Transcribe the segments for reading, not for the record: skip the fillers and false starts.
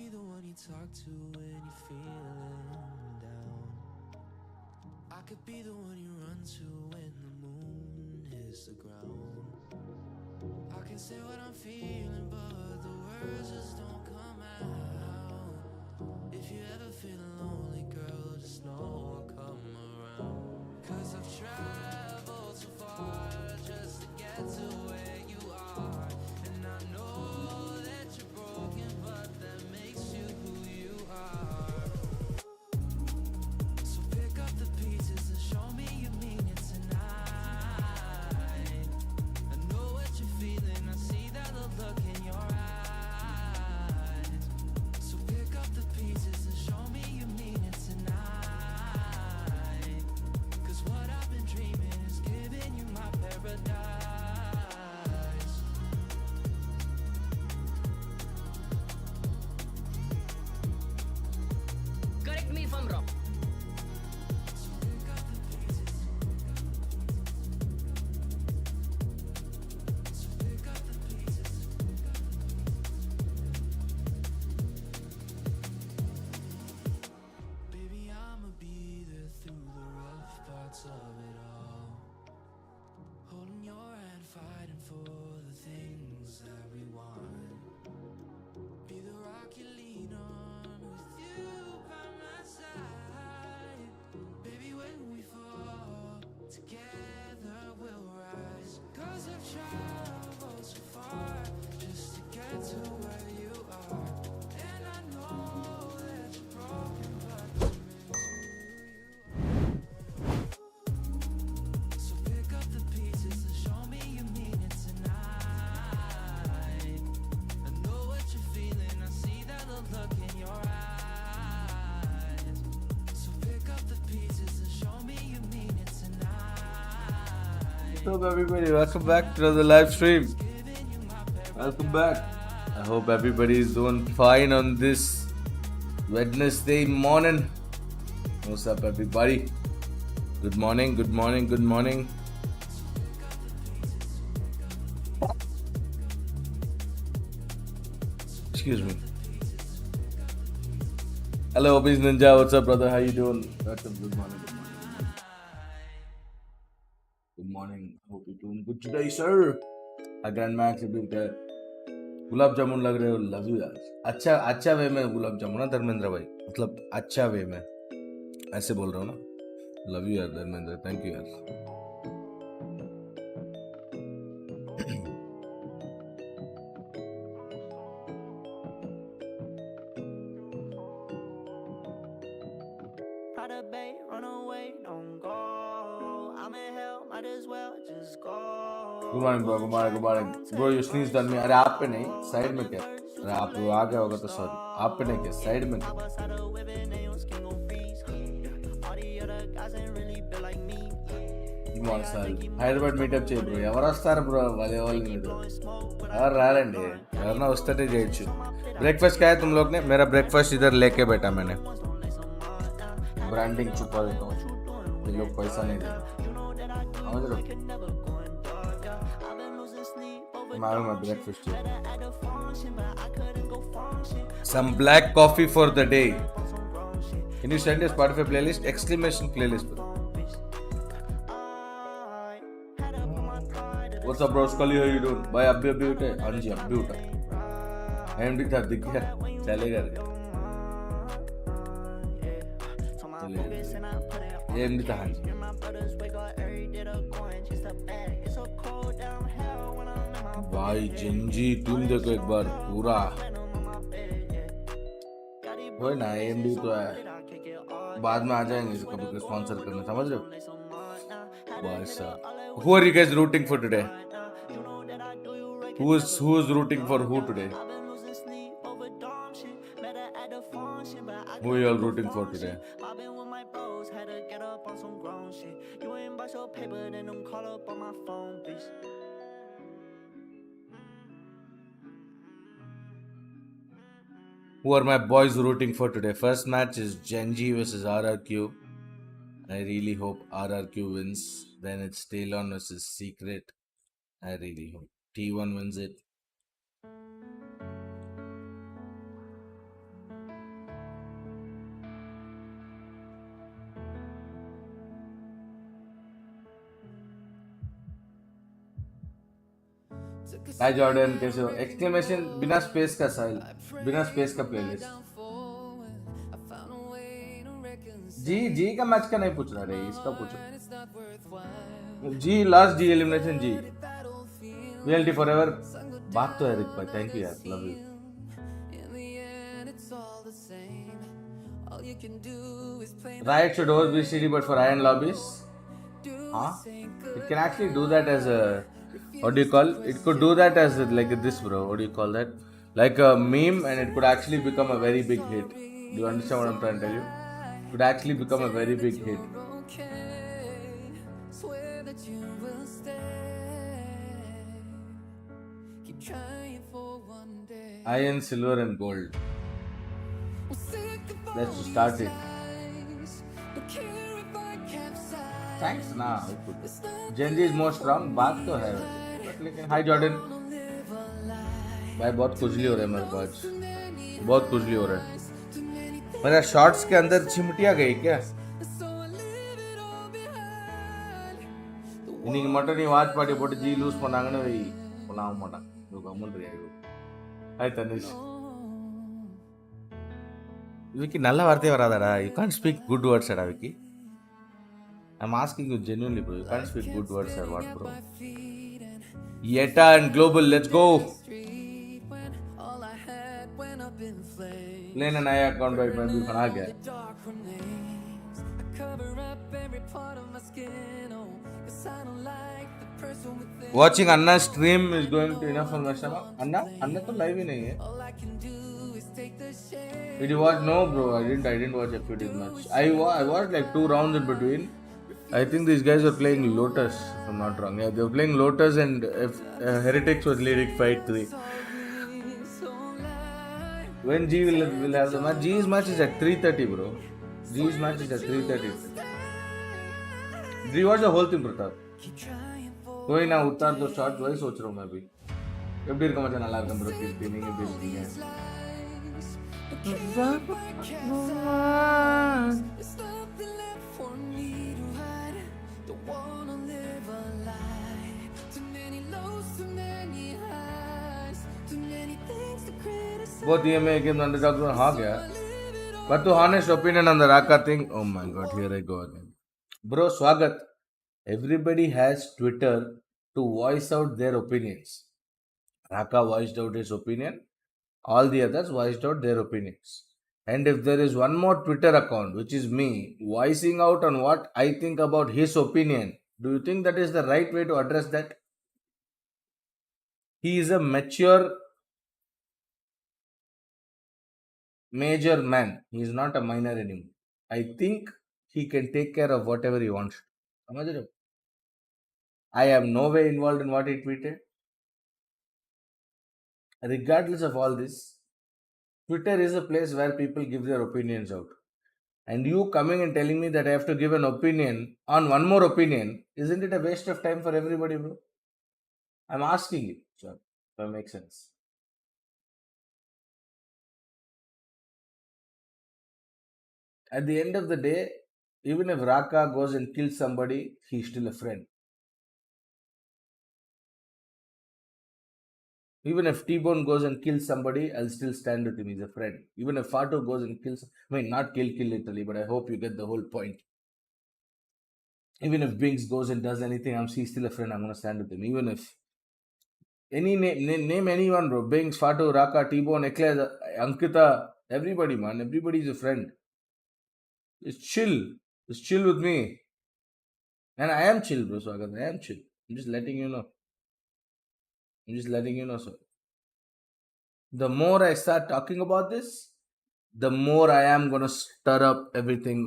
be the one you talk to when you're feeling down. I could be the one you run to when the moon hits the ground. I can say what I'm feeling, but the words just don't come out. If you ever feeling lonely, girl, just know I'll come around. 'Cause I've traveled so far just to get to where you are. And I know that you're broken, but that makes you who you are. So pick up the pieces and show me you mean it tonight. I know what you're feeling, I see that look in your eyes. So pick up the pieces and show me you mean it tonight. 'Cause what I've been dreaming is giving you my paradise. Correct me if I'm wrong. So pick up the pieces. So pick up the pieces. Baby, I'ma be there through the rough parts of it all. Holding your hand, fighting for the things that we want. Be the rock you lean on with you by my side. Baby, when we fall, together we'll rise. 'Cause I've traveled so far just to get to where you are. And I know that you're broken, but that makes you who you are. So pick up the pieces and show me you mean it tonight. I know what you're feeling, I see that look in your eyes. So pick up the pieces and show me you mean it tonight. What's up, everybody? Welcome back to the live stream. Giving you my Welcome back. I hope everybody is doing fine on this Wednesday morning. What's up, everybody? Good morning, good morning, good morning. Excuse me. Hello, Obis Ninja. What's up, brother? How you doing? What's up? Good morning. Good morning. Good morning. Hope you're doing good today, sir. I Grandmax gulab jamun लग रहे हो. Love you यार. अच्छा वे में गुलाब जामुन ना धर्मेंद्र भाई, मतलब अच्छा वे में ऐसे बोल रहा हूँ ना. लव यू यार धर्मेंद्र. थैंक यू यार. Prada Bay, run away, don't go. I'm in hell, might as well just go. Good morning bro. Good morning. Good morning bro. You sneeze done me. अरे आप पे नहीं, साइड में क्या. अरे आप आ गया होगा तो सॉरी. आप पे नहीं क्या, साइड में क्या. Good sir. హైదరాబాద్ మీటప్ చేయి బ్రో. ఎవరు వస్తారు బ్రో? వాళ్ళే వాళ్ళు మీరు ఎవరు రారండి. ఎవరన్నా వస్తే చేయొచ్చు. ब्रेकफास्ट क्या है तुम लोग ने? मेरा ब्रेकफास्ट इधर लेके बैठा मैंने. ब्रांडिंग छुपा देता हूँ, ये लोग पैसा नहीं देते. समझ रहे हो? मालूम है breakfast. Some black coffee for the day. Can you send your Spotify playlist? Exclamation playlist. What's up bro? Scully, how you doing? भाई अभी उठे? हाँ जी अभी उठा. एमडी था दिख गया. चलेगा रे. ये एमडी था. हाँ जी. भाई जिंजी तुम देखो एक बार पूरा. वही ना एमडी तो है. बाद में आ जाएंगे कभी स्पॉन्सर करने. समझ रहे हो? भाई साहब. Who are you guys rooting for today? Who is rooting for who today? Who are you all rooting for today? Who are my boys rooting for today? First match is Genji versus RRQ. I really hope RRQ wins. Then it's TLN versus Secret. I really hope T1 wins it. Hi Jordan, कैसे हो? Exclamation बिना space का साइल, बिना space का playlist. जी जी का match का नहीं पूछ रहा रे, इसका पूछो। जी लास्ट जी एलिमिनेशन जी वीएलटी फॉरएवर। बात तो है रिक भाई, थैंक यू यार, love you. Riot should host VCT but for iron lobbies. Huh? It can actually do that as a, what do you call? It could do that as a, like this, bro. What do you call that? Like a meme, and it could actually become a very big hit. Do you understand what I'm trying to tell you? It could actually become a very big hit. Iron, silver, and gold. Let's start it. Thanks ना। Gen Z is more strong, बात तो है but लेकिन। हाय Jordan भाई, बहुत खुजली हो रहा है मेरे को आज, बहुत खुजली हो रहा है। मेरा शॉर्ट्स के अंदर चिमटिया गई क्या? இன்னைக்கு மட்டும் நீ வாட்ச் பார்ட்டி போட்டு ஜி லூஸ் பண்ணாங்கன்னு வை, பண்ண மாட்டான். கம்மன் ரியாயோ. ஹாய் தனிஷ். விக்கி நல்ல வார்த்தையே வராதாடா? You can't speak good words அடா Vicky. I'm asking you genuinely, bro. You can't speak good words or what, bro? Yeta and Global, let's go. Plain and Naya account right now, भी बना गया। Watching Anna stream is going to enough for my stomach. Anna तो live ही नहीं है। Did you watch? No, bro. I didn't watch FPT much. I watched like 2 rounds in between. I think these guys were playing Lotus, if I'm not wrong. Yeah, they were playing Lotus and Heretics was leading 5-3. When G will have the match? G's match is at 3:30, bro. G's match is at 3:30. Did you watch the whole thing, Pratap? कोई ना उतार दो shot, वही सोच रहा हूँ मैं भी। எப்படி இருக்க மச்சான்? நல்லா இருக்கேன் bro. நீங்க எப்படி இருக்கீங்க? Both EMA games underdog. हाँ क्या? But to honest opinion on the Raka thing, oh my god, here I go again. Bro, Swagat. Everybody has Twitter to voice out their opinions. Raka voiced out his opinion. All the others voiced out their opinions. And if there is one more Twitter account, which is me, voicing out on what I think about his opinion, do you think that is the right way to address that? He is a mature major man. He is not a minor anymore. I think he can take care of whatever he wants. I am no way involved in what he tweeted. Regardless of all this, Twitter is a place where people give their opinions out. And you coming and telling me that I have to give an opinion on one more opinion, isn't it a waste of time for everybody, bro? I'm asking you, sir, if that makes sense. At the end of the day, even if Raka goes and kills somebody, he's still a friend. Even if T-Bone goes and kills somebody, I'll still stand with him. He's a friend. Even if Fatu goes and kills, I mean, not kill literally, but I hope you get the whole point. Even if Binks goes and does anything, he's still a friend. I'm going to stand with him. Even if any name anyone, bro. Binks, Fatu, Raka, T-Bone, Eclipse, Ankita, everybody, man. Everybody's a friend. Just chill. Just chill with me. And I am chill, bro, Swagat. I am chill. I'm just letting you know. Sir. The more I start talking about this, the more I am going to stir up everything.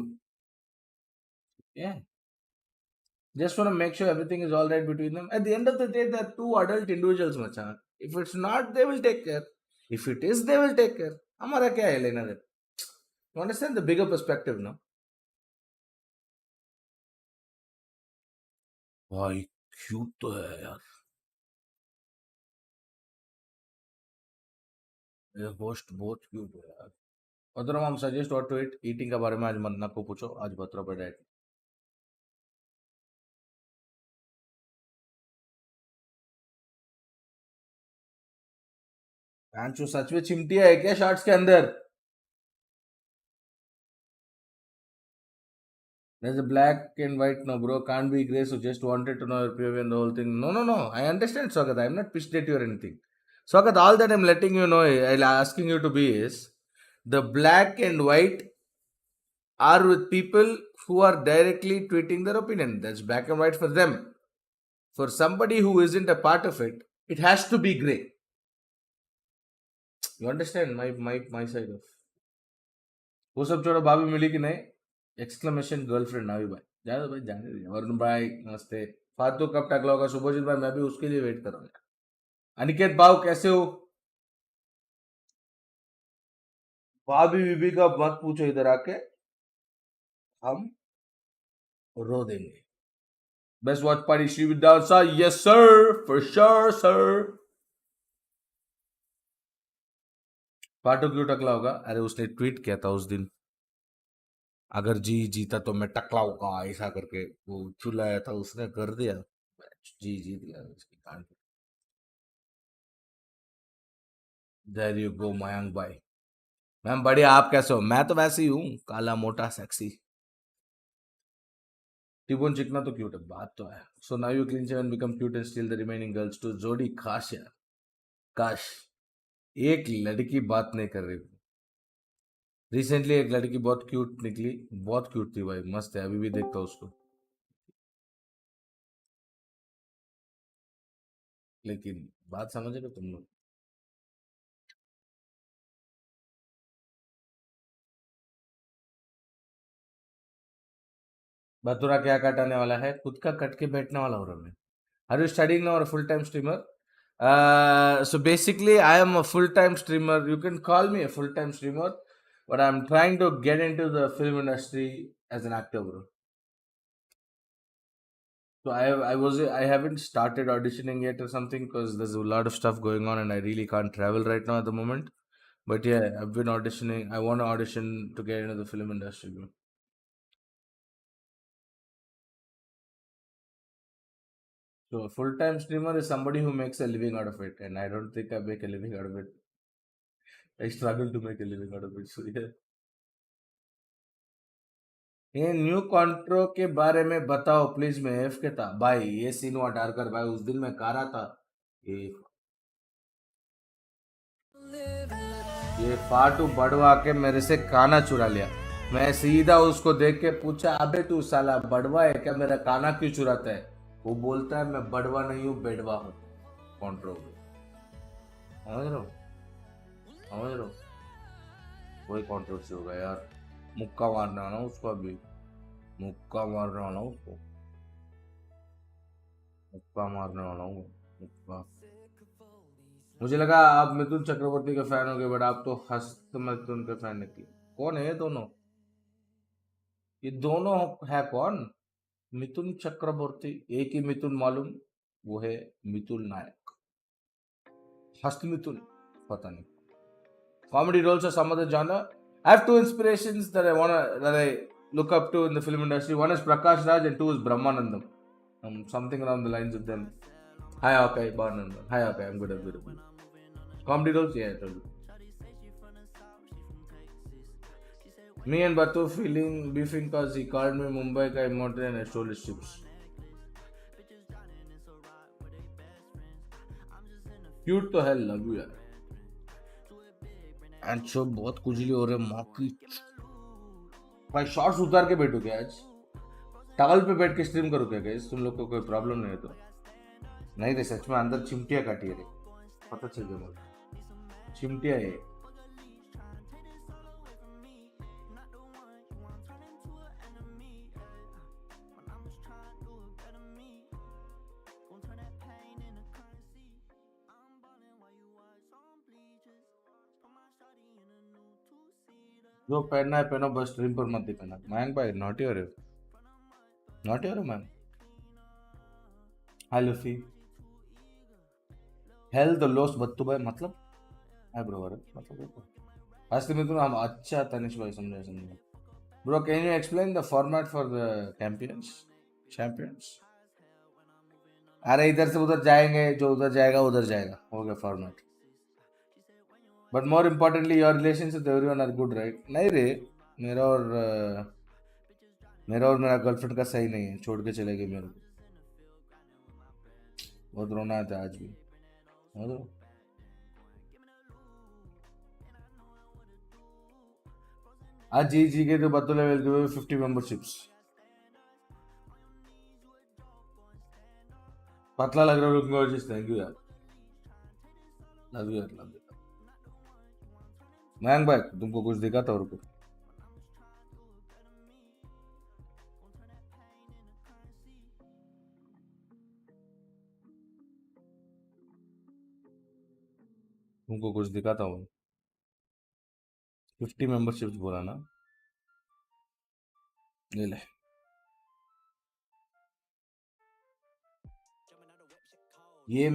Yeah. Just want to make sure everything is all right between them. At the end of the day, they're 2 adult individuals, machan. If it's not, they will take care. If it is, they will take care. Hamara kya hai lena de? You understand the bigger perspective, no? भाई cute तो है यार ये host बहुत cute है यार। और हम suggest what to eat eating के बारे में आज मन्ना को पूछो। आज बतरा पे डाइट पांचो सच में चिमटिया है क्या शॉर्ट्स के अंदर? There's a black and white, no, bro. Can't be gray. So just wanted to know your POV and the whole thing. No, no, no. I understand, Swagat. I'm not pissed at you or anything. Swagat, all that I'm letting you know, I'm asking you to be is the black and white are with people who are directly tweeting their opinion. That's black and white for them. For somebody who isn't a part of it, it has to be gray. You understand my side of? वो सब छोड़ो, भाभी मिली कि नहीं? Exclamation girlfriend नावी भाई, जाने भाई, जाने दीजिए। वरुण भाई नमस्ते। फातू कब टकला होगा? शुभजीत भाई मैं भी उसके लिए वेट कर रहा हूँ। अनिकेत भाव कैसे हो? भाभी बीबी का मत पूछो, इधर आके हम रो देंगे। बेस्ट वॉच पार्टी श्री विद्यासा, yes sir, for sure sir. फाटू क्यों टकला होगा? अरे उसने ट्वीट किया था उस दिन, अगर जी जीता तो मैं टकला होगा, ऐसा करके वो चुलाया था, उसने कर दिया, जी जीत गया उसकी कांड। देयर यू गो मयंक भाई। मैम बढ़िया, आप कैसे हो? मैं तो वैसे ही हूँ, काला मोटा सेक्सी। टिबोन चिकना तो क्यूट है, बात तो है। So now you clean seven become cute and still the remaining girls to जोड़ी। काश यार, काश एक लड़की बात नहीं कर रही। रिसेंटली एक लड़की बहुत क्यूट निकली, बहुत क्यूट थी भाई, मस्त है, अभी भी देखता हूँ उसको। लेकिन बात समझ रहे हो तुम लोग? बतुरा क्या कटाने वाला है? खुद का कट के बैठने वाला हो रहा मैं। आर यू स्टडिंग नाउ और full time streamer? So basically I am a full time streamer. You can call me a full time streamer, but I'm trying to get into the film industry as an actor, bro. So I haven't started auditioning yet or something because there's a lot of stuff going on and I really can't travel right now at the moment. But yeah, I've been auditioning. I want to audition to get into the film industry, bro. So a full time streamer is somebody who makes a living out of it, and I don't think I make a living out of it. I struggle to make a living out of it. So yeah. ये new कॉन्ट्रो के बारे में बताओ please. मैं F के था भाई, ये सीन हुआ डारकर भाई, उस दिन मैं कारा था। ये फाटू बड़वा के मेरे से काना चुरा लिया। मैं सीधा उसको देख के पूछा, अबे तू साला बड़वा है क्या, मेरा काना क्यों चुराता है? वो बोलता है मैं बड़वा नहीं हूँ, बेडवा हूँ। कॉन्ट्रो समझ रहे हो? समझ रहे हो? वही कॉन्ट्रोवर्सी होगा यार। मुक्का मारने वाला हूँ उसको, अभी मुक्का मारने वाला हूँ उसको, मुक्का मारने वाला हूँ मुक्का। मुझे लगा आप मिथुन चक्रवर्ती के फैन हो गए, बट आप तो हस्त मिथुन के फैन निकले। कौन है ये दोनों? ये दोनों है कौन? मिथुन चक्रवर्ती, एक ही मिथुन मालूम, वो है मिथुन नायक। हस्त मिथुन पता नहीं। Comedy roles are some other genre. I have two inspirations that I look up to in the film industry. One is Prakash Raj and two is Brahmanandam. Something around the lines of them. Hi, okay, Brahmanandam. Hi, okay, I'm good. Comedy roles, yeah, I told you. Me and Batu beefing cause he called me Mumbai ka immortal and I stole his chips. Cute to hell, love you यार। And show बहुत कुजली हो रहे माँ की भाई। Shorts उतार के बैठो क्या आज? टॉवल पे बैठ के स्ट्रीम करो क्या गाइस? तुम लोग को कोई प्रॉब्लम नहीं है तो? नहीं रे, सच में अंदर चिमटिया काटी है रे, पता चल गया मुझे, चिमटिया है। जो पहनना है पहनो, बस स्ट्रीम पर मत दिखाना। मयंक भाई not your ma'am. Hi Luffy, health loss बत्तू भाई मतलब है ब्रो, मतलब असली में तो हम अच्छा तनिष भाई समझे। Bro can you explain the format for the champions? अरे इधर से उधर जाएंगे, जो उधर जाएगा, हो गया format. But more importantly your relations with everyone are good right? नहीं रे, मेरा और मेरा गर्लफ्रेंड का सही नहीं है, छोड़ के चले गए मेरे को। बहुत रोना आता है आज भी। हेलो, आज जी के तो बतौले वेल 50 मेंबरशिप्स। पतला लग रहा है, थैंक यू यार, लव यू यार, लव यू। मयंक भाई तुमको कुछ दिखा था और कुछ? तुमको कुछ दिखाता हूँ। 50 मेंबरशिप्स बोला ना, ले ले। ये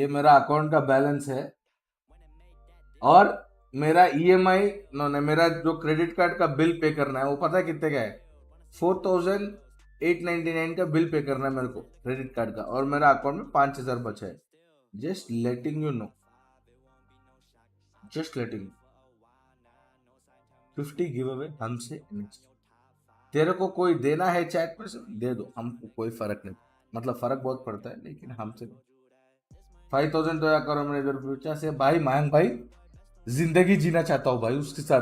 मेरा अकाउंट का बैलेंस है और मेरा ईएमआई मेरा जो क्रेडिट कार्ड का बिल पे करना है वो पता है कितने का है? 4899 का बिल पे करना है मेरे को क्रेडिट कार्ड का, और मेरा अकाउंट में 5000 बचा है। Just letting you know, just letting. 50 give away हमसे नेक्स्ट। तेरे को कोई देना है चैट पर से दे दो, हमको कोई फर्क नहीं, मतलब फर्क बहुत पड़ता है लेकिन हमसे 5000 तो या करो मेरे इधर पूछा से भाई। मयंक भाई जिंदगी जीना चाहता हूँ भाई, उसके साथ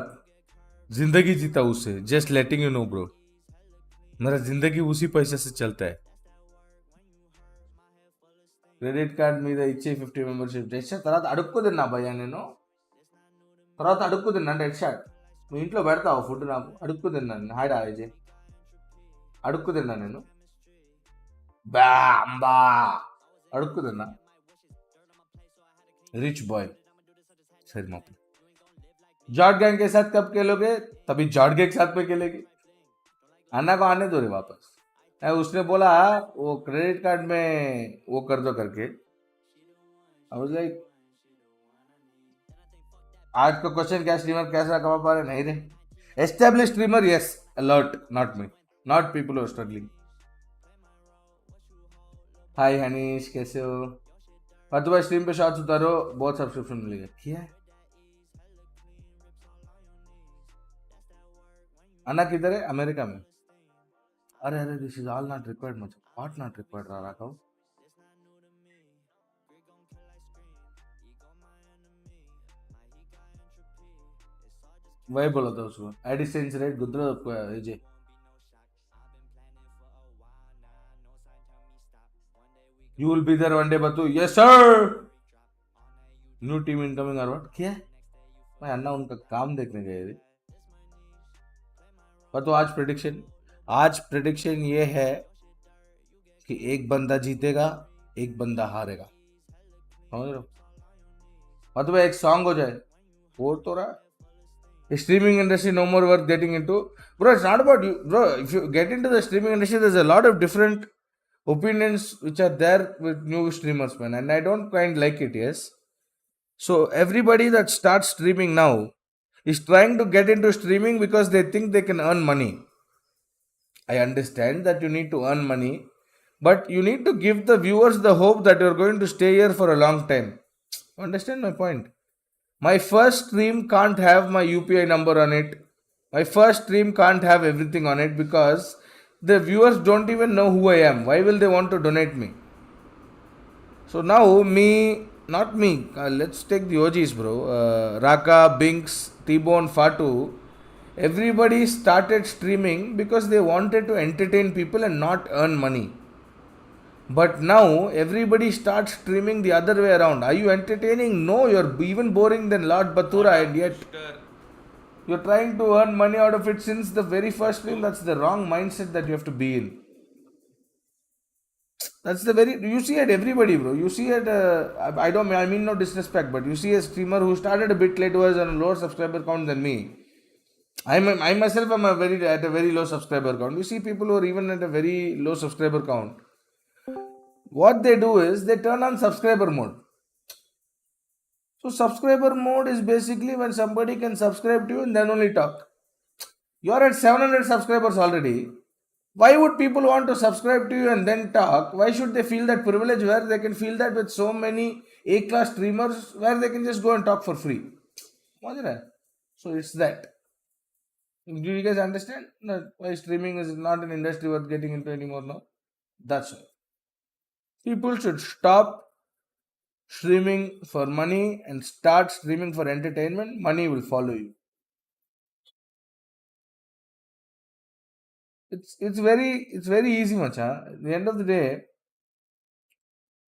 जिंदगी जीता उससे। Just letting you know bro, मेरा जिंदगी उसी पैसे से चलता है। क्रेडिट कार्ड మీద ఇచ్చే 50 మెంబర్షిప్ చేస్తే తర్వాత అడుక్కోదిన్నా భయ్యా, నేను తర్వాత అడుక్కోదిన్నా డెడ్ షాట్. నువ్వు ఇంట్లో పెడతావు ఫుడ్, నాకు అడుక్కు తిన్నాను. హాయిడా విజయ్, అడుక్కు తిన్నా నేను, బాంబా అడుక్కు తిన్నా. रिच बॉय सर मत। जॉर्ड गैंग के साथ कब खेलोगे? तभी जॉर्ड गैंग के साथ में खेलेगी। अन्ना को आने दो रे वापस। उसने बोला वो क्रेडिट कार्ड में वो कर दो करके। I was like, आज का क्वेश्चन क्या स्ट्रीमर कैसा कमा पा रहे? नहीं रे, establish streamer yes, alert, not me, not people are struggling. Hi Hanish, कैसे हो? और तुम्हारे स्ट्रीम पे शॉट्स उतारो, बहुत सब्सक्रिप्शन मिलेगा। क्या है अन्ना किधर है? अमेरिका में। अरे अरे this is all not required, मुझे व्हाट नॉट रिक्वायर्ड रहा था। वही बोला था उसको, एडिसेंस रेट गुद्रा जे। You will be there one day, बतू। Yes sir. New team incoming or what? क्या? मैं अन्ना उनका काम देखने गए थे। पर तो आज प्रेडिक्शन ये है कि एक बंदा जीतेगा, एक बंदा हारेगा, समझ रहे हो? मतलब एक सॉन्ग हो जाए वो तो रहा। Streaming industry no more worth getting into, bro. It's not about you, bro. If you get into the streaming industry, there's a lot of different opinions which are there with new streamers, man, and I don't quite like it. Yes, so everybody that starts streaming now is trying to get into streaming because they think they can earn money. I understand that you need to earn money, but you need to give the viewers the hope that you're going to stay here for a long time. Understand my point? My first stream can't have my UPI number on it. My first stream can't have everything on it because the viewers don't even know who I am. Why will they want to donate me? So now not me, let's take the OGs, bro. Raka, Binks, T-Bone, Fatu, everybody started streaming because they wanted to entertain people and not earn money. But now everybody starts streaming the other way around. Are you entertaining? No, you're even boring than Lord Bathura, and yet you're trying to earn money out of it since the very first stream. That's the wrong mindset that you have to be in. That's the very, you see it everybody, bro. You see it, I mean no disrespect, but you see a streamer who started a bit late, who has a lower subscriber count than me. I myself am at a very low subscriber count. You see people who are even at a very low subscriber count. What they do is they turn on subscriber mode. So subscriber mode is basically when somebody can subscribe to you and then only talk. You are at 700 subscribers already. Why would people want to subscribe to you and then talk? Why should they feel that privilege where they can feel that with so many A-class streamers where they can just go and talk for free? So it's that. Do you guys understand that why streaming is not an industry worth getting into anymore now? That's why. People should stop streaming for money and start streaming for entertainment. Money will follow you. It's very easy, macha. At the end of the day,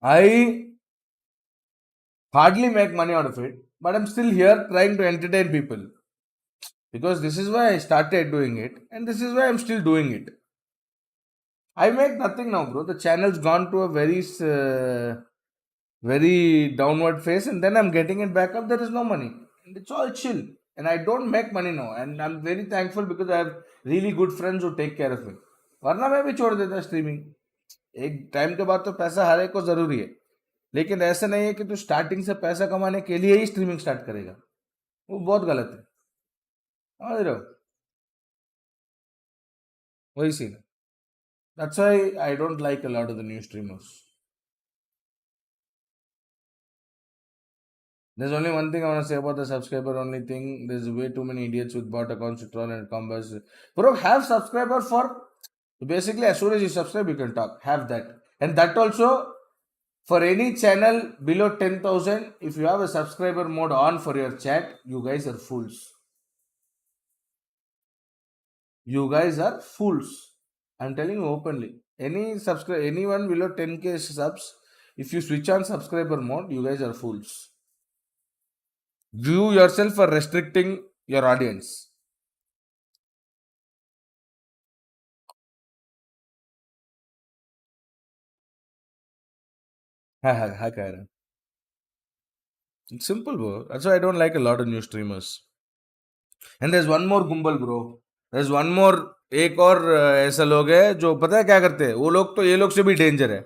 I hardly make money out of it, but I'm still here trying to entertain people because this is why I started doing it, and this is why I'm still doing it. I make nothing now, bro. The channel's gone to a very downward phase, and then I'm getting it back up. There is no money, and it's all chill. And I don't make money now, and I'm very thankful because I have really good friends who take care of me. वरना मैं भी छोड़ देता streaming. एक time के बाद तो पैसा हर एक को जरूरी है, लेकिन ऐसा नहीं है कि तू स्टार्टिंग से पैसा कमाने के लिए ही स्ट्रीमिंग स्टार्ट करेगा. वो बहुत गलत है. समझ रहे हो? वही सीन है. That's why I don't like a lot of the new streamers. There's only one thing I want to say about the subscriber only thing. There's way too many idiots with bot accounts to troll and combos. Bro, have subscriber for basically as soon as you subscribe, you can talk. Have that. And that also for any channel below 10,000, if you have a subscriber mode on for your chat, you guys are fools. You guys are fools. I'm telling you openly. Anyone below 10k subs, if you switch on subscriber mode, you guys are fools. You yourself are restricting your audience. Hi, Karen. It's simple, bro. That's why I don't like a lot of new streamers. And there's one more gumbal, bro. There's one more. एक और ऐसा लोग है जो पता है क्या करते हैं. वो लोग तो ये लोग से भी डेंजर है.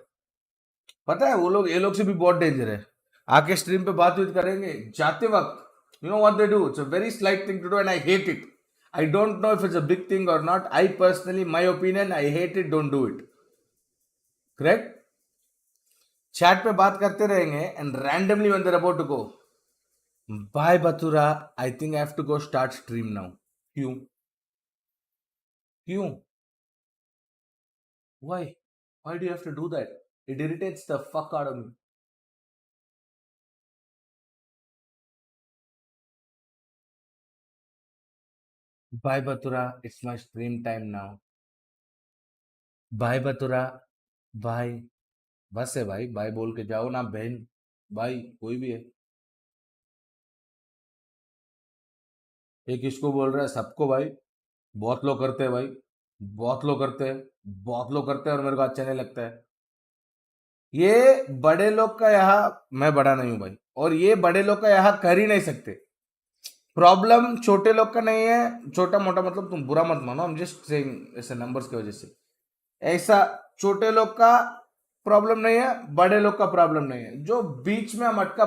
पता है वो लोग ये लोग से भी बहुत डेंजर है. आके स्ट्रीम पे बात करेंगे जाते वक्त. You know what they do? It's a very slight thing to do and I hate it. I don't know if it's a big thing or not. I personally, my opinion, I hate it. Don't do it. Correct? Chat पे बात करते रहेंगे and randomly when they're about to go, bye Bathura, I think I have to go start stream now. क्यों? Why? Why do you have to do that? It irritates the fuck out of me. Bye Bathura, it's my stream time now. Bye Bathura, bye. बस है भाई, bye बोल के जाओ ना बहन, भाई कोई भी है. एक इसको बोल रहा है सबको भाई. बहुत लोग करते हैं भाई, बहुत लोग करते हैं, बहुत लोग करते हैं और मेरे को अच्छा नहीं लगता है. ये बड़े लोग का यहाँ, मैं बड़ा नहीं हूं भाई, और ये बड़े लोग का यहाँ कर ही नहीं सकते. प्रॉब्लम छोटे लोग का नहीं है. छोटा मोटा मतलब तुम बुरा मत मानो, हम जस्ट सेइंग ऐसे नंबर्स की वजह से. ऐसा छोटे लोग का प्रॉब्लम नहीं है, बड़े लोग का प्रॉब्लम नहीं है. जो बीच में हम अटका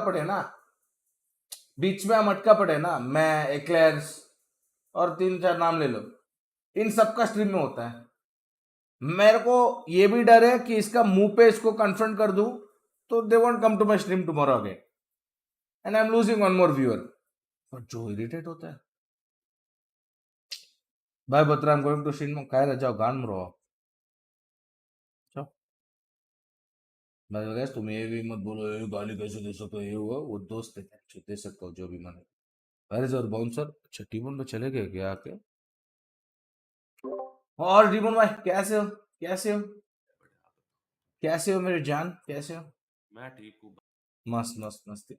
पड़े ना, मैं एक्लेयर्स और 3-4 नाम ले लो, इन सबका स्ट्रीम में होता है. मेरे को ये भी डर है कि इसका मुंह पे इसको कन्फ्रंट कर दूं तो they won't come to my stream tomorrow again and I am losing one more viewer. और जो इरिटेट होता है, भाई Batra I am going to stream में कह रहे जाओ गान में रहो. मैं तुम ये भी मत बोलो ये गाली कैसे दे सकते हो, ये हुआ वो दोस्त है दे सकता हूँ जो भी मन है. अरे सर बाउंसर अच्छा टीमोन में चले गए क्या आके. और टीमोन भाई कैसे हो मेरे जान, कैसे हो? मैं ठीक हूँ. मस्त मस्त मस्ती.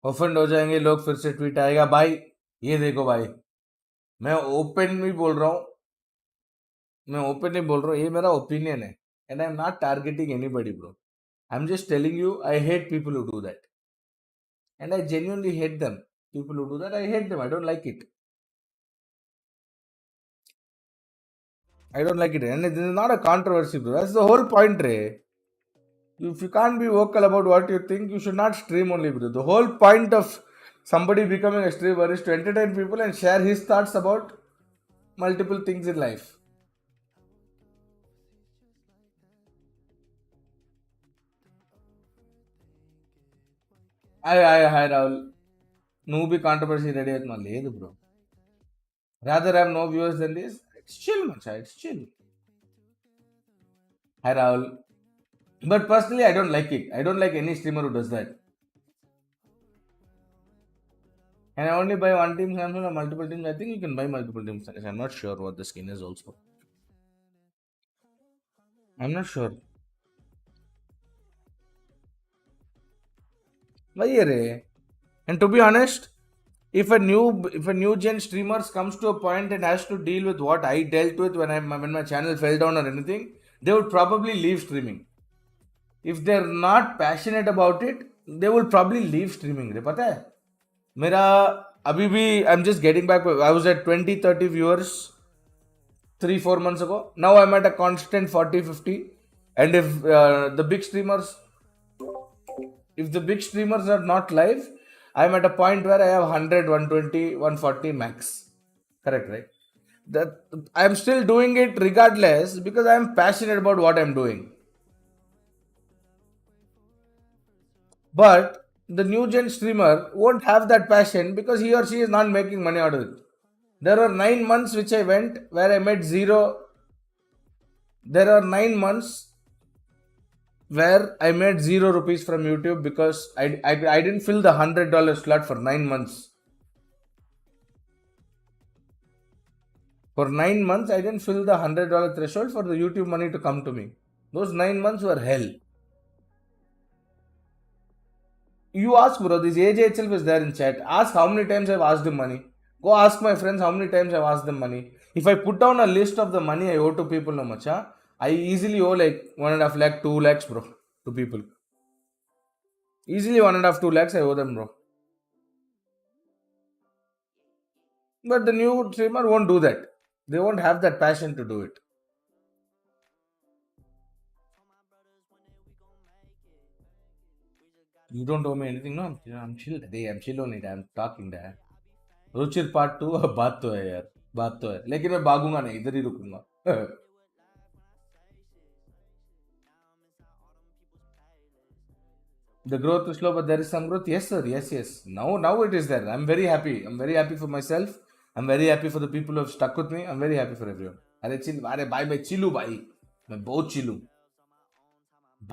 ऑफेंड हो जाएंगे लोग, फिर से ट्वीट आएगा. भाई ये देखो भाई, मैं ओपन नहीं बोल रहा हूँ, ये मेरा ओपिनियन है and I am not targeting anybody bro. I am just telling you I hate people who do that and I genuinely hate them. People who do that, I hate them, I don't like it. I don't like it. And this is not a controversy, bro. That's the whole point, Ray. If you can't be vocal about what you think, you should not stream only, bro. The whole point of somebody becoming a streamer is to entertain people and share his thoughts about multiple things in life. Hi, Rahul. నువ్వు be controversy ready అవుతున్నా లేదు bro rather have no viewers then this it's chill much it's chill hi Rahul but personally I don't like it I don't like any streamer who does that and I only buy one team Samsung or multiple teams. I think you can buy multiple teams. I'm not sure what the skin is also. I'm not sure. Why Ray? And to be honest, if a new gen streamers comes to a point and has to deal with what I dealt with when my channel fell down or anything, they would probably leave streaming. If they're not passionate about it, they will probably leave streaming. पता है? मेरा अभी भी I'm just getting back. I was at 20-30 viewers 3-4 months ago. Now I'm at a constant 40-50. And if the big streamers are not live, I'm at a point where I have 100, 120, 140 max. Correct, right? That I'm still doing it regardless because I'm passionate about what I'm doing. But the new gen streamer won't have that passion because he or she is not making money out of it. There are 9 months which I went where I made zero. There are 9 months where I made 0 rupees from YouTube because I didn't fill the $100 slot for 9 months. For 9 months, I didn't fill the $100 threshold for the YouTube money to come to me. Those 9 months were hell. You ask, bro, this AJ itself is there in chat. Ask how many times I've asked him money. Go ask my friends how many times I've asked them money. If I put down a list of the money I owe to people, no much, I easily owe like 1.5 lakh, 2 lakhs, bro, to people. Easily 1.5, 2 lakhs I owe them, bro. But the new streamer won't do that. They won't have that passion to do it. You don't owe me anything, no? I'm chill. I'm chill on it. I'm talking there. Ruchir part 2 बात तो है यार बात तो है लेकिन मैं भागूंगा नहीं इधर ही रुकूंगा The growth is slow but there is some growth. Yes sir, yes. Now it is there. I'm very happy for myself. I'm very happy for the people who have stuck with me. I'm very happy for everyone. अरे भाई मैं चिल्लू भाई मैं बहुत चिल्लू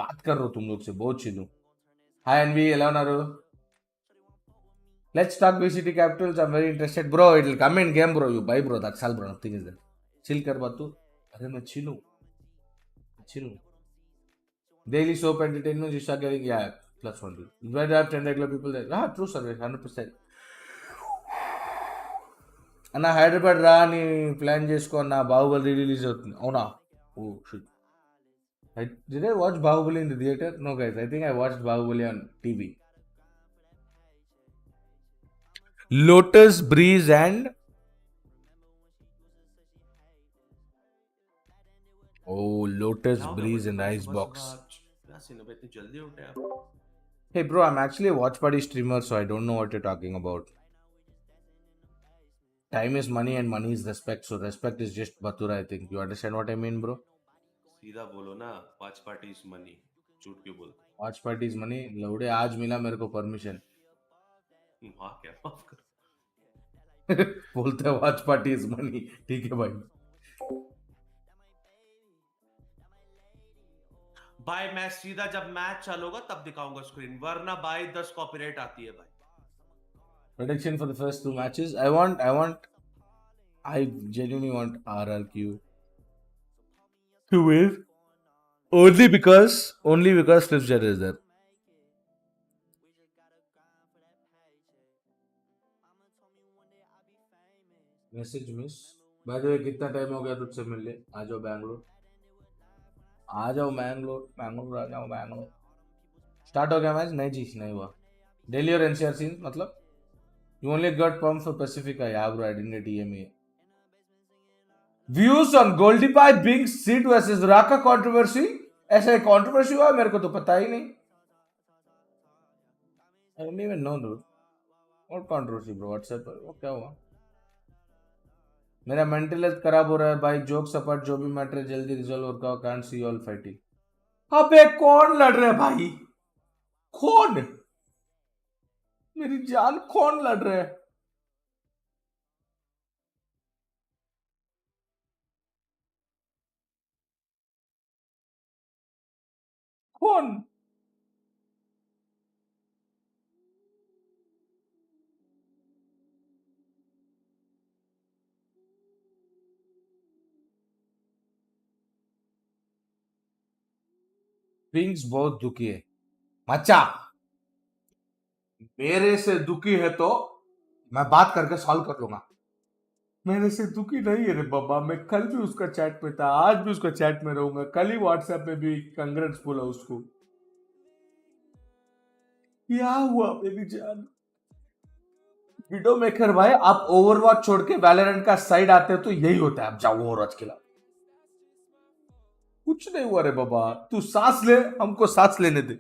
बात कर रहा हूँ तुम लोग से बहुत चिल्लू Hi Anvi, hello Naru. Let's talk VCT capitals. I'm very interested. Bro, it'll come in game, bro. You buy, bro. That's all, bro. Nothing is there. Chill kar batu. Arre, मैं chill हूँ. Daily soap entertainment, you start getting, yeah, plus 1. Where do I have 10 regular people there? Ah, true service, 100%. అన్న హైదరాబాద్ రా అని plan చేసుకో అన్న Baahubali release అవుతుంది అవునా oh shit Did I watch Bahubali in the theater? No, guys. I think I watched Bahubali on TV. Lotus Breeze and Lotus Breeze and Icebox. Hey bro, I'm actually a watch party streamer, so I don't know what you're talking about. Time is money and money is respect. So respect is just Bathura, I think. You understand what I mean, bro? सीधा बोलो ना watch party is money झूठ क्यों बोलते watch party is money लौड़े आज मिला मेरे को परमिशन हाँ क्या माफ करो बोलते हैं वॉच पार्टी इज मनी ठीक है भाई भाई मैं सीधा जब मैच चलूंगा तब दिखाऊंगा स्क्रीन वरना भाई 10 कॉपीराइट आती है भाई prediction for the first 2 matches I genuinely want RRQ to win only because Flipsjet is there. Message miss. By the way, कितना टाइम हो गया तुझसे मिलने? आ जाओ बैंगलोर. स्टार्ट हो गया मैच? नहीं जी नहीं हुआ. Delhi और NCR सीन मतलब you only got pumped for Pacific. Yeah bro, I didn't get EMA. Views on गोल्डीबाय बिंग सीट वर्सेस राका कंट्रोवर्सी. ऐसा एक कंट्रोवर्सी हुआ मेरे को तो पता ही नहीं. I don't even know dude. What controversy bro? WhatsApp पर वो क्या हुआ? मेरा मेंटल हेल्थ खराब हो रहा है भाई. जोक्स अपार्ट जो भी मैटर है जल्दी रिजॉल्व होगा. Can't see all fighting. अबे कौन लड़ रहा है भाई? कौन? मेरी जान कौन लड़ रहा है? कौन? पिंग्स बहुत दुखी है. मचा मेरे से दुखी है तो मैं बात करके सॉल्व कर लूंगा. मेरे से दुखी नहीं है रे बाबा. मैं कल भी उसका चैट में था, आज भी उसका चैट में रहूंगा, कल ही व्हाट्सएप में भी कंग्रेट्स बोला उसको. क्या हुआ मेरी जान? वीडियो मेकर भाई, आप ओवरवॉच छोड़ के वैलोरेंट का साइड आते हो तो यही होता है. आप जाओ ओवरवॉच खिलाओ. कुछ नहीं हुआ रे बाबा. तू सांस ले, हमको सांस लेने दे.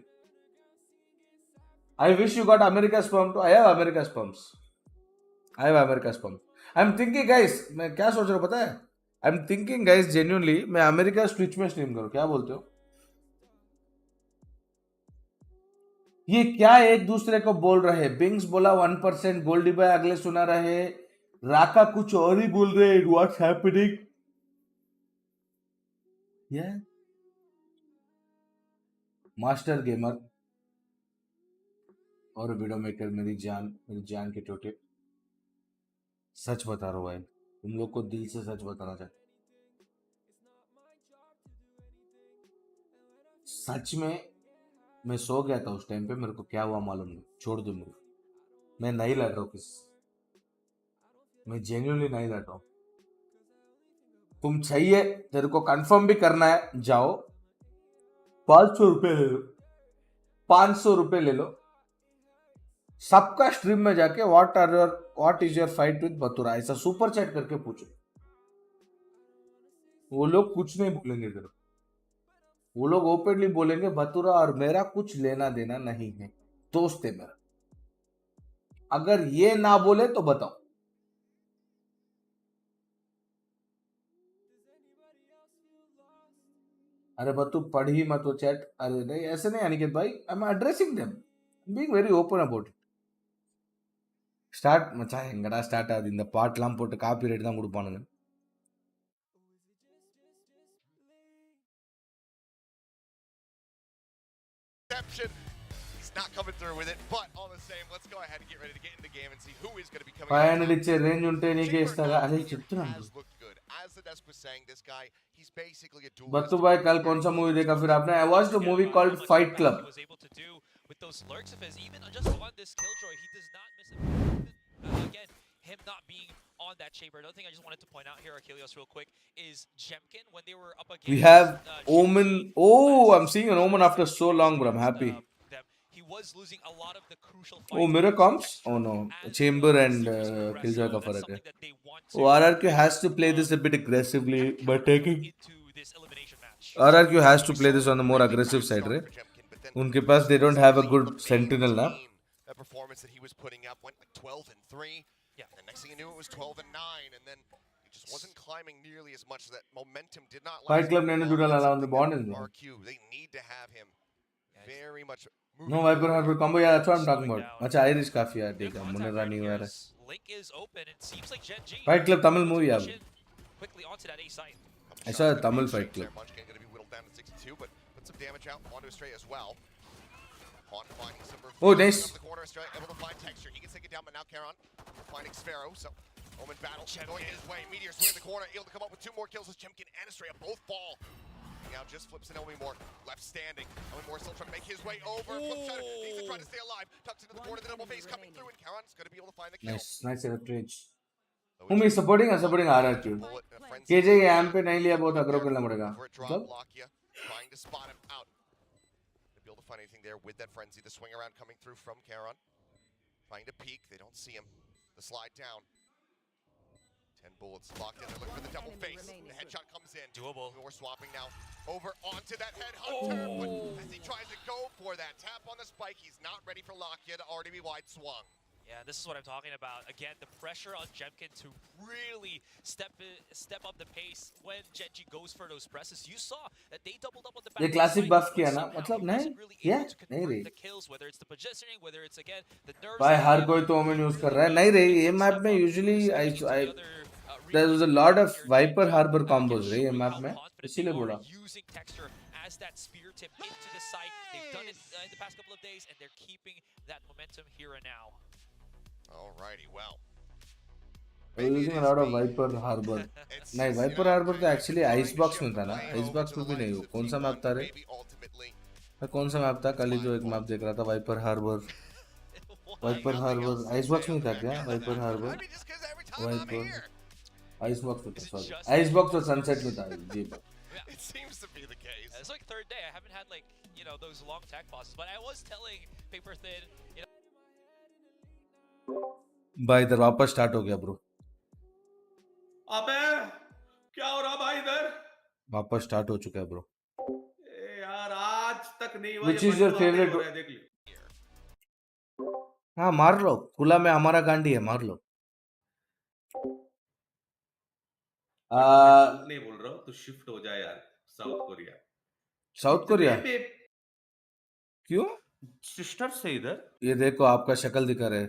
I wish you got America's sperm too. I have America's sperms. I have America's sperm. I'm thinking guys, मैं क्या सोच रहा हूँ पता है? I'm thinking guys genuinely मैं अमेरिका स्विच में स्ट्रीम करूँ. क्या बोलते हो? ये क्या एक दूसरे को बोल रहे? बिंग्स बोला 1%, गोल्डी बाय अगले सुना रहे, राका कुछ और ही बोल रहे. What's happening? Yeah. Master gamer और वीडियो मेकर मेरी जान के टोटे. सच बता रहा हूँ भाई, तुम लोग को दिल से सच बताना चाहता. सच में मैं सो गया था उस टाइम पे. मेरे को क्या हुआ मालूम नहीं. छोड़ दो मुझे. मैं नहीं लड़ रहा हूँ किस. मैं जेन्युइनली नहीं लड़ रहा हूँ. तुम चाहिए, तेरे को कंफर्म भी करना है, जाओ 500 रुपए ले लो. 500 रुपए ले लो. सबका स्ट्रीम में जाके what is your fight with बतुरा ऐसा सुपर चैट करके पूछो. वो लोग कुछ नहीं बोलेंगे तेरे. वो लोग ओपनली बोलेंगे बतुरा और मेरा कुछ लेना देना नहीं है, दोस्त है मेरा. अगर ये ना बोले तो बताओ. अरे बतू पढ़ ही मत वो चैट. अरे नहीं ऐसे नहीं अनिकेत भाई. I am addressing them, being very open about it. Start மச்சான் எங்கடா ஸ்டார்ட் ஆகுது? இந்த பாட்டெல்லாம் போட்டு காப்பி ரைட் தான் கொடுப்பானுங்க. He's not coming through with it, but all the same, let's go ahead and get ready to get into the game and see who is going to be coming. Final ఇచ్చే range ఉంటే నీకే ఇస్తాగా అదే చెప్తున్నాను. As the desk was saying, this guy, he's basically a duelist. बत्तू भाई कल कौन सा movie देखा फिर आपने? I watched a movie called Fight Club. With those lurks of his, even just on this killjoy, he does not miss it. Again, him not being on that chamber. Another thing I just wanted to point out here, Achilles, real quick, is Jemkin, when they were up against... We have Omen. Oh, I'm seeing an Omen after so long, but I'm happy. He was losing a lot of the crucial fights. Oh, mirror comps? Oh no, chamber and killjoy का फर्क है. Oh, RRQ has to play this a bit aggressively by taking. RRQ has to play this on the more aggressive side, right? उनके पास they don't have a good sentinel ना. That performance that he was putting up went like 12 and 3. Yeah. And next thing you knew, it was 12 and 9, and then he just wasn't climbing nearly as much. That momentum did not last. Fight Club ने जुड़ा लाला on the bond is. RQ, they need to have him very much. No, Viper combo. Yeah, that's what I'm talking about. अच्छा Irish काफी यार देखा. मुन्ने रानी हुआ है. Fight Club Tamil movie यार. ऐसा Tamil Fight Club. Some damage out onto Astray as well. On finding some oh, nice. The corner, Astray able to find texture. He can take it down, but now Charon finding Sparrow. So Omen battle going his way. Meteor swing in the corner, able to come up with 2 more kills as Jemkin and Astray both fall. Now just flips in Omen Moore left standing. Omen Moore still trying to make his way over. Flip side, needs to try to stay alive. Tucks into the corner, the double face coming through, and Charon's going to be able to find the kill. Nice range. Whom is supporting? I'm supporting RRQ. KJ AMP पे नहीं लिया, बहुत agro करना पड़ेगा. Trying to spot him out. To be able to find anything there with that frenzy. The swing around coming through from Charon. Trying to peek. They don't see him. The slide down. 10 bullets locked in. They're looking for the double face. The headshot comes in. Doable. We're swapping now over onto that headhunter. But as he tries to go for that tap on the spike, he's not ready for lock yet. RDB wide swung. Yeah, this is what I'm talking about. Again, the pressure on Jemkin to really step up the pace when Genji goes for those presses. You saw that they doubled up on the back. ये classic buff किया ना मतलब नहीं किया नहीं रही the kills, whether it's the positioning, whether it's again the nerves. भाई हर कोई तो ओमेन यूज कर रहा है नहीं रही ये मैप में usually I there was a lot of Viper Harbor combos रही ये मैप में इसीलिए बोला Using texture as that spear tip into the site. They've done it in the past couple of days, and they're keeping that momentum here and now. Alrighty, well. I was using a lot of Viper Harbor. नहीं Viper Harbor तो actually Icebox में था ना Icebox में भी नहीं हो कौन सा मैप था रे कौन सा मैप था कल ही जो एक मैप देख रहा था Viper Harbor Icebox में था क्या Viper Harbor Viper Icebox में था sorry Icebox तो Sunset में था जी It seems to be the case. It's like third day. I haven't had like those long tag pauses, but I was telling Paper Thin, भाई इधर वापस start हो गया ब्रो अबे क्या हो रहा भाई इधर वापस स्टार्ट हो चुका है ब्रो यार आज तक नहीं हुआ Which is your favorite? देख ली हाँ मार लो खुला में हमारा गांडी है मार लो नहीं बोल रहा हूँ तो शिफ्ट हो जाए यार साउथ कोरिया क्यों सिस्टर से इधर ये देखो आपका शक्ल दिखा रहे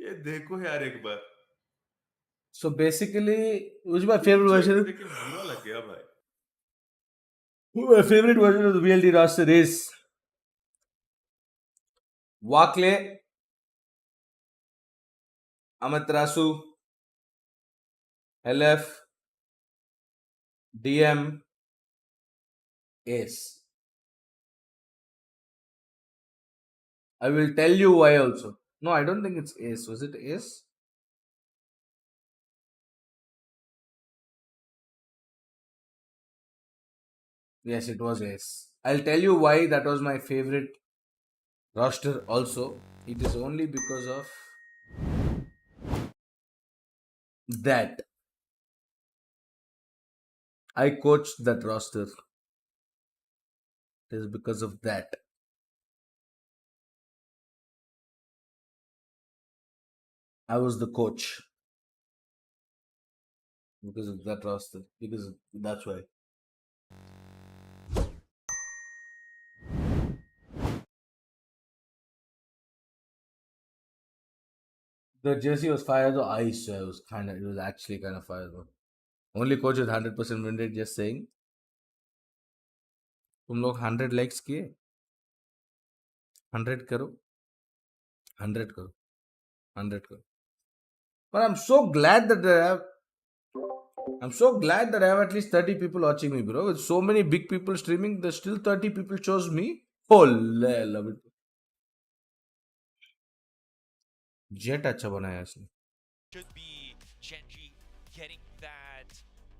ये देखो यार एक बार so basically which is my favorite version देखिए बुरा लग गया भाई my favorite version of the VLD roster is Wakle Amaterasu LF DM Ace. I will tell you why also. No, I don't think it's Ace. Was it Ace? Yes, it was Ace. I'll tell you why that was my favorite roster also. It is only because of that. I coached that roster. It is because of that. I was the coach. Because of that roster. Because that's why. The jersey was fire though. Ice. So it was actually kind of fire though. Only coach with 100% win rate, just saying. तुम लोग 100 likes किए 100 करो 100 करो 100 करो but I'm so glad that I have at least 30 people watching me bro with so many big people streaming there's still 30 people chose me holy love it jet अच्छा बनाया इसने should be Genji getting that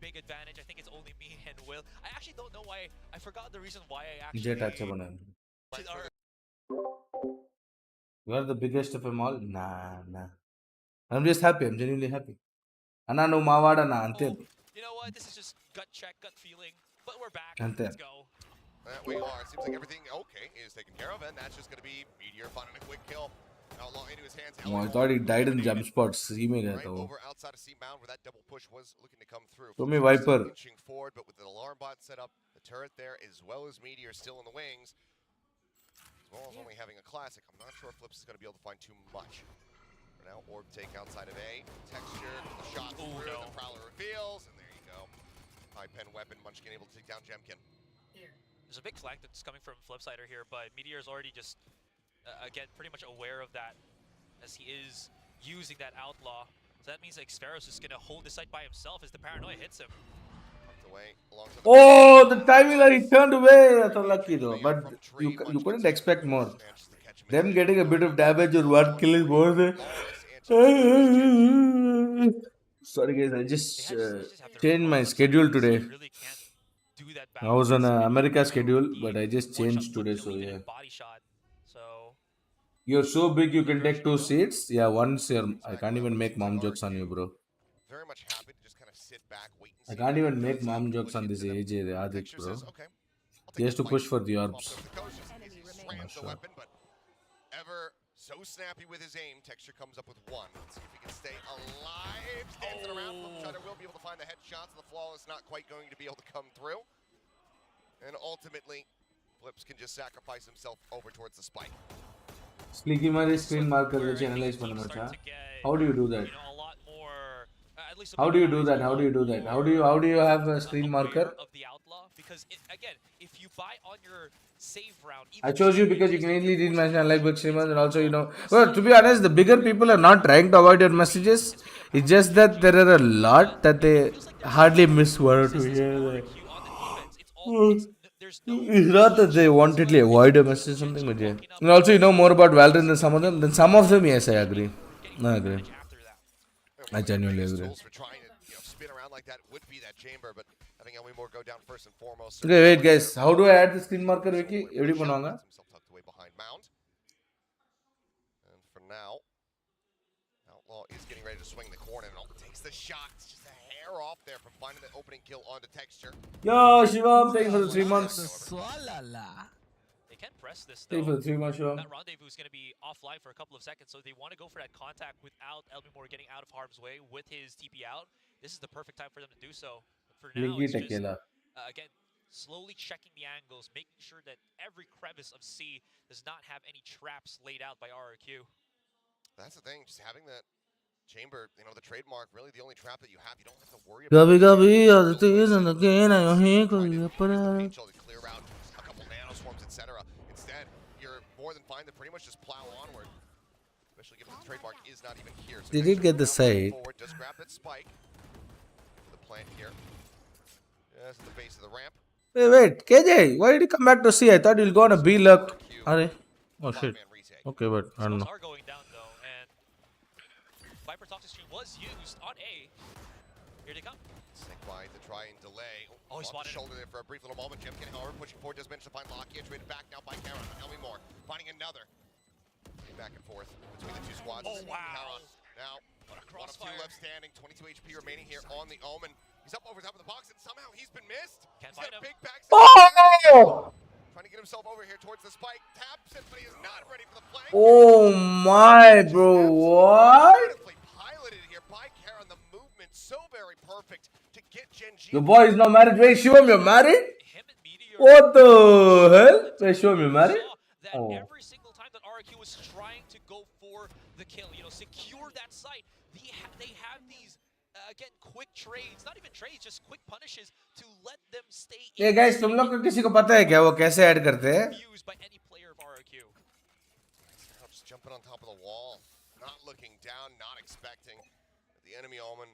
big advantage. I think it's only me and Will. I actually don't know why. I forgot the reason why I actually. jet अच्छा बनाया You are the biggest of them all? Nah. I'm just happy. I'm genuinely happy. Anano mawada na ante. You know what? This is just gut check, gut feeling. But we're back. Ante. Let's go. We are. It seems like everything okay is taken care of, and that's just going to be Meteor finding a quick kill. Outlaw into his hands. Oh, I thought he died in jump spots. He may get right over outside of C-Mound where that double push was looking to come through. So me Viper. Inching forward, but with the alarm bot set up, the turret there, as well as Meteor still in the wings, as well as only having a classic. I'm not sure if Flips is going to be able to find too much. For now, orb take outside of A. Texture, the shot through, the Prowler reveals, and there you go. High pen weapon, Munchkin able to take down Jemkin. There's a big flank that's coming from Flipsider here, but Meteor's already just, again, pretty much aware of that as he is using that outlaw. So that means like Xferos is going to hold the site by himself as the paranoia hits him. Oh, the timing that he turned away. That's unlucky though. But you couldn't expect more. Them getting a bit of damage or one kill is more than... Sorry guys, I just changed my schedule today. I was on a America schedule, but I just changed today, so yeah. You're so big you can take 2 seats. Yeah, once you're. I can't even make mom jokes on you, bro. Very much happy to just kind of sit back, wait and I see can't what he even make does. mom Able to jokes on get this to them. AJ Adit, Texture bro. says, okay, I'll He take has the to fight. push for the Bump orbs. goes the coast, just easy slams the weapon, but ever so snappy with his aim. Texture comes up with one. Let's see if he can stay alive. Stands it around. Flipshutter will be able to find the headshots. The flawless not quite going to be able to come through. And ultimately, Flips can just sacrifice himself over towards the spike. Sneaky மாதிரி This is screen what- marker where வச்சு I think analyze teams பண்ண start மச்சான். to get, How do you do that? you know, a lot more, at least How do you do opinion-wise, that? a How do lot you do that? more, How do you have a screen aware marker? of the outlaw, because again, if you buy on your save round, I even chose you if because you it's can not easily your read force messages unlike big it's streamers, and a also you know. outlaw. Well, to be honest, the bigger people are not trying to avoid your messages. It's just that there are a lot that they hardly miss one or two here. It's not that they wantedly avoid a message or something, but yeah. And also, you know more about Valorant than some of them. Then some of them, yes, I agree. I agree. And I one of the genuinely biggest agree. tools for trying to spin around like that would be that chamber, but having Elmore go down first and foremost. Okay, wait, guys. How do I add the screen marker, Vicky? எப்படி பண்ணுவாங்க? Gets himself tucked away behind Mound. And for now, Outlaw is getting ready to swing the corner and takes the shot. It's just a hair off there from finding the opening kill onto Texture. Yo, Shivam, thank you for the 3 months. They can press this Thank you for though. the 3 months, Shivam. That rendezvous is going to be offline for a couple of seconds, so they want to go for that contact without Elmore getting out of harm's way with his TP out. This is the perfect time for them to do so. But for now, Linky it's just, Tequila. again, slowly checking the angles, making sure that every crevice of C does not have any traps laid out by RRQ. That's the thing, just having that chamber, the trademark, really the only trap that you have. You don't have to worry about Gabi it. Gabi, all the things and again, I don't hear Trying to you. use the paint shell to clear out a couple nanoswarms, etc. Instead, you're more than fine to pretty much just plow onward. Especially given the trademark is not even here. So They did get the side. forward, just grab that spike. The plant here. Yes, at the base of the ramp. Wait, KJ, why did you come back to C? I thought you'll go on a B look. Are oh shit. Five-man retake. Okay, but I don't Smokes know. are going down though, and Viper Toxic Stream was used on A. Here they come. Snake by to try and delay. Oh, he Off the spotted him. shoulder there for a brief little moment. Jemkin, however, pushing forward, does manage to find Lockheed. Traded back now by Karen. Tell me more. Finding another. Back and forth between the two squads. Oh, wow. Kara now, What a one of two crossfire. left standing. 22 HP remaining here on the Omen. He's up over top of the box, and somehow he's been missed. Can't He's got find a him. big backside. Oh! Trying to get himself over here towards the spike. Taps it, but he is not ready for the flank. Oh my, bro, what? Beautifully piloted here by Karen. The movement so very perfect to get Gen G. The boy is not married. Wait, Shivam, you're married? Him and Meteor. What the hell? Wait, Shivam, you're married? Saw that Oh. every single time that RRQ was trying to go for the kill, secure that site, they have these, again, quick trades, not even trades, just quick punishes to let them stay in. Hey guys, तुम लोग को किसी को पता है क्या वो कैसे ऐड करते हैं? Used by any player of RRQ. Just jumping on top of the wall. Not looking down, not expecting. The enemy Omen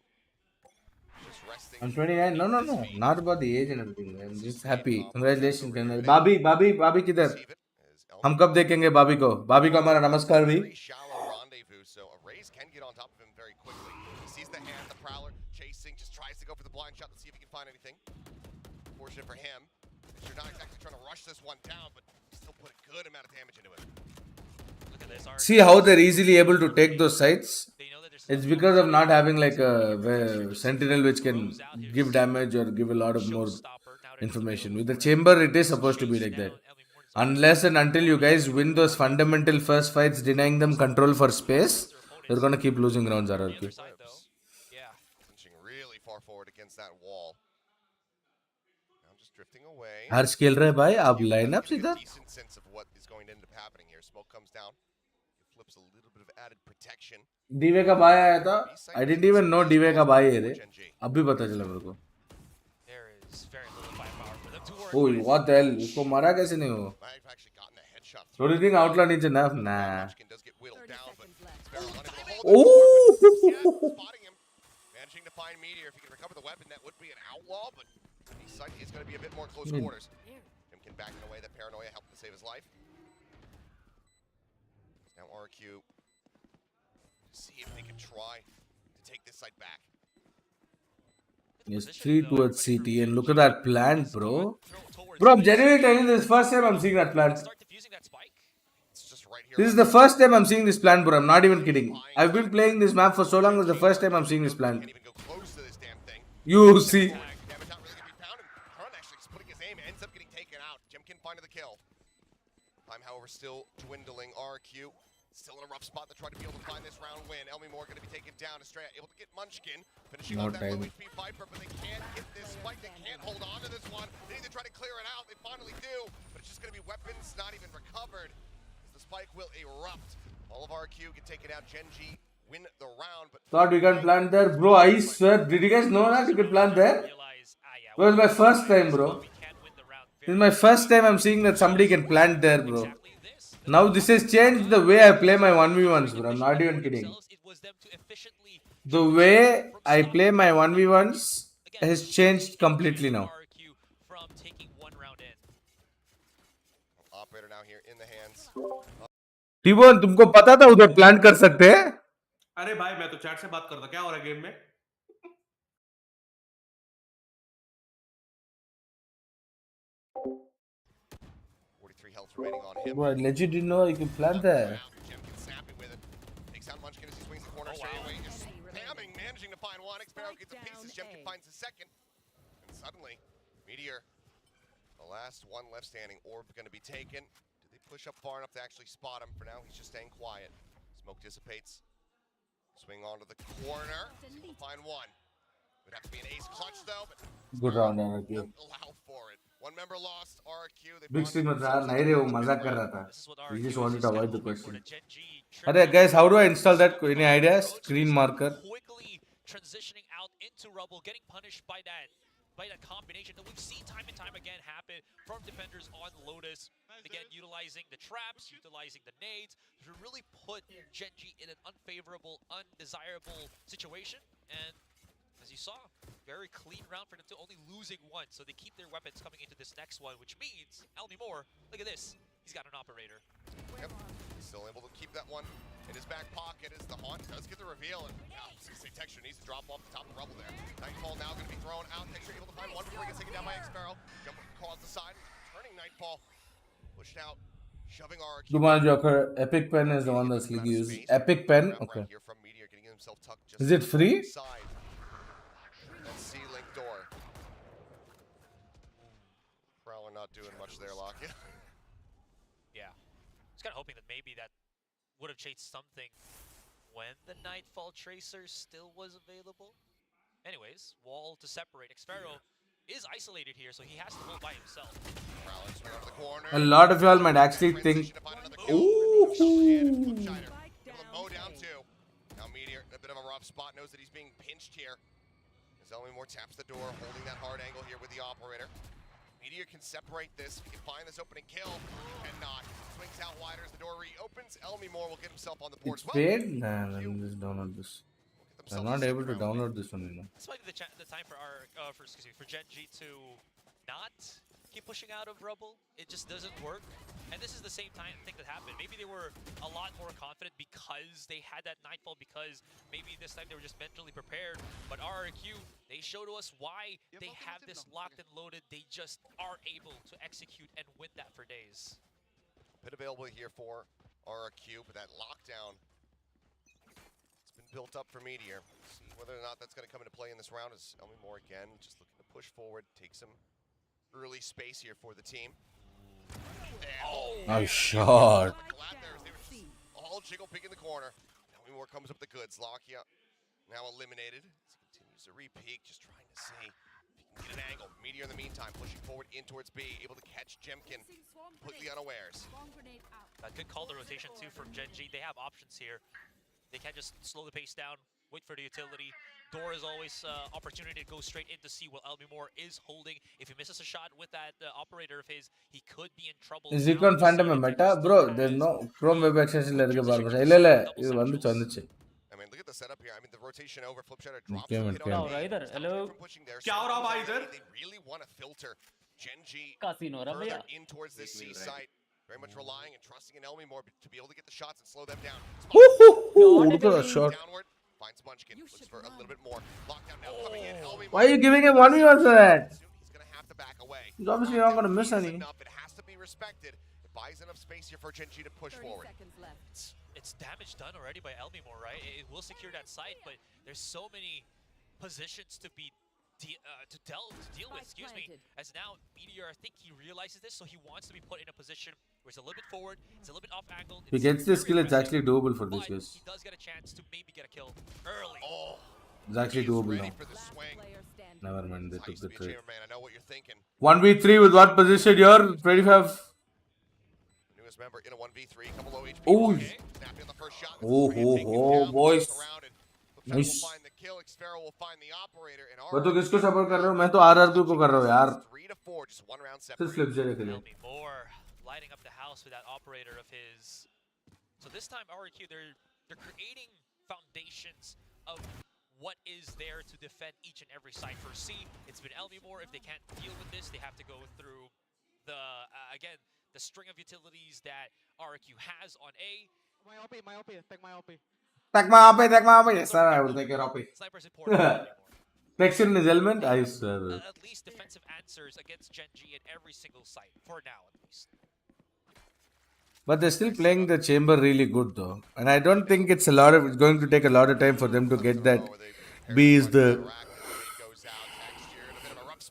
just resting. I'm 29. No, not about the age and everything. I'm just happy. Congratulations, Bobby किधर? हम कब देखेंगे Bobby को? Bobby को हमारा नमस्कार भी. Very shallow rendezvous, so a Raze can get on top of him very quickly. He sees the hand, the Prowler chasing, just tries to go for the blind shot to see if he can find anything. Fortunate for him. You're not exactly trying to rush this one down, but still put a good amount of damage into it. Look at this. RRQ. See how they're easily able to take those sites? They know that there's It's because of not having like a sentinel which can give damage or give a lot of more information. With the chamber, it is supposed to be like that. Unless and until you guys win those fundamental first fights, denying them control for space, you're gonna keep losing rounds, RRQ. side though. Yeah. Inching really far forward against that wall. Now just drifting away. हर्ष खेल रहे हैं भाई आप lineup Getting a सीधा decent sense of what is going to end up happening here. Smoke comes down. It flips a little bit of added protection. डीवे का भाई आया था आई डिडंट इवन नो डीवे का भाई है रे अब भी पता चला मेरे को There is very little firepower for them to work oh with. What the hell इसको मारा कैसे नहीं हो I've actually gotten a headshot. Do you think आउटला needs enough nah Munchkin does get whittled down, but Sparrow unable to hold Oh! it. Yeah, spotting him. Managing to find Meteor. If he can recover the weapon, that would be an outlaw, but he's going to be a bit more close quarters. Jimkin backing away. That paranoia helped to save his life. Now RQ. See if they can try to take this site back. Yes, 3 towards CT and look at that plant, bro. Bro, I'm genuinely telling you this first time I'm seeing that plant. Start defusing that spike. It's just right here. This is the first time I'm seeing this plan, bro. I'm not even kidding. I've been playing this map for so long. It's the first time I'm seeing this plan. Can't even go close to this damn thing. You see. Damage not really gonna be found, and Karn actually just putting his aim, ends up getting taken out. Jemkin finding the kill. Time, however, still dwindling. RQ still in a rough spot to try to be able to find this round win. Elmi Moore going to be taken down. Estrella able to get Munchkin, finishing No off that low time. HP Viper, but they can't get this spike. They can't hold on to this one. They need to try to clear it out. They finally do, but it's just going to be weapons not even recovered. The spike will erupt. All of RQ get taken out. Genji win the round, but Thought we can plant there, bro. I swear. Did you guys know that you could plant there? Realize, It was my first time, bro. we can win the round. This is my first time I'm seeing that somebody can plant there, bro. Exactly this. Now this has changed the way I play my 1v1s, bro. I'm not even kidding. It was them to efficiently The way I play my 1v1s has changed completely now. RQ from taking one round in. operator now here in the hands. टिबोन तुमको पता था उधर plant कर सकते हैं? अरे भाई मैं तो चैट से बात करता, क्या हो रहा है गेम में? Health remaining on him. Bro, I legit didn't know you could plant there. Jemkin snapping with it. Takes out Munchkin as he swings the corner straight away. Just spamming, managing to find one. Xparrow gets a piece as Jemkin finds the second. And suddenly, Meteor, the last one left standing. Orb going to be taken. Did they push up far enough to actually spot him? For now, he's just staying quiet. Smoke dissipates. Swing onto the corner. He'll find one. Would have to be an ace clutch though, but Good round RQ. won't allow for it. One member lost. RQ. Big streamer था, नहीं रे वो मजाक कर रहा था. This is what We RQ just wanted is to avoid now the hoping for. question. The Gen G Alright guys, how do I install that? Any ideas? Screen marker. quickly transitioning out into rubble, getting punished by that combination that we've seen time and time again happen from defenders on Lotus. Again, utilizing the traps, utilizing the nades to really put Gen G in an unfavorable, undesirable situation. And as you saw, very clean round for them to only losing one, so they keep their weapons coming into this next one, which means Elmi Moore, look at this, he's got an operator. Yep. Still able to keep that one in his back pocket as the Haunt does get the reveal. And yeah, I was gonna say Texture needs to drop off the top of the rubble there. Nightfall now going to be thrown out. Texture able to find one before he gets taken down by Xparrow. Jump calls the side. Turning Nightfall. Pushed out. Shoving RQ. Duman Joker, Epic Pen is the one that's league used. Epic Pen? Okay. Here from Meteor, getting himself tucked just Is it free? inside that C-Link door. Prowler not doing much there, Lock. Yeah. Just kind of hoping that maybe that would have chased something when the Nightfall Tracer still was available. Anyways, wall to separate. Xparrow is isolated here, so he has to hold by himself. Prowler swing over the corner. A lot of y'all might actually think, Transition to find another kill. And Flipshider able to mow down two. Now Meteor in a bit of a rough spot, knows that he's being pinched here. As Elmi Moore taps the door, holding that hard angle here with the operator. Meteor can separate this. If he can find this opening kill, he cannot. Swings out wider as the door reopens. Elmi Moore will get himself on the board it's as well. paid? Nah, let me just download this. I'm not able to download this one, you know. This might be the time for for Gen G to not keep pushing out of rubble. It just doesn't work. And this is the same thing that happened. Maybe they were a lot more confident because they had that Nightfall, because maybe this time they were just mentally prepared. But RRQ, they show to us why they have this locked and loaded. They just are able to execute and win that for days. Pit available here for RRQ, but that lockdown has been built up for Meteor. See whether or not that's going to come into play in this round as Elmi Moore again just looking to push forward, take some early space here for the team. Nice shot. All jiggle pig in the corner. Elmi Moore comes up with the goods. Lakia now eliminated. As he continues to re-peek, just trying to see if he can get an angle. Meteor in the meantime pushing forward in towards B, able to catch Jemkin completely unawares. Good call the rotation too from Gen G. They have options here. They can't just slow the pace down, wait for the utility. Door is always opportunity to go straight in to see what Elmi Moore is holding. If he misses a shot with that operator of his, he could be in trouble. Is Recon Phantom a meta? Bro, there's no Chrome Web Extension. Let's get barber. This vandu chanduche. I mean, look at the setup here. I mean, the rotation over Flipshider drops. Came the it, hit on came. B, Ryder, stops hello. him from pushing there. क्या हो रहा भाई इधर? They really want to filter Gen G Casino रहा further भैया. in towards this C site. Very much relying and trusting in Elmi Moore to be able to get the shots and slow them down. Look at that shot. Downward, finds Munchkin, looks for a little bit more. Lockdown now coming in. Elmi Why are you giving him 1v1 for that? He's going to have to back away. He's obviously not going to miss any. Enough. It has to be respected. buys enough space here for Gen G to push 30 forward. seconds left. It's damage done already by Elmimore, right? It will secure that site, but there's so many positions to be to deal with. Excuse me. As now Meteor, I think he realizes this, so he wants to be put in a position where it's a little bit forward, it's a little bit off angle. If he gets this skill, it's actually doable for this but guys. he does get a chance to maybe get a kill early. Oh, It's actually he is doable ready now. for the Last swing. player standing. Never mind, they I took used the to be a trade. chamberman. I know what you're thinking. 1v3 with what position here? 25. Newest member in a 1v3. Couple low HP. Oh. Okay. Snapping on the first shot. Oh, oh, boys. Nice. Nice. Will find the kill. Xfero will find the operator. And मैं तो किसको support कर रहा हूँ? मैं तो RRQ को कर रहा हूँ यार. 3 to 4, just 1 round सिर्फ separate. फ्लिप जेरे के लिए. Elmimore lighting up the house with that operator of his. So this time RQ, they're creating foundations of what is there to defend each and every side. For C, it's been Elmimore. If they can't deal with this, they have to go through the again the string of utilities that RQ has on A. My OP, take my OP. Take my OP. Yes sir, I will take your OP. Sniper's important for Elmimore. Texture in his element, I swear. At least defensive answers against Gen G at every single site, for now at least. But they're still playing the chamber really good though. And I don't think it's going to take a lot of time for them to get that. B is the...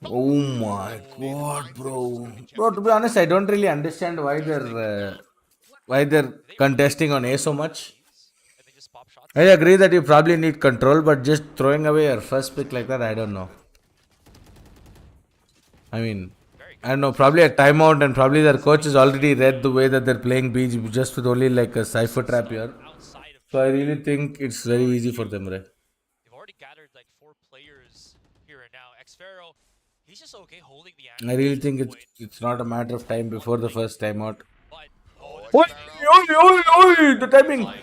Oh my god, bro. Bro, to be honest, I don't really understand why they're contesting on A so much. And they just pop shots. I agree that you probably need control, but just throwing away your first pick like that, I don't know. I mean, I don't know, probably a timeout, and probably their coach has already read the way that they're playing B just with only like a cipher trap here. Outside of So I really think it's very easy for them, right? they've already gathered like 4 players here and now. Xfero, he's just okay holding the angle. I really think it's not a matter of time before the first timeout. But Oi! The timing! Oi!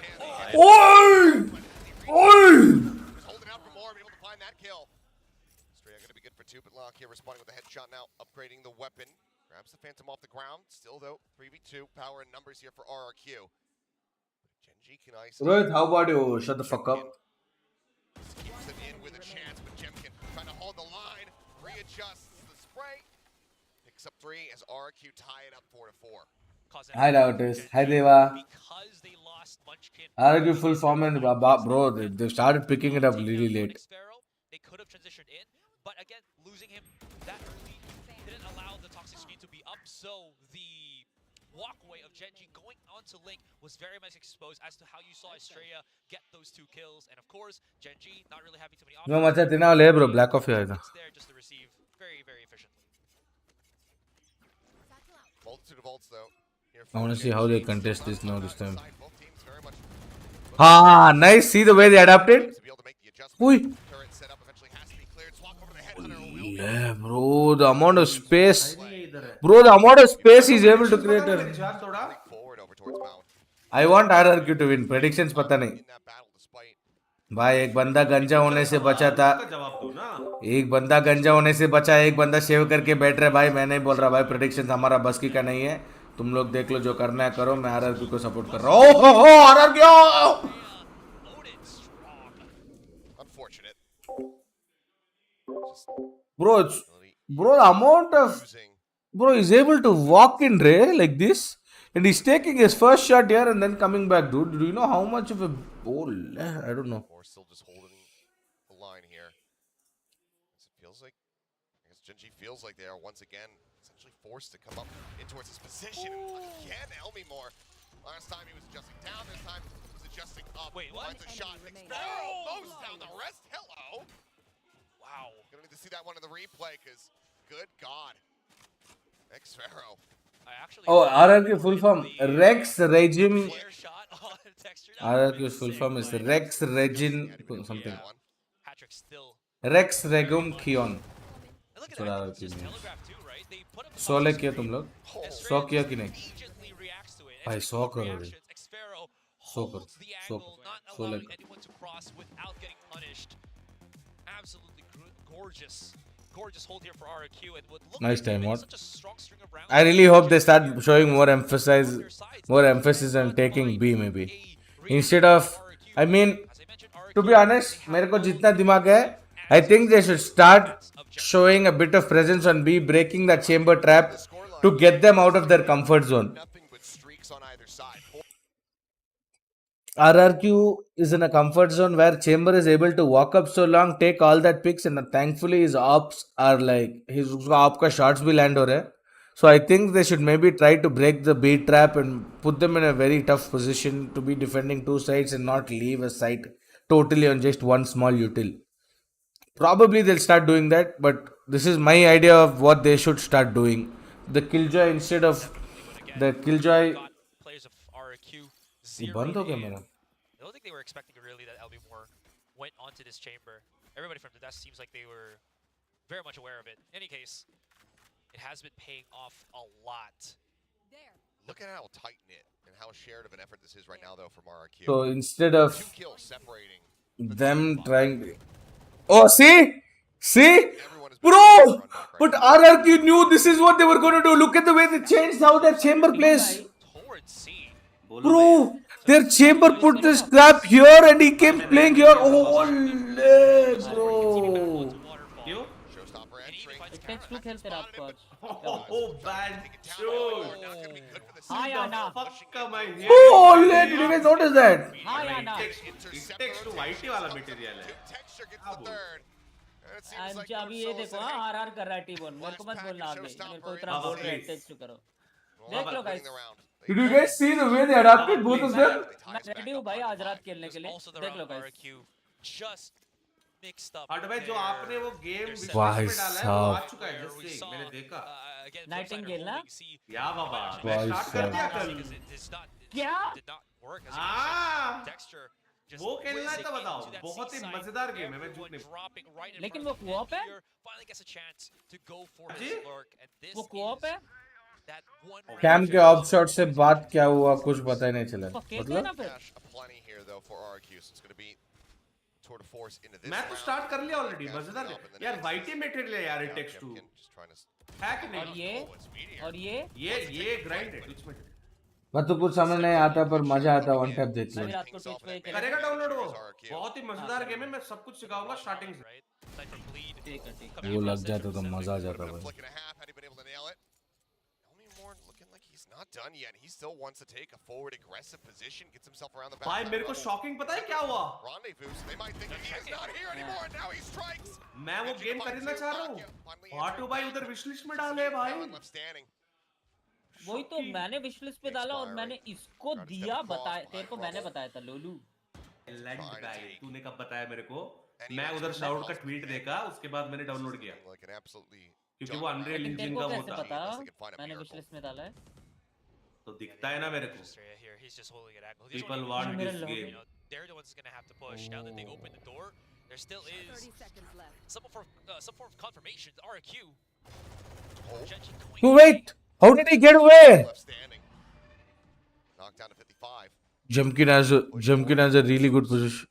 Holding out for more, able to find that kill. Straight going to be good for 2, but Lock here responding with a headshot now, upgrading the weapon. Grabs the Phantom off the ground. Still though, 3v2, power and numbers here for RRQ. Gen G can ice. Rohit, how about you? Shut the fuck up. Keeps it in with a chance, but Jemkin trying to hold the line, readjusts the spray. Picks up 3 as RRQ tie it up 4 to 4. Hi, Doubters. Hi, Deva. because they lost Munchkin. RRQ full form and bro, they started picking it up really late. They could have transitioned in, but again, losing him that early didn't allow the toxic screen to be up, so the walkway of Gen G going onto Link was very much exposed as to how you saw Estrella get those 2 kills, and of course, Gen G not really having too many options. No, macha tina le bro, black coffee aayega. It's there just to receive very, very efficiently. Multitude of ults though. I want to see how they contest this now this time. Ah, nice. See the way they adapted? Oi. Yeah, bro, the amount of space. Bro, the amount of space he's able to create. यार थोड़ा I want RRQ to win. Predictions पता नहीं. भाई एक बंदा गंजा होने से बचा था. का जवाब दो ना एक बंदा गंजा होने से बचा, एक बंदा शेव करके बैठ रहा है. भाई मैं नहीं बोल रहा भाई, प्रेडिक्शंस हमारा बस की का नहीं है. तुम लोग देख लो, जो करना है करो. मैं आरआरक्यू को सपोर्ट कर रहा हूं. ओहो RRQ. Bro, the amount of he's able to walk in Ray like this, and he's taking his first shot here and then coming back, dude. Do you know how much of a goal? I don't know. Or still just holding the line here. It feels like, I guess Gen G feels like they are once again essentially forced to come up in towards his position. Again, Elmimore. Last time he was adjusting down, this time he was adjusting up. Wait, what? Finds a shot. Mows down the rest. Hello. Wow. Gonna need to see that one in the replay, because good God. Xfero. Oh, RRQ full form. Rex Regime. Flare shot on texture. RRQ's full form is Rex Regin something. Patrick still. Rex Regum Kion. And look at So that. that Just means. telegraph too, right? They put him 100 किया तुम लोग? 100 किया कि नहीं? immediately reacts to it. भाई 100 करो रे. Reactions, Xfero 100 करो. holds the 100 angle, करो. not 100 allowing करो. anyone to cross without getting punished. Absolutely gorgeous. Gorgeous hold here for RRQ, and would look Nice like they've been timeout. such a strong string of rounds. I really hope they start showing more emphasis on taking B maybe. Instead of, I mean, to be honest, मेरे को जितना दिमाग है, I think they should start showing a bit of presence on B, breaking that chamber trap to get them out of their comfort zone. picks on either side. RRQ is in a comfort zone where Chamber is able to walk up so long, take all that picks, and thankfully his ops are like his op ka shots bhi land ho rahe. So I think they should maybe try to break the beat trap and put them in a very tough position to be defending two sides and not leave a site totally on just one small util. Probably they'll start doing that, but this is my idea of what they should start doing. The Killjoy instead of the Killjoy. Got players of RQ ये बंद हो गया zeroed in. मेरा. I don't think they were expecting really that LB Moore went onto this chamber. Everybody from the desk seems like they were very much aware of it. In any case, it has been paying off a lot. Look at how tight knit and how shared of an effort this is right now, though, from RRQ. So instead of 2 kills separating. them trying to... Oh, see? Everyone has been Bro! run back right But now. RRQ knew this is what they were going to do. Look at the way they changed how their chamber plays. Towards C. Bro! Their chamber put this trap here and he came playing here. Holy bro! क्यों? Showstopper entry. Text to खेलते रहे आपको आज Oh, bad shoot. Not gonna be good for the हाँ या ना Fuck am I here? Holy! Did you guys notice that? हाँ या ना It takes to whitey वाला material है. Texture gets the third. And it seems आज like अभी ये देखो हाँ आरआर कर रहा है टीबोन मेरे को मत बोलना आगे मेरे को इतना बोल रहे हैं टेक्स्ट करो देख लो guys Did you guys see the way they adapted both of them? मैं रेडी हूँ भाई आज रात खेलने के लिए Also the देख round low of guys RQ just mixed up. हट भाई जो आपने वो गेम their विश्वास भाई पे डाला है वो आ साहब. चुका है where we जस्ट saw, मैंने देखा. again, Nightingale ना? Flipside are holding C. या बाबा Actually, मैं भाई स्टार्ट कर दिया साहब. कल. because it is not, it क्या? did not work as you हाँ. mentioned. Texture just वो खेलना है whizzing तो बताओ. into that बहुत ही C side, मजेदार गेम है, मैं झूठ everyone नहीं. dropping right in लेकिन front वो of him. co-op है? Here finally gets a chance to go for जी? his lurk, and this वो कोऑप है is that one कैम के ऑफ शॉट से बात क्या हुआ कुछ पता ही नहीं चला. तो खेलते हैं मतलब ना फिर Cash aplenty here, though, for RRQ, so it's going to be tour de force into this मैं तो round. स्टार्ट कर लिया ऑलरेडी. Cash मजेदार is up in the यार next. वाइटी मटेरियल है यार Yeah, it takes two. Jimkin just trying to है कि और नहीं? ये oh, it's Meteor. और ये ग्राइंड है कुछ में. मैं तो कुछ समझ नहीं आता पर मजा आता वन टैप देख मैं लो. रात को ट्विच पे खेला करेगा डाउनलोड वो. बहुत ही मजेदार गेम है. मैं सब कुछ सिखाऊंगा स्टार्टिंग से. right? Cypher bleed. ठीक है ठीक वो लग जाता तो मजा आ जाता Been a भाई. flick and a half, had he been able to nail it. Only more looking like he's not done yet. He still wants to take a forward aggressive position, gets himself around the back. भाई मेरे को shocking पता है क्या हुआ? Rendezvous, so they might think he is not here anymore, and now he strikes. मैं वो game खरीदना चाह रहा हूँ. फाटू भाई उधर विश लिस्ट में डाले भाई. Left standing. वही तो मैंने विश लिस्ट पे डाला और मैंने इसको दिया बताया तेरे को मैंने बताया था लोलू लैंड गाइड तूने कब बताया मेरे को? मैं उधर शाउट का ट्वीट देखा उसके बाद मैंने डाउनलोड किया Like an absolutely क्योंकि वो अनरियल लेकिन तेरे इंजन को का कैसे होता पता मैंने विश लिस्ट में डाला है तो दिखता है ना मेरे को. Just right here, he's just holding it ankle. He doesn't People want want मेरा this log game. you know, they're the ones that's gonna have to push. Now that they open the door, there still is some form of confirmation. RQ. Genji going No wait, how did he get away? left standing. Knocked down to 55. Jumkin has a really good position.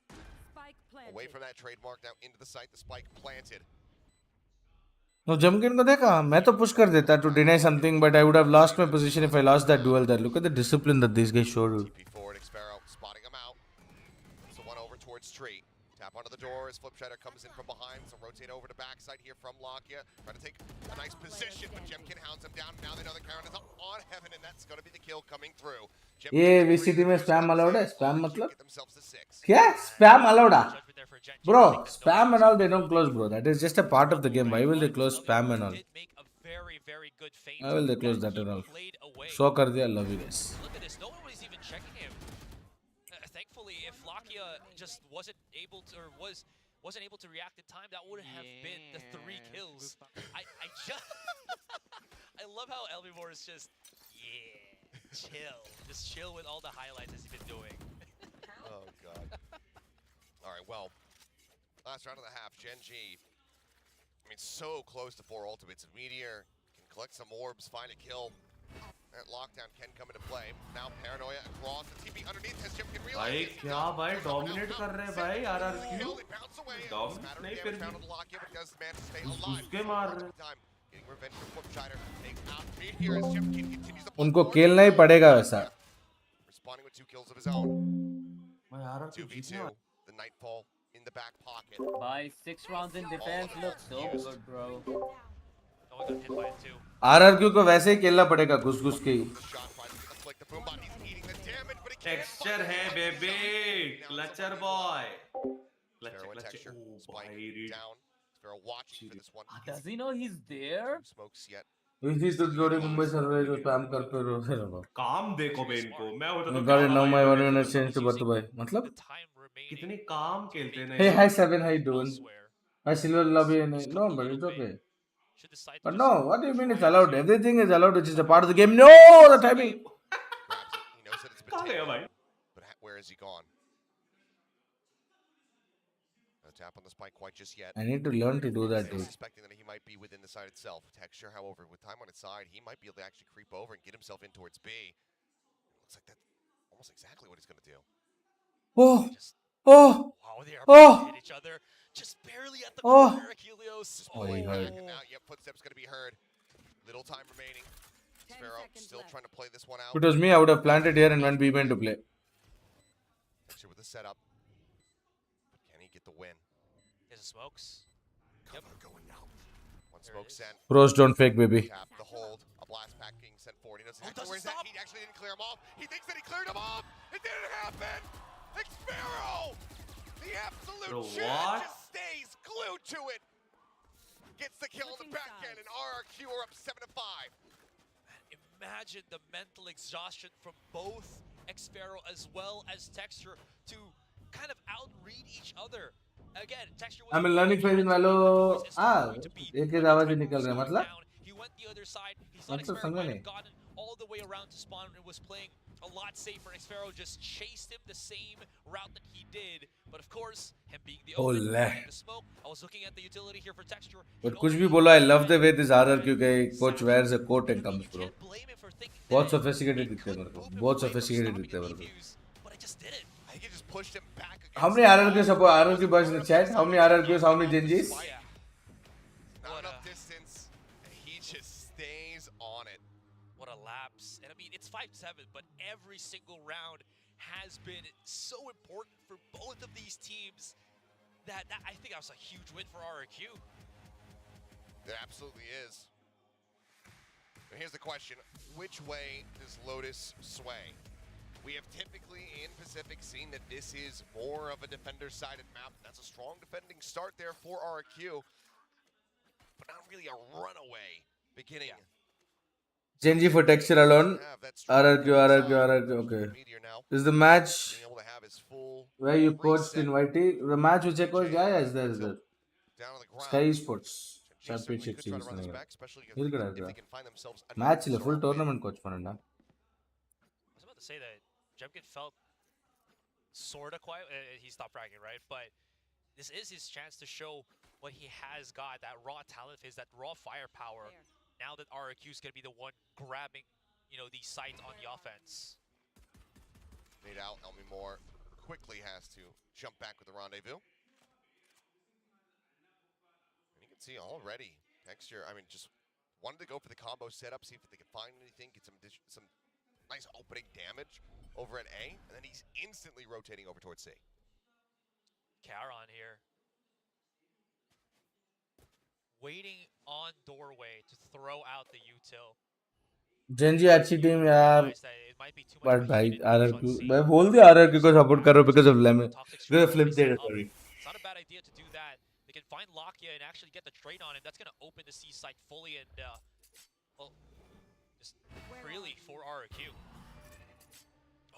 Away from that trademark, now into the site, the spike planted. No, Jumkin को देखा मैं तो push कर देता to deny something, but I would have lost my position if I lost that duel there. Look at the discipline that these guys showed. TP forward, Xpero spotting him out. So one over towards Tree. Tap onto the door as Flipshider comes in from behind. So rotate over to backside here from Lakia. Trying to take a nice position, but Jemkin hounds him down. Now they know the Karen is up on heaven, and that's going to be the kill coming through. ये VCT में spam allowed है? Spam मतलब? Get themselves to 6. क्या? Spam allowed है? judgment there for Genji. Bro, spam and all they don't close, bro. That is just a part of the game. Why will they close spam and all? Did make a very, very good feint. Why will they close that he and all? played away. So कर दिया, love you guys. Look at this. No one was even checking him. Thankfully, if Lakia just wasn't able to react in time, that would have been the 3 kills. I just I love how Elmore is just just chill with all the highlights as he's been doing. Oh, God. All right, well, last round of the half, Genji. I mean, so close to 4 ultimates. Meteor can collect some orbs, find a kill. That lockdown can come into play. Now Paranoia across the TP underneath as Jim can realize. भाई क्या भाई dominate कर रहे हैं भाई RRQ. Dominate नहीं फिर भी. उसके मार रहे. Getting revenge for Flipshider. Takes out Meteor as Jimkin continues to उनको खेलना ही पड़ेगा वैसा. responding with 2 kills of his own. भाई RRQ 2v2. The Nightfall in the back pocket. भाई 6 rounds in defense looks so good bro No one got hit by it too. RRQ को वैसे ही खेलना पड़ेगा घुस घुस के ही. The shot tries to get the flick to Foombot, he's eating the damage, but he can't Texture find है it. Baby Now it's clutcher a 1v1. Boy Sparrow and clutcher Texture, oh Spike भाई read down. Sparrow watching for this one. Does he know he's there? Two smokes yet. इसी तो जोड़ी मुंबई सर्वे जो spam कर पे रो रहे हो काम देखो बे इनको मैं होता तो got it now my one गाना in exchange to Batu bhai मतलब The time remaining कितनी काम खेलते हैं ना hey ये hi Seven how you doing elsewhere. hi Silver lobby Just no come a but little it's bit. okay Should decide to but just no what do you mean it's try allowed to- everything is allowed which is a part of the game no the timing Grabs it. He knows that it's been कहाँ गया taken. भाई But where is he gone? No tap on the spike quite just yet. I need to learn to do that Still dude suspecting that he might be within the side itself. Texture, however, with time on its side, he might be able to actually creep over and get himself in towards B. Looks like that's almost exactly what he's going to do. oh Just oh wow, they are Oh. about to hit each other. Just barely at the Oh. corner, Achilles. Oh, he heard. And now, yep, footsteps going to be heard. Little time remaining. Sparrow still trying to play this one out. if it was me I would have planted here and went B main to play Texture with the setup. But can he get the win? Here's the smokes. Cover going out. One There smoke it is. sent. pros don't fake baby Tap the hold. A blast pack being sent forward. He knows exactly doesn't where he's at. stop. He actually didn't clear him off. He thinks that he cleared him off. It didn't happen. Sparrow. The absolute Bro, champ what? just stays glued to it. Gets the kill on the back end, and RRQ are up 7-5. Imagine the mental exhaustion from both Xpharaoh as well as Texture to kind of outread each other. Again, Texture was I'm in learning phase in Valo एक ही आवाज ही निकल रहा है मतलब He went the other side. He thought मतलब Xpharaoh समझा might नहीं have gotten all the way around to spawn and was playing a lot safer. Xpharaoh just chased him the same route that he did. But of course, him being the open, Ole. being the smoke, I was looking at the utility here for Texture. but कुछ भी बोलो I love the way this RRQ guy coach wears a coat and comes bro बहुत sophisticated दिखते हैं मेरे को बहुत sophisticated दिखते हैं मेरे को But I just did it. I think he just pushed him back against how many RRQ support RRQ boys in the chat how many RRQs how many Genjis Yeah. not What enough a- distance, and he just stays on it. What a lapse. And I mean, it's 5-7, but every single round has been so important for both of these teams that I think that was a huge win for RRQ. It absolutely is. But here's the question. Which way does Lotus sway? We have typically in Pacific seen that this is more of a defender-sided map. That's a strong defending start there for RQ. But not really a runaway beginning. Yeah. Genji for texture alone Have that strong RRQ defensive RRQ side. okay Meteor now this is the match being able to have his full where you coached reset in YT the match which I coached yeah is there down on the ground. Sky Sports G certainly championship could try to series run this nega back, especially if Irukada, if irukada. they can find themselves a match nice illa full strong win. tournament coach பண்ணேன்டா I was about to say that Jemkin felt sort of quiet. He stopped bragging, right? But this is his chance to show what he has got, that raw talent of his, that raw firepower. Now that RRQ is going to be the one grabbing, you know, the sight on the offense. Made out, Elmi Moore quickly has to jump back with the rendezvous. And you can see already, Texture, I mean, just wanted to go for the combo setup, see if they could find anything, get some nice opening damage over at A, and then he's instantly rotating over towards C. Charon here. Waiting on doorway to throw out the util. Genji अच्छी team यार Realized that it might be too much but of a भाई heated match on RRQ C. मैं बोल दिया RRQ को support कर रहा हूँ because of Lemon Toxic because Strike of Flip already set Data up. sorry It's not a bad idea to do that. They can find Lakia and actually get the trade on him. That's going to open the C site fully and, well, just really for RRQ.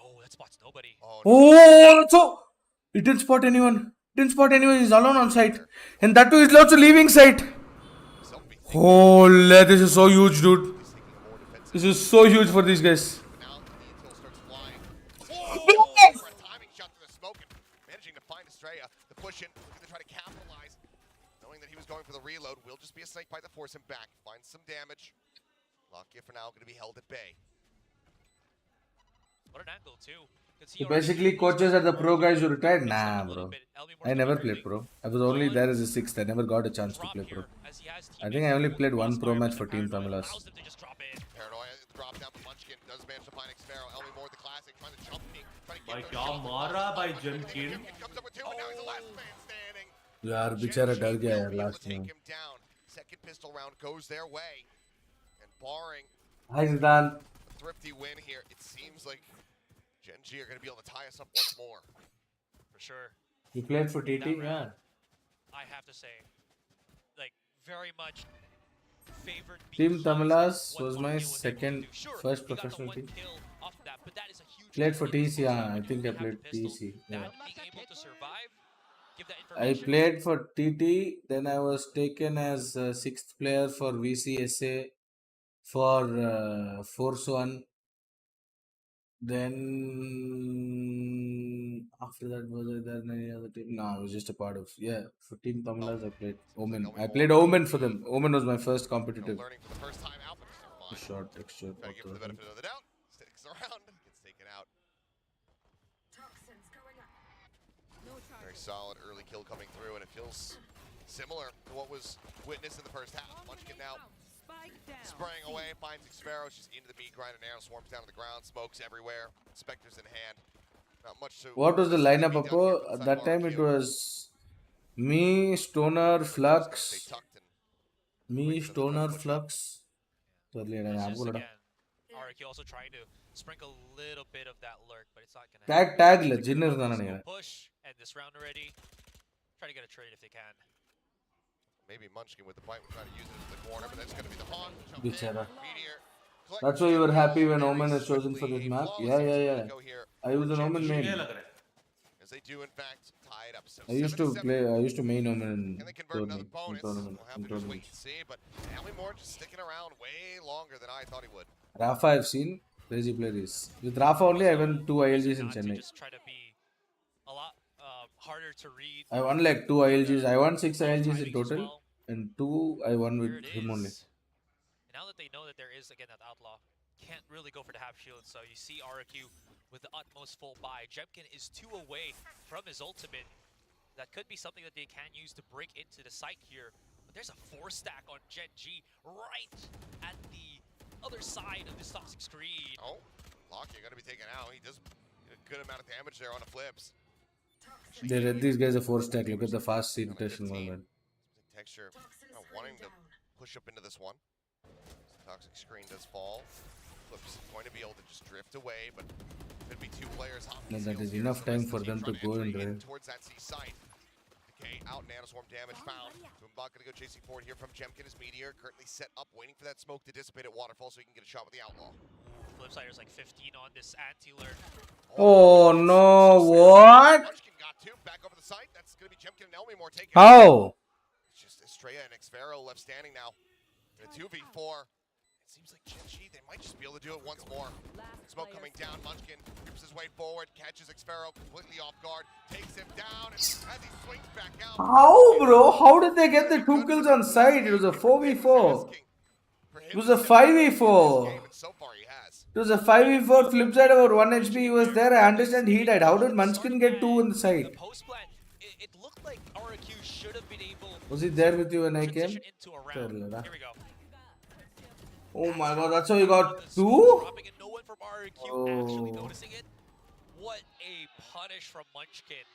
Oh, that spots nobody. Oh, oh so he didn't spot anyone he's alone on site and that too he's also leaving site selfie. holy this is so huge dude He's taking a more defensive. this is so huge for these guys But now the util starts flying. Oh, for a timing shot to the smoke and managing to find Estrella. The push in, looking to try to capitalize. Knowing that he was going for the reload, will just be a snake bite to force him back. Finds some damage. Lakia for now going to be held at bay. What an angle, too. so basically coaches are the pro guys who retired nah bro I never played pro I was only there as a sixth I never got a chance to play pro I think I only played one pro match for Team Familas Paranoia, the drop down from Munchkin does manage to find Xpharaoh. Elmi Moore, the classic, trying to jump peek, trying to भाई get क्या those shots. मारा भाई Jemkin Comes up with two, and now he's the last man standing. यार बेचारा डर Jemkin गया will यार be able last to take में him down. Second pistol round goes their way. And barring Hi Zidane thrifty win here. It seems like Gen G are going to be able to tie us up once more. For sure. You played for TT, That yeah. round, I have to say, like, very much favored Team because Tamilas what was Monkey my was able to second, do. Sure, first he got the professional one team. kill off of that, but that is a huge Played for win TC, because yeah. I when you think I only have played the pistol, TC. Yeah. that being able to survive, give that I information. played for TT, then I was taken as sixth player for VCSA for Force 1. Then after that, was there any other team? No, I was just a part of for Team Tamilas. I played Omen. I played Omen for them. Omen was my first competitive. Learning for the first time out, but never mind. Short texture. Try to give him the benefit of the doubt. Sticks around, gets taken out. Very solid early kill coming through, and it feels similar to what was witnessed in the first half. Munchkin now spraying away, finds Xfero. She's into the meat grinder now, swarms down to the ground, smokes everywhere, Spectres in hand. Not much to. What was the lineup, be done Appo? here At inside that of time, it RQ. was me, Stoner, Stay Flux. tucked and Me, wait for them to try Stoner, to push up. Flux. It's just, again, RQ also trying to sprinkle a little bit of that lurk, but it's not going to Tag illa, Jinner thaana Let's nena. go push, and this round already. Try to get a trade if they can. Maybe Munchkin with the bite will try to use it into the corner, but that's going to be the haunt. Bichara. Meteor. That's why you were happy when Omen is chosen for this map? Yeah. I was an Omen ये main. लग रहा है As they do in fact tie it up. So I used to 7-7. play, I used to main Omen in Can they convert another tournament, bonus? We'll have in to just wait tournaments. and see, but Alienware just sticking around way longer than I thought he would. Rafa I've seen, crazy player is. With Rafa only I won 2 ILGs in Not to Chennai. just try to be a lot harder to read. I won like 2 ILGs. I won 6 ILGs in timings as total. well. And 2 I won Here with it him only. is. And now that they know that there is, again, that outlaw, can't really go for the half shield. So you see RQ with the utmost full buy. Jemkin is 2 away from his ultimate. That could be something that they can use to break into the site here. But there's a 4-stack on Gen G right at the other side of this toxic screen. Oh, Locky going to be taken out. He does a good amount of damage there on the flips. They read these guys a 4-stack. Look at the fast seed rotation movement. Texture wanting to push up into this one. Toxic screen does fall. Flips going to be able to just drift away, but could be 2 players hopping. No, that is enough time for them to go and drive. Towards that C site. Decay out, nanoswarm damage found. Tumbak gonna go chasing forward here from Jemkin. His Meteor currently set up, waiting for that smoke to dissipate at Waterfall so he can get a shot with the Outlaw. Flipsider's like 15 on this anti-lurk. Oh no, what? Munchkin got 2 back over the site. That's gonna be Jemkin and Elmimore taking. How? It's just Estrella and Xfero left standing now. In a 2v4. It seems like Gen G, they might just be able to do it once more. Smoke coming down, Munchkin creeps his way forward, catches Xfero completely off guard, takes him down, and as he swings back out. How, bro? How did they get the 2 kills on site? It was a 4v4. It was a 5v4. So far he has. It was a 5v4 flip side about 1 HP. He was there. I understand he died. How did Munchkin get 2 in the site? The post plant, it looked like RQ should have been able Was he there with you when I to came? transition into a round. Here we go. Oh my god, that's how you got The 2? smoke dropping and no one from RQ actually Oh. noticing it. What a punish from Munchkin.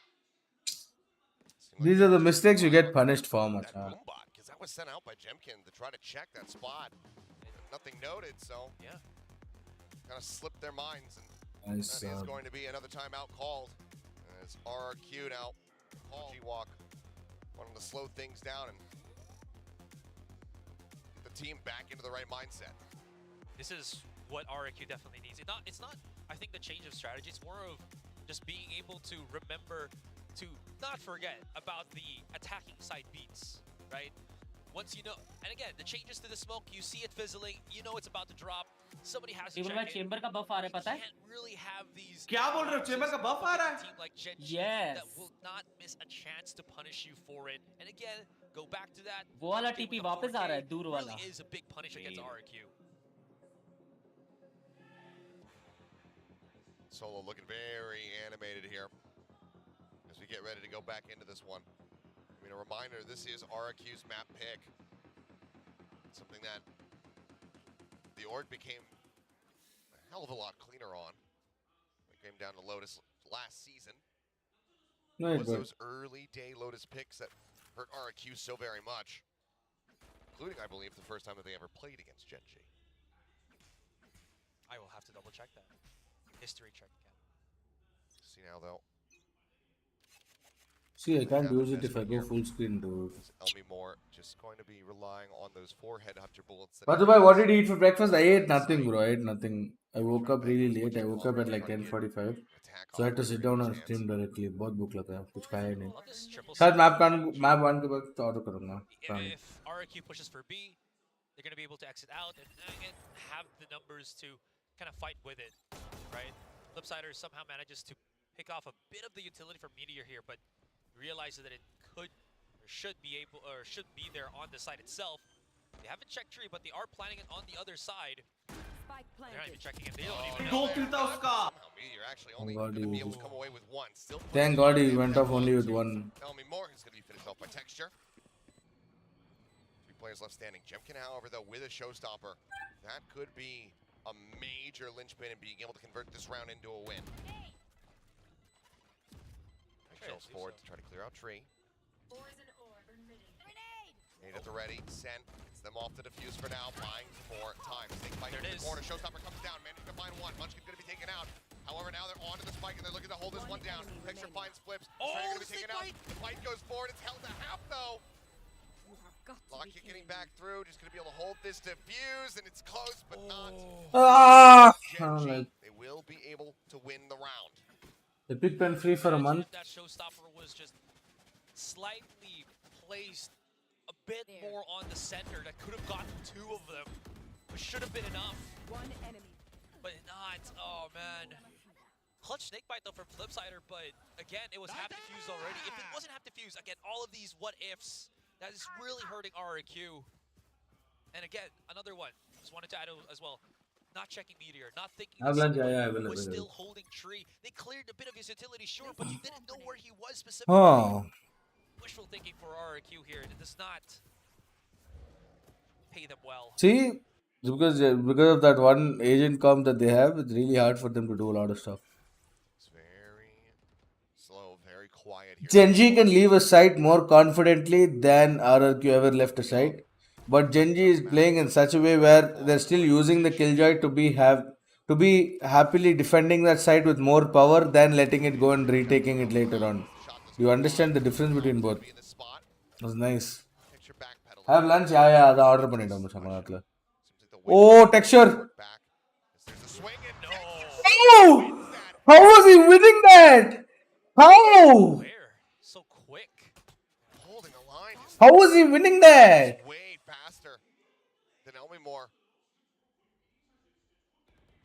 These are the mistakes you get punished for, That much. boombot, because that was sent out by Jemkin to try to check that spot. Nothing noted, so Yeah. kind of slipped their minds, and Nice. that is going to be another timeout called. As RQ now, G-Walk, wanting to slow things down and get the team back into the right mindset. This is what RQ definitely needs. It's not, I think, the change of strategy. It's more of just being able to remember to not forget about the attacking side beats, right? Once you know, and again, the changes to the smoke, you see it fizzling, you know it's about to drop. Somebody has to Even check my it. chamber का buff आ रहा है पता है? You can't really have these. क्या बोल रहे हो? Chamber का buff आ रहा है? Team like Gen G Yes. that will not miss a chance to punish you for it. And again, go back to that. वो वाला Munchkin TP with the वापस आ रहा है, 4K दूर वाला. really is a big punish against RQ. Solo looking very animated here as we get ready to go back into this one. I mean, a reminder, this is RQ's map pick. Something that the org became a hell of a lot cleaner on. It came down to Lotus last season. No, It was but those early day Lotus picks that hurt RQ so very much. Including, I believe, the first time that they ever played against Gen G. I will have to double check that. History check again. See now though. See, I can't use it if I go full screen, dude. Elmi Moore just going to be relying on those 4 headhunter bullets. That But what did you eat for breakfast? I ate nothing, bro. I ate nothing. I woke up really late. I woke up at like 10:45. So I had to sit down and stream directly. बहुत भूख लगा है. कुछ खाया नहीं. On this triple शायद select, map 1 के बाद order करूँगा. if RQ pushes for B, they're going to be able to exit out and again, have the numbers to kind of fight with it, right? Flipsider somehow manages to pick off a bit of the utility from Meteor here, but realizes that it could or should be able or should be there on the side itself. They haven't checked tree, but they are planning it on the other side. They're not even checking it. They don't even know. somehow Meteor actually only going to be able to come away with 1. Still Thank God he went off only with 1. Elmi Moore is going to be finished off by Texture. 3 players left standing. Jemkin, however, though, with a showstopper. That could be a major linchpin in being able to convert this round into a win. Shells forward to try to clear out tree. Nade at the ready, sent, gets them off to defuse for now, buying more time. Snake bite in the corner, showstopper comes down, managing to find 1. Munchkin's gonna be taken out. However, now they're onto the spike and they're looking to hold this one down. Texture finds flips, gonna be taken out. The fight goes forward, it's held to half though. Lockheed getting back through, just gonna be able to hold this defuse, and it's close, but not. Gen G. They will be able to win the round. Epic pen free for a month. That showstopper was just slightly placed a bit more on the center. That could have gotten 2 of them, which should have been enough. But not. Oh man. Clutch snakebite though from Flipsider, but again, it was half defused already. If it wasn't half defused, again, all of these what ifs, that is really hurting RQ. And again, another one. Just wanted to add as well. Not checking Meteor, not thinking I will. was still holding tree. They cleared a bit of his utility, sure, but you didn't know where he was specifically. Oh. Wishful thinking for RQ here. It does not pay them well. See, because of that one agent comp that they have, it's really hard for them to do a lot of stuff. It's very slow, very quiet here. Genji can leave a site more confidently than RRQ ever left a site. But Genji is playing in such a way where they're still using the Killjoy to be happily defending that site with more power than letting it go and retaking it later on. You understand the difference between both? It was nice. Have lunch? Yeah, the order pannidom. Oh, texture! Oh! How was he winning that? How? Where? So quick. Holding the line. How was he winning that? Way faster than Elmi Moore.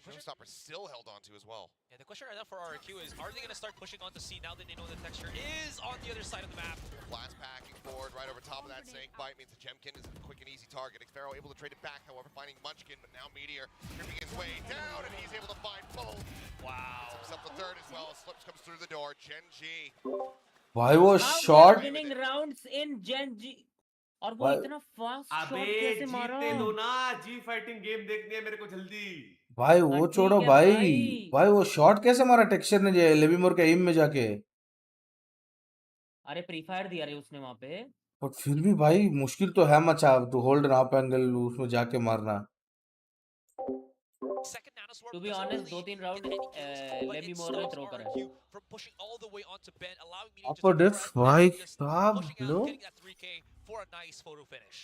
Showstopper still held on to as well. Yeah, the question right now for RQ is, are they going to start pushing onto C now that they know the texture is on the other side of the map? Blast packing forward right over top of that snake bite means that Jemkin is a quick and easy target. Xfero able to trade it back, however, finding Munchkin, but now Meteor tripping his way down, and he's able to find both. Wow. Himself the third as well. Slips comes through the door. Gen G. Why was How short? they are winning rounds in Gen G. और वो Why- इतना fast shot अबे कैसे मारा? जीतने दो ना, जी fighting game देखनी है मेरे को जल्दी। भाई वो ठीक छोड़ो है भाई भाई। भाई वो शॉट कैसे मारा टेक्सचर ने लेवीमोर के एम में जाके अरे प्री फायर दिया रे उसने वहां पे। बट फिर भी भाई मुश्किल तो है मचा to hold an up angle उसमें जाके मारना Second nanoswarm To be doesn't honest, really 2-3 round get any kills, but Lemmy it Moore ने stops throw करा है। RQ from pushing all the way onto Ben, allowing Meteor Upper just to diff, press भाई and just साहब pushing low out, getting that 3K for a nice photo finish.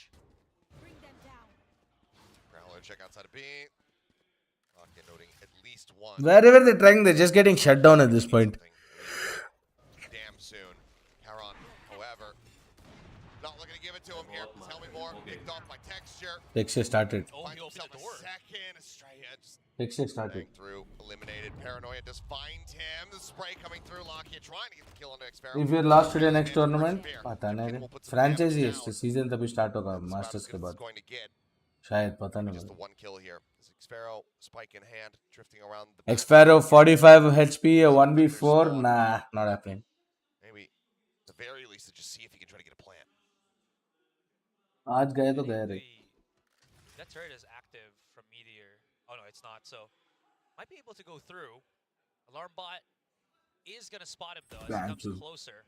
Growler check outside of B. Okay, noting at least one. wherever they're trying they're just getting shut down at this point Damn soon. Caron, however, not looking to give it to him here. Tell me more. Picked off by Texture. Texture started Oh, Finds he opened himself the a door. second. Estrella just texture started bang through. Eliminated. Paranoia does find him. The spray coming through. Lockheed trying to get the kill on Xfero. if you're lost today next tournament पता नहीं रे franchise है season तभी start होगा masters के बाद Going to get शायद पता नहीं just the मुझे one kill here. Xfero, spike in hand, drifting around the back. Xfero 45 HP a 1v4 nah not happening Maybe, at the very least, to just see if he can try to get a plant. आज गए तो गए रे That turret is active from Meteor. Oh no, it's not. So might be able to go through. Alarm bot is gonna spot him though as he comes Cancel. closer.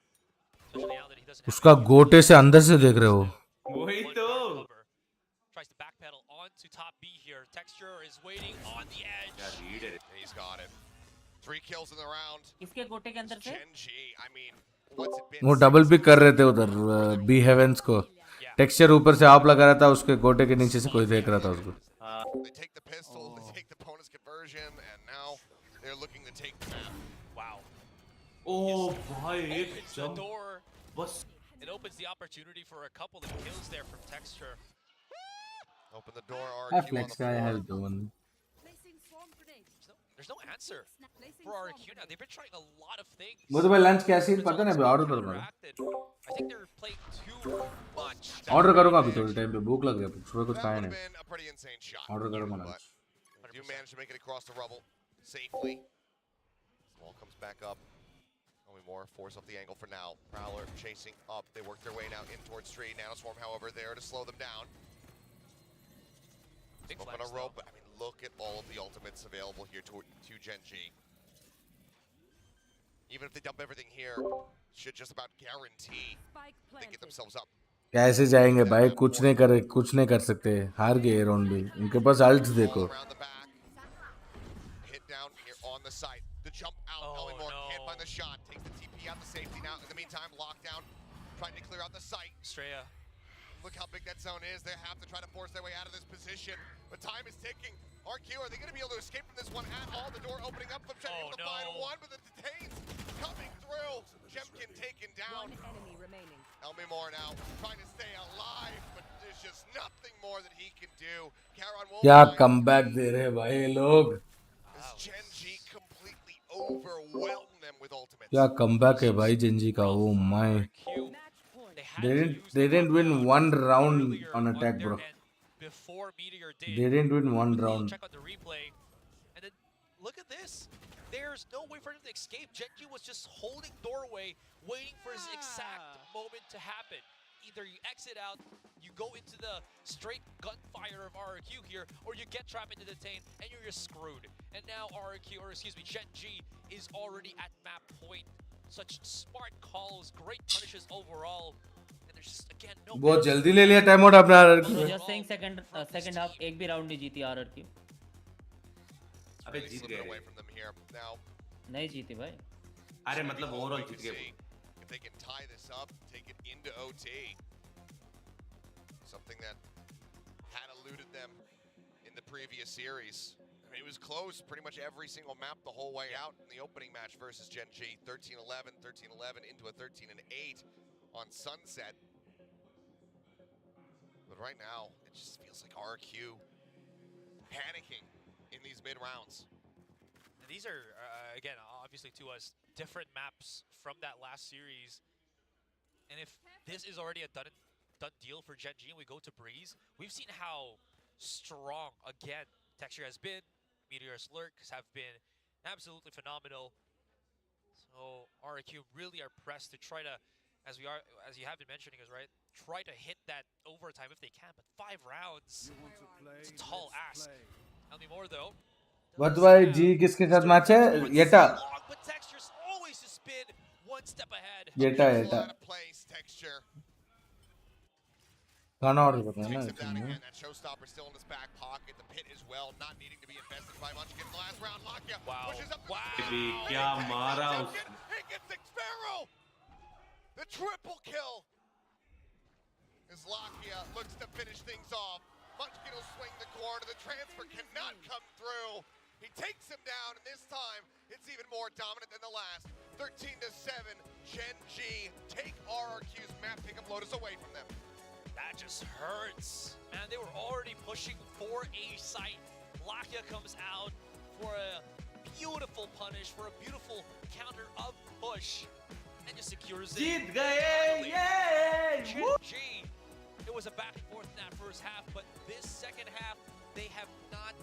Especially now that he doesn't have उसका any गोटे से अंदर से देख रहे हो वही one तो। guard cover. Tries to backpedal onto to top B here. Texture is waiting on the edge. Yeah, read it. He's got it. 3 kills in the round. इसके गोटे के अंदर से Gen G, I mean, what's it been? वो double pick कर रहे थे उधर बी हेवेंस को टेक्सचर ऊपर से आप लगा रहा था उसके गोटे के नीचे से कोई देख रहा था उसको They take the pistol, they take the bonus conversion, and now they're looking to take the map. Wow. Oh, भाई एक Opens the jump door. बस It opens the opportunity for a couple of kills there from Texture. Open the door, I RQ on flex the guy floor. has done There's no answer for RQ now. They've been trying a lot of things. मुझे भाई lunch क्या scene पता नहीं अभी order करूंगा I think they're playing too much. Order करूंगा अभी थोड़े टाइम पे भूख लग गया सुबह कुछ That खाया would have नहीं been a pretty insane shot. Order करूंगा But lunch they do manage to make it across the rubble safely. Small comes back up. Only more force off the angle for now. Prowler chasing up. They work their way now in towards Street. Nanoswarm, however, there to slow them down. Big Smoke on flex, a rope, but I mean, look at all of the ultimates available here to Gen G. Even if they dump everything here, should just about guarantee they get themselves up. कैसे जाएंगे भाई कुछ नहीं कर सकते हार गए round भी उनके पास अल्ट देखो All around the back. Hit down here on the site. The jump out. Oh, Alienware no. can't find the shot. Takes the TP out the safety now. In the meantime, lockdown. Trying to clear out the site. Straya. Look how big that zone is. They have to try to force their way out of this position. But time is ticking. RQ, are they going to be able to escape from this one at all? The door opening up. Flip shot able to find one, but the detains coming through. Jemkin taken down. Elmi Moore now trying to stay alive, but there's just nothing more that he can do. Caron won't क्या find- comeback दे रहे हैं भाई ये लोग As Gen G completely overwhelmed them with ultimates. क्या comeback है भाई Gen Z का oh my RQ. They didn't win one round on attack, bro. Before Meteor did. They didn't win one We'll round. check out the replay. And then look at this. There's no way for him to escape. Genji was just holding doorway, waiting for his exact moment to happen. Either you exit out, you go into the straight gunfire of RQ here, or you get trapped into the detain, and you're just screwed. And now RQ, or excuse me, Genji is already at map point. Such smart calls, great punishes overall. And there's just, again, no... बहुत जल्दी ले लिया time out अपना RRQ में just saying second half एक भी round नहीं जीती आरआरक्यू अबे जीत Slipping गए away from them here. Now, नहीं जीती भाई अरे मतलब we'll overall wait Jeet to गए see if they can tie this up, take it into OT. Something that had eluded them in the previous series. I mean, it was close pretty much every single map the whole way out in the opening match versus Gen G. 13-11, 13-11 into a 13-8 on Sunset. But right now, it just feels like RQ panicking in these mid rounds. And these are, again, obviously to us, different maps from that last series. And if this is already a done deal for Gen G and we go to Breeze, we've seen how strong, again, Texture has been. Meteor's lurks have been absolutely phenomenal. So RQ really are pressed to try to, as you have been mentioning, is right, try to hit that overtime if they can. But 5 rounds, it's a tall ask. Tell me more though. What भाई जी किसके साथ match है येटा But Texture's always just been one step ahead. येटा Out of place, Texture. गाना order करना है Takes him down ना again. That showstopper still in his back pocket. The pit as well, not needing to be invested by much. Gets the last round. Lakia Wow. pushes up. Wow. अबे क्या मारा उस He gets the Sparrow. The triple kill. As Lakia looks to finish things off. Munchkin will swing the corner. The transfer cannot come through. He takes him down, and this time it's even more dominant than the last. 13-7. Gen G take RRQ's map pickup Lotus away from them. That just hurts. Man, they were already pushing for a site. Lakia comes out for a beautiful punish, for a beautiful counter of push, and just secures it. जीत गए ये Gen G. It was a back and forth in that first half, but this second half, they have not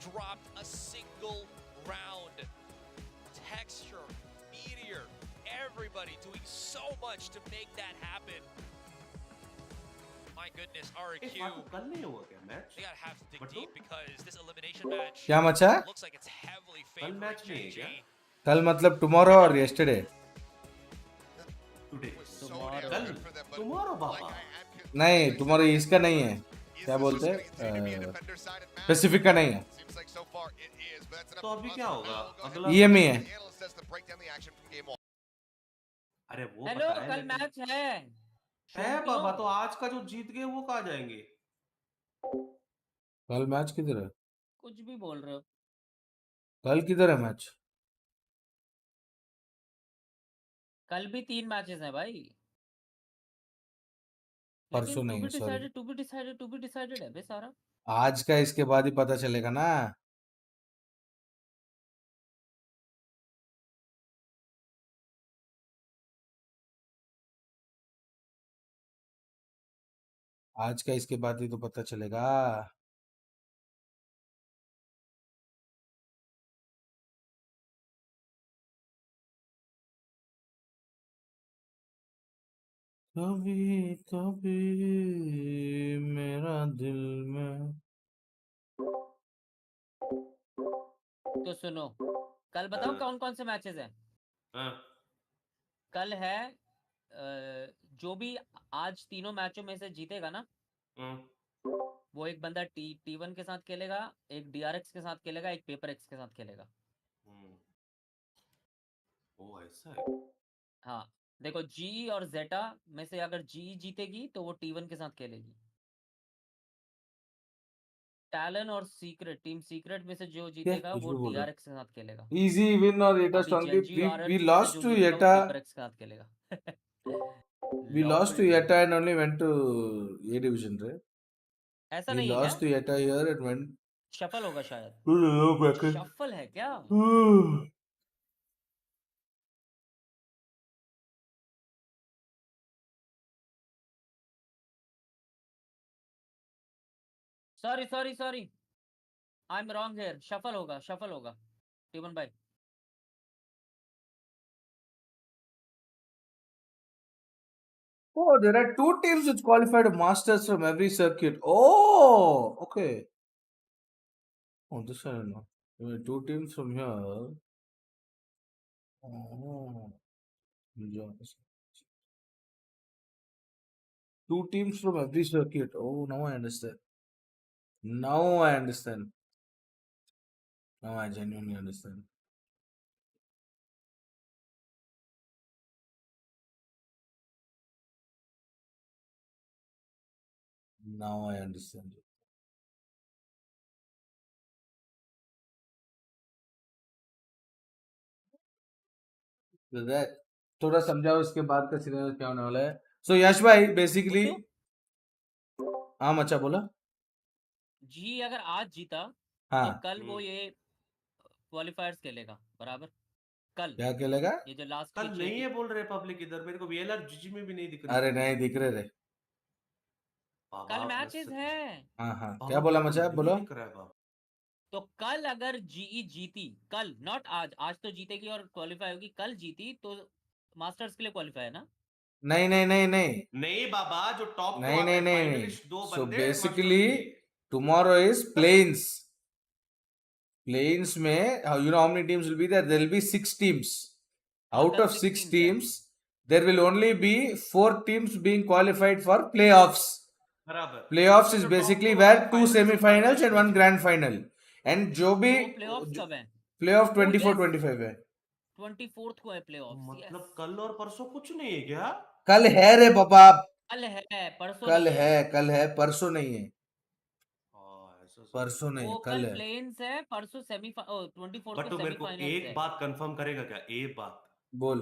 dropped a single round. Texture, Meteor, everybody doing so much to make that happen. My goodness, RQ, कल नहीं हुआ क्या match they gotta have to dig But deep because this elimination match क्या मचा looks like it's heavily कल favoring match नहीं है Gen G. क्या कल मतलब टुमारो और yesterday today So Tomorrow. damn कल good for them, but tomorrow like Baba I had नहीं टुमारो इसका नहीं है क्या this बोलते just gonna continue to be a हैं defender side at match? Pacific का नहीं है Seems like so far it is, but that's enough तो for अभी us. क्या होगा? We'll go ahead अगला and EME है the analyst says to break down the action from game 1. अरे वो हेलो, पता है कल लेकिन मैच है। है शौकियों, बाबा, तो आज का जो जीत गए वो कहाँ जाएंगे? कल मैच किधर है कुछ भी बोल रहे हो। कल किधर है मैच कल भी 3 मैचेस हैं भाई, परसों लेकिन नहीं है सॉरी टू बी डिसाइडेड है बे सारा। आज का इसके बाद ही पता चलेगा ना आज का इसके बाद ही तो पता चलेगा कभी कभी मेरा दिल में तो सुनो, कल बताओ हाँ। कौन कौन से मैचेस हैं। हाँ, कल है जो भी आज तीनों मैचों में से जीतेगा ना, वो एक बंदा T1 के साथ खेलेगा, एक DRX के साथ खेलेगा, एक पेपर एक्स के साथ खेलेगा। ओ ऐसा है। हाँ, देखो GE और जेटा में से अगर GE जीतेगी तो वो T1 के साथ खेलेगी। टैलन और सीक्रेट, टीम सीक्रेट में से जो जीतेगा कुछ वो भी बोल रहा DRX के साथ खेलेगा। इजी विन और येटा अभी स्ट्रांगली जेंजी और we RL में से lost जो to जीतेगा वो येटा पेपर एक्स के साथ खेलेगा। we lost to लॉल येटा and only went to A division right ऐसा we नहीं है क्या? lost to येटा here and went shuffle होगा शायद। to the low bracket shuffle है क्या? Sorry I am wrong here. Shuffle होगा टीवन भाई। Oh, there are two teams which qualified masters from every circuit. Oh, okay. Oh, this I don't know. There were two teams from here. Oh, yes. Two teams from every circuit. Oh, now I understand. Now I understand. Now I genuinely understand. Now I understand. So that थोड़ा समझाओ इसके बाद का scenario क्या होने वाला है. So यश भाई बेसिकली हाँ मचा बोला जी अगर आज जीता तो हाँ कल वो ये क्वालिफायर्स खेलेगा बराबर। कल क्या खेलेगा ये जो लास्ट कल की नहीं है बोल रहे पब्लिक इधर, मेरे को VLR GG में भी नहीं दिख रही। अरे नहीं दिख रहे रे बाबा, कल अपने मैचेस से- हैं। हाँ हाँ बाबा, क्या बोला मेरे को मचा नहीं बोलो दिख रहा है बाबा। तो कल अगर GE जीती, कल नॉट आज, आज तो जीतेगी और क्वालिफाई होगी, कल जीती तो मास्टर्स के लिए क्वालिफाई है ना। नहीं नहीं नहीं नहीं नहीं बाबा, जो टॉप नहीं नहीं नहीं नहीं फाइनलिस्ट दो सो बंदे बेसिकली masters के। टुमारो इज प्लेन्स में you know how many teams will be there will be 6 teams out of 6 teams there will only be 4 teams being qualified for playoffs बराबर। playoffs is जो basically top where 2 finalists semi-finals and 1 finalists grand final and जो भी तो वो playoffs कब है? playoff Oh, 24-25 है 24th को है प्लेऑफ्स। मतलब कल और परसों कुछ नहीं है क्या? कल है रे बाबा कल है, परसों कल नहीं है। कल है परसों नहीं है ऐसा परसों नहीं वो है कल कल है प्लेन्स है, परसों 24th बट को तो मेरे को सेमीफाइनल्स एक है। बात कंफर्म करेगा क्या? एक बात बोल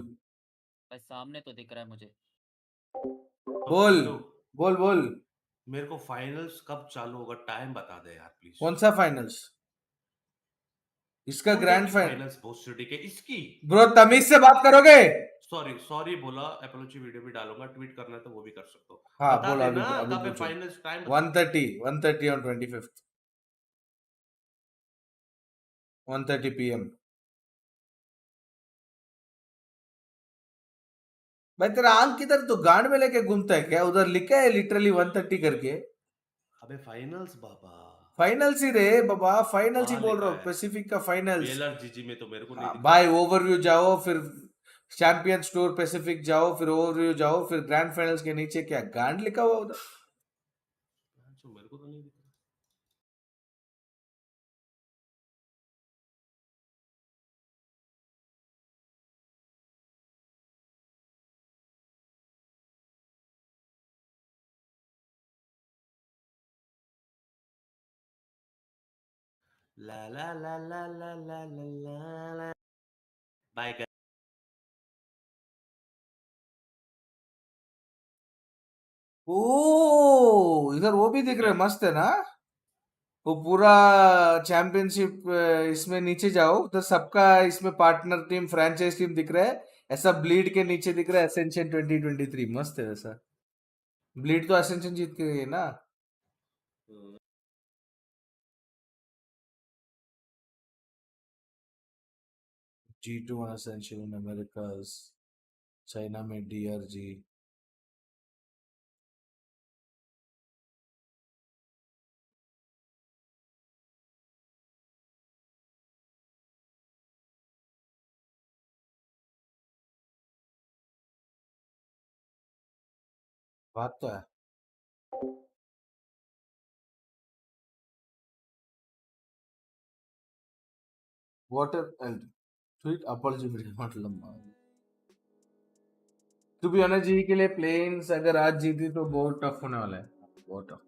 भाई सामने तो दिख रहा है मुझे। तो बोल बिट्टू, बोल बोल मेरे को फाइनल्स कब चालू होगा टाइम बता दे यार प्लीज। कौन सा फाइनल्स इसका ग्रैंड फाइनल फाइनल्स बहुत सिटी के इसकी। ब्रो तमीज से बात करोगे सॉरी बोला, एपोलॉजी वीडियो भी डालूंगा, ट्वीट करना है तो वो भी कर सकते हो। हाँ बता बोल अभी देना अभी कब है पूछो finals time. 1:30 on 25th 1:30 PM भाई तेरा आंख किधर तो गांड में लेके घूमता है क्या उधर लिखा है लिटरली 1:30 करके अबे फाइनल्स बाबा, फाइनल्स ही रे बाबा फाइनल्स ही हाँ बोल लिखा रहा हूँ है पैसिफिक का फाइनल्स VLR GG में, तो मेरे को नहीं दिख भाई ओवरव्यू जाओ फिर चैंपियंस टूर पैसिफिक जाओ फिर ओवरव्यू जाओ फिर ग्रैंड फाइनल्स के नीचे क्या गांड लिखा हुआ उधर रहा। मेरे को तो नहीं ला ला ला ला ला ला ला ला। Bye guys. ओ इधर वो भी दिख रहा है, मस्त है ना वो पूरा चैंपियनशिप। इसमें नीचे जाओ उधर सबका इसमें पार्टनर टीम फ्रेंचाइज टीम दिख रहा है, ऐसा ब्लीड के नीचे दिख रहा है एसेंशन 2023, मस्त है वैसा। ब्लीड तो एसेंशन जीत के गई है ना। G2 एसेंशन इन अमेरिकास, चाइना में DRG। बात तो है। वाटर ट्वीट अपॉलजी मतलब टू बी ऑनेस्ट जी के लिए प्लेन्स अगर आज जीती तो बहुत टफ होने वाला है, बहुत टफ।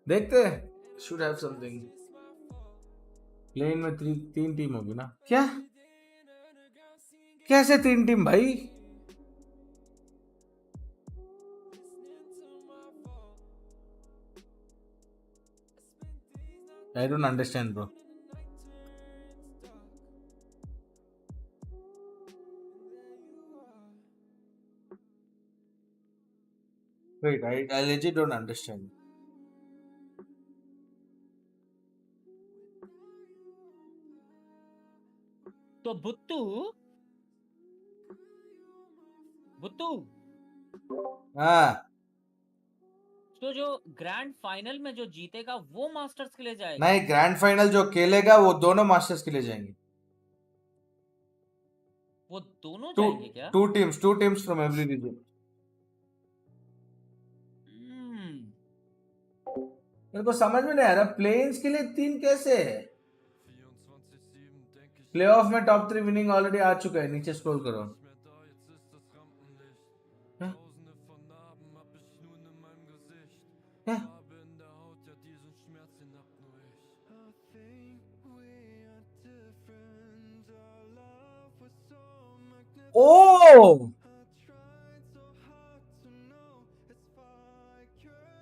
देखते हैं, शुड हैव समथिंग। प्लेन में तीन टीम होगी ना क्या? कैसे 3 टीम भाई? I don't understand, bro. Wait, I legit don't understand. तो बुत्तू हाँ, तो जो ग्रैंड फाइनल में जो जीतेगा वो मास्टर्स के लिए जाएगा। नहीं ग्रैंड फाइनल जो खेलेगा वो दोनों मास्टर्स के लिए जाएंगे। वो दोनों जाएंगे क्या? Two teams from every region. मेरे को समझ में नहीं आ रहा प्लेन्स के लिए 3 कैसे है? प्लेऑफ में टॉप 3 विनिंग ऑलरेडी आ चुका है, नीचे स्क्रॉल करो। हाँ? हाँ? ओ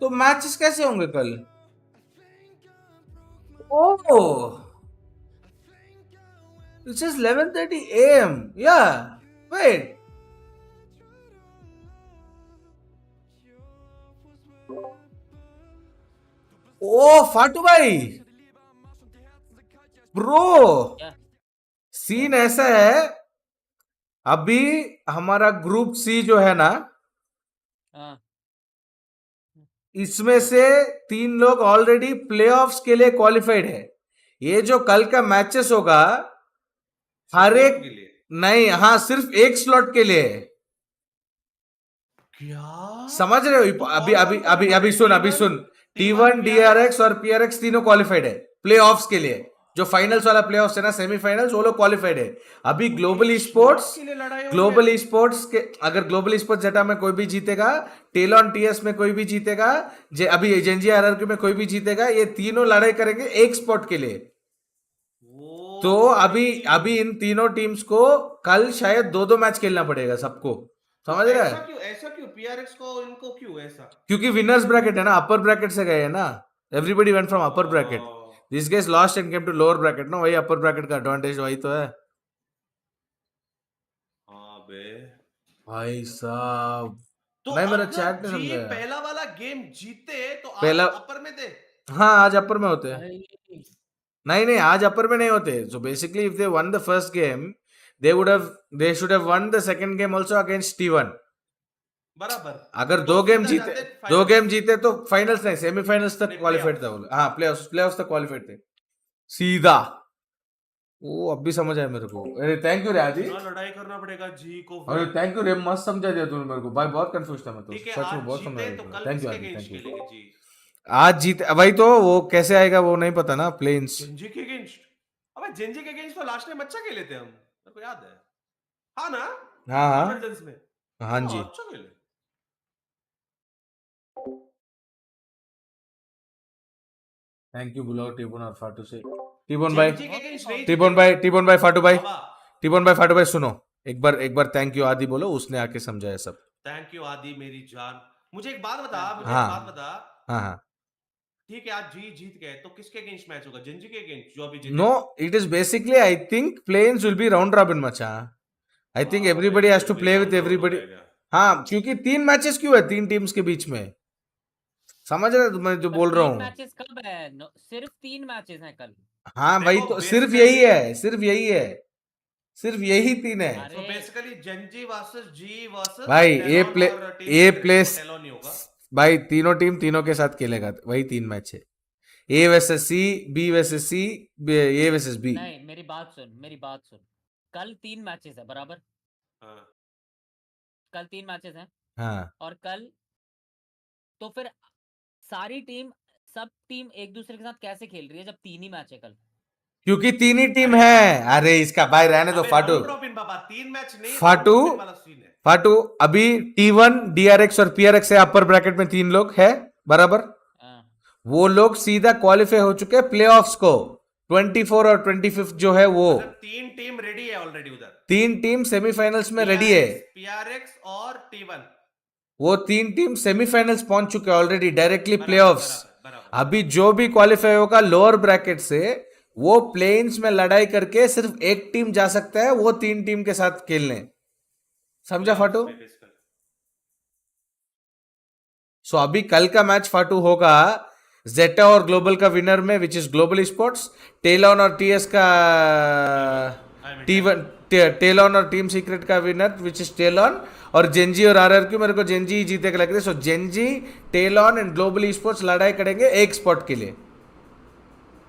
तो मैचेस कैसे होंगे कल? ओ It says 11:30 AM. Yeah. Wait. ओ फाटू भाई, ब्रो सीन ऐसा है, अभी हमारा ग्रुप सी जो है ना, इसमें से 3 लोग ऑलरेडी प्लेऑफ्स के लिए क्वालिफाइड है। ये जो कल का मैचेस होगा हर एक नहीं, हाँ सिर्फ एक स्लॉट के लिए। क्या समझ रहे हो? अभी सुन T1 DRX और PRX तीनों क्वालिफाइड है प्लेऑफ्स के लिए। जो फाइनल्स वाला प्लेऑफ्स है ना, सेमीफाइनल्स, वो लोग क्वालिफाइड है। अभी ग्लोबल स्पोर्ट्स के अगर ग्लोबल स्पोर्ट्स जेटा में कोई भी जीतेगा, टेलॉन TS में कोई भी जीतेगा, अभी जेंजी RRQ में कोई भी जीतेगा, ये तीनों लड़ाई करेंगे एक स्पॉट के लिए। तो अभी इन तीनों टीम्स को कल शायद 2-2 मैच खेलना पड़ेगा सबको। समझ रहा है? ऐसा क्यों PRX को इनको क्यों ऐसा? क्योंकि विनर्स ब्रैकेट है ना, अपर ब्रैकेट से गए हैं ना, everybody went from upper bracket, this guys lost and came to lower bracket ना, वही अपर ब्रैकेट का एडवांटेज वही तो है। हाँ बे भाई साहब, तो नहीं मेरा अगर चैट नहीं जी समझा। पहला वाला गेम जीते तो पहला आज अपर में थे। हाँ आज अपर में होते हैं। नहीं आज अपर में नहीं होते। So basically if they one the first game they should have one the second game also against T1 बराबर। अगर दो गेम जीते तो फाइनल्स नहीं, सेमीफाइनल्स तक क्वालिफाइड था वो। हाँ प्लेऑफ्स तक क्वालिफाइड थे सीधा। वो अब भी समझ आया मेरे को। अरे थैंक यू राजी, लड़ाई करना पड़ेगा जी को। अरे थैंक यू रे, मस्त समझा दिया तूने मेरे को भाई, बहुत कंफ्यूज था मैं तो, सच में बहुत समझ तो आया। थैंक यू जी। आज जीते भाई, तो वो कैसे आएगा वो नहीं पता ना। प्लेन्स जेंजी के अगेंस्ट, अबे जेंजी के अगेंस्ट तो लास्ट टाइम अच्छा खेले थे हम, मेरे को याद है। हाँ ना? हाँ में हाँ जी। अच्छा खेले। थैंक यू बुलाओ टिपुन और फाटू से। टीबोन भाई, जेंजी के against नहीं टीबोन जीतेगा। भाई, टीबोन भाई, फाटू भाई, बाबा, टीबोन भाई, फाटू भाई, सुनो एक बार थैंक यू आदि बोलो, उसने आके समझाया सब। थैंक यू आदि मेरी जान। मुझे एक बात बता, हाँ हाँ, ठीक है आज जीत गए तो किसके अगेंस्ट मैच होगा? जेंजी के अगेंस्ट जो अभी जीते? No, it is basically I think playins will be round robin मचा। I think everybody has to play with everybody. हाँ, क्योंकि 3 मैचेस क्यों है 3 टीम्स के बीच में, समझ रहे हो मैं जो बोल रहा हूँ? मैचेस कब है? सिर्फ 3 मैचेस हैं कल। हाँ वही तो, सिर्फ यही है, सिर्फ यही 3 है। तो बेसिकली जेंजी वर्सेस जी वर्सेस भाई ए प्लेस टेलोन नहीं होगा भाई, तीनों टीम तीनों के साथ खेलेगा, वही 3 मैच है। A versus C, B versus C, A versus B. नहीं, मेरी बात सुन, कल 3 मैचेस है बराबर। हाँ। कल 3 मैचेस हैं। हाँ, और कल तो फिर सब टीम एक दूसरे के साथ कैसे खेल रही है जब 3 ही मैच है कल? क्योंकि 3 ही टीम है। अरे इसका भाई रहने दो फाटू, बाबा 3 मैच नहीं, फाटू वाला सीन है। फाटू अभी T1 DRX और PRX है, अपर ब्रैकेट में 3 लोग है बराबर। वो लोग सीधा क्वालिफाई हो चुके हैं प्लेऑफ्स को। 24 और 25 जो है वो 3 टीम रेडी है ऑलरेडी उधर। 3 टीम सेमीफाइनल्स में रेडी है। PRX और T1 वो 3 टीम सेमीफाइनल्स पहुंच चुके हैं ऑलरेडी, डायरेक्टली प्लेऑफ्स। अभी जो भी क्वालिफाई होगा लोअर ब्रैकेट से, वो प्लेन्स में लड़ाई करके सिर्फ एक टीम जा सकता है, वो 3 टीम के साथ खेलने। समझा फाटू? सो अभी कल का मैच फाटू होगा जेटा और ग्लोबल का विनर में, विच इज ग्लोबल स्पोर्ट्स, टेलॉन और टीएस का T1, टेलॉन और टीम सीक्रेट का विनर विच इज टेलॉन, और जेंजी और आरआरक्यू। मेरे को जेंजी ही जीते लग रही है। सो जेंजी, टेलॉन एंड ग्लोबल स्पोर्ट्स लड़ाई करेंगे एक स्पॉट के लिए,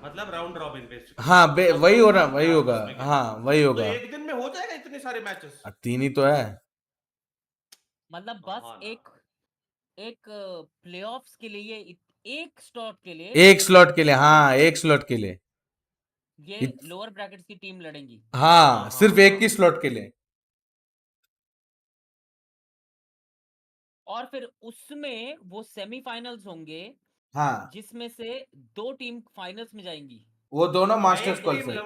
मतलब राउंड रॉबिन बेसिकली। हाँ वही होगा। हाँ वही होगा। तो एक दिन में हो जाएगा इतने सारे मैचेस? 3 ही तो है, मतलब बस एक प्लेऑफ्स के लिए एक स्लॉट के लिए हाँ एक स्लॉट के लिए ये लोअर ब्रैकेट्स की टीम लड़ेंगी। हाँ सिर्फ एक ही स्लॉट के लिए। और फिर उसमें वो सेमीफाइनल्स होंगे, हाँ, जिसमें से 2 टीम फाइनल्स में जाएंगी। वो दोनों मास्टर्स क्वालिफाई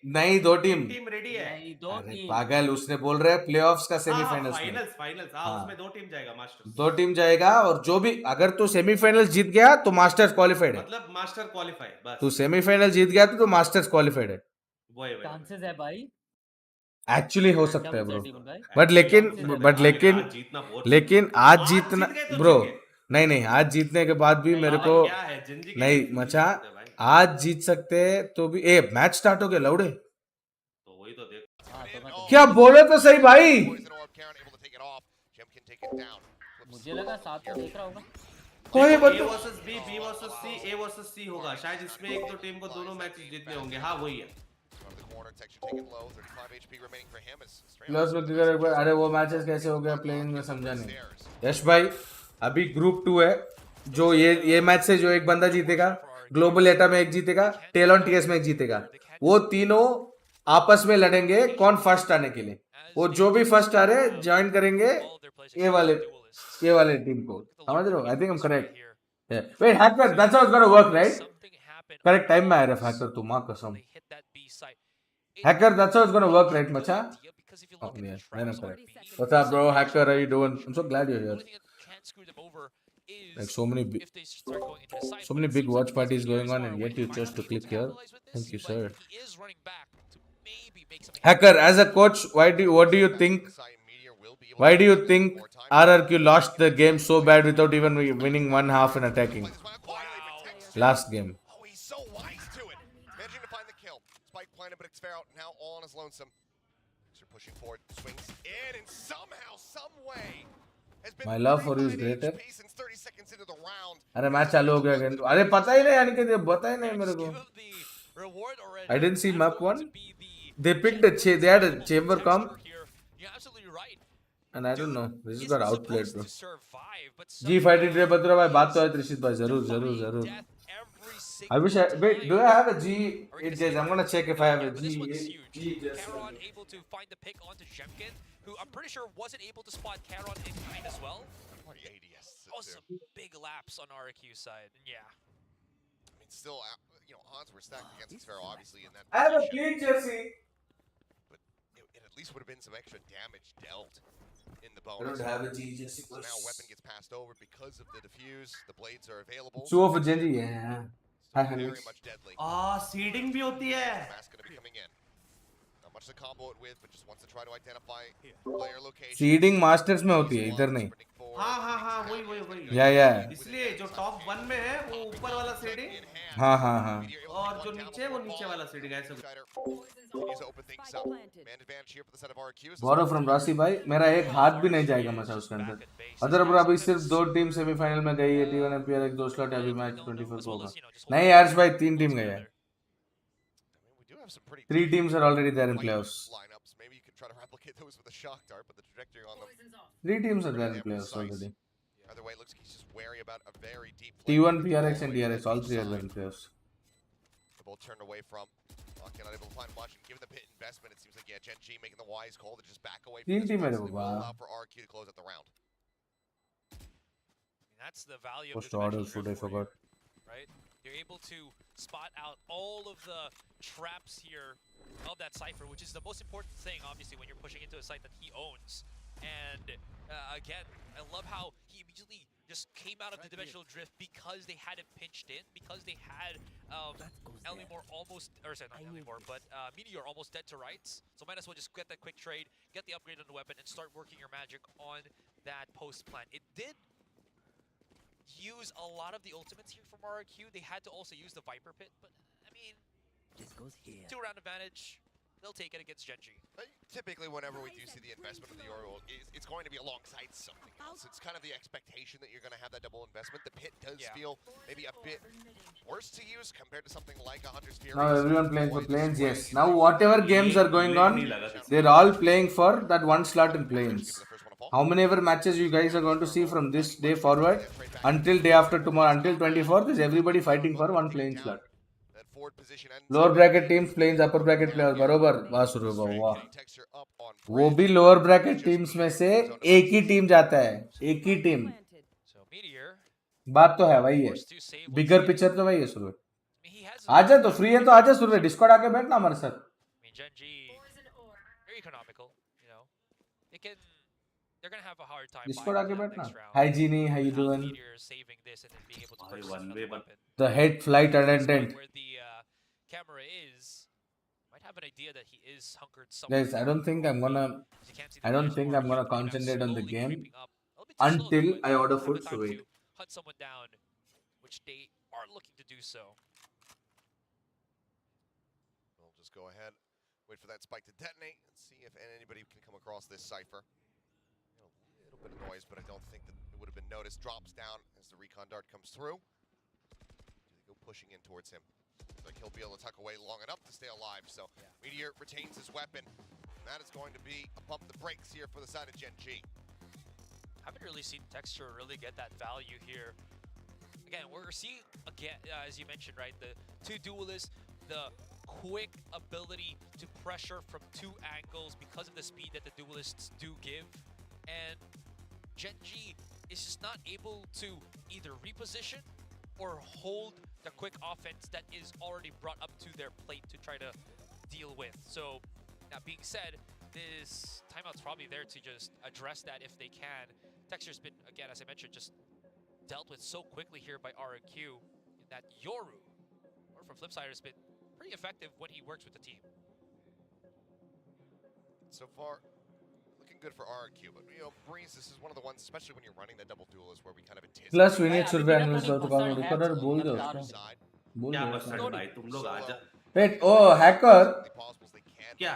नहीं, 2 टीम रेडी है। नहीं, 2 टीम। पागल, उसने बोल रहे हैं प्लेऑफ्स का सेमीफाइनल्स में। फाइनल्स हाँ। उसमें 2 टीम जाएगा मास्टर्स। 2 टीम जाएगा, और जो भी अगर तू सेमीफाइनल जीत गया तो मास्टर्स क्वालिफाइड है। मतलब मास्टर क्वालिफाई बस। तू सेमीफाइनल जीत गया तो मास्टर्स क्वालिफाइड है। वही चांसेस है भाई, एक्चुअली हो सकता है ब्रो, बट लेकिन आज जीतना ब्रो, नहीं आज जीतने के बाद भी मेरे को नहीं मचा, आज जीत सकते तो भी। ए मैच स्टार्ट हो गया लौड़े, तो वही तो देख। क्या बोले तो सही भाई। मुझे लगा साथ में देख रहा होगा। कोई बात A versus B, B versus C, A versus C होगा शायद। इसमें एक दो टीम को दोनों मैच जीतने होंगे। हाँ वही है। प्लस अरे वो मैचेस कैसे हो गया प्लेइंग में, समझा नहीं। यश भाई अभी ग्रुप 2 है, जो ये मैच से जो एक बंदा जीतेगा, ग्लोबल एटा में एक जीतेगा, टेलॉन टीएस में एक जीतेगा, वो तीनों आपस में लड़ेंगे कौन फर्स्ट आने के लिए। वो जो भी फर्स्ट आ रहे ज्वाइन करेंगे ये वाले टीम को, समझ रहे हो? I think I am correct. Wait hacker, that's how it's gonna work right? Correct time में आ रहा है हैकर, तू मां कसम। Hacker, that's how it's gonna work, right, Macha? Oh, yeah, then I'm correct. What's up, bro? Hacker, how you doing? I'm so glad you're here. Like so many big watch parties going on, and yet you chose to click here. Thank you, sir. Hacker, as a coach, what do you think? Why do you think RRQ lost the game so bad without even winning one half and attacking? Last game. But it's fair out now all on his lonesome. They're pushing forward, swings in, and somehow, some way, has been My love for you is greater. 30 seconds into the round. अरे match चालू हो गया again. अरे पता ही नहीं, यानी कि पता ही नहीं मेरे को. I didn't see map 1. They picked they had a chamber comp. And I don't know. This is got outplayed, bro. G fighting रे बद्रा भाई, बात तो है त्रिशित भाई, जरूर. I wish wait, do I have a G? It says I'm gonna check if I have a G. Caron able to find the pick onto Jemkin, who I'm pretty sure wasn't able to spot Caron in time as well. That was a big lapse on RQ side. Yeah. I mean, still, odds were stacked against Sphero, obviously, in that I have a position. clean jersey. But it at least would have been some extra damage dealt in the I bonus. don't have a G jersey. So now weapon gets passed over because of the diffuse. The blades are available. Two of a jersey, yeah. Still very much deadly. Seeding भी होती है. Mask gonna be coming in. Not much to combo it with, but just wants to try to identify player location. Seeding masters में होती है, इधर नहीं. हाँ वही. Yeah. इसलिए जो टॉप 1 में है वो ऊपर वाला सीडिंग. हाँ. और जो नीचे है वो नीचे वाला सीडिंग ऐसे. गौरव फ्रॉम राशि भाई, मेरा एक हाथ भी नहीं जाएगा मसा उसके अंदर. अदर ब्रो अभी सिर्फ 2 टीम सेमीफाइनल में गई है. T1 एम्पियर एक 2 स्लॉट अभी मैच 24 को होगा. नहीं यार भाई 3 टीम गए हैं. 3 teams are already there in playoffs. Maybe you can try to replicate those with a shock dart, but the trajectory on them. 3 teams are there in playoffs already. Either way, it looks like he's just wary about a very deep. T1, PRX and DRX, all 3 are there in playoffs. They're both turned away from. Not able to find much, and given the pit investment, it seems like Gen G making the wise call to just back away from this. Will allow for RQ to close out the round. That's the value of Post order food, I forgot. Right? You're able to spot out all of the traps here of that cipher, which is the most important thing, obviously, when you're pushing into a site that he owns. And again, I love how he immediately just came out of the dimensional drift because they had it pinched in, because they had Alienware almost, or sorry, not Alienware, but Meteor almost dead to rights. So might as well just get that quick trade, get the upgrade on the weapon, and start working your magic on that post plan. It did use a lot of the ultimates here from RRQ. They had to also use the Viper Pit, but I mean, 2-round advantage. They'll take it against Gen G. Typically, whenever we do see the investment of the Euro, it's going to be alongside something else. It's kind of the expectation that you're going to have that double investment. The pit does feel maybe a bit worse to use compared to something like a Hunter's Fury. Now everyone playing for planes, yes. Now whatever games are going on, they're all playing for that one slot in planes. How many ever matches you guys are going to see from this day forward until day after tomorrow, until 24th, is everybody fighting for one plane slot. Lower bracket teams planes upper bracket players बरोबर. वाह वो भी lower bracket teams में से एक ही team जाता है, एक ही टीम. बात तो है वही है, बिगर पिक्चर तो वही है. सुरवे आजा, तो फ्री है तो आजा सुरवे, डिस्कॉर्ड आके बैठना हमारे साथ. डिस्कॉर्ड आके बैठना. हाय जीनी, how you doing? The head flight attendant. Guys, I don't think I'm gonna concentrate on the game until I order food. So wait. Hunt someone down, which they are looking to do so. We'll just go ahead, wait for that spike to detonate, and see if anybody can come across this cipher. A little bit of noise, but I don't think that it would have been noticed. Drops down as the recon dart comes through. Go pushing in towards him. Looks like he'll be able to tuck away long enough to stay alive. So Meteor retains his weapon. That is going to be a pump the brakes here for the side of Gen G. Haven't really seen Texture really get that value here. Again, we're seeing, again, as you mentioned, right, the 2 duelists, the quick ability to pressure from 2 angles because of the speed that the duelists do give. And Gen G is just not able to either reposition or hold the quick offense that is already brought up to their plate to try to deal with. So, that being said, this timeout's probably there to just address that if they can. Texture's been, again, as I mentioned, just dealt with so quickly here by RQ, in that Yoru, or from Flipside, has been pretty effective when he works with the team. So far, looking good for RQ, but Breeze, this is one of the ones, especially when you're running that double duel, is where we kind of anticipate. Plus we need survey analyst to call me. Recorder बोल दो उसको. बोल दो. भाई तुम लोग आजा. Wait, oh hacker. क्या?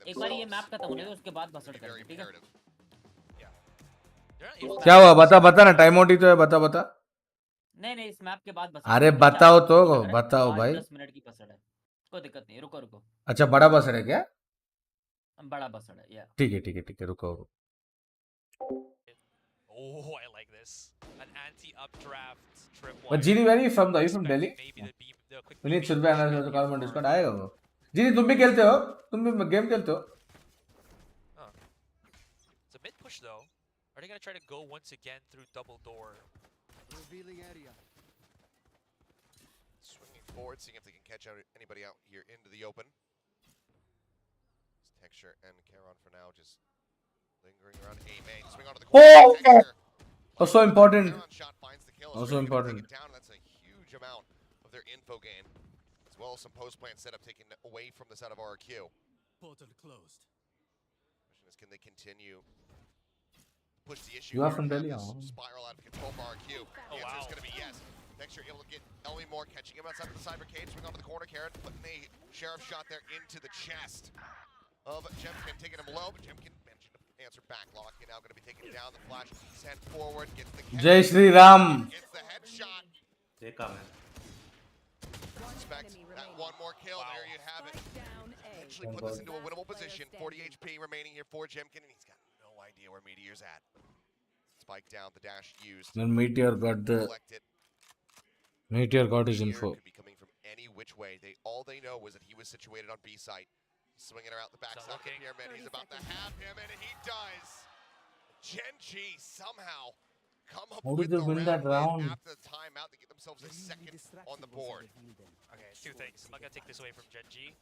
एक बार ये मैप खत्म होने दो, उसके बाद बसड़ करेंगे, ठीक है? क्या हुआ? बता ना, टाइम आउट ही तो है. बता. नहीं इस मैप के बाद बसड़. अरे बताओ तो, बताओ भाई. 10 मिनट की बसड़ है, कोई दिक्कत नहीं, रुको. अच्छा बड़ा बसड़ है क्या? बड़ा बसड़ है, या. ठीक है, रुको. Oh, I like this. An anti-updraft trip. But Genie, where are you from? Are you from Delhi? We need survey analyst to call me on Discord. आएगा वो. Genie, तुम भी खेलते हो? तुम भी गेम खेलते हो? It's a mid push though. Are they gonna try to go once again through double door? Revealing area. forward, seeing if they can catch anybody out here into the open. It's Texture and Charon for now, just lingering around A main. Swing onto the corner. Oh! Texture. Also important. Charon shot finds the kill. Also Australia gonna important. take it down, and that's a huge amount of their info gain, as well as some post-plant setup taken away from the side of RQ. Portal closed. Question is, can they continue push the issue? You are here from and have Delhi, this huh? spiral out of control for RQ. The answer is going to be yes. Texture able to get Ellie Moore, catching him outside of the cyber cage, swing onto the corner, Karen, putting a sheriff shot there into the chest of Jemkin, taking him low, but Jemkin managing to answer back. Locky now going to be taken down. The flash sent forward, gets the catch. Jai Shri Ram. Gets the headshot. देखा मैं Expect that one more kill. There you have it. Actually put this into a winnable position. 40 HP remaining here for Jemkin, and he's got no idea where Meteor's at. Spike down, the dash used. Then Meteor got the Collect it. Meteor got his Meteor info. could be coming from any which way. All they know was that he was situated on B site. Swinging around the backside of the pyramid. He's about to have him, and he does. Gen G somehow come up How with did they the win that win round? after the timeout to get themselves a second on the board. Okay, two things. I'm not gonna take this away from Gen G.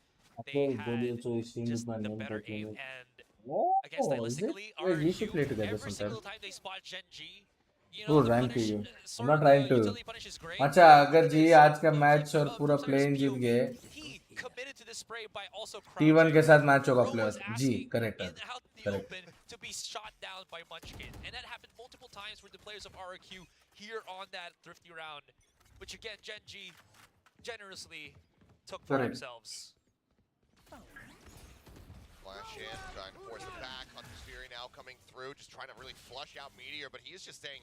Okay, They good, had so he's seen just my the name, better but aim, like- and Oh, again, is it? stylistically, Well, we should RQ, play together every sometime. single time they spot Gen G, you Oh, know, the rank punish, to you. sort I'm not of trying the to. utility punish is great. अच्छा अगर जी This आज का gives match him और a पूरा Corsair's plane जीत view. गए He committed to this spray by also T1 के crouching. साथ match होगा Bro was प्लेयर जी asking correct in out the Correct. open to be shot down by Munchkin, and that happened multiple times for the players of RQ here on that thrifty round, which again Gen G generously took for Correct. themselves. Flash in, trying to force it back. Hunter's Fury now coming through, just trying to really flush out Meteor, but he is just staying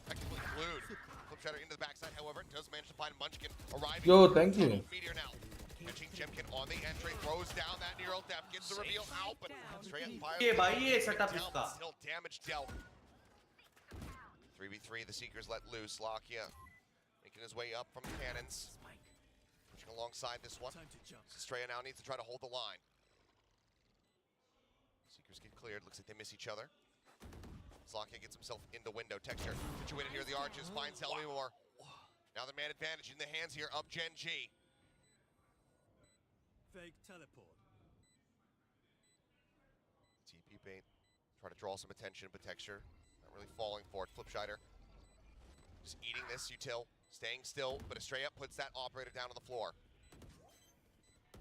effectively glued. Flip Shatter into the backside, however, does manage to find Munchkin arriving. Yo, thank you. Meteor now. Catching Jemkin on the entry, throws down that neural depth, gets the reveal out, but straight up fire. ये भाई ये setup Down, इसका still damage dealt. 3v3, the Seekers let loose. Lakia making his way up from the cannons. Pushing alongside this one. Estrella now needs to try to hold the line. Seekers get cleared. Looks like they miss each other. Lakia gets himself into window. Texture situated near the arches. Finds Helmimore. Now the man advantage in the hands here of Gen G. Fake teleport. TP bait. Try to draw some attention, but Texture not really falling for it. Flipshider just eating this util. Staying still, but Estrella puts that operator down on the floor.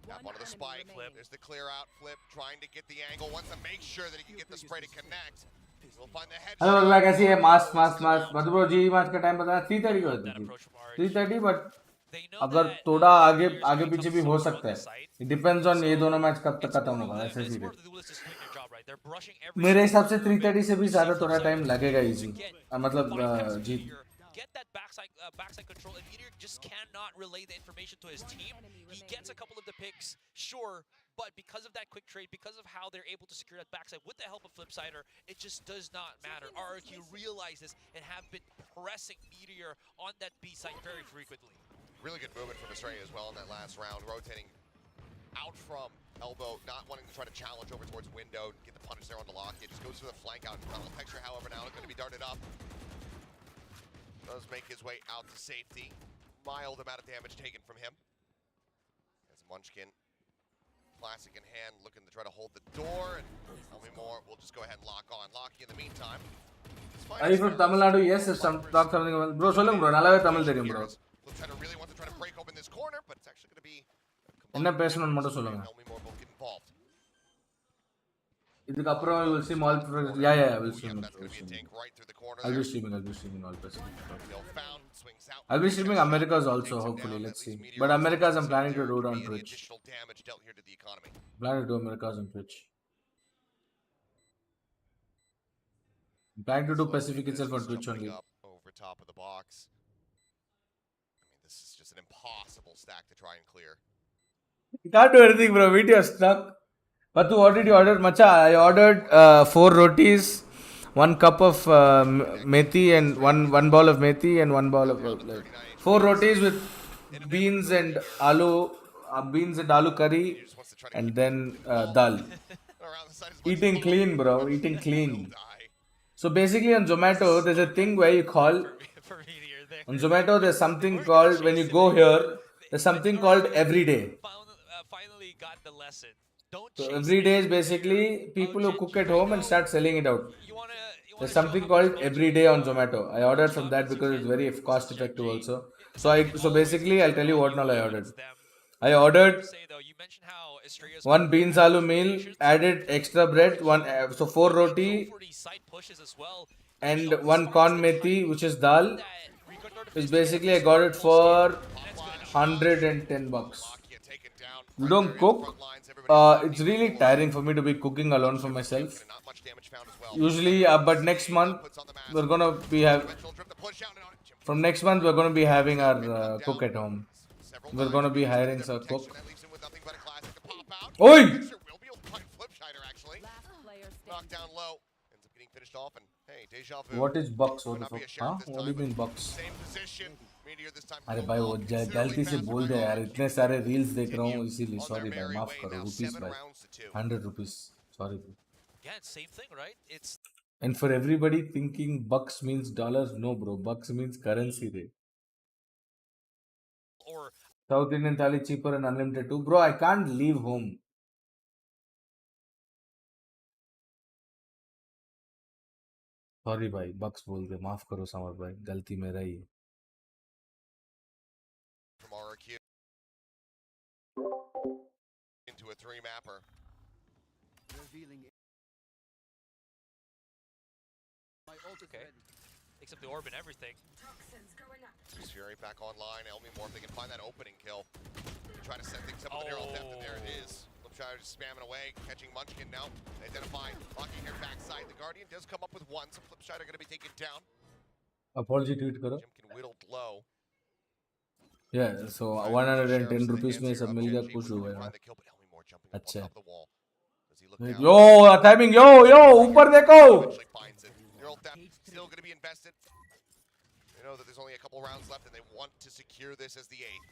Tap onto the spike. Flip. There's the clear out. Flip trying to get the angle. Wants to make sure that he can get the spray to connect. We'll find the headshot. Hello अगला कैसी है मास मतलब bro जी match का time बताया 3:30 को That थी approach from RQ. 3:30 but They know अगर that, थोड़ा आगे players आगे can पीछे come भी हो from सकता this है side. इट डिपेंड्स ऑन ये दोनों मैच कब तक It's खत्म more होगा of ऐसे it's सीधे more of the duelists just doing their job, right? They're brushing every मेरे single हिसाब से movement 3:30 से भी to ज्यादा see थोड़ा from टाइम side. लगेगा इजी Again, मतलब bypass जी Meteor, get that backside control, and Meteor just cannot relay the information to his team. He gets a couple of the picks, sure, but because of that quick trade, because of how they're able to secure that backside with the help of Flipsider, it just does not matter. RQ realize this and have been pressing Meteor on that B side very frequently. Really good movement from Estrella as well in that last round. Rotating out from elbow, not wanting to try to challenge over towards window, get the punish there on the lock. It just goes for the flank out in front. Texture, however, now going to be darted up. Does make his way out to safety. Mild amount of damage taken from him. As Munchkin, classic in hand, looking to try to hold the door. And tell me more. We'll just go ahead and lock on. Locking in the meantime. Are you from Tamil Nadu? Yes, some talk something about bro சொல்லுங்க bro நல்லாவே தமிழ் தெரியும் bro Flipsider really wants to try to break open this corner, but it's actually going to be என்ன பேசணும்னு மட்டும் சொல்லுங்க Tell me more. Both get involved. இதுக்கு அப்புறம் will stream all yeah will stream That's going to be a tank right through the corner. I'll there. be streaming all Pacific Bill found, swings out. I'll be streaming Americas also Takes him hopefully down, let's at see least Meteor but also Americas I'm doesn't planning to seem do it there on be any Twitch additional damage dealt here to the economy. planning to do Americas on Twitch I'm planning to do Pacific itself on Twitch Jumping only up over top of the box. I mean, this is just an impossible stack to try and clear. you can't do anything bro video stuck Patu, what did you order macha I ordered 4 rotis 1 cup of methi and one bowl of methi and 1 bowl of like 4 rotis with beans and aloo curry He just wants to try to and keep then dal it around the side as much eating as clean possible. bro eating Will clean die. so basically on Zomato there's a thing where you call For Meteor there. on Zomato there's something called when you go here there's something called everyday. Finally got the lesson. Don't So chase everyday is it. basically people who cook at Genji, I home and know start selling it out. You wanna There's show something how much called mojo everyday on Zomato. I ordered from that chocolates you because it's can. very This is cost effective Genji. also. Something So always basically I'll tell you on what you all I when ordered. it's them. I ordered Say though, you mentioned how Estrella's one got beans great aloo meal, patience. added extra bread, one so 4 Go roti for these side pushes as well. and Show the one sparks, corn the methi, timing, which is dal. that Rico Which Nordification basically I is got it full for scale, and that's good enough. 110 bucks. Lakia taken down. You Right don't there in the front cook. lines. Everybody It's really tiring for me to be cooking alone for myself. not much damage found as well. Usually, but next month we're gonna be Eventual drip, the push out and on it. Jim from next month we're gonna be having our knocked cook down at home. several We're times. gonna be Beats hiring into their a cook. protection. That leaves him with nothing but a classic to pop out. Oi! Picture will be able to find Flipshider actually. Knocked down low. Ends up getting finished off and hey, deja vu. What is bucks? What Might the not be a fuck? sheriff Huh? this What do you time, mean but bucks? same position. Meteor this time. अरे भाई वो गलती से बोल दे यार इतने सारे reels देख रहा हूँ इसीलिए On their सॉरी भाई merry माफ way करो now, रुपीस 7 भाई rounds to 2. 100 rupees sorry Yeah, it's same thing, right? It's and for everybody thinking bucks means dollars no bro bucks means currency rate or South Indian thali cheaper and unlimited too bro I can't leave home sorry भाई बक्स बोल दे माफ करो summer भाई गलती मेरा ही है From RQ into a 3-mapper. okay. Takes up the orb and everything. Fury back online. Elmi more if they can find that opening kill. Try to set things up with the neural depth, and there it is. Flipshider just spamming away, catching Munchkin now. Identified. Locking here backside. The Guardian does come up with one, so Flipshider going to be taken down. apology tweet करो Jimkin whittled low. yeah so 110 rupees में सब मिल गया खुश हो गया अच्छा yo timing yo ऊपर देखो Neural depth still going to be invested. They know that there's only a couple rounds left, and they want to secure this as the 8th.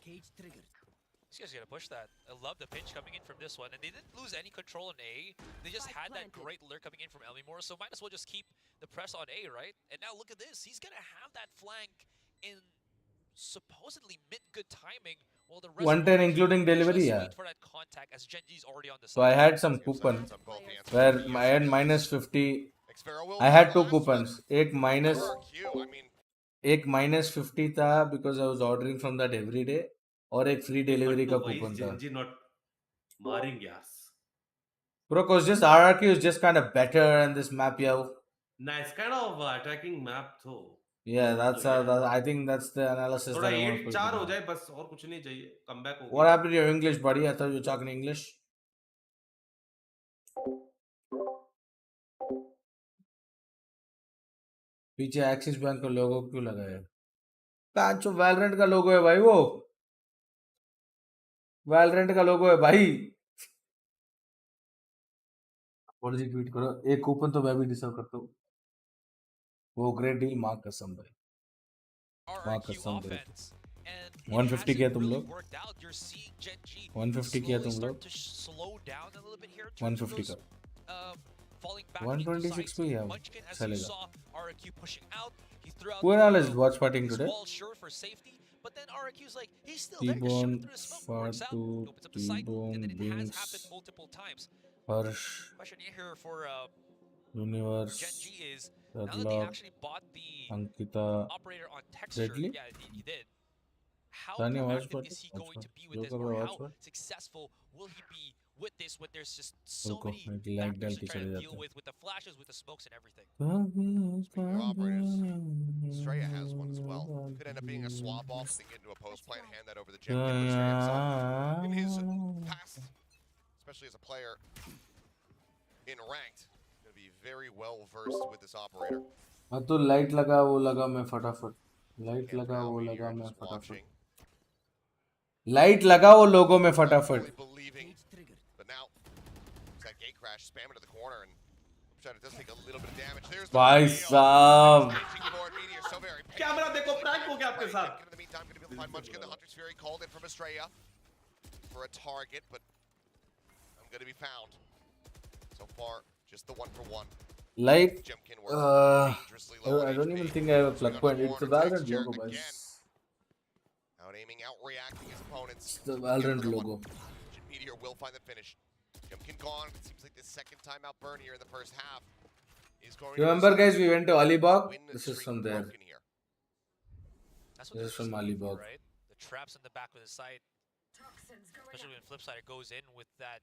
These guys gotta push that. I love the pinch coming in from this one, and they didn't lose any control in A. They just had that great lure coming in from Elmimore, so might as well just keep the press on A, right? And now look at this. He's gonna have that flank in supposedly mid-good timing, while the rest 110 of including delivery, just yeah. wait for that contact as Genji's already on the side. so I had some coupon where I had minus 50 I had 2 coupons एक minus $50 था because I was ordering from that every day और एक free delivery का coupon था Genji not marring यार. bro cause just RRQ is just kind of better in this map yo Nice kind of attacking map though. yeah that's I think that's the analysis थोड़ा that I want to 8-4 put हो जाए बस और कुछ नहीं चाहिए. Comeback हो what happened to your English buddy I thought you were talking English पीछे एक्सिस बैंक का लोगो क्यों लगाया पांचो वैलोरेंट का लोगो है भाई वो वैलोरेंट का लोगो है भाई पॉलिसी ट्वीट करो एक कूपन तो मैं भी डिजर्व करता हूँ वो ग्रेट डील मार्क कसम भाई मार्क कसम भाई 150 किया तुम लोग 150 किया तुम लोग 150 का 126 पे है चलेगा Who all is watch partying today? But then RQ's like, he's still T-Bone, there. Smoke Fatu, opens up the site, T-Bone, and then it has Binks, happened multiple times. Harsh, Question here for Universe, Genji is now that they Redlock, actually bought the Ankita, operator on texture. Deadly? Yeah, he did. How Tanya, watch proactive party? is he Watch going to party. be with this, Joker or watch how party? successful will he be with this when there's just so रुको, many मैं like factors डाल to के try चले to जाते deal हैं। with the flashes, with the smokes and everything? Speaking of operators, Estrella has one as well. Could end up being a swap off if they get into a post play and hand that over to Jimkin, who Estrella himself in his past, especially as a player in ranked, going to be very well versed with this operator. हाँ तो light लगा वो लगा मैं फटाफट light And लगा now वो Meteor लगा मैं just फटाफट watching, लाइट लगा वो लोगों में not फटाफट fully believing, but now it's that gate crash, spam into the corner, and Shot does take a little bit of damage. There's the भाई reveal. साहब Chasing forward, Meteor so very patient. Camera देखो prank हो गया आपके साथ. In the meantime, going to be able to find Munchkin. The Hunter's Fury called in from Estrella for a target, but I'm going to be found. So far, just the 1-for-1. Light Jimkin working dangerously low I on don't HP. even think I have a plug Swing on point. the It's a corner, Valorant texture logo, again. guys. Now Out aiming, out reacting his opponents. It's the Valorant logo. Meteor will find the finish. Jemkin gone. It seems like the second time out burn here in the first half is going. Remember, guys, we went to Alibag. This is from there. That's what This is from Alibag. right? The traps in the back of the side, especially when flip side it goes in with that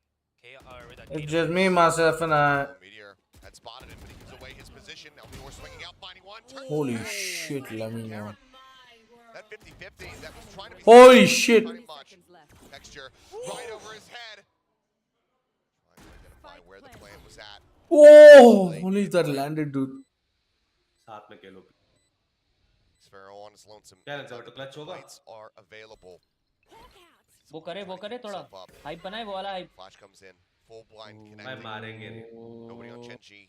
It's just me, myself, and I. Meteor had spotted him, but he gives away his position. Elmore swinging out, finding one. Holy shit, let me know. That 50-50 that was trying to be Holy shit. much. Texture right over his head. Trying to identify where the plan was at. Oh, only that landed, dude. साथ में खेलो Sphero on his lonesome. क्या लगता है तो clutch होगा Lights are available. वो करे थोड़ा हाइप बनाए वो वाला hype Flash comes in. Full blind भाई connecting. मारेंगे नहीं Nobody on Chenji.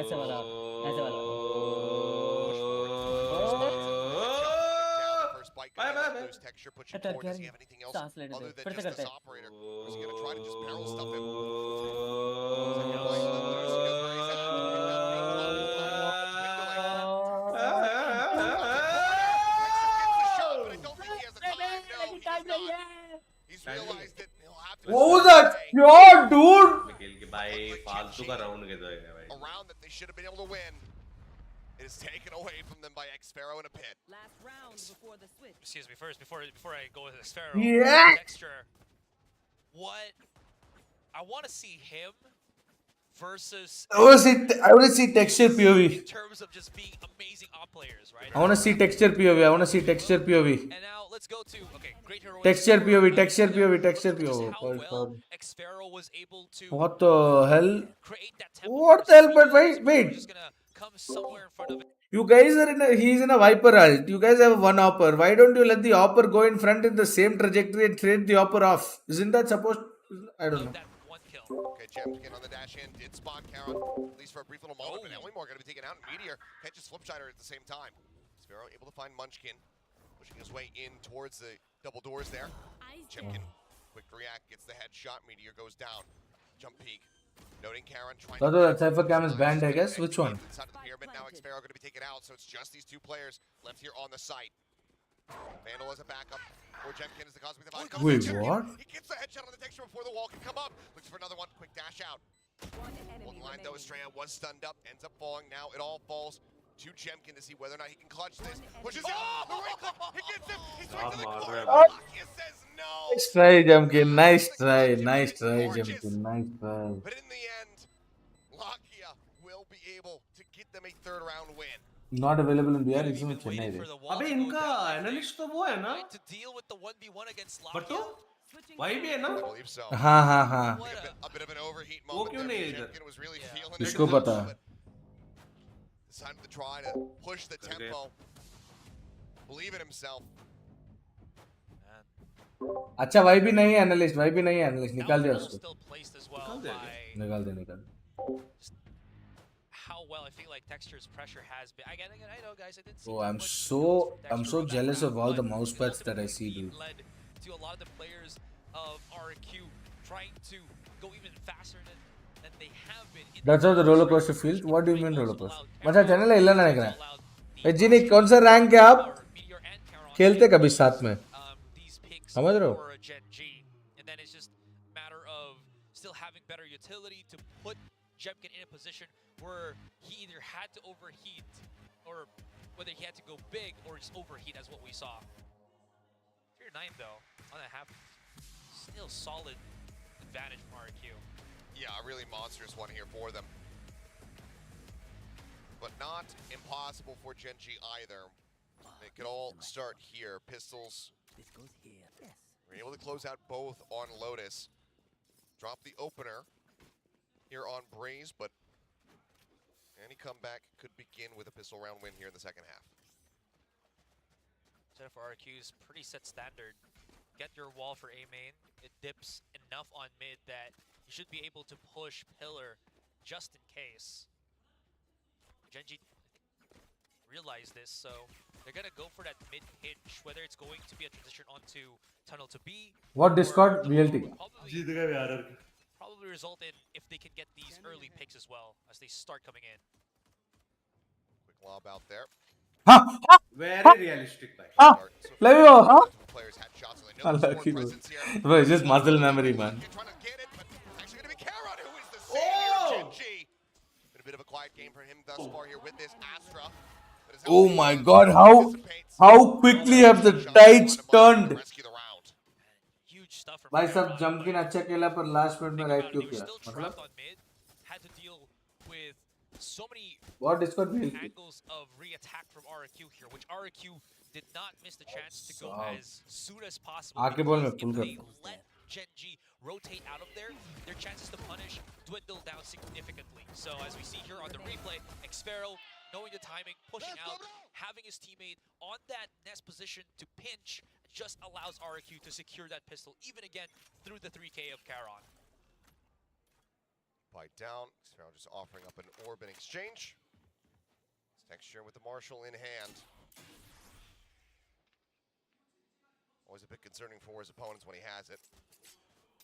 ऐसे वाला Bye, lose texture, puts you forward. Does he have anything else other than just this operator? Or is he going to try to just barrel stuff him? He's realized that he'll have to. What was that? Yeah, dude. खेल के भाई फालतू का round के दो है भाई A round that they should have been able to win. It is taken away from them by Xphero in a pit. Last round before the switch. Excuse me, before I go with the Sphero. Yeah. Texture. What? I want to see him versus. I want to see texture POV. In terms of just being amazing op players, right? I want to see texture POV. I want to see texture POV. And now let's go to great hero. Texture POV. Texture POV. Texture POV. How well Xphero was able to What the hell? create that tempo. What the hell? But wait. Just gonna come somewhere in front of it. You guys are he's in a Viper ult. You guys have one hopper. Why don't you let the hopper go in front in the same trajectory and trade the hopper off? Isn't that supposed? I don't know. That one kill. Okay, Jemkin on the dash in did spot Karen, at least for a brief little moment, but Alienware going to be taken out. Meteor catches Flipshider at the same time. Sphero able to find Munchkin, pushing his way in towards the double doors there. Jemkin, quick react, gets the headshot. Meteor goes down. Jump peek. Noting Karen trying Although that Cypher Cam is banned, I guess. Which one? Inside of the pyramid now, Xphero going to be taken out, so it's just these two players left here on the site. Vandal as a backup. Or Jemkin is the cosmic divide. Wait, what? He gets the headshot on the texture before the wall can come up. Looks for another one. Quick dash out. One line though, Estrella was stunned up, ends up falling. Now it all falls to Jemkin to see whether or not he can clutch this. Pushes out. The right click. He gets him. He swings to the corner. Lakia says no. Nice try, Jemkin. Nice try. Nice try, Jemkin. Nice try. But in the end, Lakia will be able to get them a third round win. Not available in BR. It's in Chennai. अबे इनका analyst तो वो है ना To deal with the 1v1 against but तो Lakia. वही भी है ना I believe so. हाँ. A bit of an overheat वो moment क्यों there. नहीं इधर? Jemkin was really feeling किसको it. पता? but decided to try to push the tempo. Believe in himself. अच्छा भाई भी नहीं है एनालिस्ट. भाई भी नहीं है एनालिस्ट. निकाल दे उसको. Still placed as well by निकाल दे. how well I feel like Texture's pressure has been. Again, I know, guys. I didn't see Oh, too I'm much so from that jealous round, of all the but mouse pads that I ultimately see, dude. led to a lot of the players of RQ trying to go even faster than they have been. That's how the roller coaster feels. What do you mean roller coaster? अच्छा channel है इल्ला नहीं करना. जिनी कौन सा rank है आप? खेलते कभी साथ में? समझ रहे हो? And then it's just a matter of still having better utility to put Jemkin in a position where he either had to overheat or whether he had to go big or just overheat as what we saw. Tier 9 though, on that half, still solid advantage from RQ. Yeah, a really monstrous one here for them. But not impossible for Genji either. They could all start here. Pistols. This goes here. Yes. We're able to close out both on Lotus. Drop the opener here on Breeze, but any comeback could begin with a pistol round win here in the second half. So for RQ's pretty set standard. Get your wall for A main. It dips enough on mid that you should be able to push pillar just in case. Genji realize this, so they're gonna go for that mid hitch, whether it's going to be a transition onto tunnel to B. What Discord? VLT. Probably result in if they can get these early picks as well as they start coming in. Quick lob out there. very realistic भाई Love you. players had shots, so they know the Unlucky, score bro. presence here. Bro, it's just muscle memory, man. You're trying to get it, but actually going to be Karon, who is the savior of Gen G. Been a bit of a quiet game for him thus far here with this Astra. But as Oh my God, how quickly have the tides turned. rescue the round. Huge stuff from भाई सब Caron, jump in but अच्छा खेला पर last minute में think right about it, क्यों they were किया? still मतलब trapped on mid, had to deal with so many बहुत डिस्कॉर्ड भी की. angles of re-attack from RQ here, which RQ did not miss the chance to go Wow. as soon as possible. आके ball में Because pull if they करता. let Gen G rotate out of there, their chances to punish dwindle down significantly. So as we see here on the replay, Xfero knowing the timing, pushing out, having his teammate on that nest position to pinch, just allows RQ to secure that pistol, even again through the 3K of Caron. Bite down. Xfero just offering up an orb in exchange. Texture with the Marshall in hand. Always a bit concerning for his opponents when he has it.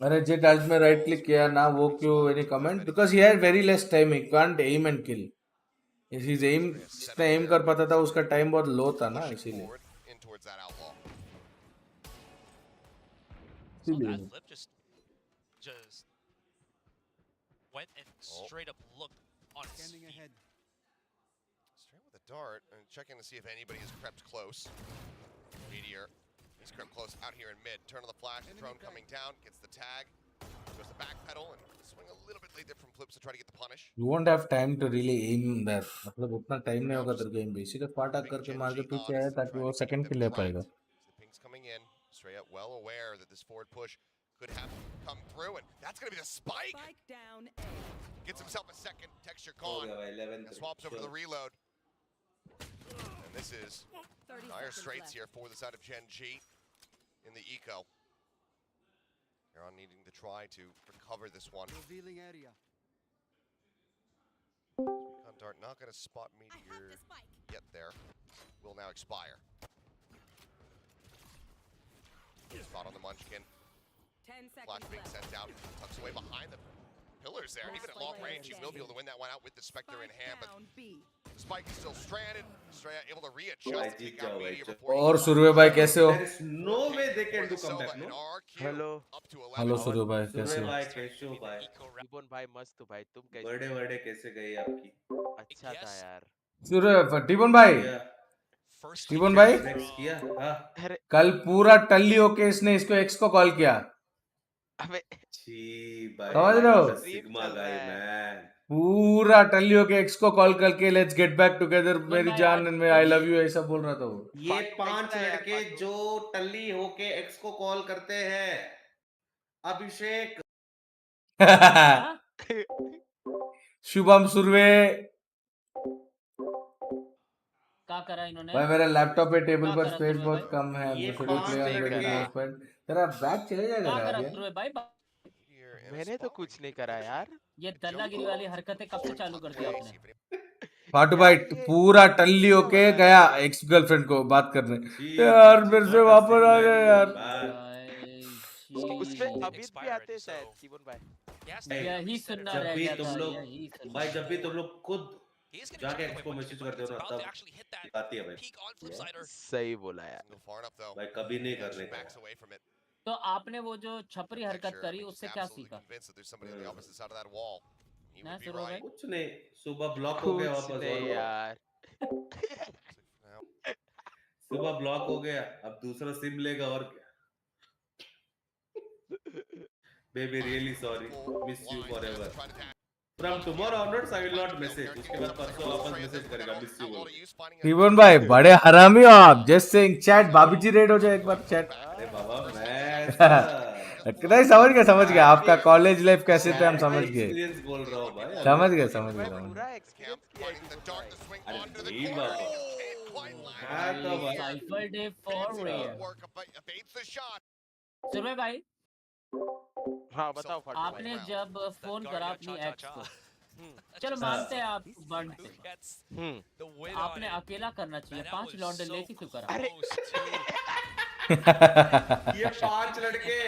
अरे jet आज में right click किया ना वो क्यों any comment? Because he had very less time. He can't aim and kill. His aim जितना aim कर पाता था उसका टाइम बहुत लो था ना Pushing इसीलिए. forward in towards that outlaw. So that flip just went and straight up looked on his feet. Straight with a dart and checking to see if anybody has crept close. Meteor, he's crept close out here in mid. Turn on the flash, drone coming down, gets the tag, goes to back pedal and swing a little bit later from flips to try to get the punish. You won't have time to really aim there. मतलब उतना time नहीं होगा तेरे को aim basic फाटा करके मार के पीछे आया ताकि वो सेकंड किल ले पाएगा. The ping's coming in. Straight well aware that this forward push could have come through, and that's going to be the spike. Spike down A. Gets himself a second. Texture gone. And swaps over to the reload. And this is 30 dire seconds straits left. here for the side of Gen G in the eco. Caron needing to try to recover this one. Revealing area. Recon dart not going to spot I have Meteor the spike. yet there. Will now expire. Spot on the Munchkin. 10 Flash seconds being left. sent out. Tucks away behind the pillars there. And even at long range, he will be able to win that one out with the Spectre in hand. But Down B. the Spike is still stranded. Straya able to readjust. Take out Meteor before और सूर्य भाई कैसे हो? There is no way they can do comeback, no? Hello. Up to 11. Hello सूर्य भाई कैसे सूर्य हो? भाई कैसे हो भाई? Eco round. रिबन भाई मस्त हो भाई तुम कैसे बर्थडे बर्थडे कैसे गई आपकी? अच्छा था यार सूर्य टीबन भाई क्या First टीबन भाई next किया? हाँ. अरे कल पूरा टल्ली होके इसने इसको एक्स को कॉल किया. अबे छी भाई. समझ रहे हो? Sigma guy man. पूरा टल्ली होके एक्स को कॉल करके लेट्स गेट बैक टुगेदर मेरी जान एंड आई लव यू ऐसा बोल रहा था वो. ये 5 लड़के जो टल्ली होके एक्स को कॉल करते हैं. अभिषेक. शुभम सुरवे क्या करा इन्होंने? भाई मेरा लैपटॉप पे टेबल क्या पर करा स्पेस सुरवे बहुत भाई? कम है. ये शुड पांच प्ले ऑन लड़के वेरी हैं. मोस्टपैड. तेरा बैग चले जाएगा क्या करा यार. सुरवे भाई? मैंने तो कुछ नहीं करा यार ये दल्लागिरी वाली हरकतें कब से चालू कर दी आपने? फाटू भाई पूरा टल्ली होके गया एक्स गर्लफ्रेंड को बात करने. यार मेरे से वापस आ गया यार. उसमें भाई, अभी भी आते हैं शायद जीवन भाई Yes, नहीं, यही सुनना जब रह भी गया तुम था, लोग यही सुनना. भाई जब भी तुम लोग खुद he is gonna जाके check एक्स away को Munchkin, मैसेज but करते हो it's ना about to तब actually hit that आती है भाई. peak on flipsider. सही बोला यार Go far enough though. भाई कभी नहीं करने का. Backs away from it. तो आपने वो जो छपरी हरकत Texture, करी I'm उससे just क्या absolutely सीखा? convinced that there's somebody on the opposite side of that wall. He ना would be सुरो भाई? right. कुछ नहीं. सुबह ब्लॉक हो गया कुछ वापस. नहीं और यार Now, सुबह ब्लॉक हो गया. अब दूसरा सिम लेगा और क्या. Baby, really sorry. Miss you forever. From tomorrow onwards, I will not message. उसके बाद परसों वापस मैसेज करेगा. Miss you बोल. टीबन भाई बड़े हरामी हो आप. जस्ट सेइंग चैट भाभी जी रेड हो जाए एक बार चैट. अरे बाबा मैं नहीं समझ गया आपका कॉलेज लाइफ कैसे थे हम समझ गए. एक्सपीरियंस बोल रहा हूँ भाई. समझ गए. पूरा एक्सपीरियंस किया है जीवन भाई अरे नहीं बाबा. हाँ तो भाई. Cipher day for real. Surve भाई, हाँ बताओ फाटू भाई आपने जब फोन करा अपनी एक्स को, That's चलो just मानते हैं आप who बंद थे, gets hmm the win on आपने it. अकेला करना चाहिए. Man, that 5 was लौंडे so लेके क्यों करा? close to ये 5 लड़के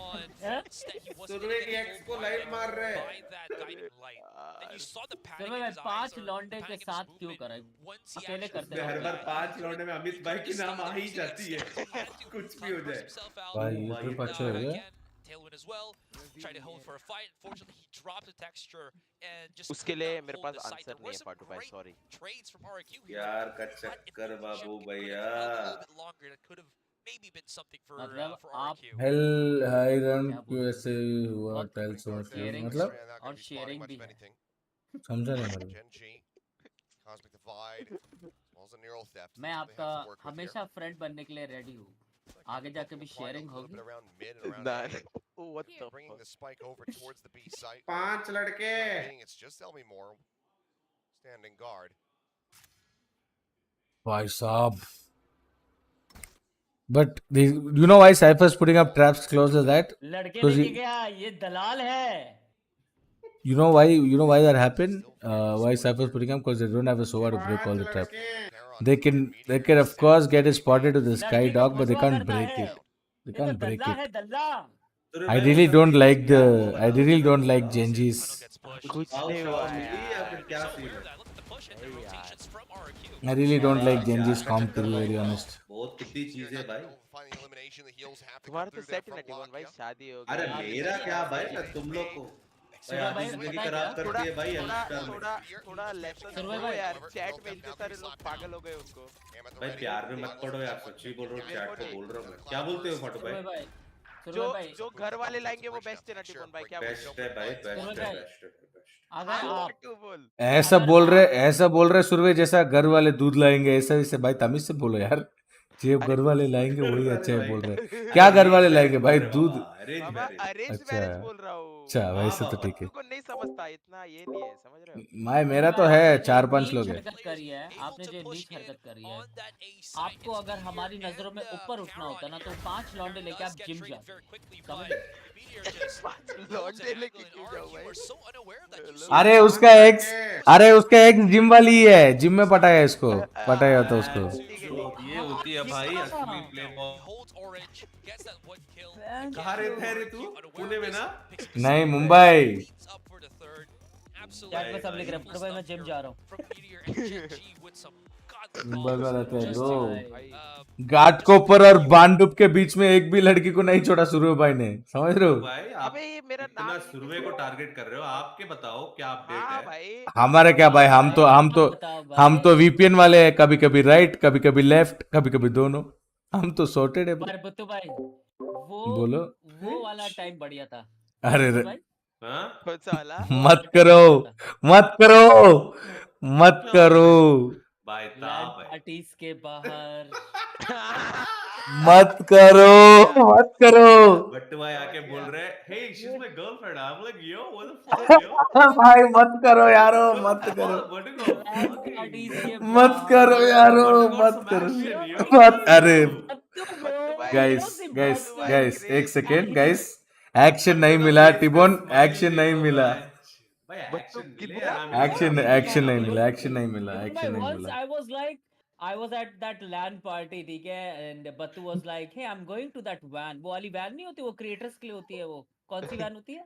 on Yeah? that he wasn't Surve की getting एक्स को pulled लाइट by मार रहे हैं. that guiding light. Then You saw the panic चलो in मैं his eyes, 5 or लौंडे the के panic in his साथ क्यों movement करें? once he अकेले actually करते हर रहो। बार 5 लौंडे में अमित भाई के नाम आ ही जाती है कुछ भी हो जाए भाई ये ट्रिप अच्छा हो गया again, Tailwind as well. Tried to hold for a fight. Unfortunately, he dropped the texture and just उसके could लिए not मेरे hold pass the site. Answer There नहीं were है some फाटू भाई great sorry trades from RQ here. यार का But if चक्कर बाबू Jim could भैया have held a little bit longer, that could have maybe been something for मतलब आप RQ. Hello high run क्या क्यों बोलते ऐसे हुआ बहुत टेल सो मच शेयरिंग मतलब और शेयरिंग भी है। समझा नहीं मतलब Gen G, Cosmic Divide, as well as a neural theft. मैं That's what they आपका have to work with here. हमेशा फ्रेंड बनने के लिए रेडी हूँ। आगे जाके भी शेयरिंग A little होगी। bit around mid and around Nah. A. Oh, what the Bringing the spike over towards the B site. 5 लड़के Being it's just Elmore standing guard. भाई साहब but you know why Cypher's putting up traps close to that लड़के because लेके गया, ये दलाल है। you know why that happened why Cypher's putting up because they don't have a SOA to break all the trap. They can of course get it spotted to the sky dog, but they can't break it. They ये तो can't break दल्ला it. है दल्ला। I really don't like Genji's. कुछ आओ नहीं हुआ Shao मिली या फिर यार क्या सीन है I really don't like Genji's comp to be very honest. बहुत कुत्ती चीज है भाई तुम्हारा तो सेट है ना टीवन भाई शादी हो अरे गई मेरा क्या भाई तुम लोग को भाई सुनो आधी भाई, जिंदगी पता है खराब क्या? करती है भाई थोड़ा अनुष्का में थोड़ा लेसन सुनो दो भाई, यार चैट में इतने सारे लोग पागल हो गए उनको भाई प्यार में मत पड़ो यार सच्ची बोल रहा हूँ चैट पे बोल रहा हूँ मैं क्या बोलते हो फाटू सुनो भाई भाई, सुनो जो भाई, जो घर वाले लाएंगे वो बेस्ट है ना टीवन भाई क्या बेस्ट है भाई बेस्ट है बेस्ट है अगर आप तू बोल ऐसा बोल रहे सुरवे जैसा घर वाले दूध लाएंगे ऐसा ऐसे भाई तमीज से बोलो यार जो घर वाले लाएंगे वही अच्छा है बोल रहे क्या घर वाले लाएंगे भाई दूध बाबा अरेंज अच्छा मैरिज बोल रहा हूँ अच्छा वैसे तो ठीक है तुमको नहीं समझता इतना ये नहीं है समझ रहे हो माय मेरा तो है आपने जो 4-5 नीच लोग हैं हरकत करी है, आपने जो नीच हरकत करी है, आपको अगर हमारी नजरों में ऊपर उठना होता ना तो 5 लौंडे लेके आप जिम जाते। समझ रहे? लौंडे लेके क्यों जाओ भाई अरे उसका एक्स जिम वाली ही है जिम में पटाया इसको पटाया होता उसको ये होती है भाई असली प्ले कहाँ रहता है रे तू पुणे में ना नहीं मुंबई चैट में सब लिख रहे हैं, भाई मैं जिम जा रहा हूँ। मुंबई में रहते हैं ब्रो घाटकोपर और बांडुप के बीच में एक भी लड़की को नहीं छोड़ा सुरवे भाई ने समझ रहे हो भाई आप अबे ये मेरा इतना नाम सुरवे को टारगेट कर रहे हो आपके बताओ क्या अपडेट हाँ है भाई हमारे क्या भाई बताओ भाई। हम तो वीपीएन वाले हैं कभी कभी राइट कभी कभी लेफ्ट कभी कभी दोनों हम तो सॉर्टेड है पर बुत्तू भाई, बोलो वो वाला टाइम बढ़िया था। अरे बुत्तू भाई, हाँ कौन सा वाला मत करो भाई लैंड ताप है पार्टीज के बाहर मत करो बट्टू भाई आके बोल रहे हे she is my girlfriend I am like yo what the fuck yo भाई मत करो यारो मत करो लैंड पार्टीज के मत करो यारो मत करो मत अरे गाइस एक सेकेंड गाइस एक्शन नहीं मिला टिबोन एक्शन नहीं मिला एक्शन नहीं मिला I was at that LAN party, ठीक है, and Battu was like, hey, I'm going to that van. वो वाली van नहीं होती, वो creators के लिए होती है, वो कौन सी van होती है?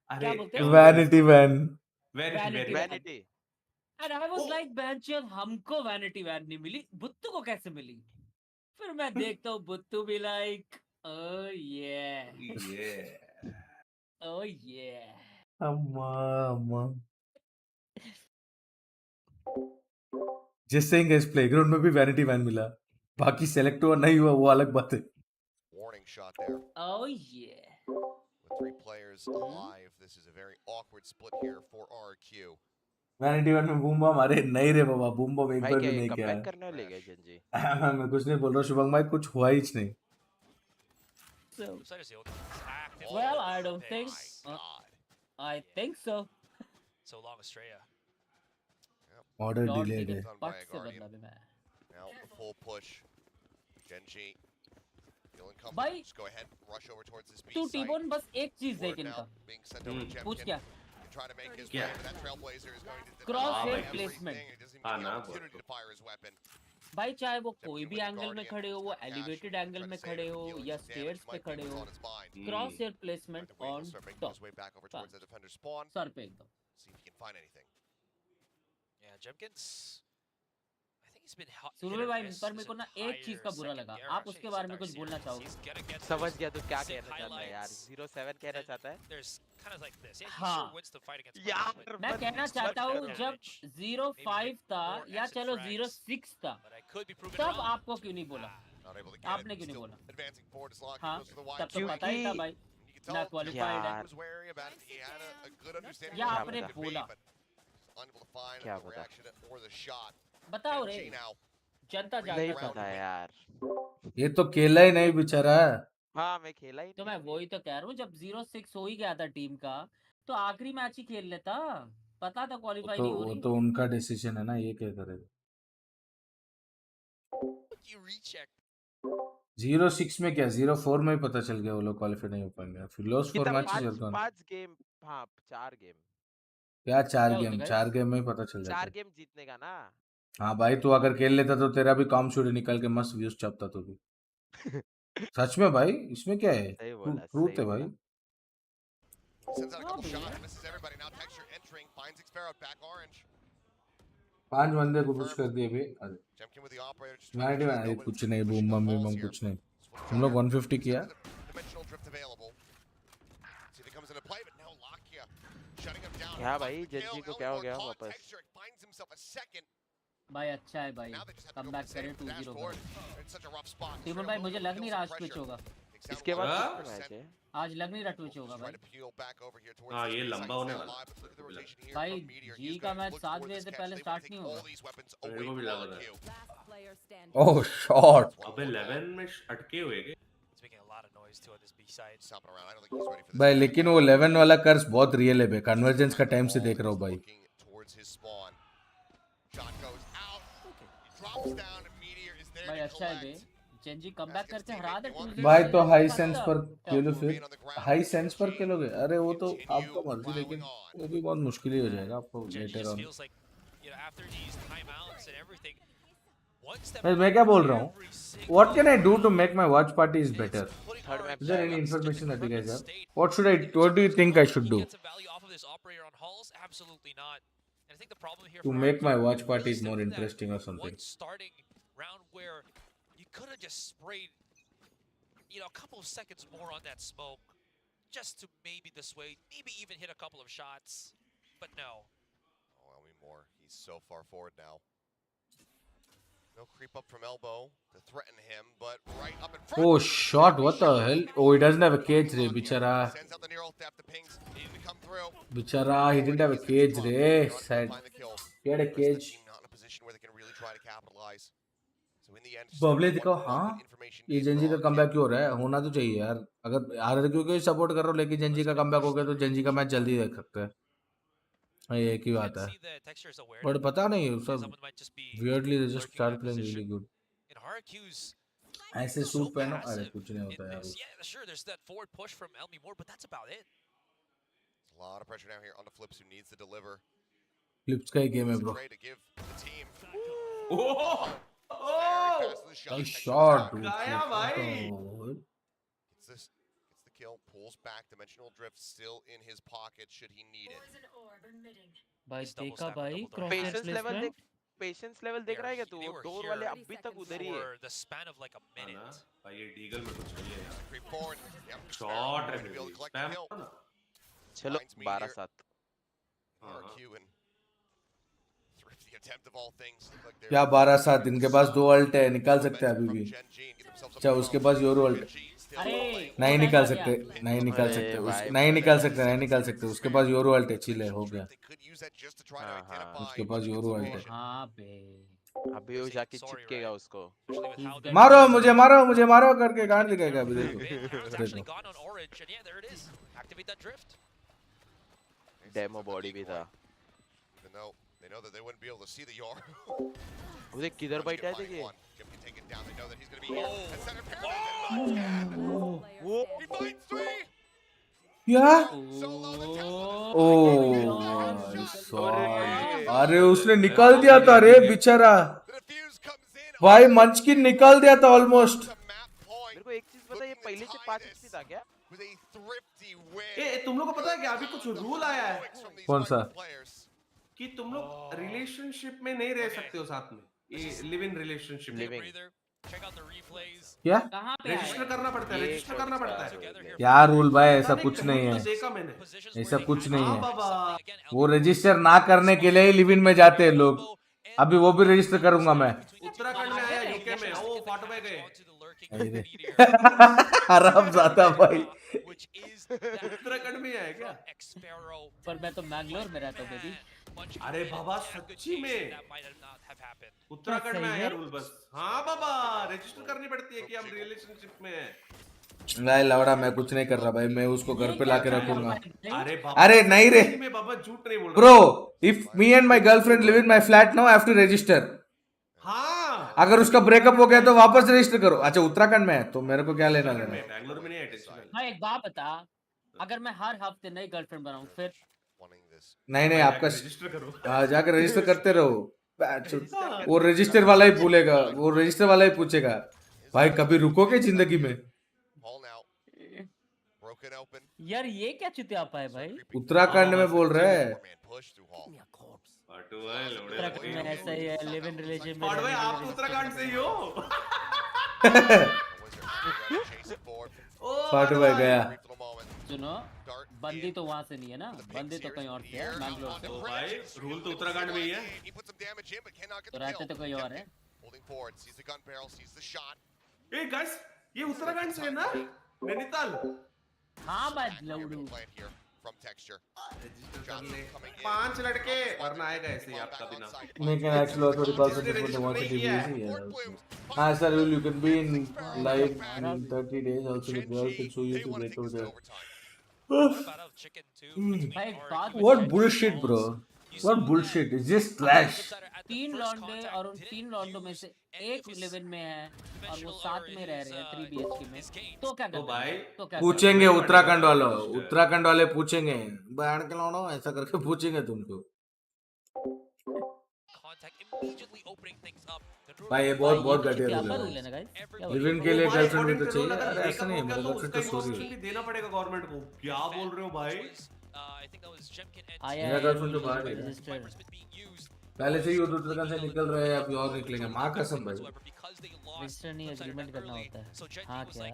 क्या बोलते हैं? Vanity van vanity And I was like, bencher, हमको vanity van नहीं मिली, बुत्तू को कैसे मिली? फिर मैं देखता हूँ बुत्तू भी like, oh yeah, oh yeah. अम्मा जिस सेइंग इस प्लेग्राउंड में भी वैनिटी वैन मिला बाकी सेलेक्ट हुआ नहीं हुआ वो अलग बात है Warning shot there. Oh yeah. With 3 players alive, this is a very awkward split here for RQ. Vanity van में बूम बम अरे नहीं रे बाबा बूम बम एक भाई बार क्या भी ये नहीं किया कमबैक करने ले गए जनजी मैं कुछ नहीं बोल रहा शुभम भाई कुछ हुआ ही नहीं Well, I don't think. I think so. So long, Estrella. Order Lord delayed है के पट से बदला भी मैं। Now full push. Genji feeling comfortable. भाई, Just go ahead, rush over towards this B तू site. टीबोन बस एक चीज देख Word इनका। now being sent over to पूछ Jemkin. क्या? Try to make his क्या? way, but that Trailblazer is going to Crosshair deny placement. everything. He doesn't even हाँ get ना, the opportunity to fire his weapon. भाई चाहे वो कोई Jemkin भी with the एंगल में Guardian, खड़े हो, वो trying to elevated cash, angle trying में to say खड़े that हो healing या some damage स्टेयर्स पे might be खड़े what's हो, on his mind. Cross air Trying placement to wait, he'll on start making top, his way back over towards the defender spawn. Sir पे एकदम। See if he can find anything. Yeah, Jemkin's. I think he's been hit Surabhi or भाई miss पर his मेरे को ना एक entire चीज का बुरा second लगा, gear आप rush उसके in बारे में this कुछ entire बोलना series. चाहोगे? He's gonna get समझ those गया तू क्या sick कहना चाहता है यार, highlights. 07 कहना चाहता है? There's kind of like this. Yeah, he हाँ। sure wins the fight against यार, Motherboard, but मैं कहना चाहता हूँ damage. जब 05 था More या exit चलो frags. 06 था, But I could be proven तब wrong. आपको क्यों नहीं बोला? Not able to get आपने it. क्यों नहीं Still बोला? advancing forward as Lock हाँ, goes to the तब wide. तो पता ही था भाई, You can ना tell क्वालिफाइड है। he was wary about it. He had a good understanding या of what आपने it could be, बोला। but unable to find क्या the पता? reaction or the shot. बताओ रे, G now. जनता नहीं जानता पता सब। यार। ये तो खेला ही नहीं बेचारा। हाँ मैं खेला ही तो नहीं। मैं वही तो कह रहा हूँ, जब 06 हो ही गया था टीम का, तो आखिरी मैच ही खेल लेता, पता था क्वालिफाई नहीं हो वो रही। तो उनका डिसीजन है ना, ये क्या करेगा। You recheck. 06 में क्या 04 में ही पता चल गया वो लोग क्वालिफाई नहीं हो पाएंगे। फिर लॉस 4 कितना मैचेस चलता है। 5 गेम, हाँ 4 गेम। क्या 4 क्या गेम? होता है 4 गेम में ही पता चल 4 जाता है। गेम जीतने का ना। हाँ भाई, तू अगर खेल लेता तो तेरा भी काम शुरू निकल के मस्त व्यूज छपता तो भी। सच में भाई, इसमें क्या है? सही बोला, ट्रूथ सही है भाई। बोला। Sends out a couple shots, misses everybody. Now Texture entering, finds Xfero back orange. 5 बंदे को पुश कर दिए भी। अरे Jemkin with the operator just मैं trying to नहीं, know कुछ when नहीं, it's boom pushing bomb the bomb balls here. कुछ नहीं। Switch हम लोग out. 150 किया। Dimensional drift available. See if it comes into play, but now Lakia shutting him down. क्या भाई, Finds the जज्जी kill. को क्या हो गया Elmore caught वापस? Texture, finds himself a second. भाई अच्छा है भाई, Now they just have to come go back for the करे save with the 2-0 dashboard. का। It's such a rough spot. टीमन भाई मुझे लग नहीं रहा आज ट्विच होगा, इसके बाद हाँ? कितना मैच है? आज लग नहीं रहा ट्विच होगा भाई। हाँ, ये लंबा होने वाला है। भाई जी का मैच 7 बजे से पहले स्टार्ट नहीं होगा। मेरे को भी लग रहा है। Last player standing. ओह शॉट। अबे 11 में अटके हुए के। He's making a lot of noise too on this B side. Stomping around. I don't think he's ready for this. भाई लेकिन वो 11 वाला कर्स बहुत रियल है बे। कन्वर्जेंस का टाइम से देख रहा हूँ भाई। Looking towards his spawn. Shot goes out. He drops down and Meteor is there भाई to अच्छा है बे, collect. जेंजी कम बैक करके हरा दे 2-0। भाई तो हाई सेंस पर खेलो, फिर हाई सेंस पर खेलोगे। अरे वो तो आपका मर्जी, लेकिन वो भी बहुत मुश्किल ही हो जाएगा आपको Genji लेटर just ऑन। feels like, you know, after these timeouts and everything, one step मैं क्या बोल रहा हूँ? every single What can I do to make my watch parties better? putting Third our map Is there any backs information in that you front guys of have? the state. What do you think I should He do gets some value off of this operator on halls? Absolutely not. And I think the problem here to for make my RQ watch really parties stemmed more from that interesting or something? one starting round where you could have just sprayed, you know, a couple of seconds more on that smoke just to maybe dissuade, maybe even hit a couple of shots. But no. Oh, Elmi Moore. He's so far forward now. No creep up from elbow to threaten him, but right up in front. Oh shot! What the hell? Oh, he doesn't have a cage, re bichara. Sends out the neural theft. The pings needing to come through. Bichara, he didn't have a cage, re. Sad. Find the kill. He had a Rest of the cage. team not in a position where they can really try to capitalize. So in the end, Bable one दिखाओ। for one, हाँ, but information ये is Gen Z का wrong. Comeback क्यों हो रहा है? होना तो चाहिए यार। अगर आरआरक्यू को सपोर्ट कर रहा हूँ, लेकिन जेंजी का कमबैक हो गया तो जेंजी का मैच जल्दी देख सकते हैं। हाँ, ये एक ही बात है। बट पता नहीं, सब weirdly they just start playing really good. ऐसे सूट पहनो, अरे कुछ नहीं होता यार। Yeah, sure, there's that forward push from Elmi Moore, but that's about it. A lot of pressure down here on the Flips, who needs to deliver. Clips का ही game है He's bro. afraid to give the team. Oh! Very fast with the shot. Nice Takes shot, the dude. Gaya bhai. Oh, Gets the kill, pulls back. Dimensional drift still in his pocket should he need it. भाई He's double देखा stacked भाई with double cross patience level placement. देख, patience level देख रहा है क्या तू? They were door here वाले अभी तक उधर ही है। for the span of like a है ना? minute. भाई ये डीगल में कुछ नहीं है यार। Creep forward. Yep. Shot Ready to be able to collect the kill. है। चलो Finds Meteor. 12-7। RQ and thrifty attempt of all things. Look like they're- क्या 12-7? इनके पास 2 अल्ट है, निकाल सकते हैं अभी भी। From Gen G and get themselves up अच्छा, front. उसके पास योरो अल्ट। Gen G still अरे playing. नहीं वो निकाल टाइम आ सकते, गया। नहीं निकाल अरे सकते, भाई, नहीं निकाल सकते, नहीं निकाल सकते। उसके पास योरो अल्ट है, चिल है, हो गया। They could use that just to try to हाँ, हाँ। identify उसके पास which योरो अल्ट है। information. हाँ बे, अभी वो जाके Sorry, चिपकेगा right? उसको। Especially with how He's they're- मारो मुझे, मारो मुझे, मारो करके गांड दिखाएगा अभी। Man, Aaron's actually देखो। gone on orange, and yeah, there it is. Activate that drift. Demo body भी था। Even though they know that they wouldn't be able to see the yard. उसे किधर बैठा है देखिए। Jim can take it down. They know that he's going to be here. And center pyramid and वो he finds 3. क्या? Solo the talent. Oh sorry, अरे उसने निकाल दिया था रे बेचारा। The defuse comes in. भाई मंचकिन निकाल दिया था ऑलमोस्ट। The map point. मेरे को एक चीज पता है, ये पहले से 5 HP था क्या? With a thrifty win. ए तुम लोग को पता है क्या अभी कुछ रूल आया है? From these कौन सा? players. कि तुम लोग रिलेशनशिप में नहीं रह सकते हो साथ में, ये लिव इन रिलेशनशिप Living. क्या कहाँ पे रजिस्टर आए? करना पड़ता है, ये रजिस्टर करना पड़ता है। क्या रूल भाई, ऐसा पता कुछ नहीं कहीं है, तो देखा मैंने। ऐसा कुछ नहीं हाँ है। बाबा, वो रजिस्टर ना करने के लिए ही लिव इन में जाते हैं लोग। अभी वो भी रजिस्टर करूंगा मैं। उत्तराखंड में आया, यूके में, ओ फाट में गए। आराम ज्यादा भाई। उत्तराखंड में आया क्या? पर मैं तो मैंगलोर में रहता हूँ बेबी। अरे बाबा सच्ची में उत्तराखंड में आया रूल बस। हाँ बाबा, रजिस्टर करनी पड़ती है कि हम रिलेशनशिप में हैं। नहीं लवड़ा, मैं कुछ नहीं कर रहा भाई, मैं उसको घर पे लाके रखूंगा। अरे बाबा, अरे नहीं रे सच्ची में बाबा, झूठ नहीं बोल रहा। Bro, if me and my girlfriend live in my flat now, I have to register. हाँ, अगर उसका ब्रेकअप हो गया तो वापस रजिस्टर करो। अच्छा उत्तराखंड में है तो मेरे को क्या लेना देना। बैंगलोर में नहीं है, टेंशन हाँ एक बात बता, अगर मैं हर हफ्ते नई गर्लफ्रेंड बनाऊं फिर? नहीं नहीं, आपका रजिस्टर करो। हाँ जाकर रजिस्टर करते रहो। वो रजिस्टर वाला ही भूलेगा, वो रजिस्टर वाला ही पूछेगा भाई कभी रुकोगे जिंदगी में। यार ये क्या चुतियापा है भाई? उत्तराखंड में बोल रहे हैं। उत्तराखंड में ऐसा ही है, लिव इन रिलेशन में। और भाई आप तो उत्तराखंड से ही हो। फाटू भाई गया। सुनो, बंदी तो वहां से नहीं है ना, बंदी तो कहीं और से है, मैंगलोर से। तो भाई रूल तो उत्तराखंड में ही है, तो रहते तो कोई और है। ए गाइस, ये उत्तराखंड से है ना, नैनीताल। हाँ भाई लौड़ू। 5 लड़के वरना आएगा ऐसे ही आपका बिना। Make an actual authority call for people who want to be easy. हाँ sir, you can be in live in 30 days. Also the girl can sue you to break over there. भाई एक बात What bullshit, bro? What bullshit? It's just trash. 3 लौंडे और उन 3 लौंडों में से एक लिव इन में है और वो साथ में रह रहे हैं 3 BHK में, तो क्या तो भाई तो क्या पूछेंगे उत्तराखंड वालों, उत्तराखंड वाले पूछेंगे बैंड के लौड़ो ऐसा करके पूछेंगे तुमको। भाई ये बहुत बहुत घटिया रूल है। लिव इन के लिए गर्लफ्रेंड भी तो चाहिए। अरे ऐसा नहीं है, मेरा गर्लफ्रेंड तो सो रही है। देना पड़ेगा गवर्नमेंट को। क्या बोल रहे हो भाई? मेरा गर्लफ्रेंड तो बाहर है, पहले से ही उत्तराखंड से निकल रहे हैं, अभी और निकलेंगे। माँ कसम भाई। रजिस्टर नहीं, एग्रीमेंट करना होता है। हाँ क्या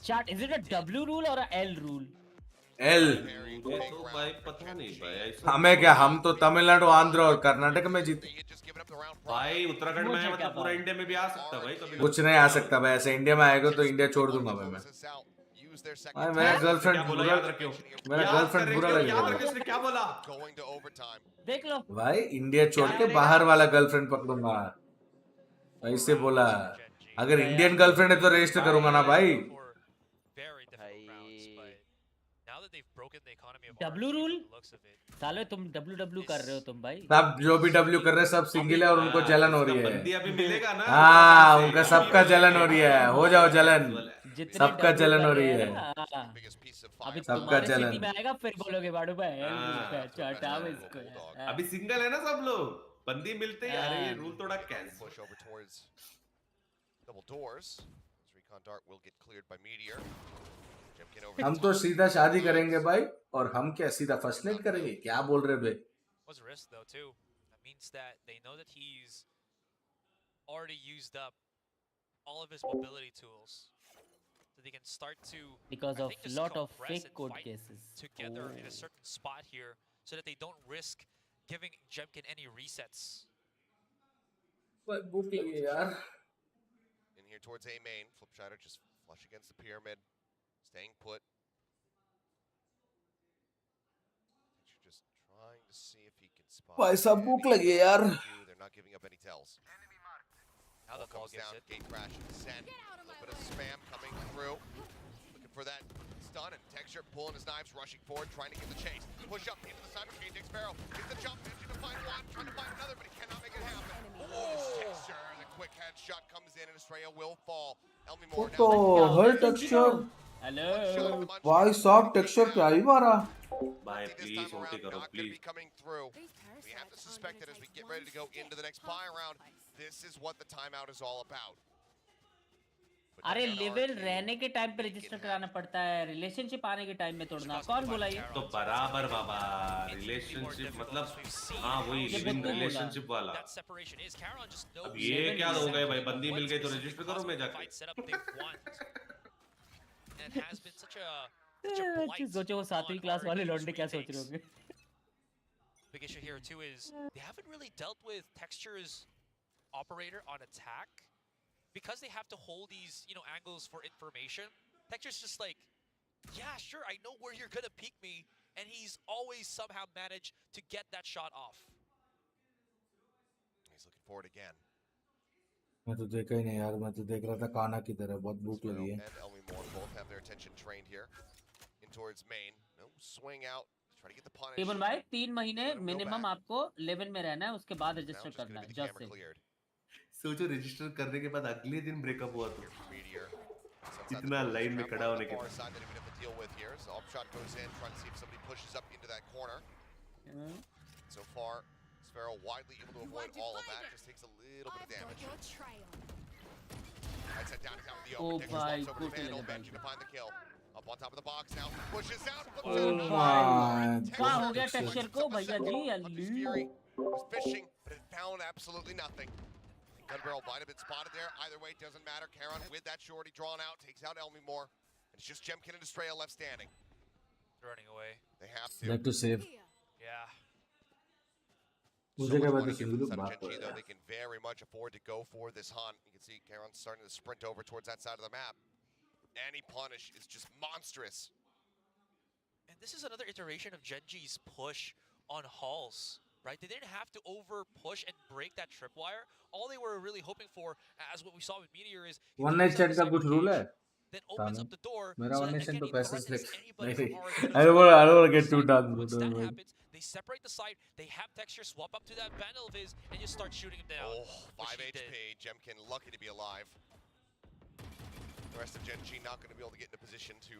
chat, is it a W rule और अ L रूल? L। तो भाई पता नहीं भाई, हमें क्या, हम तो तमिलनाडु, आंध्र और कर्नाटक में जीते भाई। उत्तराखंड में है मतलब पूरा इंडिया में भी आ सकता है भाई कभी। कुछ नहीं आ सकता भाई, ऐसे इंडिया में आएगा तो इंडिया छोड़ दूंगा मैं। मेरा गर्लफ्रेंड बुरा, मेरा गर्लफ्रेंड बुरा लगेगा। क्या बोला? देख लो भाई इंडिया छोड़ के बाहर वाला गर्लफ्रेंड पकड़ूंगा, ऐसे बोला। अगर इंडियन गर्लफ्रेंड है तो रजिस्टर करूंगा ना भाई। W रूल साले, तुम W कर रहे हो तुम भाई। सब जो भी W कर रहे हैं सब सिंगल है और उनको जलन हो रही है। बंदी अभी मिलेगा ना। हाँ उनका सबका जलन हो रही है, हो जाओ जलन, सबका W जलन हो कर रही रहे है। हैं ना, अभी सबका तुम्हारे जलन। सिटी में आएगा फिर बोलोगे बाडू भाई हटाओ इसको यार। अभी सिंगल है ना सब लोग, बंदी मिलते ही अरे ये रूल थोड़ा कैंसिल। हम तो सीधा शादी करेंगे भाई, और हम क्या सीधा फर्स्ट नाइट करेंगे? क्या बोल रहे भाई? Was a risk though too. That means that they know that he's already used up all of his mobility tools, so they can start to Because of just lot of compress fake and code fight cases. together in a certain spot here, so that they don't risk giving Jemkin any resets. भूख लगी है यार। In here towards A main, Flipshider just flush against the pyramid, staying put. Just trying to see if he can spot. भाई सब भूख लगी है यार। They're not giving up any tells. Now the ball Comes gets down, it. gate crash and descent. A little bit of spam coming through. Looking for that stun, and Texture pulling his knives, rushing forward, trying to get the chase. Push up into the side of Cage Sparrow. Gets the jump, managing to find one, trying to find another, but he cannot make it happen. Texture, the quick headshot comes in, and Estrella will fall. Elmimore तो now. हर texture hello भाई साहब, texture क्या ही मारा। भाई please होते करो Not going to please. be coming through. We have to suspect that as we get ready to go into the next buy round, this is what the timeout is all about. अरे level रहने के time पे register कराना पड़ता है, relationship आने के time में तोड़ना। कौन बोला ये? तो बराबर बाबा, रिलेशनशिप मतलब हाँ वही लिविंग रिलेशनशिप वाला। अब ये क्या हो गए भाई, बंदी मिल गई तो रजिस्टर करो मैं जाके। सोचो वो 7वीं क्लास वाले लौंडे क्या सोच रहे होंगे। Big issue here too is they haven't really dealt with Texture's operator on attack because they have to hold these, you know, angles for information. Texture's just like, yeah, sure, I know where you're gonna peek me, and he's always somehow managed to get that shot off. He's looking forward again. मैं तो देखा ही नहीं यार, मैं तो देख रहा था काना की तरह, बहुत भूख लगी है। And Alienware both have their attention trained here in towards main. No swing out. Try to get the punish. Table भाई 3 महीने मिनिमम आपको लेवल में रहना है, उसके बाद रजिस्टर करना है जस्ट से। सोचो रजिस्टर करने के बाद अगले दिन ब्रेकअप हुआ तो इतना लाइन में खड़ा होने के बाद। So far, Sparrow widely able to avoid all of that. Just takes a little bit of damage. Right side down with the open. Dexter swaps over to Vandal. Benji to find the kill. Up on top of the box now. Pushes out. क्या हो गया texture को भैया जी? Fury was fishing, but it found absolutely nothing. Gun barrel might have been spotted there. Either way, it doesn't matter. Caron with that shorty drawn out takes out Elmimore. And it's just Jemkin and Estrella left standing. Running away. They have to. Like to save. Yeah. So much money given to Genji, though they can very much afford to go for this hunt. You can see Caron starting to sprint over towards that side of the map. Any punish is just monstrous. And this is another iteration of Genji's push on Halls, right? They didn't have to over push and break that tripwire. All they were really hoping for, as what we saw with Meteor, is one night stand का कुछ rule है? then opens up the door. मेरा So one night that stand तो again, पैसे even flex anybody नहीं। from our I don't want to get too dark, bro. once Don't that worry. happens, they separate the site, they have Texture swap up to that Vandal of his, and just start shooting him down. Oh, 5 HP. Jemkin lucky to be alive. The rest of Genji not going to be able to get in a position to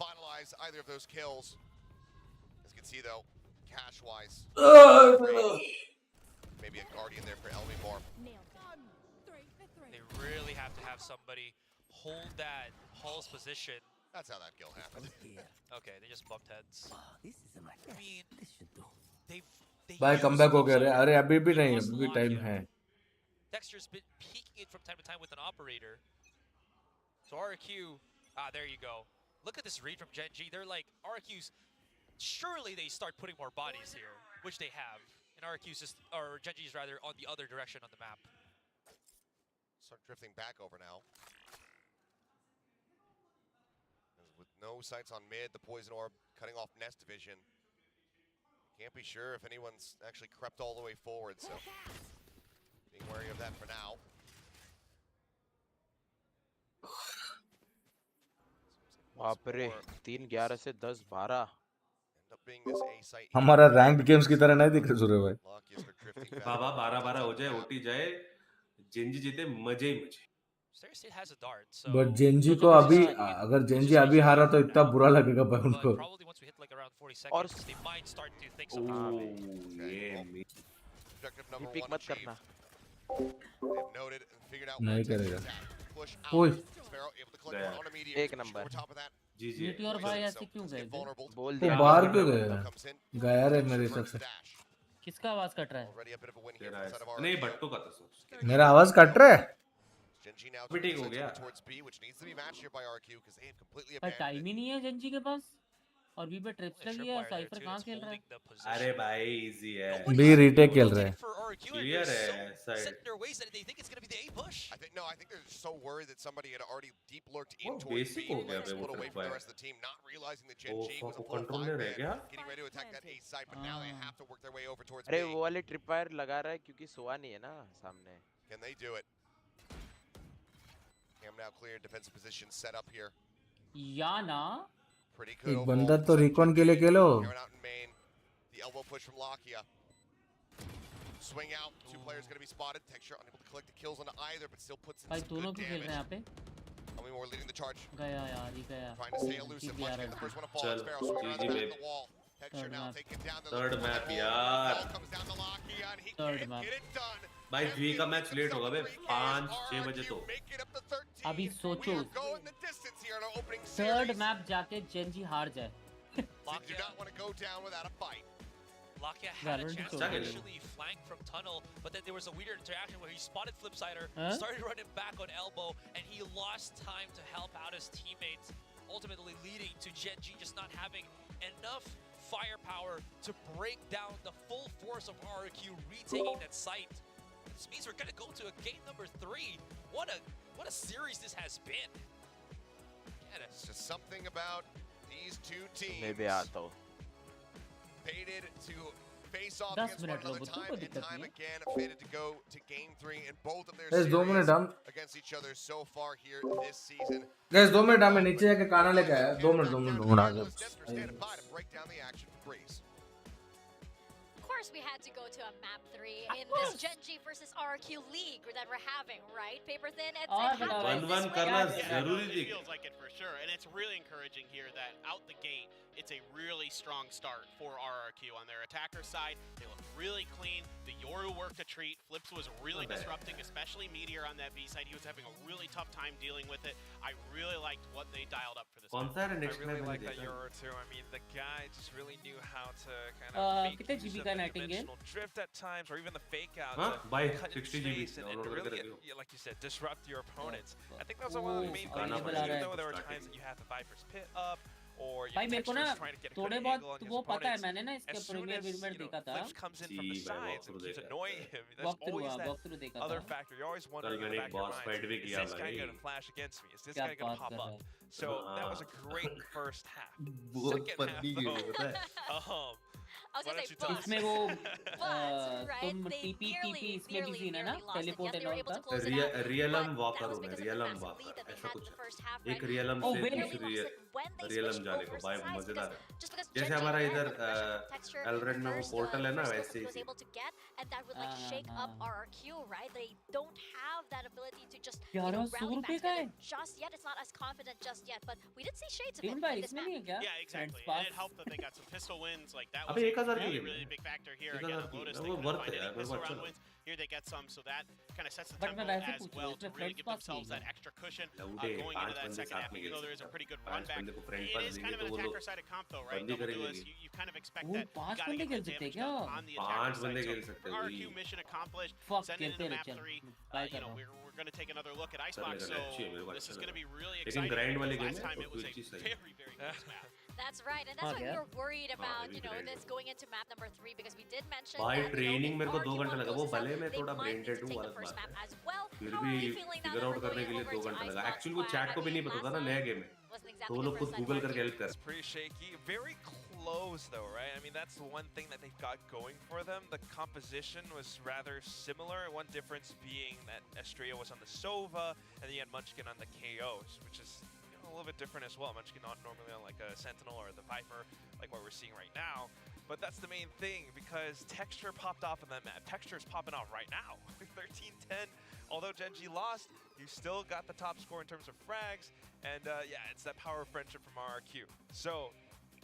finalize either of those kills. As you can see, though, cash-wise, maybe a Guardian there for Elmimore. They really have to have somebody hold that Hall's position. That's how that kill happened. Okay, they just bumped heads. I mean, they भाई comeback हो गया रे। अरे अभी भी नहीं, अभी भी टाइम है। Dexter's been peeking it from time to time with an operator. So RQ, there you go. Look at this read from Genji. They're like, RQ's, surely they start putting more bodies here, which they have. And RQ's just, or Genji's rather, on the other direction on the map. Start drifting back over now. With no sights on mid, the poison orb cutting off nest vision. Can't be sure if anyone's actually crept all the way forward, so being wary of that for now. बाप रे 3 11 से 10 12 हमारा ranked games की तरह नहीं दिख रहा सूर्य भाई। बाबा 12-12 हो जाए, ओटी जाए, जेंजी जीते, मजे ही मजे। बट जेंजी को अभी, अगर जेंजी अभी हारा तो इतना बुरा लगेगा भाई उनको। और पिक मत करना। नहीं करेगा। ओए एक नंबर। मीटियोर भाई ऐसे क्यों गए? बोल दिया बाहर क्यों गया? गया रे मेरे हिसाब से। किसका आवाज कट रहा है? नहीं बट्टू का तो। मेरा आवाज कट रहा है? मीटिंग हो गया। पर टाइम ही नहीं है जेंजी के पास, और बी पे ट्रिप्स लगी है। साइफर कहां खेल रहा है? अरे भाई इजी है, बी रीटेक खेल रहे हैं। क्लियर है side. I think they're so worried that somebody had already deep lurked in towards B, split away from the rest of the team, not realizing that Genji was a full 5 man, getting ready to attack that A site, but now they have to work their way over towards B. अरे वो वाले tripwire लगा रहा है क्योंकि सोआ नहीं है ना सामने। Can they do it? Cam now clear, defensive position set up here. या ना एक बंदा तो रिकॉन के लिए खेलो। The elbow push from Lakia. Swing out, 2 players going to be spotted. Texture unable to collect the kills on either, but still puts in some good damage. यहाँ पे Elmimore leading the charge. गया यार, ही गया। Trying to stay elusive, punching the first one to fall. Sparrow swinging around the back of the wall. Texture now taking down the third map यार। ball comes down to Lakia and he can't get it done. भाई जी का match late होगा बे 5-6 बजे तो। Make it up to 13. अभी सोचो We are going the distance here in our opening third series. Map जाके Gen Z हार जाए. So you do not want to go down without a fight. Lakia had a Valorant chance is to over. actually flank from tunnel, but then there was a weird interaction where he spotted Flipsider, Huh? started running back on elbow, and he lost time to help out his teammates, ultimately leading to Gen G just not having enough firepower to break down the full force of RRQ retaking that site. This means we're gonna go to a game number 3. What a series this has been. Yeah, It's just something about these two teams. Maybe Ato. Fated to face off 10 against one minute another logo, तो time कोई and दिक्कत time नहीं है. again. Fated to go to game 3 in both of their Guys, 2 series minute हम against each other so far here this season. guys 2 minute हमें नीचे जाके खाना लेके आया 2 मिनट आ जाओ. Standing by to break down the action for Breeze. Of course, we had to go to a map 3 in this Gen G versus RQ league that we're having, right? Paper Thin, it और happens बताओ this One way. करना Yeah, जरूरी it थी. feels like it for sure, and it's really encouraging here that out the gate, it's a really strong start for RRQ on their attacker side. They look really clean. The Yoru worked a treat. Flips was really disrupting, especially Meteor on that B side. He was having a really tough time dealing with it. I really liked what they dialed up for this. कौन सा है I next really में like मैंने that देखा. Euro too. I mean, the guy just really knew how to kind of make कितने use GB of का the Nightingale? dimensional drift at times, or even the fake out हाँ, to by cut in 60 GB space and download really, करके रखियो. yeah, like you said, disrupt your opponents. I think that's Oh, one of the main things. available Even आ रहा है. though there were times that you have the Viper's pit up, or your भाई मेरे को ना Texture's trying to get a थोड़े good बहुत angle on his वो पता है opponents. मैंने ना इसके As soon premiere as, video you know, देखा था. Flips comes in from the जी, भाई, sides and walkthrough keeps देखा annoying था. him. There's walk through always that walk through देखा other था. factor. You're always wondering in मैंने the एक back of your boss mind, fight भी is किया this guy भाई. going to flash against me? Is this क्या guy going बात to pop कर रहा up? है. So that was a great first half. बहुत Second पतली half, गेम though, पता है. I was Why gonna don't say, you tell us? but, इसमें वो right, तुम they टीपी nearly, इसमें भी थी ना nearly lost it. Teleport Yes, and they were all able का. to close it out, realm but walker that was हूँ मैं. because of the realm massive walker lead that they ऐसा had in कुछ the है. first half, एक right? Realm Oh, से wait. Nearly दूसरी lost it when they realm switched जाने over को भाई sides मजेदार because- है. just because जैसे Gen G हमारा had इधर the pressure texture एलरेड में वो first, पोर्टल है ना first वैसे kill ही was थी. able to get, and that would like shake up RRQ, right? They don't have that ability to just यार वो 100 rally back रुपए का है. together just yet. It's not as confident just yet, but we did see shades of Even it भाई in this इसमें map. नहीं है क्या? Yeah, exactly. Friends And it pass. helped that they got some pistol wins. Like that was अबे a 1000 की really, game really है. big factor here. 1000 Again, on की. Lotus, वो they couldn't worth find है any यार, वो pistol अच्छा round लगा. wins. Here they get some, so that kind of sets the But मैं tempo वैसे as पूछ रहा well हूँ, to इसमें really friends give pass themselves नहीं that है. extra cushion लौटे going into 5 that बंदे second साथ half, में even though there is a खेल pretty good 5 run back. बंदे को फ्रेंड It पास is देंगे kind of तो an वो लोग attacker-sided comp, though, right? बंदी Double करेंगे duelist, ये. you kind of expect वो that you 5 gotta बंदे get खेल that सकते हैं damage क्या? done on the 5 attacker बंदे side. खेल So सकते हैं RQ वही. mission accomplished. Fuck, Send it खेलते into हैं map चल. 3. Bye You कर know, रहा हूँ. we're going to take another look at कर Icebox, लेना अच्छी है मेरे so को this अच्छा is going to लगा. be really लेकिन exciting. ग्राइंड वाली because गेम last है time तो it कोई was a चीज सही है. very, very close map. That's right, and that's why we yeah. were worried about, हाँ, you know, grind this going into map number 3 because we did mention भाई that, training मेरे को 2 RQ घंटे लगा. वो closes out, भले मैं they थोड़ा might brain need dead to हूँ take the अलग first बात map है. as well. फिर How भी are you feeling now figure that out we're करने going के लिए over 2 to घंटे लगा. Icebox? एक्चुअली वो चैट को भी नहीं पता था ना नया गेम है. Wasn't तो exactly वो the लोग first खुद time गूगल for करके RQ. हेल्प कर. It's pretty shaky, very close though, right? I mean, that's the one thing that they've got going for them. The composition was rather similar. One difference being that Estrella was on the Sova, and then you had Munchkin on the KOs, which is a little bit different as well. Munchkin not normally on like a Sentinel or the Viper, like what we're seeing right now. But that's the main thing, because Texture popped off on that map. Texture is popping off right now. 13-10. Although Gen G lost, you still got the top score in terms of frags. And yeah, it's that power of friendship from RRQ. So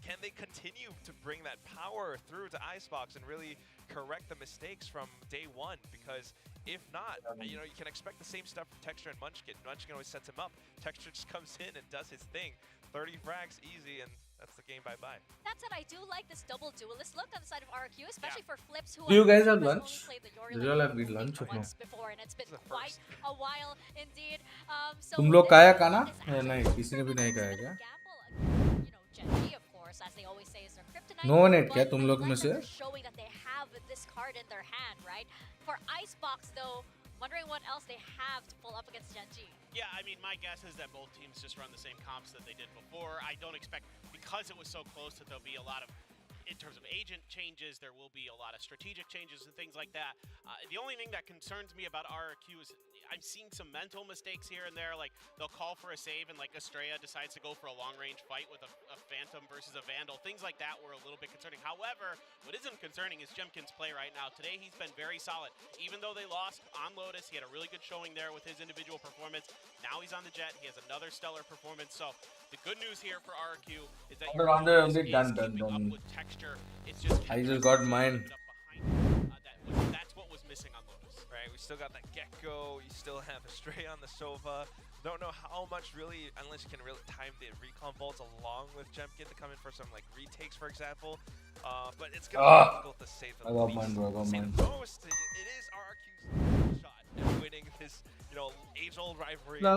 can they continue to bring that power through to Icebox and really correct the mistakes from day one? Because if not, you know, you can expect the same stuff from Texture and Munchkin. Munchkin always sets him up. Texture just comes in and does his thing. 30 frags easy, and that's the game bye-bye. That said, I do like this double duelist look on the side of RQ, especially for Flips, who Do you guys has have only lunch? played the Yori Did you all have Lane lunch or no? once before, and it's been This is the quite first. a while indeed. So तुम लोग this खाया is खाना? actually नहीं, किसी ने भी नहीं खाया a क्या? gamble against, you know, Gen G, of course, as they always say, is their kryptonite. No net क्या but तुम I लोग like में that से? they're showing that they have this card in their hand, right? For Icebox, though, wondering what else they have to pull up against Gen G. Yeah, I mean, my guess is that both teams just run the same comps that they did before. I don't expect, because it was so close, that there'll be a lot of, in terms of agent changes, there will be a lot of strategic changes and things like that. The only thing that concerns me about RRQ is I'm seeing some mental mistakes here and there. Like, they'll call for a save and, like, Estrella decides to go for a long-range fight with a Phantom versus a Vandal. Things like that were a little bit concerning. However, what isn't concerning is Jemkin's play right now. Today, he's been very solid. Even though they lost on Lotus, he had a really good showing there with his individual performance. Now he's on the Jet. He has another stellar performance. So, the good news here for RRQ is that On the is done. keeping up with Texture. It's just I just got mine. that's what was missing on Lotus. Right, we still got that Gecko. You still have a Stray on the Sova. Don't know how much really, unless you can really time the recon bolts along with Jemkin to come in for some like retakes, for example. But it's gonna be difficult to say the most. It is RRQ's shot at winning this, you know, age-old rivalry. Are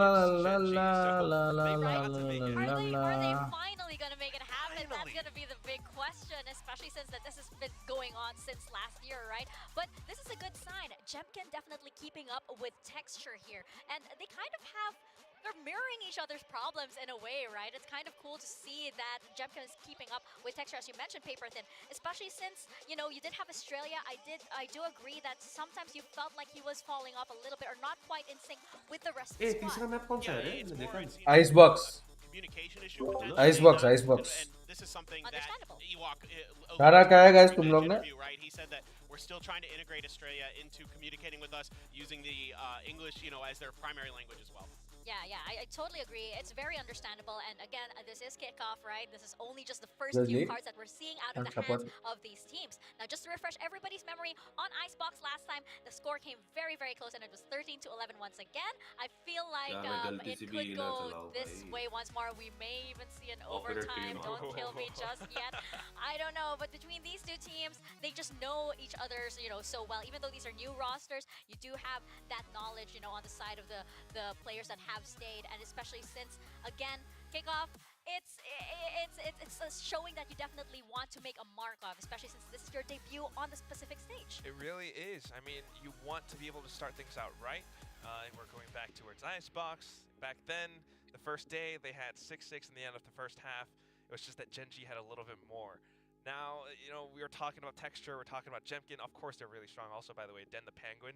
they finally gonna make it happen? That's gonna be the big question, especially since that this has been going on since last year, right? But this is a good sign. Jemkin definitely keeping up with Texture here, and they kind of have. They're mirroring each other's problems in a way, right? It's kind of cool to see that Jemkin is keeping up with Texture, as you mentioned, Paper Thin, especially since, you know, you did have Australia. I do agree that sometimes you felt like he was falling off a little bit or not quite in sync with the rest of the squad. Icebox. Communication issue. Icebox. And this is something that Ewok guys, tum log ne? Right? He said that we're still trying to integrate Australia into communicating with us using the English, you know, as their primary language as well. Yeah, I totally agree. It's very understandable. And again, this is kickoff, right? This is only just the first few cards that we're seeing out of the hands of these teams. Now, just to refresh everybody's memory, on Icebox last time, the score came very, very close, and it was 13-11 once again. I feel like it could go this way once more. We may even see an overtime. Don't kill me just yet. I don't know, but between these two teams, they just know each other's, you know, so well. Even though these are new rosters, you do have that knowledge, you know, on the side of the players that have stayed, and especially since, again, kickoff, it's showing that you definitely want to make a mark of, especially since this is your debut on the specific stage. It really is. I mean, you want to be able to start things out right. We're going back towards Icebox. Back then, the first day, they had 6-6 in the end of the first half. It was just that Gen G had a little bit more. Now, you know, we were talking about Texture, we're talking about Jemkin. Of course, they're really strong. Also, by the way, Den the Penguin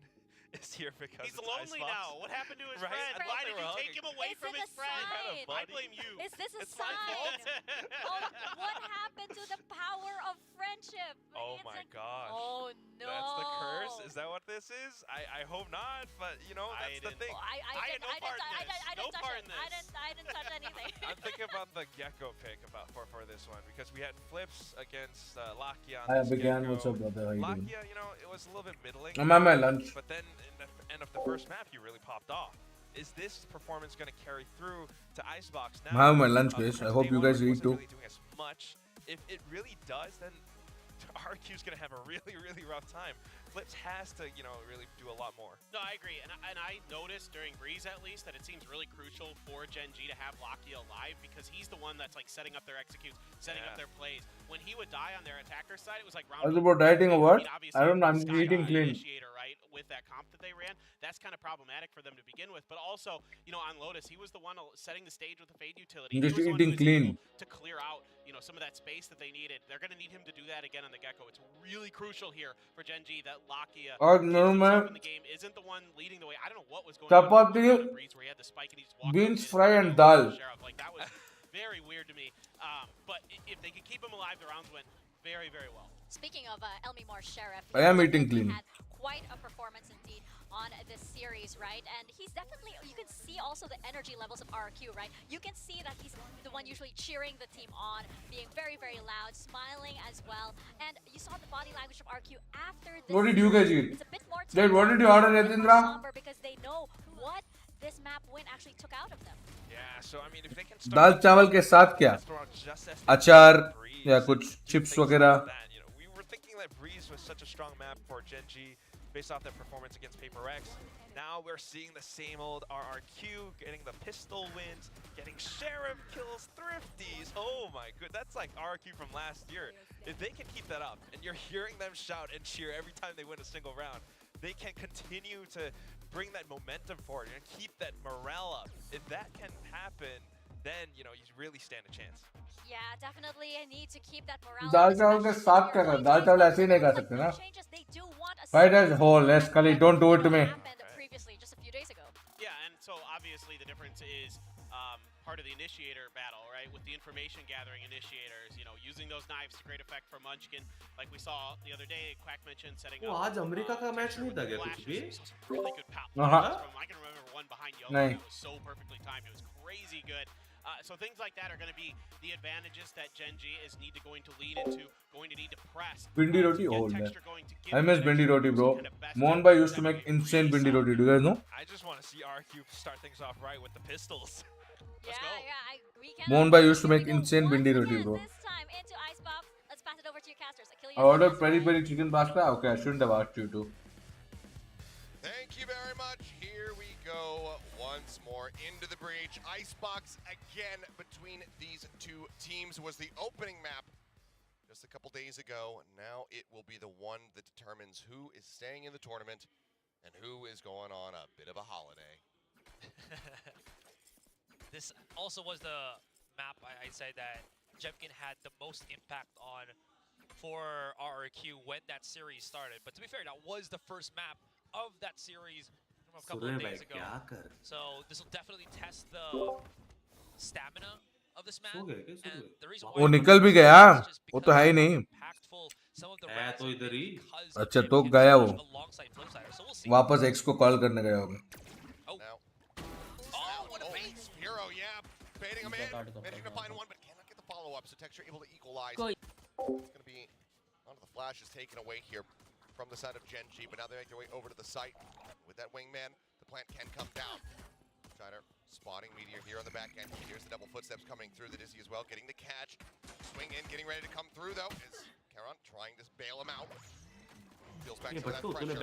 is here because he's lonely now. What happened to his friend? Why did you take him away from his friend? I blame you. Is this a sign? What happened to the power of friendship? Oh my gosh. Oh no. That's the curse? Is that what this is? I hope not, but you know, that's the thing. I had no part in this. I didn't touch anything. I'm thinking about the Gecko pick for this one because we had flips against Lakia. I began what's up, brother. Lakia, you know, it was a little bit middling. I'm at my lunch. But then in the end of the first map, you really popped off. Is this performance going to carry through to Icebox now? I have my lunch, guys. I hope you guys eat too. Really doing as much. If it really does, then RQ's going to have a really, really rough time. Flips has to, you know, really do a lot more. No, I agree. And I noticed during Breeze, at least, that it seems really crucial for Gen G to have Lakia alive because he's the one that's like setting up their executes, setting up their plays. When he would die on their attacker side, it was like round. How's about dieting or what? I don't know. I'm eating clean. Initiator, right, with that comp that they ran, that's kind of problematic for them to begin with. But also, you know, on Lotus, he was the one setting the stage with the Fade utility. I'm just eating clean to clear out, you know, some of that space that they needed. They're going to need him to do that again on the Gecko. It's really crucial here for Gen G that Lakia in the game isn't the one leading the way. I don't know what was going on in Breeze where he had the spike and he just walked beans fry and dal. Like that was very weird to me. But if they could keep him alive, the rounds went very, very well. Speaking of Elmi Moore Sheriff, I am eating clean. Had quite a performance indeed on this series, right? And he's definitely, you can see also the energy levels of RQ, right? You can see that he's the one usually cheering the team on, being very, very loud, smiling as well. And you saw the body language of RQ after this. What did you guys eat? It's a bit more Dad, what did you order, Yatindra? Because they know what this map win actually took out of them. Yeah, so I mean, if they can start दाल चावल के साथ क्या? अचार या कुछ chips वगैरह. You know, we were thinking that Breeze was such a strong map for Gen G based off their performance against Paper X. Now we're seeing the same old RRQ getting the pistol wins, getting Sheriff kills, Thrifties. Oh my good, that's like RRQ from last year. If they can keep that up, and you're hearing them shout and cheer every time they win a single round, they can continue to bring that momentum forward and keep that morale up. If that can happen, then, you know, you really stand a chance. Yeah, definitely. I need to keep that morale. दाल चावल के साथ क्या करना? दाल चावल ऐसे ही नहीं खा सकते ना? Fight as whole, let's Kali, don't do it to me. Previously, just a few days ago. Yeah, and so obviously the difference is part of the initiator battle, right? With the information gathering initiators, you know, using those knives to great effect for Munchkin, like we saw the other day. Quack mentioned setting up. आज America का match नहीं था क्या कुछ भी? Really good power. I can remember one behind Yellow that was so perfectly timed. It was crazy good. So things like that are going to be the advantages that Gen G is going to lean into, going to need to press. Bindi roti hold man. I miss bindi roti, bro. Mohanbhai used to make insane bindi roti. Do you guys know? I just want to see RQ start things off right with the pistols. Let's go. Mohanbhai used to make insane bindi roti, bro. This time into Icebox. Let's pass it over to your casters. I ordered peri chicken pasta. Okay, I shouldn't have asked you to. Thank you very much. Here we go once more into the breach. Icebox again between these two teams was the opening map just a couple days ago. Now it will be the one that determines who is staying in the tournament and who is going on a bit of a holiday. This also was the map I'd say that Jemkin had the most impact on for RRQ when that series started. But to be fair, that was the first map of that series from a couple of days ago. So this will definitely test the stamina of this map. And the reason why वो निकल भी गया, वो तो है ही नहीं. तो इधर ही. अच्छा तो गया वो. वापस X को कॉल करने गया होगा. Baiting him in, managing to find one, but cannot get the follow-up, so Texture able to equalize. It's going to be, none of the flash is taken away here from the side of Gen G, but now they make their way over to the site. With that wingman, the plant can come down. Shiner spotting Meteor here on the back end. Here's the double footsteps coming through the Dizzy as well, getting the catch. Swing in, getting ready to come through though, is Caron trying to bail him out. Feels back to that pressure.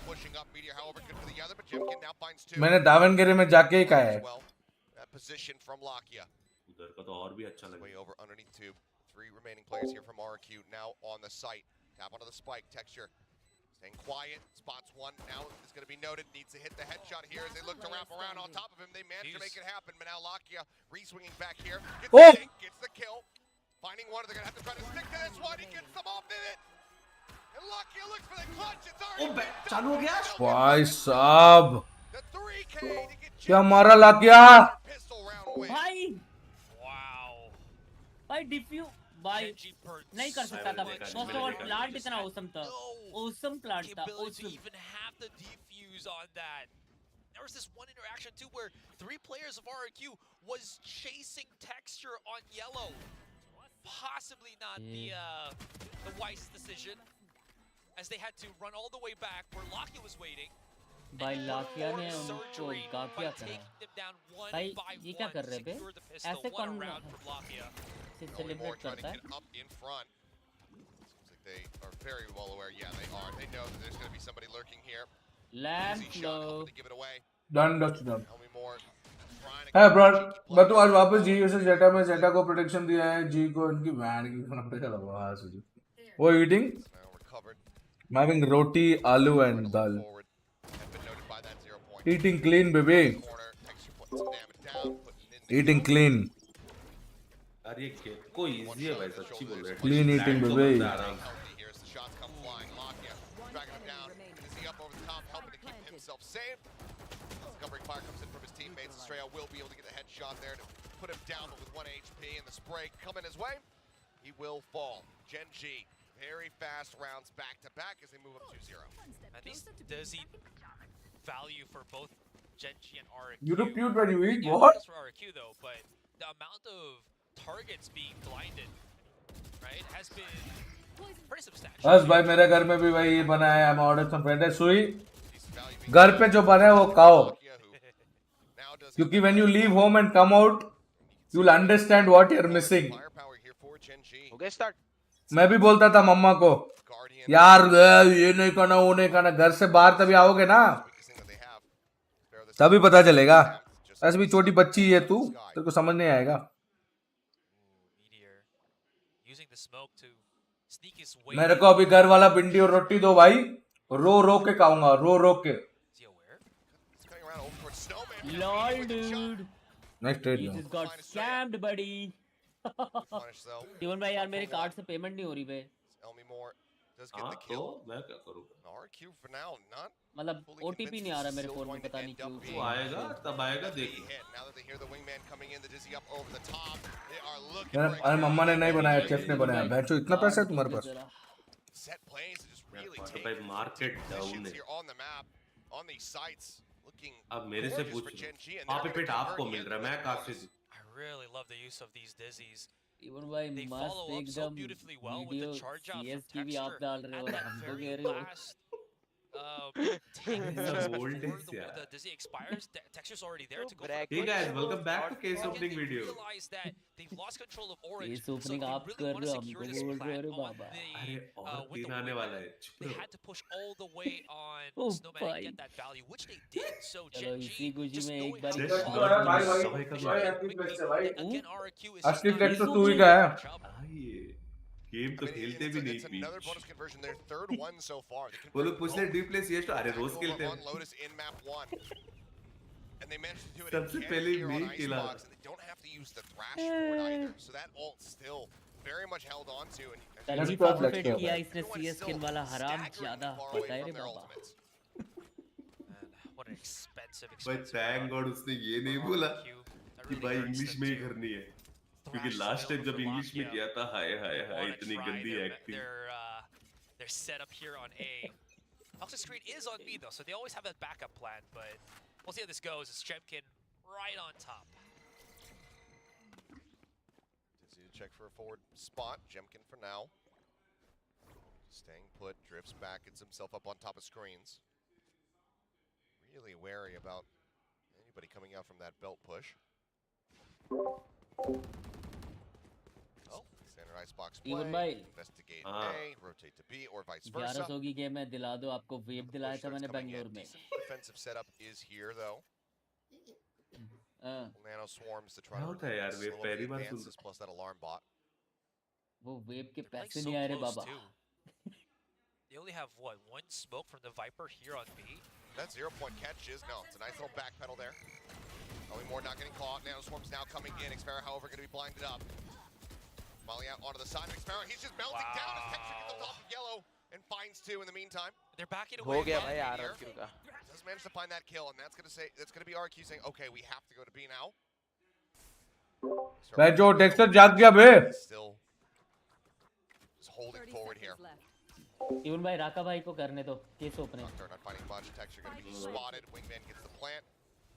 Pushing up Meteor, however, good for the other, but Jimkin now finds two. मैंने दावनगिरी में जाके ही कहा है. That position from Lakia. Way over underneath tube. 3 remaining players here from RQ now on the site. Tap onto the spike. Texture staying quiet. Spots one. Now is going to be noted. Needs to hit the headshot here as they look to wrap around on top of him. They managed to make it happen, but now Lakia re-swinging back here. Gets the kill. Finding one. They're going to have to try to stick to this one. He gets them off in it. And Lakia looks for the clutch. It's already चालू हो गया. भाई साहब. The 3K to get क्या मारा लाकिया? भाई. Wow. भाई डिफ्यू. भाई नहीं कर सकता था. फर्स्ट ऑफ ऑल प्लांट इतना awesome था. Awesome plant था. Awesome. Even have the defuse on that. There was this one interaction too where 3 players of RQ was chasing Texture on yellow. Possibly not the wisest decision, as they had to run all the way back where Lakia was waiting. भाई लाकिया ने उनको गाकिया करा. भाई ये क्या कर रहे बे? ऐसे कौन सेलिब्रेट करता है? They are very well aware. Yeah, they are. They know that there's going to be somebody lurking here. Lamp low. Done. है ब्रो. मैं तो आज वापस जी से जेटा में जेटा को प्रोटेक्शन दिया है. जी को इनकी वैन की खाना पे चला हुआ है सुजी. वो eating. I'm having roti, aloo and dal. Eating clean, baby. Eating clean. अरे कोई इजी है भाई, सच्ची बोल रहे हैं. Clean eating, baby. Covering fire comes in from his teammates. Estrella will be able to get a headshot there to put him down, but with 1 HP and the spray coming his way, he will fall. Gen G, very fast rounds back to back as they move up 2-0. And these Dizzy value for both Gen G and RQ. You look cute when you eat. What? For RQ though, but the amount of targets being blinded, right, has been pretty substantial. बस भाई मेरे घर में भी वही बना है. I'm ordered some fried rice. सुई घर पे जो बना है वो खाओ. क्योंकि when you leave home and come out, you'll understand what you're missing. Okay, start. मैं भी बोलता था मम्मा को, यार ये नहीं करना वो नहीं करना. घर से बाहर तभी आओगे ना, तभी पता चलेगा. ऐसे भी छोटी बच्ची है तू, तेरे को समझ नहीं आएगा. मेरे को अभी घर वाला भिंडी और रोटी दो भाई. रो रो के खाऊंगा, रो रो के. Lol, dude. Next trade. He just got scammed, buddy. T1 भाई यार मेरे कार्ड से पेमेंट नहीं हो रही बे. तो मैं क्या करूँ? मतलब OTP नहीं आ रहा मेरे फोन में, पता नहीं क्यों. वो आएगा तब आएगा देखो. अरे मम्मा ने नहीं बनाया, शेफ ने बनाया. बहनचोद इतना पैसा है तुम्हारे पास? भाई मार्केट डाउन है. looking अब मेरे से gorgeous पूछ for low Gen G, and वहाँ they're पे going पिट to आपको convert मिल here रहा है to मैं the कहाँ से bonus. I really love the use of these dizzies. Even भाई They मस्त follow up so एकदम beautifully well with video the charge out CS from की भी आप Texture डाल रहे हो at और that हमको very कह रहे हो last take The just boldest, before yeah. the dizzy expires. Texture's already there to go for the Hey push. guys, welcome back to case Again, opening they video. realize that they've lost control of Orange, case so opening they आप really कर want रहे to हो secure हमको this बोल रहे हो plant अरे on बाबा अरे the और with the तीन आने वाला win. है चुप They रहो had to push all the way on O Snowman and भाई get that value, which they did. So चलो Gen इसी G खुशी just में एक knowing bar how Just to got follow भाई so भाई efficiently भाई and quickly that again RQ is असली just ट्रैक्स not तो able तू ही to का है catch up. आइए गेम तो I mean, खेलते भी नहीं it's another beach bonus conversion, their third one so far. They वो लोग converted पूछते हैं both डी प्लेस ये तो अरे back रोज over खेलते on हैं Lotus in map 1. And they managed to do it सबसे again पहले here on मैं खेला Icebox, and they don't have to use the thrash for it either. So that ult still very much held on to. And as you तभी see, Let's forfeit go. किया इसने everyone's CS still skin वाला हराम staggeringly ज्यादा far पता away है रे from their Baba ultimates. And what an expensive भाई थैंक गॉड उसने ये नहीं बोला कि भाई इंग्लिश में ही करनी है क्योंकि लास्ट टाइम जब इंग्लिश में किया था हाय हाय हाय इतनी गंदी acting their setup here on A. Toxic screen is on B though, so they always have that backup plan, but we'll see how this goes. It's Jemkin right on top. Dizzy to check for a forward spot. Jemkin for now. Staying put, drifts back, gets himself up on top of screens. Really wary about anybody coming out from that belt push. Oh, standard icebox play. Even भाई Investigate A, rotate to B, or vice versa. 1100 की game है दिला दो आपको web दिलाया था मैंने बेंगलोर में Defensive setup is here though. Nano swarms to try to होता है यार वेब slow up पहली the bar advances, soon plus that alarm bot. वो वेब के They're playing पैसे so नहीं आए रे close Baba too. They only have what, one smoke from the Viper here on B. That 0-point catch is no. It's a nice little back pedal there. Probably more not getting caught. Nano swarms now coming in. Xpera, however, going to be blinded up. Molly out onto the side of Xpera. He's just melting down as Texture gets on top of yellow and finds two in the meantime. They're backing away. हो गया from भाई B RQ here. का Does manage to find that kill, and that's going to be RQ saying, okay, we have to go to B now. भाई जो texture जाग गया बे Still just holding forward here. Even भाई राका भाई को करने दो case opening Nocturne not finding much. Texture going to be spotted. Wingman gets the plant.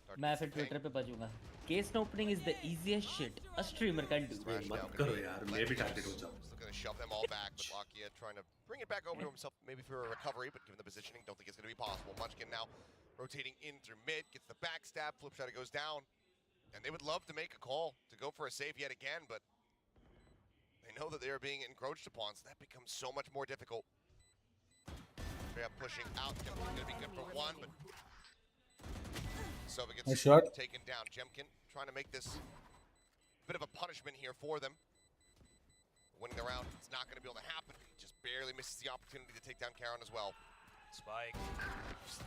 Dark मैं gets फिर the ping. ट्विटर पे बजूंगा case opening is the easiest shit a streamer can do Thrash मत down करो gonna be यार let मैं भी loose. Target हो जाऊं Still going to shove them all back, but Lakia trying to bring it back over to himself, maybe for a recovery, but given the positioning, don't think it's going to be possible. Munchkin now rotating in through mid, gets the backstab, flip shot, it goes down. And they would love to make a call to go for a save yet again, but they know that they are being encroached upon, so that becomes so much more difficult. Straight up pushing out, Jemkin going to be good for one, but Sova gets Nice shot. taken down. Jemkin trying to make this bit of a punishment here for them. Winning the round, it's not going to be able to happen. He just barely misses the opportunity to take down Karon as well. Spike.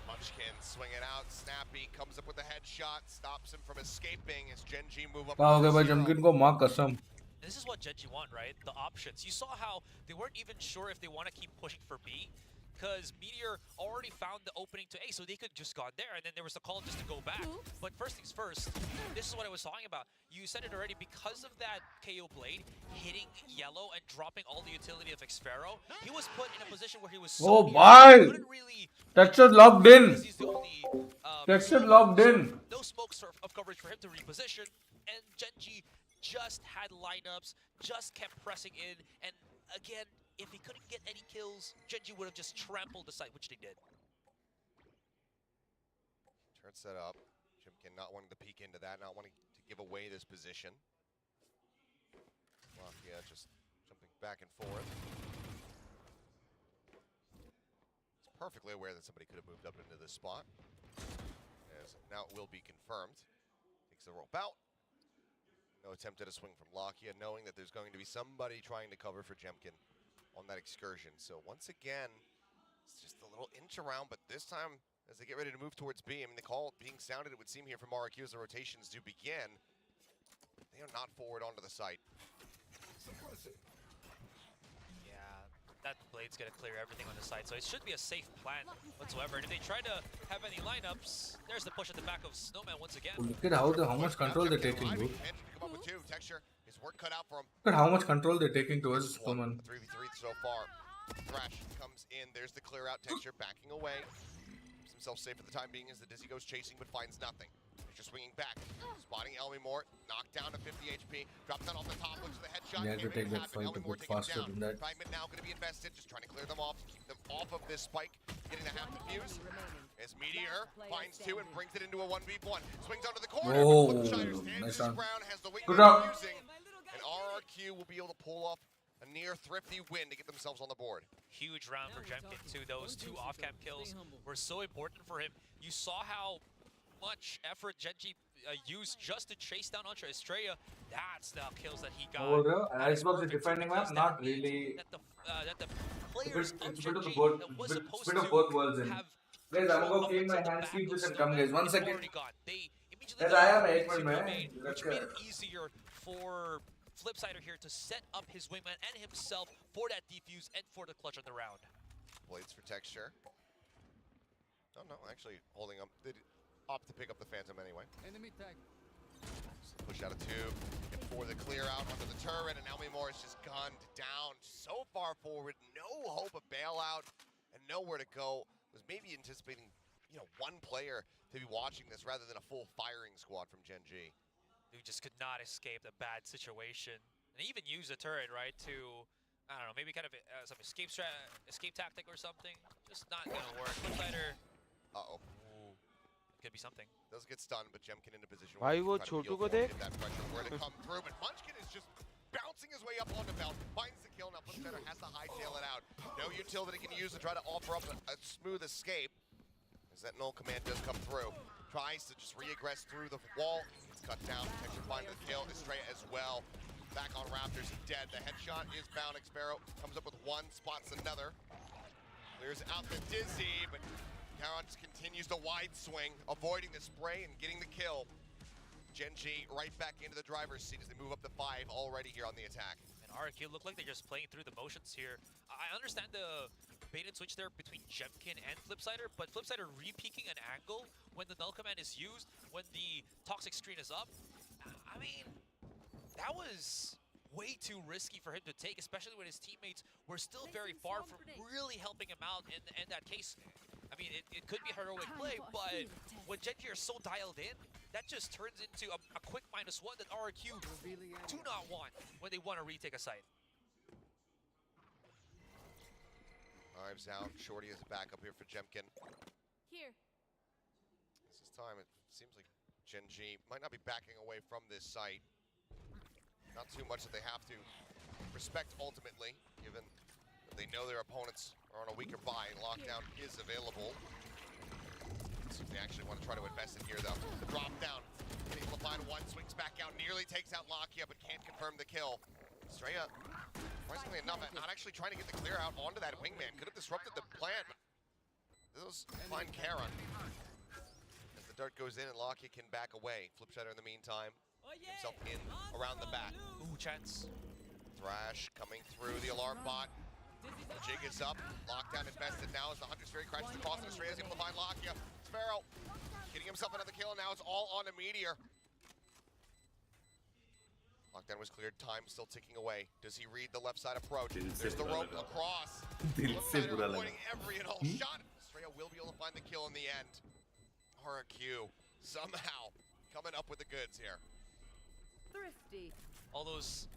Munchkin swing it out. Snappy comes up with a headshot, stops him from escaping as Gen G move up. क्या हो गया भाई 0. जमकिन को मां कसम This is what Gen G want, right? The options. You saw how they weren't even sure if they want to keep pushing for B, because Meteor already found the opening to A, so they could just gone there, and then there was a call just to go back. But first things first, this is what I was talking about. You said it already, because of that KO blade hitting yellow and dropping all the utility of Xfero, he was put in a position where he was so Oh, near, bhai! he couldn't really texture locked in because he's the only texture locked in no smokes of coverage for him to reposition, and Gen G just had lineups, just kept pressing in, and again, if he couldn't get any kills, Gen G would have just trampled the site, which they did. Turret set up. Jimkin not wanting to peek into that, not wanting to give away this position. Lakia just jumping back and forth. He's perfectly aware that somebody could have moved up into this spot. As now it will be confirmed. Takes the rope out. No attempt at a swing from Lakia, knowing that there's going to be somebody trying to cover for Jemkin on that excursion. So once again, it's just a little inch around, but this time, as they get ready to move towards B, I mean, the call being sounded, it would seem here from RQ as the rotations do begin. They are not forward onto the site. Yeah, that blade's gonna clear everything on the side, so it should be a safe plan whatsoever. And if they try to have any lineups, there's the push at the back of Snowman once again. Look at how much control they're taking, bro. Managed to come up with two. Texture, his work cut out for him. Look at how much control they're taking towards Stoneman. 3v3 so far. Thrash comes in. There's the clear out. Texture backing away. Some himself safe for the time being as the Dizzy goes chasing but finds nothing. He's just swinging back, spotting Elmimore, knocked down to 50 HP, drops down off the top, looks for the headshot. You have to take that fight a bit faster than that. Fragment now going to be invested, just trying to clear them off, keep them off of this spike, getting the half defuse. As Meteor finds two and brings it into a 1v1. Swings onto the corner. Oh, Flipshire stands nice his round. ground, has the wing Good round. using, and RRQ will be able to pull off a near thrifty win to get themselves on the board. Huge round for Jemkin too. Those two off-cam kills were so important for him. You saw how much effort Genji used just to chase down Ultra Estrella. That's the kills that he got. Icebox is defending map, not really. That the players of It's a bit of Genji both, that was supposed bit of to both worlds in. have Guys, I'm gonna clean my hands, keep this and come guys. 1 second. They immediately Guys, I am got 8 into man. domain, which made it easier for Flipsider here to set up his wingman and himself for that defuse and for the clutch on the round. Blades for texture. Oh no, actually holding up. They opt to pick up the Phantom anyway. Enemy tag. Push out a tube, get for the clear out under the turret, and Elmimore is just gunned down so far forward. No hope of bailout and nowhere to go. Was maybe anticipating, you know, one player to be watching this rather than a full firing squad from Genji. Who just could not escape the bad situation. And even use the turret, right, to, I don't know, maybe kind of some escape tactic or something. Just not gonna work. Flipsider. Uh-oh. Could be something. Does get stunned, but Jemkin in a position Why where वो छोटू को देख? that pressure where to come through, but Munchkin is just bouncing his way up on the belt, finds the kill. Now Flipsider has to hightail it out. No utility he can use to try to offer up a smooth escape. As that null command does come through. Tries to just re-aggress through the wall. It's cut down. Texture finds the kill. Estrella as well. Back on Raptors, he's dead. The headshot is bound. Xpero comes up with one, spots another. Clears out the Dizzy, but Caron just continues to wide swing, avoiding the spray and getting the kill. Genji right back into the driver's seat as they move up to 5 already here on the attack. And RQ look like they're just playing through the motions here. I understand the bait and switch there between Jemkin and Flipsider, but Flipsider re-peeking an angle when the null command is used, when the toxic screen is up. I mean, that was way too risky for him to take, especially when his teammates were still very far from really helping him out in that case. I mean, it could be a heroic play, but when Genji are so dialed in, that just turns into a quick -1 that RQ do not want when they want to retake a site. Ives out, Shorty is back up here for Jemkin. Here. This is time, it seems like Genji might not be backing away from this site. Not too much that they have to respect ultimately, given that they know their opponents are on a weaker buy, and lockdown is available. So they actually want to try to invest in here though. The drop down, getting able to find one, swings back out, nearly takes out Lakia, but can't confirm the kill. Estrella, surprisingly enough, not actually trying to get the clear out onto that wingman. Could have disrupted the plan. Those find Caron. As the dart goes in and Lakia can back away. Flipsider in the meantime, himself in around the back. Ooh, chance. Thrash coming through the alarm bot. The jig is up. Lockdown invested now as the Hunter's Fury crashes across, and Estrella is able to find Lakia. Sparrow getting himself another kill, and now it's all on a Meteor. Lockdown was cleared, time still ticking away. Does he read the left side approach? There's the rope across. Flipsider avoiding every and all shot. Estrella will be able to find the kill in the end. RQ somehow coming up with the goods here. Thrifty. All those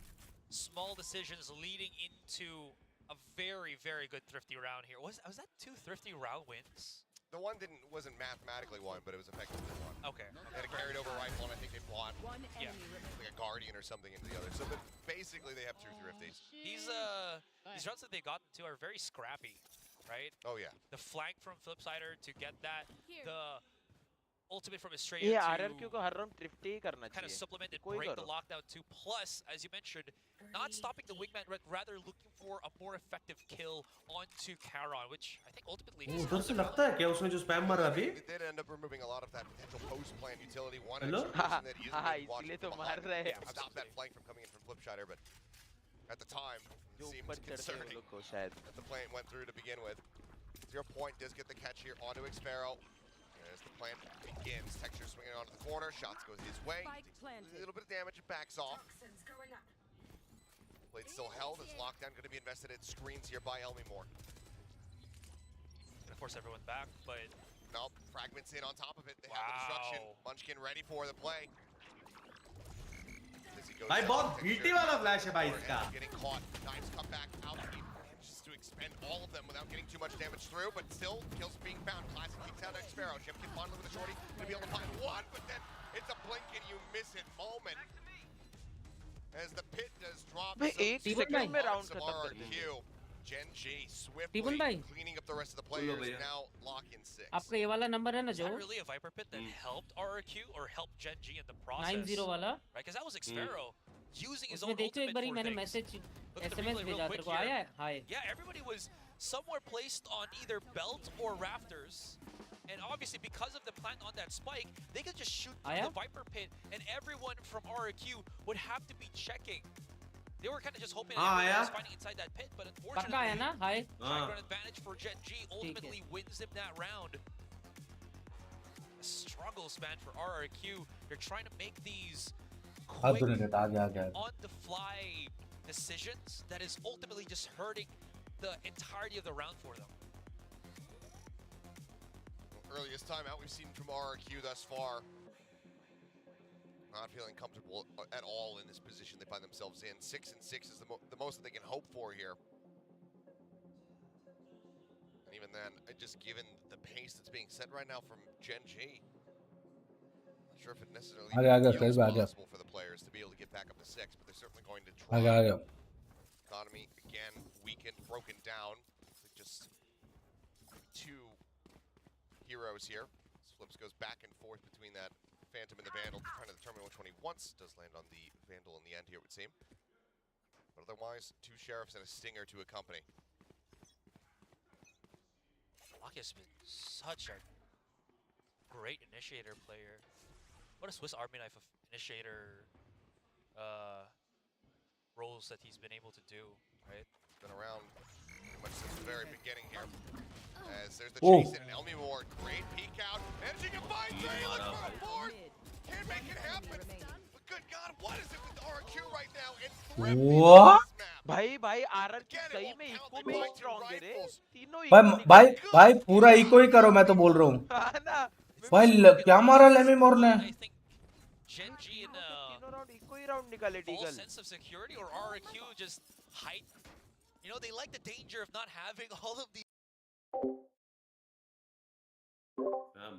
small decisions leading into a very, very good thrifty round here. Was that 2 thrifty round wins? The one wasn't mathematically won, but it was effectively won. Okay. They had a carried over rifle, and I think they bought Yeah. like a Guardian or something into the other. So, but basically, they have 2 thrifties. These rounds that they got into are very scrappy, right? Oh yeah. The flank from Flipsider to get that, the ultimate from Estrella ये to RRQ को हर round thrifty ही करना kind of चाहिए. supplement and कोई break the करो. lockdown too. Plus, as you mentioned, not stopping the wingman, rather looking for a more effective kill onto Caron, which I think ultimately is उधर से लगता है क्या उसने जो spam मारा अभी? They did end up removing a lot of that potential post-plan utility. One Hello? extra person that isn't हाँ, being watched इसलिए from तो मार behind रहे हैं. to stop that flank from coming in from Flipsider, but at the time, it जो seemed ऊपर चढ़ते हैं concerning लोग को शायद. that the plan went through to begin with. 0 point does get the catch here onto Xpero. As the plan begins, Texture swinging onto the corner, shots goes his way. Takes a little bit of damage, it backs off. Blade still held, as lockdown going to be invested at screens here by Elmimore. gonna force everyone back, but No, fragments in on top of it. They have the destruction. Munchkin ready for the play. भाई बहुत BT वाला flash है भाई इसका. Getting caught. Knives come back out. He manages to expend all of them without getting too much damage through, but still kills being found. Classic keeps out next Sparrow. Jim can finally with a shorty. Gonna be able to find one, but then it's a blink and you miss it moment. As the pit does drop. भाई 1 second में round खत्म कर देंगे. Gen G swiftly cleaning up the rest of the players. Now lock in 6. आपका ये वाला number है ना जो? Is that really a Viper pit that helped RRQ or helped Gen G in the process? 90 वाला. Right, because that was Xfero using his own उसमें देखो एक बारी मैंने मैसेज SMS भेजा तेरे को आया है? हाय. Yeah, everybody was somewhere placed on either belt or rafters. And obviously, because of the plant on that spike, they could just shoot through the Viper pit, and everyone from RRQ would have to be checking. They were kind of just hoping everyone was fighting inside that pit, but unfortunately, the shotgun advantage for Gen G ultimately wins them that round. The struggles, man, for RRQ. They're trying to make these quick, on-the-fly decisions that is ultimately just hurting the entirety of the round for them. Earliest timeout we've seen from RRQ thus far. Not feeling comfortable at all in this position they find themselves in. 6 and 6 is the most that they can hope for here. And even then, just given the pace that's being set right now from Gen G, not sure if it necessarily feels possible for the players to be able to get back up to 6, but they're certainly going to try. Economy again weakened, broken down. Just 2 heroes here. Flips goes back and forth between that Phantom and the Vandal, trying to determine which one he wants. Does land on the Vandal in the end here, it would seem. But otherwise, 2 Sheriffs and a Stinger to accompany. Locke has been such a great initiator player. What a Swiss Army knife of initiator roles that he's been able to do, right? Been around pretty much since the very beginning here. As there's the chase in, and Elmi Moore, great peek out, managing to find Dre, look for a fourth, can't make it happen. But good God, what is it with RQ right now? And what? भाई RRQ सही में eco में strong है रे. तीनों भाई पूरा eco ही करो, मैं तो बोल रहा हूँ. भाई क्या मारा लेमी मोर ने? Gen G in तीनों राउंड इको ही राउंड निकाले Diggle. sense of security or RRQ just height. You know, they like the danger of not having all of the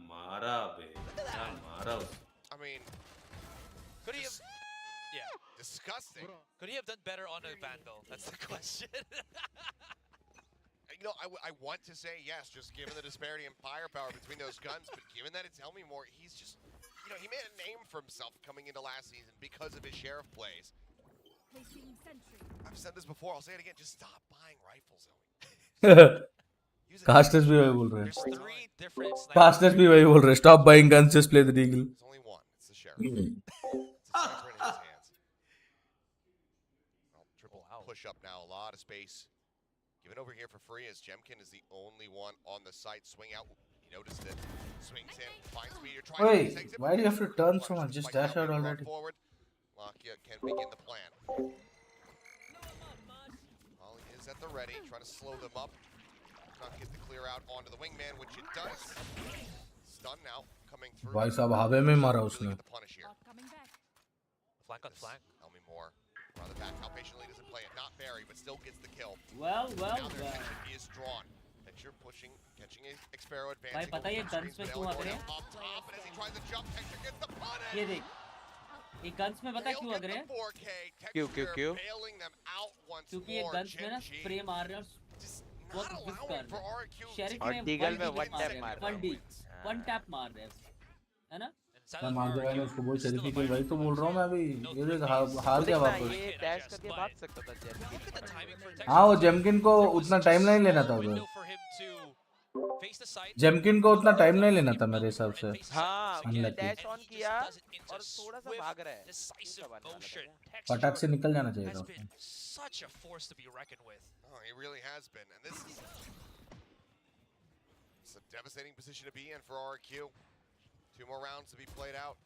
Mara, Mara. I mean, could he have? Yeah, disgusting. Could he have done better on a Vandal? That's the question. You know, I want to say yes, just given the disparity in firepower between those guns, but given that it's Elmi Moore, he's just, you know, he made a name for himself coming into last season because of his Sheriff plays. I've said this before, I'll say it again, just stop buying rifles, Elmi. Casters भी वही बोल रहे हैं. There's 3 different Casters भी वही बोल रहे हैं. Stop buying guns, just play the Deagle. There's only one. It's the Sheriff. It's a sniper in his hands. Triple push up now. A lot of space given over here for free as Jemkin is the only one on the site. Swing out. He noticed it. Swings in. Finds Meteor. Wait, why do you have to turn so much? Just dash out already. Forward. Lakia can begin the plan. Ollie is at the ready. Trying to slow them up. Not get the clear out onto the wingman, which it does. Stun now, coming through. भाई साहब हवे में मारा उसने. Flank on flank. Elmi Moore, rather back. How patiently does it play it? Not very, but still gets the kill. Well. Now their attention is drawn. Texture pushing, catching a Xfero advancing. भाई पता है ये guns में क्यों अगरे? Up top, and as he tries to jump, Texture gets the punish. ये देख. ये guns में पता क्यों अगरे? क्यों? Bailing them out once क्योंकि ये more. guns में ना spray मार रहे हैं और शेरिफ में वन टैप मार रहे हैं, है ना? मैं मार दे रहा हूँ उसको, बोल शेरिफ की वही तो बोल रहा हूँ मैं अभी. ये देख हार गया वापस. ये डैश करके भाग सकता था जेमकिन. हाँ वो जेमकिन को उतना टाइम नहीं लेना था उधर. जेमकिन को उतना टाइम नहीं लेना था मेरे हिसाब से. हाँ डैश ऑन किया और थोड़ा सा भाग रहा है. फटाक से निकल जाना चाहिए था. Such a force to be reckoned with. Oh, he really has been, and this is it's a devastating position to be in for RQ. 2 more rounds to be played out.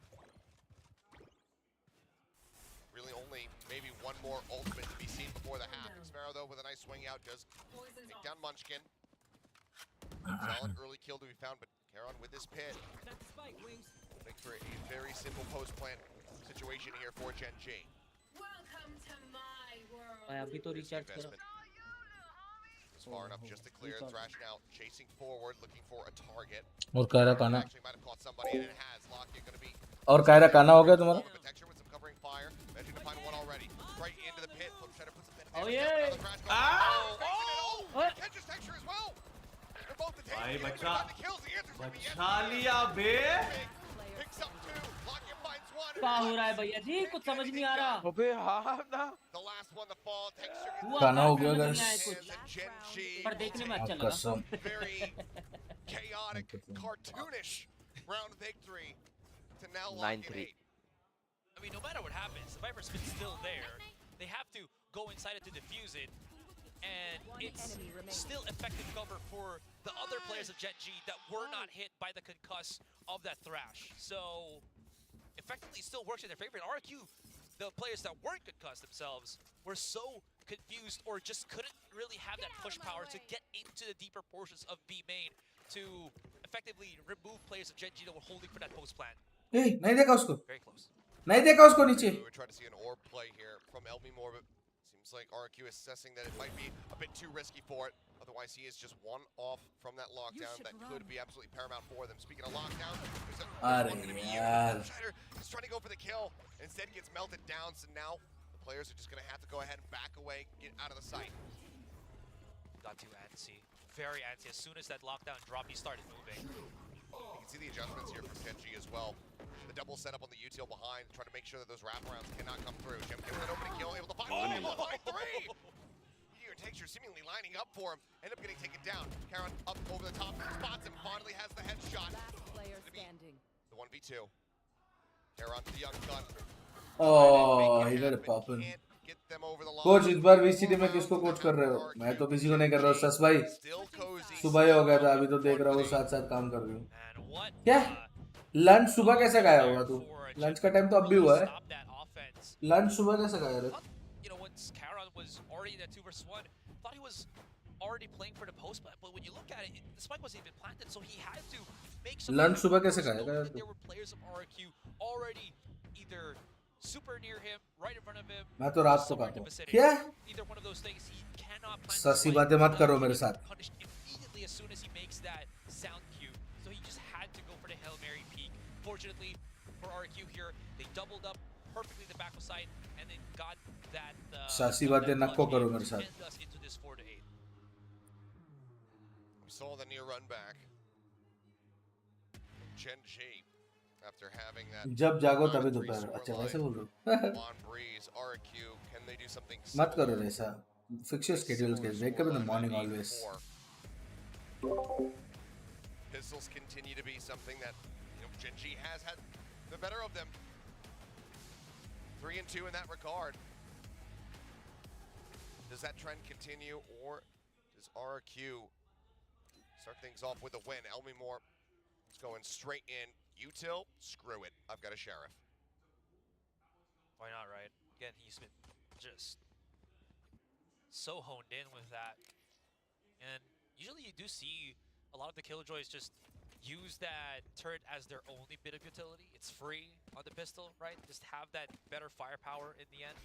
Really only maybe one more ultimate to be seen before the half. Sparrow though with a nice swing out does take down Munchkin. Solid early kill to be found, but Caron with this pit. Looking for a very simple post-plant situation here for Gen G. भाई अभी तो recharge करो. It's far enough just to clear. Thrash now chasing forward, looking for a target. और कायरा काना. Actually might have caught somebody, and it has. Lockett going to be. और कायरा काना हो गया तुम्हारा? Protection with some covering fire. Managing to find one already. Right into the pit. Flip Shredder puts a bit of Oh damage yeah. down. Thrash goes down. Oh! Catches texture as well. They're both the भाई tank. बचा The kills. The answer's going to be yes. बचा लिया बे. Picks up two. Lockett finds one. क्या हो रहा है भैया जी? कुछ समझ नहीं आ रहा. अबे हाँ ना. The last one to fall. Texture gets हुआ काना हो गया समझ guys. नहीं आया कुछ. Gen G. पर देखने में अच्छा लगा. कसम. Very chaotic, cartoonish round victory to now lock in 9-3. 8. I mean, no matter what happens, the Viper Spin's still there. They have to go inside it to defuse it. And it's still effective cover for the other players of Gen G that were not hit by the concuss of that Thrash. So, effectively, it still works in their favor. And RQ, the players that weren't concussed themselves, were so confused or just couldn't really have that push power to get into the deeper portions of B main to effectively remove players of Gen G that were holding for that post plan. ए नहीं देखा उसको. Very close. नहीं देखा उसको नीचे. We're trying to see an orb play here from Elmimore, but seems like RQ is assessing that it might be a bit too risky for it. Otherwise, he is just one off from that lockdown that could be absolutely paramount for them. Speaking of lockdown, there's one going to be यार. Shredder is trying to go for the kill, instead gets melted down. So now the players are just going to have to go ahead and back away, get out of the sight. Got too antsy. Very antsy. As soon as that lockdown dropped, he started moving. You can see the adjustments here from Gen G as well. The double setup on the util behind, trying to make sure that those wraparounds cannot come through. Jim gives an opening kill, able to find one, able to find three! Meteor Texture seemingly lining up for him, end up getting taken down. Caron up over the top, spots him, finally has the headshot. The 1v2. Caron, the young gun. Oh, he got it popping. Coach इस बार VCT में किसको coach कर रहे हो? मैं तो किसी को नहीं कर रहा हूँ. सस भाई सुबह ही हो गया था, अभी तो देख रहा हूँ साथ साथ काम कर रही हूँ. क्या लंच सुबह कैसे खाया होगा तू? लंच का टाइम तो अब भी हुआ है. लंच सुबह कैसे खाया रे? You know, once Caron was already in that 2v1, thought he was already playing for the post plant, but when you look at it, the spike wasn't even planted, so he had to make some. Lunch सुबह कैसे खाया? There were players of RQ already either super near him, right in front of him. मैं तो रात को खाता हूँ. क्या? Either one of those things, he cannot plant. ससी बातें मत करो मेरे साथ. Punished immediately as soon as he makes that sound cue, so he just had to go for the Hail Mary peek. Fortunately for RQ here, they doubled up perfectly the back side and then got that. ससी बातें नको करो मेरे साथ. Into this 4-8. We saw the near run back. Gen G. After having that जब जागो तभी दोपहर. अच्छा वैसे बोल रहे हो? मत करो ऐसा. Fix your schedules, guys. Wake up in the morning always. Pistols continue to be something that Gen G has had the better of them. 3-2 in that regard. Does that trend continue, or does RQ start things off with a win? Elmimore is going straight in. Util, screw it. I've got a sheriff. Why not, right? Again, he's been just so honed in with that. And usually you do see a lot of the Killjoys just use that turret as their only bit of utility. It's free on the pistol, right? Just have that better firepower in the end.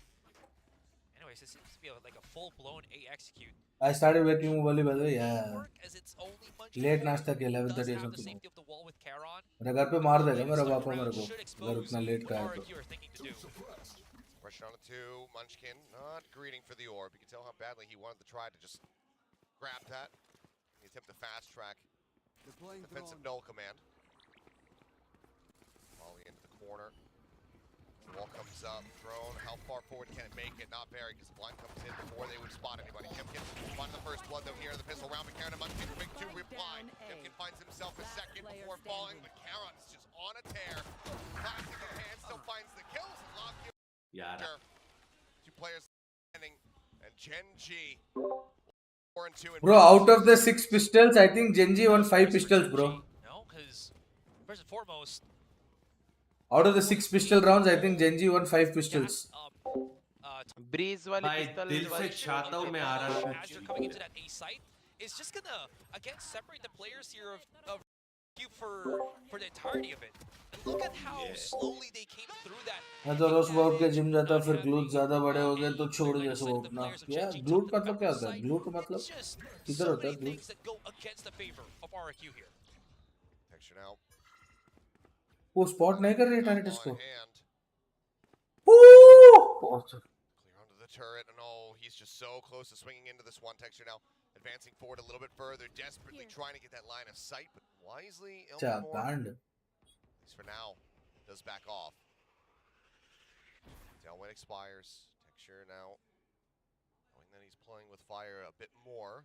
Anyways, it seems to be like a full-blown A execute. I started waking up early by the way, yeah. Late नाश्ता किया 11:30 something. मेरे घर पे मार देगा मेरा पापा मेरे को अगर उतना लेट का है तो. Pressure on the two, Munchkin not greeting for the orb. You can tell how badly he wanted to try to just grab that. He attempted to fast track. Defensive null command. Volley into the corner. Wall comes up, drone. How far forward can it make it? Not very, because the blind comes in before they would spot anybody. Jimkin finds the first blood though here in the pistol round, but Caron and Munchkin big two reply. Jimkin finds himself a second before falling, but Caron is just on a tear. Plastic in hand, still finds the kills. Lockdown. Yeah. Two players standing, and Gen G. Bro, out of the 6 pistols, I think Gen G won 5 pistols, bro. No, because first and foremost, out of the 6 pistol rounds, I think Gen G won 5 pistols. Breeze वाले pistol दिल से चाहता हूँ मैं as they're coming into that A site, it's just gonna again separate the players here of RRQ for the entirety of it. And look at how slowly they came through that. मैं तो रोज सुबह उठ के gym जाता फिर glute ज्यादा बड़े हो गए तो छोड़ दिया सुबह उठना क्या ग्लूट मतलब क्या होता है ग्लूट मतलब किधर होता है ग्लूट वो स्पॉट नहीं कर रही टारगेट इसको turret and he's just so close to swinging into this one. Texture now advancing forward a little bit further, desperately trying to get that line of sight, but wisely banned. At least for now, does back off. Tailwind expires. Texture now knowing that he's playing with fire a bit more.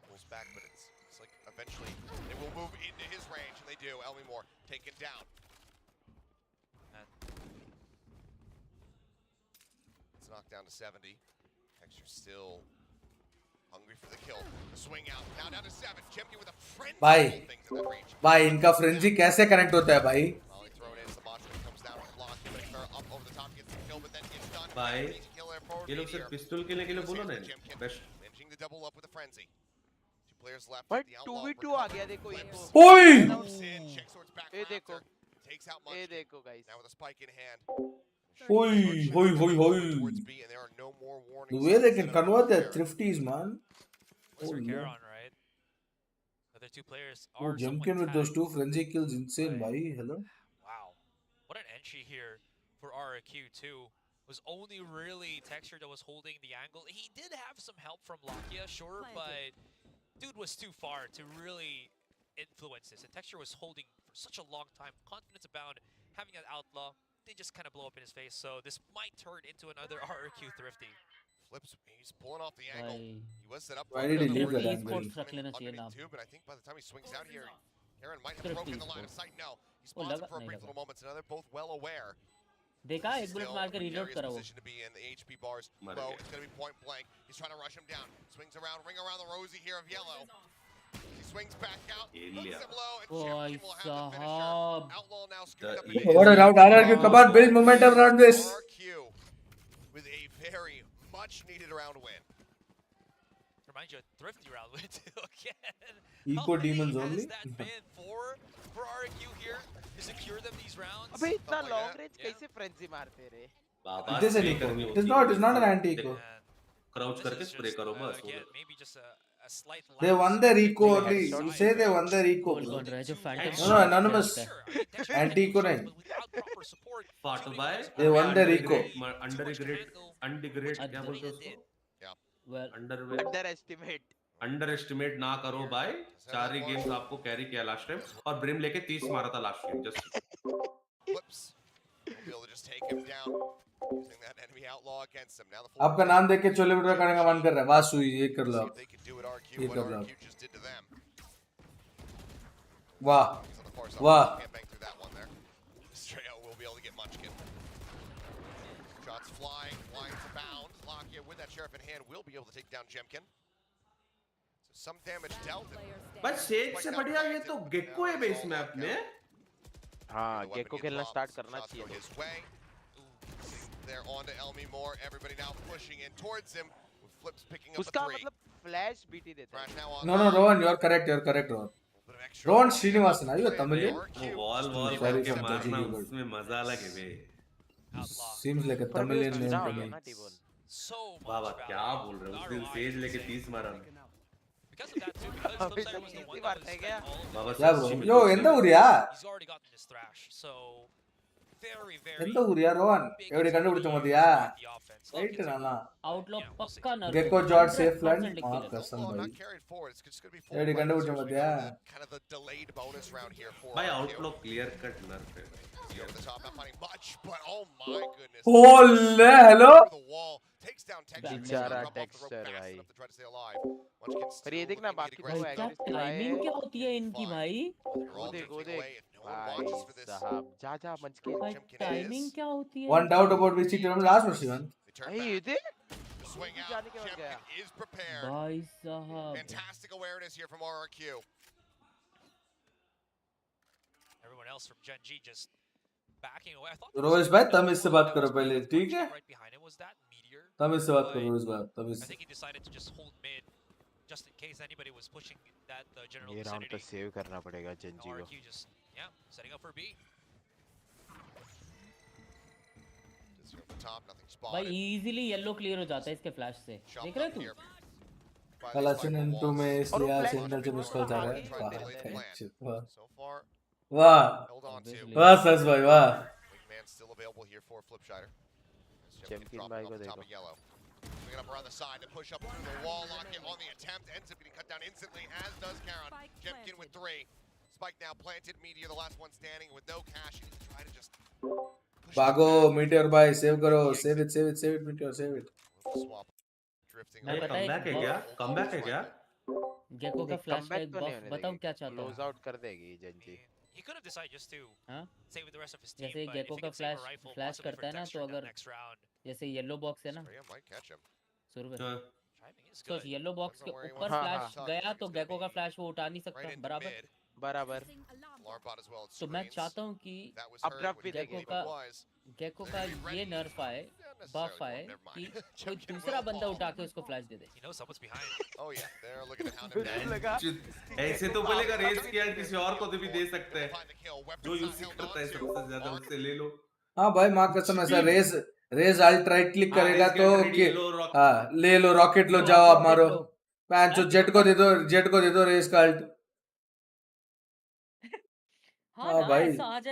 Pulls back, but it's like eventually they will move into his range, and they do. Elmimore taken down. Knocked down to 70. Texture still hungry for the kill. The swing out. Now down to 7. Chimki with a frenzy. भाई इनका frenzy कैसे connect होता है भाई? भाई ये लोग सिर्फ पिस्टल के लिए बोलो ना बेस्ट. भाई 2v2 आ गया देखो ये तो. ओए ये देखो guys. Now with a spike in hand. Oi. The way they can convert their thrifties, man. Corsair Caron, right? Other two players are Jemkin with those 2 frenzy kills, insane, bhai. Hello. Wow, what an entry here for RRQ too. Was only really Texture that was holding the angle. He did have some help from Lakia, sure, but dude was too far to really influence this. And Texture was holding for such a long time, confidence abound, having an outlaw. They just kind of blow up in his face, so this might turn into another RRQ thrifty. Flips, he's pulling off the angle. He was set up. Why did he leave that angle? But I think by the time he swings out here, Aaron might have broken the line of sight. No, he spawns for a brief little moment, so now they're both well aware. देखा एक bullet मार के reload करा वो. To be in the HP bars low. It's going to be point blank. He's trying to rush him down. Swings around, ring around the rosy here of yellow. He swings back out, puts him low, and Chimki will have the finisher. Outlaw now screwed up in What a round, RRQ, come on, build momentum around this. RRQ with a very much needed round win. Reminds you of thrifty round win too again. Eco demons only. Has that been for RRQ here to secure them these rounds? अबे इतना long range कैसे frenzy मारते रे? It is an eco. It is not an anti-eco. Crouch करके spray करो बस. Maybe just a slight. They won their eco only. You say they won their eco. No, anonymous. Anti-eco नहीं. Fought by. They won their eco. Undergrade क्या बोलते हैं उसको? Well, underestimate ना करो भाई. 4 ही गेम्स आपको कैरी किया लास्ट टाइम और ब्रिम लेके 30 मारा था लास्ट टाइम. जस्ट आपका नाम देख के छोले भटूरे खाने का मन कर रहा है. बात सुई ये कर लो आप. ये कर लो. वाह वाह. Shots flying, lines abound. Lakia with that sheriff in hand will be able to take down Jemkin. So some damage dealt. बस सेज से बढ़िया ये तो गेको है बेस मैप में. हाँ गेको खेलना स्टार्ट करना चाहिए. They're on to Elmimore. Everybody now pushing in towards him. With Flips picking up उसका a 3. मतलब फ्लैश बीटी देता है. No, Rohan, you're correct, Rohan. Rohan Srinivasan, are you a Tamilian? Wall करके मारना उसमें मजा अलग है बे. Seems like a Tamilian name to me. बाबा क्या बोल रहे हो? उस दिन सेज लेके 30 मारा. बाबा क्या ब्रो? Yo, ಎಂತ ಊರಿಯಾ? ಎಂತ ಊರಿಯಾ ರೋಹನ್? ಎವಡಿ ಕಂಡುಬಿಡ್ತು ಮದಿಯಾ? ರೈಟ್ ನಾನಾ. Outlaw पक्का नर्फ. Gecko George safe land. हाँ कसम भाई. एवडी कंಡುಬಿಡ್ತು ಮದಿಯಾ? Kind of the delayed bonus round here for भाई Outlaw clear cut नर्फ है. Over the top, not finding much, but oh my goodness. Holy hello. The wall takes down Texture. बेचारा Texture भाई. पर ये देखना बाकी तो टाइमिंग क्या होती है इनकी भाई? वो देख भाई साहब जा मंच के टाइमिंग क्या होती है? One doubt about VCT last verse even. Hey, ये देख. Swing out. Jemkin is prepared. भाई साहब. Fantastic awareness here from RRQ. Everyone else from Gen G just backing away. I thought Rohit भाई तमिल से बात करो पहले, ठीक है? तमिल से बात करो रोहित भाई, Tamil. I think he decided to just hold mid. just in case anybody was pushing that general ये राउंड पे vicinity. सेव करना पड़ेगा जेंजी को. RQ just setting up for B. भाई इजीली येलो क्लियर हो जाता है इसके फ्लैश से, देख रहे तू? कलाशन इनटू में इसलिए सिग्नल से मुश्किल जा रहा है. वाह वाह सस भाई वाह. चैंपियन भाई को देखो. Swinging up around the side to push up through the wall, lock it on the attempt, ends up getting cut down instantly, as does Karon. Jemkin with 3. Spike now planted, Meteor the last one standing with no cash. He needs to try to just भागो Meteor भाई, save करो, save it Meteor, save it. मैं पता है comeback है क्या? Gecko का flash का एक बफ बताऊं क्या चाहता हूं? क्लोज आउट कर देगी Gen Z. He could have decided just to save with the rest of his team. जैसे but गेको if he का can save a rifle, flash possibly करता for है ना, तो texture in the अगर next round. जैसे येलो बॉक्स है ना, सुरभ तो येलो बॉक्स के ऊपर फ्लैश गया तो गेको का फ्लैश वो उठा नहीं सकता. बराबर. तो मैं चाहता हूं कि गेको का ये नर्फ आए, बफ आए कि कोई दूसरा बंदा उठा के उसको फ्लैश दे दे. ऐसे तो बोलेगा रेज किया किसी और को तो भी दे सकते हैं, जो यूज करता है सबसे ज्यादा उससे ले लो. हाँ भाई माँ कसम, ऐसा रेज अल्ट राइट क्लिक करेगा तो ले लो रॉकेट लो, जाओ आप मारो. जेट को दे दो रेज का अल्ट. हाँ भाई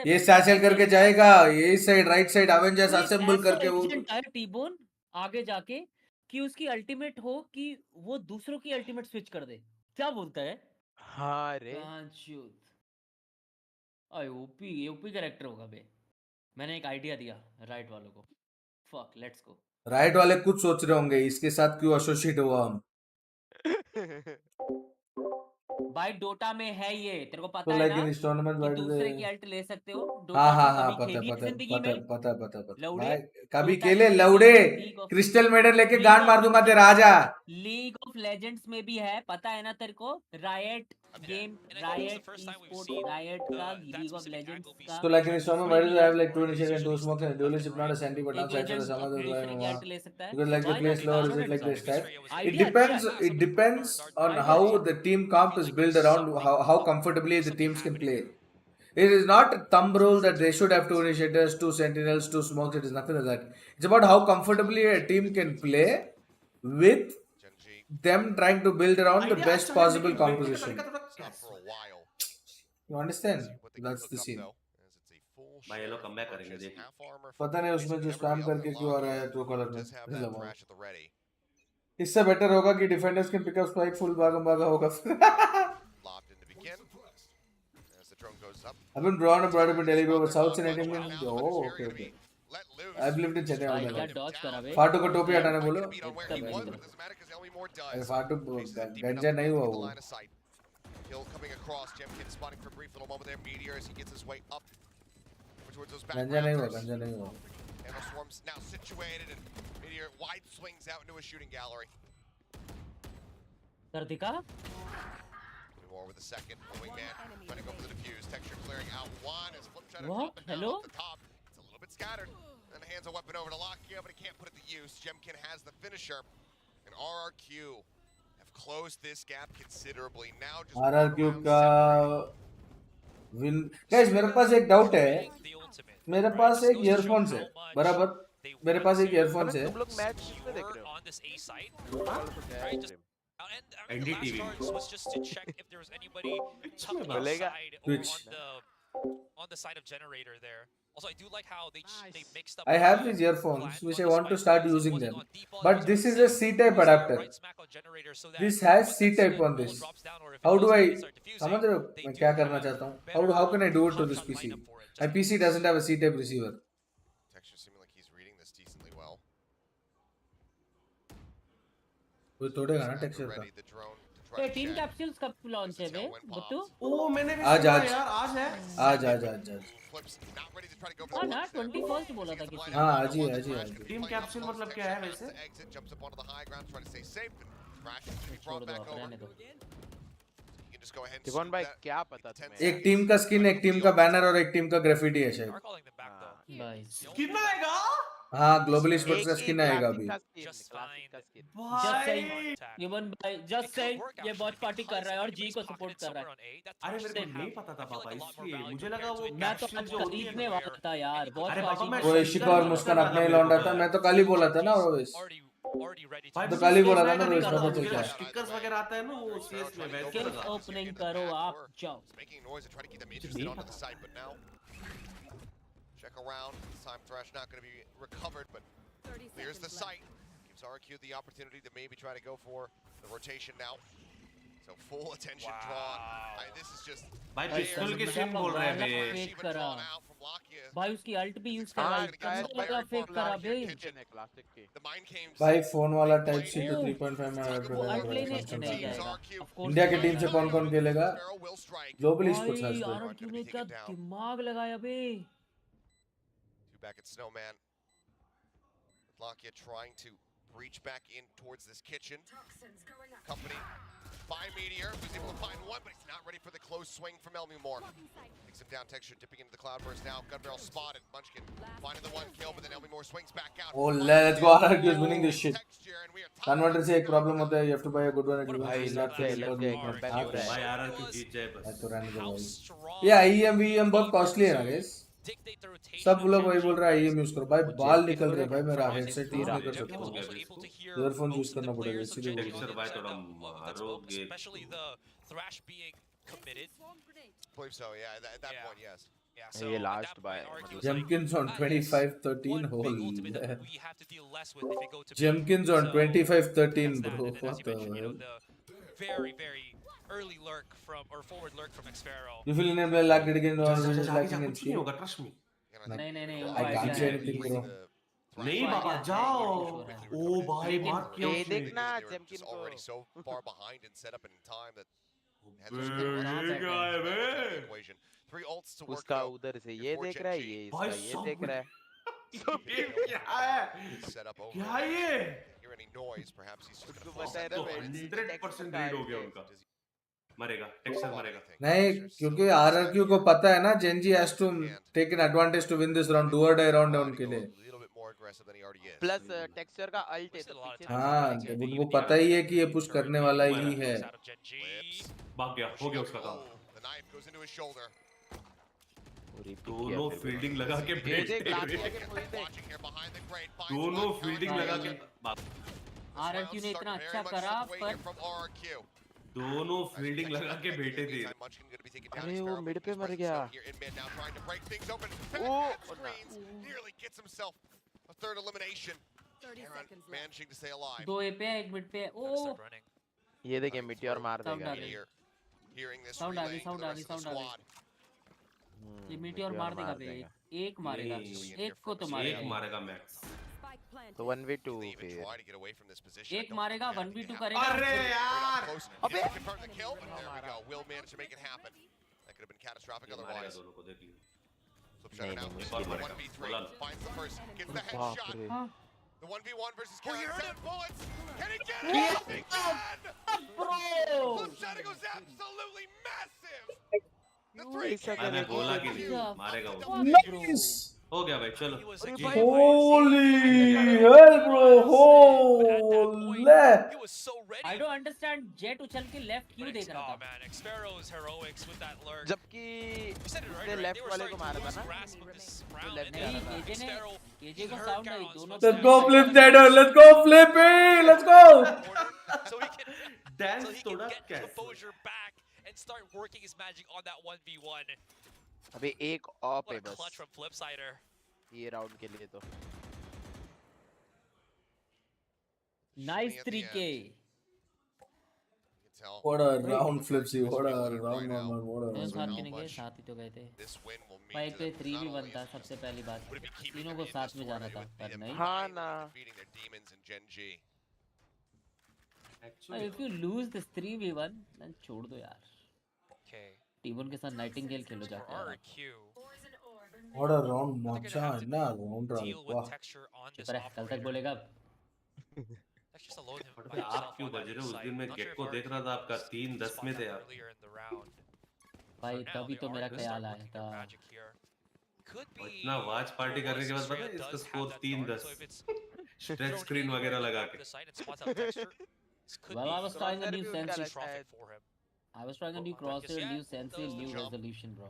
ये सैचल करके जाएगा, ये side right side Avengers assemble करके वो टीबोन आगे जाके कि उसकी अल्टीमेट हो कि वो दूसरों की अल्टीमेट स्विच कर दे. क्या बोलता है? हाँ रे ओपी कैरेक्टर होगा बे. मैंने एक आइडिया दिया राइट वालों को. Fuck let's go. राइट वाले कुछ सोच रहे होंगे इसके साथ क्यों एसोसिएट हुआ हम. भाई डोटा में है ये, तेरे को पता तो है ना लेकिन इस टूर्नामेंट कि दूसरे की अल्ट ले सकते हो. हाँ पता भाई कभी खेले लौड़े क्रिस्टल मेडल लेके गांड मार दूंगा तेरा. आजा. लीग ऑफ लेजेंड्स में भी है, पता है ना तेरे को. Riot game, riot e-sport, riot का लीग ऑफ लेजेंड्स का. तो लेकिन इस tournament wise have like 2 initiative and 2 smokes and duelist not a sandy but not such a some other ले सकता है. because like the play slow is it like this type. It depends on how the team comp is built around how comfortably the teams can play. It is not a thumb rule that they should have 2 initiators, 2 sentinels, 2 smokes. It is nothing like that. It's about how comfortably a team can play with them trying to build around the best possible composition. You understand? That's the scene. भाई ये लोग comeback करेंगे देख. पता नहीं उसमें जो spam करके क्यों आ रहा है ट्रू कलर में. इससे बेटर होगा कि defenders can pick up spike full भागा होगा. I've been brought up in Delhi but South Indian. Oh okay. I've lived in Chennai. क्या डॉज करा बे? फाटू को टोपी हटाने बोलो. अरे फाटू गंजा नहीं हुआ वो. Coming across, Jemkin spotting for a brief little moment there. Meteor as he gets his way up towards those back. गंजा नहीं हुआ. And swarms now situated, and Meteor wide swings out into a shooting gallery. कर दिखा. More with the second wingman trying to go for the defuse. Texture clearing out one as flip shot What? Hello? off the top. It's a little bit scattered. And hands a weapon over to Lockyer, but he can't put it to use. Jemkin has the finisher, and RRQ have closed this gap considerably. Now just RRQ का win. Guys मेरे पास एक doubt है. मेरे पास एक earphones है बराबर. मेरे पास एक ईयरफोन्स है. तुम लोग मैच में देख रहे हो? NDTV was just to check if there was anybody tucked inside Twitch. on the side of generator there. Also, I do like how they mixed up. I have these earphones which I want to start using them, but this is a C-type adapter. This has C-type on this. How do I? समझ रहे हो मैं क्या करना चाहता हूँ? How can I do it to this PC? My PC doesn't have a C-type receiver. Texture seeming like he's reading this decently well. कोई तोड़ेगा ना टेक्सचर का. ये टीम कैप्सूल्स कब लॉन्च है बे बुत्तू? ओ मैंने भी आज यार आज है. हाँ ना 21st बोला था किसी ने. हाँ आज ही. टीम कैप्सूल मतलब क्या है वैसे? छोड़ दो रहने दो. तिगोन भाई क्या पता तुम्हें? एक टीम का स्किन, एक टीम का बैनर और एक टीम का ग्राफिटी है शायद. भाई कितना आएगा? हाँ ग्लोबली स्पोर्ट्स का स्किन आएगा अभी। जस्ट से ये वॉच पार्टी कर रहा है और जी को सपोर्ट कर रहा है। अरे मेरे को नहीं पता था पापा, इसलिए मुझे लगा वो मैं तो कैप्शन आज जो होती है खरीदने वाला था यार वॉच अरे पापा मैं पार्टी। वो इशिका और मुस्कान अपने ही लौंडा था, मैं तो कल ही बोला था ना रोहित, तो कल ही बोला था ना रोहित, पता तो क्या स्टिकर्स वगैरह आता है ना वो सीएस में वैसे स्किल्स ओपनिंग करो आप जाओ। Check around. This time Thresh not going to be recovered, but clears the site. Gives RQ the opportunity to maybe try to go for the rotation now. So full attention drawn. This is just भाई pistol की SIM बोल रहे हैं बे। भाई उसकी alt भी use कर रहा है, का फेक करा बे। भाई फोन वाला टाइप सी तो 3.5 में इंडिया की टीम से कौन कौन खेलेगा ग्लोबली स्पोर्ट्स आज यार क्यों ने क्या दिमाग लगाया बे। Back at Snowman. Lakia trying to breach back in towards this kitchen. Company by Meteor, who's able to find one, but he's not ready for the close swing from Elmumore. Takes him down, Texture dipping into the cloudburst now. Gun barrel spotted. Munchkin finding the one kill, but then Elmumore swings back out. Oh, let's go. RRQ is winning this shit. Converter से एक problem होता है, you have to buy a good one at least. भाई RRQ जीत जाए बस। तो रहने दो भाई। ये IEM बहुत कॉस्टली है ना guys। सब लोग वही बोल रहा है IEM यूज करो भाई, बाल निकल रहे भाई, मेरा हेडसेट यूज नहीं कर सकता, ईयरफोन यूज करना पड़ेगा इसीलिए बोल रहा हूं भाई थोड़ा मारोगे। Believe so, yeah. At that point, yes. So ये last bye Jemkins on 25-13 holy Jemkins on 25-13 bro, what the hell. Very early lurk from or forward lurk from Xfero. You feel in a lag again or just like in कुछ नहीं होगा, trust me। नहीं I can't say anything bro। नहीं बाबा जाओ। ओ भाई मार किया ये देखना जेमकिन को already so far behind and set up in time that three ults to work उसका उधर से ये देख रहा है, ये इसका ये देख रहा है। Set up over. क्या ये? Hear any noise? Perhaps he's just उसको going to पता है ना 100% रीड हो गया उनका। मरेगा, टेक्सचर मरेगा। नहीं क्योंकि RRQ को पता है ना Genji has to take an advantage to win this round, do or die round है उनके लिए। प्लस टेक्सचर का अल्ट है तो पीछे हाँ उनको पता ही है कि ये पुश करने वाला ही है। भाग गया, हो गया उसका काम। दोनों फील्डिंग लगा के बैठे दोनों फील्डिंग लगा के RRQ ने इतना अच्छा करा पर दोनों फील्डिंग लगा के बैठे थे। अरे वो मिड पे मर गया। दो ए पे एक मिड पे। ओ ये देखिए मिटियोर मार देगा। साउंड आ गई ये मिटियोर मार देगा बे, एक मारेगा, एक को तो मारेगा, एक मारेगा मैक्स। तो 1v2 फिर एक मारेगा 1v2 करेगा। अरे यार अबे The 1v1 versus Caron bullets. Can he get it? Bro! Flipside goes absolutely massive. मैंने बोला कि नहीं मारेगा वो। हो गया भाई चलो। Holy hell bro, holy! I don't understand Jet उछल के लेफ्ट क्यों देख रहा था? जबकि उसने लेफ्ट वाले को मारा था ना, नहीं केजे को साउंड आई दोनों। Let's go flip that, let's go flip it, let's go. Dance थोड़ा कैसे? And start working his magic on that 1v1. अबे एक ऑप है बस clutch from Flipsider. ये राउंड के लिए तो nice 3K। What a round Flipsy, what a round man, what a साथ के नहीं गए, साथ ही तो गए थे भाई। पे 3v1 था सबसे पहली बात, तीनों को साथ में जाना था पर नहीं। हाँ ना if you lose this 3v1 then छोड़ दो यार। टीवन के साथ नाइटिंगेल खेलो जाके। What a round मचा है ना, round वाह। पर कल तक बोलेगा। आप क्यों बज रहे हो? उस दिन मैं गेट को देख रहा था, आपका 3-10 में थे यार। भाई तभी तो मेरा ख्याल आया था। इतना वॉच पार्टी करने के बाद पता है इसका स्कोर 3-10 स्ट्रेच स्क्रीन वगैरह लगा के Well, I was trying a new Sensei. शायद I was trying a new Corsair, new Sensei, new resolution, bro.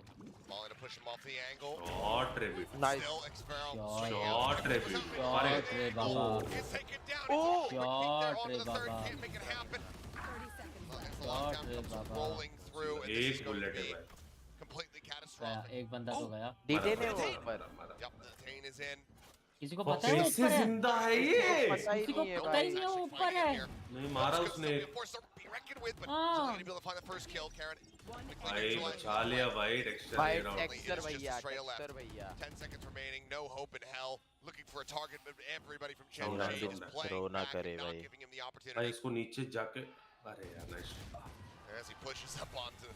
Falling to push him off the angle. Shot रे बेटा नाइस Still Expero. शॉट रे बेटा Shot रे बाबा. He's taken down. He's quick peek there onto the third. Can't make it happen. 30 seconds. As the lockdown comes Baba. rolling through, and this is एक going to bullet है be भाई completely गया, catastrophic. एक बंदा तो गया. Detain है वो ऊपर Yep, the detain is in. किसी को पता है कैसे ऊपर है? जिंदा है ये पता ही किसी को नहीं है पता ही भाई नहीं है वो ऊपर है. नहीं मारा उसने Be reckoned with, but Ah. only going to be able to find the first kill. Karen quickly भाई neutralized. बचा लिया भाई टेक्सचर भाई ले रहा हूँ टेक्सचर It is just भैया a trail left. टेक्सचर भैया 10 seconds remaining, no hope in hell. Looking for a target, but everybody from रोना Gen G is रोना playing रोना back करे and not भाई giving him the भाई opportunity. इसको नीचे जाके अरे यार nice As he pushes up onto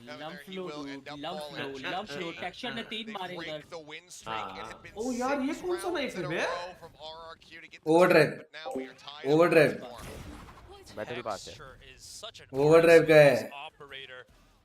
Lump there, he flow, will dude. end up Lump falling. flow, lump flow. Texture ने They 3 मारे break इधर. the win streak. It had been ओ यार ये 6 कौन सा rounds नाइफ in a है बे row from RRQ to get the Overdrive. win, but now we are tied Overdrive. once more. Battle pass है Texture is such an Overdrive का है. awesome operator.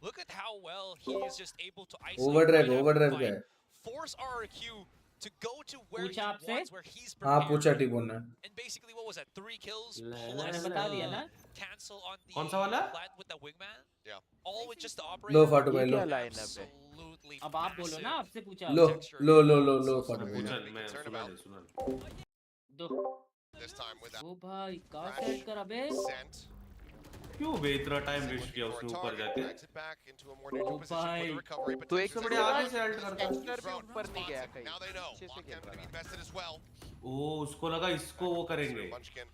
Look at how well he is just able to isolate Overdrive, right after overdrive the का fight, है. force RRQ to go to where he पूछा आपसे? wants, where he's हाँ पूछा prepared. T-bone ने. And basically, what was that? 3 kills मैंने plus बता दिया ना. cancel on the कौन सा वाला? plant with the wingman. Yeah. All with just the low operator. फाटू भाई ये लो क्या लाइन है बे Absolutely अब आप बोलो ना, massive. आपसे पूछा. लो लो लो लो लो So फाटू something भाई. we पूछा have to be मैं concerned सुना about. ले सुना दो. This time without ओ भाई कहाँ सेट कर अबे? sent. क्यों बे इतना टाइम वेस्ट किया For a उसने ऊपर target, जाके drags it back into a more neutral Oh, position for the bhai. recovery, but तो takes एक it बड़े down. आगे से अल्ट करता टेक्सचर भी Drone ऊपर नहीं गया responsive. कहीं Now they know. अच्छे से Lockdown खेल going to be रहा invested as well. ओ उसको लगा इसको वो करेंगे Munchkin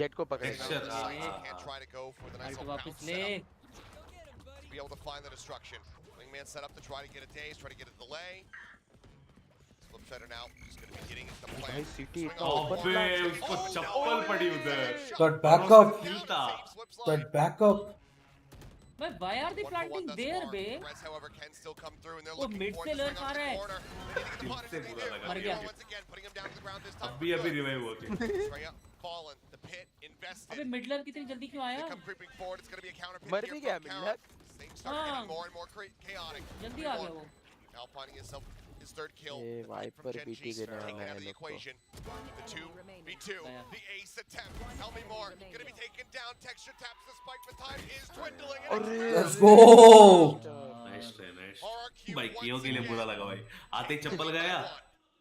जेट को पकड़ेगा Texture, on the side. हाँ, Can't हाँ. try to go for the nice ult little वापस bounce ले. setup to be able to find the destruction. Wingman set up to try to get a daze, try to get a delay. Flip shutter now. Just going to be hitting the भाई plant. City Swing इतना on. Open अबे उसको चप्पल पड़ी उधर Got back up. खिलता Got back up. भाई why are they planting there bay? Reds, however, can still come through, and they're वो looking mid for से it to लड़ swing खा onto रहा the है. corner. They need to get the pot से in the बुरा do. लगा मर गया. Once again, putting him down to the ground this time. अभी अभी रिवाइव हुआ के Straight up, fallen. The pit invested. अबे मिडलर कितनी जल्दी क्यों They आया? come creeping forward. It's going to be a counter pit मर here भी गया from Karen. Milk Things start हाँ. getting more and more chaotic. जल्दी आ गया वो. Now finding himself his third kill. ये The fight from Viper Gen बीटी G देने taking वाला out है of the लोग को equation. The 2v2, गया. the ace attempt. Tell me more. Going to be taken down. Texture taps the spike, but time is dwindling. अरे Let's go. Nice है nice RRQ भाई कियो once के लिए again. बुरा लगा भाई आते ही चप्पल गया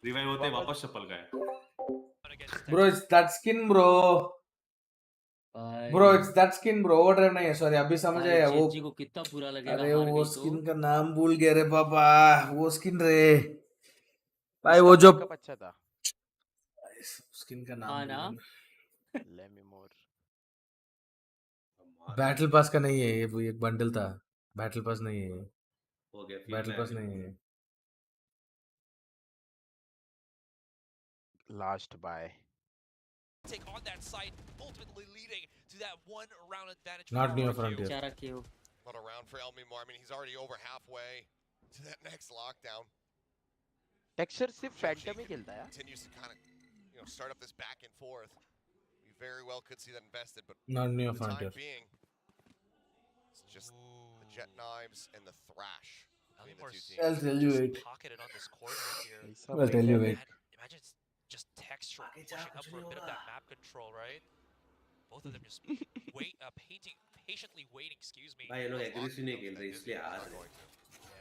रिवाइव होते ही वापस चप्पल गया Bro, it's that skin, bro. भाई. Bro, it's that skin, bro. Overdrive नहीं है. Sorry, अभी समझ भाई आया वो. जेजी को कितना बुरा लगेगा अरे हार वो गई तो. स्किन का नाम भूल गया रे पापा. वो स्किन रे. भाई वो जो कब अच्छा था स्किन का हाँ ना. नाम लेट मी मोर बैटल पास का नहीं है ये. वो एक बंडल था. बैटल पास नहीं है ये. हो गया बैटल पास नहीं है. Last buy Take on that site, ultimately leading to that 1 round advantage. for Not near RRQ. frontier. बेचारा क्यों. What a round for Elmimar. I mean, he's already over halfway to that next lockdown. Texture सिर्फ Gen G Phantom ही खेलता है continues to kind of, start up this back and forth. You very well could see that invested, but Not near for the time frontier. being, it's just the jet knives and the thrash between the two Alienware's teams. I'll tell you it. pocketed on this corner here. ऐसा I'll tell you भाई it. And imagine it's just texture pushing up for a bit of that map control, right? Both of them just patiently waiting, excuse me. भाई ये लोग aggressive नहीं खेल रहे इसलिए आ रहे हैं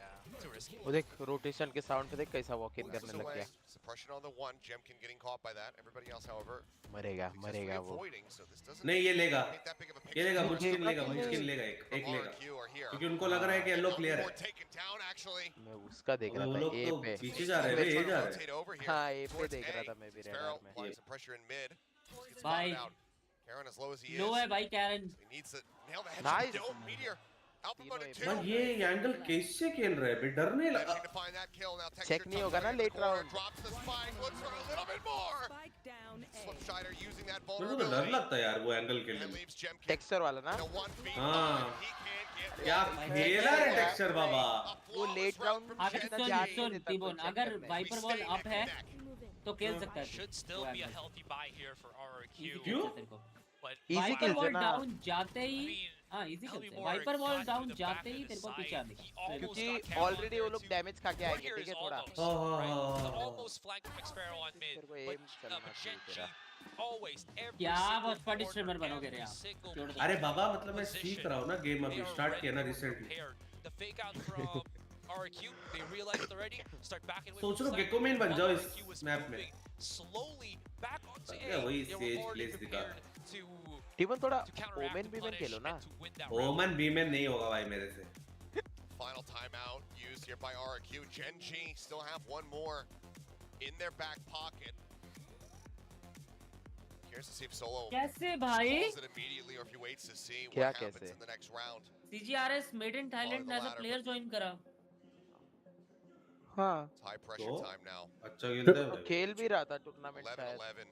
Yeah, too risky. वो देख रोटेशन के साउंड पे देख कैसा वॉक इन Focus करने लग away. गया Suppression on the one. Jemkin getting caught by that. Everybody else, however, मरेगा मरेगा वो avoiding. So this doesn't नहीं ये लेगा paint that big of a ये picture. लेगा मुझे मुश्किल लेगा पता मुश्किल नहीं। लेगा एक From लेगा RRQ are here. क्योंकि उनको लग रहा है कि येलो क्लियर है Elmimar taken down, actually. मैं उसका देख रहा वो था लोग ए तो पे पीछे जा रहे हैं ये जा रहे हैं Rotate over here हाँ ए पे towards देख रहा A. था मैं भी Sparrow रेडार में applying some pressure in mid. Gets Bye. spotted out. Karen as low as he low is. है भाई Karen. He needs to nail the headshot. Nice. Don't. Meteor. Alpha तीनों button एक two. भाई ये angle कैसे खेल रहा है बे डर नहीं लगा Managing to find that kill. Now Texture Check नहीं होगा ना tucks it in the late corner, round. drops the spike, looks for a little bit more. Spike down A. Slipshider using that मेरे को तो डर vulnerability. लगता है यार वो एंगल खेलने And में leaves Jemkin टेक्सचर वाला ना in a 1v5. हाँ। He can't get क्या one. खेला है टेक्सचर बाबा A वो flawless late round round from अगर Gen इतना सुन ध्यान G. नहीं सुन देता टीबोन तो check अगर करने। We Viper stay ball up neck है and neck. तो खेल सकता है. Should still be a healthy buy here for RRQ. Easy क्यों? खेल सकते हैं. इजी वाइपर किल्स है वॉल ना, डाउन जाते ही हाँ इजी किल्स है। वाइपर वॉल डाउन जाते ही तेरे को पीछे आने क्योंकि ऑलरेडी वो लोग डैमेज खा के आएंगे, ठीक है थोड़ा। तेरे को एम चलना चाहिए तेरा। क्या वॉच पार्टी स्ट्रीमर बनोगे रे आप? अरे बाबा मतलब मैं सीख रहा हूँ ना गेम, अभी स्टार्ट किया ना रिसेंटली। सोच लो गेको मेन बन जाओ इस मैप में। क्या वही सेज प्लेस दिखा। टीवन थोड़ा ओमेन बीमेन खेलो ना। ओमन बीमेन नहीं होगा भाई मेरे से। Final timeout used here by RQ. Gen G still have one more in their back pocket. Curious to see if Solo कैसे भाई? solves it immediately or if he waits to see क्या what happens कैसे? in the next round. CGRS made in Thailand as a player join करा। हाँ। It's high pressure time now. अच्छा खेलता है भाई। खेल भी रहा था टूर्नामेंट शायद। 11-11.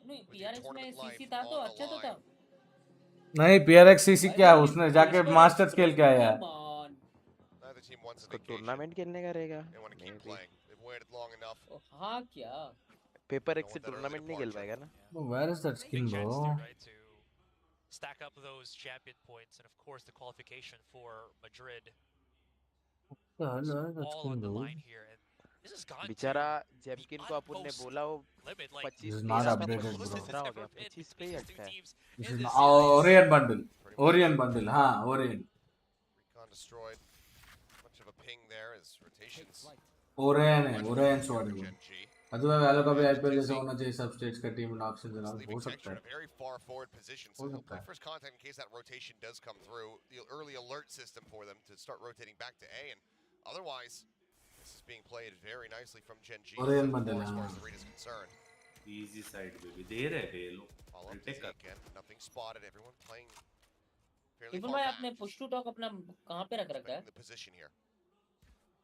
नहीं PRS में CC था तो अच्छा तो था। नहीं PRX CC क्या, उसने जाके मास्टर्स खेल के आया। Neither team wants a तो vacation. टूर्नामेंट खेलने का रहेगा। They want to keep playing. They've waited long enough. हाँ क्या? पेपर एक्स से टूर्नामेंट नहीं खेल पाएगा ना। Where is that skin bro? Stack up those champion points and of course the qualification for Madrid. All on the line here and this has gone बेचारा जेमकिन को अपन ने बोला वो 25 This is not updated bro. 15 हो गया, 25 पे ही अटका है। This is not Orion bundle. Orion bundle, हाँ Orion. Recon destroyed. Much of a ping there as rotations. Orion है, Orion sword है वो। अथवा वालों का भी IPL जैसा होना चाहिए, सब स्टेट्स का team and options and all हो सकता है। Very far forward position. So they'll play first contact in case that rotation does come through. The early alert system for them to start rotating back to A, and otherwise, this is being played very nicely from Gen G. Orion bundle, as far as the read is concerned. Easy side baby, दे रहे हैं ये लोग। Follow up to again. Nothing spotted. Everyone playing fairly even far भाई back. आपने push to talk अपना कहाँ पे रख रखा है? The position here.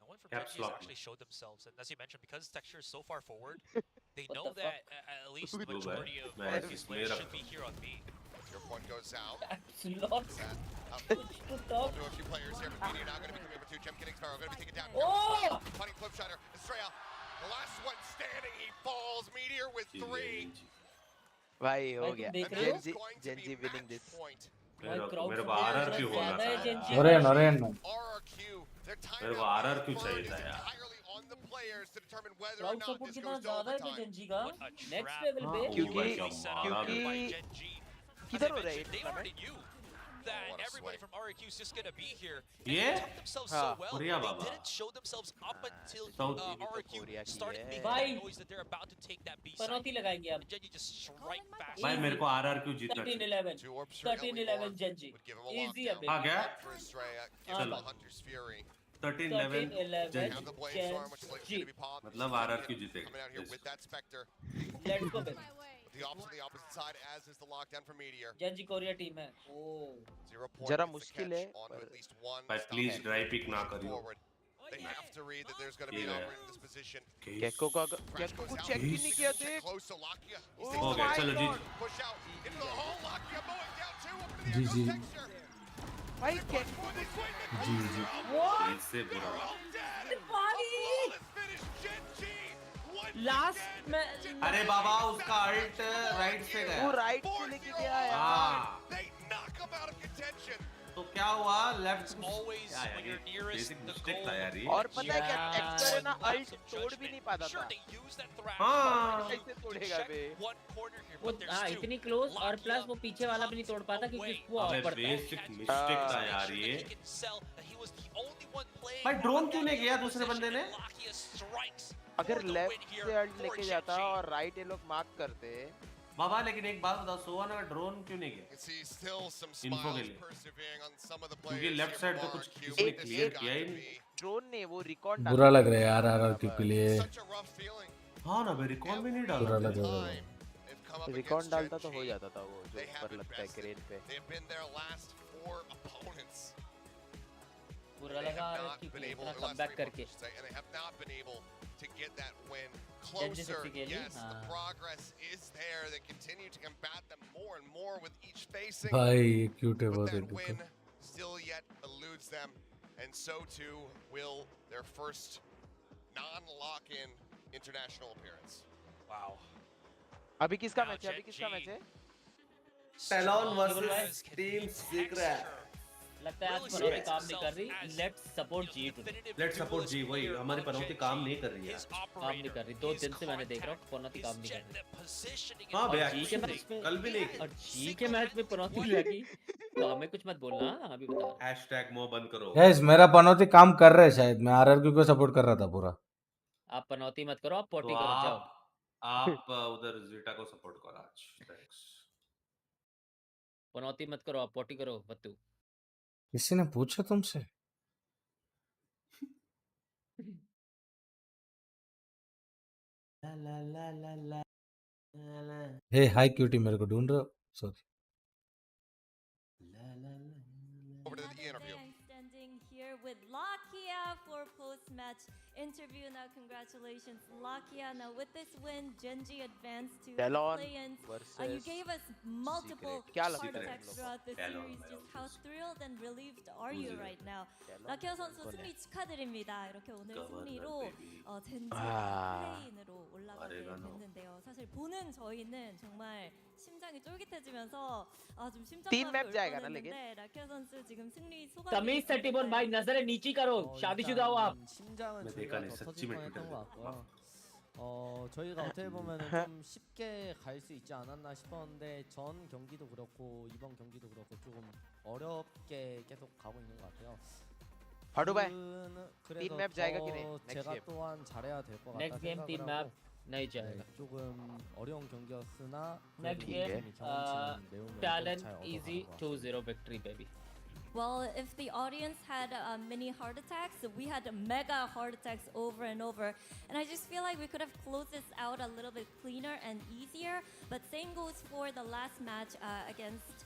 No one from Gen G has actually showed themselves, and as you mentioned, because this texture is so far forward, they know that at least the majority of RQ's players should be here on B. Your point goes out. Slot. To a few players here, but Media now going to be coming over to Gem Kidding Sparrow, going to be taken down. Oh! Fighting Flip Shutter, Estrella, the last one standing, he falls. Meteor with 3. भाई हो गया। Gen G winning this. मेरे को RRQ होना था। Orion Orion में। RRQ, their मेरे को timeout RRQ चाहिए था यार। entirely on the players to determine whether or crowd not support this कितना goes to ज्यादा है overtime. Gen G का नेक्स्ट लेवल पे। क्योंकि किधर हो रहा है They already knew that everybody from RQ is just gonna be here. Yeah? They took themselves so well. Korea They baba. didn't show themselves up until South RQ started making Bhai. that noise that they're about to take that B side. पनौती लगाएंगे आप। Gen G just strike fast. भाई मेरे को RRQ जीतना चाहिए। 13-11 Two orbs for 13-11 Gen G would give him a easy lockdown. अबे। हाँ क्या? For Estrella, gives हाँ him भाई। a Hunter's Fury. 13-11 13-11 Gen Have the G। Blade Gen Storm, which is likely G। to be popped. मतलब RRQ जीतेगा। Coming out here with that Spectre. Let's go baby. The opposite side, as is the lockdown for Meteor. Gen G Korea team है। ओह 0 point जरा gets the मुश्किल catch है, onto पर- at least one. भाई Stop please it. Dry peek ना करियो। Forward. They have to read that there's going to be an Yeah. over in this position. Gekko को check ही नहीं किया देख। Close to Lakia. He's Oh taking हो the गया my चलो God. Ji. push out into the hole. Lakia mowing down 2 over to the GG. echo texture. भाई gecko GG. इससे बुरा। लास्ट में अरे बाबा उसका अल्ट राइट से गया। वो राइट से लेके गया यार। हाँ। They knock him out of contention. तो क्या हुआ left Always when you're nearest the mistake goal. था यार ये। और पता है क्या टेक्सचर है ना, अल्ट तोड़ भी नहीं पाता Sure, था। they use that thrash. हाँ। कैसे तोड़ेगा बे? One corner here, वो but there's हाँ two. इतनी क्लोज और प्लस वो पीछे वाला भी नहीं तोड़ पाता क्योंकि वो अबे ऊपर था। बेसिक मिस्टेक था यार ये। He can sell that he was the only one playing भाई on ड्रोन that क्यों नहीं गया दूसरे position, बंदे ने? and Lakia strikes अगर for the left win here से अल्ट for लेके Gen जाता G. और राइट ये लोग मार्क करते। बाबा लेकिन एक बात बताओ सोवन का ड्रोन क्यों नहीं You गया? can see still some Info के smiles लिए। persevering on some of the क्योंकि players. Left here side from पे कुछ RQ. किसी ने This क्लियर has किया got ही to नहीं। be ड्रोन ने वो रिकॉर्ड बुरा लग रहा है यार RRQ के लिए। such a rough feeling. हाँ ना भाई रिकॉर्ड में नहीं बुरा डाला। लग रहा है। Time they've come up record against डालता Gen तो हो G. जाता था वो जो They ऊपर haven't लगता है bested. क्रेन पे। They've been their last 4 opponents. बुरा They लगा have RRQ not के been लिए able, इतना or last कमबैक 3 करके। opponents, I should say, and they have not been able to get that win. Gen G Closer, successfully, yes, the हाँ। progress is there. They continue to combat them more and more with each facing. भाई ये cute है But बहुत that है win देखो। still yet eludes them, and so too will their first non-lock-in international appearance. Wow. अभी किसका Now match है? अभी Gen किसका G मैच है? Talon strong versus as can Team be Secret. texture. लगता है आज Really पनौती cements काम नहीं कर himself रही. as, Let's support G the today. definitive Let's support duelist G. वही player हमारी of पनौती Gen काम G. नहीं कर रही है His आज. काम नहीं कर रही. operator, 2 his दिन से मैंने देख रहा हूँ contact, पनौती काम his नहीं कर रही. the positioning हाँ and बे, और जी के actually, मैच में कल भी नहीं की. और जी के मैच में पनौती लगी. तो हमें कुछ मत बोलना. अभी बता. Hashtag मोह बंद करो. गाइस मेरा पनौती काम कर रहा है शायद. मैं आरआरक्यू को सपोर्ट कर रहा था पूरा. आप पनौती मत करो. आप तो पोटी करो. जाओ. आप उधर जीटा को सपोर्ट करो आज. Thanks. पनौती मत करो. आप पोटी करो. बत्तू. किसी ने पूछा तुमसे? ला ला ला ला ला ला हे हाय क्यूटी, मेरे को ढूंढ रहे हो? सॉरी. ला ला ला. Over to the interview. I'm standing here with Lakia for post-match interview. Now, congratulations, Lakia. Now, with this win, Genji advanced to Talon play-ins. versus You gave us multiple Secret. heart Secret. attacks throughout the Talon series. Just how versus thrilled and relieved are you Secret. right now? Talon 라키아 선수 이번에. 승리 축하드립니다. 이렇게 오늘 승리로 baby. 젠지가 아. 플레인으로 올라가게 아래가 됐는데요. 사실 보는 저희는 정말 심장이 쫄깃해지면서 좀 तीन 심장마비 map 올 जाएगा ना 뻔했는데 라키아 선수 지금 승리 소감이 तमीज से Timon भाई नजरें नीची करो. शादीशुदा हो आप. 심장은 मैं 저희가 देखा नहीं, 더 सच्ची में 터질 뻔했던 ट्विटर 것 पे. 같고요. 저희가 어떻게 보면은 좀 쉽게 갈 수 있지 않았나 싶었는데 전 경기도 그렇고 이번 경기도 그렇고 조금 어렵게 계속 가고 있는 것 같아요. 바로 봐. 그래서 टीम मैप जाएगा कि नहीं? 더 Next 제가 game. 또한 잘해야 될 것 같다 next game team 생각을 map 하고 नहीं जाएगा. 조금 어려운 경기였으나 Next 그래도 game, 팀이 경험치는 매우면 TLN 잘 easy 얻어가는 것 같습니다. 2-0 victory baby. Well, if the audience had mini heart attacks, we had mega heart attacks over and over. And I just feel like we could have closed this out a little bit cleaner and easier. But same goes for the last match against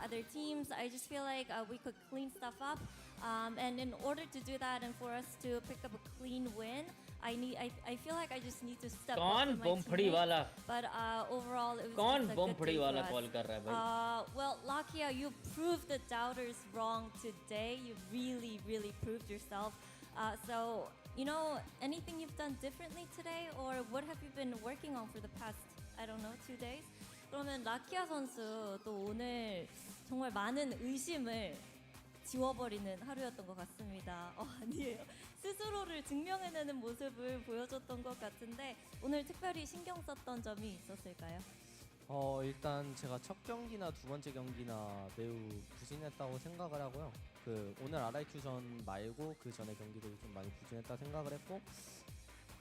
other teams. I just feel like we could clean stuff up. And in order to do that and for us to pick up a clean win, I feel like I just need to step up कौन with my बमफड़ी teammates. वाला? But overall, it was कौन just a good बमफड़ी day वाला for us. Call कर रहा है भाई? Well, Lakia, you proved the doubters wrong today. You really, really proved yourself. So, you know, anything you've done differently today, or what have you been working on for the past, I don't know, 2 days? 그러면 라키아 선수 또 오늘 정말 많은 의심을 지워버리는 하루였던 것 같습니다. 아니에요. 스스로를 증명해내는 모습을 보여줬던 것 같은데 오늘 특별히 신경 썼던 점이 있었을까요? 일단 제가 첫 경기나 두 번째 경기나 매우 부진했다고 생각을 하고요. 오늘 RIQ전 말고 그 전에 경기도 좀 많이 부진했다 생각을 했고,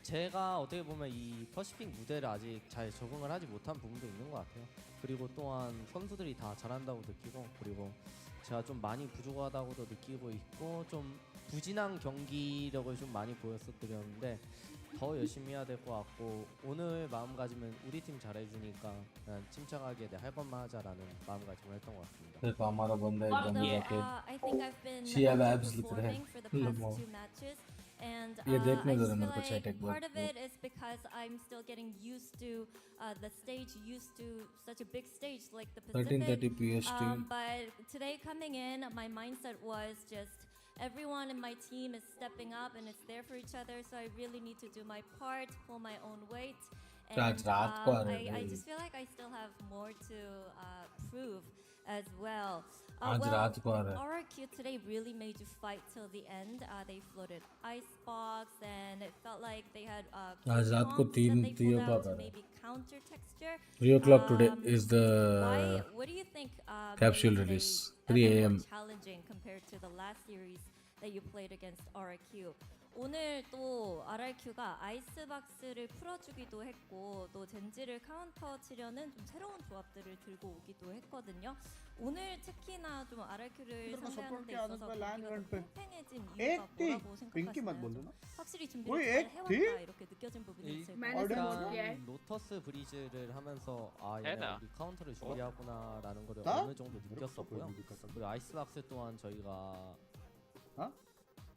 제가 어떻게 보면 이 퍼시픽 무대를 아직 잘 적응을 하지 못한 부분도 있는 것 같아요. 그리고 또한 선수들이 다 잘한다고 느끼고, 그리고 제가 좀 많이 부족하다고도 느끼고 있고, 좀 부진한 경기력을 좀 많이 보였었는데 더 열심히 해야 될 것 같고, 오늘 마음가짐은 우리 팀 잘해주니까 그냥 침착하게 할 것만 하자라는 마음가짐을 했던 것 같습니다. देखो हमारा बंदा एकदम जाके I think I've been Shia abs लिख रहा है. performing for the past 2 matches. And ये देखने I दो just मेरे feel को chat एक like part bar. of it is because I'm still getting used to the stage, used to such a big stage like the Pacific. 13:30 PST. But today coming in, my mindset was just everyone in my team is stepping up and it's there for each other. So I really need to do my part, pull my own weight. And आज रात को आ रहे हैं I भाई. just feel like I still have more to prove as well. आज रात को आ रहा है. RRQ today really made you fight till the end. They floated icebox and it felt like they had आज रात को comps that they 3 pulled out o'clock to आ रहा है. maybe counter texture. 3 o'clock today is the What do you think capsule made release. today 3 ever a.m. more challenging compared to the last series that you played against RRQ? 오늘 또 RRQ가 아이스박스를 풀어주기도 했고 또 젠지를 카운터 치려는 좀 새로운 조합들을 들고 오기도 했거든요. 오늘 특히나 좀 RRQ를 상대하는 데 있어서 경기가 좀 팽팽해진 이유가 뭐라고 생각하시나요? 확실히 준비를 잘 해왔다 이렇게 느껴진 부분이 있을까요? 일단 로터스 브리즈를 하면서 얘네 우리 카운터를 준비하구나라는 걸 어느 정도 느꼈었고요. 그리고 아이스박스 또한 저희가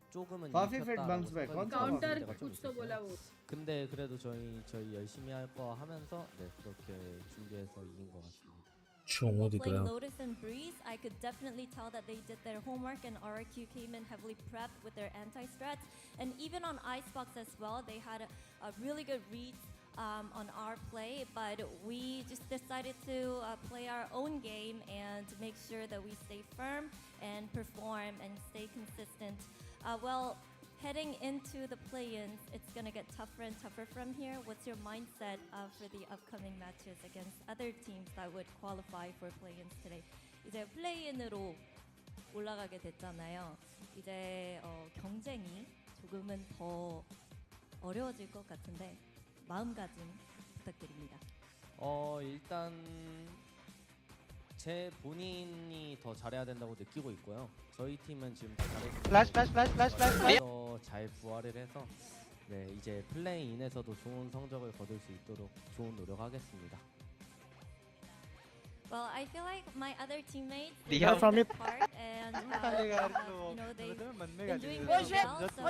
조금은 counter कुछ तो बोला वो. 근데 그래도 저희 열심히 할 거 하면서 그렇게 준비해서 이긴 것 같습니다. Playing Lotus and Breeze, I could definitely tell that they did their homework and RRQ came in heavily prepped with their anti-strats. And even on Icebox as well, they had a really good read on our play, but we just decided to play our own game and make sure that we stay firm and perform and stay consistent. Well, heading into the play-ins, it's gonna get tougher and tougher from here. What's your mindset for the upcoming matches against other teams that would qualify for play-ins today? 이제 플레이인으로 올라가게 됐잖아요. 이제 경쟁이 조금은 더 어려워질 것 같은데 마음가짐 부탁드립니다. 일단 제 본인이 더 잘해야 된다고 느끼고 있고요. 저희 팀은 지금 더 잘해서 더 잘 부활을 해서 네, 이제 플레이인에서도 좋은 성적을 거둘 수 있도록 좋은 노력하겠습니다. Well, I feel like my other teammates Yeah. did their part and you know they've been doing really well. So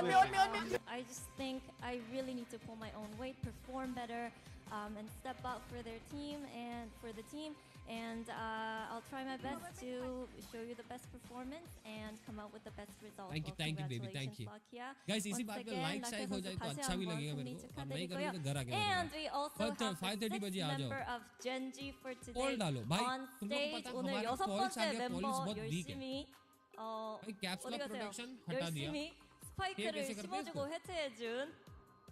I just think I really need to pull my own weight, perform better, and step up for their team and for the team. And I'll try my best to show you the best performance and come out with the best result. Thank you, baby. Thank you. Guys, इसी बात पे like शायद हो जाए तो अच्छा भी लगेगा मेरे को और नहीं करेंगे तो घर आके And we also have the 5:30 बजे आ जाओ member of Gen G for today पोल डालो भाई on तुम लोग को stage. पता 오늘 हमारा 여섯 पोल्स आ 번째 गया 멤버 पोल्स बहुत वीक है 열심히 भाई कैप्स 어디 लॉक 가세요? प्रोटेक्शन हटा दिया 열심히 스파이크를 कैसे करते हैं 심어주고 해체해준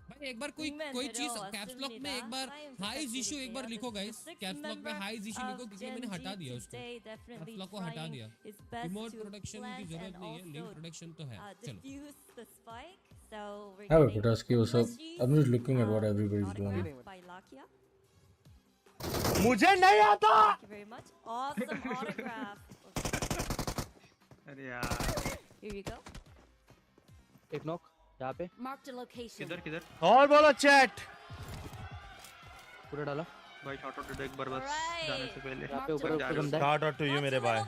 भाई एक बार कोई चीज कैप्स लॉक में एक बार हाइज इशू एक बार लिखो गाइस कैप्स लॉक में हाइज इशू लिखो क्योंकि मैंने हटा दिया उसको कैप्स लॉक को हटा दिया रिमोट प्रोटेक्शन की जरूरत नहीं है लिंक प्रोटेक्शन तो है चलो Have a Putaski, what's up? I'm just looking at what everybody's doing. मुझे नहीं आता. Thank you very much. Awesome autograph. अरे यार. Here you go. एक नॉक यहाँ पे. Marked a location. किधर? और बोलो चैट. पूरा डाला. भाई शॉट आउट एक बार बस जाने से पहले. यहाँ पे ऊपर बंदा. Shout out to you मेरे भाई.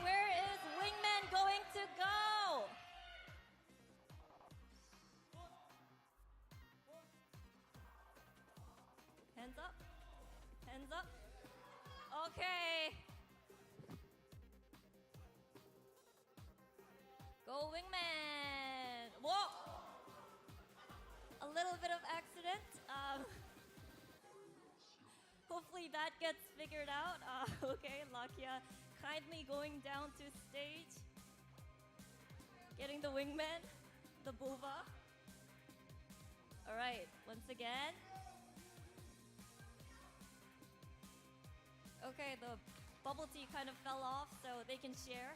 Where is Wingman going to go? Hands up. Hands up. Okay. Go Wingman. Whoa. A little bit of accident. Hopefully that gets figured out. Okay, Lakia kindly going down to stage. Getting the Wingman, the Bova. All right, once again. Okay, the bubble tea kind of fell off, so they can share.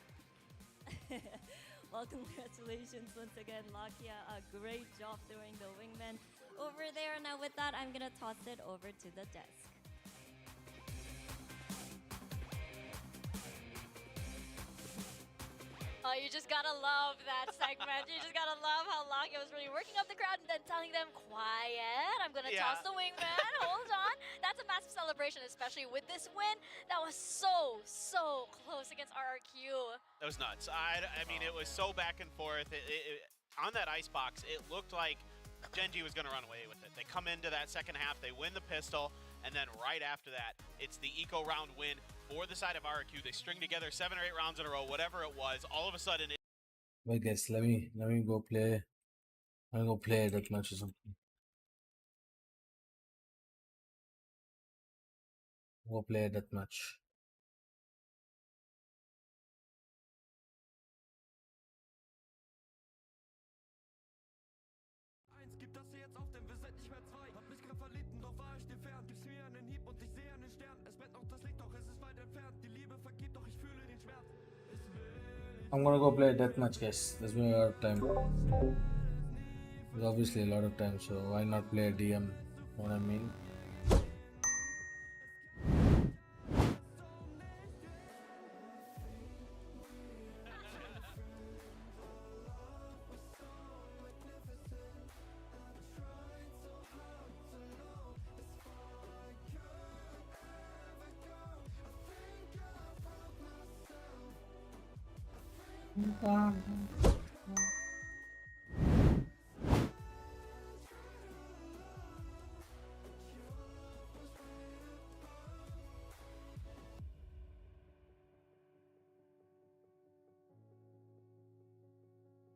Well, congratulations once again, Lakia. A great job throwing the Wingman over there. Now with that, I'm gonna toss it over to the desk. Oh, you just gotta love that segment. You just gotta love how Lakia was really working up the crowd and then telling them, quiet, I'm gonna toss the Wingman, hold on. That's a massive celebration, especially with this win. That was so close against RRQ. That was nuts. I mean, it was so back and forth. On that icebox, it looked like Gen G was gonna run away with it. They come into that second half, they win the pistol, and then right after that, it's the eco round win for the side of RRQ. They string together 7 or 8 rounds in a row, whatever it was. All of a sudden, Wait, guys, let me go play. Let me go play that match or something. Go play that match. Gibt das hier jetzt auf, denn wir sind nicht mehr zwei. Hab mich grad verliebt und doch war ich dir fern. Gibst mir einen Hieb und ich sehe einen Stern. Es brennt noch das Licht, doch es ist weit entfernt. Die Liebe vergeht, doch ich fühle den Schmerz. I'm gonna go play deathmatch, guys. There's been a lot of time. There's obviously a lot of time, so why not play a DM? Know what I mean?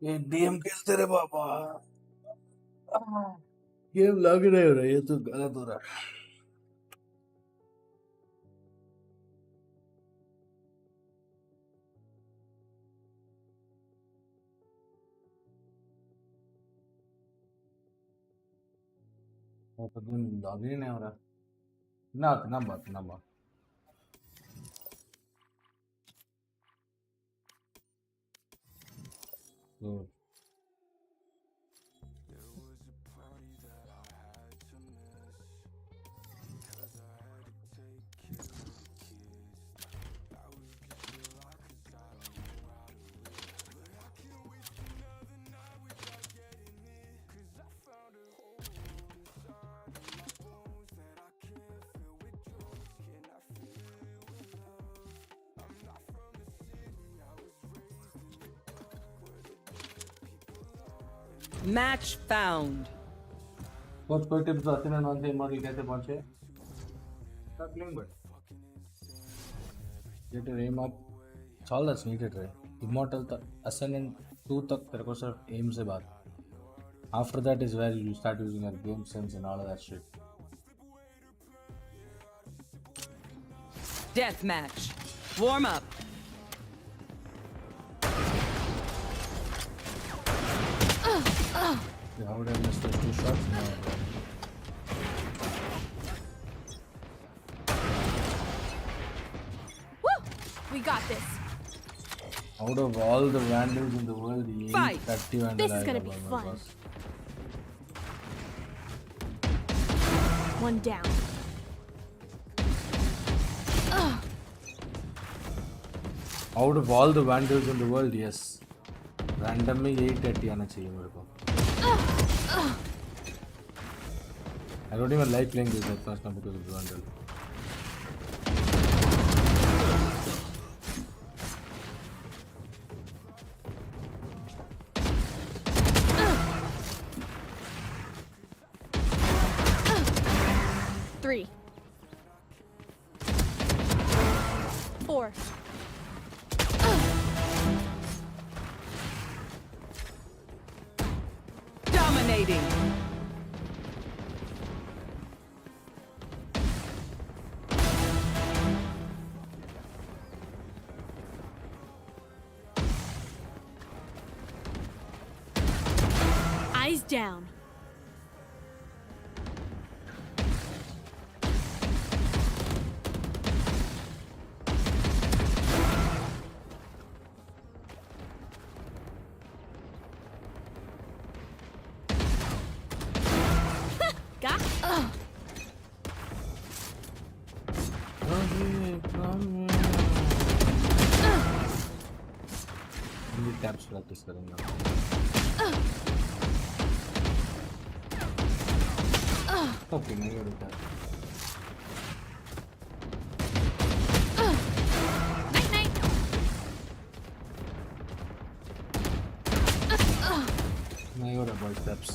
ये DM खेलते रे बाबा game लग रहे हो रहा है, ये तो गलत हो रहा है। वो तो दिन लॉग ही नहीं हो रहा ना बात तो Match found. कोई टिप्स आते हैं नॉन से मॉडल कैसे पहुंचे? Start playing but get your aim up. It's all that's needed, right? Immortal तक Ascendant 2 तक तेरे को सिर्फ aim से बात. After that is where you start using your game sense and all of that shit. Death match. Warm up. Yeah, how would I miss those 2 shots? No. Woo! We got this. Out of all the vandals in the world, the Fight. 30 vandal This is gonna be fun. One down. Out of all the vandals in the world, yes. Random में 880 आना चाहिए मेरे को. I don't even like playing this weapons now because of the vandal. Three. 4. Dominating. Eyes down. Got taps practice करेंगे. Okay नहीं हो रहा. night night. नहीं हो रहा boy steps.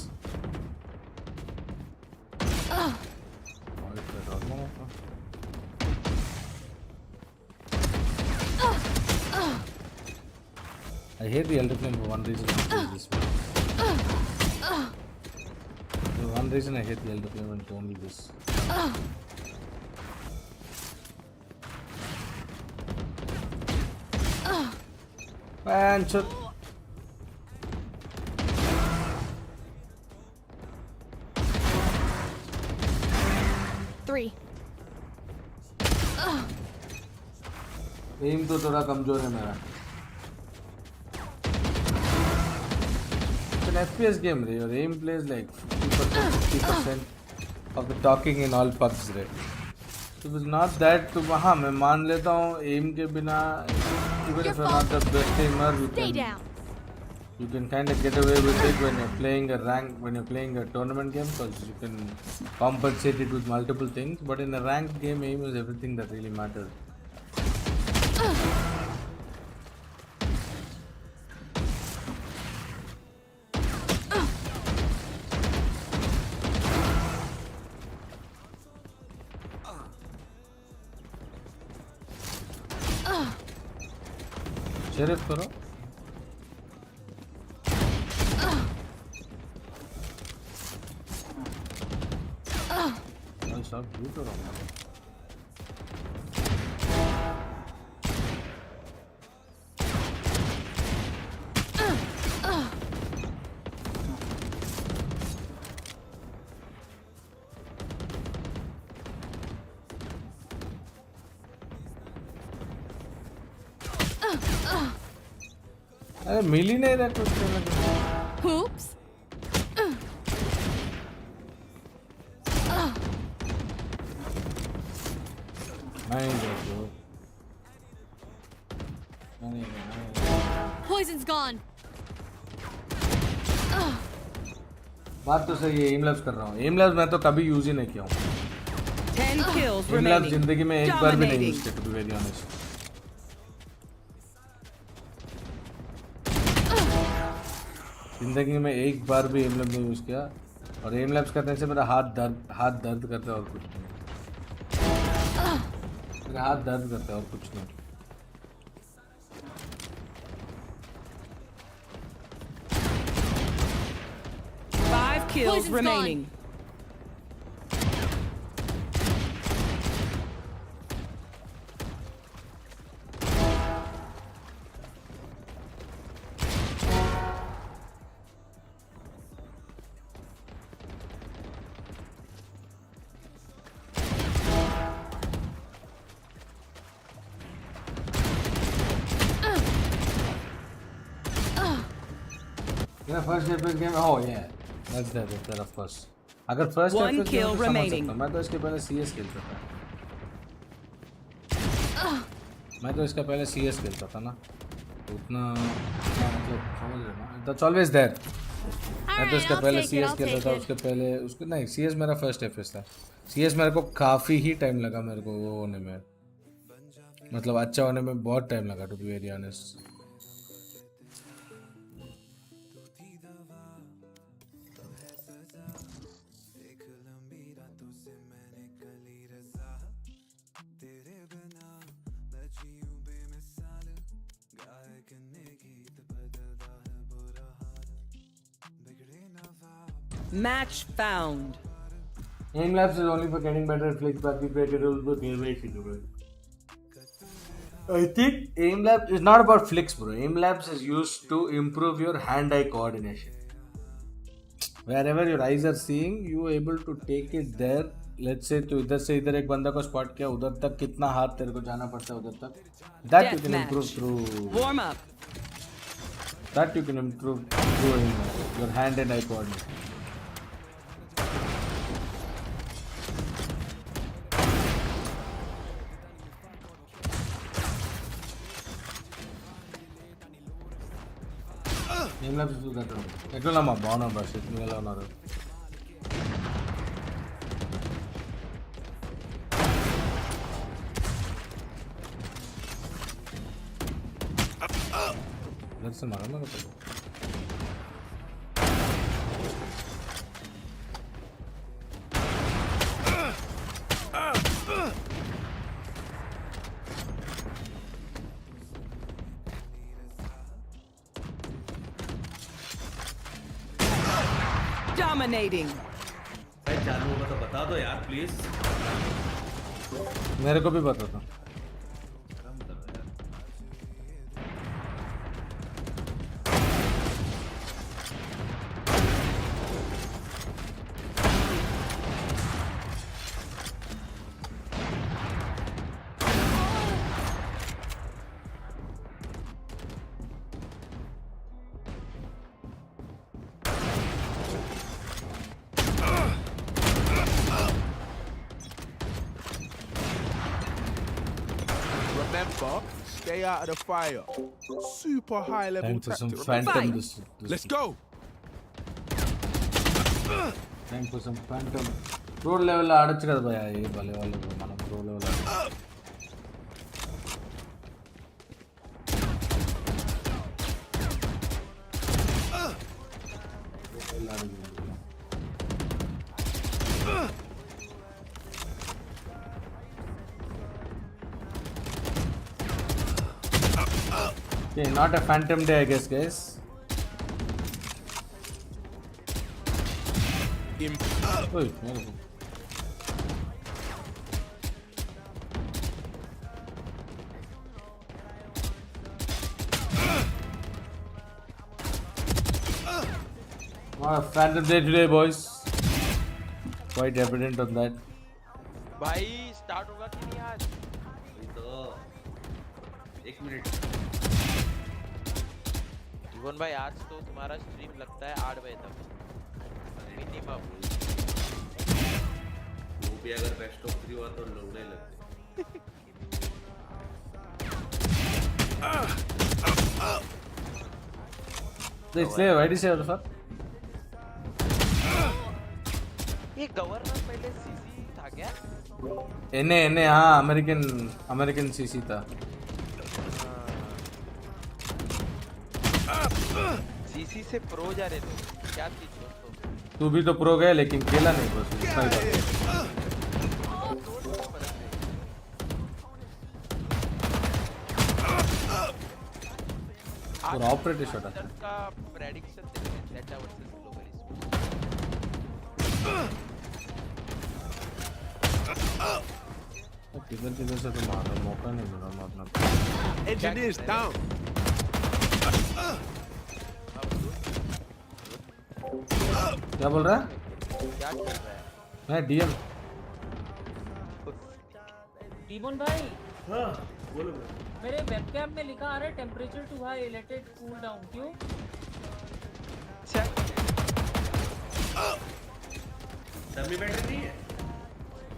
I hate the elder flame for one reason. This for one reason I hate the elder flame and only this. Man, shit. Three. Aim तो थोड़ा कमजोर है मेरा. It's an FPS game, right? Your aim plays like 50% of the talking in all pubs, right? So it's not that. तो हाँ मैं मान लेता हूँ aim के बिना even if you're not the best aimer, you can kind of get away with it when you're playing a tournament game because you can compensate it with multiple things. But in a ranked game, aim is everything that really matters. Sheriff करो. सब झूठ हो रहा है। अरे मिल ही नहीं रहा कुछ। Oops. Poison's gone. बात तो सही है, एम लैब्स कर रहा हूँ। एम लैब्स मैं तो कभी यूज ही नहीं किया हूँ। 10 kills एम लैब्स remaining. जिंदगी में एक बार भी नहीं यूज किया, टू बी वेरी ऑनेस्ट। जिंदगी में एक बार भी एम लैब नहीं यूज किया, और एम लैब्स करने से मेरा हाथ दर्द करता है और कुछ नहीं। मेरा हाथ दर्द करता है और कुछ नहीं। Kills remaining. First FPS game, oh yeah. That's that of course. अगर फर्स्ट One kill remaining. मैं तो इसके पहले CS खेलता था। मैं तो इसका पहले CS खेलता था ना, तो उतना मतलब समझ रहे ना, that's always there. मैं तो इसका पहले CS खेलता था, उसके पहले उसके नहीं, CS मेरा फर्स्ट FPS था। CS मेरे को काफ़ी ही टाइम लगा मेरे को वो होने में, मतलब अच्छा होने में बहुत टाइम लगा, to be very honest. Match found. Aim labs is only for getting better reflex, but we created rules for gameplay. I think aim labs is not about flicks, bro. Aim labs is used to improve your hand-eye coordination. Wherever your eyes are seeing, you are able to take it there. Let's say तो इधर से इधर एक बंदा को spot किया, उधर तक कितना हाथ तेरे को जाना पड़ता है उधर तक. That you can improve through warm up. That you can improve through your hand and eye coordination. Aim labs do that. Eklo nama bauna bas itni vela unaru. Let's see mara mara. Dominating. भाई चालू होगा तो बता दो यार please. मेरे को भी पता था। Stay out of the fire. Super high level Time for some tactic. phantom. Let's go. Time for some phantom. Pro level ఆడొచ్చు కదా భయ్యా ఈ భలే వాళ్ళు మనం pro level Okay, not a phantom day, I guess, guys. Oi, Phantom day today, boys. Quite evident on that. भाई start होगा कि नहीं आज? तो 1 मिनट। जीवन भाई आज तो तुम्हारा स्ट्रीम लगता है 8 बजे तक मिनिमम। वो भी अगर बेस्ट ऑफ 3 हुआ तो लोगने लगते। इसलिए वाइडी से होता सर। ये गवर्नर पहले सीसी था क्या? एने हाँ अमेरिकन सीसी था। सीसी से प्रो जा रहे थे क्या थी दोस्तों? तू भी तो प्रो गया लेकिन खेला नहीं बस। और ऑपरेटर शॉट है का प्रेडिक्शन डेटा वर्सेस ग्लोबल किधर से तो मारने मौका नहीं मिला मारना। Engineers down. क्या बोल रहा है? क्या कर रहा है? मैं डीएम। टीमोन भाई। हाँ बोलो। मेरे वेबकैम में लिखा आ रहा है temperature too high let it cool down. क्यों? डमी बैटरी नहीं है।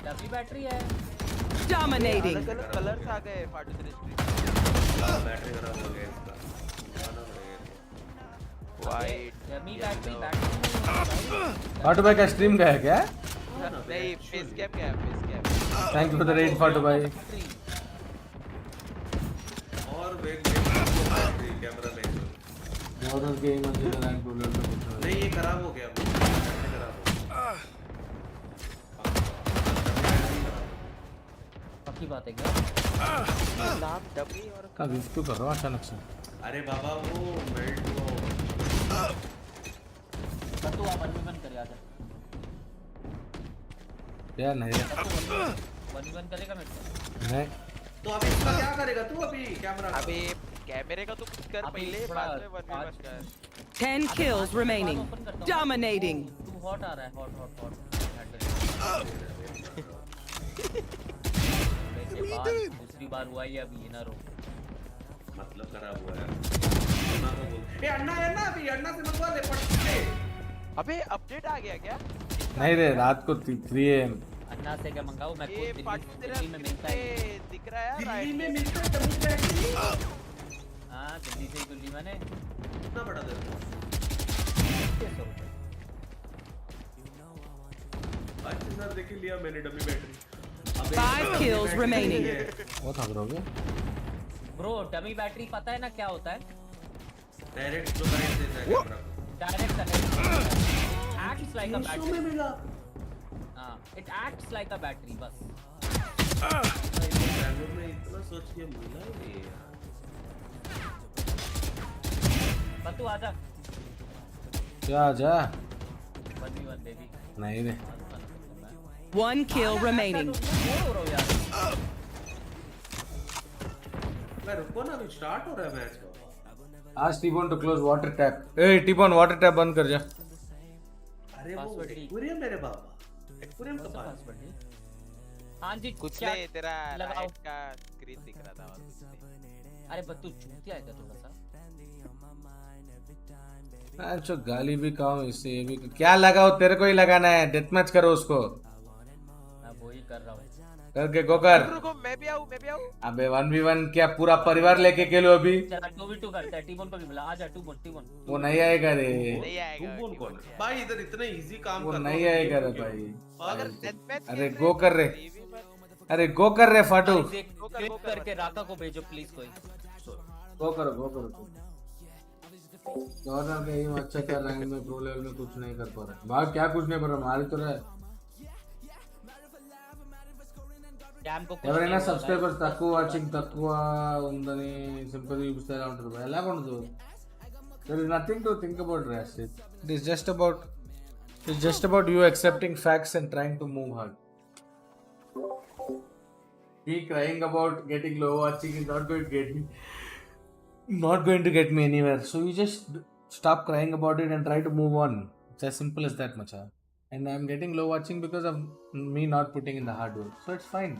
डमी बैटरी है। Dominating. अलग कलर्स आ गए फाटू तेरे स्ट्रीम। बैटरी खराब हो गया इसका। White dummy battery battery. फाटू भाई का स्ट्रीम का है क्या? नहीं फेस कैम क्या है face cam. Thank you for the red फाटू भाई। और बैटरी कैमरा में मॉडल गेम अंदर रैंक बोलर में कुछ नहीं ये खराब हो गया। खराब हो पक्की बात है क्या? नाम डमी और का रिस्क कर रहा हूं अचानक से। अरे बाबा वो मेल्ट हो तू आप अनवन कर यार। यार नहीं वन करेगा मेरे को। नहीं तो अब इसका क्या करेगा तू अभी कैमरा? अभी कैमरे का तो कुछ कर पहले बाद में 1v1 कर। 10 kills remaining. Dominating. तू हॉट आ रहा है हॉट। दूसरी बार हुआ ही अभी ना रो। मतलब खराब हुआ है। ए अन्ना अभी अन्ना से मंगवा ले पट से। अबे अपडेट आ गया क्या? नहीं रे रात को 3 AM अन्ना से क्या मंगाऊं मैं खुद दिल्ली में मिलता है। दिख रहा है दिल्ली में मिलता है डमी बैटरी। हां दिल्ली से ही मैंने कितना बड़ा दे 5000 देख लिया मैंने डमी बैटरी। 5 kills remaining. बहुत भाग रहे हो ब्रो डमी बैटरी पता है ना क्या होता है? डायरेक्ट जो करंट देता है कैमरा को। Direct connect acts like a battery. में मिला। हां it acts like a battery बस। बैंगलोर में इतना सोच के मिला है यार। तू आजा। क्या आजा? 1v1 baby. नहीं रे 1 kill remaining. मैं रुको ना अभी स्टार्ट हो रहा है मैच। आज T-bone to close water tap. ए टीबोन वाटर टैप बंद कर जा। अरे वो एक्वेरियम मेरे बाबा एक्वेरियम का पासवर्ड है। हां जी कुछ नहीं तेरा लाइट का स्क्रीन दिख रहा था और कुछ नहीं। अरे बत्तू चूतिया है क्या थोड़ा सा? अच्छा गाली भी खाओ इससे ये भी क्या लगाओ तेरे को ही लगाना है। डेथ मैच करो उसको। मैं वो ही कर रहा हूं। करके गो कर। रुको मैं भी आऊं। अबे 1v1 क्या पूरा परिवार लेके खेलो अभी? चल 2v2 करते हैं। टीमोन को भी बुला आजा। 2v1 वो नहीं आएगा रे। नहीं आएगा। टीमोन कौन है भाई? इधर इतना इजी काम वो कर नहीं आएगा रे भाई। अगर डेथ मैच अरे गो कर रे। अरे गो कर रे फाटू। क्लिक करके राका को भेजो प्लीज कोई। गो करो गवर्नर के एम अच्छा कर रैंक में प्रो लेवल में कुछ नहीं कर पा रहा। भाग क्या कुछ नहीं कर रहा मार तो रहा है। ఎవరైనా సబ్స్క్రైబర్స్ తక్కువ వాచింగ్ తక్కువ ఉందని సింపుల్ చూపిస్తారా ఉంటారు ఎలా ఉండదు. there is nothing to think about Rash. It is just about you accepting facts and trying to move hard. He crying about getting low watching is not going to get me anywhere. So you just stop crying about it and try to move on. It's as simple as that, macha. And I'm getting low watching because of me not putting in the hard work. So it's fine.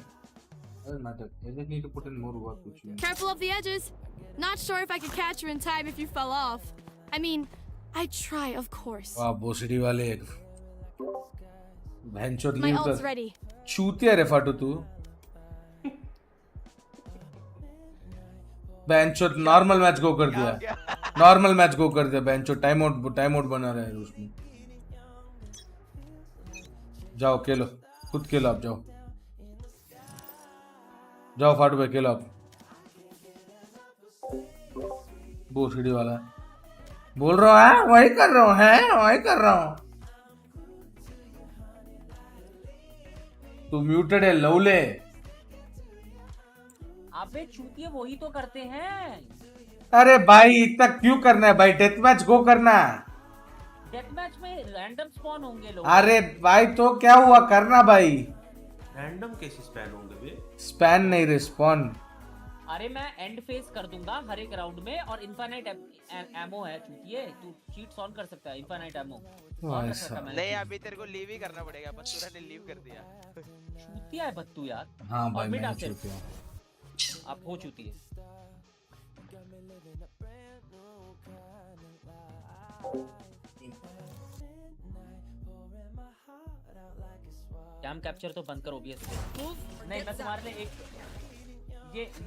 Doesn't matter. I just need to put in more work. Careful of the edges. Not sure if I could catch you in time if you fell off. I mean, I try, of course. Wow, बोसड़ी वाले एक बहनचोद My leave ult's कर ready. चूतिया रे फाटू तू बहनचोद normal match गो कर दिया normal match गो कर दिया बहनचोद टाइम आउट बना रहा है उसमें जाओ खेलो खुद खेलो आप जाओ फाटू भाई खेलो आप बोसड़ी वाला बोल रहा है वही कर रहा हूँ तू म्यूटेड है लवले अबे चूतिए वही तो करते हैं। अरे भाई इतना क्यों करना है भाई डेथ मैच गो करना डेथ मैच में रैंडम स्पॉन होंगे लोग। अरे भाई तो क्या हुआ करना भाई रैंडम कैसे स्पैन होंगे बे स्पैन नहीं रिस्पॉन अरे मैं एंड फेस कर दूंगा हर एक राउंड में और इनफाइनाइट एमो है चूतिए तू चीट्स ऑन कर सकता है इनफाइनाइट एमो नहीं अभी तेरे को लीव ही करना पड़ेगा बत्तूरा ने लीव कर दिया चूतिया है बत्तू यार। हाँ भाई मैं चूतिया आप हो चूतिए कैम कैप्चर तो बंद करो ओबीएस नहीं मैं तुम्हारे लिए एक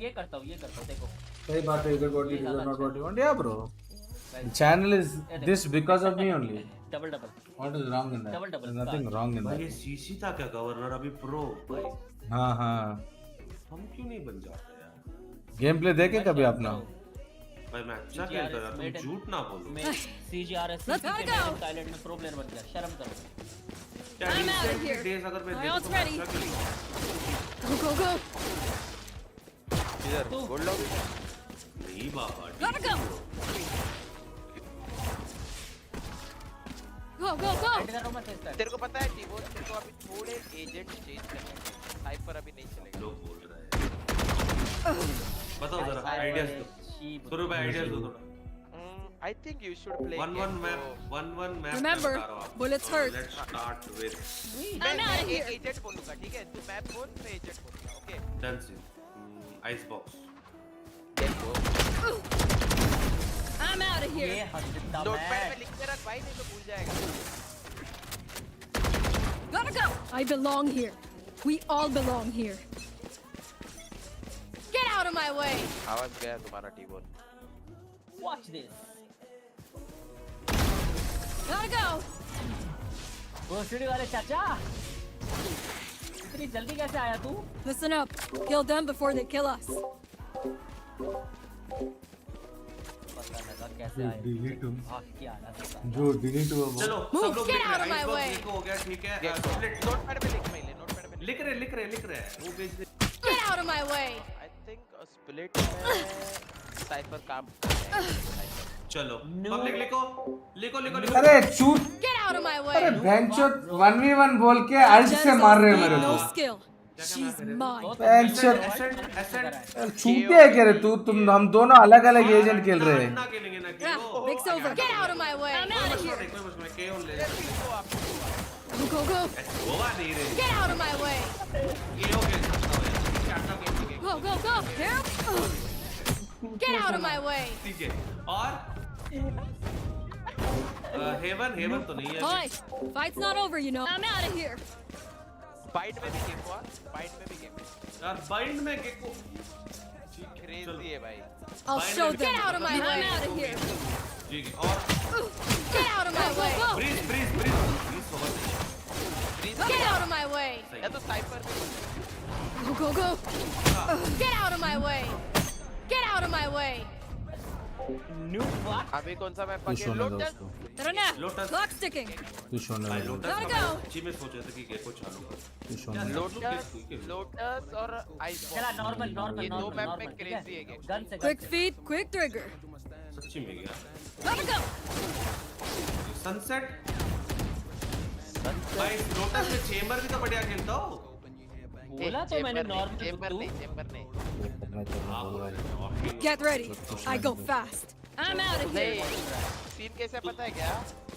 ये करता हूँ देखो सही बात है इधर body is not what you want या bro channel is this because of me only double what is wrong in that double nothing wrong in that ये सीसी था क्या गवर्नर अभी प्रो भाई हाँ हम क्यों नहीं बन जाते यार गेम प्ले देखे कभी अपना भाई मैं अच्छा खेलता था तुम झूठ ना बोलो मैं सीजीआरएस थाईलैंड में प्रो प्लेयर बन गया शर्म करो I'm out of here. अगर मैं देखूं तो अच्छा खेलूं Go. इधर गोल्ड लॉबी नहीं बाबा Gotta go. Go. तेरे को पता है टीबो तेरे को अभी थोड़े एजेंट चेंज करने हैं हाइपर अभी नहीं चलेगा लोग बोल रहे हैं बताओ जरा आइडियाज दो शुरू में आइडियाज दो थोड़ा I think you should play one map Remember, bullets hurt. Let's start with I'm out of here. Agent बोलूंगा ठीक है तू मैप बोल मैं एजेंट बोलूंगा okay done see Icebox I'm out of here. Notepad में लिख के रख भाई नहीं तो भूल जाएगा Gotta go. I belong here. We all belong here. Get out of my way. आवाज गया तुम्हारा टीबो Watch this. Gotta go. भोसड़ी वाले चाचा इतनी जल्दी कैसे आया तू? Listen up. Kill them before they kill us. पता लगा कैसे आया डिलीट भाग के आना था जो डिलीट हुआ चलो सब लोग लिख रहे हैं आइस बॉक्स हो गया ठीक है नोटपैड पे लिख मैं नोटपैड पे लिख रहे हैं वो भेज दे Get out of my way. I think split में साइफर काम चलो पब्लिक लिखो अरे चूत Get out of my way. अरे बेंचोद 1v1 बोल के अल्ट से मार रहे हो मेरे No को skill. She's mine. बेंचोद चूतिया है क्या रे तू तुम हम दोनों अलग एजेंट खेल रहे हैं ना खेलेंगे ना Vic's over. Get out of my way. I'm out of here. देखो बस मैं केओ ले Go. होगा नहीं रे Get out of my way. केओ के चाटा के Go. Here. Get out of my way. ठीक है और हेवन तो नहीं है Boy, fight's not over, you know. I'm out of here. बाइट में भी गेम हुआ बाइट में भी गेम यार बाइंड में गेको क्रेजी है भाई I'll show them. Get out of my way. I'm out of here. ठीक है और Get out of my way. Breeze Get out of my way. या तो साइफर में Go. Get out of my way. Get out of my way. अभी कौन सा map तू सोने दो उसको Clock ticking. तू सोने दो Gotta go. जी मैं सोच रहा था कि गेको चालू कर तू सोने दो लोटस और आइस चला नॉर्मल ये दो मैप में क्रेजी है गेम गन से Quick feet, quick trigger. सच्ची में गया Gotta go. सनसेट भाई लोटस में चेंबर भी तो बढ़िया खेलता हो बोला तो मैंने नॉर्मल चेंबर नहीं Get ready. I go fast. I'm out of here. Scene कैसे पता है क्या?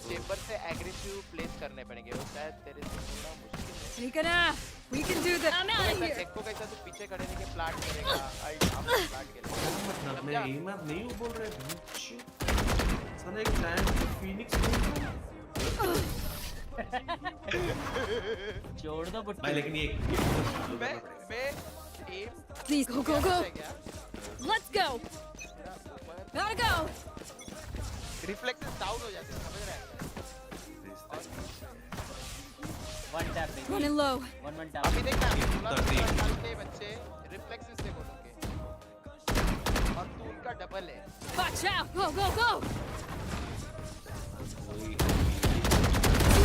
चेंबर से एग्रेसिव प्लेस करने पड़ेंगे, वो शायद तेरे से थोड़ा मुश्किल है। We can do this. I'm out of here. टेक्को कैसा तू पीछे खड़े नहीं के प्लाट करेगा, आई हम प्लाट करेंगे। मतलब मैं एमर नहीं हूँ बोल रहे साला एक प्लान फीनिक्स छोड़ दो बुट्टी भाई लेकिन ये मैं am Please go. Let's go. Gotta go. Reflexes down हो जाते हैं, समझ रहे हैं? One tap Running low. One tap अभी देखना 16 साल के बच्चे रिफ्लेक्सेस से बोलोगे और तू उनका डबल है। Watch out. Go.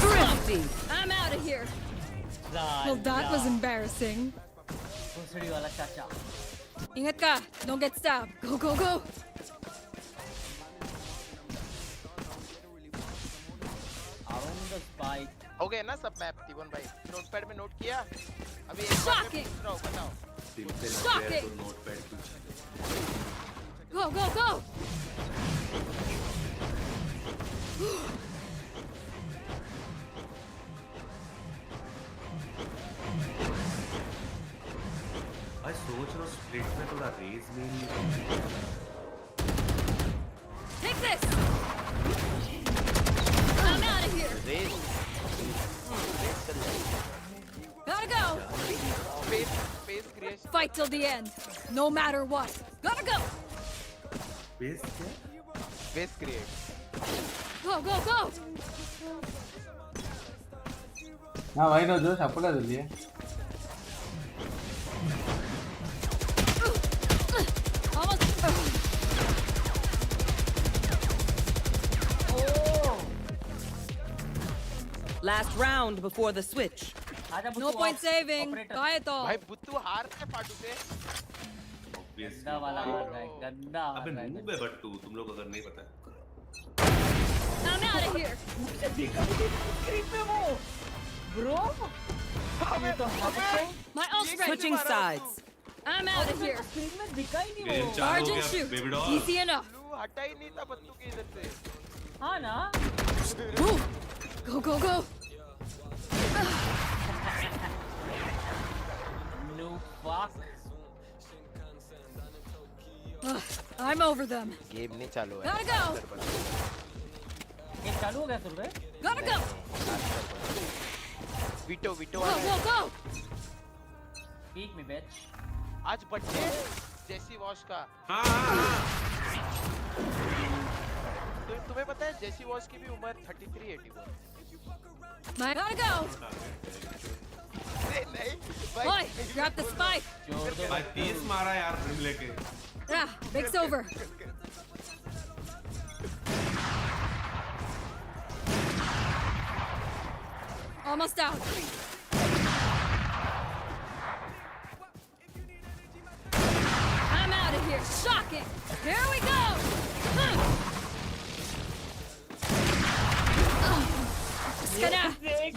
Thrifty. I'm out of here. Well, that was embarrassing. भोसड़ी वाला चाचा Ingat ka. Don't get stabbed. Go. on the spike हो गया ना सब मैप T1 भाई? नोटपैड में नोट किया? अभी एक बार मैं पूछ रहा हूँ, बताओ। Shocking. Notepad Go. भाई सोच रहा स्प्लिट में थोड़ा रेज में Take this. I'm out of here. Raze Gotta go. Space creation. Fight till the end. No matter what. Gotta go. Base क्या Space create. Go. हाँ भाई ना जो छापड़ा जल्दी है Almost. Last round before the switch. No point saving. Buy it all. भाई बुत्तू हार से फाटू से। गंदा वाला हार रहा है गंदा अबे नूब है बट्टू तुम लोग अगर नहीं पता I'm out of here. Bro, My ult's ready. Switching sides. I'm out of here. Screen में दिखा ही नहीं गेम वो चालू हो Charge गया and shoot. Baby doll Easy enough. तू हटा ही नहीं था बत्तू के इधर से। हाँ ना Move. Go. no fuck I'm over them. Game नहीं चालू है। Gotta go. ये चालू हो गया सुन रहे Gotta go. Veto Go. Peak में बैच आज बर्थडे जेसी वॉश का। तो तुम्हें पता है जेसी वॉश की भी उम्र 33-84। Gotta go. नहीं Boy, grab the spike. भाई 30 मारा यार फ्रेम लेके Big's over. Almost out. I'm out of here. Shocking. Here we go.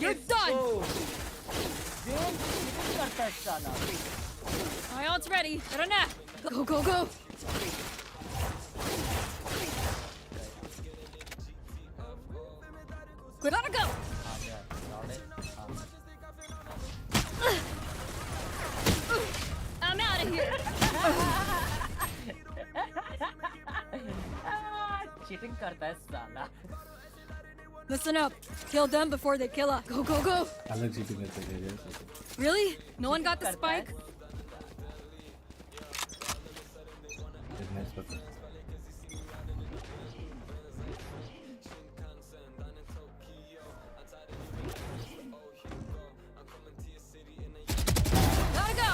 You're done. करता है साला My ult's ready. Run up. Go. Gotta go. I'm out of here. Cheating करता है साला Listen up. Kill them before they kill us. Go. अलग cheating करते हैं Really? No one got the spike? Gotta go.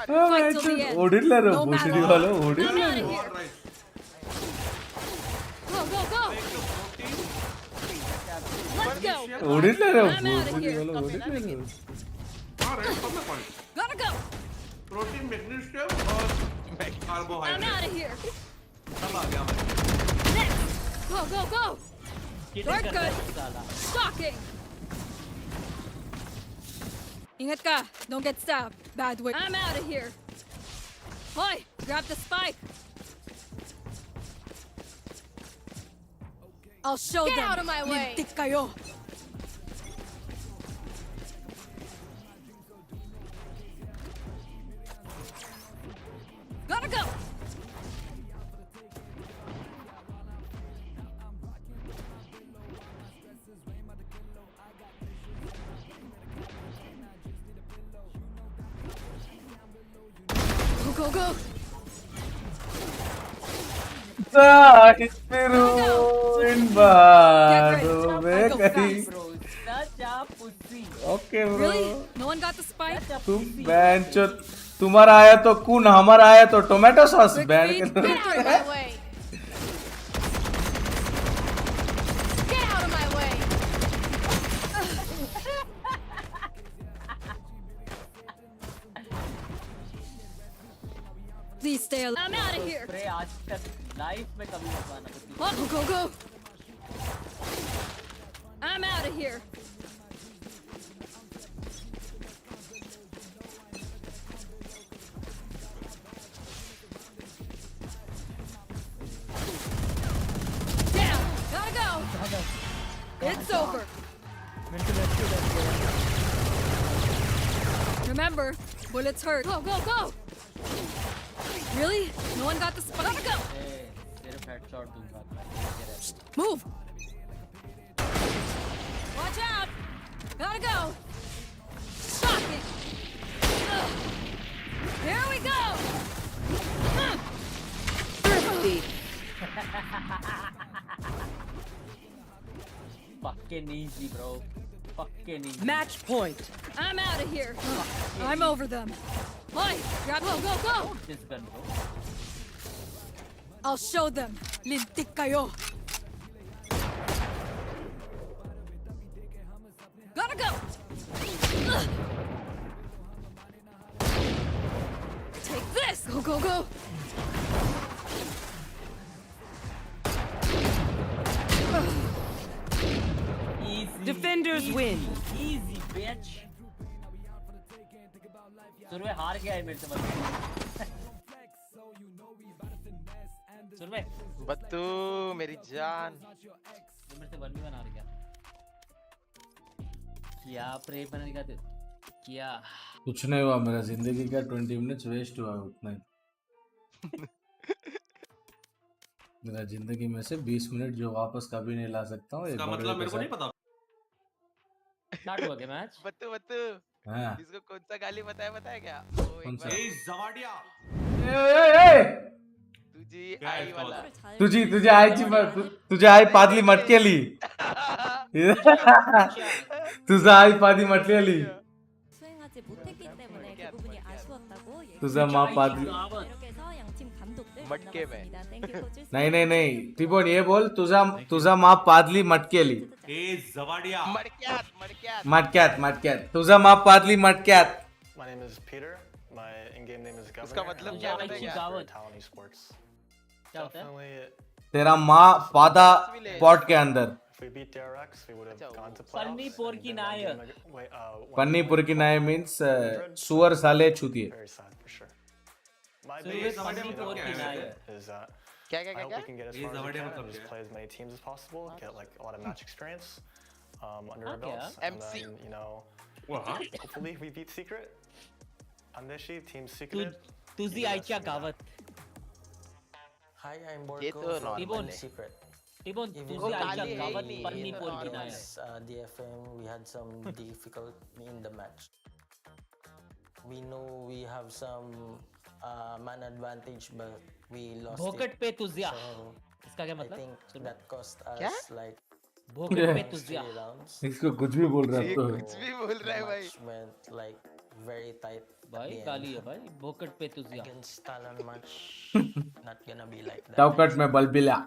Fight till the end. ओडिलर No matter भोसड़ी what. वाला I'm ओडिलर out of here. Go. Let's go. ओडिलर I'm out of भोसड़ी here. वाला ओडिलर Gotta go. Protein magnesium और I'm carbohydrate out of here. सब आ गया भाई Go. You're good. Shocking. Ingat ka. Don't get stabbed. Bad way. I'm out of here. Oi, grab the spike. I'll show them. Get out of my way. Lintik kayo. Gotta go. Go, go, go. Okay, bro. Really? No one got the spike? तुम बैंचो तुम्हारा आया तो कून हमारा आया तो tomato sauce band के Get out of my way. Get out of my way. Please stay alive. I'm out of here. Spray आज तक लाइफ में कभी नहीं पाना Oh, go, go. I'm out of here. Down. Gotta go. It's over. Remember, bullets hurt. Go, go, go. Really? No one got the spot. Gotta go. सिर्फ headshot दूंगा Move. Watch out. Gotta go. Shock it. Here we go. Fucking easy, bro. Fucking easy. Match point. I'm out of here. I'm over them. Oi, grab, go, go, go. This gun, bro. I'll show them. Lintik kayo. Gotta go. Take this. Go, go, go. Easy. Defenders win. Easy, bitch. Surve हार गया है मेरे से बस सुरवे बत्तू मेरी जान मेरे से 1v1 हार गया क्या प्रे बनने का क्या कुछ नहीं हुआ मेरा जिंदगी का 20 मिनट्स वेस्ट हुआ उतना ही मेरा जिंदगी में से 20 मिनट जो वापस कभी नहीं ला सकता हूँ इसका मतलब मेरे को नहीं पता स्टार्ट हुआ क्या मैच बत्तू बत्तू हाँ इसको कौन सा गाली बताया क्या कौन सा जवाडिया तुझे आई पादली मटकेली तुझा आई पादली मटकेली 수행하지 못했기 때문에 그 부분이 아쉬웠다고 तुझा माँ पादली 이렇게 해서 양팀 감독들 만나봤습니다. Thank you coaches. नहीं त्रिभुवन ये बोल तुझा माँ पादली मटकेली जवाडिया मटक्यात तुझा माँ पादली मटक्यात My name is Peter. My in-game name is उसका Governor. मतलब and क्या I'm होता है very क्या? good at Talon Esports. क्या होता है Definitely, तेरा माँ पादा पॉट के अंदर if we beat DRX, we would have gone to playoffs. पन्नी पोर की नाय पन्नीपुर की नाय मीन्स सुअर साले छूतिए Very sad for sure. My So biggest it's thing Pannipur ki naai hai. is क्या I hope we can get as far as we can and just play as many teams as possible, get like a lot of match experience under our belts, and MC. then hopefully we beat Secret. Andeshi, Team Secret. तुझी आईच्या गावात Hi, I'm ये Borko तो from Tibon. Secret. टिबोन Even तुझी though आईच्या we गावात नहीं, पन्नी ये तो पोर की नाय against DFM, we had some difficulty in the match. We know we have some man advantage, but we lost भोकट it. पे तुझिया So इसका क्या I मतलब think that cost क्या? us like भोकट पे तुझिया 3 rounds. इसको कुछ भी बोल रहा है तो कुछ भी बोल रहा है The भाई match went like very tight at भाई the गाली end. है भाई भोकट पे तुझिया Against Talon match, not gonna be like that. टाउकट में बलबिला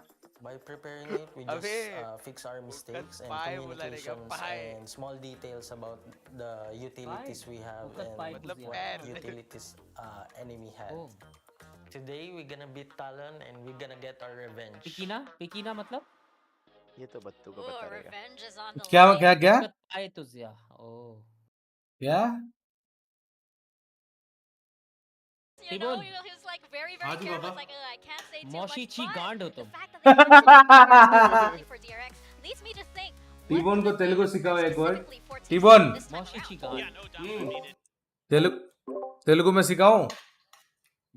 By preparing it, we just अबे, fix our mistakes and पाए बोला रहेगा, communications पाए। and small details about the utilities we have Bukat and पाए what तुझिया। पैर। utilities enemy had. Oh. Today we're gonna beat Talon and we're gonna get our revenge. पिकीना मतलब ये तो बत्तू को Ooh, बता रहेगा revenge is on the क्या line. क्या क्या भोकट पाए तुझिया ओ क्या You know, he was like very careful. Like, I can't say too much. Moshi गांड हो तुम. The fact that they didn't for DRX leads me to think. T-bone को तेलुगु सिखाओ एक वर्ड. टीबोन. Moshi गांड. तेलुगु में सिखाऊं?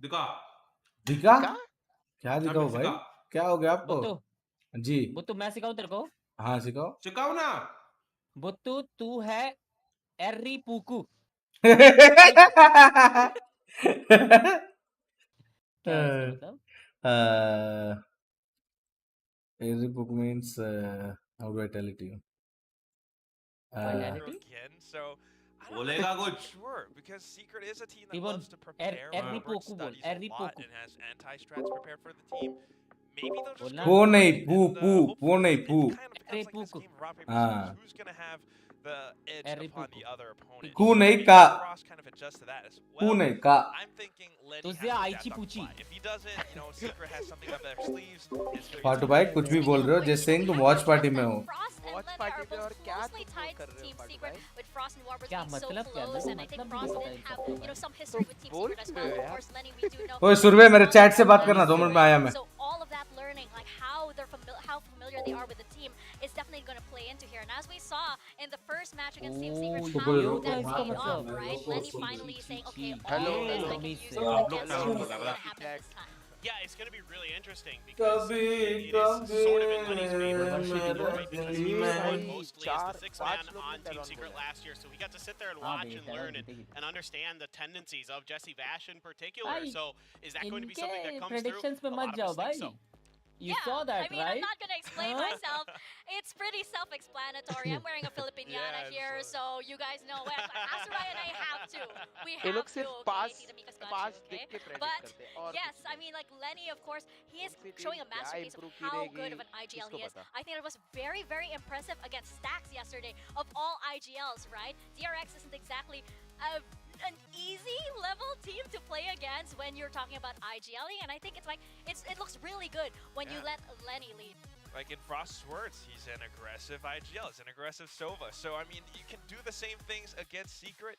दिखा. दिखा? क्या दिखाऊं भाई? क्या हो गया आपको? जी. बुत्तु मैं सिखाऊं तेरे को? हाँ सिखाओ. सिखाओ ना. बुत्तु तू है एर्री पूकू. Every book means how do I tell it to you? Again, so I don't know sure because Secret is a team that loves to prepare and studies a lot and has anti-strats prepared for the team. Maybe they'll just go वो नहीं पू. who's gonna have the edge upon the other opponent. Ku nahi ka. Frost kind of adjusts to that as well. Ku nahi ka. I'm thinking Lenny has to adapt on the fly. If he doesn't, you know, Secret has something up their sleeves. फाटू भाई कुछ भी बोल रहे हो जैसे सिंह तुम watch party में हो. वॉच पार्टी में और क्या तुम कर रहे हो फाटू भाई? क्या मतलब क्या बोल रहे हो यार? ओए सुरवे मेरे चैट से बात करना 2 मिनट में आया मैं. So all of that learning, like how familiar they are with the team, is definitely going to play into here. And as we saw in the first match against Team Secret, how that paid off, right? Lenny finally saying, okay, all of this I can use against you. What's going to happen this time? Yeah, it's going to be really interesting because it is sort of in Lenny's favor, right? Because he was on mostly as the 6th man on Team Secret last year, so we got to sit there and watch and learn and understand the tendencies of Jesse Vash in particular. So is that going to be something that comes through? A lot of us think so. You saw that, I mean, right? I'm not going to explain myself. It's pretty self-explanatory. I'm wearing a Filipiniana here, so you guys know. Asurai and I have to. We have to, okay? But yes, I mean, like Lenny, of course, he is showing a masterpiece of how good of an IGL he is. I think it was very, very impressive against Stacks yesterday. Of all IGLs, right? DRX isn't exactly an easy level team to play against when you're talking about IGLing, and I think it's like it looks really good when you let Lenny lead. Like in Frost's words, he's an aggressive IGL, he's an aggressive Sova. So I mean, you can do the same things against Secret.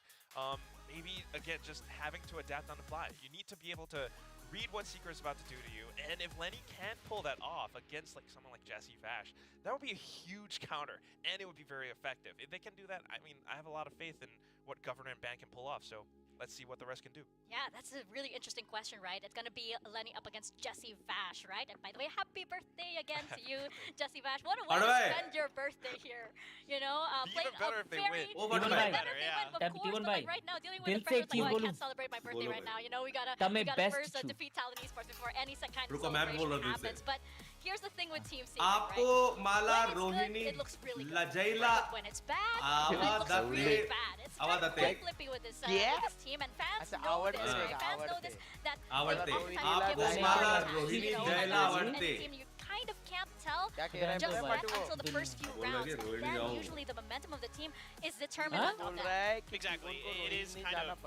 Maybe again, just having to adapt on the fly. You need to be able to read what Secret is about to do to you, and if Lenny can't pull that off against like someone like Jesse Vash, that would be a huge counter, and it would be very effective. If they can do that, I mean, I have a lot of faith in what Governor and Ban can pull off, so let's see what the rest can do. Yeah, that's a really interesting question, right? It's going to be Lenny up against Jesse Vash, right? And by the way, happy birthday again to you, Jesse Vash. What a way to spend your birthday here, you know? Even better if they win. Even better if they win, of course, but like right now, dealing with the pressure, like, oh, I can't celebrate my birthday right now, you know? We gotta first defeat Talon Esports before any kind of celebration happens. But here's the thing with Team Secret, right? It looks really good. But when it's bad, it looks really bad. It's kind of flippy with this team, and fans know this, right? Fans know this, that you kind of can't tell just until the first few rounds, and then usually the momentum of the team is determined on that. Exactly, it is kind of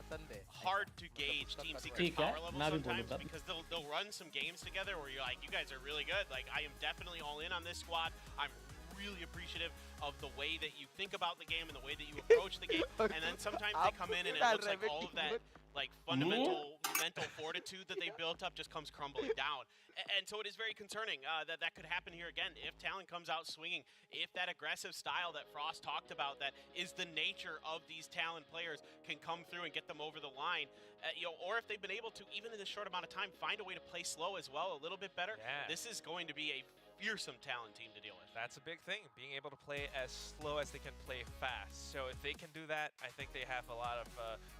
hard to gauge Team Secret's power level sometimes because they'll run some games together where you're like, you guys are really good. Like, I am definitely all in on this squad. I'm really appreciative of the way that you think about the game and the way that you approach the game, and then sometimes they come in and it looks like all of that like fundamental mental fortitude that they built up just comes crumbling down. And so it is very concerning that could happen here again. If Talon comes out swinging, if that aggressive style that Frost talked about, that is the nature of these Talon players, can come through and get them over the line, you know, or if they've been able to, even in this short amount of time, find a way to play slow as well, a little bit better, this is going to be a fearsome Talon team to deal with. That's a big thing, being able to play as slow as they can play fast. So if they can do that, I think they have a lot of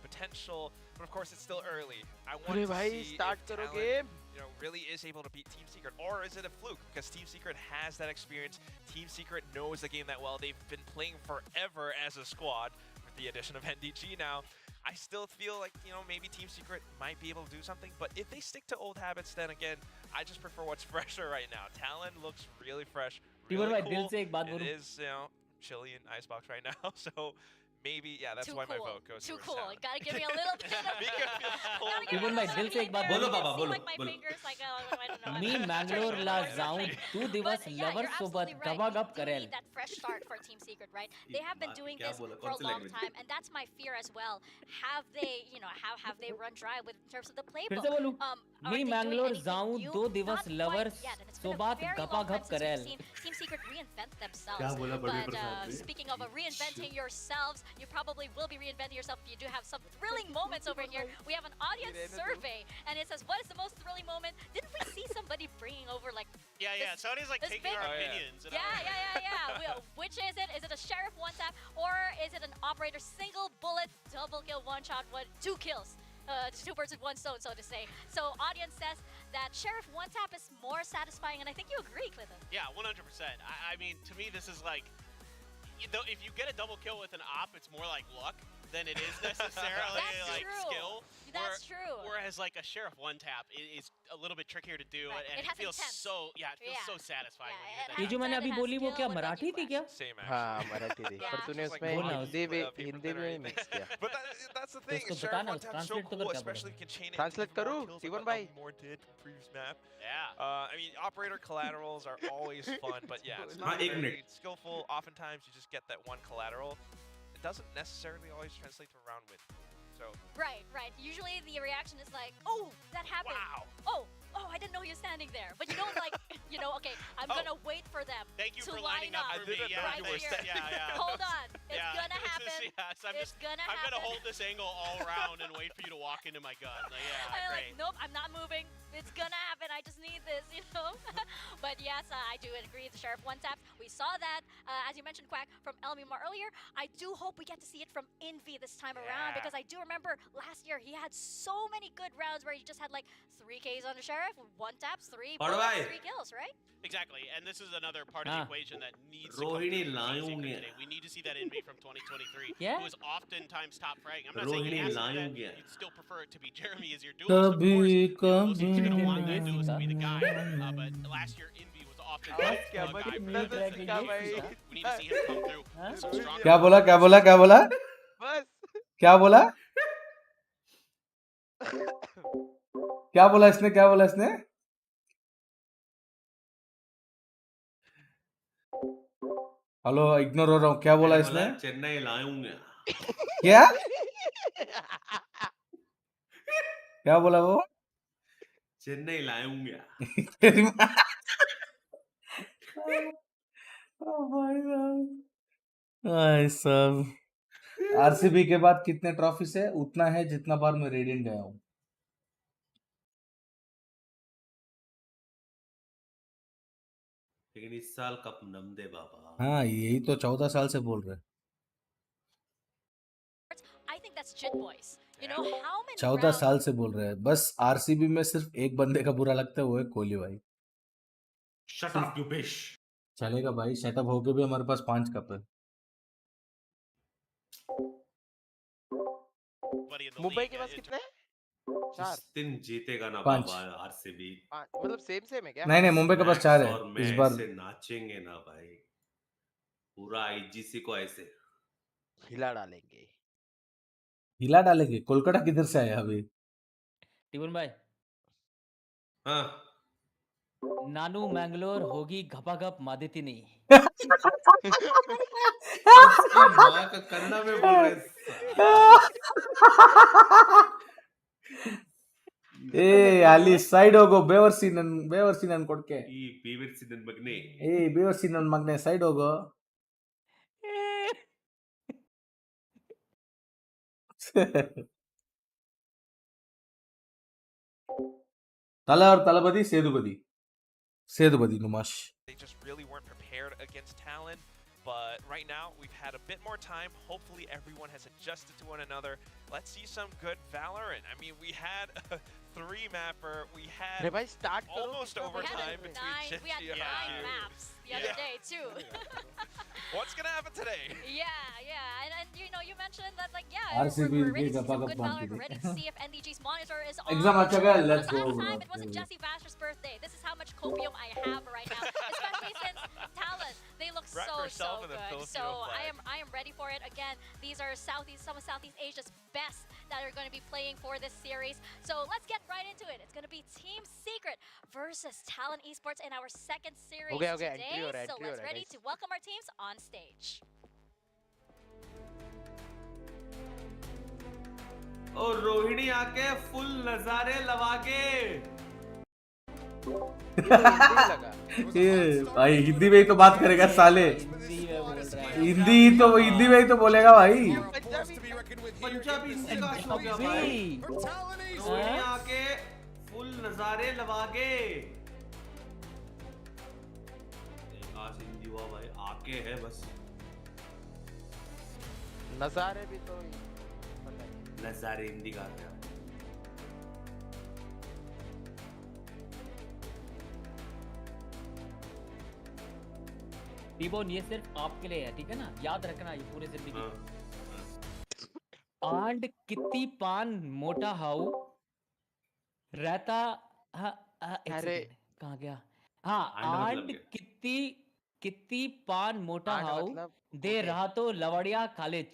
potential. But of course, it's still early. I want to see if Talon, you know, really is able to beat Team Secret, or is it a fluke? Because Team Secret has that experience. Team Secret knows the game that well. They've been playing forever as a squad with the addition of NDG now. I still feel like, you know, maybe Team Secret might be able to do something, but if they stick to old habits, then again, I just prefer what's fresher right now. Talon looks really fresh, really cool. It is, you know, chilly in Icebox right now, so maybe, yeah, that's Too why my cool. vote goes Too towards cool. Talon. Gotta give me a little bit of... Even my दिल से एक बात बोलो बाबा, See, बोलो, like, my बोलो. fingers, like, I don't know. मी मैंगलोर ला जाऊं 2 दिवस lover सोबत गबागब करेल. That fresh start for Team Secret, right? They have been doing this for a long time, and that's my fear as well. Have they, you know, have they run dry with in terms of the फिर playbook? से बोलूं मी मैंगलोर जाऊं 2 दिवस lover सोबत गबागब करेल. Team Secret reinvent क्या themselves. बोला बड़े But प्रसाद ने? speaking of reinventing yourselves, you probably will be reinventing yourself. You do have some thrilling moments over here. We have an audience survey, and it says, "What is the most thrilling moment?" Didn't we see somebody bringing over like? Yeah. Somebody's like taking our opinions. And Yeah. Which is it? Is it a sheriff one tap, or is it an operator single bullet double kill one shot 2 kills? 2 birds with 1 stone, so to say. So audience says that sheriff one tap is more satisfying, and I think you agree, Clinton. Yeah, 100%. I mean, to me, this is like, if you get a double kill with an op, it's more like luck than it is necessarily like skill. That's true. Whereas like a sheriff one tap is a little bit trickier to do, and it feels so so satisfying. ये जो मैंने अभी बोली वो क्या मराठी थी क्या? Same हाँ मराठी थी पर तूने उसमें हिंदी में मिक्स किया. But that's the thing. उसको Sheriff बताना, one tap's so translate तो cool, कर क्या especially बोला? if you can chain it. Translate करूँ Steven भाई. More did previous map. Yeah. I mean, operator collaterals are always fun, but yeah, it's हाँ, not एक very minute. skillful. Oftentimes, you just get that one collateral. It doesn't necessarily always translate to a round win. So. Right. Usually the reaction is like, "Oh, that happened." Wow. Oh, I didn't know he was standing there. But you don't like, okay, I'm gonna wait for them Thank you to for line lining up for me. Yeah, right here. yeah. Hold on, it's gonna happen. I'm gonna hold this angle all around and wait for you to walk into my gun. Like, yeah, I'm great. like, nope, I'm not moving. It's gonna happen. I just need this, But yes, I do agree. The sheriff one taps. We saw that, as you mentioned, Quack, from Elmimar earlier. I do hope we get to see it from Envy this time around, because I do remember last year he had so many good rounds where he just had like 3 Ks on the sheriff, 1 taps, 3 bullets, 3 kills, right? Exactly, and this is another part of the equation that needs to Rohini come through Team Secret लाऊंगे. today. We need to see that Envy from 2023, Yeah? who is oftentimes top fragging. I'm not saying he Rohini has to do that. लाऊंगे. You'd still prefer it to be Jeremy as your duelist, of course. Most teams are gonna want that duelist to be the guy. But last year, Envy was often the guy for the Jeremy. So we need to see him come through with some strong. क्या बोला बस क्या बोला क्या बोला इसने hello ignore हो रहा हूँ क्या बोला इसने चेन्नई लाऊंगा क्या बोला वो चेन्नई लाऊंगा सब आरसीबी के बाद कितने ट्रॉफीज है उतना है जितना बार मैं रेडियंट गया हूँ लेकिन इस साल कप नमदे बाबा हाँ यही तो 14 साल से बोल रहे I think that's Jit Boys. You know how many 14 rounds साल से बोल रहे हैं बस आरसीबी में सिर्फ एक बंदे का बुरा लगता है वो है कोहली भाई शट अप यू बिश चलेगा भाई सेटअप होके भी हमारे पास 5 कप है मुंबई के पास कितने हैं 4 दिन जीतेगा ना 5 बाबा आरसीबी मतलब सेम है क्या नहीं मुंबई के पास 4 है और इस मैं बार ऐसे नाचेंगे ना भाई पूरा आईजीसी को ऐसे हिला डालेंगे कोलकाता किधर से आया अभी टिबन भाई हाँ नानू मैंगलोर होगी घपाघप मादिती नहीं माँ का कन्नड़ा में बोल रहे ए ಅಲ್ಲಿ ಸೈಡ್ ಹೋಗೋ ಬೇವರ್ಸಿ ನನ್ ಕೊಡ್ಕೆ ಈ ಬೇವರ್ಸಿ ನನ್ ಮಗನೇ ಬೇವರ್ಸಿ ನನ್ ಮಗನೇ ಸೈಡ್ ಹೋಗೋ ತಲೆ और ತಲಪತಿ ಸೇದುಪತಿ ನುಮಾಶ್ They just really weren't prepared against Talon. But right now, we've had a bit more time. Hopefully, everyone has adjusted to one another. Let's see some good Valorant. I mean, we had 3 mapper. We had अरे भाई start करो. almost overtime between Gen We had G and 9 IQ. maps the other day too. What's gonna happen today? Yeah, and you know, you mentioned that like RCB we're ready to see के some गपा good गप Valorant. बांध We're ready to see if NDG's monitor is on. Exam अच्छा गया, let's go, Last bro. time it wasn't Jesse Basher's birthday. This is how much copium I have right now, especially since Talon. They look Wrap so yourself in the good. Filipino So flag. I am ready for it. Again, these are some of Southeast Asia's best that are going to be playing for this series. So let's get right into it. It's going to be Team Secret versus Talon Esports in our second series Okay, today. entry हो रहा है, So entry हो let's रहा है, ready guys. to welcome our teams on stage. और रोहिणी आके full नजारे लगा के ये भाई हिंदी में ही तो बात करेगा साले. हिंदी में ही तो बोलेगा भाई. पंजाबी हिंदी का शो गया भाई. रोहिणी आके फुल नजारे लगा के. खास हिंदी हुआ भाई. आके है बस. नजारे भी तो नजारे हिंदी का क्या. टीबोन ये सिर्फ आपके लिए है, ठीक है ना? याद रखना ये पूरे जिंदगी. आंड कितनी पान मोटा हाउ रहता. अरे कहाँ गया? हाँ, आंड कितनी पान मोटा हाउ दे रहा तो लवड़िया कॉलेज.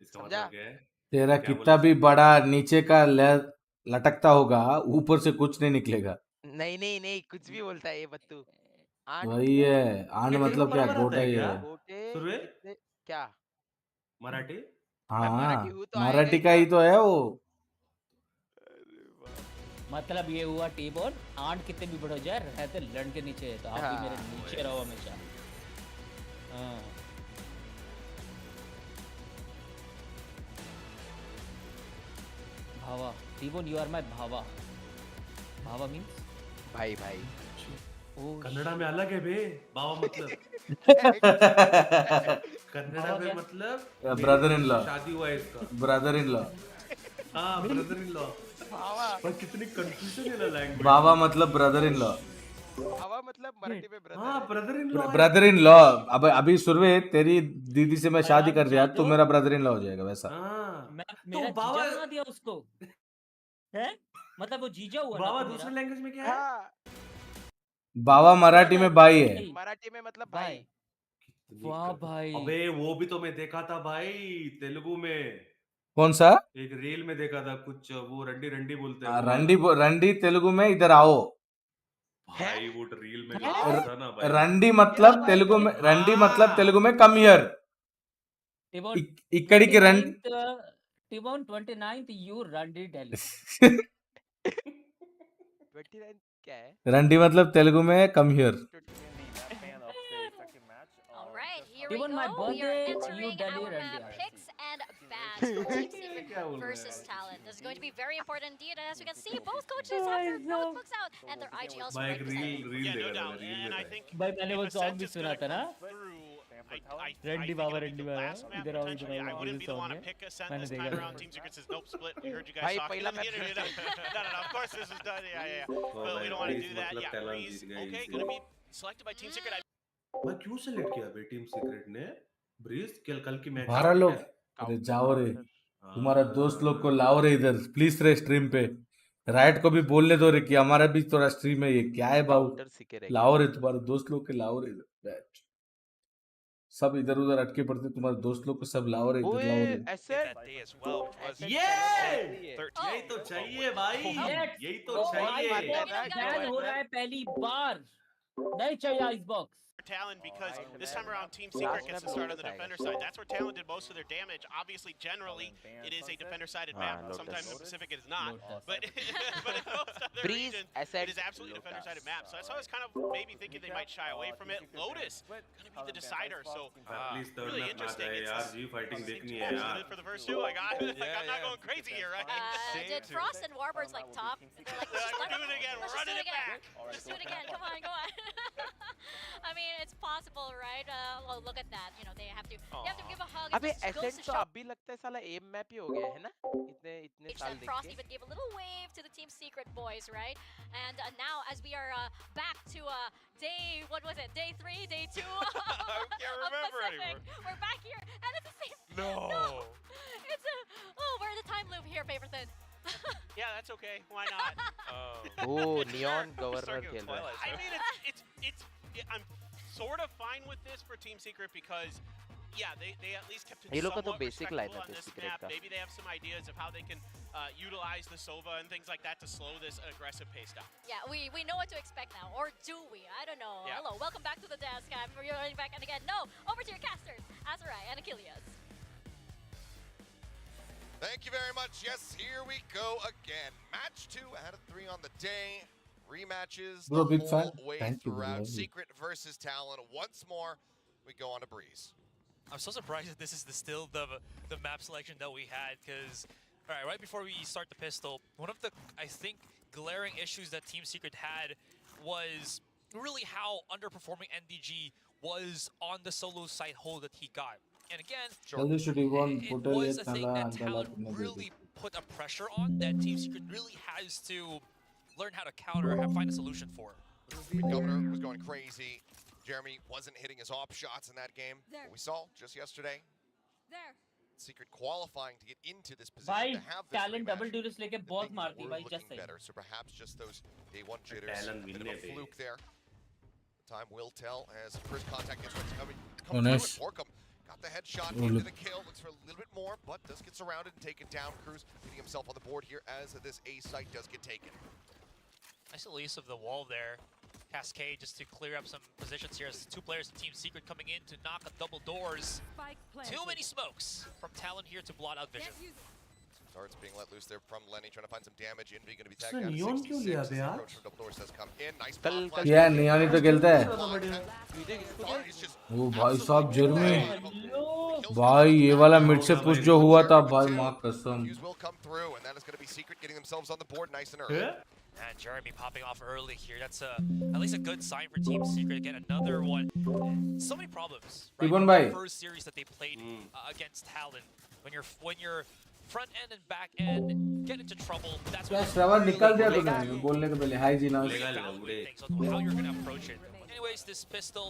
इसका मतलब क्या है? तेरा कितना भी बड़ा नीचे का लटकता होगा, ऊपर से कुछ नहीं निकलेगा. नहीं कुछ भी बोलता है ये बत्तू. वही है. आंड मतलब क्या? गोटा ही है. गोटे क्या? मराठी. हाँ, मराठी का ही तो है वो. मतलब ये हुआ टीबोन, आंट कितने भी बड़े हो जाए रहते लड़ के नीचे है, तो आप भी मेरे नीचे रहो हमेशा. हाँ. भावा. टीबोन यू आर माय भावा. भावा मीन्स भाई. कन्नड़ा में अलग है बे. बाबा मतलब कन्नड़ा में मतलब ब्रदर इन लॉ. शादी हुआ है इसका. Brother in law. हाँ, ब्रदर इन लॉ. पर कितनी कंफ्यूजन है ना लैंग्वेज. बाबा मतलब ब्रदर इन लॉ. बाबा मतलब मराठी में ब्रदर. हाँ, brother in law. Brother in law. अब अभी सुरवे तेरी दीदी से मैं शादी कर दिया, तू मेरा ब्रदर इन लॉ हो जाएगा वैसा. मेरा जीजा बना दिया उसको. है मतलब वो जीजा हुआ. बाबा दूसरे लैंग्वेज में क्या है? बाबा मराठी में भाई है. मराठी में मतलब भाई. वाह भाई. अबे वो भी तो मैं देखा था भाई तेलुगु में. कौन सा? एक रील में देखा था कुछ. वो रंडी बोलते हैं. रंडी तेलुगु में इधर आओ भाई. वो रील में था ना भाई. रंडी मतलब तेलुगु में कम हियर. इక్కడి की रंडी. टीबोन 29th यू रंडी दिल्ली. 29 क्या है? रंडी मतलब तेलुगु में come here. Alright, here we go. We are entering our map picks and bans for Team Secret versus Talon. This is going to be very important indeed. And as you can see, both coaches have their notebooks out and their IGLs भाई right beside them. Yeah, no doubt. And I think भाई मैंने वो song भी सुना था ना. Randi Baba, इधर आओ. I wouldn't be the one to pick Ascent this time around. Team Secret says nope, split. We heard you guys talking on the internet. No. Of course this is done. Yeah. But we don't want to do that. Yeah, Breeze. Okay, gonna be selected by Team Secret. भाई क्यों select किया बे team secret ने? Bridge कल की match. 12 लोग. अरे जाओ रे, तुम्हारा दोस्त लोग को लाओ रे इधर प्लीज रे स्ट्रीम पे. राइट को भी बोलने दो रे कि हमारा भी थोड़ा स्ट्रीम है. ये क्या है बाबू? लाओ रे तुम्हारे दोस्त लोग के लाओ रे इधर. सब इधर उधर अटके पड़ते. तुम्हारे दोस्त लोग को सब लाओ रे इधर. लाओ रे. यही तो चाहिए भाई. यही तो चाहिए. हो रहा है पहली बार. नहीं चाहिए ice box. Talon, because this time around Team Secret gets to start on the defender side. That's where Talon did most of their damage. Obviously, generally, it is a defender-sided map. Sometimes in the Pacific it is not, but in most other regions, it is absolutely a defender-sided map. So that's why I was kind of maybe thinking they might shy away from it. Lotus gonna be the decider, so really interesting. It's fighting for the first two. Like I'm not going crazy here, right? Did Frost and Warbirds like top? They're like, we're doing it again. We're running it back. Let's do it again. Come on. I mean, it's possible, right? Well, look at that. You know, they have to give a hug. अबे It just goes Ascent to तो show. अभी लगता है साला M map ही हो गया है ना इतने इतने साल देख Frost के even gave a little wave to the Team Secret boys, right? And now, as we are back to day, what was it? Day 3, day 2 of Pacific. We're back here, and it's the same. No. It's we're in the time loop here, Paperton. Yeah, that's okay. Why not? Oh, Neon Governor खेल रहा है. I mean, I'm sort of fine with this for Team Secret because, yeah, they at least kept it somewhat respectful on this map. Maybe they have some ideas of how they can utilize the Sova and things like that to slow this aggressive pace down. Yeah, we know what to expect now, or do we? I don't know. Yeah. Hello, welcome back to the desk. We're running back, and again, no, over to your casters, Azurai and Achilles. Thank you very much. Yes, here we go again. Match 2 out of 3 on the day. Rematches Bro, the big whole fan. way Thank you, bro. throughout. Secret versus Talon. Once more, we go on a breeze. I'm so surprised that this is still the map selection that we had, because right before we start the pistol, one of the, I think, glaring issues that Team Secret had was really how underperforming NDG was on the solo site hold that he got. And again, it was a thing that Talon really put a pressure on that Team Secret really has to learn how to counter and find a solution for. Governor was going crazy. Jeremy wasn't hitting his op shots in that game. What we saw just yesterday. Secret qualifying to get into this position to have this Talon double rematch. duelist लेके बहुत मारती भाई just saying. Better, so perhaps just those day 1 jitters, a bit of a fluke there. Time will tell as first contact gets what's coming. Nice. Morcom got the headshot into the kill. Looks for a little bit more, but does get surrounded and taken down. Cruz getting himself on the board here as this A site does get taken. Nice release of the wall there. Cascade just to clear up some positions here as 2 players in Team Secret coming in to knock at double doors. Too many smokes from Talon here to blot out vision. Darts being let loose there from Lenny, trying to find some damage. Envy going to be So tagged down Neon to क्यों 66. लिया The बे यार? approach from double doors does come in. Nice bomb flash. Yeah, Neon ही तो खेलता है. वो भाई साहब Jeremy. भाई ये वाला मिड से पुश जो हुआ था भाई माँ कसम. Will come through, and that is going to be Secret getting themselves on the board nice and early. And Jeremy popping off early here. That's at least a good sign for Team Secret to get another one. So many problems. Right? Ibon The bhai. first series that they played against Talon, when you're front end and back end get into trouble. That's क्या श्रवण निकल दिया तूने बोलने के पहले high जी ना. how you're gonna approach it. Anyways, this pistol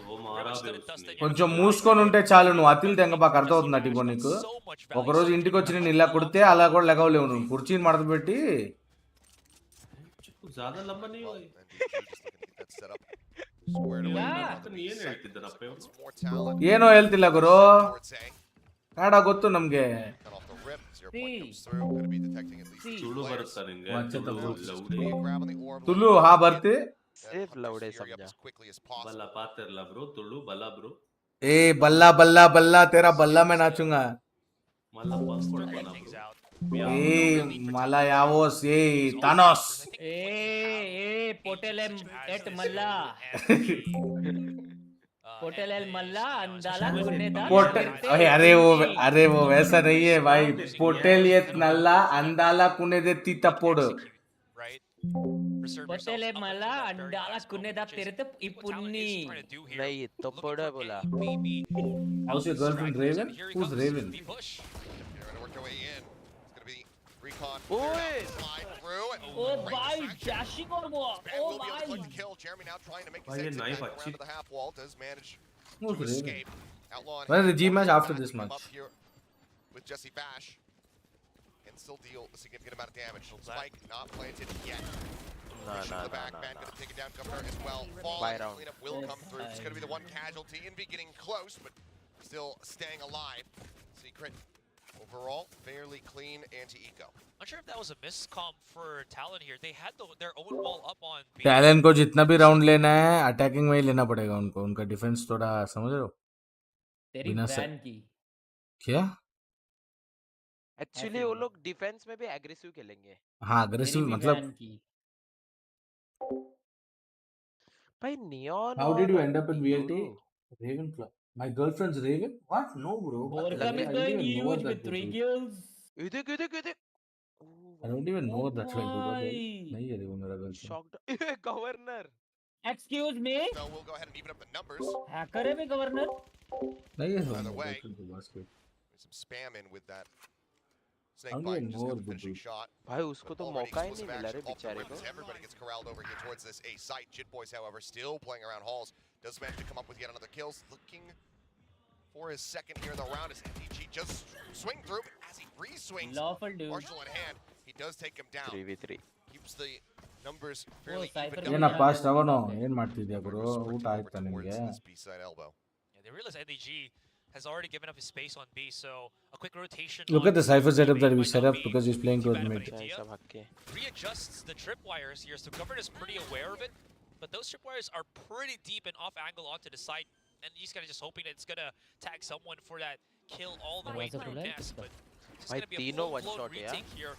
కొంచెం మూసుకొని ఉంటే చాలు నువ్వు అతిల్ తెంగబాక అర్థమవుతుంది ఇగో నీకు ఒకరోజు ఇంటికి వచ్చి నేను ఇలా కొడితే అలా కూడా లెగవలేవు నువ్వు కుర్చీని మడత పెట్టి ज़्यादा लंबा नहीं हुआ ಏನೋ ಹೇಳ್ತಿಲ್ಲ ಗುರು ಕಾಡ ಗೊತ್ತು ನಮ್ಗೆ ತುಳು ಹಾ ಬರ್ತಿ सिर्फ लौड़े समझा बल्ला पातेरला ब्रो तुलु बल्ला ब्रो ए बल्ला बल्ला बल्ला तेरा बल्ला मैं नाचूंगा मला पासपोर्ट बना ब्रो ए मला यावोस ए तानोस ए पोटेलेम एट मल्ला पोटेलेल मल्ला अंदाला कुनेदा अरे वो वैसा नहीं है भाई पोटेल ये नल्ला अंदाला कुनेदे तीतपोड़ पोटेले मला अंदाला कुनेदा तेरे तो इपुन्नी नहीं तो पड़ा बोला How's your girlfriend Raven? Who's Raven? ओ भाई डैशिंग और वो ओ भाई Who's Raven? When is the G match after this match? With Jesse Bash and still deal a significant amount of damage. Spike not planted yet. The back man going to take it down. Governor as well. Fall. Cleanup will come through. It's going to be the one casualty. Envy getting close, but still staying alive. Secret overall fairly clean anti-eco. Not sure if that was a miscomp for Talon here. They had their own wall up on B. Talon को जितना भी round लेना है attacking में ही लेना पड़ेगा उनको उनका डिफेंस थोड़ा समझ रहे हो तेरी बैन की क्या एक्चुअली वो लोग डिफेंस में भी एग्रेसिव खेलेंगे हाँ एग्रेसिव मतलब भाई neon How did you end up in VLT? Raven Club. My girlfriend's Raven? What? No bro. Webcam is going huge with 3 kills. इधर I don't even know that way. नहीं है वो मेरा girlfriend. Shocked governor Excuse me. So we'll go ahead and even up the numbers. Hacker है भी governor. नहीं है Either way, basket. some spam in with that. Snake I'm bite getting just got more the finishing good. shot. भाई उसको तो मौका ही नहीं मिला रे बेचारे को. Everybody gets corralled over here towards this A site. Jit Boys, however, still playing around halls. Does manage to come up with yet another kills. Looking for his second here in the round as MDG just swing through, but as he re-swings, Lawful dude. Marshall in hand, he does take him down. 3v3. Keeps the numbers fairly even. ಏನ past ಅವನು ಏನ್ ಮಾಡ್ತಿದ್ಯಾ bro ಊಟ ಆಯ್ತಾ ನಿಮ್ಗೆ B-side elbow. Yeah, they realize NDG has already given up his space on B, so a quick rotation. Look at the cipher setup that we set up because he's playing towards mid. Readjusts the tripwires here, so Governor is pretty aware of it, but those tripwires are pretty deep and off angle onto the side, and he's kind of just hoping that it's gonna tag someone for that kill all the way through Nest, but it's gonna be a full-blown retake here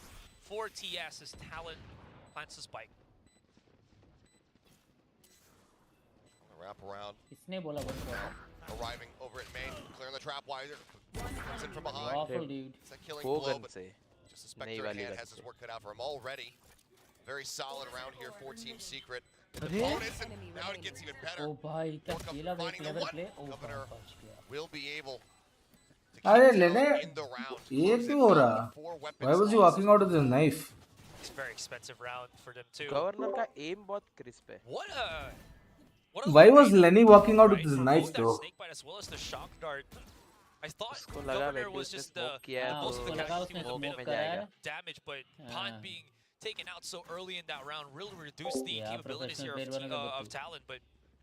for TS as Talon plants the spike. Wrap around. किसने बोला बंदा? Arriving over at main, clearing the trap wire. Comes in from behind. Awful dude. It's a killing blow, but just a Spectre in hand has his work cut out for him already. Very solid around here for Team Secret. The bonus, and now it gets even better. Oh भाई क्या खेला भाई clever play. Oh Governor will be able to अरे keep लेने in the round. ये क्यों हो रहा? Why was he walking out with his knife? It's a very expensive round for them too. Governor का एम बहुत क्रिस्प है. Why was Lenny walking out with his knife though? Snakebite as well as the shock dart. I thought उसको लगा Governor बेटी was उसने just smoke किया है most of the तो casualties smoke with में जाएगा. damage, but Pond being taken out so early in that round really reduced the capabilities here of Talon. But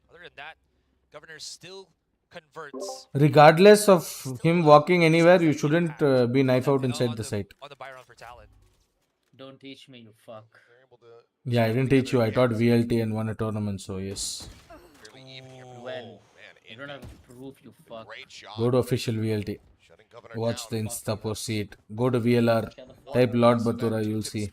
other than that, Governor still converts. Regardless of him walking anywhere, you shouldn't be knife out inside the site. On the buy round for Talon. Don't teach me, you fuck. Yeah, I didn't teach you. I taught VLT and won a tournament, so yes. When? You don't have proof, you fuck. Go to official VLT. Watch the Insta post, see it. Go to VLR. Type Lord Bathura, you'll see.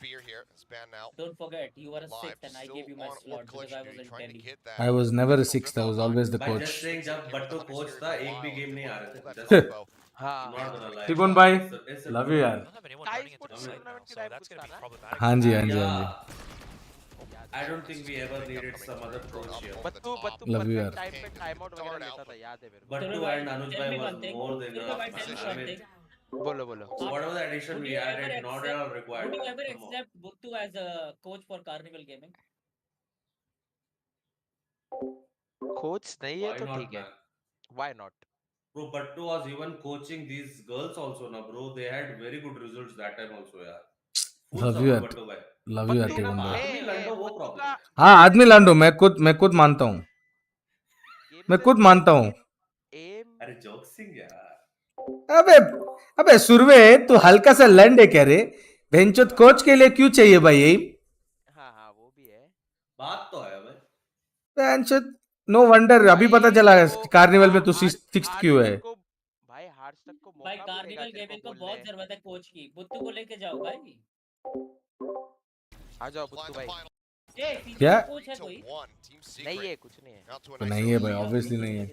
Don't forget, you were a sixth and I gave you my slot because I was in Delhi. I was never a sixth. I was always the By coach. just saying जब बट्टू coach था एक भी game नहीं आ रहे थे. हाँ. Not gonna lie. Tipon bhai, love you यार. हाँ जी, हाँ जी, हाँ जी. I don't think we ever needed some other coach here. बत्तू Love you यार. टाइम पे टाइम आउट वगैरह लेता था याद है मेरे को. Buttu and Anuj bhai was more than enough. I mean, बोलो बोलो. whatever the addition we added, not at all required. Would you ever Come on. accept Buttu as a coach for Carnival Gaming? Coach नहीं है Why तो not, ठीक है. man? Why not? Bro, Buttu was even coaching these girls also, na bro. They had very good results that time also, yeah. Love you यार. Buttu bhai. Love you यार Tipon bhai. आदमी लंडो वो problem. हाँ आदमी लांडो मैं खुद मानता हूँ. मैं खुद मानता हूँ. अरे जोक्सिंग यार. अबे सुरवे तू हल्का सा लैंड है क्या रे? बेंचोत कोच के लिए क्यों चाहिए भाई एम? हाँ हाँ वो भी है. बात तो है भाई. बेंचोत नो वंडर अभी पता चला कार्निवल में तू सिक्स्थ क्यों है? भाई हार्ट्स तक को भाई कार्निवल गेमिंग को बहुत जरूरत है कोच की. बुत्तू को लेके जाओ भाई. आ जाओ बुत्तू भाई. क्या? कोच है कोई? नहीं है कुछ नहीं है. नहीं है भाई ऑब्वियसली नहीं है.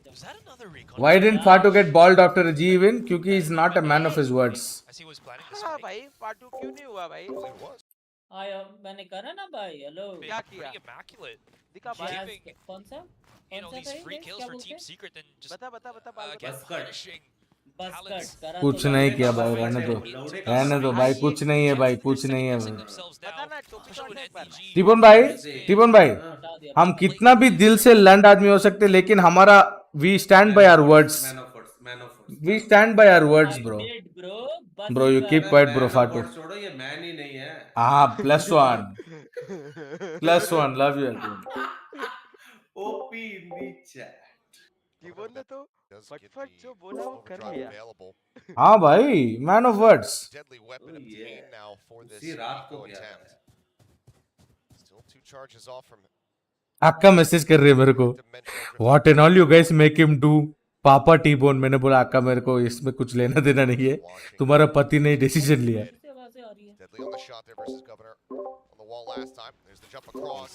Why didn't Fatu get balled after a G win? क्योंकि he's not a man of his words. हाँ भाई पाटू क्यों नहीं हुआ भाई? आया मैंने करा ना भाई. हेलो. क्या किया? दिखा भाई. कौन सा? You know, these free kills for Team Secret and just बता finishing. कुछ नहीं किया भाई रहने दो भाई कुछ नहीं है भाई कुछ नहीं है. टिपन भाई हम कितना भी दिल से लैंड आदमी हो सकते लेकिन हमारा we stand by our words. We stand by our words bro. Bro you keep quiet bro Fatu. छोड़ो ये मैन ही नहीं है. हाँ +1 love you. OP in the chat. Given ने तो फटफट जो बोला वो कर लिया. हाँ भाई man of words. Deadly weapon obtained now for this attempt. Still 2 charges off from अक्का मैसेज कर रही है मेरे को. What and all you guys make him do. पापा टी-बोन. मैंने बोला अक्का मेरे को इसमें कुछ लेना देना नहीं है. तुम्हारा पति ने डिसीजन लिया है. Deadly on the shot there versus Governor on the wall last time. There's the jump across.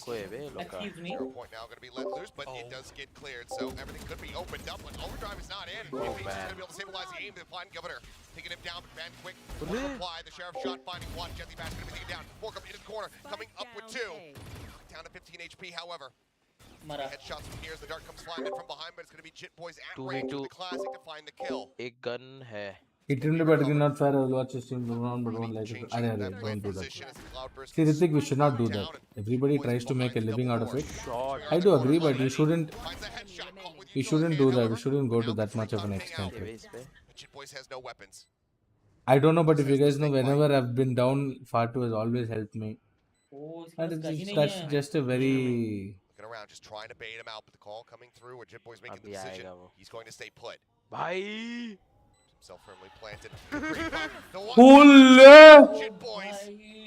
Excuse me. 0 point now going to be let loose, but it does get cleared, so everything could be opened up. But overdrive is not in. He's going to be able to stabilize the aim to find Governor. Taking him down, but Van quick. Reply. The sheriff shot finding one. Jetty Bass going to be taken down. Morgan into the corner, coming up with 2. Down to 15 HP, however. Many headshots from here as the dart comes flying in from behind, but it's going to be Jit Boys at range with the classic to find the kill. एक gun है. It will be not fair. I will watch the stream around, but don't like it. Don't do that. See, Ritik, we should not do that. Everybody tries to make a living out of it. I do agree, but you shouldn't. We shouldn't do that. We shouldn't go to that much of an extent. Jit Boys has no weapons. I don't know, but if you guys know, whenever I've been down, Fatu has always helped me. And that's just a very. Looking around, just trying to bait him out, but the call coming through where Jit Boys making the decision. He's going to stay put. Bye. Himself firmly planted.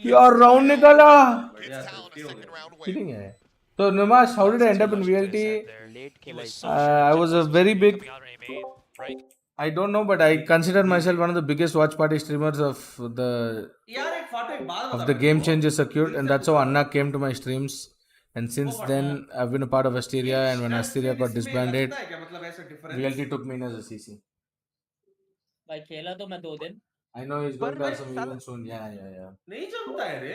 Your round nikala. Kidding hai. So Nimash, how did I end up in VLT? I was a very big. I don't know, but I consider myself one of the biggest watch party streamers of the Game Changer circuit, and that's how Anna came to my streams. And since then, I've been a part of Asteria, and when Asteria got disbanded, VLT took me in as a CC. भाई खेला तो मैं 2 दिन. I know he's going to have some events soon. Yeah. नहीं जमता है रे.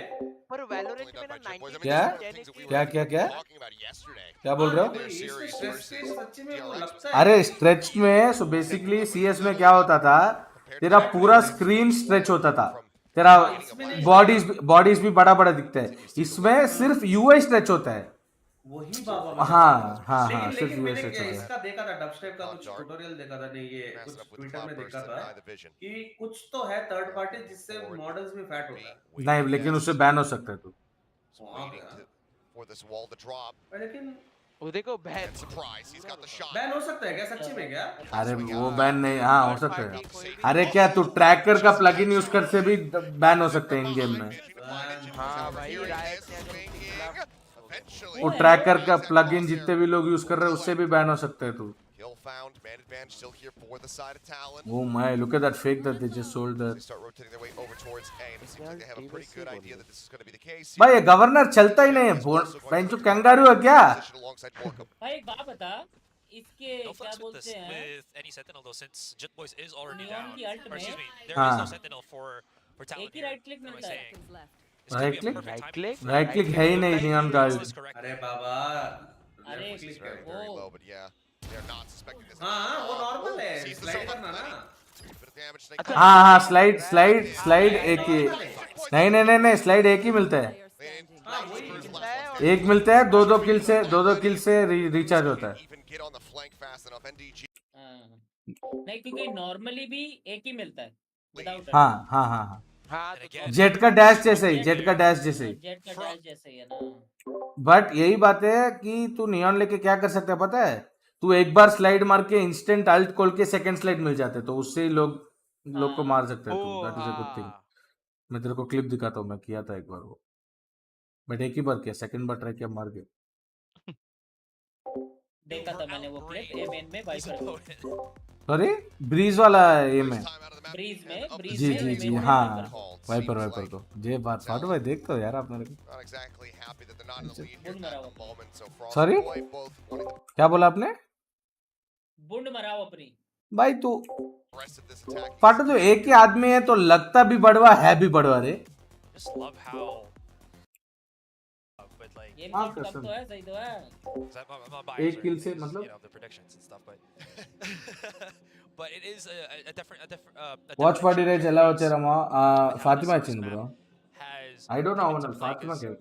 पर Valorant में ना 90 क्या बोल रहे हो? अरे स्ट्रेच में, so basically CS में क्या होता था? तेरा पूरा स्क्रीन स्ट्रेच होता था. तेरा बॉडीज भी बड़ा बड़ा दिखता है. इसमें सिर्फ यूआई स्ट्रेच होता है. वही बाबा. हाँ सिर्फ यूआई स्ट्रेच होता है. इसका देखा था डबस्टेप का कुछ ट्यूटोरियल देखा था. नहीं ये कुछ ट्विटर में देखा था कि कुछ तो है थर्ड पार्टी जिससे मॉडल्स में फैट होता है. नहीं, लेकिन उससे बैन हो सकता है तू. लेकिन वो देखो बैन हो सकता है क्या सच्ची में क्या? अरे वो बैन नहीं, हाँ हो सकता है. अरे क्या तू ट्रैकर का प्लगइन यूज कर से भी बैन हो सकते हैं इन गेम में. हाँ भाई वो ट्रैकर का प्लगइन जितने भी लोग यूज कर रहे हैं उससे भी बैन हो सकते हैं तू. Oh my, look at that fake that they just sold there. भाई ये गवर्नर चलता ही नहीं है. बेंचो कैंगारू है क्या? भाई एक बात बता, इसके क्या बोलते हैं? नियॉन की अल्ट में एक ही राइट क्लिक मिलता है. राइट क्लिक है ही नहीं नियॉन का. अरे बाबा, अरे वो हाँ वो नॉर्मल है. स्लाइड करना ना. हाँ स्लाइड एक ही. नहीं स्लाइड एक ही मिलता है. एक मिलता है. दो किल से रिचार्ज होता है. नहीं, क्योंकि नॉर्मली भी एक ही मिलता है. हाँ जेट का डैश जैसे ही है ना. बट यही बात है कि तू नियॉन लेके क्या कर सकता है पता है? तू एक बार स्लाइड मार के इंस्टेंट अल्ट खोल के सेकंड स्लाइड मिल जाते, तो उससे ही लोग को मार सकते हैं. तो that is a good thing. मैं तेरे को क्लिप दिखाता हूँ, मैं किया था एक बार वो. बट एक ही बार किया, सेकंड बार ट्राई किया, मार गया. देखा था मैंने वो क्लिप. ए मेन में वाइपर. सॉरी ब्रीज वाला ये में ब्रीज में जी हाँ वाइपर को जे बात फाटू भाई देख तो यार आप मेरे को. सॉरी क्या बोला आपने? बुंड मराओ अपनी. भाई तू फाटू तो एक ही आदमी है तो लगता भी बड़वा है भी बड़वा रे. ये कसम तो है, सही तो है. एक किल से मतलब but it is a different watch party रे चला వచ్చారమా. ఫాతిమా ఇచ్చింది bro. I don't know when Fatima came.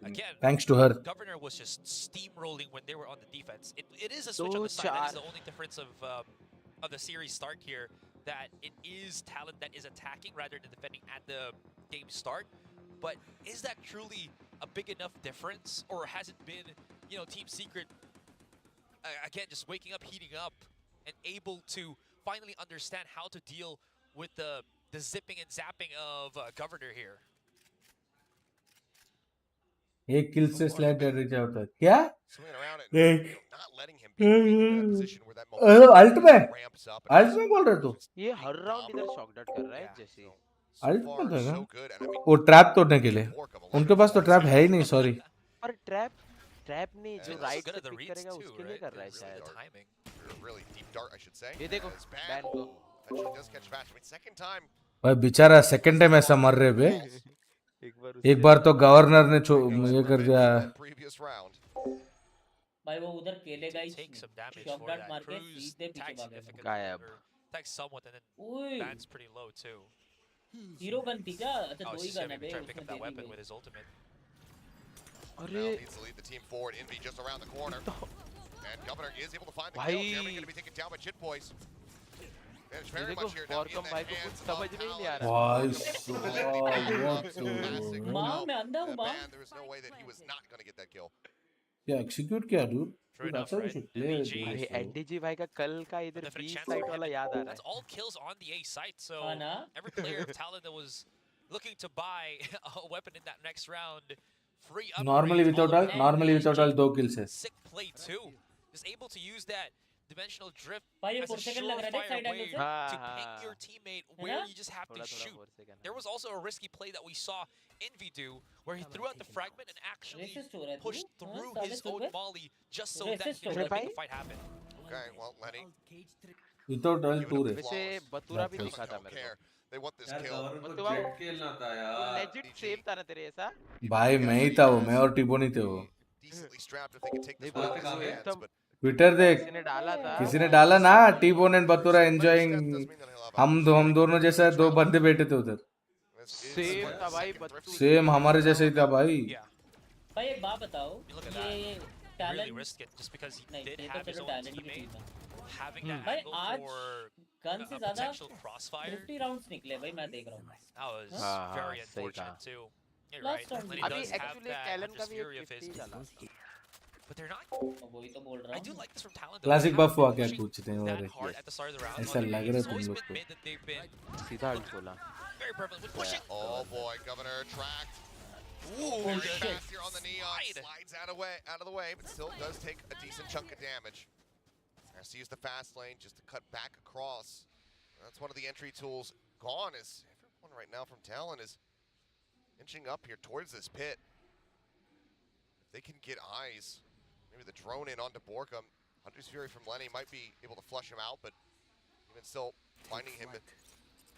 Thanks to her. Governor was just steamrolling when they were on the defense. It is a switch on the side. That is the only difference of the series start here, that it is talent that is attacking rather than defending at the game start. But is that truly a big enough difference, or has it been, Team Secret again just waking up, heating up, and able to finally understand how to deal with the zipping and zapping of Governor here? एक किल से slide reach होता है क्या? Alt में बोल रहे तू? ये हर राउंड इधर शॉक डॉट कर रहा है जैसे. अल्ट में था ना वो ट्रैप तोड़ने के लिए. उनके पास तो ट्रैप है ही नहीं. सॉरी पर ट्रैप नहीं, जो राइट से पिक करेगा उसके लिए कर रहा है शायद. ये देखो बैन को भाई बेचारा सेकंड टाइम ऐसा मर रहे बे. एक बार तो गवर्नर ने ये कर दिया. भाई वो उधर केलेगा ही take some damage shock for dart that. मार के Cruz सीधे पीछे tags भागेगा significantly, or tags somewhat, and then Ban's pretty low too. Hero gun थी क्या? अच्छा Oh, दो ही he's गन है trying बे to pick up that weapon with his ultimate. Now needs to lead the team forward. Envy just around the corner. And Governor is able to find the kill. Jeremy going to be taken down by Chit Boys. And it's very much here now in the hands of Talon. मां मैं अंधा हूं मां. There is no way that he was not going to get that kill. क्या execute किया dude? True That's how you should play. एनडीजी भाई का कल का इधर बी साइड वाला याद आ रहा That's all kills on the A site. So ना? every player of Talon that was looking to buy a weapon in that next round, free upgrades, Normally without all 2 kills है. sick play too. Just able to use that dimensional drift भाई ये as a 4 second लग रहा है surefire side way angle से. to ping your teammate where you just have to shoot. There was also a risky play that we saw Envy do, where he threw out the fragment and actually pushed through his own volley just so that he could make the fight happen. Okay, well, Lenny. Without all 2 है. वैसे बतूरा भी दिखा था मेरे को. They want this kill. बतूरा खेलना था यार. लेजिट सेव था ना तेरे ऐसा. भाई मैं ही था वो, मैं और टिबो नहीं थे वो. Decently strapped if they can take this one out of his hands, but Twitter देख, किसी ने डाला ना टीबोन एंड बतूरा एंजॉयिंग. हम दोनों जैसा 2 बंदे बैठे थे उधर. सेम था भाई बतूरा. सेम हमारे जैसे ही था भाई. भाई एक बात बताओ, ये Really talent risked it just because he नहीं did ये have तो his चलो own टैलेंट की टीम teammate है. having that भाई angle आज for गन से a ज्यादा potential crossfire. 50 राउंड्स निकले भाई मैं देख रहा हूं. That was हाँ, very सही unfortunate कहा. too. You're Last right. round Lenny अभी does have actually that talent का भी fury of एक his. 50 डाला. But they're not. वही तो बोल रहा I do हूं. like this from Talon. Classic buff हुआ क्या पूछते हैं That और hard at the start of the round. ऐसा लग रहा है It's तुम always लोग been को. mid that they've been सीधा अल्ट बोला. very perfect with pushing. oh boy, Governor tracked. Ooh, Very shit. fast here on the neon. Slides out of the way, but still does take a decent chunk of damage. Has to use the fast lane just to cut back across. That's one of the entry tools gone. As everyone right now from Talon is inching up here towards this pit. If they can get eyes, maybe the drone in onto Borkum. Hunter's Fury from Lenny might be able to flush him out, but even still, finding him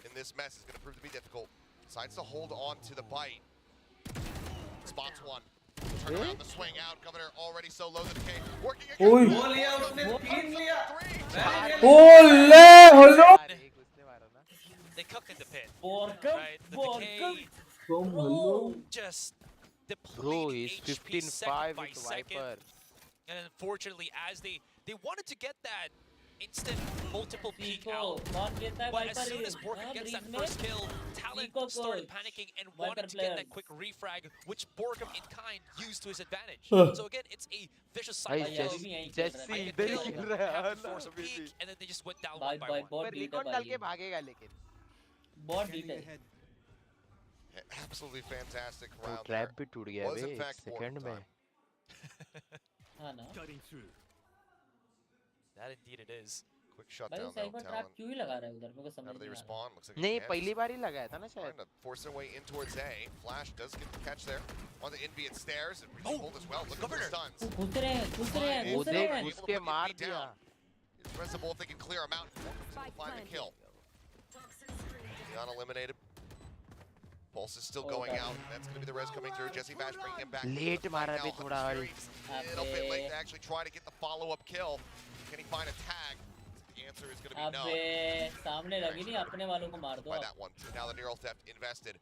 in this mess is going to prove to be difficult. Decides to hold on to the bite. Spots one. Turn around the swing out. Governor already so low the decay. Working again. Oi. One, Hello. They cooked in the pit. Borkum, Right? The Borkum. decay just Bro, depleting he's HP second 15-5 by with second. Viper. And unfortunately, as they wanted to get that instant multiple peek out, कौन कहता है but as Viper soon as Borkum gets that Breeze first में kill, Talon Nico started goes. panicking and Viper wanted to get that players. quick refrag, which Borkum in kind used to his advantage. Huh. So again, it's a vicious भाई cycle of जैसी I इधर ही can खेल kill, रहा है have to ना force a अभी भी. peek, and then they just went down भाई one by भाई one. बहुत पर डीट है रिकॉर्ड डाल के भाई. भागेगा लेकिन. बहुत डीट है. Absolutely fantastic वो round ट्रैप there. भी टूट गया Was बे in एक fact सेकंड Borkum में. time. हाँ ना. That indeed it is. Quick भाई shutdown though. Cyber trap Talon. क्यों ही लगा रहा है उधर मेरे को समझ How do they नहीं आ रहा. respond? Looks like नहीं again, पहली बार ही लगाया था ना शायद. trying to force their way in towards A. Flash does get the catch there. On the Envy, it stairs. And really hold as well. Look at the stuns. घुस रहे हैं घुस रहे हैं वो घुस रहे देख हैं. घुस के मार दिया. It's pressable if they can clear him out. Borkum's able to find the kill. Leon eliminated. Pulse is still going out. That's going to be the res coming through. Jesse Bash bringing him back. Late मारा भी थोड़ा Fury a little bit late to actually try to get the follow-up kill. Can he find a tag? The answer is going to be no. अबे सामने लगी नहीं अपने वालों को मार दो. By that one. So now the neural theft invested.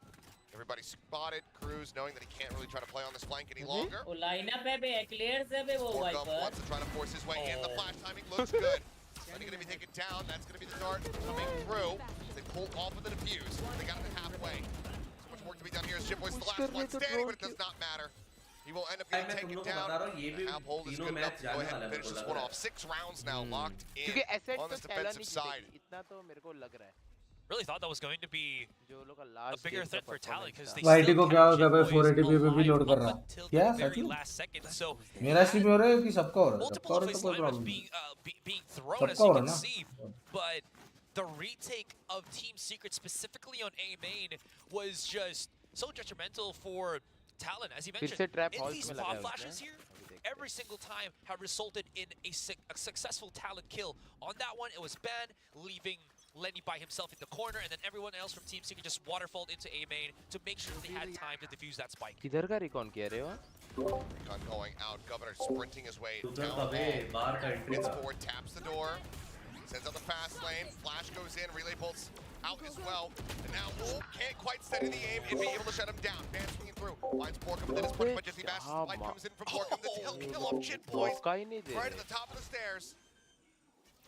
Everybody spotted. Cruz knowing that he can't really try to play on this flank any longer. वो लाइनअप है बे Eclipse है बे वो Borkum Viper. wants to try to force his way in. The flash timing looks good. Lenny going to be taken down. That's going to be the dart coming through. They pull off of the defuse. They got it halfway. So much work to be done here as Chip Boy's the last one standing, but it does not matter. He will end up getting taken down. Amp Holo is good enough to go ahead and finish this one off. 6 rounds now locked in क्योंकि asset on तो this talon defensive नहीं side. खेलेगी. इतना तो मेरे को लग रहा है. Really thought that was going to be जो लोग का a last bigger threat for Talon because they YT still को क्या kept होगा भाई, Chip 480p Boys पे भी लोड कर alive रहा. up until क्या the very सच में? last second. So मेरा स्ट्रीम में हो रहा है कि सबका हो रहा है? सबका multiple हो रहा है place तो कोई lineups प्रॉब्लम नहीं. being thrown, as सबका you हो रहा can है ना. see, but the retake of Team Secret specifically on A main was just so detrimental for Talon, as he फिर mentioned. से ट्रैप In हॉल्स these में pop लगा flashes here, every single time have resulted in a successful Talon kill. On that one, it was Ban leaving Lenny by himself in the corner, and then everyone else from Team Secret just waterfalled into A main to make sure that they had time to defuse that spike. किधर का recon किया रहे हो? Recon going out. Governor sprinting his way Super down away, bar ka entry Hits ka. forward, taps the door. Sends out the fast lane. Flash goes in. Relay bolts out as well. And now Wolf can't quite steady the aim and be able to shut him down. Van swinging through. Finds Borkum, but then is punished by Jesse Bash. Light comes in from Borkum. The tail kill off Jit Boys. Right at the top of the stairs.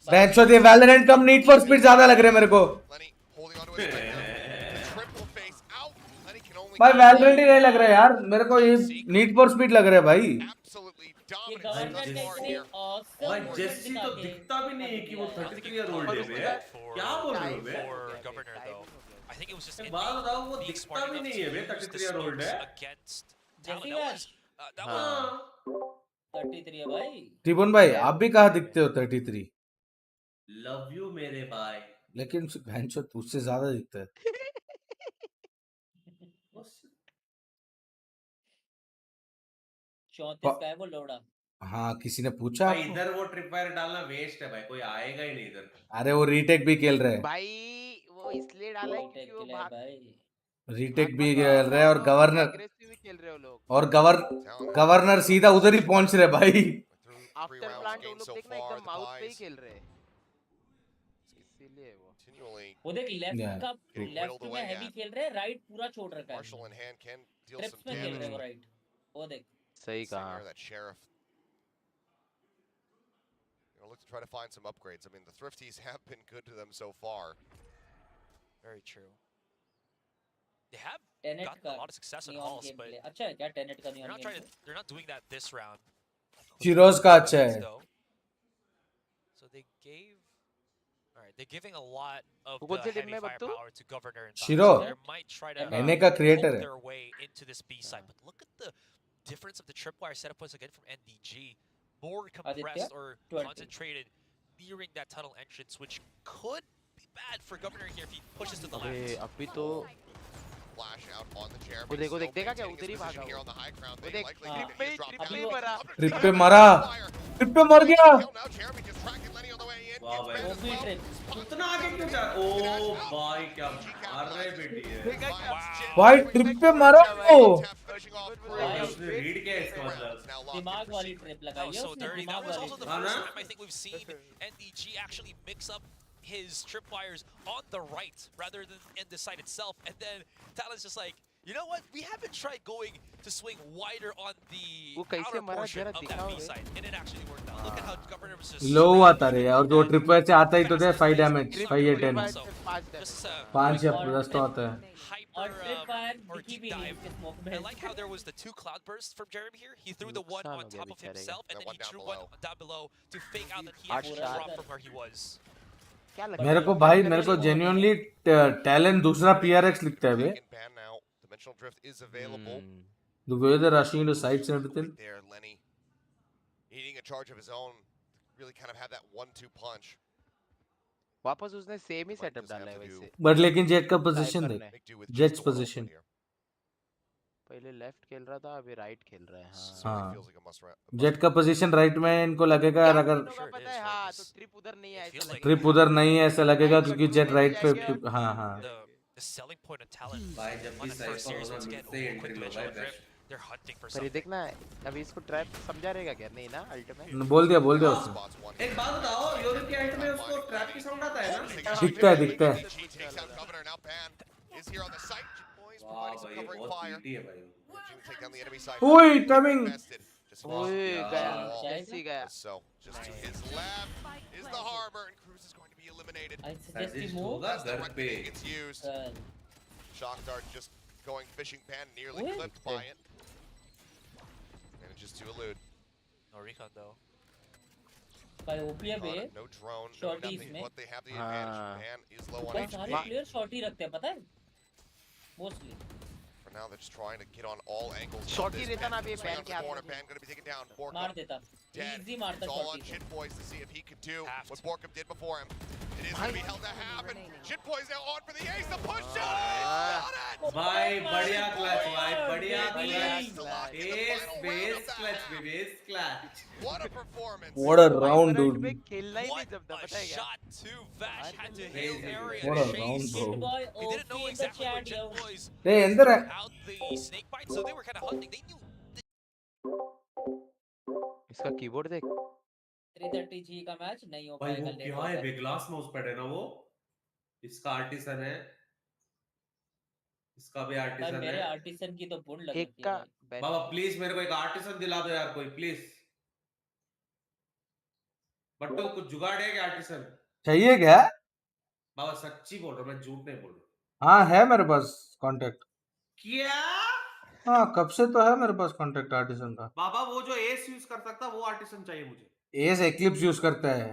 बेंचो दे Valorant कम need for speed ज्यादा लग रहे हैं मेरे को भाई वैलोरेंट ही नहीं लग रहा है यार मेरे को ये नीड फॉर स्पीड लग रहा है भाई भाई जेसी तो दिखता भी नहीं है कि वो 33 ईयर ओल्ड है बे क्या बोल रहे हो बे I think it was just बात बताओ वो दिखता भी नहीं है बे 33 ईयर ओल्ड है जैसी बात 33 है भाई त्रिभुवन भाई आप भी कहाँ दिखते हो 33 लव यू मेरे भाई लेकिन बेंचो उससे ज्यादा दिखता है 34 का है वो लोड़ा हाँ किसी ने पूछा भाई इधर वो ट्रिप वायर डालना वेस्ट है भाई कोई आएगा ही नहीं इधर अरे वो रीटेक भी खेल रहे हैं भाई वो इसलिए डाला है क्योंकि वो भाई रीटेक भी खेल रहे हैं और गवर्नर एग्रेसिव खेल रहे हो लोग और गवर्नर सीधा उधर ही पहुंच रहे भाई आफ्टर प्लांट वो लोग देखना एकदम माउथ पे ही खेल रहे हैं इसीलिए वो देख लेफ्ट में हैवी खेल रहे हैं राइट पूरा छोड़ रखा है ट्रिप्स में खेल रहे हैं वो राइट वो देख सही कहा Look to try to find some upgrades. I mean, the Thrifties have been good to them so far. Very true. They have gotten a lot of success in halls, but अच्छा है क्या Tenet का neon they're not doing that this round. Chirol का अच्छा है So they gave they're giving a lot of कौन से the team में heavy बत्तू firepower to Governor and शिरो they might try to एने का क्रिएटर है their way into this B side. But look at the difference of the tripwire setup once again from NDG. More compressed or concentrated nearing that tunnel entrance, which could be bad for Governor here if he pushes to the left. अभी तो Flash out on the chair. वो देखो देखा क्या उधर ही भागा वो देख ट्रिप पे मरा ट्रिप पे मर गया वाह भाई उतना आगे क्यों जा ओ भाई क्या मार रहे बेटी है भाई ट्रिप पे मरा वो उसने रीड किया इसका मतलब दिमाग वाली ट्रिप लगाई है उसने दिमाग वाली I think we've seen NDG actually mix up his tripwires on the right rather than in the side itself, and then Talon's just like, you know what? We haven't tried going to swing wider on the outer portion of that B side, and it actually worked out. Look at how Governor was just लो आता रे और जो triple से आता ही तो दे 5 damage 5 या 10 5 या plus तो आता है और ट्रिप फायर दिखी भी नहीं इसके स्मोक में I like how there was the 2 cloud bursts from Jeremy here. He threw the one on top of himself, and then he threw one down below to fake out that he actually dropped from where he was. मेरे को भाई मेरे को genuinely talent दूसरा PRX लिखता है बे the way they're rushing into sites and everything there Lenny needing a charge of his own really kind of have that 1-2 punch वापस उसने सेम ही सेटअप डाला है वैसे बट लेकिन जेट का पोजीशन देख जेट्स पोजीशन पहले लेफ्ट खेल रहा था अभी राइट खेल रहा है हां जेट का पोजीशन राइट में इनको लगेगा अगर पता है हां तो ट्रिप उधर नहीं है ऐसा ट्रिप उधर नहीं है ऐसा लगेगा क्योंकि जेट राइट पे हां हां The selling point of talent भाई जब भी साइड पर होगा से एंट्री लो भाई बेस्ट they're hunting for पर something. देखना अभी इसको ट्रैप समझा रहेगा क्या नहीं ना अल्टीमेट बोल दिया उसने एक बात बताओ यूरोप के एंड में उसको ट्रैप की साउंड आता है ना दिखता है वाह भाई बहुत पीटी है भाई ओए टाइमिंग ओए गया जैसी गया so just to his left is the harbor and Cruz is going to be eliminated I suggest he move as the right thing gets used shock dart just going fishing pan nearly clipped by it manages to elude No recon though by OP be no drone no shorties nothing में but they have the advantage pan is low on HP सारे player shorty रखते हैं पता है mostly for now they're just trying to get on all angles shorty रहता ना अभी pan के corner pan going to be taken down Borkum मार देता easy मारता it's all on Shorty Shit Boys to see if he could do what Borkum did before him it is going to be held to happen Shit Boys now on for the ace the push shot भाई बढ़िया clutch भाई बढ़िया clutch S base clutch base clutch what a performance what a round dude खेलना ही नहीं जमता पता है क्या shot to Vash had to hail area what a round bro they didn't know exactly where Jet Boys hey अंदर है out the snake bite so they were kind of hunting they knew इसका keyboard देख 330G का match नहीं हो भाई पाएगा वो क्या है बेग्लास माउसपैड है ना वो इसका आर्टिसन है इसका भी भाई आर्टिसन मेरे है आर्टिसन की तो बुंड लग एक रखी है का भाई बाबा प्लीज मेरे को एक आर्टिसन दिला दो यार कोई प्लीज बट्टू कुछ जुगाड़ है क्या आर्टिसन चाहिए क्या? बाबा सच्ची बोल रहा हूँ मैं झूठ नहीं बोल रहा हाँ है मेरे पास कांटेक्ट। क्या हाँ कब से तो है मेरे पास कांटेक्ट आर्टिसन का। बाबा वो जो एस यूज कर सकता वो आर्टिसन चाहिए मुझे एस एक्लिप्स यूज करता है।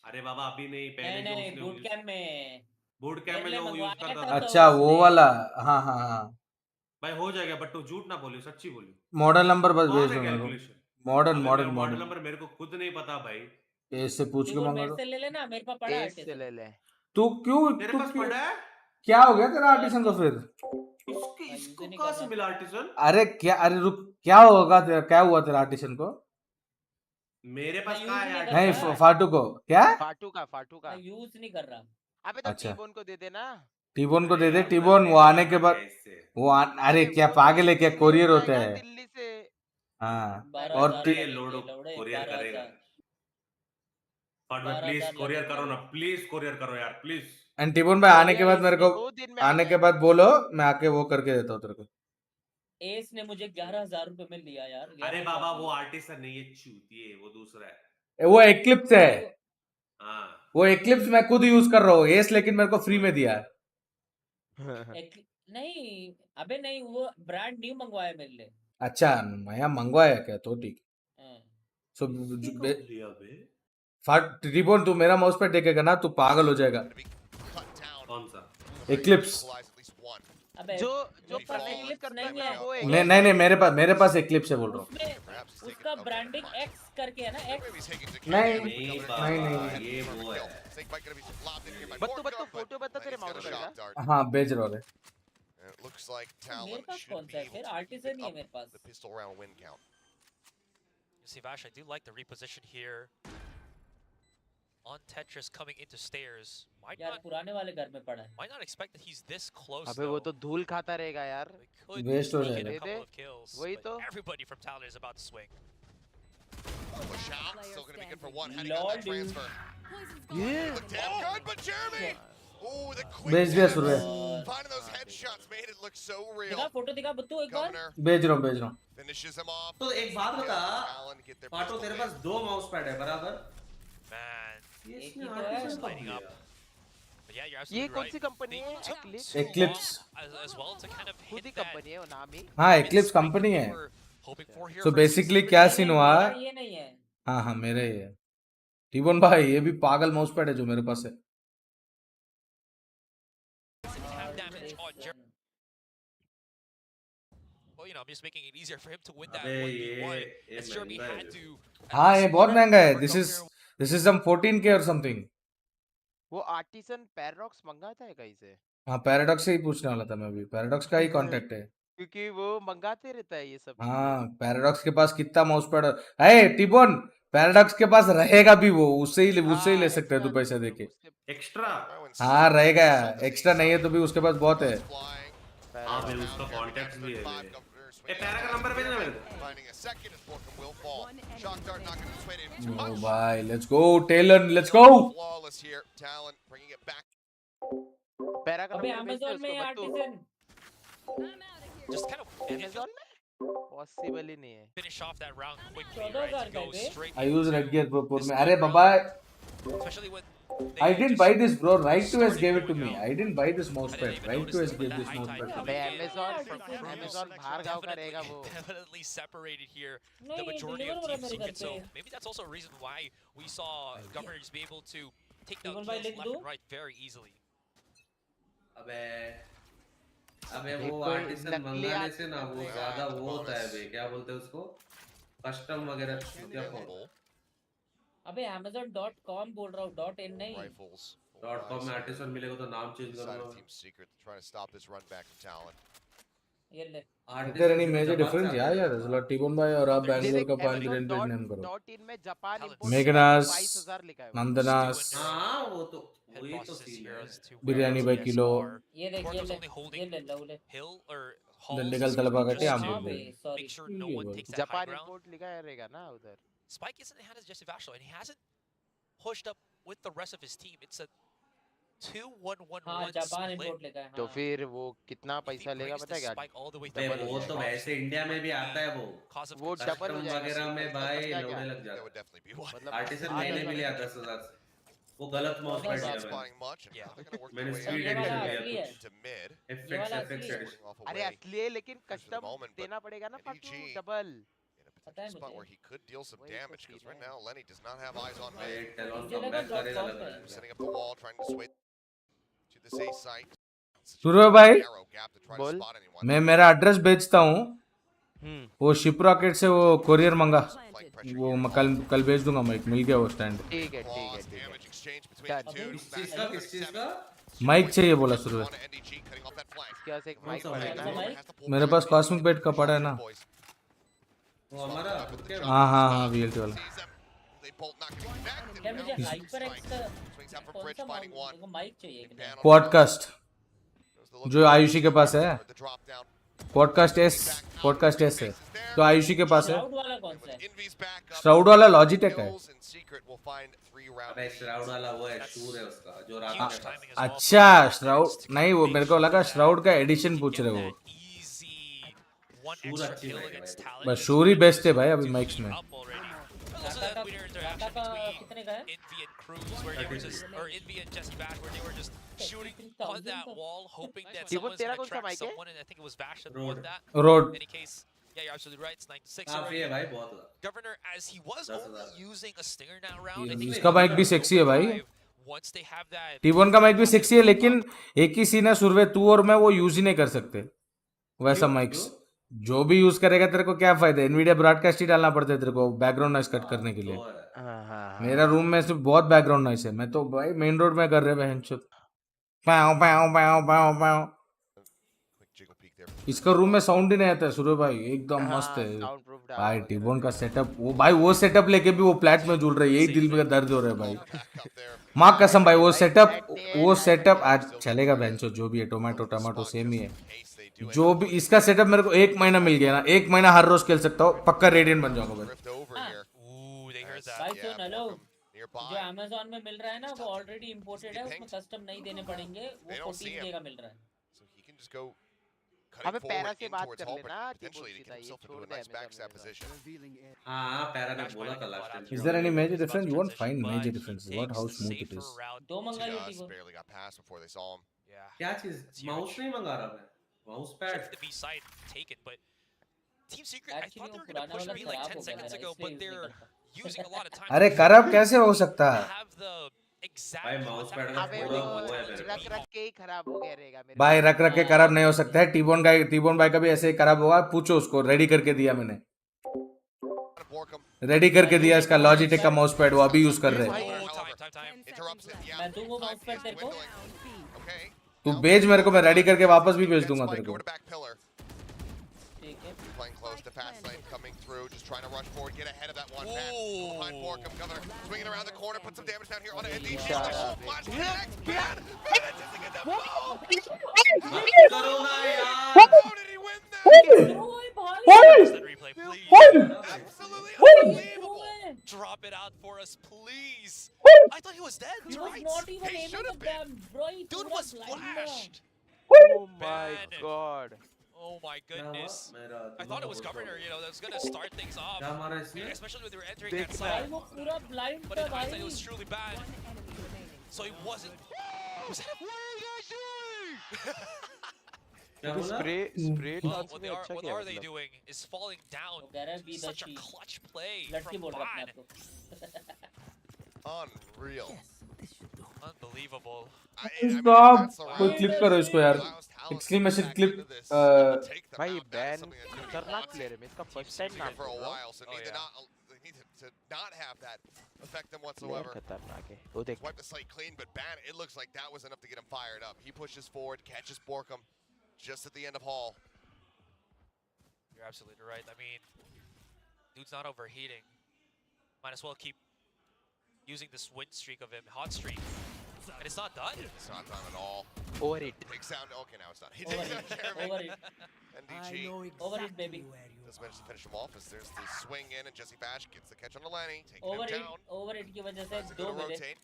अरे बाबा अभी नहीं पहले जो नहीं उसने बूट कैंप में बूट कैंप में मेरे लिए जो यूज मंगवाया करता था था तो अच्छा वो उसने वाला। हाँ हाँ हाँ भाई हो जाएगा बट्टू झूठ ना बोलियो सच्ची बोलियो मॉडल नंबर बस कौन भेज है दो मेरे को। कैलकुलेशन मॉडल अबे मॉडल मैं मॉडल मॉडल नंबर मेरे को खुद नहीं पता भाई एस से पूछ के कीबोर्ड मंगा मेरे दो। से ले लेना मेरे पास पड़ा है एस से आर्टिसन ले ले तू तेरे क्यों पास पड़ा है क्या हो गया तेरा आर्टिसन को फिर? इसकी मैं यूज इसको ही नहीं कहाँ कर से रहा मिला आर्टिसन अरे क्या अरे रुक क्या होगा तेरा क्या हुआ तेरा आर्टिसन को? मेरे मैं पास यूज कहाँ ही है नहीं कर नहीं रहा फाटू को क्या? फाटू का मैं यूज नहीं कर रहा अबे तो अच्छा टीबोन को दे देना टीबोन को अरे दे दे यार टीबोन वो आने के बाद इससे अरे क्या वो पागल है क्या दिल्ली से कोरियर होता जाएगा है। दिल्ली से हाँ बारह और हजार अरे ये लगेंगे लोडो लौड़े कोरियर करेगा 12,000 फट में प्लीज 12,000 कोरियर लगेंगे करो ना प्लीज कोरियर करो यार प्लीज एंड टीबोन भाई आने के कोरियर बाद मेरे को 2 दिन में आ आने के जाएगा बाद बोलो मैं आके वो करके देता हूँ तेरे को। एस ने मुझे 11,000 रुपए में लिया यार अरे 11,000 बाबा में। वो आर्टिस्ट नहीं है चूतिए वो दूसरा है वो एक्लिप्स है। भाई हाँ वो एक्लिप्स मैं खुद यूज कर रहा हूँ एस लेकिन मेरे को फ्री में दिया है। नहीं अबे नहीं वो ब्रांड न्यू मंगवाया मेरे लिए अच्छा मैं मंगवाया क्या तो ठीक। हाँ। सो लिया बे फाट टीबोन तू मेरा माउस पैड देखेगा ना तू पागल हो जाएगा। कौन सा एक्लिप्स अबे जो मेरे पास प्ले यूज Eclipse करता है नहीं है वो है नहीं मेरे पास एक्लिप्स है बोल रहा हूँ। उसमें उसका ब्रांडिंग एक्स करके है ना एक्स नहीं नहीं बाबा ये वो है बत्तू फोटो बता तेरे माउस का हाँ भेज रहा है। Looks like मेरे Talon पास should कौन be सा है able फिर to आर्टिसन pick ही है up मेरे पास the pistol round win count. You see, Vash, I do like the reposition here on Tetris coming into stairs. यार पुराने वाले घर में पड़ा है Might not expect that he's this close. अबे वो तो धूल खाता रहेगा यार वेस्ट हो Get a जाएगा। couple of kills, वही but तो everybody from Talon is about to swing. Push out, still going to be good for one heading on Lord, that transfer. ये Look damn good, but Jeremy! Oh, the भेज दिया quickness! सुबह Finding those headshots made it look so real. दिखा photo दिखा बुत्तू एक बार Governor भेज रहा हूँ। finishes him off. तो एक बात बता Talon get their पाटो pistol तेरे win. पास दो माउस पैड है बराबर Man, ये एक इसने ही तो है। आर्टिसन कब lining up. लिया But yeah, you're ये absolutely कौन right. सी कंपनी है They took Eclipse too Eclipse. long as well to kind of खुद ही hit that कंपनी है वो नाम ही हाँ एक्लिप्स कंपनी है। hoping for here so versus basically Liberty. क्या सीन हुआ? मेरा ये नहीं है हाँ हाँ मेरे ही है। टीबोन भाई ये भी पागल माउस पैड है जो मेरे पास है। Half damage on Jeremy. Well, you know, I'm just making it easier for him to win that अबे 1v1. ये As Jeremy महंगा had है to. हाँ ये बहुत महंगा है। दिस इज सम 14K और समथिंग। वो आर्टिसन पैराडॉक्स मंगाता है कहीं से हाँ पैराडॉक्स से ही पूछने वाला था मैं भी। पैराडॉक्स का ही कांटेक्ट है। क्योंकि वो मंगाते रहता है ये सब हाँ पैराडॉक्स के पास कितना माउस पैड है टीबोन। पैराडॉक्स के पास रहेगा भी वो उससे ही ले सकते हैं तू पैसे देके। एक्स्ट्रा हाँ रहेगा एक्स्ट्रा नहीं है तो भी उसके पास बहुत है। हाँ भाई उसका कॉन्टैक्ट भी है ए पैरा का नंबर भेजना मेरे को Finding a second as Borkham will fall. Shock dart not going to persuade him too ओ much. भाई let's go Talon let's go. Flawless here. Talon bringing it back. पैरा का अबे नंबर भेज अमेज़न दे में उसको बत्तू artisan Just kind of Amazon में पॉसिबल ही नहीं है finish off that round quickly, 14,000 right? To go का है straight I use into red gear pro this में। अरे round, Baba especially when I they didn't just buy this bro. Right to S started gave it to going me. out. I didn't buy this mouse I didn't pad. even Right to notice S it, gave but this that mouse high pad. tide अबे coming in Amazon बाहर गांव का रहेगा वो definitely separated here the नहीं majority deliver of हो रहा Team है मेरे घर Secret. So पे maybe that's also a reason why we saw Governor just be able to take down T-bone भाई kills लिख left दूं and right very easily. अबे अबे वो देखो, आर्टिसन नकली मंगाने से ना वो आर्टिसन ज्यादा वो bonus. होता है बे क्या बोलते हैं उसको कस्टम वगैरह क्या बोलते अबे amazon.com बोल रहा हूँ .in नहीं Rifles. .com में आर्टिसन मिलेगा तो नाम चेंज कर Side low of Team Secret trying to stop this run back from Talon. ये ले Is there any major difference? Yeah, yeah. There's a lot. T1 भाई और आप बैंगलोर का 5 मिलियन पेज नेम करो। .in में जापान इंपोर्ट मेघनास 22,000 लिखा है वो। नंदनास हाँ वो तो Head वही तो bosses सीन here है as to बिरयानी where भाई TSR किलो। ये ले Borgo's ये ले only ये holding ले लो ले Hill or దండికల్ తలపాకటి just ఆంబుల్ to make sure no one takes that high Japan ground. import लिखा रहेगा ना उधर. Spike isn't had his Jesse Vashlo, and he hasn't pushed up with the rest of his team. It's a 2-1-1-1 Japan split. Import लेगा है तो फिर वो कितना पैसा लेगा पता है क्या? Spike all the way भाई वो तो वैसे इंडिया में भी आता है वो वो डबल हो जाएगा वगैरह में भाई लोड़े लग That would जाता definitely be one. मतलब आर्टिसन महीने में लिया 10,000 से वो गलत माउस Not पैड लिया spotting much. and They're going to work मैंने their way speed up edition लिया into mid. FX FX edition Working off अरे away. असली है लेकिन कस्टम देना पड़ेगा ना फाटू double. In a potential spot where he could deal some damage because right now Lenny does not have eyes on भाई mid. टेलॉन comeback करेगा लग रहा है Setting up the wall, trying to sway to this A site. सूर्य भाई Narrow gap to try to बोल. spot anyone. मैं मेरा address भेजता हूँ वो शिप रॉकेट से वो कोरियर मंगा वो मैं कल भेज दूंगा माइक मिल गया वो स्टैंड ठीक है ठीक है ठीक है. Damage exchange between the two. किस चीज का माइक चाहिए बोला सूर्य On to NDG, cutting off that flank. क्या से एक माइक पड़ेगा. Has to pull मेरे पास कॉस्मिक बेट का पड़ा है ना boys. वो हमारा हाँ VLT वाला Sees them. They bolt not coming back. क्या मुझे HyperX का Swings out from कौन bridge, सा finding one. मेरे को माइक चाहिए एक Pan on पॉडकास्ट the जो आयुषी के पास है the drop down. Podcast S है तो आयुषी के पास है क्राउड वाला कौन सा है Envy's back up. श्राउड वाला लॉजिटेक है Kills in secret will find 3 round. अबे श्राउड वाला वो है शूर है उसका जो रात Huge में timing as well. अच्छा श्राउड नहीं वो मेरे को लगा श्राउड का एडिशन पूछ रहे हो Easy one शूर extra अच्छी kill लगी against भाई Talon. बस शूर ही बेस्ट है भाई अभी माइक्स में Up already. But also that winner interaction राता का between कितने का है Envy and Cruz, where they were just, or Envy and Jesse Bash, where they were just shooting on that wall, hoping that T1 someone's तेरा gonna कौन सा track mic है? someone, and I think it was Vash that Road. won that. Road In any case, yeah, you're absolutely right. It's 9-6 काफी already. है भाई बहुत ज्यादा Governor, as he was 10,000. only using a stinger now round, I think इसका they mic भी will sexy है भाई overdrive once they have that. T1 का माइक भी सेक्सी है लेकिन एक ही सीन है सुरवे तू और मैं वो यूज ही नहीं कर सकते वैसा माइक्स जो भी यूज करेगा तेरे को क्या फायदा एनवीडिया ब्रॉडकास्ट ही डालना पड़ता है तेरे को बैकग्राउंड नॉइस कट करने के लिए मेरा रूम में सिर्फ बहुत बैकग्राउंड नॉइस है मैं तो भाई मेन रोड में कर रहे बहन चोद पाओ पाओ पाओ पाओ पाओ Quick jiggle peek there. इसका रूम में साउंड ही नहीं आता है सूर्य भाई एकदम मस्त है भाई टीबोन का सेटअप वो भाई वो सेटअप लेके भी वो फ्लैट में झूल रहा है यही दिल में दर्द हो रहा है भाई Back up there. माँ कसम भाई वो सेटअप आज चलेगा बेंचो जो भी है टोमेटो सेम ही है Case they do जो भी इसका सेटअप मेरे को 1 महीना मिल गया ना 1 महीना हर रोज खेल सकता हूँ पक्का रेडियंट बन जाऊंगा भाई drift over here. Ooh, they heard that. भाई सुन हेलो Nearby. जो Amazon में मिल रहा है ना वो ऑलरेडी इंपोर्टेड है उसमें कस्टम नहीं देने पड़ेंगे वो 14K का मिल रहा है So he can just go अबे cutting पैरा forward से in बात towards कर Hall, लेना but टीबोन potentially to सीधा get ये himself छोड़ into a they nice backstab Amazon position. हाँ पैरा ने बोला था last time Is there any major difference? You won't find major differences. What how smooth it is. दो मंगा ली Just थी barely got past before they saw him. Yeah. क्या चीज mouse नहीं मंगा रहा मैं mouse pad Check the B side, take it, but Team Secret, I Actually, thought they were वो going to push पुराना B वाला like खराब 10 हो गया seconds मेरा, ago, इसलिए but use नहीं they're करता। using a lot of time. अरे खराब कैसे हो सकता है Have the exact भाई माउस पैड का अबे पूरा वो वो है मेरे रख रख के ही खराब हो गया रहेगा मेरे भाई रख रख के खराब नहीं हो सकता है टीबोन भाई का भी ऐसे ही खराब होगा पूछो उसको रेडी करके दिया मैंने रेडी करके दिया इसका लॉजिटेक का माउस पैड वो अभी यूज कर रहे हैं Interrupts it. Yeah. मैं दूंगा माउस पैड तेरे को Okay. तू भेज मेरे को मैं रेडी करके वापस भी भेज दूंगा तेरे Spike को over to back pillar. ठीक है Playing close to fast lane, coming through, just trying to rush forward, get ahead of that one man. Behind Borkum, Governor swinging around the corner, put some damage down here on an ND. Flash connects, man! Manages to get that ball! करो ना यार How did he win that? Replay, please. Absolutely unbelievable! Drop it out for us, please. I thought he was dead. He was Right. not even He aiming should at have been. them bro he Dude पूरा was blind flashed. Oh my Man. god. Oh my goodness. मेरा I thought it was Governor, you know, that was going to start things off. क्या मारा इसने Especially when they were entering that भाई side. वो पूरा blind But था in hindsight, it भाई was truly bad. So he wasn't. Was that a... What are you guys doing? क्या बोला स्प्रे Well, टॉस what में they are, अच्छा what किया are they मतलब doing is falling down. वो कह रहा है be the Such a she clutch play लड़की from बोल रहा है Bad. अपने आप को Unreal. Unbelievable. स्टॉप कोई क्लिप करो इसको यार एक्सक्लेमेशन क्लिप भाई बैन खतरनाक प्लेयर है मैं इसका फर्स्ट टाइम नाम For a सुन रहा while, so they need to not have that affect them whatsoever. खतरनाक है वो देख Wipe the slate clean, but Ban, it looks like that was enough to get him fired up. He pushes forward, catches Borkum just at the end of Hall. You're absolutely right. I mean, dude's not overheating. Might as well keep using this win streak of him, hot streak. And it's not done. It's not done at all. Over it. Big sound. Okay, now it's done. He takes out Jeremy. Over it. NDG Over it, baby. does manage to finish him off as there's the swing in, and Jesse Bash gets the catch on the Lenny, taking Over him it. down. Over it की वजह से Tries to 2 go to मिले. rotate.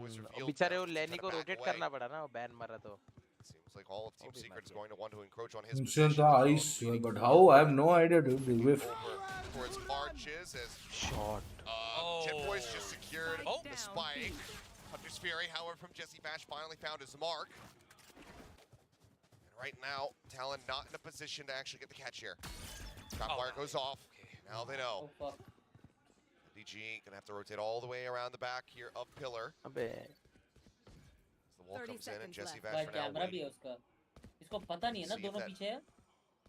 Boys revealed बेचारे वो to लेनी को back rotate away. करना पड़ा ना वो बैन मारा तो Seems like all of Team Secret is going to want to encroach on his Mission position. the ice, but how? I have no idea, dude. They whiff. Over towards Arches as shot. Jet Boys just secured the spike. Hunter's Fury, however, from Jesse Bash finally found his mark. And right now, Talon not in a position to actually get the catch here. Trap wire goes off. Now they know. DG gonna have to rotate all the way around the back here of Pillar. अबे The wall comes in and Jesse भाई Bash for now camera भी है उसका. इसको पता नहीं है ना दोनों पीछे है.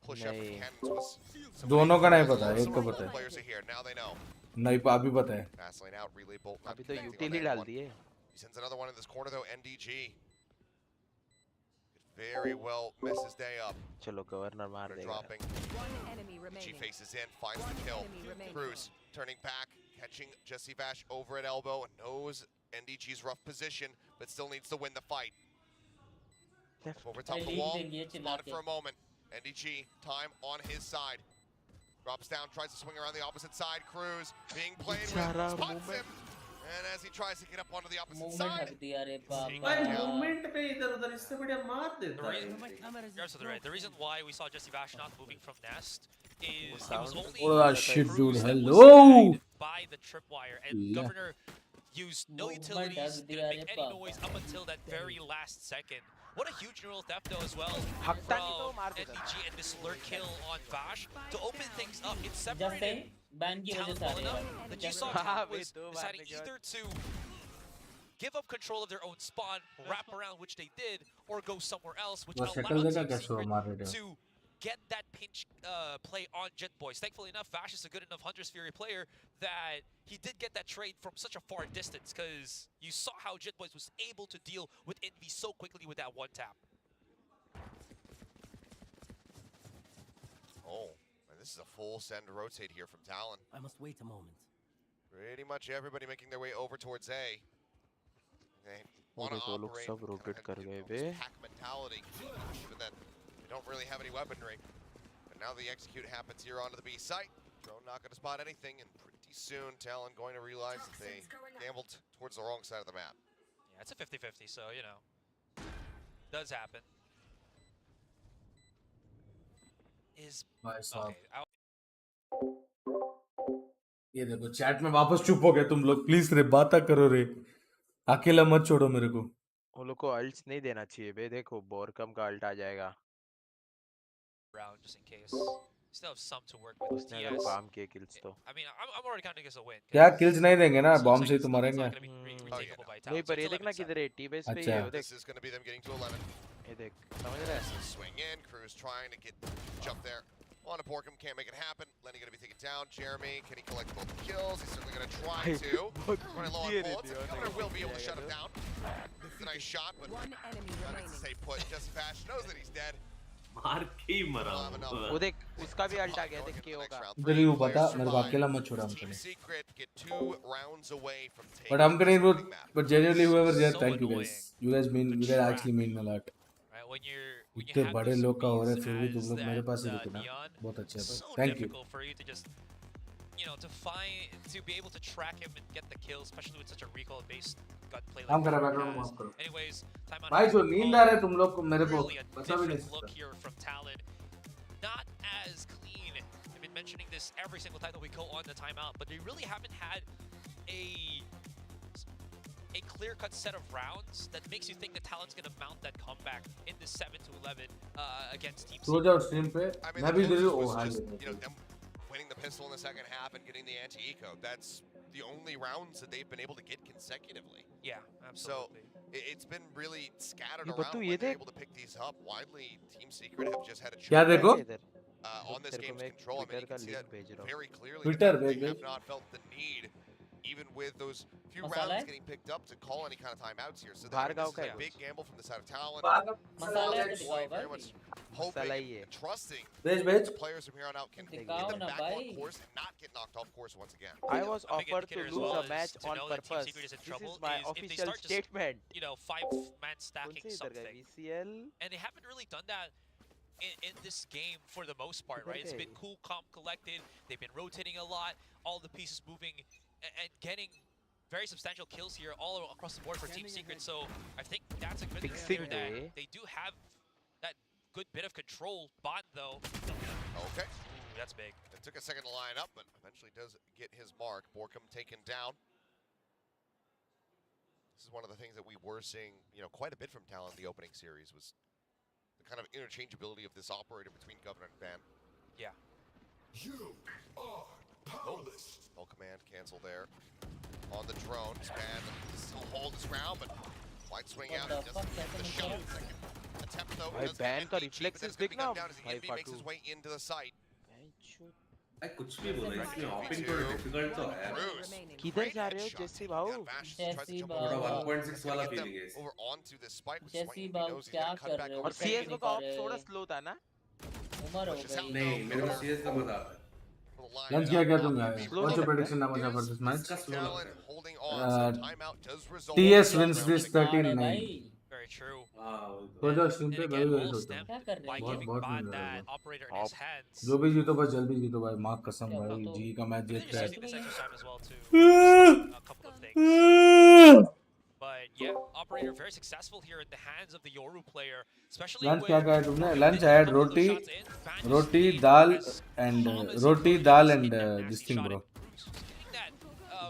push up from Cannons was दोनों का नहीं पता, एक का पता है. players are here. Now they know. नहीं अभी पता है. Fast lane out, relay bolt. अभी तो utility डाल दिए. He sends another one in this corner though. NDG very well messes day up. चलो गवर्नर मार देगा. Dropping. G faces in, finds the kill. Cruz turning back, catching Jesse Bash over at elbow, and knows NDG's rough position, but still needs to win the fight. Over top of the wall, spotted for a moment. NDG, time on his side. Drops down, tries to swing around the opposite side. Cruz being played with, spots him. And as he tries to get up onto the opposite side, The reason why we saw Jesse Bash not moving from Nest is it was only Oh that shit, dude. Cruz Hello. by the tripwire, and Governor used no utilities, didn't make any noise up until that very last second. What a huge neural theft though as well from NDG and this lurk kill on Vash to open things up. It separated Talon well enough that you saw Talon was deciding either to give up control of their own spawn, wrap around, which they did, or go somewhere else, which allowed Team Secret to get that pinch play on Jet Boys. Thankfully enough, Vash is a good enough Hunter's Fury player that he did get that trade from such a far distance, because you saw how Jet Boys was able to deal with Envy so quickly with that one tap. oh, and this is a full send rotate here from Talon. I must wait a moment. Pretty much everybody making their way over towards A. They want to operate pack mentality, given that they don't really have any weaponry. But now the execute happens here onto the B site. Drone not going to spot anything, and pretty soon Talon going to realize that they gambled towards the wrong side of the map. Yeah, it's a 50-50, so, you know, does happen. ये देखो chat में वापस चुप हो गए तुम लोग. Please रे बात करो रे. अकेला मत छोड़ो मेरे को. वो लोग को अल्ट्स नहीं देना चाहिए बे. देखो बोरकम का अल्ट आ जाएगा. Round just in case. Still have some to work with. उसने अगर काम किए kills तो. I mean, I'm already counting this a win. क्या kills नहीं देंगे ना, बॉम्ब से ही तो मरेंगे. नहीं पर ये देखना किधर है. T base पे ही है. This is going to be them getting to 11. ये देख समझ रहा है. Swing in, Cruz trying to get jump there. On to Borkham, can't make it happen. Lenny going to be taken down. Jeremy, can he collect both kills? He's certainly going to try to. Running low on bullets. The Governor will be able to shut him down. It's a nice shot, but not to stay put. Jesse Bash knows that he's dead. मार के ही मरा. वो देख उसका भी alt आ गया. देख के होगा. इधर ही वो बता मेरे को अकेला मत छोड़ा हमको. But I'm gonna go. But genuinely, whoever there, thank you guys. You guys actually mean a lot. इतने बड़े लोग का हो रहा है फिर भी तुम लोग मेरे पास ही रुके ना. बहुत अच्छा है. Thank you. You know, to be able to track him and get the kills, especially with such a recall-based gunplay काम like करा that. बैकग्राउंड माफ करो. Anyways, time out. भाई जो नींद आ रहा है तुम लोग को मेरे को Really a बता भी नहीं different look सकता. here from Talon. Not as clean. I've been mentioning this every single time that we go on the timeout, but they really haven't had a clear-cut set of rounds that makes you think that Talon's going to mount that comeback in this 7-11 against Team तो जाओ stream पे मैं भी दे दूं. ओ हाय. Winning the pistol in the second half and getting the anti-eco. That's the only rounds that they've been able to get consecutively. Yeah, absolutely. So it's been really scattered around when they're able to pick these up. Widely, Team Secret have just had a क्या देखो? On this game's control. I mean, you can see that very clearly. Twitter they have not felt the need even with those few rounds getting picked up to call any kind of timeouts here. So this is a big gamble from the side of Talon. Very much hoping and trusting that the players from here on out can get them back on course and not get knocked off course once again. I was offered to lose a match on purpose. This is my official statement. You know, 5-man stacking something. And they haven't really done that in this game for the most part, right? It's been cool, calm, collected. They've been rotating a lot, all the pieces moving and getting very substantial kills here all across the board for Team Secret. So I think that's a good thing here that they do have that good bit of control. Bot though. Okay. That's big. It took a second to line up, but eventually does get his mark. Borkum taken down. This is one of the things that we were seeing, you know, quite a bit from Talon in the opening series was the kind of interchangeability of this operator between Governor and Ban. Yeah. You are powerless. Full command cancel there. On the drone, Ban still hold his ground, but wide swing out. He doesn't get the shot. Second attempt though. Ban का reflex is big now. Makes his way into the site. I कुछ भी बोला इसमें hopping तो difficult तो है किधर जा रहे हो जेसी भाऊ थोड़ा 1.6 वाला feeling है over onto this spike जेसी भाऊ क्या कर रहे हो और CS का ऑफ थोड़ा स्लो था ना उम्र हो गई नहीं मेरे को CS का मजा आता है लंच क्या तुम यार what's your prediction now for this match TS wins this 13-9 Very true. तो जो स्ट्रीम पे भाई वही सोचता हूं बहुत जो भी जीतो बस जल्दी जीतो भाई मां कसम भाई जी का मैच जीतता है But yeah, operator very successful here in the hands of the Yoru player, especially lunch क्या कहा तुमने lunch I had roti dal and this thing bro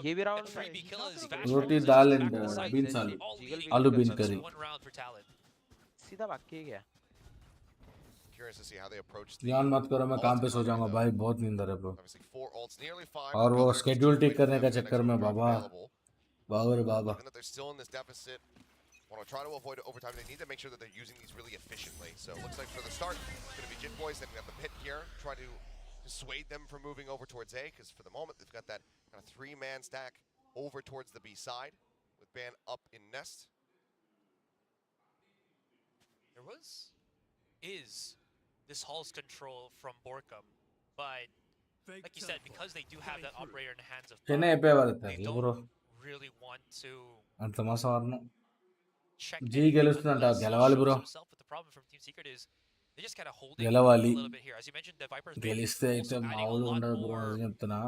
ये भी round roti dal and beans आलू बीन करी सीधा भाग के गया ध्यान मत करो मैं काम पे सो जाऊंगा भाई बहुत नींद आ रहा है ब्रो और वो स्केड्यूल ठीक करने का चक्कर में बाबा रे बाबा Want to try to avoid overtime. They need to make sure that they're using these really efficiently. So it looks like for the start, it's going to be Jit Boys. They've got the pit here. Try to dissuade them from moving over towards A, because for the moment they've got that kind of 3-man stack over towards the B side with Ban up in nest. There is this Hall's control from Borkum, but like you said, because they do have that operator in the hands of Thug, they don't really want to check గెలవాలి bro but the problem from Team Secret is they just kind of hold it a గెలవాలి little bit here. As you mentioned, the Vipers గెలిస్తే అయితే మామూలు ఉండదు bro నేను చెప్తున్నా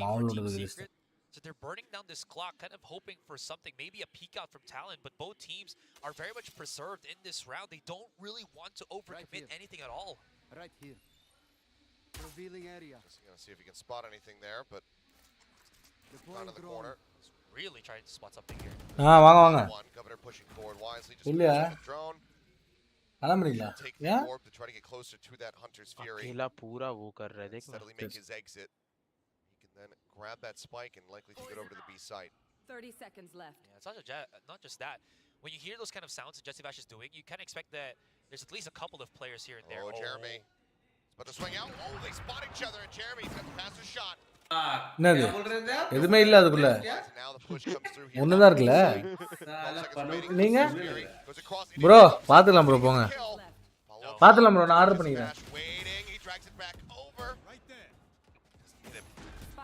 మామూలు ఉండదు గెలిస్తే So they're burning down this clock, kind of hoping for something, maybe a peek out from Talon, but both teams are very much preserved in this round. They don't really want to overcommit anything at all. Right here. Revealing area. Just gonna see if he can spot anything there, but not in the corner. He's really trying to spot something here. வாங்க Governor pushing forward wisely, just இல்லையா drone. அலமரிங்களா या to try to get closer to that hunter's fury. अकेला पूरा वो कर रहा है देख Steadily make his exit. Then grab that spike and likely take it over to the B site. 30 seconds left. Yeah, it's not just that. When you hear those kind of sounds that Jesse Vash is doing, you kind of expect that there's at least a couple of players here and there. Oh, Jeremy. He's about to swing out. Oh, they spot each other, and Jeremy's got the faster shot. என்னது எதுமே இல்ல அதுக்குள்ள ஒண்ணுதான் இருக்குல்ல நீங்க bro பாத்துக்கலாம் bro போங்க பாத்துக்கலாம் ப்ரோ நான் ஆர்டர் பண்ணிக்கிறேன்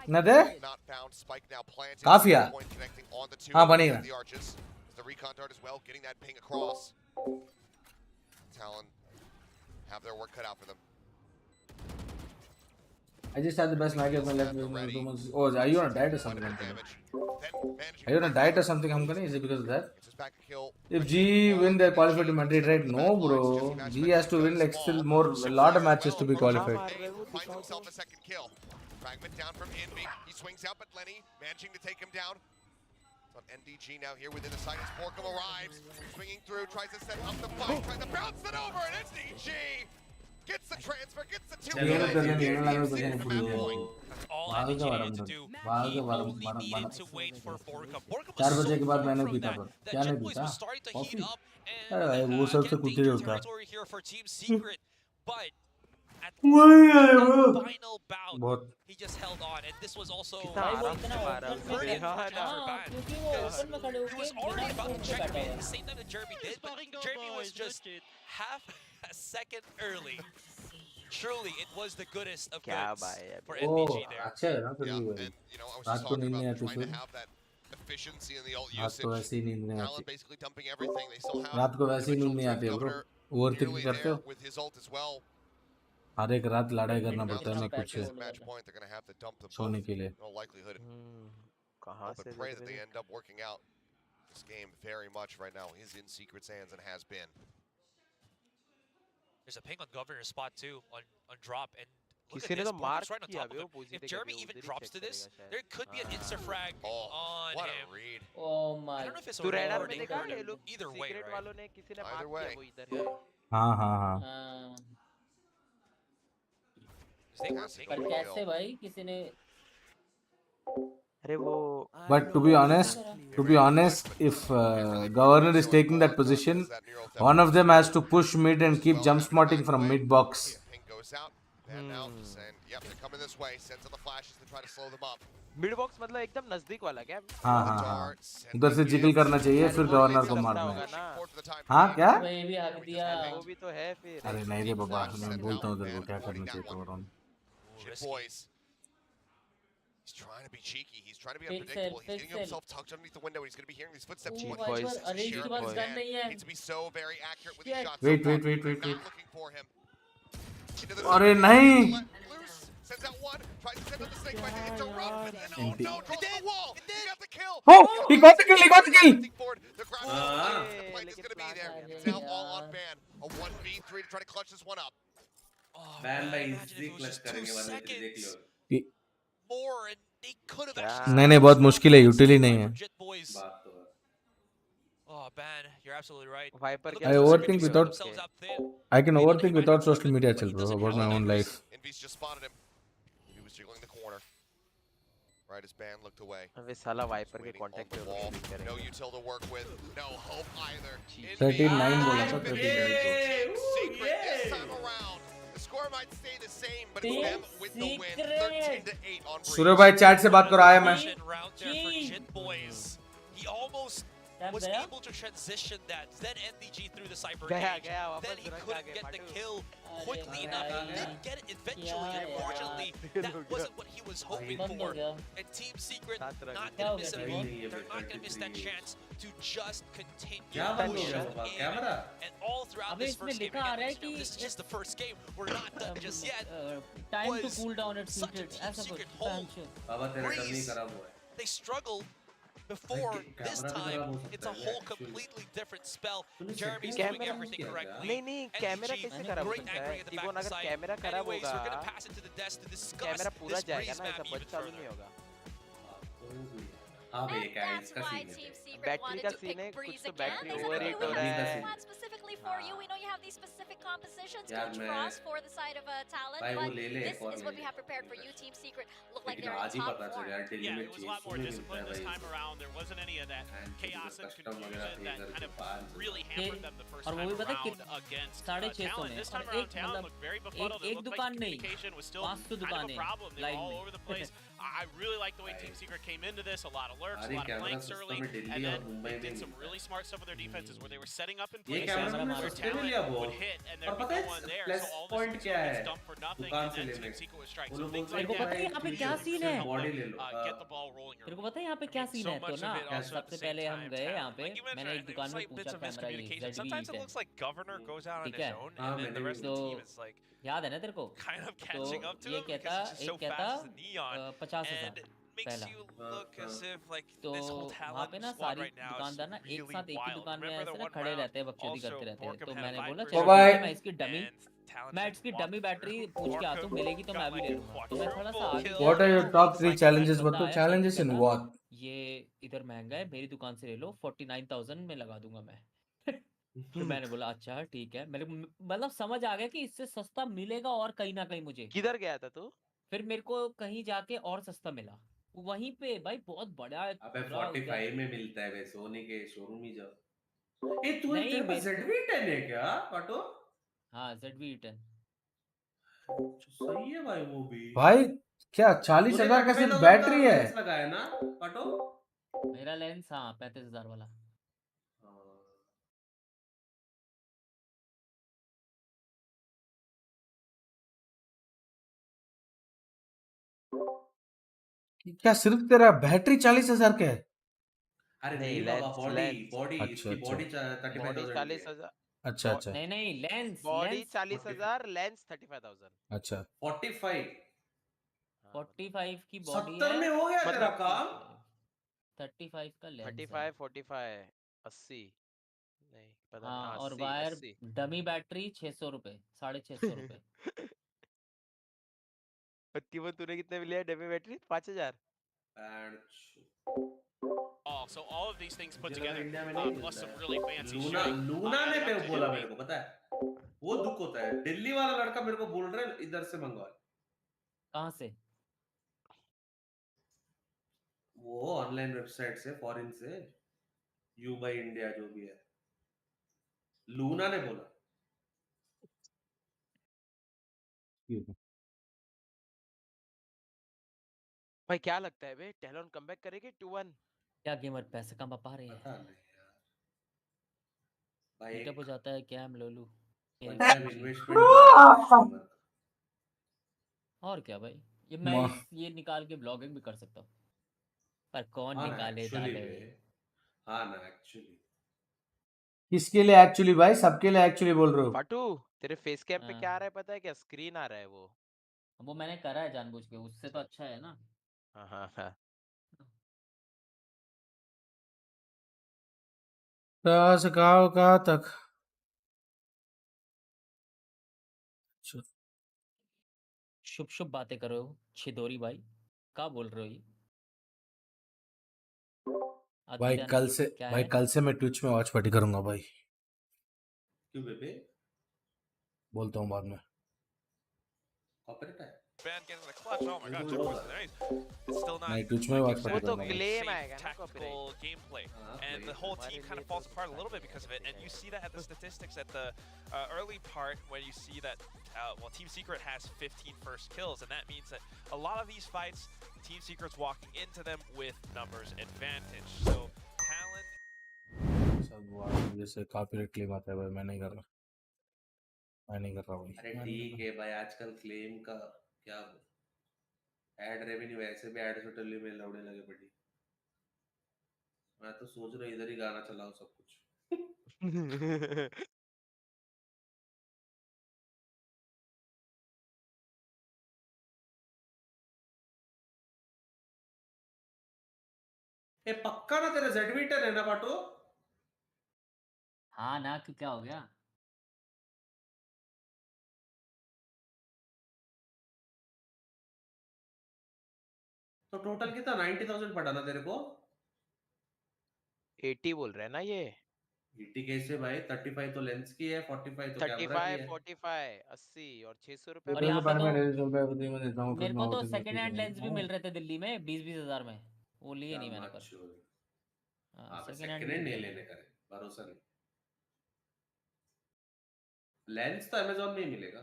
என்னது காஃபியா பண்ணிக்கிறேன் I just had the best match of my life. Oh, are you on a diet or something? Are you on a diet or something? Is it because of that? If G win, they're qualified to Madrid, right? No, bro. G has to win like still more, a lot of matches to be qualified. Finds himself a second kill. Fragment down from Envy. He swings out, but Lenny managing to take him down. It's on NDG now here within the site as Borkum arrives. Swinging through, tries to set up the fight, tries to bounce it over, and NDG gets the transfer, gets the 2 That's all NDG needed to do. He only needed to wait for Borkum. Borkum was so far from that Jet Boys was starting to heat up and get a dangerous territory here for Team Secret. But at the final bout, he just held on, and this was also आराम से मारा उसने hurting हाँ for Ban because he was already about to checkmate at the same time that Jeremy did, but Jeremy was just half a second early. Truly, it was the goodest of goods for NBG there. अच्छा है ना फिर भी भाई रात को नींद नहीं आती फिर efficiency in the ult रात को usage. वैसे ही नींद नहीं Talon आती basically dumping everything. They still have रात को वैसे ही नींद नहीं आती है ब्रो ओवरथिंक करते हो with his ult as well. हर एक रात लड़ाई करना पड़ता है ना कुछ Match point, they're going to have to dump them सोने के लिए no likelihood. कहाँ But से pray that they end up working out this game very much right now. He's in Secret's hands and has been. There's a ping on Governor's spot too on drop, and look किसी at ने this, तो Borg मार is right on किया top bay of वो him. If position Jeremy even drops to this, there could be an insta-frag on What him. a read. Oh my. I don't know if it's तू a raider or में they देखा hurt ये him. लोग Either way, secret right? वालों ने किसी ने मार Either किया way. वो इधर हाँ हाँ हाँ पर कैसे भाई किसी ने अरे वो But to be honest, if Governor is taking that position, one of them has to push mid and keep jump spotting from mid box. Ping goes out. And now saying, yep, they're coming this way. Sends out the flashes to try to slow them up. Mid box मतलब एकदम नजदीक वाला क्या हाँ हाँ हाँ उधर से जिगल करना चाहिए फिर गवर्नर को मारना है हाँ क्या वही भी हक दिया वो भी तो है फिर अरे नहीं रे बाबा मैं बोलता हूँ उधर को क्या करना चाहिए तो और Boys. He's trying to be cheeky. He's trying to be unpredictable. He's getting himself tucked underneath the window. He's going to be hearing these footsteps. Needs to be so very accurate with his shots. Wait. Looking for him. अरे नहीं Sends out one. Tries to send out the snake bite to interrupt. No, draws the wall. He got the kill. Oh, he got the kill. The plate is going to be there. It's now all on Ban. A 1v3 to try to clutch this one up. Ban by easy clutch करेंगे वाले देख लो more and they could have actually नहीं बहुत मुश्किल है utility नहीं है Oh man, you're absolutely right. I overthink without I can overthink without social media chal bro about my own life. Envy's just spotted him. He was jiggling the corner. Right as Ban looked away. अबे साला wiper के contact पे No util to work with. No hope either. 39 बोला था 39 Secret this time around. The score might stay the same, but it's them with the win. 13-8 on Breeze. सूर्य भाई chat से बात करो आया मैं He almost was able to transition that, then NDG through the cyber cage, then he couldn't get the kill quickly enough. He did get it eventually, and unfortunately, that wasn't what he was hoping for. And Team Secret not gonna miss a beat. They're not gonna miss that chance to just continue pushing in. And all throughout this first game, again, this is just the first game. We're not done just yet. Time to cool down its Secret hold. Breeze, they struggled before this time. It's a whole completely different spell. Jeremy's doing everything correctly. नहीं camera कैसे खराब होता है even अगर camera खराब होगा camera पूरा जाएगा ना ऐसा बच चालू नहीं होगा हाँ भाई क्या इसका सीन है बैटरी का सीन है कुछ तो बैटरी ओवरहीट हो रहा है specifically for you. We know you have these specific compositions यार to मैं cross for the side of Talon, भाई वो but ले ले this is what we have prepared for you, Team Secret. Look like लेकिन they're आज in he top पता चला यार form. Yeah, it was a lot more disciplined this time around. There wasn't any of that chaos and confusion that kind of really hampered them the first time around against Talon. This time around, Talon looked very befuddled. It looked like communication was still kind of a problem. They were all over the place. I really like the way Team Secret came into this. A lot of lurks, a lot of flanks early, and then they did some really smart stuff with their defenses where they were setting up in places where Talon would hit and there'd be no one there. So all this was gets dumped for nothing, and then Team Secret would strike. So things like that get the ball rolling. तेरे को पता है यहाँ पे क्या scene है तो ना सबसे पहले हम गए यहाँ पे मैंने एक दुकान में पूछा कैमरा ये Sometimes it looks like Governor goes out on ठीक है his own, and then the rest of the team is like याद है ना तेरे को kind of catching up to ये him कहता because he's just so एक fast as a कहता neon, 50,000 and makes पहला you look as if like तो this whole वहाँ पे talent ना squad सारी right now is दुकानदार ना एक really साथ एक ही wild. दुकान में Remember ऐसे the ना one खड़े round रहते हैं बकचोदी also करते रहते हैं Borkham तो had मैंने Viper बोला in चलो Bye-bye. मैं इसकी डमी Talent मैं just इसकी walked डमी बैटरी through. पूछ के आता हूँ मिलेगी तो मैं भी ले लूँगा तो मैं थोड़ा सा आगे What are your top 3 challenges बताओ challenges in what ये इधर महंगा है मेरी दुकान से ले लो 49,000 में लगा दूंगा मैं फिर मैंने बोला अच्छा ठीक है मेरे मतलब समझ आ गया कि इससे सस्ता मिलेगा और कहीं ना कहीं मुझे किधर गया था तू फिर मेरे को कहीं जाके और सस्ता मिला वहीं पे भाई बहुत बड़ा अबे 45 में मिलता है वैसे सोनी के शोरूम ही जाओ ए तू तेरे पास ZV10 है क्या ऑटो हाँ ZV10 सही है भाई वो भी। भाई क्या 40,000 का सिर्फ बैटरी है? लेंस लगाया ना पाटो? मेरा लेंस हाँ 35,000 वाला। क्या सिर्फ तेरा बैटरी 40,000 का है? अरे नहीं, नहीं बाबा, लेंस बॉडी लेंस बॉडी अच्छा इसकी अच्छा बॉडी बॉडी 35,000 की है। 40,000 अच्छा अच्छा नहीं नहीं लेंस बॉडी लेंस 40,000 लेंस 35,000 अच्छा 45 45 की बॉडी 70 है। में हो गया तेरा मतलब काम। 35 का लेंस है। 35 45 80 नहीं पता नहीं, हाँ हाँ और 80 वायर 80 डमी बैटरी 600 रुपए, 650 रुपए। तीवन तूने कितने में लिया dummy battery 5,000? So all of these things put together, India में नहीं plus मिलता some है। really fancy Luna shooting, Luna ने added पे up to बोला doing मेरे को, पता है वो दुख होता है। दिल्ली वाला लड़का मेरे को बोल रहा है इधर से मंगवा। कहाँ से? वो ऑनलाइन वेबसाइट से, फॉरेन से, यू बाई इंडिया जो भी है, लूना ने बोला। भाई क्या लगता है बे, टेलन कमबैक करेगी 2-1? क्या गेमर पैसे कमा पा रहे हैं? पता नहीं यार भाई, मीटअप हो जाता है क्या हम लोलू? One time investment. और क्या भाई, ये मैं ये निकाल के ब्लॉगिंग भी कर सकता हूँ, पर कौन हाँ ना निकाले एक्चुअली डाले? हाँ ना एक्चुअली किसके लिए एक्चुअली भाई? सबके लिए एक्चुअली बोल रहे हो? पाटू तेरे फेस कैम पे हाँ। क्या आ रहा है पता है क्या? स्क्रीन आ रहा है वो मैंने करा है जानबूझ के, उससे तो अच्छा है ना। हाँ हाँ हाँ कहाँ से कहाँ तक? शुभ शुभ बातें करो छिदोरी भाई, क्या बोल रहे हो ये? भाई आदित्य कल नहीं, से क्या भाई है? कल से मैं ट्विच में वॉच पार्टी करूंगा भाई। क्यों बेबे? बोलता हूँ बाद में। कॉपरेट है। Fan getting the clutch. Oh my god, Jeff was nice. It's still not नहीं ट्विच में like watch you party said, तो करूंगा। claim safe आएगा ना tactical gameplay, and the whole team kind of falls apart a little bit because of it. And you see that at the statistics at the early part when you see that well, Team Secret has 15 first kills, and that means that a lot of these fights, Team Secret's walking into them with numbers advantage. So talent. सब जैसे copyright claim आता है भाई, मैं नहीं कर रहा भाई। अरे ठीक है भाई, आजकल क्लेम का क्या एड रेवेन्यू वैसे भी एड टोटली में लौड़े लगे पड़ी। मैं तो सोच रहा इधर ही गाना चलाओ सब कुछ। ये पक्का ना तेरा Z-Meter है ना पाटो? हाँ ना, कि क्या हो गया? तो टोटल कितना 90,000 पड़ा ना तेरे को? 80 बोल रहे हैं ना ये? 80 कैसे भाई? 35 तो लेंस की है, 45 तो कैमरा की 35 है। 45 80 और 600 रुपए और यहाँ पे तो मैं देता हूँ मेरे को तो सेकंड हैंड लेंस भी मिल रहे थे दिल्ली में 20-20 हजार में, वो लिए नहीं मैंने। पर हाँ सेकंड हैंड सेकंड हैंड नहीं लेने का, भरोसा नहीं। लेंस तो अमेज़न में ही मिलेगा।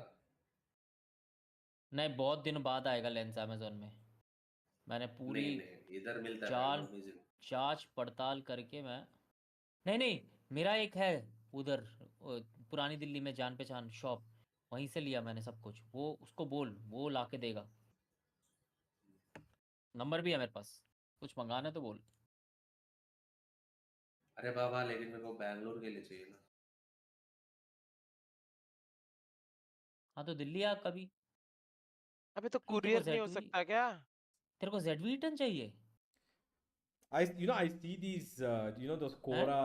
नहीं, बहुत दिन बाद आएगा लेंस अमेज़न में। मैंने पूरी नहीं इधर मिलता है जांच पड़ताल करके मैं नहीं मेरा एक है उधर पुरानी दिल्ली में जान पहचान शॉप, वहीं से लिया मैंने सब कुछ। वो उसको बोल, वो लाके देगा। नंबर भी है मेरे पास, कुछ मंगाना तो बोल। अरे बाबा लेकिन मेरे को बैंगलोर के लिए चाहिए ना। हाँ तो दिल्ली आ कभी। अबे तो कुरियर नहीं हो सकता क्या? तेरे को Z-Meter चाहिए? I see these those Quora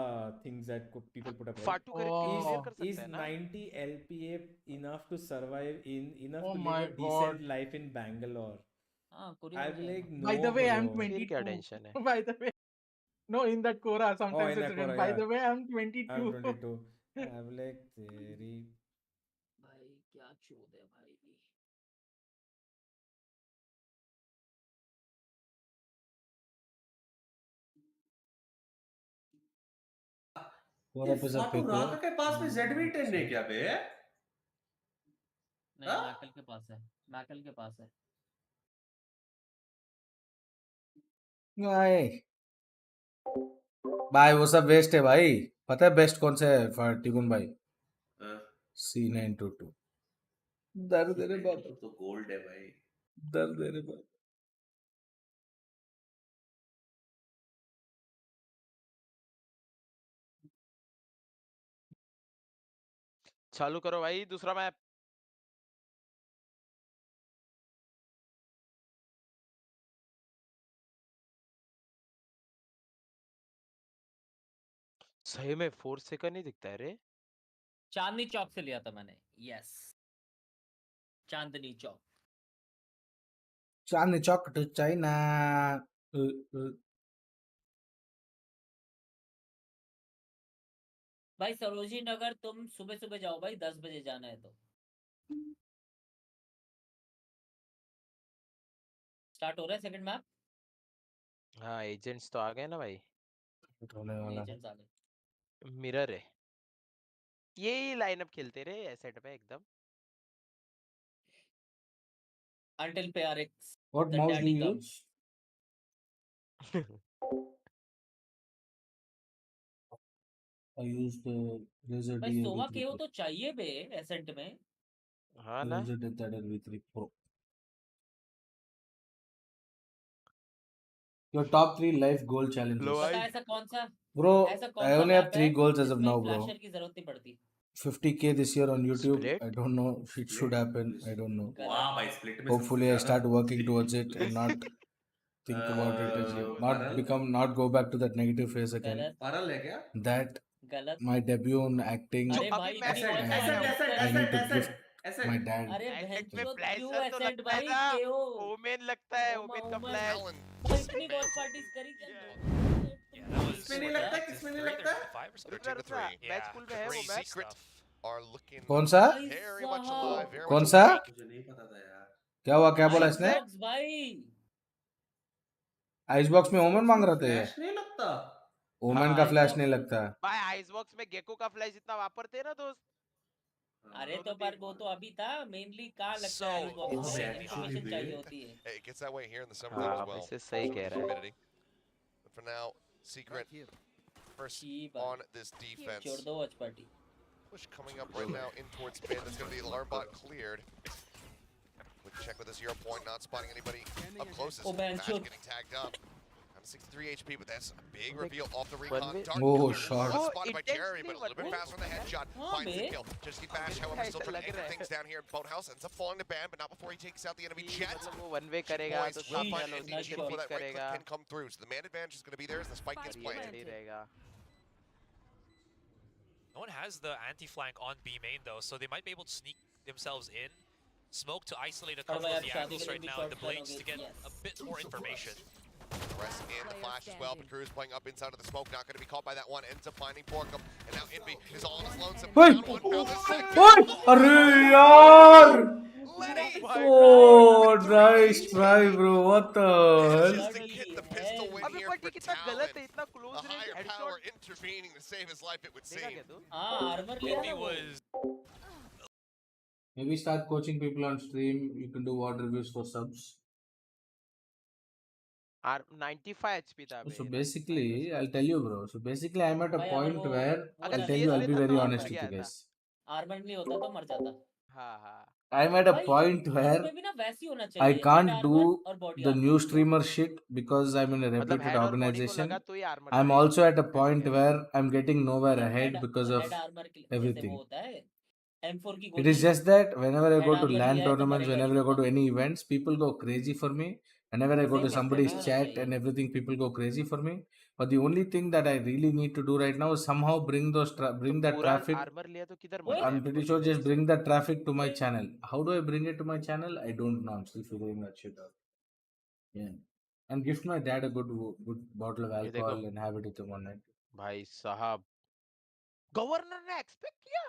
things that people put up. फाटू करके कुरियर कर सकते Is हैं ना? 90 LPA enough to survive enough Oh to my live a decent life in Bangalore? I'm like, no. By the way, I'm bro. 22. क्या tension है? By the way, no, in that Quora, Oh, sometimes in it's that written. Quora, By yeah. the way, I'm 22. I'm 22. I'm like, तेरी भाई क्या चोद है भाई। ये फाटू राका के पास में Z-Meter नहीं क्या बे? नहीं मैकल के पास है, मैकल के पास है। नहीं भाई वो सब वेस्ट है भाई। पता है बेस्ट कौन सा है फॉर टिकुन भाई? C922 दर्द है रे बाप, तो गोल्ड है भाई, दर्द है रे बाप। चालू करो भाई दूसरा मैप। सही में 4 सेकंड नहीं दिखता है रे। चांदनी चौक से लिया था मैंने, yes Chandni Chowk. Chandni Chowk to China. भाई सरोजी नगर तुम सुबह सुबह जाओ भाई, 10 बजे जाना है तो। स्टार्ट हो रहा है सेकंड मैप। हाँ एजेंट्स तो आ गए ना भाई। होने वाला है। एजेंट्स आ गए। मिरर है, यही लाइनअप खेलते रे एसेट पे एकदम। Until PRX, What the mouse do daddy you comes. use? I use the Razer भाई सोवा DA केओ V3 तो चाहिए बे एसेंट में। हाँ ना। Razer Deathadder V3 Pro. Your top 3 life goal challenges. पता है ऐसा कौन सा, Bro, ऐसा I कौन सा only have मैप 3 है goals as of जिसमें now, bro. फ्लैशर की जरूरत नहीं पड़ती। 50K this year on YouTube. Split? I don't know. It should happen. I don't know. वाह भाई स्प्लिट में Hopefully, I start working towards it and not think about it as not go back to that negative phase again. गलत परल है क्या? That गलत। my debut on acting, अरे भाई इतनी एसेट कौन सा asset announce asset I need to asset gift asset my dad. अरे एसेट में बहनचोद फ्लैशर क्यों तो एसेंट लगता है भाई ना। केओ ओमेन लगता है, ओमा ओमेन का ओमा फ्लैश। भाई इतनी वॉच पार्टीज करी क्या? किसमें नहीं लगता, किसमें नहीं लगता? रुकना रुकना, मैच स्कूल में है वो मैच। Secret are looking कौन सा? very much alive, very कौन much सा? awake. मुझे नहीं पता था यार। क्या हुआ? क्या बोला इसने? Xbox भाई आइस बॉक्स में ओमन मांग रहा था ये। फ्लैश नहीं लगता। ओमन का फ्लैश नहीं लगता। भाई आइस बॉक्स में गेको का फ्लैश इतना वापरते हैं ना दोस्त। अरे तो पर वो तो अभी था, मेनली कहाँ लगता है Xbox में, इन्फॉर्मेशन चाहिए होती है। It gets that way here in the summertime as well. वैसे सही कह रहा है। Humidity. But for now, Secret first on this defense. छोड़ दो watch party. Push coming up right now in towards mid. That's going to be alarm bot cleared. Quick check with the 0 point, not spotting anybody up closest. Oh man, Match getting tagged up. Down to 63 HP, but that's a big reveal off the recon. One Dark Oh, Killer shot. not spotted by Jerry, but a little bit intensely, faster on the headshot. Oh, Finds the man. kill. Just keep bash, however, still trying to anchor things down here in Boathouse. Ends up falling to ban, but not before he takes out the enemy jet. मतलब वो one way करेगा तो Boys will सामने find वाला Indy उसको for pick that right click करेगा। pin come through. So the man advantage is going to be there as the spike gets planted. Ready रहेगा। No one has the anti-flank on B main though, so they might be able to sneak themselves in. Smoke to isolate a couple of the angles right now, and the blades to get a bit more information. Press in the flash as well, but Cruz playing up inside of the smoke, not going to be caught by that one. Ends up finding Porkum, and now Envy is all on his lonesome. Hey! Down one, found the second. ओए! अरे यार! Lenny! Oh, nice try, bro. What the hell? Just to get the pistol win अबे here but ये for कितना गलत है, Talon. इतना A close range higher headshot. power intervening to save his life, it would देखा seem. क्या तू? हाँ आर्मर लिया Envy था वो। was Maybe start coaching people on stream. You can do WOD reviews for subs. R 95 HP था So बे। basically, I'll tell you, bro. So basically, I'm at a भाई अगर point वो where वो I'll ना tell you, I'll be seriously very तो honest मर with गया you था। guys. आर्मर नहीं होता तो मर जाता। हाँ हाँ। I'm at a भाई point where इसमें भी ना वैसी होना I चाहिए, हेड can't आर्मर do और body the armour. new streamer shit because I'm in a मतलब reputed हेड और बॉडी को organization. लगा तो ही आर्मर I'm करेगा। also at a ऐसा point कह रहा where I'm getting nowhere तो ahead because of head armour जैसे वो everything. होता है M4 की It गोली, is just that whenever I head go to armour LAN लिया है तो tournaments, मरेगा whenever नहीं I go to पूरा। any events, people go crazy for me. Whenever I go to same somebody's होना chat चाहिए। and everything, people go crazy for me. But the only thing that I really need to do right now is somehow bring तो bring that पूरा traffic. Armour लिया तो किधर ओए मर रहा I'm है pretty बोल sure के just दोस्त। bring that traffic to my channel. How do I bring it to my channel? I don't know. I'm still figuring that shit out. Yeah. And gift my dad a good bottle of ये देखो alcohol and have it with him one night. भाई साहब, governor ने expect किया।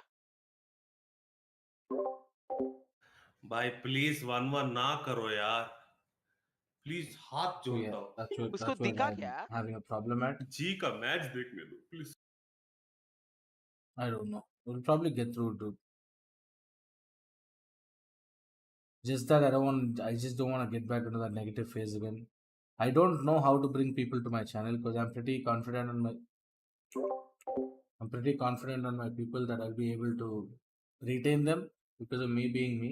भाई please 1-1 ना करो यार, प्लीज हाथ So yeah, जोड़ता हूँ। उसको that's where दिखा I'm क्या? having a problem at. जी का मैच देखने दो please. I don't know. We'll probably get through, dude. Just that I just don't want to get back into that negative phase again. I don't know how to bring people to my channel because I'm pretty confident on my people that I'll be able to retain them because of me being me.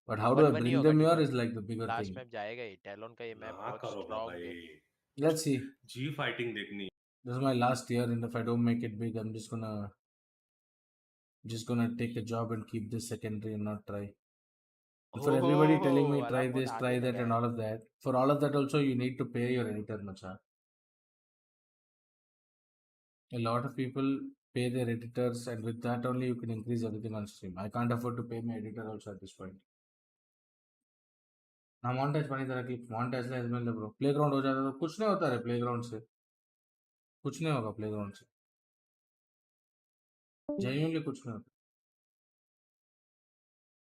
But how do I bring them here is like the bigger Last thing. map जाएगा ही Talon का ये map बहुत करोगा strong भाई है. Let's see. G fighting देखनी. This is my last year, and if I don't make it big, I'm just gonna take a job and keep this secondary and not try. And for everybody telling me try this, try that, and all of that, for all of that also you need to pay your editor, macha. A lot of people pay their editors, and with that only you can increase everything on stream. I can't afford to pay my editor also at this point. ना montage बनी तरह की montage ले इसमें ले bro. Playground हो जाता तो कुछ नहीं होता रे playground से. कुछ नहीं होगा playground से. Genuinely कुछ नहीं होता.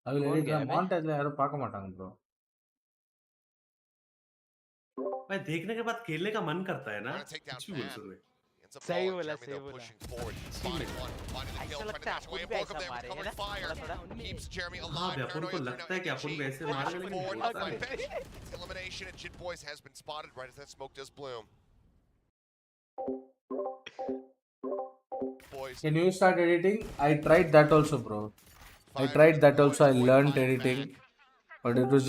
I will edit the montage ले यारो पाका माटांग bro. भाई देखने के बाद खेलने का मन करता है ना. कुछ भी बोल सकते. सही बोला सही बोला. ऐसा लगता है अपन भी ऐसा मारे है ना थोड़ा. हाँ भाई अपन को लगता है कि अपन वैसे मारेंगे लेकिन होता नहीं. Elimination and Jit Boys has been spotted right as that smoke does bloom. Can you start editing? I tried that also, bro. I tried that also. I learned editing, but it was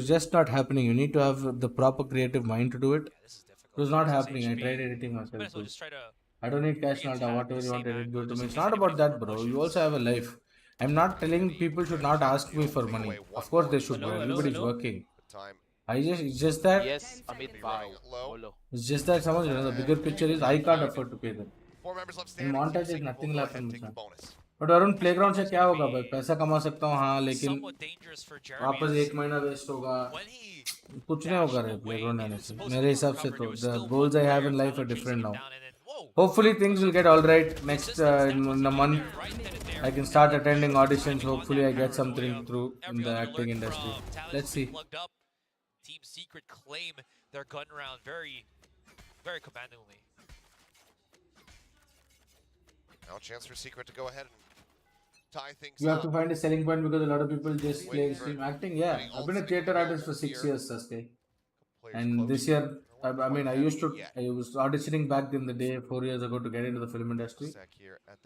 just not happening. You need to have the proper creative mind to do it. It was not happening. I tried editing myself too. I don't need cash now. Whatever you want to edit, do to me. It's not about that, bro. You also have a life. I'm not telling people should not ask me for money. Of course they should, bro. Everybody's working. It's just that. Yes, Amit Bhai. It's just that someone, the bigger picture is I can't afford to pay them. In montage is nothing left in the But Arun playground से क्या होगा भाई? पैसा कमा सकता हूँ हाँ, लेकिन वापस 1 महीना वेस्ट होगा. कुछ नहीं होगा रे प्लेग्राउंड आने से. मेरे हिसाब से तो the goals I have in life are different now. Hopefully things will get all right next in a month. I can start attending auditions. Hopefully I get something through in the acting industry. Let's see. Team Secret claim their gun round very, very commandingly. Now a chance for Secret to go ahead and tie things You have to find a selling point because a lot of people just play stream acting. Yeah, I've been a theater artist for 6 years, Sasuke. And this year, I mean, I was auditioning back in the day 4 years ago to get into the film industry.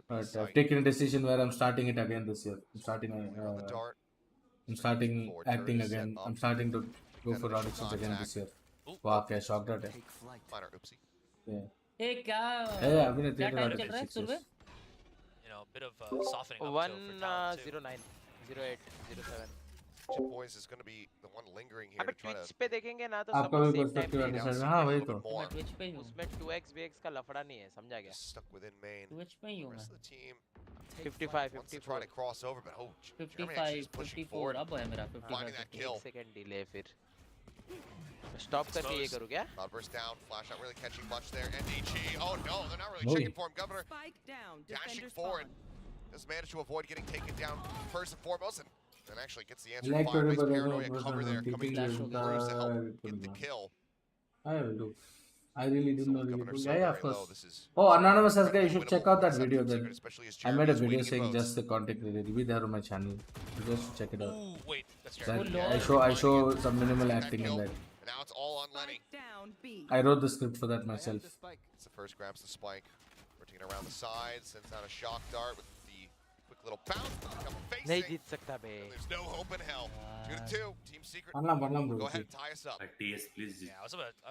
But I've taken a decision where I'm starting it again this year. I'm starting acting again. I'm starting to go for auditions again this year. Wow, क्या shocked at it. Yeah. Hey, क्या? Hey, I've been a theater artist for 6 years. A bit of softening up 1090807. Jit Boys is going to be the one lingering here to try to. पे देखेंगे ना तो आपका भी perspective है sir. हाँ वही तो. उसमें 2x VX का लफड़ा नहीं है, समझा क्या? Stuck within main. Twitch पे ही हूँ मैं. 55 Wants to try to cross over, but 55 54 अब है मेरा 55. Kill. Second delay फिर. Stop करके ये करूँ क्या? Cloudburst down, flash not really catching much there. NDG, oh no, they're not really checking for him. Governor dashing forward. Has managed to avoid getting taken down first and foremost, and actually gets the answer. Fire-based paranoia cover there, coming down from Bruce to help get the kill. I will do. I really didn't know. Yeah, of course. Oh, Anonymous Sasuke, you should check out that video then. I made a video saying just the content creator. It'll be there on my channel. You just check it out. Wait, that's I show some minimal acting in that. Now it's all on Lenny. I wrote the script for that myself. It's the first grabs the spike, rotating around the sides, sends out a shock dart with the quick little bounce. नहीं जीत सकता बे. There's no hope in hell. 2-2, Team Secret. Go ahead and tie us up. TS please. Yeah, I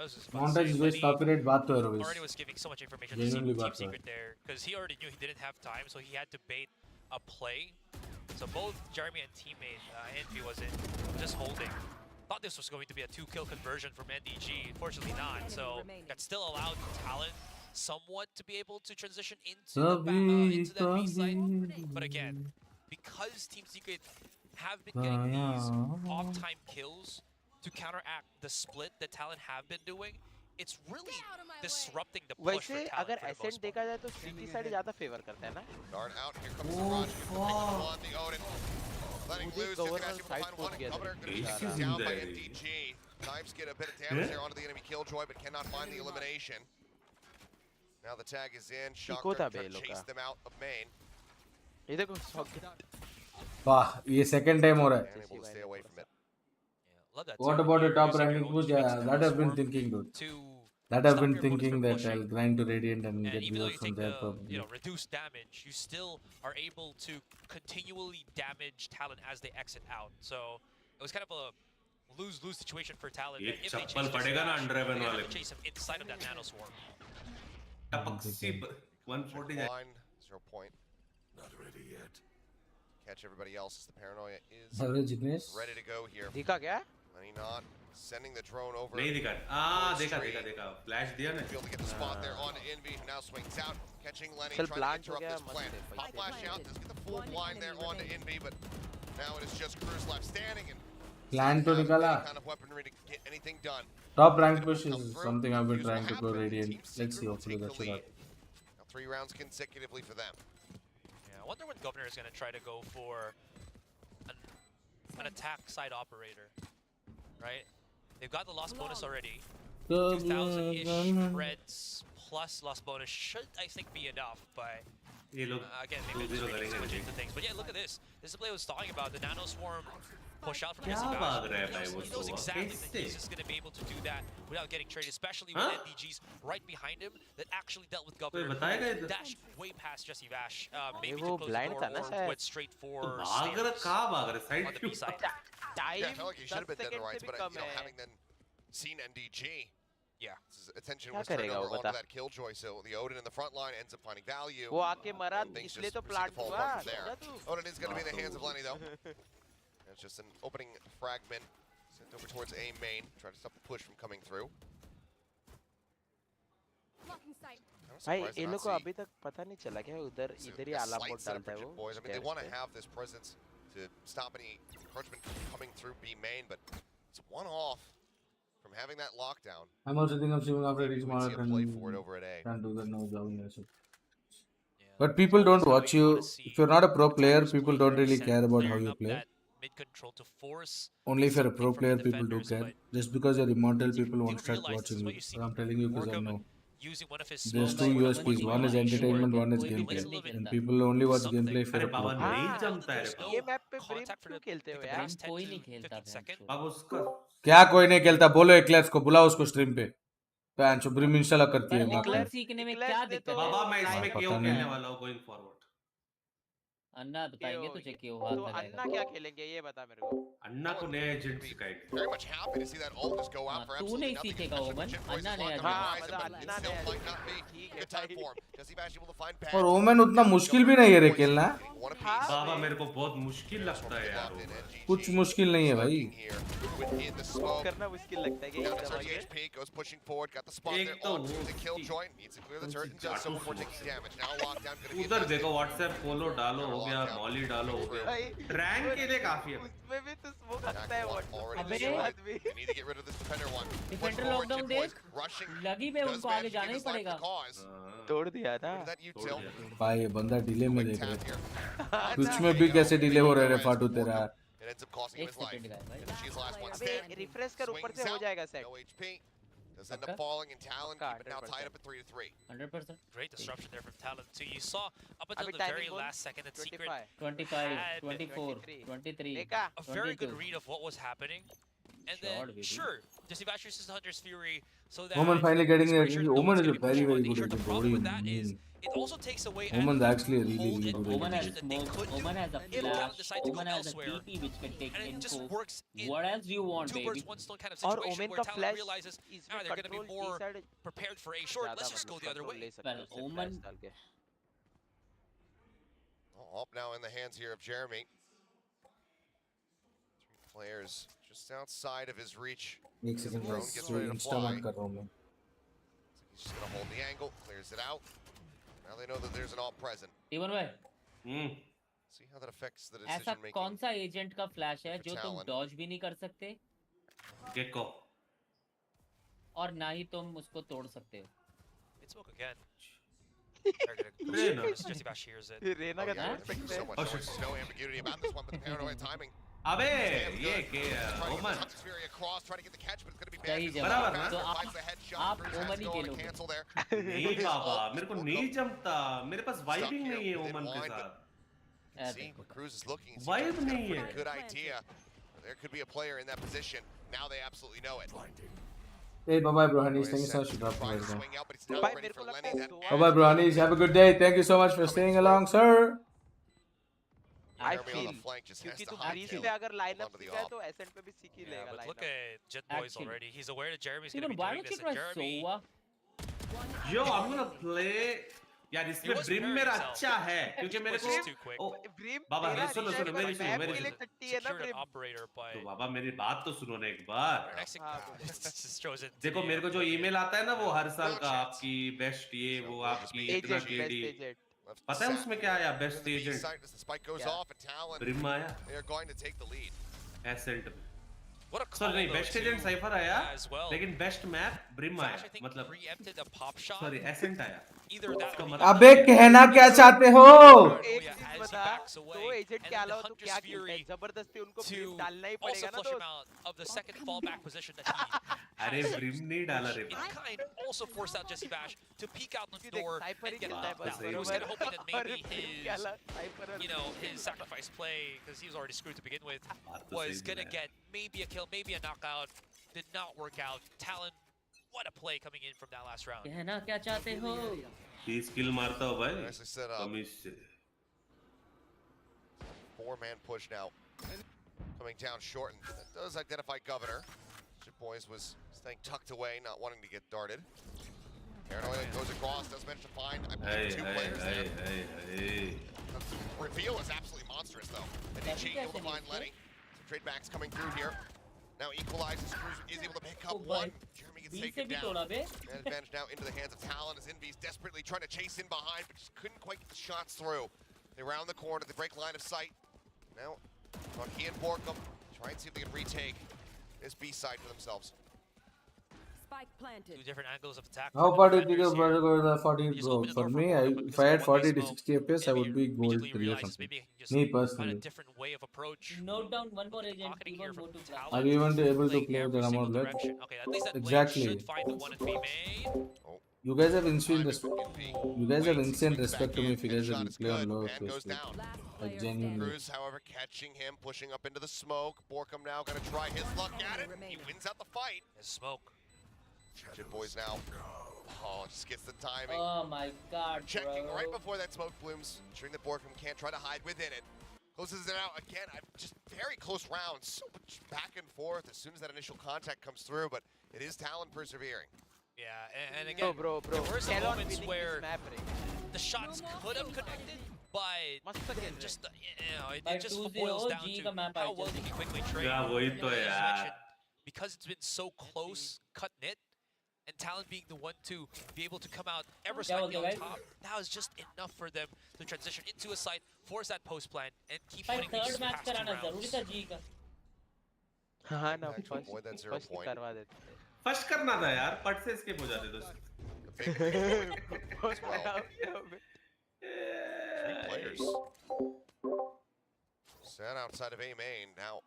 was just about Montage to is say, based copyright बात तो है Rohit. already was giving so much information to Team Secret there because he already knew he didn't have time, so he had to bait a play. So both Jeremy and teammate Envy wasn't just holding. Thought this was going to be a 2-kill conversion from NDG. Fortunately not. So that still allowed Talon somewhat to be able to transition into that B side. But again, because Team Secret have been getting these off-time kills to counteract the split that Talon have been doing, it's really disrupting the push for Talon. अगर accent देखा जाए तो CT side ज़्यादा favour करता है ना? Guard out. Here comes the Raj. On the Odin. Letting loose. Disconnecting behind one. Governor going to be down by NDG. Knives get a bit of damage there onto the enemy killjoy, but cannot find the elimination. Now the tag is in. Shocker trying to chase them out of main. ये देखो वाह ये second time हो रहा है. Unable to stay away from it. Love that. What about a top ranking push? Yeah, that I've been thinking, dude. That I've been thinking that I'll grind to Radiant and get viewers from there probably. Reduce damage, you still are able to continually damage Talon as they exit out. So it was kind of a lose-lose situation for Talon. एक चप्पल पड़ेगा ना अंडरवेन वाले. Chase him inside of that nano swarm. टपक्सी 140 Line, 0 point. Not ready yet. Catch everybody else as the paranoia is ready to go here. दिखा क्या? Lenny not sending the drone over. नहीं दिखा. देखा. Flash दिया ना. Able to get the spot there on Envy, who now swings out, catching Lenny, Still trying to plant interrupt this plan. Pop flash out, does get the full blind there onto Envy, but now it is just Cruz left standing and Plan to nikala. kind of weaponry to get anything done. Top rank push is something I've been trying to go Radiant. Let's see, hopefully that should happen. Now 3 rounds consecutively for them. Yeah, I wonder when Governor is going to try to go for an attack side operator, right? They've got the loss bonus already. 2,000-ish Reds plus loss bonus should, I think, be enough, but again, maybe just really switch into things. But yeah, look at this. This is the play I was talking about. The nano swarm push out from Gigabyte. He knows exactly that he's just going to be able to do that without getting traded, especially with NDGs right behind him that actually dealt with Governor. Dashed way past Jesse Vash. Maybe to close the door or went straight for Stairs on the B side. Yeah, I felt like he should have been dead rights, but having then seen NDG, yeah, his attention was turned over onto that Killjoy, so the Odin in the front line ends up finding value. वो आके मरा इसलिए तो plot हुआ. Odin is going to be in the hands of Lenny though. It's just an opening fragment sent over towards A main, try to stop the push from coming through. भाई ये लोग को अभी तक पता नहीं चला क्या उधर इधर ही आला मोड डालता है वो. Boys, I mean, they want to have this presence to stop any encroachment coming through B main, but it's one off from having that lockdown. I'm also thinking of streaming after reach We'll see a play for it over at A. Can't do that now, vlogging also. But people don't watch you. If you're not a pro player, people don't really care about how you play. Only if you're a pro player, people do care. Just because you're immortal, people won't start watching you. But I'm telling you because I know. There's 2 USPs. One is entertainment, one is gameplay. And people only watch gameplay if you're a pro player. ये map पे ब्रेम क्यों खेलते हो यार? कोई नहीं खेलता है. अब उसका क्या कोई नहीं खेलता? बोलो Eclipse को, बुलाओ उसको स्ट्रीम पे. पैंचो ब्रिम इंस्टॉल करती है Eclipse सीखने में क्या दिक्कत है? बाबा मैं इसमें क्यों खेलने वाला हूँ गोइंग फॉरवर्ड. अन्ना बताएंगे तुझे क्यों तो अन्ना क्या खेलेंगे ये बता मेरे को. अन्ना को नया एजेंट सिखाएंगे. Very much happy to see that all just go out for तू नहीं सीखेगा ओमन. अन्ना ने अन्ना ने good time for him. Jesse Vash able to find और ओमन उतना मुश्किल भी नहीं है रे खेलना. बाबा मेरे को बहुत मुश्किल लगता है यार. कुछ मुश्किल नहीं है भाई. करना मुश्किल लगता है कि HP goes pushing forward, got the spot there on the Killjoy, needs to clear the turret and does so before taking damage. Now lockdown going to be उधर देखो WhatsApp फॉलो डालो हो गया, मॉली डालो हो गया. रैंक के लिए काफी है. उसमें भी तो स्मोक आता है व्हाट्सएप. अबे need to get rid of this defender one. Defender lockdown देख. लगी पे उनको आगे जाना ही पड़ेगा. तोड़ दिया था. भाई ये बंदा डिले में देख रहा है. कुछ में भी कैसे डिले हो रहा है रे फाटू तेरा. It ends up costing him his life. She's the last one अबे standing. रिफ्रेश कर ऊपर से हो जाएगा set. No HP. Does end up falling in Talon, keep it now tied up at 3-3. 100%. Great disruption there from Talon too. You saw up until the very last second that Secret 25, had 24, 23. A very good read of what was happening. And then, sure, Jesse Vash uses the Hunter's Fury so that Oman finally getting there. Oman is a very good agent. it also takes away Oman's actually a really good agent. Oman has smoke, Oman has a flash, Oman has a TP which can take info. What else do you want, baby? और Oman का flash is they're going to be more prepared for a short. Let's just go the other way. Well, Oman... Up now in the hands here of Jeremy. 3 players just outside of his reach. एक second install कर रहा हूं मैं. He's just gonna hold the angle, clears it out. Now they know that there's an alt present. Even way. See how that affects the decision ऐसा making. कौन सा agent का flash है जो तुम डॉज भी नहीं कर सकते? गेको. और ना ही तुम उसको तोड़ सकते हो. It's smoke again. Reyna. Jesse Vash hears it. Reyna का So much no ambiguity about this one, but the paranoid timing. अबे ये क्या ओमन सही बराबर ना तो आप ओमन ही खेलोगे नहीं बाबा मेरे को नहीं जमता मेरे पास वाइबिंग नहीं है ओमन के साथ See what Cruz is looking. Why isn't he here? Good idea. There could be a player in that position. Now they absolutely know it. Hey, bye-bye, bro. Hanis, thank you so much for dropping by. Swing out, but it's not ready for Lenny. That Bye-bye, bro. Hanis, have a good day. Thank you so much for staying along, sir. I feel क्योंकि तू bridge पे अगर lineup सीखा है तो accent पे भी सीख ही लेगा But lineup look at Jet Boys already. He's aware that Jeremy's Steven, going to be why doing don't you this. And try Jeremy, Sova? Yo, I'm gonna play. यार इसमें ब्रिम मेरा अच्छा है क्योंकि मेरे को बाबा सुनो सुनो मेरी secured operator by तो बाबा मेरी बात तो सुनो ना एक बार देखो मेरे को जो ईमेल आता है ना वो हर साल का आपकी बेस्ट ये वो आपकी इतना केडी पता है उसमें क्या आया बेस्ट एजेंट ब्रिम आया एसेंट सॉरी नहीं बेस्ट एजेंट साइफर आया लेकिन बेस्ट मैप ब्रिम आया मतलब सॉरी एसेंट आया अबे कहना क्या चाहते हो तो एजेंट के अलावा तू क्या खेलता है जबरदस्ती उनको ब्रिम डालना ही पड़ेगा ना तो अरे ब्रिम नहीं डाला रे also forced out Jesse Bash to peek out the door and get a knockdown. He was kind of hoping that maybe his sacrifice play, because he was already screwed to begin with, was gonna get maybe a kill, maybe a knockout. Did not work out. Talon, what a play coming in from that last round. कहना क्या चाहते हो? 30 kill मारता हो भाई. Nicely set up. 4-man push now. Coming down shortened. That does identify Governor. Chip Boys was staying tucked away, not wanting to get darted. Paranoia goes across, does manage to find, I believe, two players there. The reveal is absolutely monstrous, though. And Ichi able to find Lenny. Some trade backs coming through here. Now equalizes, Cruz is able to pick up one. Jeremy gets taken down. And advantage now into the hands of Talon as Envy's desperately trying to chase in behind, but just couldn't quite get the shots through. They round the corner, they break line of sight. Now, he and Borkum try and see if they can retake this B side for themselves. Spike planted. Two different angles of attack. How far did you go the 40 bro? For me, if I had 40 to 60 FPS, I would be gold 3 or something. Me personally. A different way of approach. Note down one more agent. Even go to class. Are you even able to play with the amount left? Okay, at least that Exactly. should find the one and be made. You guys have insane respect. You guys have insane respect to me if you guys have play on low FPS. Like genuinely. Cruz, however, catching him, pushing up into the smoke. Borkum now gonna try his luck at it. He wins out the fight. His smoke. Chip Boys now. Oh, just gets the timing. Oh my god, Checking bro. right before that smoke blooms, ensuring that Borkum can't try to hide within it. Closes it out again. Just very close rounds. So much back and forth as soon as that initial contact comes through, but it is Talon persevering. Yeah, and again, bro. there were some moments where the shots could have connected, but just it just boils down to how well they can quickly trade. Yeah, वही तो यार. Because it's been so close, cut knit, and Talon being the one to be able to come out ever slightly on top, that was just enough for them to transition into a site, force that post plan, and keep winning these past 2 rounds. हाँ ना first करवा देते. First करना था यार पट से skip हो जाते तो 3 players set outside of A main. Now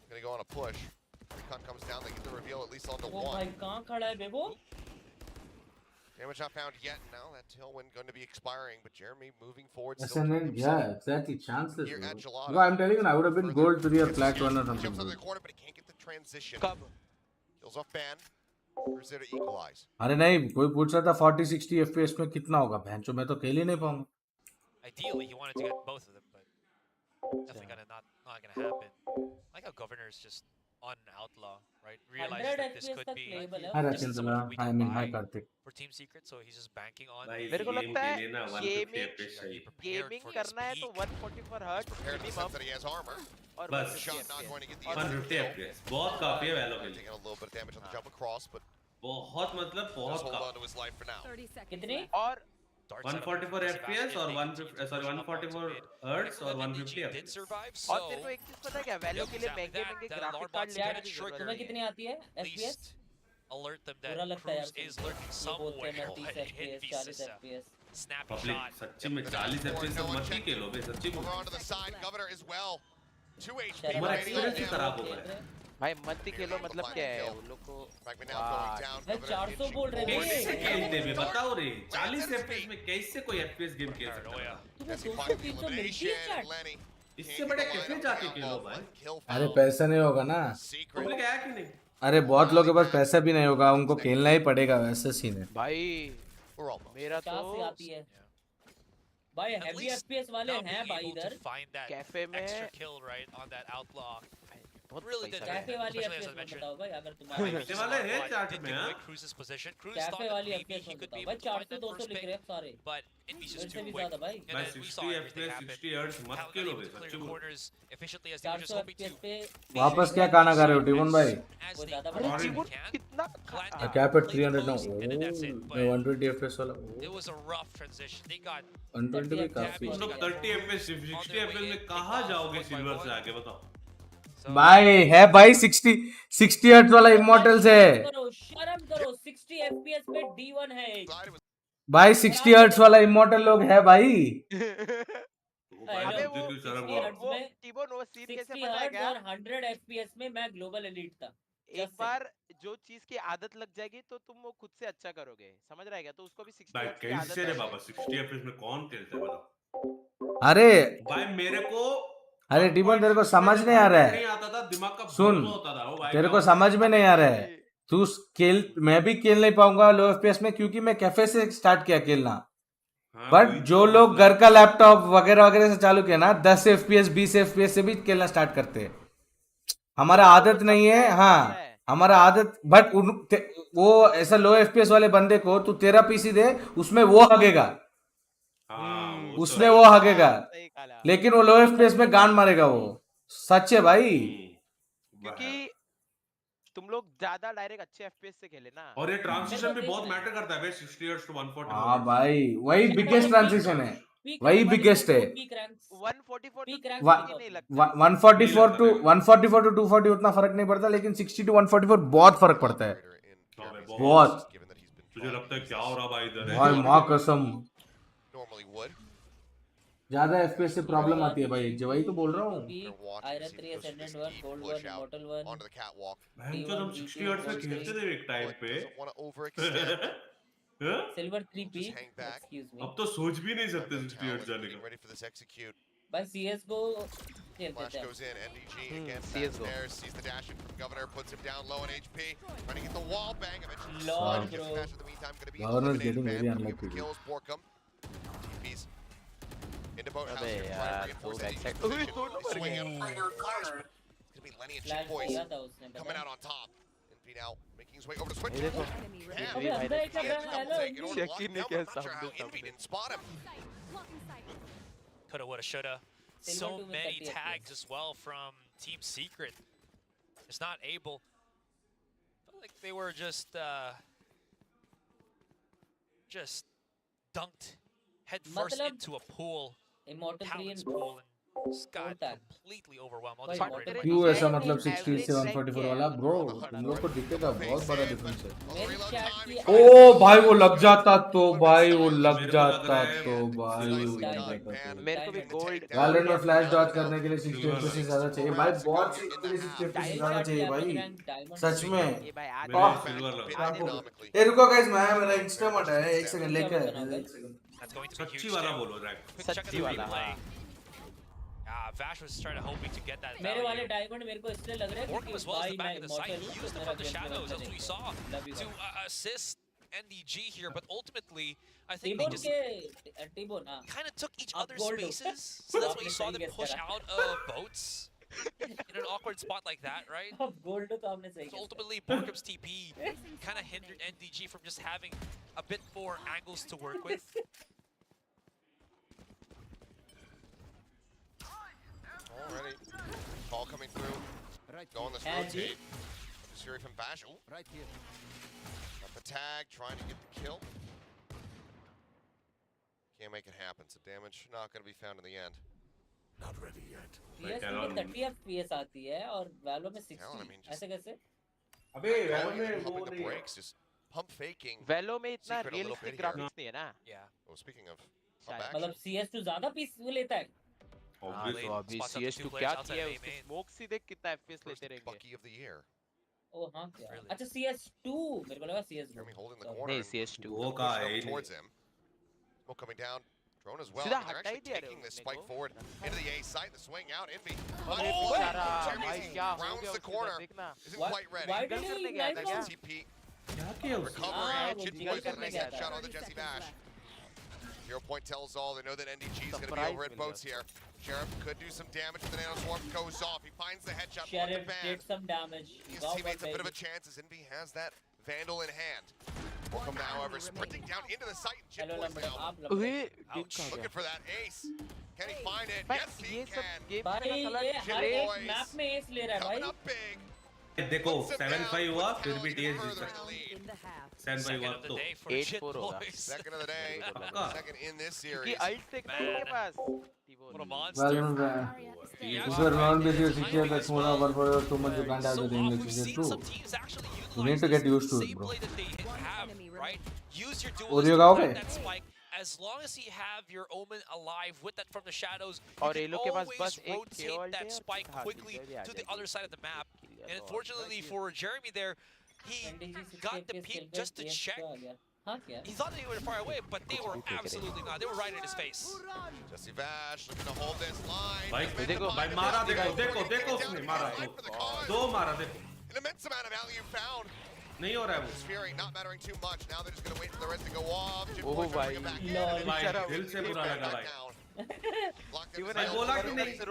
gonna go on a push. Recon comes down, they get the reveal at least onto Oh one. भाई कहाँ खड़ा है बेबो? Damage not found yet. Now that tailwind going to be expiring, but Jeremy moving forward. SNN, yeah, exactly. Chanceless. Here at Gelada. No, I'm telling you, I would have been gold 3 or flat 1 or something. Jumps on the corner, but he can't get the transition. Kills off ban. Who's there to equalize? अरे नहीं कोई पूछ रहा था 40-60 FPS में कितना होगा भैंचो मैं तो खेल ही नहीं पाऊंगा. Ideally, he wanted to get both of them, but definitely not gonna happen. Like how Governor is just on outlaw, right? Realizes that this could be I mean, hi Karthik. For Team Secret, so he's just banking on. मेरे को लगता है gaming करना है तो 144 hertz minimum that he has armor. और बस shot not going to get the 150 FPS बहुत काफी है वैलो के लिए. a little bit of damage on the jump across, but बहुत मतलब बहुत hold on to his life for now. कितनी? और 144 FPS और 144 Hz और 150 FPS. और तेरे को एक चीज पता है क्या वैल्यू के लिए महंगे ग्राफिक कार्ड लेने की जरूरत तुम्हें कितनी आती है FPS? Alert them that Cruz is lurking somewhere. 30 FPS 40 FPS. Snappy public shot. सच्ची में 40 FPS से मत ही खेलो बे सच्ची में. Over onto the side, Governor as well. 2 HP. तुम्हारा एक्सपीरियंस ही खराब हो गया. भाई मत ही खेलो मतलब क्या है उन लोग को 400 बोल रहे हैं कैसे खेलते हैं बताओ रे 40 एफपीएस में कैसे कोई एफपीएस गेम खेल सकता है तुम्हें 200-300 मिलती है चैट इससे बड़े कैफे जाके खेलो भाई अरे पैसा नहीं होगा ना तुमने क्या कि नहीं अरे बहुत लोगों के पास पैसा भी नहीं होगा उनको खेलना ही पड़ेगा वैसे सीन है भाई मेरा तो आती है भाई हेवी एफपीएस वाले हैं भाई इधर कैफे में really कैफे वाली एफपीएस बताओ भाई अगर तुम्हारे कैफे वाले हैं चार्ट में हां कैफे वाली एफपीएस बताओ भाई 400 200 लिख रहे हैं सारे इससे भी ज्यादा भाई 60 एफपीएस 60 हर्ट्ज मत खेलो बे सच्ची बोल 400 एफपीएस पे वापस क्या गाना गा रहे हो टीमन भाई वो ज्यादा बड़ा कितना कैप एट 300 now मैं 120 fps वाला it was a rough transition they got 120 भी काफी तुम लोग 30 fps 60 fps में कहां जाओगे सिल्वर से आगे बताओ भाई है भाई 60 हर्ट्ज वाला इमॉर्टल्स है शर्म करो 60 एफपीएस पे D1 है भाई 60 हर्ट्ज वाला इमॉर्टल लोग है भाई अबे वो टीबोन वो सीन कैसे पता है क्या और 100 एफपीएस में मैं ग्लोबल एलीट था एक बार जो चीज की आदत लग जाएगी तो तुम वो खुद से अच्छा करोगे समझ रहा है क्या तो उसको भी 60 भाई कैसे रे बाबा 60 एफपीएस में कौन खेलता है बताओ अरे भाई मेरे को अरे टीबन तेरे को समझ नहीं आ रहा नहीं है आता था दिमाग का सुन होता था ओ भाई तेरे को समझ में नहीं आ रहा है तू खेल मैं भी खेल नहीं पाऊंगा लो एफपीएस में क्योंकि मैं कैफे से स्टार्ट किया खेलना बट जो लोग घर का लैपटॉप वगैरह वगैरह से चालू किया ना 10 एफपीएस 20 एफपीएस से भी खेलना स्टार्ट करते हैं हमारा आदत नहीं है हाँ हमारा आदत बट वो ऐसा लो एफपीएस वाले बंदे को तू तेरा पीसी दे उसमें वो हगेगा उसमें वो हगेगा लेकिन वो लो एफपीएस में गान मारेगा वो सच है भाई क्योंकि तुम लोग ज्यादा डायरेक्ट अच्छे एफपीएस से खेले ना और ये ट्रांजिशन भी बहुत मैटर करता है भाई 60 हर्ट्ज टू 140 हाँ भाई वही बिगेस्ट ट्रांजिशन है वही बिगेस्ट है 144 टू 240 उतना फर्क नहीं पड़ता लेकिन 60 टू 144 बहुत फर्क पड़ता है बहुत तुझे लगता है क्या हो रहा भाई इधर भाई मां कसम ज्यादा एफपीएस से प्रॉब्लम आती है भाई जो वही तो बोल रहा हूँ आयरन 3 असेंडेंट 1 गोल्ड 1 मॉडल 1 भाई तो हम 60 हर्ट्ज में खेलते थे एक टाइम पे सिल्वर 3 पी एक्सक्यूज मी अब तो सोच भी नहीं सकते 60 हर्ट्ज जाने का भाई सीएस को खेलते थे CS:GO sees the dash and governor puts him down low on HP trying to get the wall bang eventually Lord, bro. in the meantime going to be Governor is eliminated getting very ban, unlucky. kills Borkum TPs into boathouse अबे here trying to यार reinforce दो that back position. Side दोनों मर Swing गए it. It's gonna be Lenny and Chip Boys किया था उसने coming out on top. NP now making his way over to switch. ये देखो अबे अंदर एक हेलो चेक ही नहीं किया सामने NP didn't spot him. Coulda, woulda, shoulda. So many tags as well from Team Secret. It's not able. Felt like they were just dunked head first into a pool. Immortal 3 Talon's pool and just got completely overwhelmed. क्यों ऐसा मतलब 60 से 144 वाला bro तुम लोग को दिखेगा बहुत बड़ा डिफरेंस है मेरी चैट की ओ भाई वो लग जाता तो भाई वो लग जाता तो भाई वो लग जाता तो मेरे को भी गोल्ड वैलोरेंट में फ्लैश डॉज करने के लिए 60 एफपीएस से ज्यादा चाहिए भाई बहुत 60 एफपीएस से ज्यादा चाहिए भाई सच में ए रुको गाइस मैं मेरा इंस्टा मट है एक सेकंड लेके सच्ची वाला बोलो रैक सच्ची वाला Vash was trying to hoping to get that मेरे value. वाले डायमंड मेरे को इसलिए लग रहा है Borkum as well as the back of the site. Immortal He used them from the shadows, as we saw, to assist NDG here. But ultimately, I think they just T-bone हां kind of took each other's spaces. So that's why you saw them push out of boats in an awkward spot like that, right? अब gold तो हमने सही So ultimately, Borkum's TP kind of hindered NDG from just having a bit more angles to work with. Already. Ball coming through. Going this rotate. Just hearing from Bash. Ooh. Right here. Got the tag, trying to get the kill. Can't make it happen, so damage not going to be found in the end. Not ready yet. CS में 30 FPS आती है और वैलो में 60 ऐसे कैसे अबे वैलो में Pumping the brakes, just pump faking. वैलो में इतना Secret a little realistic bit here. Graphics नहीं है ना Yeah. Oh, speaking of शायद। pump मतलब action. सीएस टू ज्यादा पीस वो लेता है Obvious. तो अभी CS2 क्या किया है उसके स्मोक से देख कितना FPS लेते रहेंगे Bucky of the year. ओ हाँ क्या अच्छा CS2 मेरे को लगा CS2 नहीं CS2 वो का है towards him. Smoke coming down. Drone as well. They're actually taking this spike forward into the A site. The swing out. Envy. Jeremy rounds the corner. Isn't quite ready. Why did he knife him? TP. Recovery. Jit boys with a nice headshot on the Jesse Bash. 0 point tells all. They know that NDG is going to be over at boats here. Sheriff could do some damage, but the nano swarm goes off. He finds the headshot. Sheriff did some damage. His teammate's a bit of a chance as Envy has that Vandal in hand. Welcome now, however, sprinting down into the site. Jit boys now. Looking for that ace. Can he find it? Yes, he can. भाई ये हर एक map में S ले रहा है भाई. Coming up big. देखो 7-5 हुआ फिर भी TS जीत सकता है 7-5 हुआ तो 8-4 होगा Second of the day. Second in this series. कि अल्ट टेक के पास What a monster. If you are non-basic secure, that's more overpowered too much. You can't have the English. Is true. You need to get used to it, bro. Use your Audio duels का to that spike. As long as you have your Omen alive with that from the shadows, और you ये can लोग के पास always बस एक rotate that spike quickly to the other side of the map. And unfortunately for Jeremy there, he got the peek just to check. He thought they were far away, but they were absolutely not. They were right in his face. Jesse Vash looking to hold this line. भाई मारा देखो उसने मारा दो मारा देखो An immense amount of value found. नहीं हो रहा है वो Sphering not mattering too much. Now they're just going to wait for the rest to go off. ओह भाई भाई दिल से बुरा लगा भाई I बोला कि नहीं it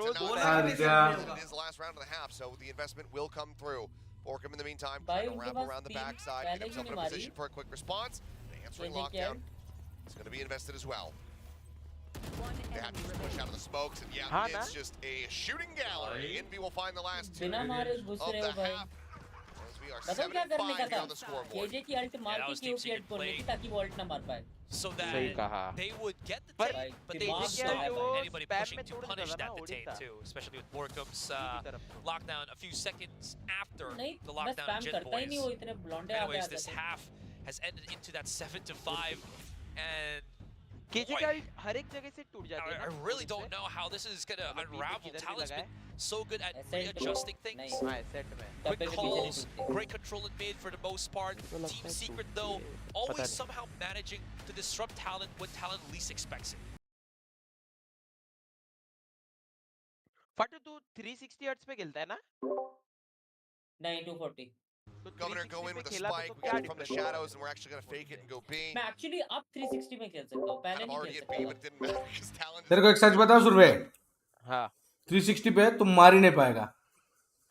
is the last round of the half, so the investment will come through. Borkham in the meantime trying to wrap around the backside, get himself in a position for a quick response. The answering lockdown is going to be invested as well. They have to push out of the smokes, and yeah, it's just a shooting gallery. Envy will find the last two of the half. As we are 7-5 here on the scoreboard. KJ की ult मार के क्यों clear करने की ताकि वो alt ना मार पाए. So that they would get the take, but they didn't stop anybody pushing to punish that detain too, especially with Borkham's lockdown a few seconds after the lockdown of Jet Boys. Anyways, this half has ended into that 7-5, and हर एक जगह से टूट जाती है. I really don't know how this is gonna unravel. Talon's been so good at readjusting things. Quick calls, great control in mid for the most part. Team Secret though, always somehow managing to disrupt Talon when Talon least expects it. फटू तू 360 hertz पे खेलता है ना? नहीं 240. Governor go in with a spike, we get from the shadows, and we're actually going to fake it and go B. मैं actually अब 360 में खेल सकता हूँ, पहले नहीं खेल सकता. But it didn't matter because Talon. तेरे को एक सच बताओ सुरवे. हाँ. 360 पे तुम मार ही नहीं पाएगा.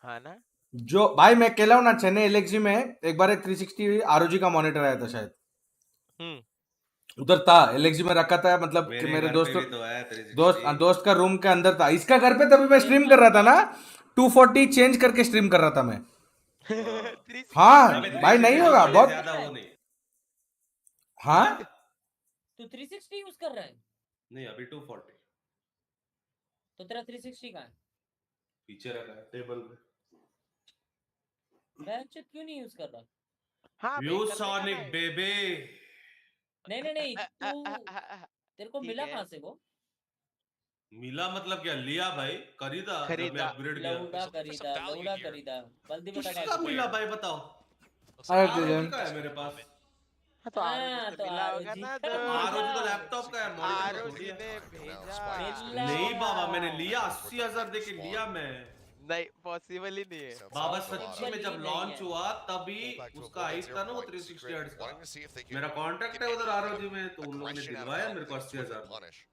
हाँ ना? जो भाई मैं अकेला हूँ ना चेन्नई एलेक्सी में एक बार एक 360 आरओजी का मॉनिटर आया था शायद. उधर था एलेक्सी में रखा था मतलब कि मेरे दोस्त का रूम के अंदर था. इसका घर पे तभी मैं स्ट्रीम कर रहा था ना 240 चेंज करके स्ट्रीम कर रहा था मैं. हाँ भाई नहीं होगा बहुत. हाँ तू 360 यूज कर रहा है? नहीं अभी 240. तो तेरा 360 कहाँ है? पीछे रखा है टेबल पे. मैं क्यों नहीं यूज कर रहा? हाँ ViewSonic बेबी. नहीं तू तेरे को मिला कहाँ से वो? मिला मतलब क्या लिया भाई खरीदा अपग्रेड किया लौड़ा खरीदा बल्दी बता किसका मिला भाई बताओ. का है मेरे पास. तो मिला होगा ना तो आरओजी तो लैपटॉप का है मॉनिटर ने भेजा. नहीं बाबा मैंने लिया 80,000 देके लिया मैं. नहीं पॉसिबल ही नहीं है बाबा सच्ची में जब लॉन्च हुआ तभी उसका हाइप था ना वो 360 हर्ट्ज का. मेरा कॉन्ट्रैक्ट है उधर आरओजी में तो उन लोगों ने दिलवाया मेरे को 80,000.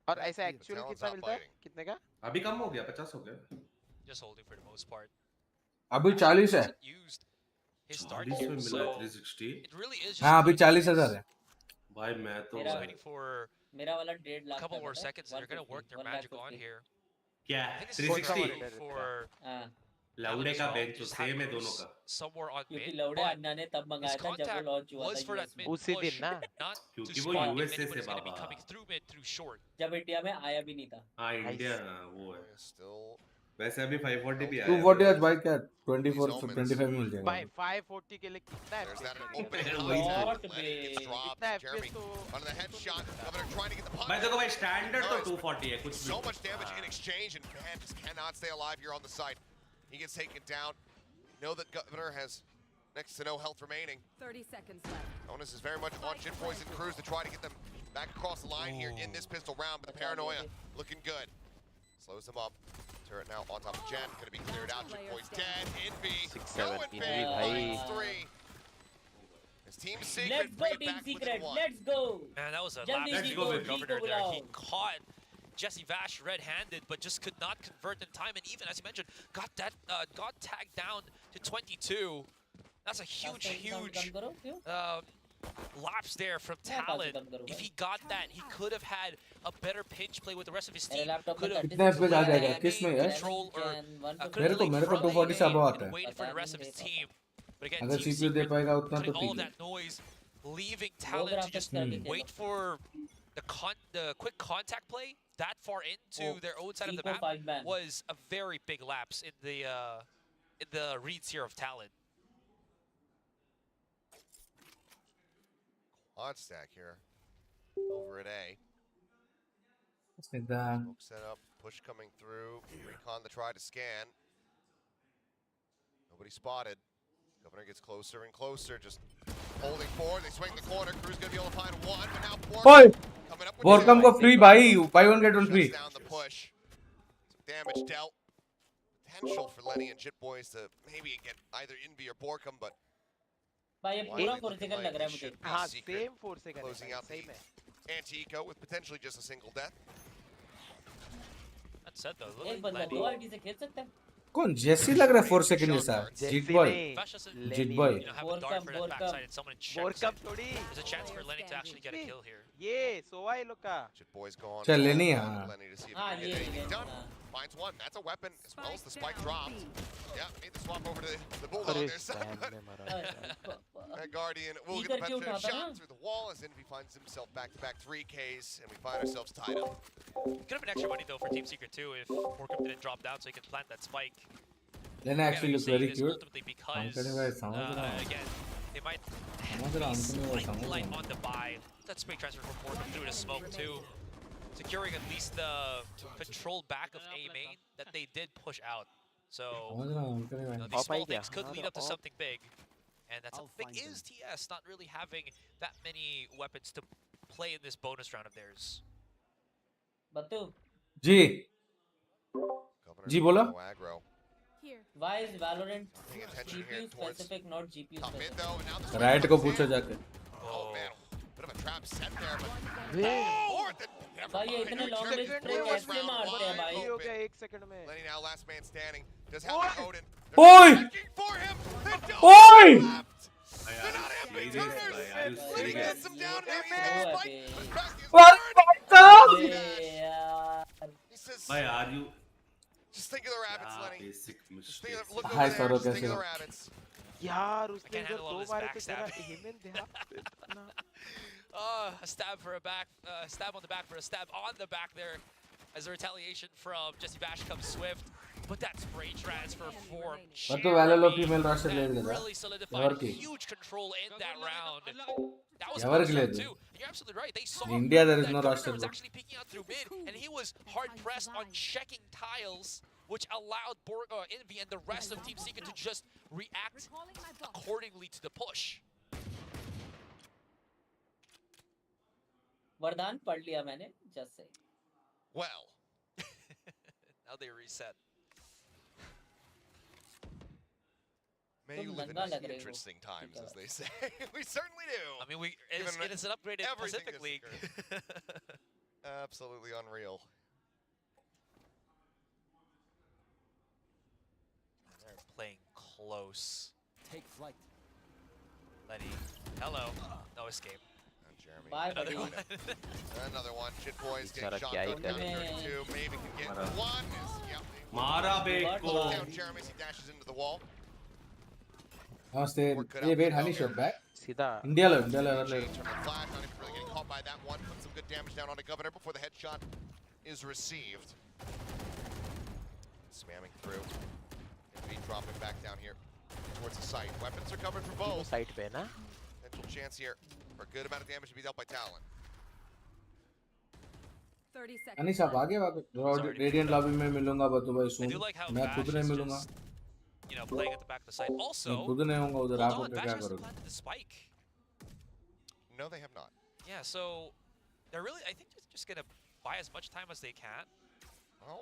और ऐसा एक्चुअल कितना मिलता है? कितने का? अभी कम हो गया 50 हो गया. Just holding for the most part. अभी 40 है. His start here, मिला 360. It really is just हाँ अभी 40,000 है. भाई मैं तो waiting for मेरा वाला 1.5 lakh. a couple more seconds and they're gonna work their magic on here. क्या 360 हाँ लौड़े का बेंच सेम है दोनों का. Somewhere on क्योंकि लौड़े अन्ना ने तब मंगाया था जब वो लॉन्च हुआ था उसी दिन ना. क्योंकि वो यूएसए से बाबा जब इंडिया में आया भी नहीं था. हाँ इंडिया वो है. वैसे अभी 540 भी आया 240 आज भाई क्या 24 25 में मिल जाएगा भाई 540 के लिए कितना There's that FPS open वही shot. तो। Lenny gets dropped. कितना Jeremy FPS तो under the headshot. Governor trying to get the punch. भाई देखो भाई स्टैंडर्ड तो 240 है कुछ So much damage in exchange, and man just cannot stay alive here on the side. He gets taken down. Know that Governor has next to no health remaining. 30 seconds left. Onus is very much on Jitboy's and Cruz to try to get them back across the line here in this pistol round, but the paranoia looking good. Slows them up. Turret now on top of Jen, gonna be cleared out. Jitboy's dead. Envy going big. Finds 3. His team secret. Let's go, Team Secret. Let's go. Man, that was a Jaldi lapse G go, from G Governor ko there. He bulao. caught Jesse Vash red-handed, but just could not convert in time, and even as you mentioned, got tagged down to 22. That's a huge lapse there from Talon. If he got that, he could have had a better pinch play with the rest of his team. Could have कितना FPS आ जाएगा किसमें है control or मेरे को 240 से अब आता है waited for the rest of his team. But again, अगर Team CPU दे Secret पाएगा उतना तो putting all ठीक of है that noise, leaving Talon to just wait for the quick contact play that far into their own side of the map was a very big lapse in the reads here of Talon. Quad stack here over at A. इसने दा Smoke set up, push coming through. Recon the try to scan. Nobody spotted. Governor gets closer and closer, just holding forward. They swing the corner. Crew's gonna be able to find one, but now ओए coming up with Webcam को free भाई buy one get one free down the push. Some damage dealt. Potential for Lenny and Jitboys to maybe get either Envy or Borkum, but भाई ये पूरा 4 second लग रहा है मुझे हाँ सेम 4 सेकंड closing out सही में the anti-eco with potentially just a single death. That said though, एक बंदा 2 आईडी से खेल सकता है कौन जेसी लग रहा है 4 सेकंड जैसा जिट बॉय जिट बॉय बोरकम थोड़ी There's a chance for Lenny to actually get a kill here. ये सोवा ये लोग का Jitboys go on. चल लेनी हां Lenny to see if he can get anything done. Finds one. That's a weapon as well as the spike dropped. Yeah, made the swap over to the bulldog there. That Guardian will get the better shot through the wall as Envy finds himself back-to-back 3Ks, and we find ourselves tied up. Could have been extra money though for Team Secret too if Borkum didn't drop down so he could plant that spike. Then actually looks very cute. Ultimately because again, they might be slightly light on the buy. That spike transfer from Borkum through to smoke too. Securing at least the control back of A main that they did push out. So these small things could lead up to something big. And that something is TS not really having that many weapons to play in this bonus round of theirs. बत्तू जी जी बोला Why is Valorant GPU specific not GPU specific? Right को पूछो जाके Bit of a trap set there, but भाई ये इतने long range spray कैसे मारते हैं भाई हो गया 1 सेकंड में Lenny now last man standing. Does have the Odin. ओए ओए They're not empty turners. Lenny gets him down and he hits spike. भाई साहब He says, भाई are you just think of the rabbits, Lenny. Just think of, look Hi, over Soro, there. Just think कैसे of हो? the rabbits. यार उसने can't जब handle all 2 this मारे तो जरा backstabbing. हिमेन ध्यान A stab for a back, stab on the back for a stab on the back there as a retaliation from Jesse Bash comes swift. But that spray transfer for तो वाले female roster ले लेगा really solidified huge control in that round. That was यावर के लिए too. You're absolutely right. They saw India there is that no Governor roster was actually peeking out through mid, and he was hard pressed on checking tiles, which allowed Envy and the rest of Team Secret to just react accordingly to the push. वरदान पढ़ लिया मैंने just say. Well, now they reset. May you live in interesting times, as they say. We certainly do. I mean, it is an upgraded Pacific League. Absolutely unreal. They're playing close. Take flight. Lenny, hello. No escape. Jeremy. Bye, Another one. Another one. Jitboys getting shot down to 32. Maybe can get one. Mara beko. Down Jeremy as he dashes into the wall. नमस्ते ये wait Honey shot back सीधा India low Flash, not even really getting caught by that one. Put some good damage down on the Governor before the headshot is received. spamming through. Gonna be dropping back down here towards the site. Weapons are covered for both. Site पे ना? Potential chance here for a good amount of damage to be dealt by Talon. 30 seconds. अनिश आप आगे वापस radiant lobby में मिलूंगा बतो भाई I do soon like how मैं Vash खुद is नहीं मिलूंगा just, you know, playing at the back of the site. Also, मैं खुद नहीं होऊंगा उधर आप hold on, उधर Vash क्या hasn't करोगे planted the spike. No, they have not. Yeah, so they're really, I think, just gonna buy as much time as they can. Oh,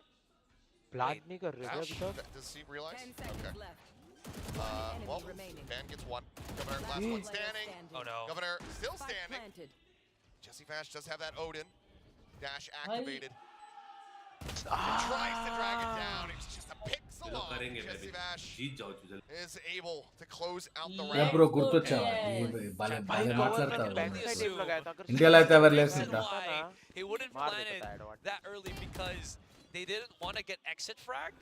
Plant नहीं कर रहे थे अभी तक. does he realize? 10 seconds Okay. left. Well, Enemy remaining. Van gets one. Governor, last one standing. Oh no. Governor still Spike standing. planted. Jesse Vash does have that Odin. Dash activated. Tries to drag it down. It's just a pixel on. Jesse Vash is able to close out the मैं round. Bro गुर्तोच्चावा ये बाले बाले माట్లాడతావు ఇండియాలో అయితే ఎవరు లేస్తుంటా He wouldn't plan it that early because they didn't want to get exit fragged,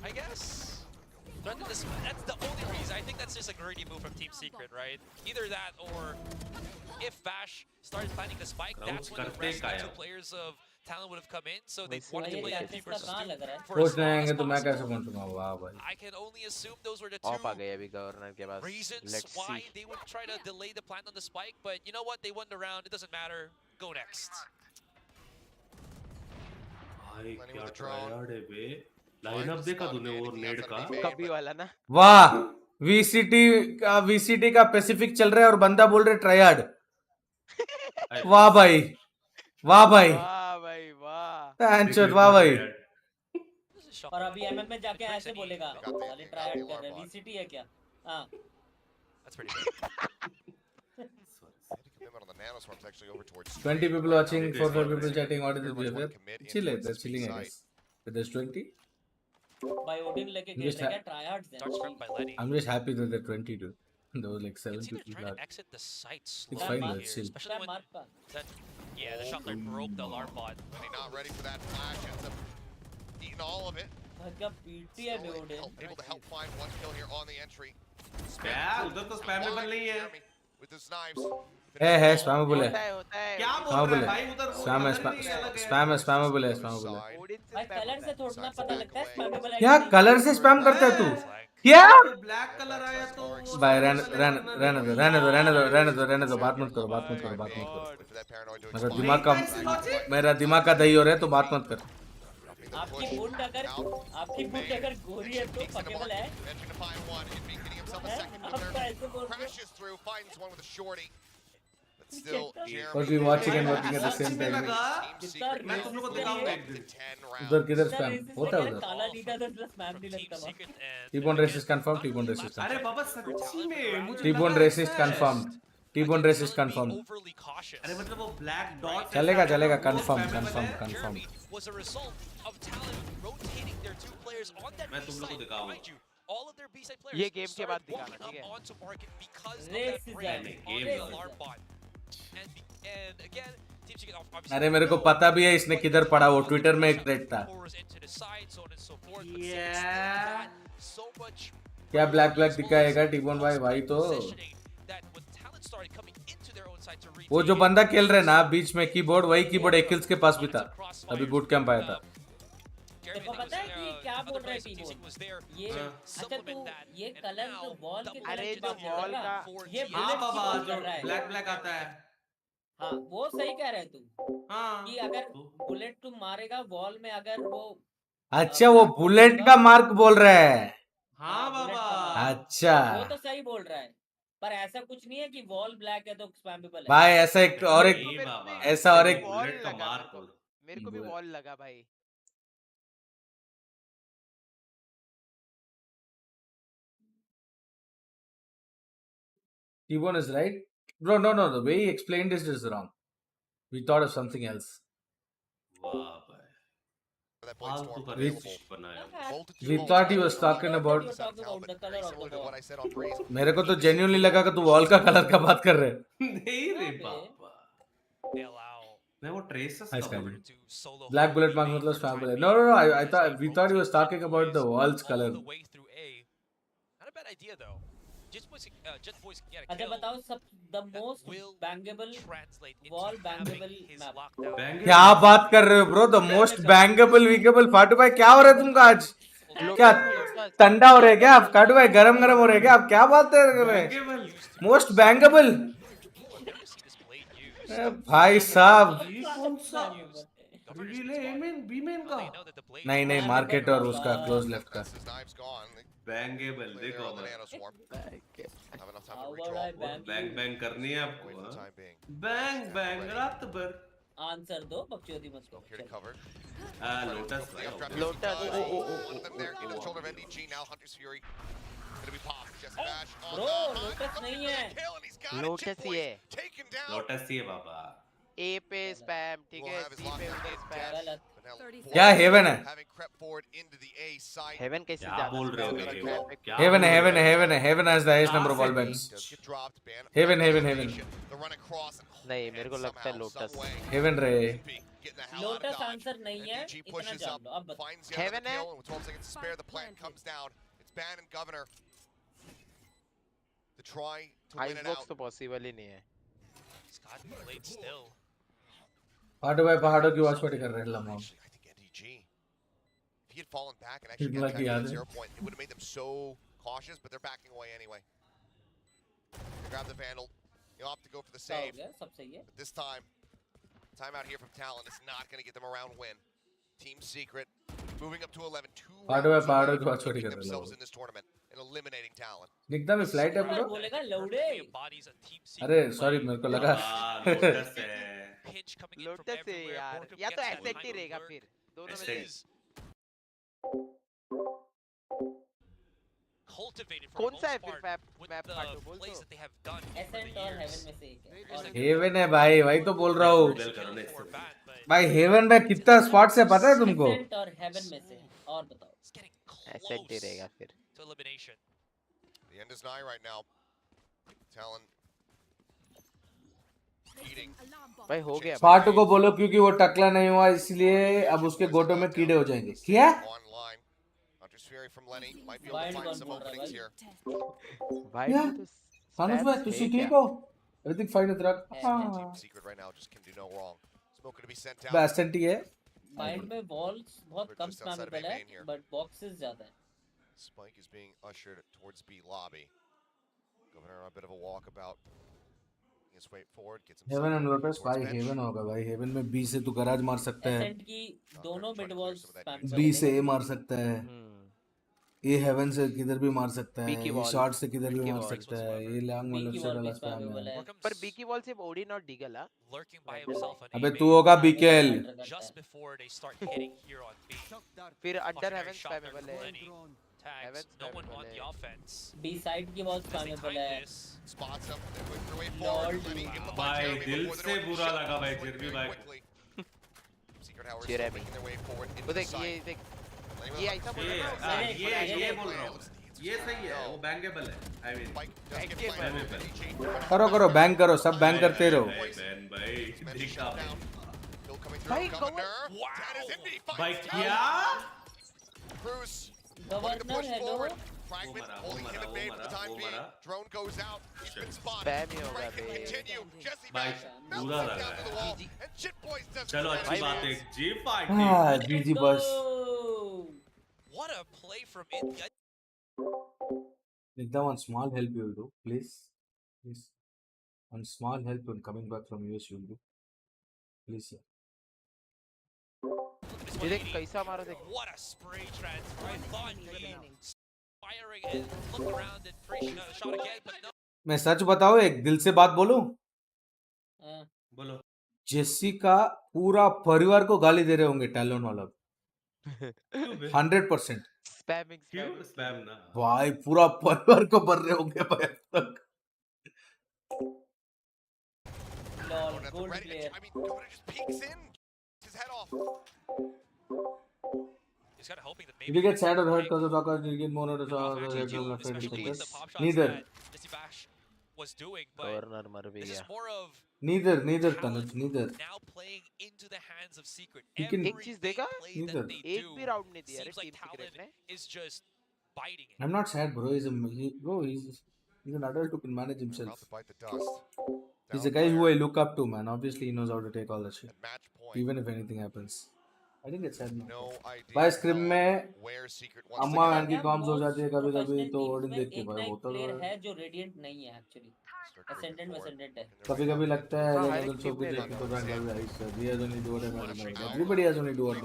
I guess. That's the only reason. I think that's just a greedy move from Team Secret, right? Either that or if Vash started planning the spike, that's when the rest of the two players of Talon would have come in. So they wanted to play a 3 versus 2 for coach as नहीं long आएंगे as तो मैं कैसे possible. पहुंचूंगा वाह भाई I can only assume those were the Off uh two गए अभी governor के पास. reasons Let's why see. they would try to delay the plan on the spike, but you know what? They won the round. It doesn't matter. Go next. भाई क्या triad है बे lineup देखा तूने वो नेड का कभी वाला ना. वाह वीसीटी का पैसिफिक चल रहा है और बंदा बोल रहे ट्रायड वाह भाई वाह भाई वाह भाई और अभी एमएम में जाके ऐसे बोलेगा वाले ट्रायड कर रहे वीसीटी है क्या हां That's pretty good. Commitment on the nanoswarms actually over towards 20 people watching 4 people chatting what is the behavior chill they're chilling I guess but there's 20 by Odin लेके खेल रहे हैं ट्रायड्स हैं Start struck by Lenny. I'm just happy that they're 22 there was like 7 people Trying to left. exit the site It's fine, slowly that's here, chill. especially when that, yeah, the shot that broke the alarm bot. Lenny not ready for that flash, ends up eating all of it. क्या PT है बे Odin Able to help find one kill here on the entry. यार उधर तो स्पैमेबल नहीं है With his knives. है स्पैमेबल है क्या बोल रहा है भाई उधर स्पैमेबल है भाई कलर से थोड़ा ना पता लगता है स्पैमेबल है क्या कलर से स्पैम करता है तू क्या ब्लैक कलर आया तो भाई रहने दो बात मत करो मेरा दिमाग का दही हो रहा है तो बात मत कर आपकी बूंद अगर गोरी है तो पकेबल है Crashes through, finds one with a shorty. But still, But we watching and working at the same time. मैं तुम लोगों को दिखाऊंगा एक दिन उधर किधर स्पैम होता है उधर काला नहीं था तो प्लस मैम नहीं लगता T-bone racist confirmed T-bone racist अरे बाबा सच्ची में मुझे T-bone racist confirmed T-bone racist confirmed Overly cautious. अरे मतलब वो ब्लैक डॉट चलेगा confirm Was a result of Talon rotating their two players on that मैं तुम लोगों को दिखाऊंगा mind you. All of their B side players ये गेम के बाद started दिखाना walking ठीक up है onto market because of that break on the alarm bot. And again, Team Secret obviously अरे मेरे को पता भी है इसने किधर पढ़ा वो ट्विटर में एक थ्रेड था into the side, so on and so forth. But since so much क्या ब्लैक दिखाएगा टी-बोन भाई तो that when Talon started coming into their own side to reach वो जो बंदा खेल रहे ना बीच में कीबोर्ड वही कीबोर्ड एक्लिप्स के पास भी था अभी बूट कैंप आया था देखो पता है कि क्या बोल रहा है टीबोन ये अच्छा तू ये कलर जो वॉल के अरे जो वॉल का ये हाँ बुलेट बाबा की जो कर रहा है ब्लैक आता है हाँ वो सही कह रहे तू हाँ कि अगर बुलेट तू मारेगा वॉल में अगर वो अच्छा वो बुलेट का मार्क बोल रहा है हाँ बाबा अच्छा वो तो सही बोल रहा है पर ऐसा कुछ नहीं है कि वॉल ब्लैक है तो स्पैमेबल है भाई ऐसा एक ऐसा और एक बुलेट का मार्क मेरे को भी वॉल लगा भाई T-Bone is right. Bro, no. The way he explained this is wrong. We thought of something else. We thought he was talking about. मेरे को तो genuinely लगा कि तू wall का कलर का बात कर रहे. नहीं रे बाबा. मैं वो traces Black bullet mark मतलब spam bullet. No. I thought we thought he was talking about the wall's color. Not a bad idea though. Jet Boys can get a अच्छा kill. बताओ सब the most bangable wall bangable map क्या बात कर रहे हो bro? The most bangable weakable फाटू भाई क्या हो रहा है तुमका आज? क्या ठंडा हो रहा है क्या आप? काटू भाई गरम गरम हो रहे हैं क्या आप? क्या बात कर रहे हैं? मोस्ट बैंगेबल भाई साहब। ये कौन सा रिवील है? एमेन बीमेन का नहीं नहीं, मार्केट और उसका क्लोज लेफ्ट का बैंगेबल। देखो बैंग बैंग करनी है आपको। बैंग बैंग रात भर। आंसर दो, बकचोदी मत करो। लोटस भाई, लोटस ब्रो लोटस नहीं है, लोटस ही है। लोटस ही है बाबा। ए पे स्पैम, ठीक है, सी पे उधर स्पैम। क्या हेवन है? हेवन कैसे क्या जा बोल रहे हो मेरे को? क्या हेवन है, बोल हेवन रहे है, हो? हेवन है, haven has the highest number of all banks. Heaven heaven heaven नहीं, मेरे को लगता है लोटस। हेवन रे। लोटस आंसर नहीं है, इतना जान लो। अब बताओ हेवन है। आइस बॉक्स तो पॉसिबल ही नहीं है। पार्टो भाई पहाड़ों की वॉच पार्टी कर रहे हैं लम्हा। If he had fallen back and actually kept that 0 point, it would have made them so cautious, but they're backing away anyway. They grab the Vandal. He'll opt to go for the save. But this time, timeout here from Talon is not going to get them a round win. Team Secret moving up to 11. 2 पार्टो भाई rounds पहाड़ों away की from watch party putting कर रहे themselves हैं। in this tournament and eliminating Talon. निकदा में flight है bro. बोलेगा लौड़े। अरे सॉरी, मेरे को लगा लोटस है। लोटस है यार, या तो एसेंट ही रहेगा फिर दोनों में से। कौन सा है फिर मैप फाटो बोल तो। एसेंट और हेवन में से एक है। और हेवन है भाई, वही तो बोल रहा हूँ भाई। हेवन में कितना स्पॉट्स है पता है तुमको? एसेंट और हेवन में से। और बताओ। एसेंट ही रहेगा फिर। The end is nigh right now. Talon eating. भाई हो गया। पार्टो को बोलो क्योंकि वो टकला नहीं हुआ इसलिए अब उसके गोटों में कीड़े हो जाएंगे। क्या? Online. Hunter's Fury from Lenny might be able to find some openings here. भाई क्या? सानुस भाई तुसी ठीक हो? Everything fine with Rak? Team Secret right now just can do no wrong. Smoke going to be sent out. बस accent ही है। Mind में walls बहुत कम स्पैमेबल है, बट बॉक्सेस ज्यादा है। Spike is being ushered towards B lobby. Governor on a bit of a walkabout. His way forward gets himself. Heaven and lotus भाई, haven होगा भाई। हेवन में बी से तू गराज मार सकता है, एसेंट की दोनों मिड वॉल्स स्पैमेबल बी है। से ए मार सकता है, ए हेवन से किधर भी मार सकता है, ये शॉर्ट से किधर भी मार सकता है, ये लॉन्ग में लेफ्ट से वाला स्पैम है। पर बी की वॉल सिर्फ ओडिन और डीगल है। अबे तू होगा बीकेएल। फिर अंडर हेवन स्पैमेबल है। Heaven no one on the offense. B side की वॉल स्पैमेबल है। Spots him. They're moving their way forward. Lenny able to भाई find दिल Jeremy से before the door बुरा is लगा shut भाई quickly, जिरबी very भाई। quickly. Secret Howard still Jeremy. making their way forward into वो the देख ये site. देख Lenny ये with ऐसा a बोल रहा है। ये बोल रहा हूँ। ये सही है, वो बैंगेबल है। I mean, Spike does get planted. करो करो, बैंग करो, सब बैंग करते रहो। बहन भाई देखा Bill coming भाई, through. Governor. That is it. He भाई finds क्या? Cruz looking to governor push hello. forward. Fragment Wo holding him at bay for the mara, time wo being. mara. Drone goes out. He's been spotted. Spam ही The होगा raid can बे। continue. Jesse भाई Bash बुरा melts लगा down to the यार। wall. And Shit Boys does चलो अच्छी बात है, जी फाइट। हाँ जीजी बस। What a play from India. Nikda, one small help you will do, please. Please. One small help when coming back from US you will do. Please, sir. ये देख कैसा मारा देख। What a spray transfer. I thought he firing and looked around and shot again, but no. मैं सच बताऊं, एक दिल से बात बोलूं? बोलो। जेसी का पूरा परिवार को गाली दे रहे होंगे टैलोन वाला। 100%। स्पैमिंग क्यों स्पैम ना? भाई पूरा परिवार को भर रहे होंगे भाई अब तक। Lol good player. I mean, Governor just peeks in. His head off. He's kind of hoping that If maybe you get sad or hurt because of soccer, you get more or Neither. Jesse Bash was doing, but governor मर भी this गया। is more of Neither Tanuj, neither. now playing into the hands of Secret. You can- एक चीज देखा? Neither. एक भी round नहीं दिया रे Seems like टीम सीक्रेट ने। Talon is just biting it. I'm not sad, bro. He's an adult who can manage About himself. to bite the dust. He's a guy who I look up to, man. Obviously, he knows how to take all that shit. At match point. Even if anything happens. I think it's head No idea भाई scream में where Secret wants to अम्मा go. बहन की corms हो जाती है कभी कभी प्रोफेशनल तो टीम्स ओडिन में देख के एक भाई ना एक होता प्लेयर तो है जो रेडिएंट नहीं है एक्चुअली, असेंडेंट वेसेंडेंट है। कभी कभी लगता है हाँ, जब हर एक अगर टीम शो में देख रहता तो है। ब्रांड लग जाए he has only duo and everybody has only duo and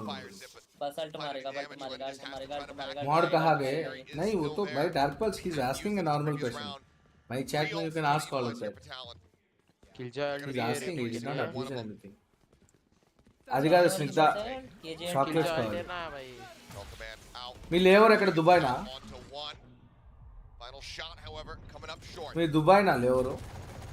बस अल्ट मारेगा अल्ट मारेगा अल्ट मारेगा अल्ट मारेगा। मॉड कहाँ गए नहीं वो तो भाई dark pulse he is asking a normal question भाई चैट में you can ask all of that Killjoy he's asking he did not accuse anything अधिकार अधिकार स्निग्धा चॉकलेट्स Killjoy కావాలి लेना भाई। మీ లేవర్ ఎక్కడ దుబాయ్ నా Final shot, however, coming up short. మీ Dubai నా లేవరు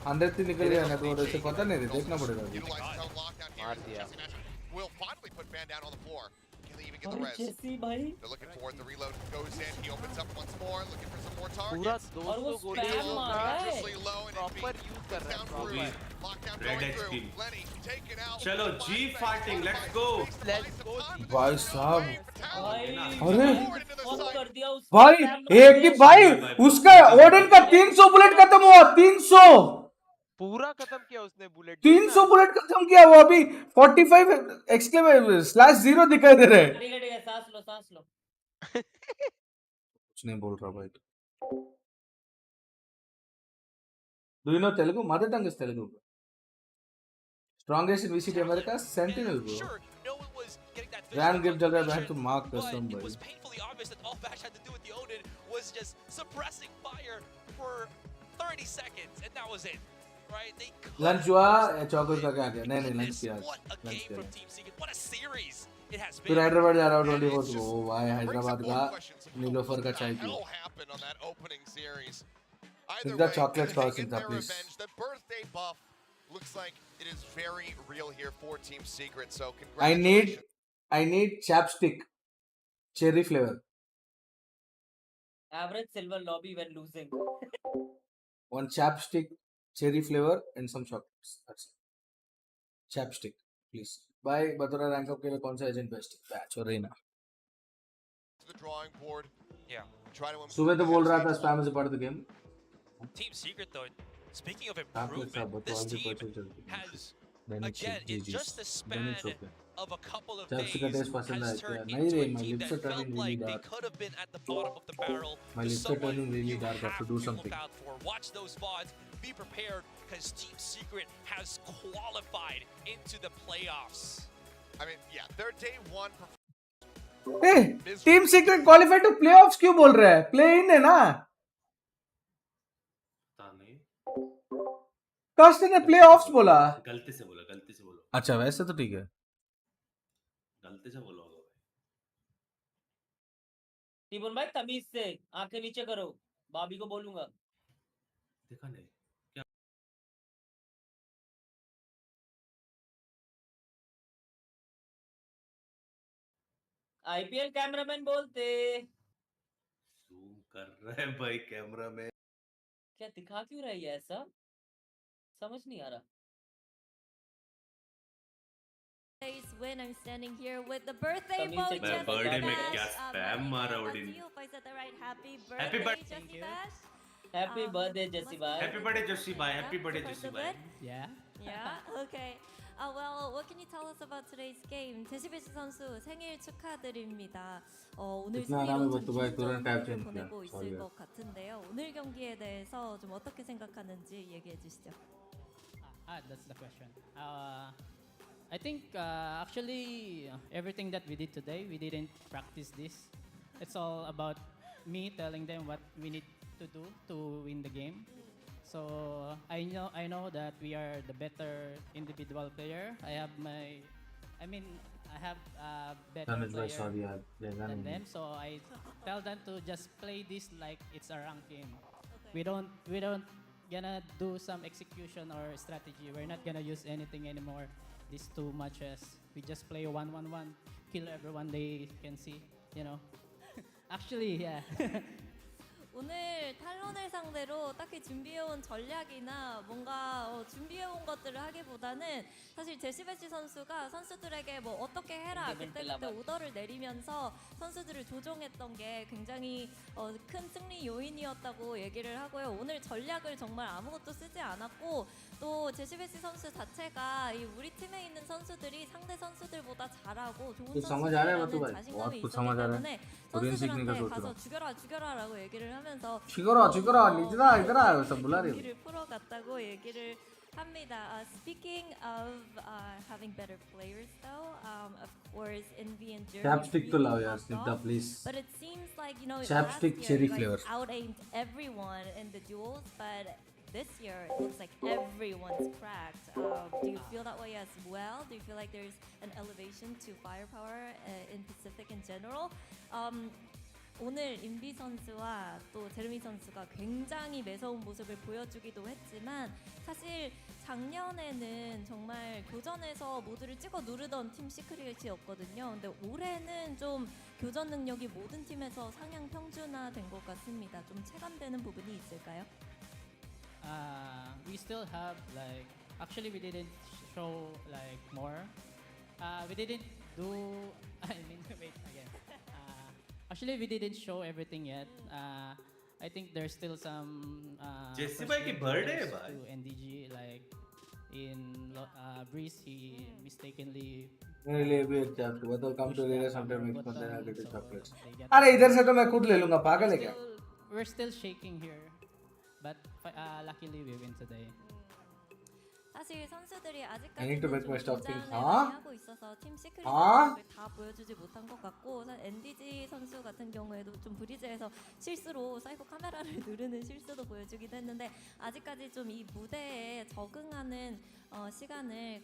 100 थी निकल गया ना तो वैसे पता नहीं देखना पड़ेगा अभी Utilizes zone lockdown here. मार दिया। Jesse Nash will finally put man down on the floor. Can they even get the अरे res? जेसी भाई They're looking for it. The reload goes in. He opens up once more, looking for some more पूरा targets. 200 गोली spam लोग मार रहा है। Dangerously low and it's proper being use कर रहा है down proper. through. Lockdown Red going X through. team. Lenny taken out. चलो G fighting, let's go. Let's go जी। भाई साहब भाई अरे ऑफ कर दिया उस भाई एक ही भाई उसका ओडिन का 300 बुलेट खत्म हुआ 300 पूरा खत्म किया उसने बुलेट। 300 बुलेट खत्म किया वो अभी 45 एक्सक्लेमेशन /0 दिखाई दे रहे हैं ठीक है सांस लो सांस लो। कुछ नहीं बोल रहा भाई do you know Telugu mother tongue is Telugu strongest in VCT America Sentinel bro ran gift चल रहा है बहन तो मार्क कसम It भाई was painfully obvious that all Bash had to do with the Odin was just suppressing fire for 30 seconds, and that was it. Right? They lunch हुआ चौकोस का क्या किया नहीं नहीं लंच किया what a लंच game किया from Team Secret. What a series it has फिर been. Hyderabad जा रहा हूँ 24 को ओ भाई हैदराबाद का नीलोफर का चाय पियो Happened on that opening series. Either Sinta way, chocolate they for get Sinta, their please. revenge. The birthday buff looks like it is very real here for Team Secret. So congratulations. I need chapstick cherry flavor average silver lobby when losing. one chapstick cherry flavor and some chocolates that's it chapstick please bye बतौर rank up के लिए कौन सा agent best batch और Raina To the drawing board. Yeah. Try to सुबह तो बोल रहा था spam is a part of the game Team Secret, though, speaking of chocolates are improvement, but this all the team purchase चलती है has, then it's again, in GG's just the then span it's okay of a couple of chapstick का days, taste पसंद has आया क्या turned नहीं into रे a my team lips that are turning felt really like they dark could have been at the bottom of the barrel. my To lips are someone turning really you dark I have to do something look out for. Watch those VODs. Be prepared, because Team Secret has qualified into the playoffs. I mean, yeah, their day one. A team Secret qualified to playoffs क्यों बोल रहा है play in है ना पता नहीं cast ने playoffs बोला गलती से बोला अच्छा वैसे तो ठीक है गलती से बोला होगा भाई टीबन भाई तमीज से आंखें नीचे करो, भाभी को बोलूंगा। देखा नहीं क्या आईपीएल कैमरामैन बोलते जूम कर रहा है भाई कैमरा में क्या दिखा क्यों रही है ऐसा, समझ नहीं आ रहा। When I'm standing here with the birthday Tamiz boy, se मैं Jesse बर्थडे में Bash. क्या स्पैम मारा Odin If I said that right, happy Happy birthday, birthday. Jesse Bash. Happy birthday Jesse भाई। हैप्पी बर्थडे जोशी भाई happy birthday So far, Joshi so भाई good? Yeah. Yeah. Okay. Well, what can you tell us about today's game? 제시베시 선수 생일 축하드립니다. 오늘 इतना आराम है 승리로 बच्चों भाई तुरंत type 승리를 change किया 보내고 있을 sorry 것 같은데요. 오늘 경기에 대해서 좀 어떻게 생각하는지 얘기해 주시죠. That's the question. I think actually everything that we did today, we didn't practice this. It's all about me telling them what we need to do to win the game. So I know that we are the better individual player. I have better Tanuj bhai, player sorry यार than them. So I tell them to just play this like it's a ranked game. We don't gonna do some execution or strategy. We're not gonna use anything anymore. These 2 matches, we just play 1-1-1, kill everyone they can see. You know. Actually, yeah. 오늘 탈론을 상대로 딱히 준비해온 전략이나 뭔가 준비해온 것들을 하기보다는 사실 제시베시 선수가 선수들에게 뭐 어떻게 해라 그때그때 오더를 내리면서 선수들을 조종했던 게 굉장히 큰 승리 요인이었다고 얘기를 하고요. 오늘 전략을 정말 아무것도 쓰지 않았고 또 제시베시 선수 자체가 이 우리 팀에 있는 선수들이 상대 선수들보다 잘하고 좋은 선수들이라는 자신감이 있었기 때문에 선수들한테 가서 죽여라라고 얘기를 하면서 죽여라 이들아 경기를 풀어갔다고 얘기를 합니다. Speaking of having better players though, of course Envy and Jeremy chapstick to love yaar Snigdha please but it seems like chapstick last cherry year flavor out-aimed everyone in the duels, but this year it looks like everyone's cracked. Do you feel that way as well? Do you feel like there's an elevation to firepower in Pacific in general? 오늘 인비 선수와 또 제르미 선수가 굉장히 매서운 모습을 보여주기도 했지만 사실 작년에는 정말 교전에서 모두를 찍어 누르던 팀 시크릿이었거든요. 근데 올해는 좀 교전 능력이 모든 팀에서 상향 평준화된 것 같습니다. 좀 체감되는 부분이 있을까요? We still have like actually we didn't show like more. We didn't do. I mean wait again. Actually we didn't show everything yet. I think there's still some. Jesse bhai ki birthday hai bhai. To NDG like in Breeze he mistakenly. मेरे लिए भी एक chocolate बताओ come to लेगा sometime mix करते हैं आगे chocolates अरे इधर से तो मैं खुद ले लूंगा पागल है क्या We're still shaking here, but luckily we win today. 사실 선수들이 I need to make my stuff think. 하고 있어서 팀 시크릿을 다 보여주지 못한 것 같고 NDG 선수 같은 경우에도 좀 브리즈에서 실수로 사이퍼 카메라를 누르는 실수도 보여주기도 했는데 아직까지 좀 이 무대에 적응하는 시간을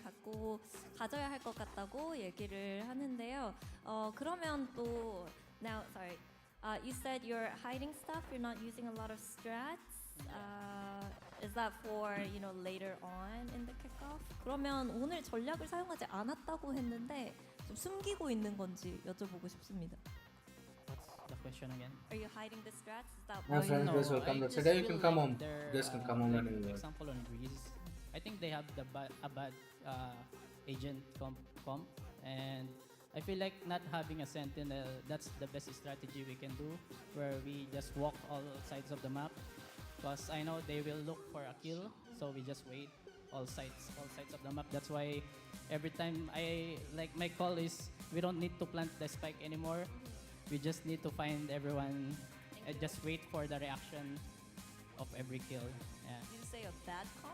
가져야 할 것 같다고 얘기를 하는데요. 그러면 또 now sorry, you said you're hiding stuff. You're not using a lot of strats. Is that for later on in the kickoff? 그러면 오늘 전략을 사용하지 않았다고 했는데 좀 숨기고 있는 건지 여쭤보고 싶습니다. What's the question again? Are you hiding the strats? Is that My friends guys welcome that today you can come home. Just can come home like, anywhere. Example on Breeze, I think they have a bad agent comp and I feel like not having a sentinel, that's the best strategy we can do, where we just walk all sides of the map. Because I know they will look for a kill, so we just wait all sides of the map. That's why every time my call is we don't need to plant the spike anymore. We just need to find everyone and just wait for the reaction of every kill. Yeah. You say a bad call?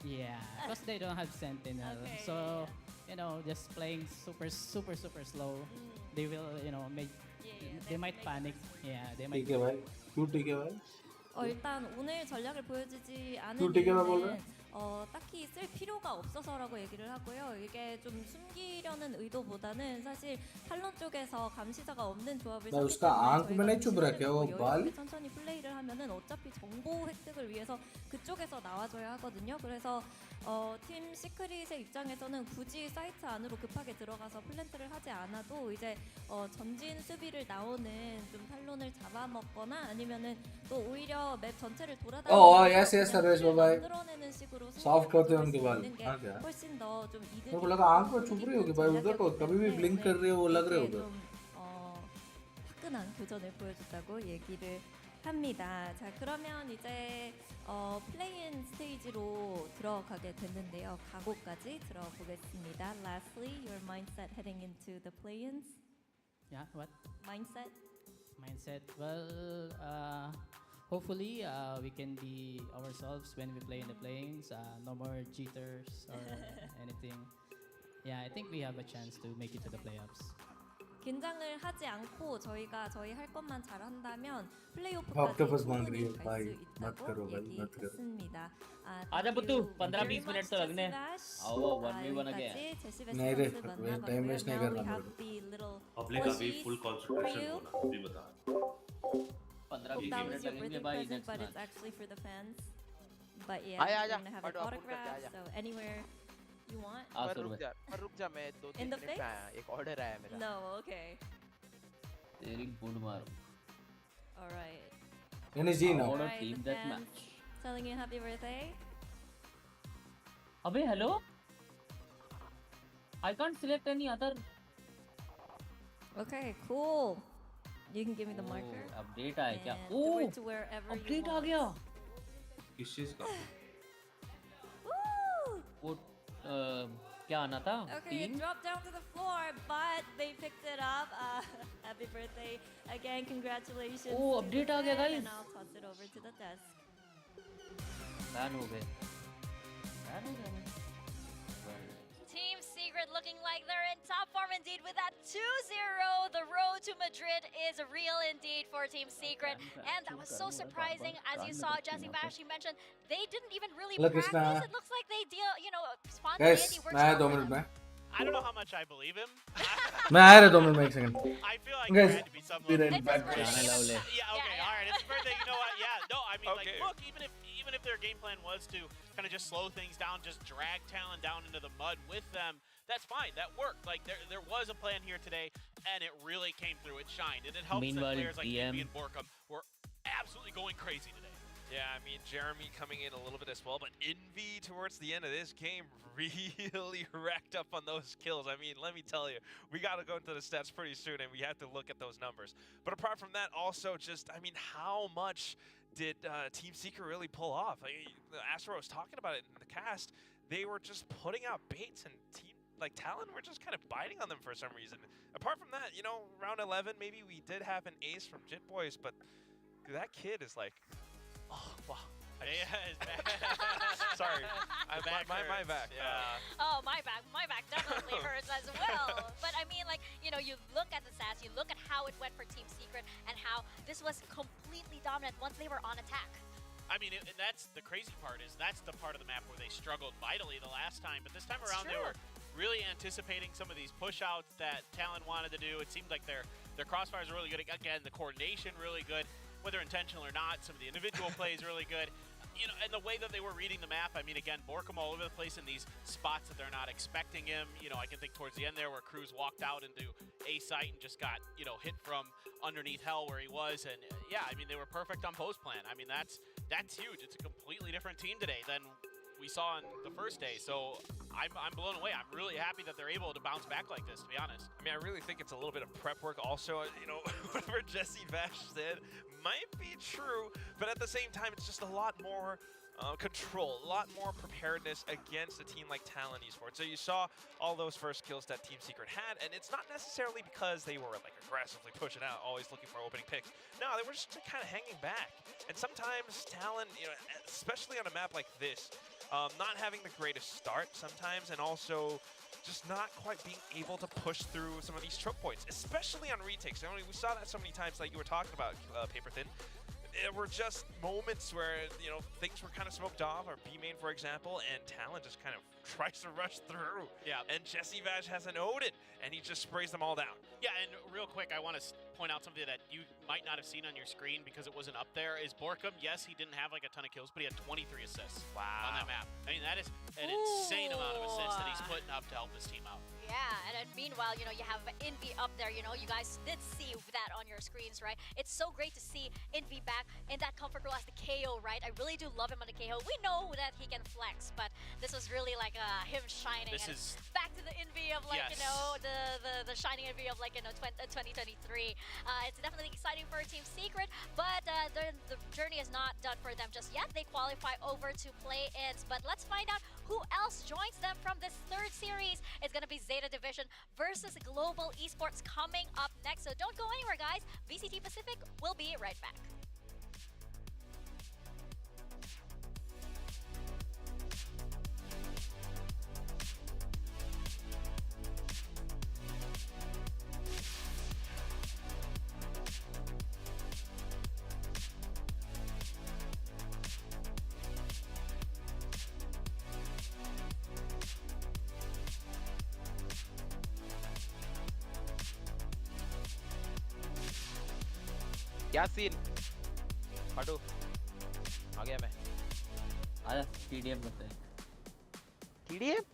Yeah, because they don't have sentinel, okay, so just playing super slow. They will they might panic. Yeah, they might. 일단 오늘 전략을 보여주지 않은 이유는 딱히 쓸 필요가 없어서라고 얘기를 하고요. 이게 좀 숨기려는 의도보다는 사실 탈론 쪽에서 감시자가 없는 조합을 천천히 플레이를 하면은 어차피 정보 획득을 위해서 그쪽에서 나와줘야 하거든요. 그래서 팀 시크릿의 입장에서는 굳이 사이트 안으로 급하게 들어가서 플랜트를 하지 않아도 이제 전진 수비를 나오는 좀 탈론을 잡아먹거나 아니면은 또 오히려 맵 전체를 돌아다니면서 만들어내는 식으로 soft करते हैं उनके बाल 훨씬 더 좀 이득이 मेरे को लगा आंख में चुभ रही होगी भाई उधर तो कभी भी ब्लिंक कर रही है वो लग रहे उधर 화끈한 교전을 보여줬다고 얘기를 합니다. 자 그러면 이제 플레이인 스테이지로 들어가게 됐는데요. 각오까지 들어보겠습니다. Lastly, your mindset heading into the play-ins? Yeah, what? Mindset? Well, hopefully we can be ourselves when we play in the play-ins. No more jitters or anything. Yeah, I think we have a chance to make it to the playoffs. 긴장을 하지 않고 저희가 저희 할 것만 잘한다면 플레이오프까지 충분히 갈 수 있다고 얘기했습니다. आजा बुत्तू 15-20 minute तो लगने आओ 1v1 again नहीं रे time waste नहीं करना public अभी full concentration होना अभी बता 15-20 मिनट लगेंगे भाई next but it's actually for the fans. But yeah, we're gonna have an autograph, so anywhere you want. रुक जा मैं 2-3 मिनट में आया एक ऑर्डर आया मेरा No, okay. तेरी बूंद मारो All right. NSG now. What a Alright, team the deathmatch. fans telling you happy birthday. अबे hello? I can't select any other. Okay, cool. You can give me the marker. Update आया क्या? and do oh it to wherever you update आ want. गया. किस चीज का? Woo! वो क्या आना था? Okay, it dropped down to the floor, but they picked it up. Happy birthday again! Congratulations. Oh, to update the आ गया, fan, guys. And I'll toss it over to the desk. Ban हो गए. Ban हो गए. Team Secret looking like they're in top form indeed with that 2-0. The road to Madrid is real indeed for Team Secret. And that was so surprising. As you saw, Jesse Bashi mentioned, they didn't even really Look, practice. Krishna. It looks like they deal, Guys, spontaneity works मैं आया well 2 for minute them. में. I don't know how much I believe him. मैं आया रहा 2 minute में 1 second. I feel like Guys, there had to be some be level right of back. birthday. Jana Lawley. Yeah, okay, all right. It's his birthday. You know what? Yeah, no, I mean, Okay. like, look, even if their game plan was to kind of just slow things down, just drag Talon down into the mud with them, that's fine. That worked. Like, there was a plan here today, and it really came through. It shined, and it helps that Meanwhile, players like DM. Envy and Borkum were absolutely going crazy today. Yeah, I mean, Jeremy coming in a little bit as well, but Envy towards the end of this game really racked up on those kills. I mean, let me tell you, we got to go into the stats pretty soon, and we have to look at those numbers. But apart from that, also just, I mean, how much did Team Secret really pull off? I mean, Astro was talking about it in the cast. They were just putting out baits, and like Talon were just kind of biting on them for some reason. Apart from that, you know, round 11, maybe we did have an ace from Jit Boys, but that kid is like, oh, wow. Yeah, his back. Sorry, my back. Oh, my back definitely hurts as well. But I mean, like, you know, you look at the stats, you look at how it went for Team Secret, and how this was completely dominant once they were on attack. I mean, and that's the crazy part, is that's the part of the map where they struggled mightily the last time. But this time around, they were really anticipating some of these push-outs that Talon wanted to do. It seemed like their crossfires are really good. Again, the coordination really good, whether intentional or not. Some of the individual plays really good. You know, and the way that they were reading the map, I mean, again, Borkum all over the place in these spots that they're not expecting him. You know, I can think towards the end there where Cruz walked out into A site and just got, you know, hit from underneath hell where he was. And yeah, I mean, they were perfect on post plan. I mean, that's huge. It's a completely different team today than we saw on the first day. So I'm blown away. I'm really happy that they're able to bounce back like this, to be honest. I mean, I really think it's a little bit of prep work. Also, you know, whatever Jesse Vash said might be true, but at the same time, it's just a lot more control, a lot more preparedness against a team like Talon Esports. So you saw all those first kills that Team Secret had, and it's not necessarily because they were like aggressively pushing out, always looking for opening picks. No, they were just kind of hanging back. And sometimes Talon, you know, especially on a map like this, not having the greatest start sometimes, and also just not quite being able to push through some of these choke points, especially on retakes. I mean, we saw that so many times, like you were talking about, Paper Thin. There were just moments where, you know, things were kind of smoked off, or B-main, for example, and Talon just kind of tries to rush through. Yeah. And Jesse Vash has an Odin, and he just sprays them all down. Yeah, and real quick, I want to point out something that you might not have seen on your screen because it wasn't up there, is Borkum. Yes, he didn't have like a ton of kills, but he had 23 assists on that map. I mean, that is an insane amount of assists that he's putting up to help this team out. Yeah, and then meanwhile, you know, you have Envy up there, you know, you guys did see that on your screens, right? It's so great to see Envy back in that comfort role as the KO, right? I really do love him on the KO. We know that he can flex, but this was really like him shining. This and is back to the Envy of like, you know, the shining Envy of like, you know, 2023. It's definitely exciting for Team Secret, but the journey is not done for them just yet. They qualify over to play-ins, but let's find out who else joins them from this third series. It's gonna be Zeta Division versus Global Esports coming up next. So don't go anywhere, guys. VCT Pacific will be right back. क्या scene हटो आ गया मैं आया TDM करते हैं TDM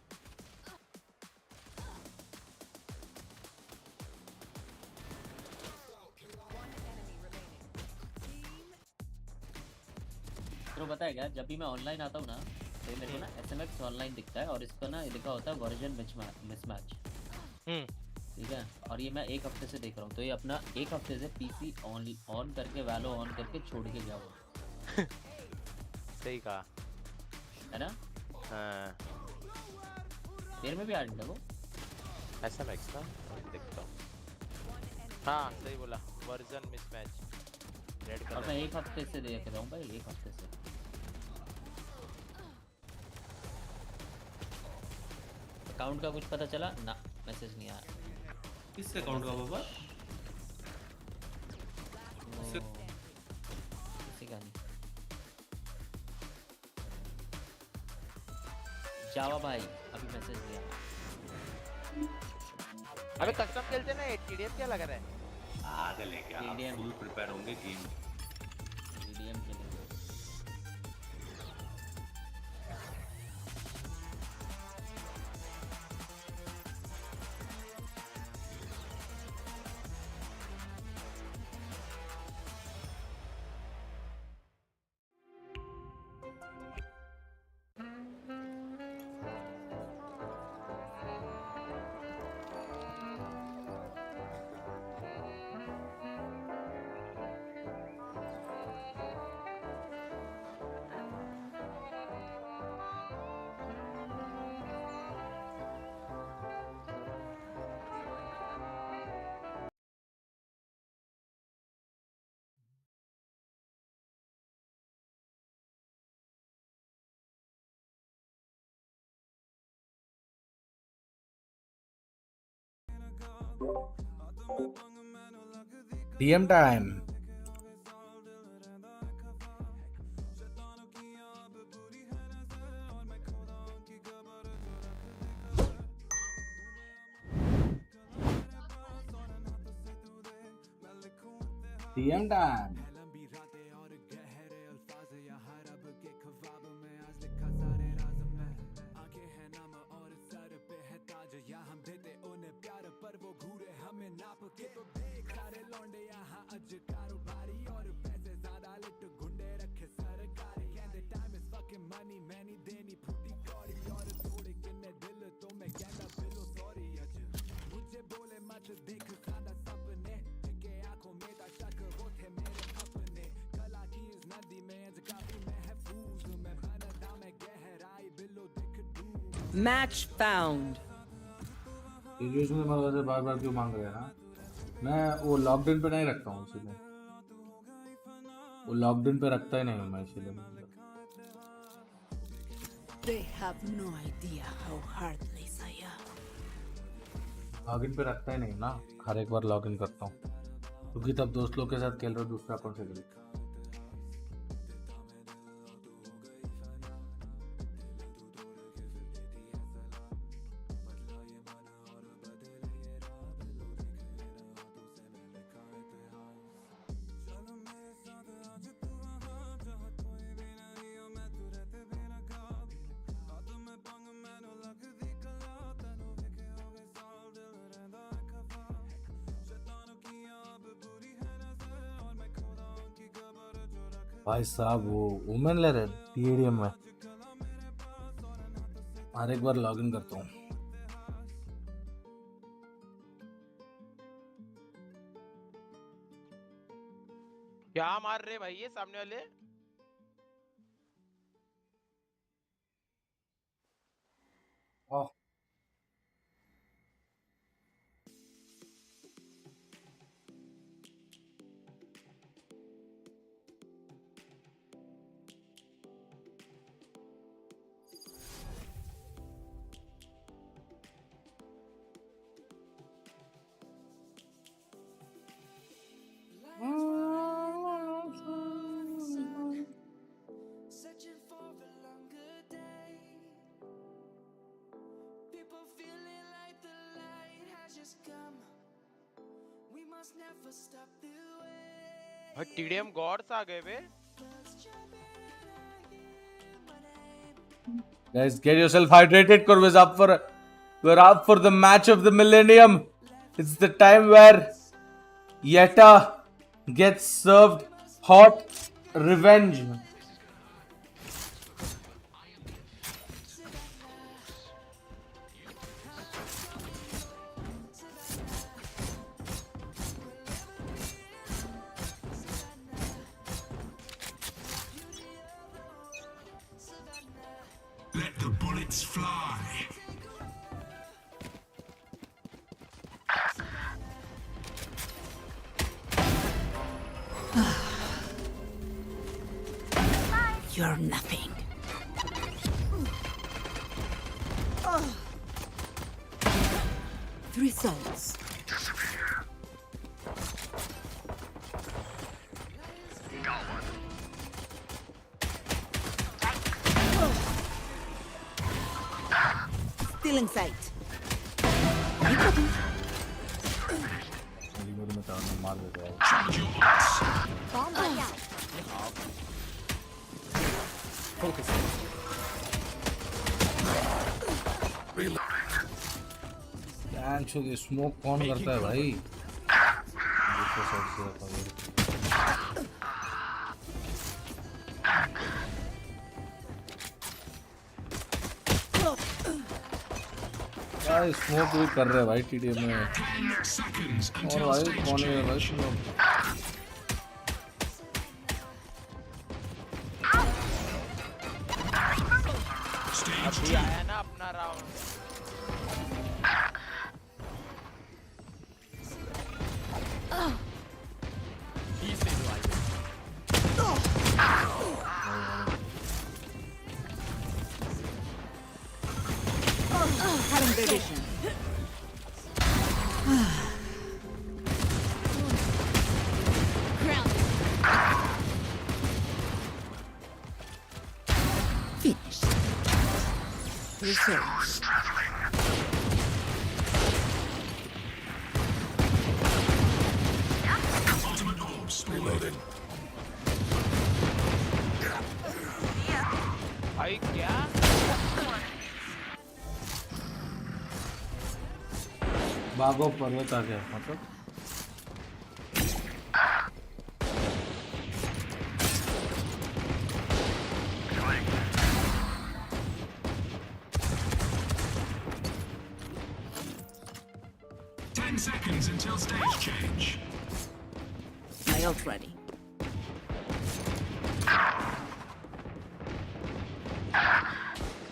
को पता है क्या, जब भी मैं ऑनलाइन आता हूँ ना तो ये मेरे को ना SMX ऑनलाइन दिखता है और इस पर ना लिखा होता है वर्जन मिसमैच। ठीक है, और ये मैं एक हफ्ते से देख रहा हूँ, तो ये अपना एक हफ्ते से पीसी ऑन करके वैलो ऑन करके छोड़ के गया हुआ। सही कहा है ना? हाँ तेरे में भी आ रहा है वो SMX ना, देखता हूँ। हाँ सही बोला, वर्जन मिसमैच रेड कलर। और मैं एक हफ्ते से देख रहा हूँ भाई, एक हफ्ते से। अकाउंट का कुछ पता चला ना? मैसेज नहीं आया। किसके अकाउंट का बाबा? किसी का नहीं। जावा भाई अभी मैसेज नहीं आया। अबे कस्टम खेलते ना, TDM क्या लग रहा है? आगे लेके आ, फुल प्रिपेयर होंगे गेम। TDM खेलेंगे। DM time. DM time. Match found. Use में मतलब से बार बार क्यों मांग रहे हैं ना? मैं वो लॉकडाउन पे नहीं रखता हूँ, इसलिए वो लॉकडाउन पे रखता ही नहीं हूँ मैं, इसलिए। They have no idea how heartless I am. Login पे रखता ही नहीं ना, हर एक बार लॉगिन करता हूँ क्योंकि तब दोस्त लोग के साथ खेल रहे हो, दूसरा अकाउंट से खेल। भाई साहब वो वुमेन ले रहे TDM में, हर एक बार लॉगिन करता हूँ। क्या मार रहे भाई ये सामने वाले? ओह भाई TDM गॉड्स आ गए बे। Guys, get yourself hydrated. Corvus up for, we're up for the match of the millennium. It's the time where Yeta gets served hot revenge. Let the bullets fly. You're nothing. Three souls. Still in sight. Focus. Smoke कौन करता है भाई? भाई smoke भी कर रहे हैं भाई टीडीएम में। और भाई कौन है भाई स्मोक? अभी आया ना अपना राउंड। भाई क्या? बागो पर्वत आ गया मतलब 10 seconds until stage change. My ult ready.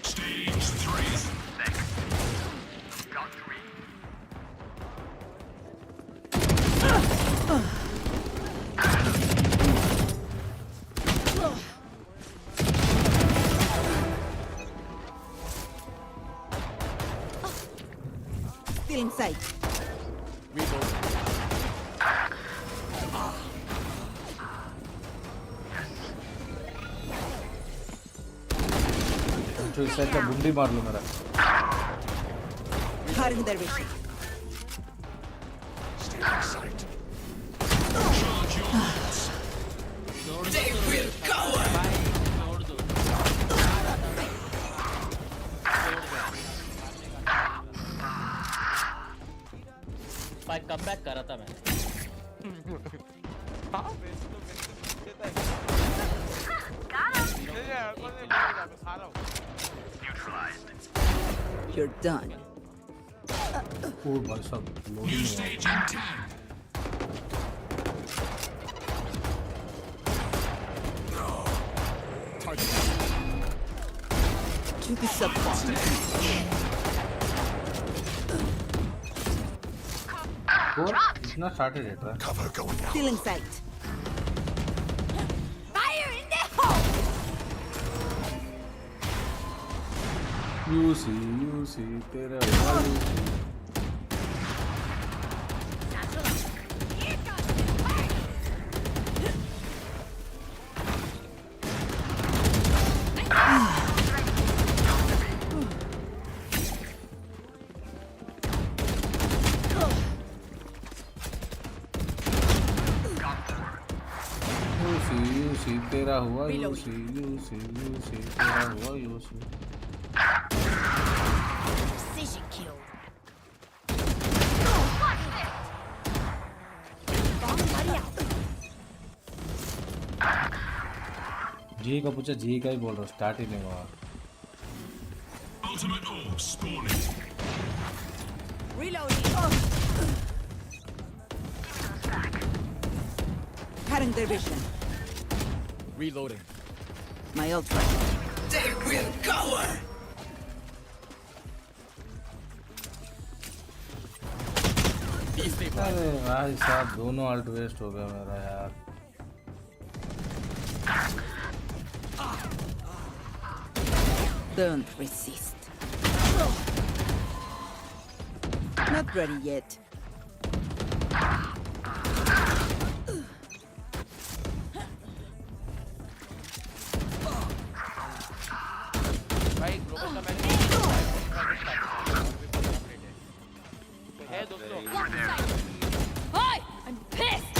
Stage 3. Still in sight. जो इस साइड का बुंडी मार लो मेरा। Cutting their vision. They will cover. भाई कमबैक करा था मैंने। You're done. Oh, भाई साहब New stage in 10. To be subpar. इतना started it रहा। Cover going out. Still in sight. Fire in the hole. You see, तेरा UC। तेरा हुआ यूसी तेरा हुआ यूसी। Precision kill. जी का पूछा जी का ही बोल रहा स्टार्ट ही नहीं हुआ। Ultimate orb spawning. Reloading. Cutting their vision. Reloading. My ult ready. They will cover. अरे भाई साहब दोनों अल्ट वेस्ट हो गया मेरा यार। Don't resist. Not ready yet. भाई ग्लोबल का मैच है दोस्तों। Hi! I'm pissed!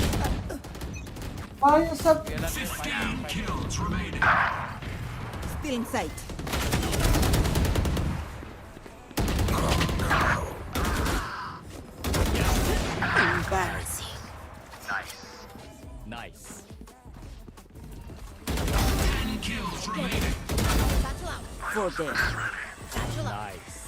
भाई ये सब 15 kills remaining. Still in sight. Embarrassing. Nice. 10 kills remaining. For them. Nice.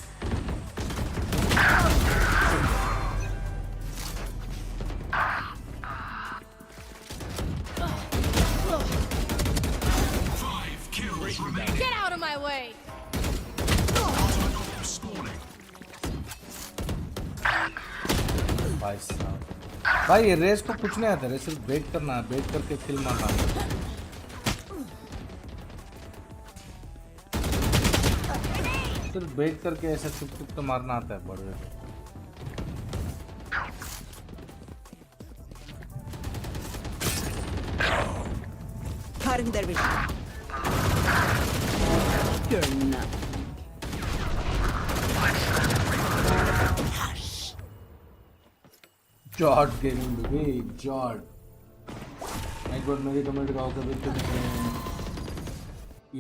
Five kills remaining. Get out of my way! भाई साहब भाई ये रेस को कुछ नहीं आता, रेस सिर्फ बेट करना है, बेट करके किल मारना है। सिर्फ बेट करके ऐसा चुप चुप तो मारना आता है बड़े को। Cutting their vision. You're not. Hush. Jord gaming baby Jord. एक बार मेरी कमेंट का होकर भी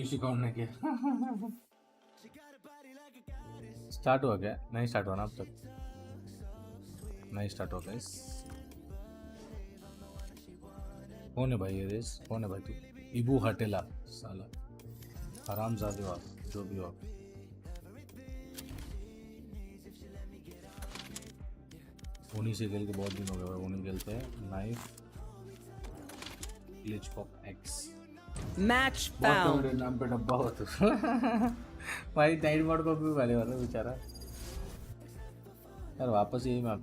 यूसी काउंट नहीं किया। स्टार्ट हुआ क्या? नहीं स्टार्ट हुआ ना अब तक, नहीं स्टार्ट हुआ गाइस। कौन है भाई ये रेस? कौन है भाई तू? इबू हटेला साला हरामजादे हो आप, जो भी हो आप। उन्हीं से खेल के बहुत दिन हो गए भाई, उन्हीं खेलते हैं knife glitch pop x. Match found. नाम पे डब्बा हो तो भाई नाइट मोड को भी वाले वाला बेचारा यार। वापस यही मैप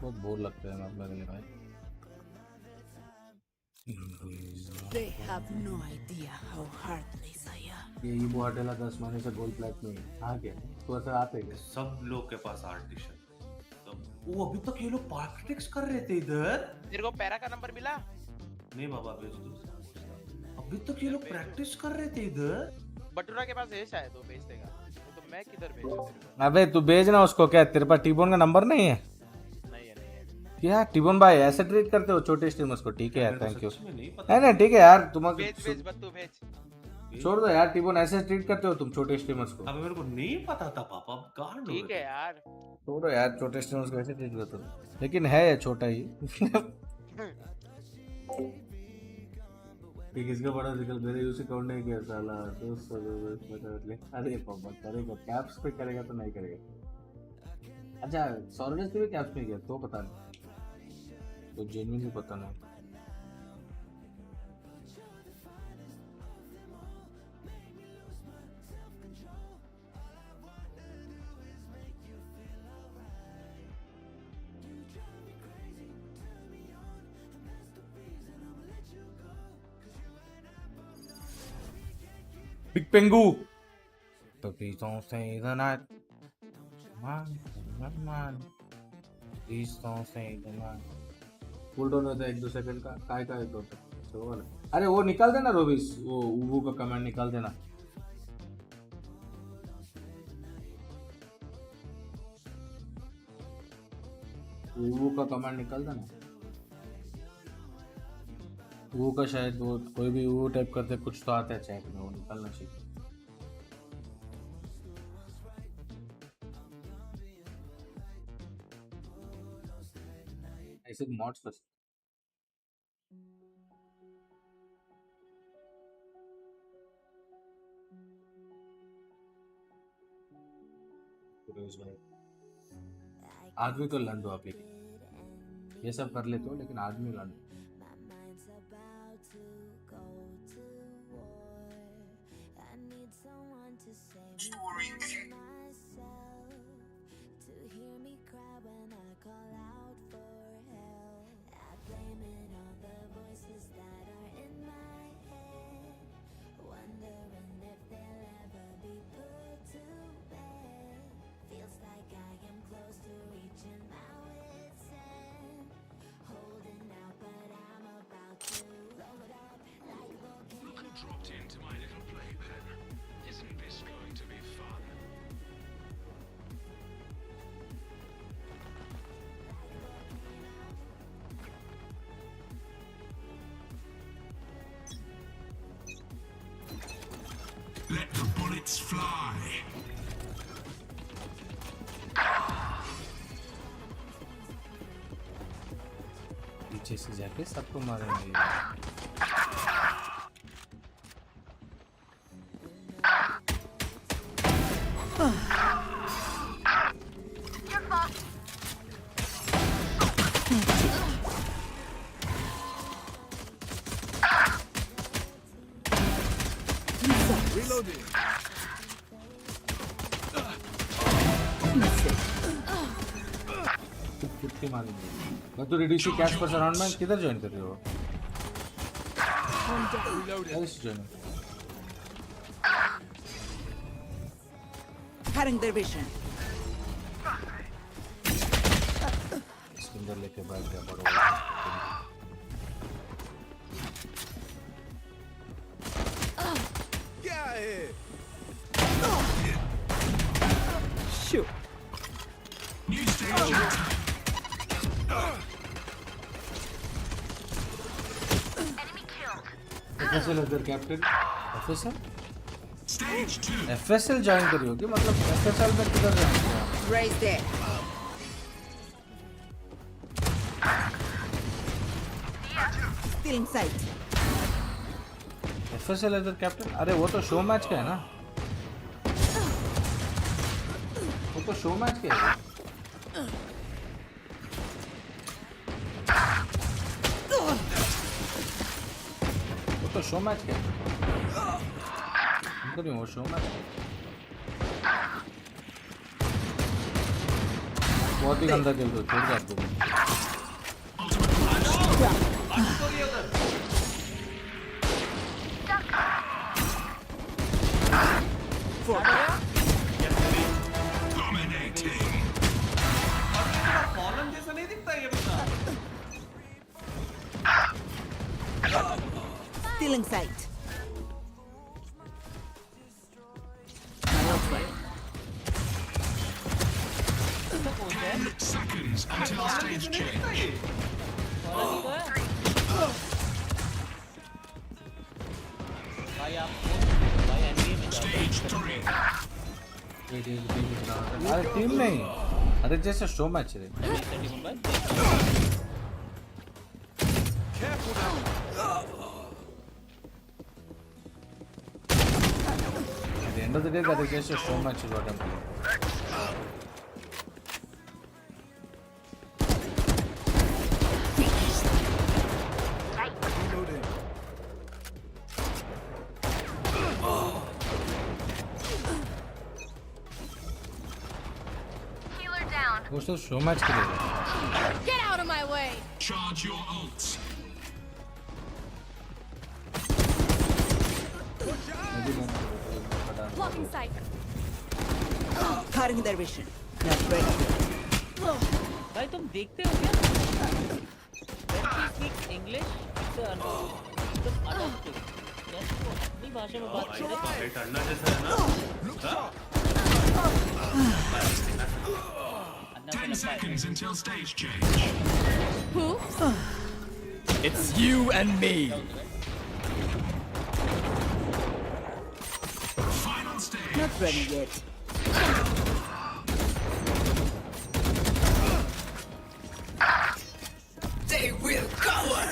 बहुत बोर लगता है मैप मेरे लिए भाई। They have no idea how heartless I am. ये इबो हटेला 10 महीने से गोल्ड प्लेट में आ गया तो ऐसा आते हैं सब लोग के पास आर्टिशन। वो अभी तक ये लोग प्रैक्टिस कर रहे थे इधर। तेरे को पैरा का नंबर मिला? नहीं बाबा भेज दो। अभी तक ये लोग प्रैक्टिस कर रहे थे इधर। बटुरा के पास है शायद, वो भेज देगा। तो मैं किधर भेजूं तेरे को? अबे तू भेजना उसको। क्या तेरे पास टीबोन का नंबर नहीं है? नहीं है। क्या टीबोन भाई ऐसे ट्रीट करते हो छोटे स्ट्रीमर्स को? ठीक है यार, थैंक यू। नहीं ठीक है यार, तुम भेज बत्तू भेज। छोड़ दो यार, टीबोन ऐसे ट्रीट करते हो तुम छोटे स्ट्रीमर्स को? अबे मेरे को नहीं पता था पापा, गांड। ठीक है यार, छोड़ो यार, छोटे स्ट्रीमर्स को ऐसे ट्रीट करते हो। लेकिन है ये छोटा ही किसका बड़ा निकल मेरे यूसी काउंट नहीं किया साला 200 ले। अरे पापा करेगा, कैप्स पे करेगा तो नहीं करेगा। अच्छा सॉर्गेस पे भी कैप्स पे किया तो पता नहीं, तो जेन्युइनली पता नहीं। Big Pengu. So please don't say the night. Man. Please don't say the night. Cool down होता है 1-2 सेकंड का, काय का 1-2 सेकंड। अरे वो निकाल देना रोबिस, वो उबू का कमांड निकाल देना। उबू का कमांड निकाल देना। वो का शायद वो कोई भी वो टाइप करते कुछ तो आता है चैट में, वो निकालना चाहिए। ऐसे मॉड्स कर आदमी तो लंडो आप, ये सब कर लेते हो लेकिन आदमी लंडो। Bullets fly. पीछे से जाके सबको मारेंगे। Reloading. कितनी मारेंगे? मैं तो रेडिसी कैश पर सराउंड में किधर ज्वाइन कर रहे हो? Cutting their vision. इसके अंदर लेके बैठ गया बड़ो। Get it. Shoot. New stage. FSL इधर captain FSL Stage 2. FSL join करी होगी मतलब FSL में किधर ज्वाइन किया? Raise there. Still in sight. FSL इधर कैप्टन अरे वो तो शो मैच का है ना वो तो शो मैच का है वो तो शो मैच का है नहीं वो शो मैच बहुत ही गंदा खेल रहे हो छोड़ दे आपको कॉलम जैसा नहीं दिखता ये बंदा Still in sight. Seconds until stage change. Stage 3. अरे टीम नहीं अरे जैसे शो मैच है At the end of the day, that is just a show match is what I'm doing. Healer down. वो तो शो मैच करेगा Get out of my way. Charge your ults. Blocking sight. Cutting their vision. Not ready. भाई तुम देखते हो क्या? When she speaks English, it's understood. वो अपनी भाषा में बात करे। भाई टन्ना जैसा है ना? 10 seconds until stage change. Who? It's you and me. Final stage. Not ready yet. They will cover.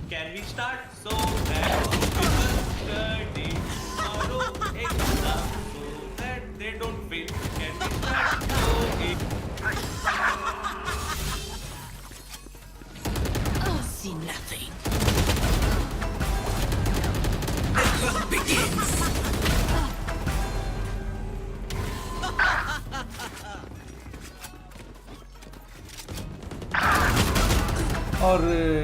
Can we start so that people study tomorrow exam so that they don't fail? Can we start so it? See nothing. The fun begins. और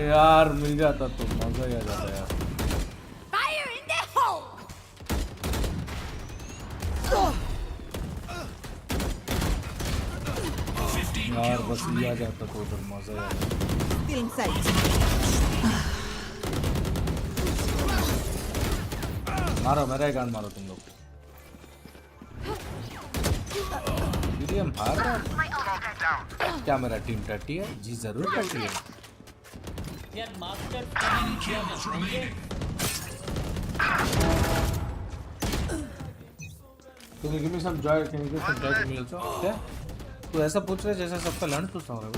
यार मिल जाता तो मजा ही आ जाता यार Fire in the hole. यार बस लिया जाता तो उधर मजा ही आ जाता Still in sight. मारो मेरा ही गान मारो तुम लोग दीदी हम हार रहे हैं क्या मेरा टीम टट्टी है जी जरूर टट्टी है यार master kills remaining. Can you give me some joy? Can you give some joy to me also? क्या? तू ऐसा पूछ रहा है जैसे सबका लंच पूछ रहा है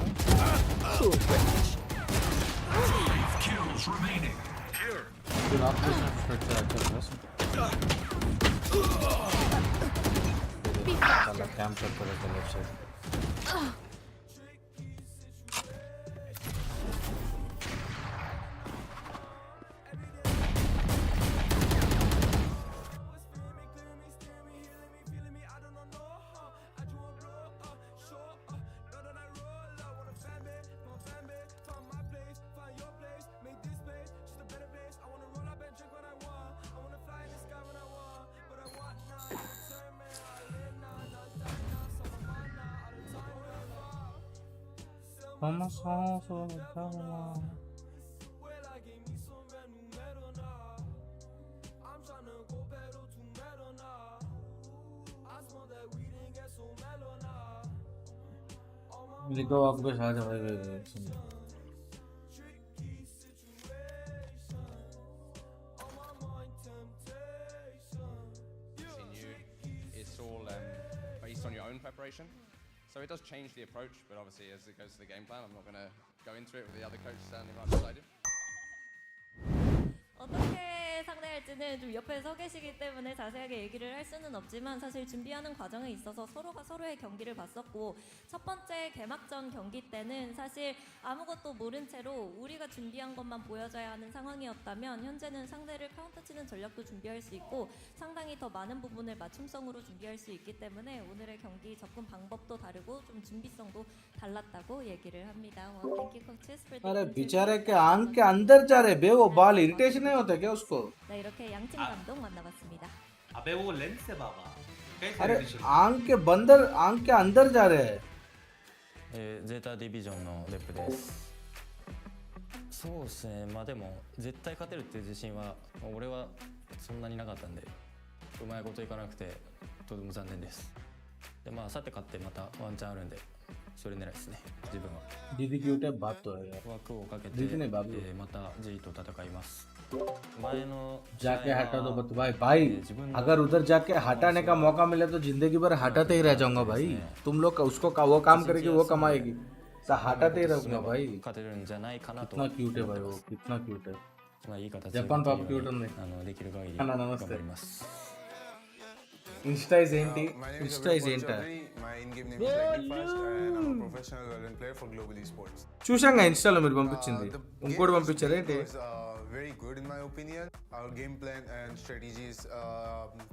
Five kills remaining. Here. फिर आप कुछ अच्छा अच्छा बस चला कैंप करते रहते लेफ्ट साइड Vamos a देखो आपके साथ भाई It's all based on your own preparation. So it does change the approach, but obviously as it goes to the game plan, I'm not going to go into it with the other coach standing right beside him. 어떻게 상대할지는 좀 옆에 서 계시기 때문에 자세하게 얘기를 할 수는 없지만 사실 준비하는 과정에 있어서 서로가 서로의 경기를 봤었고 첫 번째 개막전 경기 때는 사실 아무것도 모른 채로 우리가 준비한 것만 보여줘야 하는 상황이었다면 현재는 상대를 카운터 치는 전략도 준비할 수 있고 상당히 더 많은 부분을 맞춤성으로 준비할 수 있기 때문에 오늘의 경기 접근 방법도 다르고 좀 준비성도 달랐다고 얘기를 합니다. Well, thank you coaches for the अरे interview. बेचारे के आंख के अंदर जा रहे बे वो बाल इरिटेशन नहीं होता क्या उसको 네, 이렇게 양팀 감독 만나봤습니다. अबे वो लेंस है बाबा कैसे अरे irritation? आंख के अंदर जा रहे हैं ゼータディビジョンのレップです。そうですね、まあでも絶対勝てるっていう自信は俺はそんなになかったんで、うまいこといかなくてとても残念です。でまあさて勝ってまたワンチャンあるんで、それ狙いですね。自分は。दीदी की उठे बात तो है यार 枠をかけて、दीदी ने बाबू また G と戦います。前の जाके हटा दो बत भाई अगर उधर जाके हटाने का मौका मिले तो जिंदगी भर हटाते ही रह जाऊंगा भाई तुम लोग उसको वो काम करेगी वो कमाएगी तो हटाते ही रहूंगा भाई कितना क्यूट है भाई वो कितना क्यूट है जापान पाप क्यूट है ना नमस्ते Insta is ఏంటి Insta is ఏంటా My in-game name is Lightning Fast and I'm a professional Valorant player for Global Esports. చూశాంగా ఇన్స్టాలో మీరు పంపించింది ఇంకోటి పంపించారు ఏంటి Very good in my opinion. Our game plan and strategies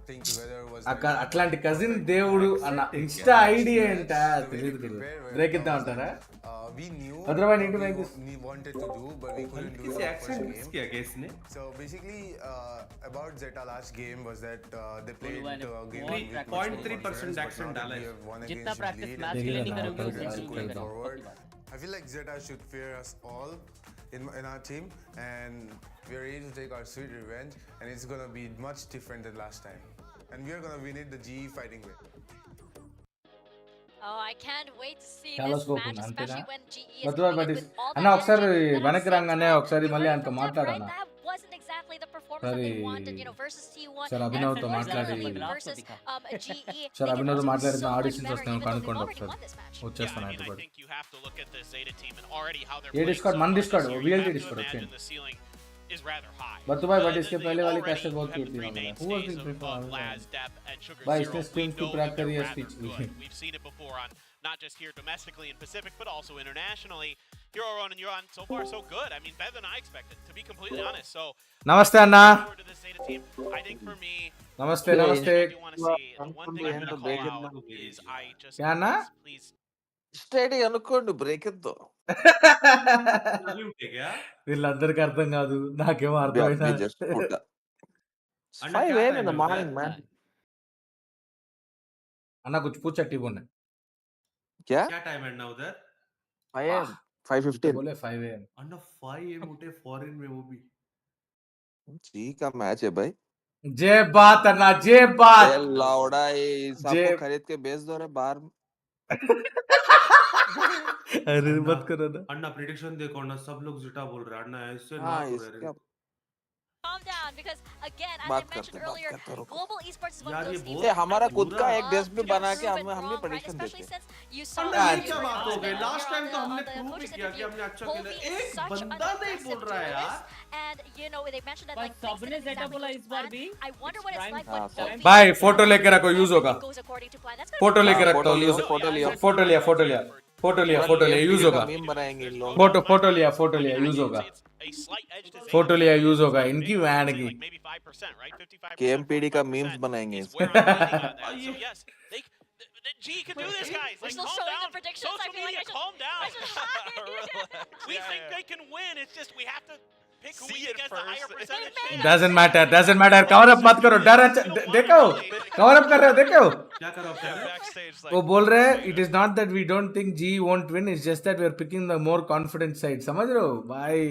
thing together was అట్లాంటి cousin దేవుడు అన్న ఇన్స్టా ఐడి ఏంట తెలియదు బ్రేక్ ఇద్దాం అంటారా we knew Otherwise, need to make what we wanted to do, but we couldn't do it in the first game. So basically, about Zeta last game was that they played the game with 0.3% accent डाला है जितना practice match के लिए नहीं करोगे उतना going forward. I feel like Zeta should fear us all in our team, and we are ready to take our sweet revenge, and it's gonna be much different than last time, and we are gonna win it the GE fighting way. Oh, I can't wait to see చాలా this scope match, ఉంది అంతేనా especially when GE is bathua coming but in with all అన్న that ఒకసారి energy. That వెనక్కి రాగానే ఒకసారి మళ్ళీ ఆయనతో మాట్లాడన్నా That wasn't exactly the performance that సరే they wanted, you know, versus T1. Sir అభినవ్తో మాట్లాడి versus GE. సార్ అభినవ్తో మాట్లాడిన so much ఆడిషన్స్ better, వస్తాను even though they've కనుక్కోండి already ఒకసారి won this match. వచ్చేస్తాను I ఆయనతో పాటు think you have to look at the Zeta team and already how they're ये playing डिस्कॉर्ड so मन far Discord this year. VLT You have to Discord imagine okay the ceiling is rather high. But भाई but इसके The पहले वाली already कैसे बहुत you have cute the थी three who was mainstays in of Laz, Dep, and Sugar भाई Zero. इसने We stream know की क्रैक that करी they're है rather speech good. We've seen it before on not just here domestically and Pacific, but also internationally. Hero Ron and Yuan, so far so good. I mean, better than I expected, to be completely honest. So, नमस्ते अन्ना forward to this Zeta team. I think for me, नमस्ते नमस्ते I do want to see the one thing I'm going to call out is I just क्या अन्ना please. Study అనుకోండి break ఇద్దాం వీళ్ళందరికీ అర్థం కాదు నాకేమో అర్థమైనా జస్ట్ పుట్ట अन्ना 5 क्या AM in time the है morning, उधर man. अन्ना कुछ पूछा टीबो ने क्या क्या टाइम है अन्ना उधर 5 AM 5:15 बोले 5 AM अन्ना 5 AM उठे फॉरेन में वो भी जी का मैच है भाई जय बात अन्ना जय ए बात लाउडा ये जय सबको खरीद के बेच दो रे बाहर अरे मत करो ना। अन्ना प्रेडिक्शन देखो ना, सब लोग जिटा बोल रहे हैं अन्ना ऐसे ना हाँ हो रहे। Calm down because again, as I बात mentioned करते earlier, बात करते global esports is one यार of ये those बहुत themes that हमारा खुद का एक love डेस्क भी to बना के prove हम it हम भी wrong, right? प्रेडिक्शन Especially देते हैं। since you saw अन्ना ये you क्या were बात हो on गई? the लास्ट टाइम तो on हमने the प्रूव ही coaches किया कि interview. हमने अच्छा खेला। Kobe is एक such an बंदा नहीं बोल aggressive रहा है यार। duelist, and you know they mentioned that भाई like things सबने didn't सेटअप exactly बोला go to इस बार plan. भी। I wonder what it's Prime like when हाँ, Kobe भाई फोटो लेके रखो, यूज होगा। goes according to plan. That's gonna photo be लेके रखता फोटो हूँ, लियो यूज। फोटो लियो फोटो लिया, फोटो लिया, फोटो लिया, फोटो लिया, यूज होगा। मीम बनाएंगे इन लोग। फोटो फोटो लिया, फोटो लिया, यूज होगा। फोटो लिया, यूज होगा। इनकी वैन की केएमपीडी का मीम्स बनाएंगे इस पे। So yes, G can do this, guys. We're Like, still calm showing down. the predictions. I Social feel like media, I should, calm down. I should We think they can win. It's just we have to pick who we think has the higher percentage chance. Doesn't matter, doesn't matter. Cover up मत करो, डर देखो, cover up कर रहे हो, देखो। क्या करो आप कर रहे हो? वो बोल रहे हैं, it is not that we don't think जी won't win, it's just that we are picking the more confident side. समझ रहे हो भाई?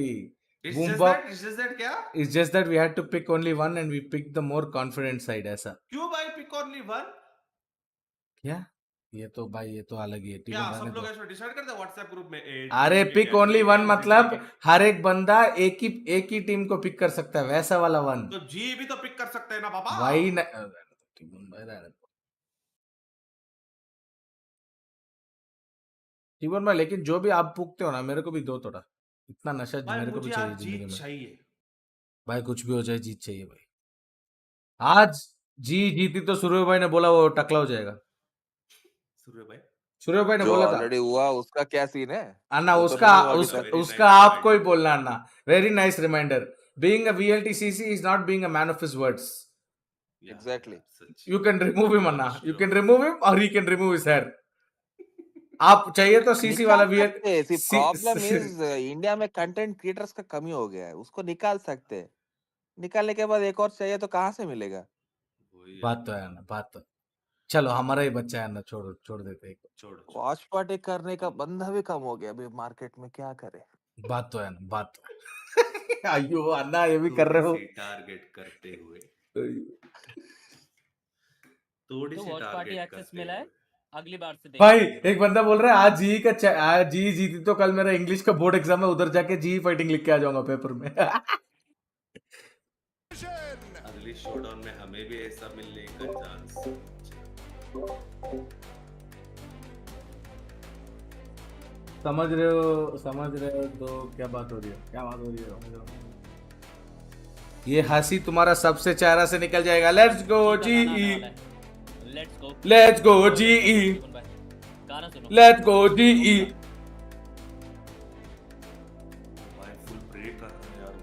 Boom bop, It's just that क्या? It's just that we had to pick only one and we pick the more confident side. ऐसा क्यों भाई pick only one? क्या? ये तो भाई ये तो अलग ही है। क्या सब लोग ऐसे डिसाइड करते हैं व्हाट्सएप ग्रुप में? अरे पिक ओनली वन मतलब हर एक बंदा एक ही टीम को पिक कर सकता है, वैसा वाला वन। तो जी भी तो पिक कर सकते हैं ना पापा। वही न... टीमोन में, लेकिन जो भी आप पूछते हो ना, मेरे को भी दो थोड़ा। इतना नशा मेरे को भी चाहिए जिंदगी में। चाहिए भाई कुछ भी हो जाए, जीत चाहिए भाई। आज जी जीती तो सूर्य भाई ने बोला वो टकला हो जाएगा। सूर्य भाई ने जो बोला था ऑलरेडी हुआ उसका क्या सीन है अन्ना, वो तो उसका नहीं हुआ अभी तक। उसका आपको ही बोलना अन्ना। Very nice reminder. Being a VLTCC is not being a man of his words. Exactly. You can remove him Anna, you can remove him or he can remove his hair. आप चाहिए तो CC वाला VL problem is India में content creators का कमी हो गया है, उसको निकाल सकते हैं। निकालने के बाद एक और चाहिए तो कहाँ से मिलेगा? बात तो है ना, बात तो। चलो हमारा ही बच्चा है ना, छोड़ देते हैं। वॉच पार्टी करने का बंदा भी कम हो गया अभी मार्केट में, क्या करे? बात तो है ना, बात तो। अयो अन्ना ये भी कर रहे हो। टारगेट करते हुए थोड़ी सी वॉच पार्टी एक्सेस मिला है, अगली बार से देख। भाई एक बंदा बोल रहा है आज जी जीती तो कल मेरा इंग्लिश का बोर्ड एग्जाम है, उधर जाके जी फाइटिंग लिख के आ जाऊंगा पेपर में। अगली शोडाउन में हमें भी ऐसा मिलने का चांस। समझ रहे हो तो क्या बात हो रही है? ये हंसी तुम्हारा सबसे चेहरा से निकल जाएगा। Let's go GE, let's go GE, let's go GE. भाई फुल ब्रेक कर रहे हैं यार।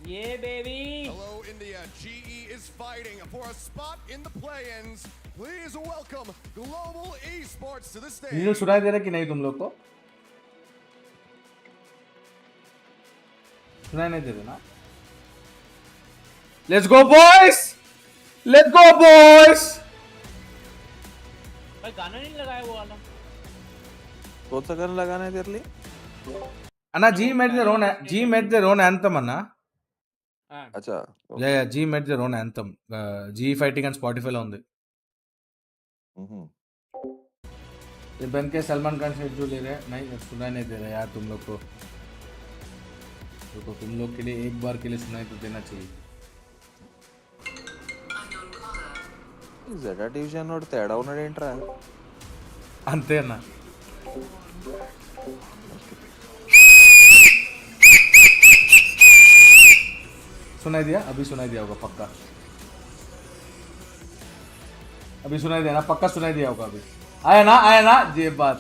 ये baby. Hello India, GE is fighting for a spot in the play-ins. Please welcome Global Esports to the stage. Reel सुनाई दे रहा कि नहीं तुम लोग को? सुनाई नहीं दे रहा ना? Let's go boys! Let's go boys! भाई गाना नहीं लगाया वो वाला? कौन सा गाना लगाना है तेरे लिए? अन्ना G made their own anthem अन्ना। अच्छा yeah, G made their own anthem. G fighting and Spotify on the ये बन के सलमान खान से जो ले रहे हैं, नहीं सुनाई नहीं दे रहा यार तुम लोग को। तो तुम लोग के लिए एक बार के लिए सुनाई तो देना चाहिए। ज़ेटा डिवीजन और तेड़ा उन्हें एंट्रा है अंते ना। सुनाई दिया? अभी सुनाई दिया होगा पक्का। अभी सुनाई दिया ना, पक्का सुनाई दिया होगा अभी। आया ना ये बात।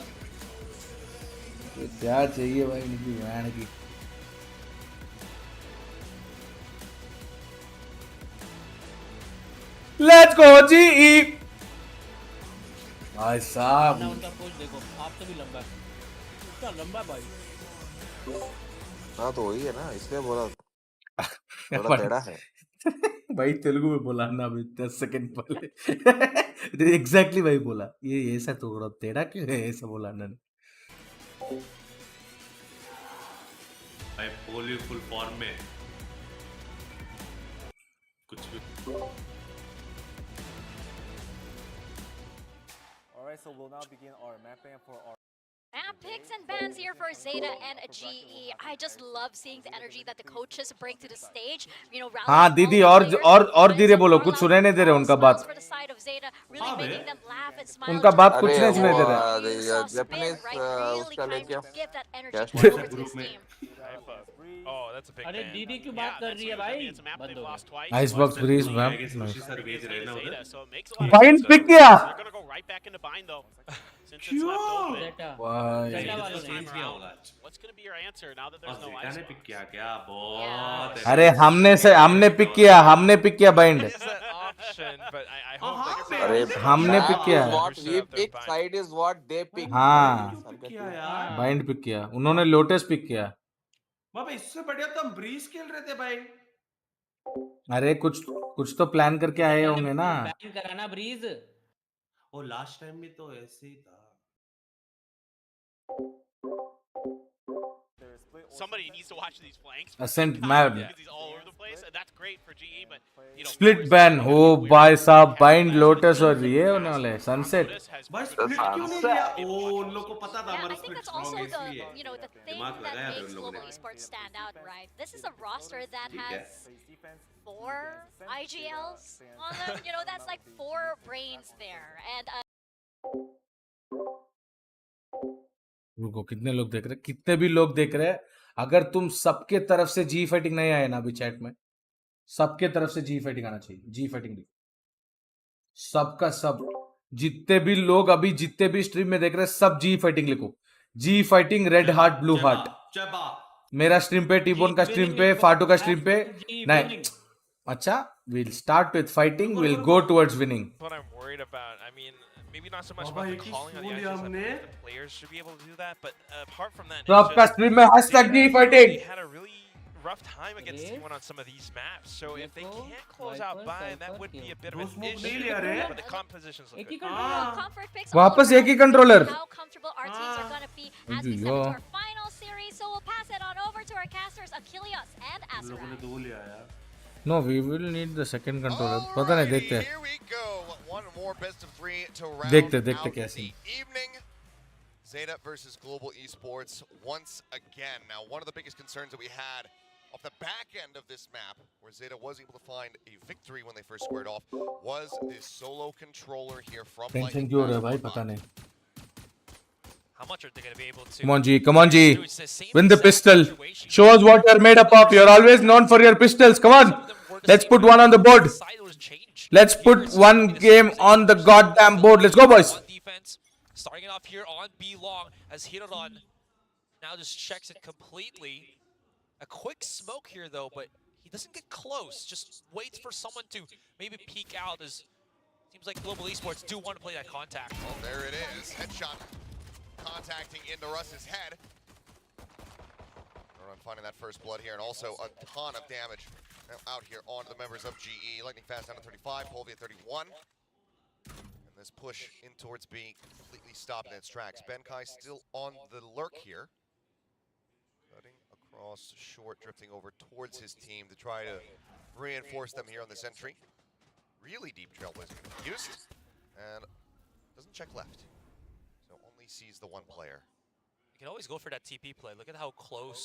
तो क्या चाहिए भाई इनकी बहन की। Let's go GE. भाई साहब उनका पोज देखो, आपसे भी लंबा है, इतना लंबा भाई। हाँ तो वही है ना, इसलिए बोला थोड़ा टेढ़ा है। भाई तेलुगु में बोला ना अभी 10 सेकंड पहले। एग्जैक्टली भाई बोला ये ऐसा थोड़ा टेढ़ा क्यों है, ऐसा बोला ना। भाई पोलियो फुल फॉर्म में कुछ भी Alright, so we'll now begin our mapping for our Map picks and bans here for Zeta and GE. I just love seeing the energy that the coaches bring to the stage. You know, हाँ दीदी और धीरे बोलो कुछ सुनाई नहीं दे रहे उनका बात for the side of Zeta, really making them laugh and smile. उनका बात कुछ नहीं सुनाई दे रहा जापानीज उसका लेके give that energy क्या over to his team. Oh, that's a big अरे ban. दीदी क्यों बात कर रही है भाई? बंद हो गया. Icebox breeze ma'am So Bind pick किया they're gonna go right back into bind though. Since it's left open. What's gonna be your answer now that there's no ice? Pick किया क्या बहुत अरे हमने पिक किया बाइंड अरे हमने pick किया what we pick side is what they pick हाँ बाइंड पिक किया उन्होंने लोटस पिक किया बाबा इससे बढ़िया तो हम ब्रीज खेल रहे थे भाई अरे कुछ तो प्लान करके आए होंगे ना बैन कराना ब्रीज वो लास्ट टाइम भी तो ऐसे ही था Somebody needs to watch these flanks. Ascent map Because he's all over the place, and that's great for GE, but you know, split ban हो भाई साहब बाइंड लोटस और ये होने वाले सनसेट भाई स्प्लिट क्यों नहीं लिया ओ उन लोगों को पता था हमारा I think split that's also strong the, इसलिए you know, the thing दिमाग that लगाया था makes उन लोगों global ने esports stand out, right? This is a roster that has 4 IGLs on them. You know, that's like 4 brains there, and रुको कितने लोग देख रहे हैं कितने भी लोग देख रहे हैं अगर तुम सबके तरफ से जी फाइटिंग नहीं आए ना अभी चैट में सबके तरफ से जी फाइटिंग आना चाहिए जी फाइटिंग सबका सब जितने भी लोग अभी जितने भी स्ट्रीम में देख रहे हैं सब जी फाइटिंग लिखो G fighting red heart blue heart मेरा स्ट्रीम पे टीबोन का स्ट्रीम पे फाटू का स्ट्रीम पे नहीं अच्छा we'll start with fighting we'll go towards winning What I'm worried about, I mean, maybe not so much about the calling on the actions, I think the players should be able to do that, but apart from that, तो आपका stream में hashtag जी fighting they had a really rough time against T1 on some of these maps, so if they can't close out by, that would be a bit of an issue, but the comp positions look good. Comfort picks वापस एक ही controller how comfortable our teams are going to be as we step into our final series. So we'll pass it on over to our casters, Achilles and Asura. No, we will need the second controller. पता नहीं देखते हैं. देखते कैसे. Evening, Zeta versus Global Esports once again. Now, one of the biggest concerns that we had off the back end of this map, where Zeta was able to find a victory when they first squared off, was this solo controller here from Tension क्यों हो रहा है भाई पता नहीं. How much are they going to be able to? Come on, G. Win the pistol. Show us what you're made up of. You're always known for your pistols. Come on. Let's put one on the board. Let's put one game on the goddamn board. Let's go, boys. Defense, starting it off here on B long as Hirodon now just checks it completely. A quick smoke here though, but he doesn't get close. Just waits for someone to maybe peek out. As seems like Global Esports do want to play that contact. Oh, there it is. Headshot contacting into Russ's head. Finding that first blood here, and also a ton of damage out here on the members of GE. Lightning Fast down to 35, Polvi at 31. And this push in towards B completely stopped in its tracks. Benkai still on the lurk here. Cutting across short, drifting over towards his team to try to reinforce them here on this entry. Really deep trailblazer used, and doesn't check left. So only sees the one player. You can always go for that TP play. Look at how close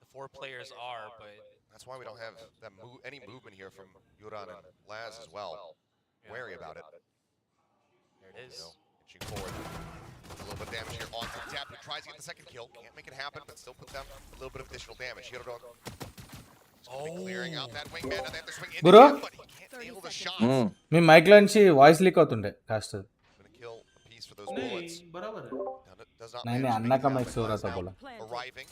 the 4 players are, but that's why we don't have that any movement here from Yuran and Laz as well. Yeah. Wary about it. There it is. Inching forward. A little bit of damage here on the depth. He tries to get the second kill. Can't make it happen, but still puts down a little bit of additional damage. Yuran clearing out that wingman, and they have to swing in, but he can't nail the shots. మీ mic లోంచి voice leak అవుతుండే caster. Gonna kill a piece for those bullets. नहीं అన్నका mic so रहा था बोला. Arriving.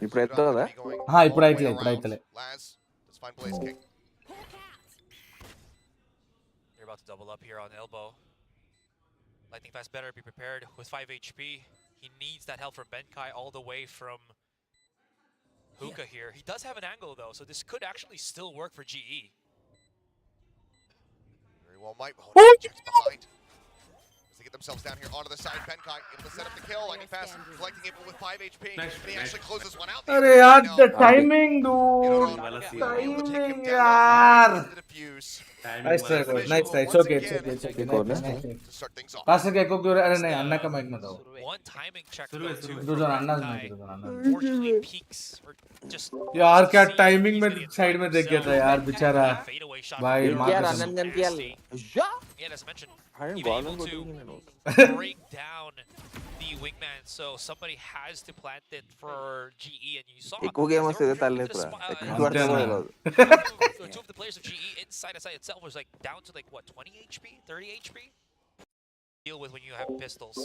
ఇప్పుడు ఎత్తదా? हाँ ఇప్పుడు అయితలే. Laz, let's find Blaze King. They're about to double up here on elbow. Lightning Fast better be prepared with 5 HP. He needs that help from Benkai all the way from Hookah here. He does have an angle though, so this could actually still work for GE. Very well might. Checks behind. As they get themselves down here onto the side. Benkai able to set up the kill. Lightning fast, collecting it with 5 HP. And he actually closes one out. अरे यार the timing dude. Timing यार. Nice try bro. Nice try. It's okay. It's okay. It's okay. Nice try. पास से क्या को क्यों अरे नहीं अन्ना का माइक ना दो. One timing check. दूसरा अन्ना नहीं दूसरा अन्ना. Unfortunately peaks or just यार क्या टाइमिंग में साइड में देख गया था यार बेचारा. भाई यार आनंदन क्या? Yeah, as mentioned, even able to break down the wingman, so somebody has to plant it for GE, and you saw echo game से तालने पूरा. Two of the players of GE inside itself was like down to like what 20 HP, 30 HP. Deal with when you have pistols.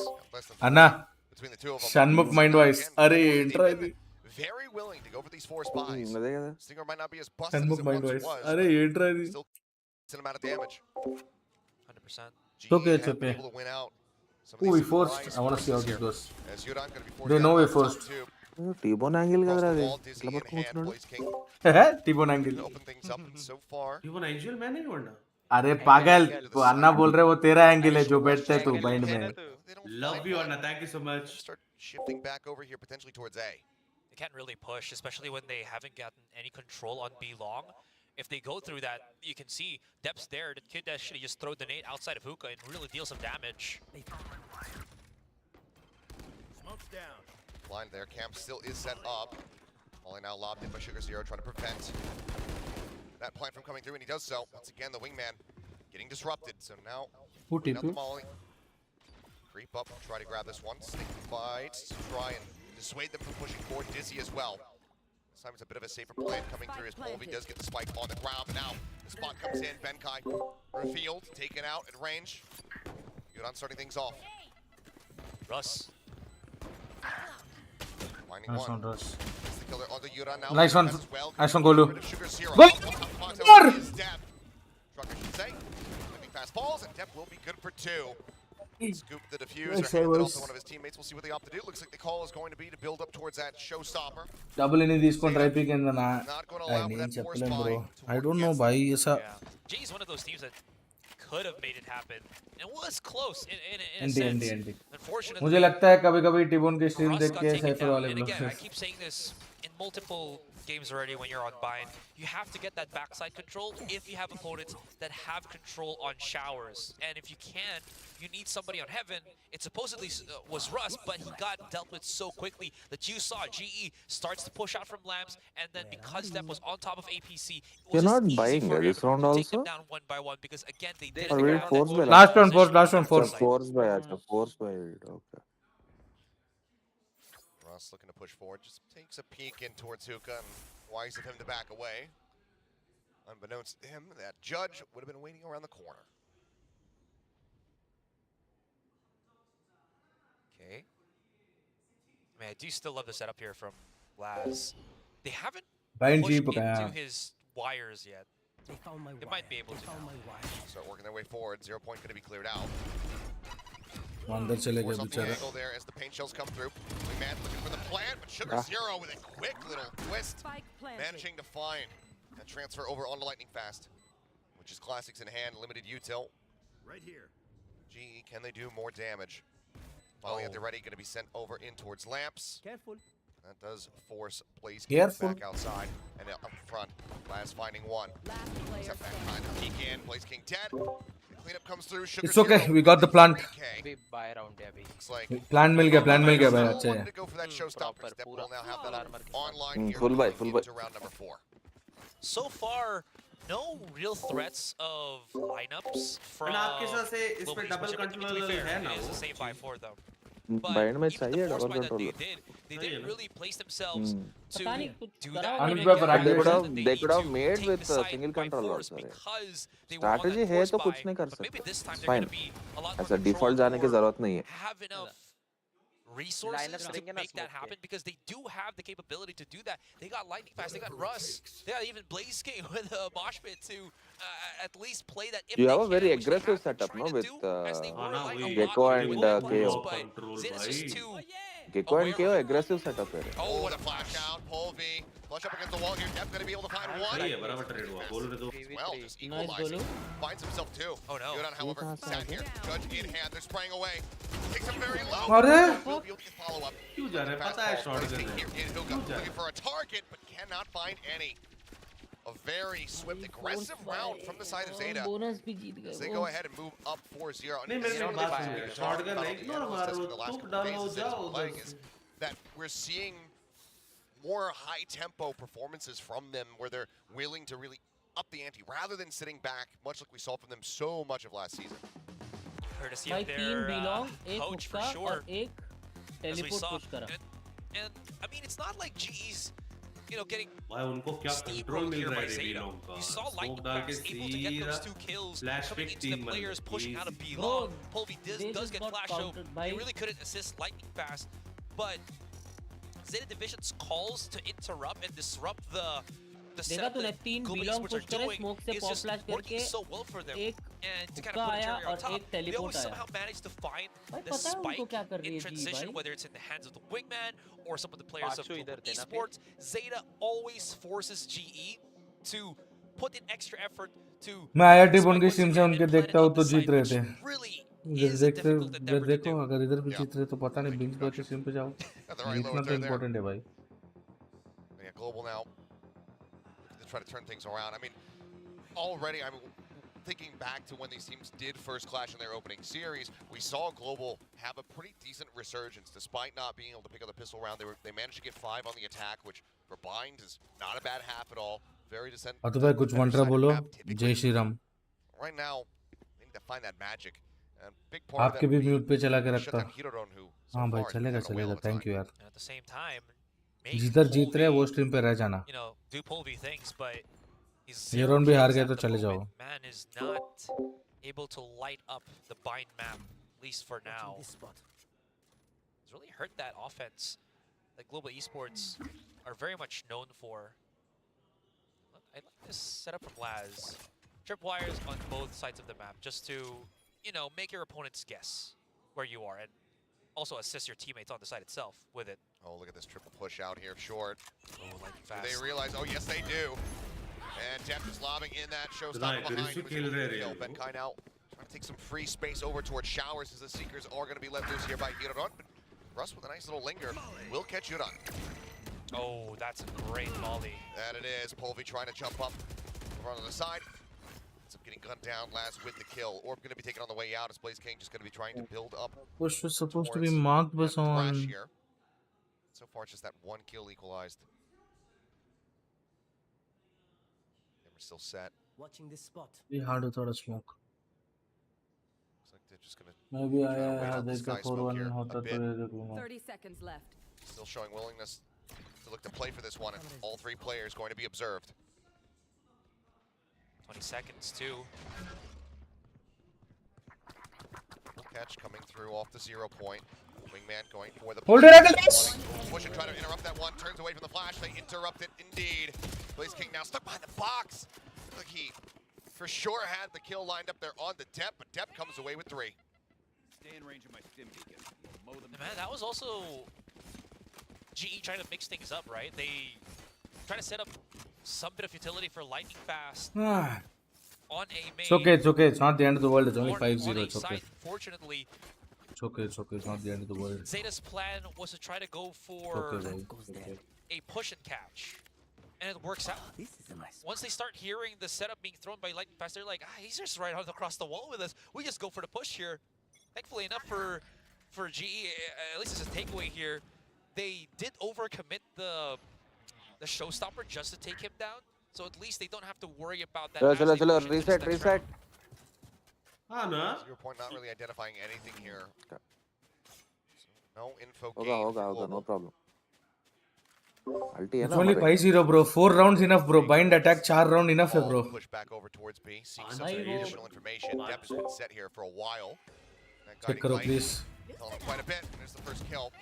Anna. Between the two of them. Shanmukh mind wise. अरे try भी. Very willing to go for these force buys. Stinger might not be as busted Shanmukh as it mind once wise. was. अरे try भी. Still decent amount of damage. 100%. It's okay. It's okay. Able to win out. Oh, we forced. I want to see how this goes. As Yudan going to be forced. They know we forced. T-bone angle का रहा है. लबर को मुझे T-bone angle. Open things up so far. T-bone angle मैंने नहीं वरना. अरे पागल तो अन्ना बोल रहे वो तेरा एंगल है जो बैठते है तू बाइंड में. Love you Anna, thank you so much. Start shifting back over here potentially towards A. They can't really push, especially when they haven't gotten any control on B long. If they go through that, you can see depths there. The kid actually just throw the nade outside of hookah and really deal some damage. Smoke's down. Blind there. Camp still is set up. Molly now lobbed in by Sugar Zero, trying to prevent that plant from coming through, and he does so. Once again, the wingman getting disrupted. So now, out the Molly. Creep up, try to grab this one. Sneak bites to try and dissuade them from pushing forward. Dizzy as well. This time it's a bit of a safer plan coming through as Polvi does get the spike on the ground. But now the spot comes in. Benkai revealed, taken out at range. Yudan starting things off. Russ. Finding Nice one, Russ. It's the killer on the Yudan now. Nice one. Well. Nice one, Golu. Trucker should say. Living fast falls, and Depp will be good for 2. Scoop the diffuser, Nice, handed Aorus. off to one of his teammates. We'll see what they opt to do. Looks like the call is going to be to build up towards that showstopper. Double in this one try pick and na. Not going to allow for that force buy. I don't know bhai ऐसा. G is one of those teams that could have made it happen. It was close in a ND. sense. Unfortunately, मुझे लगता है कभी-कभी टिबोन के stream देख के cipher वाले and लोग. again, I keep saying this in multiple games already when you're on bind. You have to get that backside control if you have opponents that have control on showers. And if you can't, you need somebody on heaven. It supposedly was Russ, but he got dealt with so quickly that you saw GE starts to push out from lamps, and then because Steph was on top of APC, it was You're not just easy buying for him this round to take also? them down one by one because again they did Or will it force by Last one force. Force by अच्छा force by okay. Ross looking to push forward, just takes a peek in towards Hookah, and wise of him to back away. Unbeknownst to him, that judge would have been waiting around the corner. Okay. Man, I do still love the setup here from Laz. They haven't pushed into his wires yet. They might be able to. Start working their way forward. 0 point going to be cleared out. अंदर चले गए बेचारा. Angle there as the paint shells come through. Wingman looking for the plant, but Sugar Zero with a quick little twist, managing to find and transfer over onto Lightning Fast, which is classics in hand, limited util. Right here. GE, can they do more damage? Finally at the ready, going to be sent over in towards lamps. Careful. That does force Blaze Careful. back outside and up front. Last finding one. Step back behind the peek in. Blaze King dead. The cleanup comes through. Sugar It's okay. Zero We got the plant. अभी buy round है अभी. Looks like Plant मिल गया भाई अच्छे है. to go for that showstopper. Step will now have that online here. Full buy. Into round number 4. So far, no real threats of lineups from And आपके हिसाब से इस पे Global double Esports. And to be controller fair, है ना it is वो? a safe buy for them. Bind में चाहिए The force double buy that controller. they didn't really place themselves to do that. They could have made with single controller also. Strategy है तो कुछ नहीं कर सकते. Fine. ऐसा default जाने की जरूरत नहीं है. Have enough resources to make that happen because they do have the capability to do that. They got Lightning Fast, they got Russ, they got even Blaze King with a mosh pit to at least play that. If You they have a can, very which they aggressive have been setup, trying no, to with do, as they were like a Gecko lot of and good KO. players, but Zin is just too Gecko and KO aggressive setup है. Oh, what a flash out. Polvi Flush up against the wall here. Dep's going to be able to find one. सही है बराबर trade हुआ गोलू ने तो Well, just equalizing. Finds himself two. Oh no. Yuran, however, sat here. Judge in hand. They're spraying away. Takes him very low. अरे Will be able to get follow up. क्यों जा रहा है पता है शॉटगन है Looking for a target, but cannot find any. A very swift, aggressive round from the side of Zeta. As they go ahead and move up 4-0. नहीं मेरे को बात सुनिए शॉटगन नहीं इग्नोर मारो तुम डालो जाओ is that we're seeing more high-tempo performances from them where they're willing to really up the ante rather than sitting back, much like we saw from them so much of last season. Courtesy भाई of तीन their belong एक coach for हुक्का sure. और एक As we teleport saw. Push करा And I mean, it's not like GE's, getting भाई उनको क्या कंट्रोल मिल रहा है बिलोंग का You saw स्मोक Lightning डाल के Fast able to get those 2 kills, flash coming pick into the team players, pushing out of बन B-Long. Polvi they does just get got flash, so countered he by- really couldn't assist Lightning Fast. But Zeta Division's calls to interrupt and disrupt the देखा setup तूने that तीन Global belong Esports push are करे doing smoke से is pop just flash working करके so well for them. एक And to kind हुक्का of put a आया cherry on और top, एक they टेलीपोर्ट always आया somehow manage to find भाई the पता है उनको spike क्या कर रही in है जी transition, भाई whether it's in the hands of the wingman or some of the players of Pacho Global idhar थे ना Esports. Zeta always forces GE to put in extra effort to मैं IIT spike बन की once stream से again उनके and plant देखता it हूँ on तो the जीत side, रहे which थे really जब is a देखते difficult जब endeavor to देखो do. अगर इधर भी जीत रहे तो पता नहीं बिंच पे स्ट्रीम पे जाओ जीतना तो इम्पोर्टेंट है भाई Yeah, Global now to try to turn things around. I mean, already, thinking back to when these teams did first clash in their opening series, we saw Global have a pretty decent resurgence despite not being able to pick up the pistol round. They managed to get 5 on the attack, which for Bind is not a bad half at all. Very decent. और तो भाई कुछ मंत्र बोलो जय Shri Ram Right now, they need to find that magic. And big part of आपके that भी would mute पे चला के be रखता shut down Hiroron, who so हाँ भाई far has चलेगा been having a whale चलेगा of a thank time. You यार And at the same time, make जिधर जीत रहे Polvi, वो स्ट्रीम पे रह जाना do Polvi things, but he's Heron भी हार गए तो चले जाओ man is not able to light up the bind map, at least for now. It's really hurt that offense that Global Esports are very much known for. I like this setup from Laz. Tripwires on both sides of the map, just to, make your opponents guess where you are, and also assist your teammates on the side itself with it. Oh, look at this triple push out here, short. Oh, like Do fast. they realize? Oh, yes, they do. And Dep is lobbing in that showstopper behind. Was able to kill Benkai now. Trying to take some free space over towards Showers as the Seekers are going to be let loose here by Hiroron. But Russ with a nice little linger will catch Yuran. Oh, that's a great volley. That it is. Polvi trying to jump up over on the side. Ends up getting gunned down last with the kill. Orb going to be taken on the way out as Blaze King just going to be trying to build up. push was supposed to be marked was on Here. So far, it's just that one kill equalized. And we're still set. Watching this spot. भी hard without a smoke Looks like they're just going to मैं भी आया wait यार out this देखा guy's smoke 4-1 here a होता तो bit. ये देखूंगा 30 seconds left. Still showing willingness to look to play for this one, and all 3 players going to be observed. 20 seconds too. Catch coming through off the 0 point. Wingman going for the Hold it, Eclipse! Push and try to interrupt that one. Turns away from the flash. They interrupt it indeed. Blaze King now stuck behind the box. Look, he for sure had the kill lined up there on the Dep, but Dep comes away with 3. Stay in range of my stim beacon. Mow them. Man, that was also GE trying to mix things up, right? They try to set up some bit of utility for lightning fast Ah. on A main. It's okay, it's not the end of the world, it's only 5-0, it's okay. Fortunately, It's okay, it's not the end of the world. Zeta's plan was to try to go for Okay, bhai. a push and catch. And it works out. Once they start hearing the setup being thrown by Lightning Fast, they're like, he's just right across the wall with us. We just go for the push here. Thankfully enough for GE, at least it's a takeaway here. They did overcommit the showstopper just to take him down. So at least they don't have to worry about that. चलो reset. Ah, no. 0 point not really identifying anything here. So, no info gained. होगा no problem. Ulti है It's ना only 5-0 bro, 4 rounds enough bro, bind attack 4 round enough hai bro. Push back over towards B, seek some additional information. Dep has been set here for a while. Check karo please. Telling him quite a bit. There's the first kill.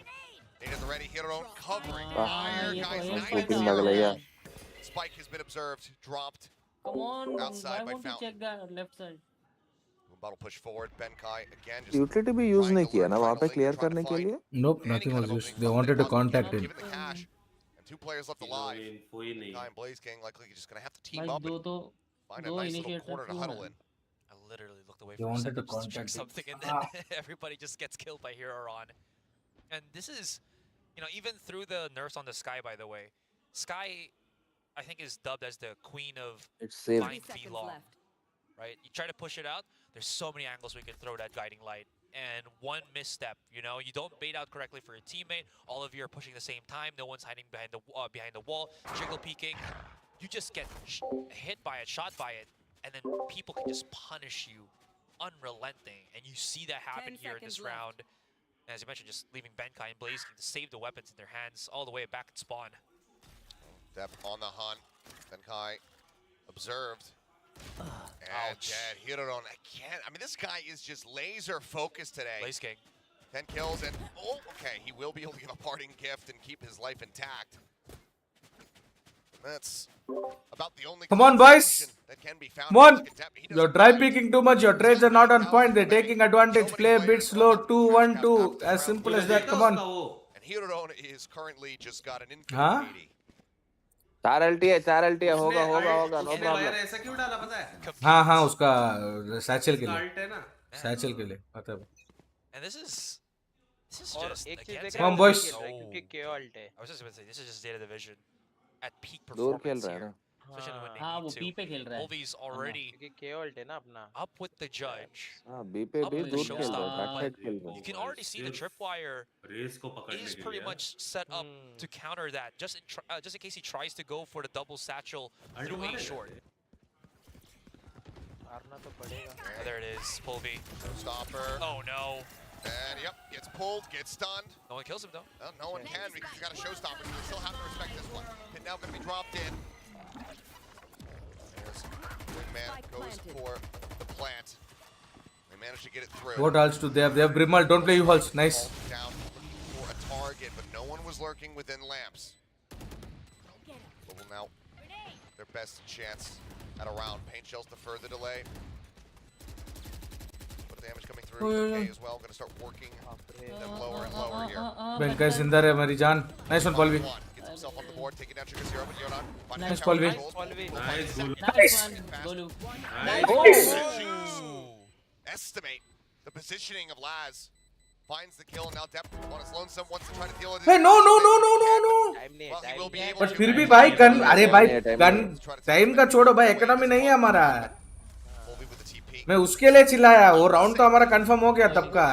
Native's ready. Hero covering. Ah. Fire, guys. Sleeping bag लगा. Spike has been observed. Dropped. Come on, outside why by won't you Fountain. check the left side? Bottle push forward. Benkai again. Just Utility भी use नहीं किया ना वहाँ पे clear करने के लिए? Nope, nothing was used. They wanted to contact him. Give it the cash. And 2 players left alive. Kai and Blaze King likely just gonna have to team भाई up दो and तो find a दो nice little initiator corner to क्यों huddle हैं? in. I literally looked away They for a wanted second to just to check contact something, and Ah. then everybody just gets killed by Heroron. And this is, you know, even through the nerfs on the Sky, by the way, Sky, I think, is dubbed as the queen of It's safe. blind B long. Right? You try to push it out, there's so many angles we can throw that guiding light. And one misstep, you know, you don't bait out correctly for your teammate. All of you are pushing the same time. No one's hiding behind the wall, jiggle peeking. You just get hit by it, shot by it, and then people can just punish you, unrelenting. And you see that happen here in this round. And as you mentioned, just leaving Benkai and Blaze King to save the weapons in their hands all the way back at spawn. Dep on the hunt. Benkai observed. And dead. Hiroron again. I mean, this guy is just laser focused today. Blaze King. 10 kills and, oh, okay. He will be able to get a parting gift and keep his life intact. That's about the only Come on, boys. that can be found. Come on. You're dry peeking too much. Your trades are not on point. They're taking advantage. Play a bit slow. 2-1-2. As simple as that. Come on. And Hiroron is currently just got an infinite Huh? 80. 4 LT है होगा no problem. ऐसा क्यों डाला पता है? हाँ उसका satchel के लिए. सैचल के लिए पता है. And this is और just एक चीज again, देख Come on, रहे boys. हैं क्योंकि KO ult है. I was just going to say, this is just Data Division at peak दूर खेल performance रहा है here. ना. Especially when they हाँ need वो to. P पे खेल रहा है. Volvi's already क्योंकि KO ult है ना अपना. up with the judge. हाँ B पे Up भी with the दूर खेल रहा है. showstopper, बैक साइड but खेल रहा you है. can already see the tripwire Raze को पकड़ने is के pretty लिए much set up to counter that, just in case he tries to go for the double satchel through A short. मारना तो पड़ेगा. Oh, there it is, Volvi. Stopper. Oh no. And yep, gets pulled, gets stunned. No one kills him though. Well, no one can because he's got a showstopper, so they still have to respect this one. Pin now going to be dropped in. There's Wingman goes for the plant. They managed to get it through. What else do they have? They have Brimmal. Don't play you halls. Nice. Down looking for a target, but no one was lurking within lamps. So will now their best chance at a round. Paint shells to further delay. But damage coming through. Okay, as well. Going to start working them lower and lower here. Benkai जिंदा रहे हमारी जान. Nice one, Polvi. Gets himself on the board, taking down Trigger Zero, but Yonan. Nice, Polvi. Nice. Estimate the positioning of Laz. Finds the kill, and now Depp on his lonesome wants to try to deal with it. Hey, no. Well, he will be able But to. फिर भी भाई gun अरे भाई gun time का छोड़ो भाई economy नहीं है हमारा. मैं उसके लिए चिल्लाया. वो राउंड तो हमारा कंफर्म हो गया तब का.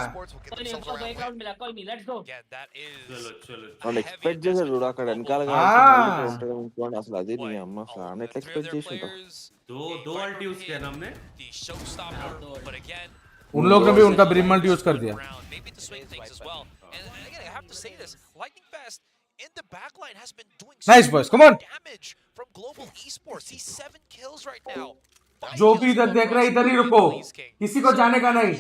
एक राउंड मिला. Call me. Let's go. Again, that is Unexpected जैसे जुड़ा कर इनका लगा हाँ. कौन असला दी नहीं अम्मा सामने three of expect their जैसे था. players. दो अल्ट यूज किया ना हमने. The showstopper, but again, उन लोग ने भी उनका ब्रिमल यूज कर दिया. maybe to swing things as well. And again, I have to say this: Lightning Fast in the backline has been doing Nice, so boys. much Come on. damage from Global Esports. He's 7 kills right now. जो भी इधर देख रहे इधर ही रुको. किसी को जाने का नहीं.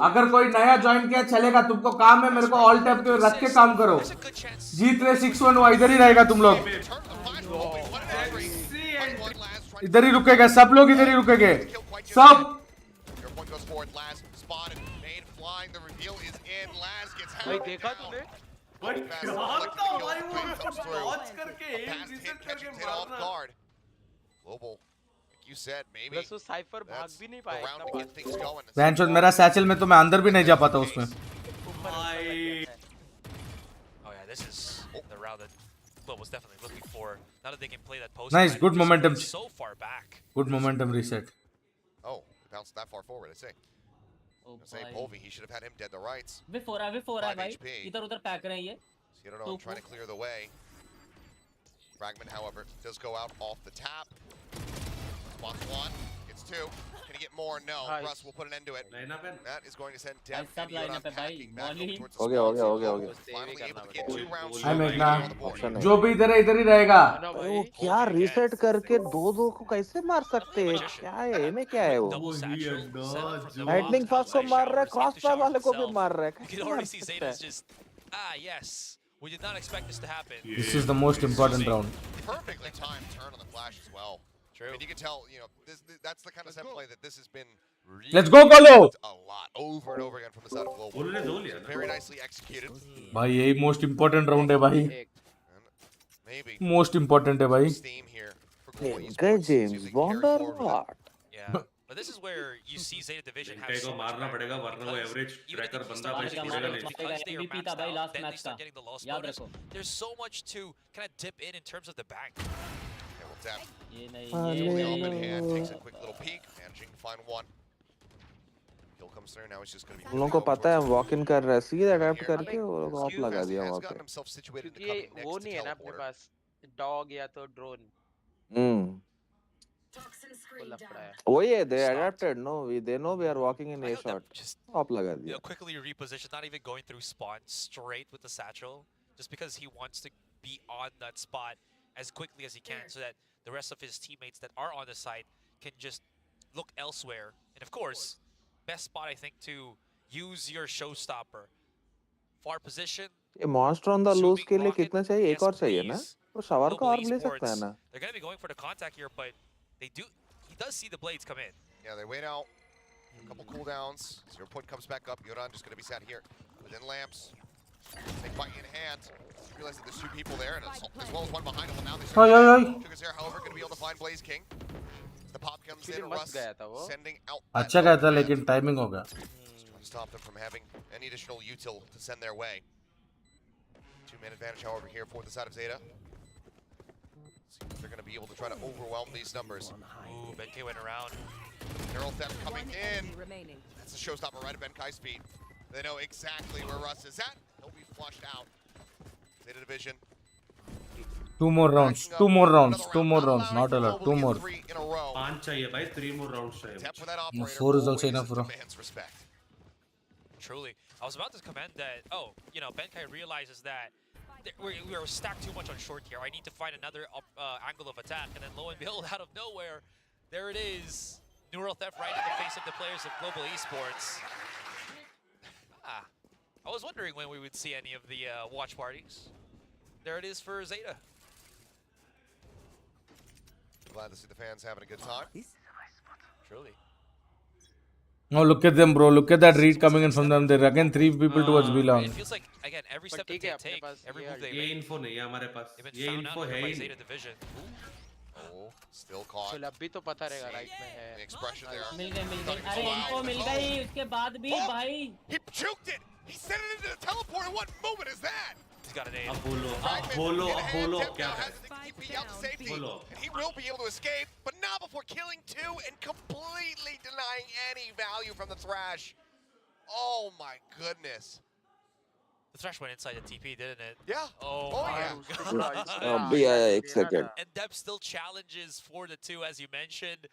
अगर कोई नया ज्वाइन किया चलेगा. तुमको काम है मेरे को ऑल टैप पे रख के काम करो. जीत रहे 6-1 वो इधर ही रहेगा तुम लोग. इधर ही रुकेगा. सब लोग इधर ही रुकेंगे. सब. भाई देखा तूने? You said maybe प्लस वो साइफर भाग भी नहीं पाया. around to get things going. बैंचोद मेरा सैचल में तो मैं अंदर भी नहीं जा पाता उसमें. Oh yeah, this is the route that Will was definitely looking for. Now that they can play that post. Nice, good momentum. So far back. Good momentum reset. Oh, bounced that far forward, I say. Say Polvi, he should have had him dead to rights. Way four है भाई. इधर-उधर pack रहे हैं ये. Hiroron trying to clear the way. Fragment, however, does go out off the tap. Spots one, gets two. Can he get more? No. Russ will put an end to it. That is going to send Dev and Yonan packing back over towards the हो गया. finally able to get 2 rounds. हाय मेघना. जो भी इधर है इधर ही रहेगा. वो क्या रीसेट करके दो को कैसे मार सकते हैं? क्या है में क्या है वो? लाइटनिंग फास्ट को मार रहा है. क्रॉस फायर वाले को भी मार रहा है. You can already see Zeta's just yes. We did not expect this to happen. This is the most important round. Perfectly timed turn on the flash as well. True. I mean, you can tell, you know, that's the kind of set play that this has been. Let's go, Golo! A lot over and over again from the side of Global. Very nicely executed. भाई यही most important round है भाई. maybe. Most important है भाई. Steam here for Global Okay, Esports. James Bond or what? Yeah, but this is where you see Zeta Division have so much मारना पड़ेगा वरना वो एवरेज ट्रैकर बंदा भाई छोड़ेगा नहीं. because they are maxed out, then they start getting the loss bonus. There's so much to kind of dip in terms of the bank. Open hand takes a quick little peek, managing to find one. Kill comes through. Now it's just going to be. उन लोगों को पता है walk in कर रहा है, सीधे adapt करके वो लोग ऑफ लगा दिया वहाँ पे. क्योंकि वो नहीं है ना अपने पास dog या तो drone. वही है, they adapted. No, they know we are walking in a shot. Of लगा दिया. Quickly reposition, not even going through spawn, straight with the satchel, just because he wants to be on that spot as quickly as he can, so that the rest of his teammates that are on the site can just look elsewhere. And of course, best spot I think to use your showstopper. Far position. ये monster on the loose के लिए कितना चाहिए? एक और चाहिए ना? तो शवर का और ले सकता है ना? They're going to be going for the contact here, but he does see the blades come in. Yeah, they wait out. A couple cooldowns. 0 point comes back up. Yoran just going to be sat here within lamps. Take fight in hand. Realize that there's 2 people there, and as well as one behind him. Now they start. Gigabyte, however, going to be able to find Blaze King. The pop comes in. Russ sending out. अच्छा गया था लेकिन timing हो गया. Stop them from having any additional util to send their way. 2-man advantage, however, here for the side of Zeta. See if they're going to be able to try to overwhelm these numbers. Ooh, Benkei went around. Neural theft coming in. That's the showstopper right at Benkai's feet. They know exactly where Russ is at. He'll be flushed out. Zeta Division. 2 more rounds. 2 more rounds. 2 more rounds. Not a lot. 2 more. 5 चाहिए भाई. 3 more rounds चाहिए. 4 is also enough, bro. Truly. I was about to comment that, Benkai realizes that we are stacked too much on short here. I need to find another angle of attack. And then lo and behold, out of nowhere, there it is. Neural theft right in the face of the players of Global Esports. I was wondering when we would see any of the watch parties. There it is for Zeta. Glad to see the fans having a good time. Truly. Oh, look at them, bro. Look at that read coming in from them. There are again 3 people towards B long. It feels like, again, every step that they take, every move they ये make, info नहीं है हमारे पास. they've been ये found info out है by he Zeta नहीं. Division. Oh, still caught. चल अभी तो पता रहेगा राइट में है. The expression there. मिल गई. अरे इनको मिल गई. उसके बाद भी भाई. He juked it. He sent it into the teleport. What moment is that? He's got an aim. Apollo क्या है? Apollo. And he will be able to escape, but not before killing 2 and completely denying any value from the Thrash. Oh my goodness. The Thrash went inside the TP, didn't it? Yeah. Oh my God. Yeah, एक second. And Deb still challenges for the 2, as you mentioned.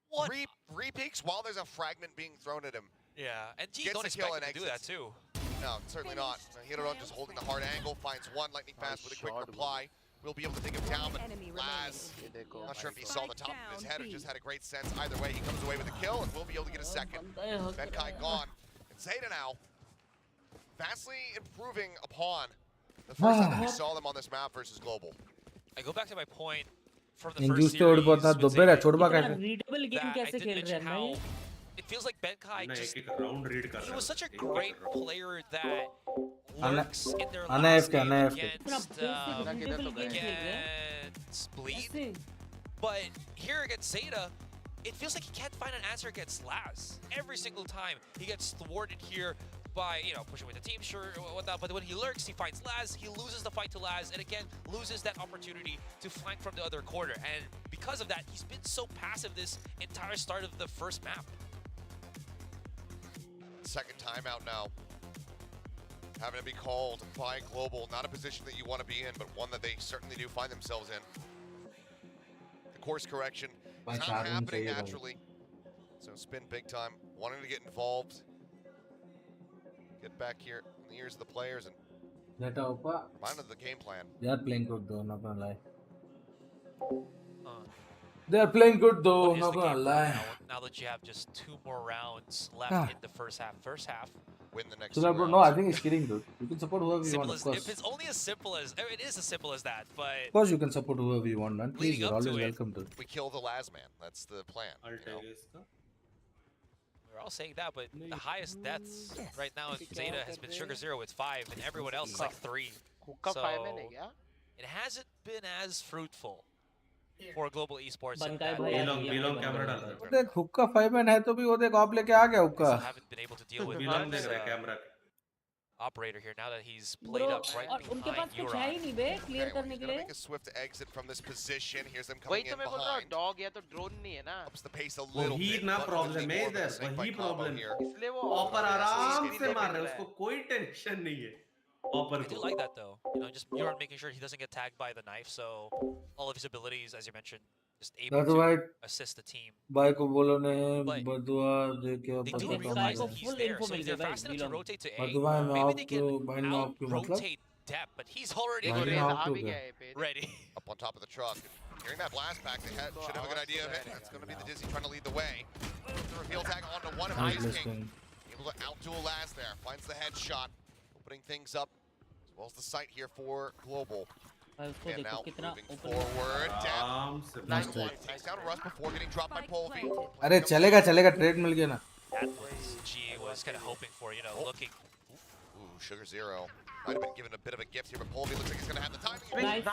What? Re-peeks while there's a fragment being thrown at him. Yeah, and G don't expect him to do that too. No, certainly not. Hiroron just holding the hard angle, finds one lightning fast with a quick reply. We'll be able to take him down, but Laz, not sure if he saw the top of his head or just had a great sense. Either way, he comes away with a kill, and we'll be able to get a second. Benkai gone. And Zeta now, vastly improving upon the first time that we saw them on this map versus Global. I go back to my point from the first Induce series. Readable game कैसे खेल रहे हैं भाई? It feels like Benkai just, he was such a great player that lurks in their last game against Bleed. But here against Zeta, it feels like he can't find an answer against Laz. Every single time he gets thwarted here by, pushing with the team, sure, whatnot. But when he lurks, he finds Laz, he loses the fight to Laz, and again, loses that opportunity to flank from the other corner. And because of that, he's been so passive this entire start of the first map. Second timeout now. Having to be called by Global. Not a position that you want to be in, but one that they certainly do find themselves in. The course correction is not happening naturally. So spin big time. Wanting to get involved. Get back here in the ears of the players and mind of the game plan. They are playing good though, not gonna lie. They are playing good though, not gonna lie. Now that you have just 2 more rounds left in the first half. Win the next So, bro, no, I think he's kidding, dude. You can support whoever you want, of course. If it's only as simple as, it is as simple as that, but... Of course you can support whoever you want, man. Please, you're always welcome to. We kill the Laz man. That's the plan. We're all saying that, but the highest deaths right now in Zeta has been Sugar Zero with 5, and everyone else is like 3. So, it hasn't been as fruitful for global esports. बन in का है that भाई they यार, ये belong बन camera गया डाल है। रहा वो देख हुक्का 5 मैन है तो भी वो देख ऑप लेके आ गया हुक्का still haven't been able to deal with belong देख this, रहा है camera operator here now that he's played Bro, up right और उनके पास behind कुछ है ही Euron. नहीं बे क्लियर Okay, well, करने he's के gonna लिए। make a swift exit from this position. Here's them वही coming तो in मैं बोल रहा हूँ, behind. डॉग या तो ड्रोन नहीं है ना। Ups the pace a little वही bit. ना but प्रॉब्लम gonna be है more of a इधर snake वही bite combo प्रॉब्लम here. इसलिए वो ऑपर आराम से मार रहे रहा हैं उसको कोई टेंशन नहीं है ऑपर I do को like that though. You know, just Euron making sure he doesn't get tagged by the knife, so all of his abilities, as you mentioned, just able That's to why assist the team. भाई को बोलो ने But बदुआ दे के They पता do देख कम Sai realize को that he's full there, info so mill if गई they're भाई fast enough to belong. rotate to A, बदुआ में maybe आप they क्यों can भाई में आप क्यों मतलब out-rotate Depp, but he's already देखो भाई रेल में आ आप भी क्यों गया है पे। ready. Up on top of the truck. Hearing that blast pack, they should have a good idea of it. That's going to be the Dizzy trying to lead the way. The reveal tag onto one of Nice Ice listing. King. Able to outduel Laz there. Finds the headshot. Opening things up. As well as the sight here for Global. भाई उसको And देखो now कितना moving ऊपर forward. Down. आराम से Nice one. Takes down Russ before getting dropped by Polvi. अरे चलेगा चलेगा ट्रेड मिल गया ना Atlas G was kind of hoping for, you know, looking. Ooh, Sugar Zero. Might have been given a bit of a gift here, but Polvi looks like he's going to have the timing. Nice.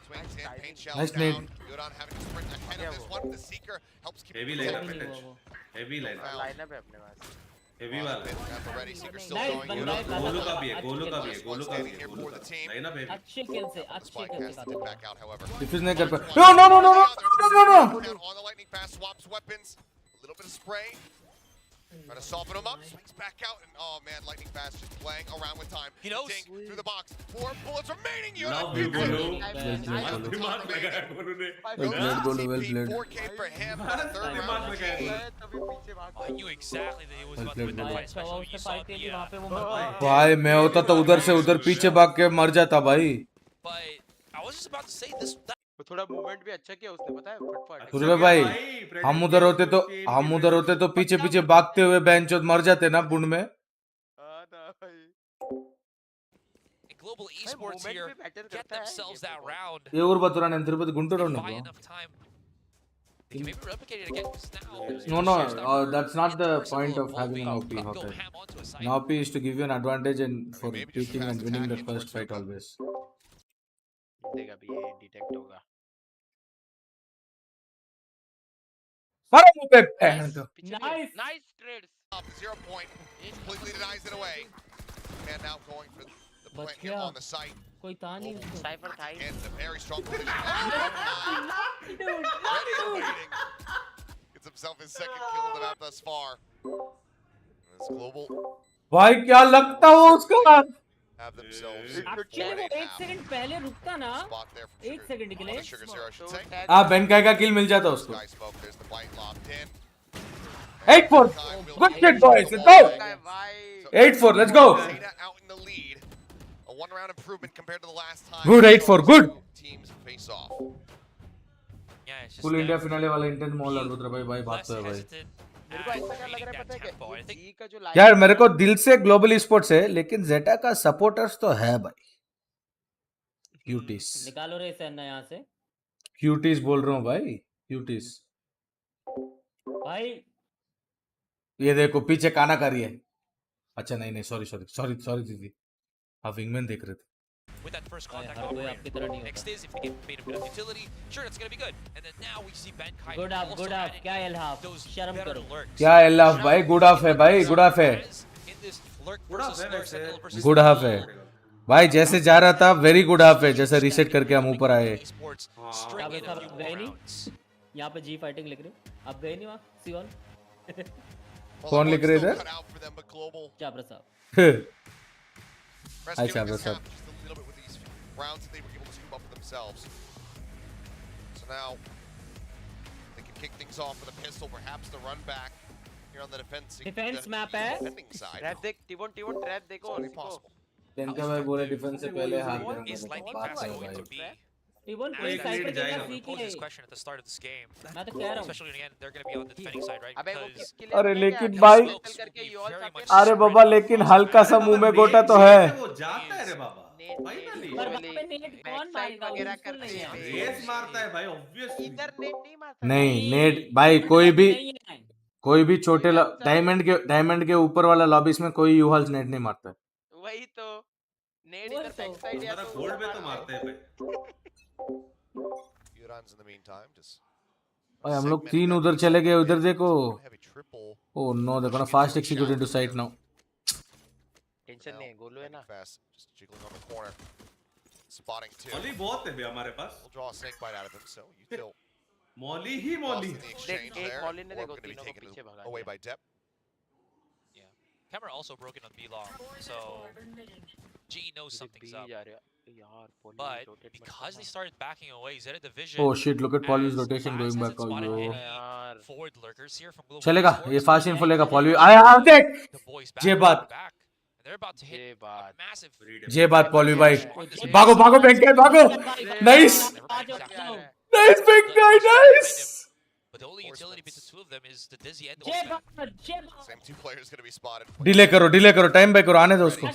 Swings in, paint shells Nice down. nade. Good on having to sprint ahead of this one. The Seeker helps keep heavy it line going. पे touch heavy line lineup है अपने पास। Heavy वाला At the ready, Seeker still Nice, going. बन गोलू रहा है, गोलू का काला भी है गोलू का भी है गोलू का भी Standing है here गोलू for the का team. लाइन अप हेवी अच्छे खेल से अच्छे Spike खेल has से to get काटा। back out, however. डिफ्यूज नहीं कर पाया no no no no no no no Down on the lightning fast, swaps weapons. A little bit of spray. Trying to soften him up. Swings back out, and oh man, lightning fast just playing around with time. He knows. Dink through the box. 4 bullets remaining. Love you Golu Nice. दिमाग लगाया गोलू ने well played Golu well played 4K for him. Third दिमाग round. लगाया तभी पीछे भाग। I knew exactly that he was about to win that भाई fight, अच्छा especially हुआ when you उससे saw फाइट के लिए the. वहाँ पे वो मर गया। भाई मैं होता तो उधर से उधर पीछे भाग के मर जाता भाई But I was just about to say this. थोड़ा मूवमेंट भी अच्छा किया उसने, पता है फटफट। सूर्य भाई हम उधर होते तो पीछे पीछे भागते हुए बेंच मर जाते ना बुंड में हाँ ना भाई। Global esports movement here भी matter get करता है themselves ये that round. ये और बतुरा ने तिरुपति गुंटूर Buy उनको enough time. They can maybe replicate it again, 'cause now there's No, no, shares that were that's not the interpersonal point of having an evolving, OP go hockey. ham onto a site. An OP is to give you an advantage and for maybe just peaking and fast winning the attacking first towards fight Zotac. always. देगा भी ये detect होगा। मारो मुंह पे बहन का। Nice. Nice trades. Off the 0 point. Completely denies it away. And now going for the plant बच here गया। on the site. कोई था नहीं उसको। साइफर था ही। And a very strong position. Ready and waiting. Gets himself his second kill of the map thus far. And this Global भाई क्या लगता है उसका have themselves एक्चुअली वो एक सेकंड पहले रुकता ना spot there for एक सेकंड के लिए Sugar Zero, I should say. हाँ बेनकाई का किल मिल जाता उसको Sky smoke, there's the bite locked in. 8-4 good shit boys let's go 8-4 let's go Zeta out in the lead. A 1-round improvement compared to the last time. Good, 8-4, good. Teams face off. Yeah, it's just full them India finale वाला intense mall और बतुरा भाई भाई बात less तो है भाई hesitant मेरे को at ऐसा क्या लग beating रहा है that पता है tempo. I क्या? think जी का जो यार मेरे को दिल से ग्लोबल स्पोर्ट्स है लेकिन जेटा का सपोर्टर्स तो है भाई क्यूटीज निकालो रे इसे अन्ना यहाँ से क्यूटीज बोल रहा हूँ भाई क्यूटीज भाई ये देखो पीछे काना कर रही है अच्छा नहीं नहीं सॉरी सॉरी सॉरी सॉरी दीदी आप विंगमैन देख रहे थे with that first भाई contact हर कोई आपकी तरह नहीं next होता is if they get made a bit of utility, sure that's gonna be good. And then now we see Benkai good of also good of adding क्या एलहाफ those शर्म better करो lurks. क्या एल्लाफ भाई गुड ऑफ है भाई good of है As in this lurk versus lurk cycle versus good half है भाई जैसे जा रहा था वेरी गुड हाफ है जैसे रीसेट करके हम ऊपर आए esports क्या string in बस a आप few गए more नहीं rounds. यहाँ पे जी फाइटिंग लिख रहे हो आप गए नहीं वहाँ सियोन कौन लिख रहे थे Cut out for them, but Global Chapora साहब अच्छा rescuing बस this half just a little bit with these rounds that they were able to scoop up for themselves. So now they can kick things off with a pistol, perhaps the run back here on the Defense map है defending side. Trap देख टीवन trap देखो It's possible. इनका भाई बोले defence से पहले हाथ What में is lightning बात fast है going to भाई be? इवन As कोई they साइड पे did देगा pose this सीख question at the start of this game. मैं तो कह रहा हूँ Especially again, they're going to be on the defending side, right? अबे वो Because किसके लिए अरे लेकिन those भाई smokes will be very much अरे बाबा लेकिन हल्का सा मुंह में गोटा तो है वो जाता है रे बाबा फाइनली पर वहाँ पे नेट कौन मारेगा वगैरह यूजफुल नहीं है करते रेस मारता है भाई ऑब्वियसली इधर नेट नहीं मारता नहीं नेट भाई कोई भी छोटे डायमंड के ऊपर वाला लॉबीज में कोई यूहल्स नेट नहीं मारता वही तो नेड इधर बैक साइड या हमारा गोल्ड पे तो मारते हैं भाई। Yuran's in the meantime just भाई हम लोग 3 उधर चले गए, उधर देखो। Oh no, they're gonna fast execute into site now. Tension नहीं है, गोलू है ना। fast, just jiggling on the corner, spotting two. Molly बहुत है भी हमारे पास। We'll draw a snake bite out of him, so you still Molly he Molly. देख एक मॉली ने देखो तीनों को पीछे भगा away by Depp. Camera also broken on B long, so G knows something's up. But because they started backing away, Zeta Division. Oh shit! Look at Poly's rotation going back. Oh yo. Forward lurkers here from Global. चलेगा, ये fast info लेगा Poly. आया देख. जे बात. They're about to hit a massive. जे बात Poly भाई. भागो भागो बेंके भागो. Nice. Nice big guy. Nice. But the only utility between the two of them is the dizzy and the Same two players going to be spotted. Delay करो, time back करो, आने दो उसको.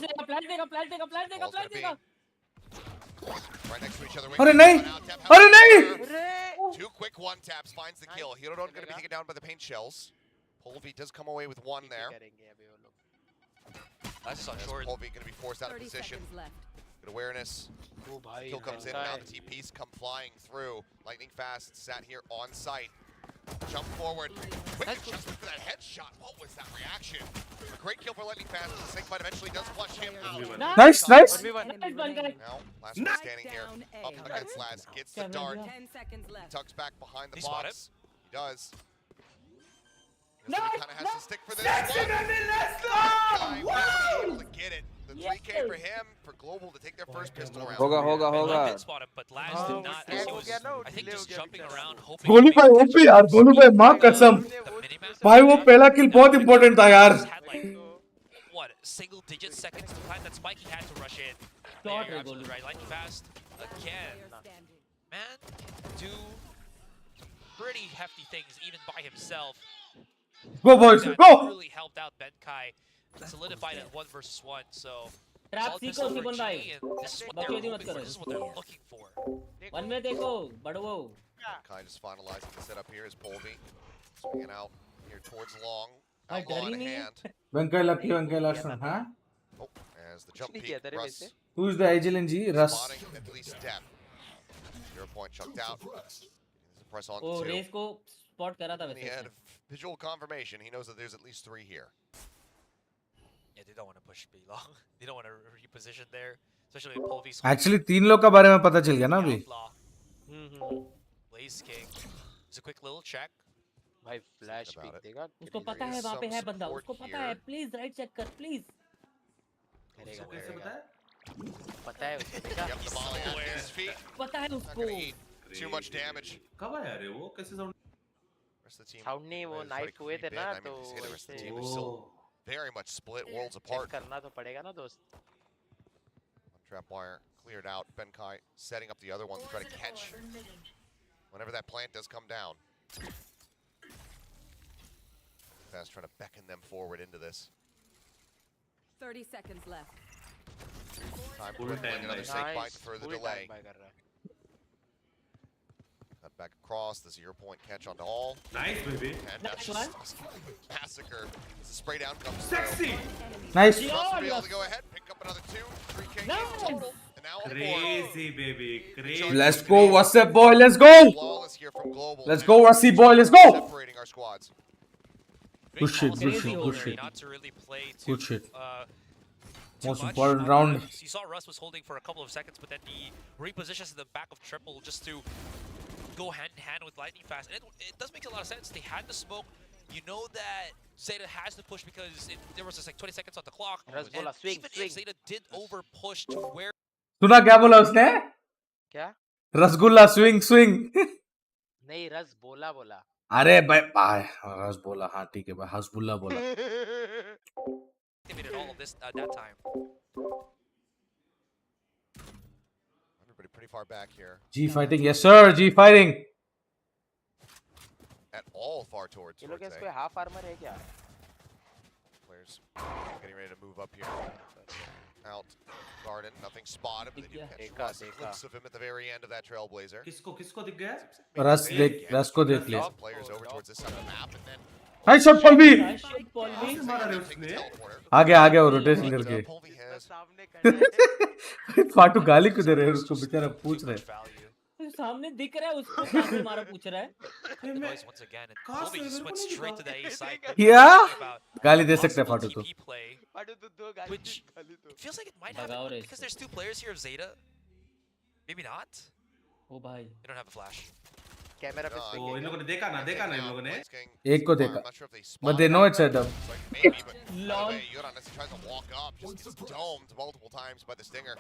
Right next to each other. अरे नहीं. Two quick one taps finds the kill. Hero don't going to be taken down by the paint shells. Polvi does come away with one there. That's on short. Polvi going to be forced out of position. Good awareness. Kill comes in. Now the TPs come flying through. Lightning fast sat here on site. Jump forward. Quick adjustment for that headshot. What was that reaction? A great kill for Lightning Fast. The snake bite eventually does flush him out. Nice. Now, last one standing here. Up against last. Gets the dart. 10 seconds left. Tucks back behind the box. He does. He Nice, kind of has to stick for this one. Able to get it. The 3K for him, for Global to take their first pistol round. होगा. Did spot him, but Laz did not. As he was, I think, just jumping around, hoping. Golu भाई OP यार, गोलू भाई माँ कसम. भाई वो पहला kill बहुत important था यार. What, single digit seconds to find that spike, he had to rush in. There, you're absolutely right. Lightning fast again. Man, do pretty hefty things even by himself. Go boys, that go. Really helped out Benkai, solidified at 1 versus 1. So trap सीखो निपुण भाई. this is what they're looking for. One में देखो, बढ़ो. Kai just finalizing the setup here is Polvi swinging out here towards long. Outlaw in hand. Venkai lucky, Venkai last one, huh? Oh, as the jump peek, Russ. Who's the Agilent G? Russ. Spotting at least Depp. 0 point chucked out. Press on O to 2. Race को spot करा था And he had वैसे. visual confirmation. He knows that there's at least 3 here. Yeah, they don't want to push B long. They don't want to reposition there, especially with Polvi's. Actually 3 लोग का बारे में पता चल गया ना अभी. Blaze King. It's a quick little check. भाई फ्लैश पिक देगा. उसको पता है वहाँ पे है बंदा. उसको पता है. Please राइट चेक कर, please. करेगा. पता है उसको देखा. Yep, the volley at his feet. पता है उसको. Too much damage. कब आया रे वो? कैसे sound? Rest of the team. Sound नहीं वो नाइफ हुए थे ना तो. The rest of the team is still very much split worlds apart. करना तो पड़ेगा ना दोस्त. Trap wire cleared out. Benkai setting up the other one to try to catch whenever that plant does come down. Fast trying to beckon them forward into this. 30 seconds left. Time for another snake bite to further delay. Cut back across the 0 point catch onto all. Nice baby. And massacre. As the spray down comes Sexy. Nice. Russ will be able to go ahead, pick up another 2, 3K total. And now on Crazy baby, crazy. Let's go, what's up boy? Let's go. Let's go, Rusty boy. Let's go. Separating our squads. Good shit, good shit, good shit. Not to really play Good shit. Most important round. You saw Russ was holding for a couple of seconds, but then he repositions in the back of triple just to go hand in hand with Lightning Fast. And it does make a lot of sense. They had the smoke. You know that Zeta has to push because there was just like 20 seconds on the clock. And even if Zeta did over push to where. सुना क्या बोला उसने? क्या? Rasgulla swing swing. नहीं रस बोला. अरे भाई रस बोला. हाँ ठीक है भाई. हसबुल्ला बोला. Activated all of this at that time. Everybody pretty far back here. G fighting, yes sir. G fighting. At all far towards. ये लोग इसको half armor है क्या? Players getting ready to move up here. Out. Garden, nothing spotted. But they do catch a glimpse of him at the very end of that Trailblazer. किसको दिख गया? रस को देख लिया. Players over towards this side of the map and then. Nice shot Polvi. Nice shot Polvi. आ गया वो rotation करके. Polvi has फाटू गाली क्यों दे रहे हैं उसको, बेचारा पूछ रहे हैं। सामने दिख रहा है उसको, कहाँ से मारा पूछ रहा है। क्या गाली दे सकते हैं फाटू तो। भगाओ रे Because there's two players here of Zeta. Maybe not. ओ भाई They don't have a flash. Camera पे ओ इन लोगों ने देखा ना इन लोगों ने एक को देखा, but they know it's set up. Lol. Jonas tries to walk up, just gets domed multiple times by the stinger.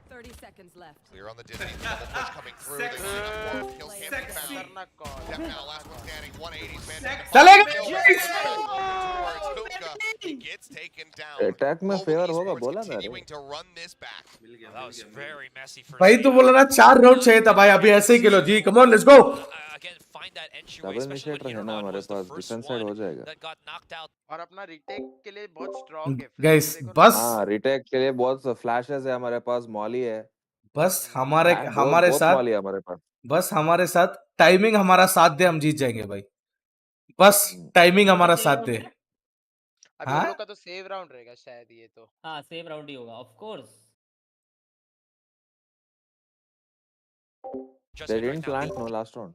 30 seconds left. Clear on the Disney. Double push coming through. They see enough more kills can be found. Deathadder last one standing. 180s man. He gets taken down. Attack में favour होगा बोला ना रे। Continuing to run this back. That was very messy for भाई तू बोला ना 4 round चाहिए था भाई, अभी ऐसे ही खेलो जी, come on let's go. again find that entry double initiator है ना हमारे पास, डिफेंस साइड हो जाएगा। that got knocked out. और अपना रिटेक के लिए बहुत स्ट्रांग है गाइस बस हाँ रिटेक के लिए बहुत फ्लैशेस है हमारे पास, मॉली है, बस हमारे बहुत साथ मॉली है हमारे पास। बस हमारे साथ टाइमिंग हमारा साथ दे, हम जीत जाएंगे भाई, बस टाइमिंग हमारा साथ दे। अभी हम लोग का तो सेव राउंड रहेगा शायद, ये तो हाँ सेव राउंड ही होगा of course. They didn't plant no last round.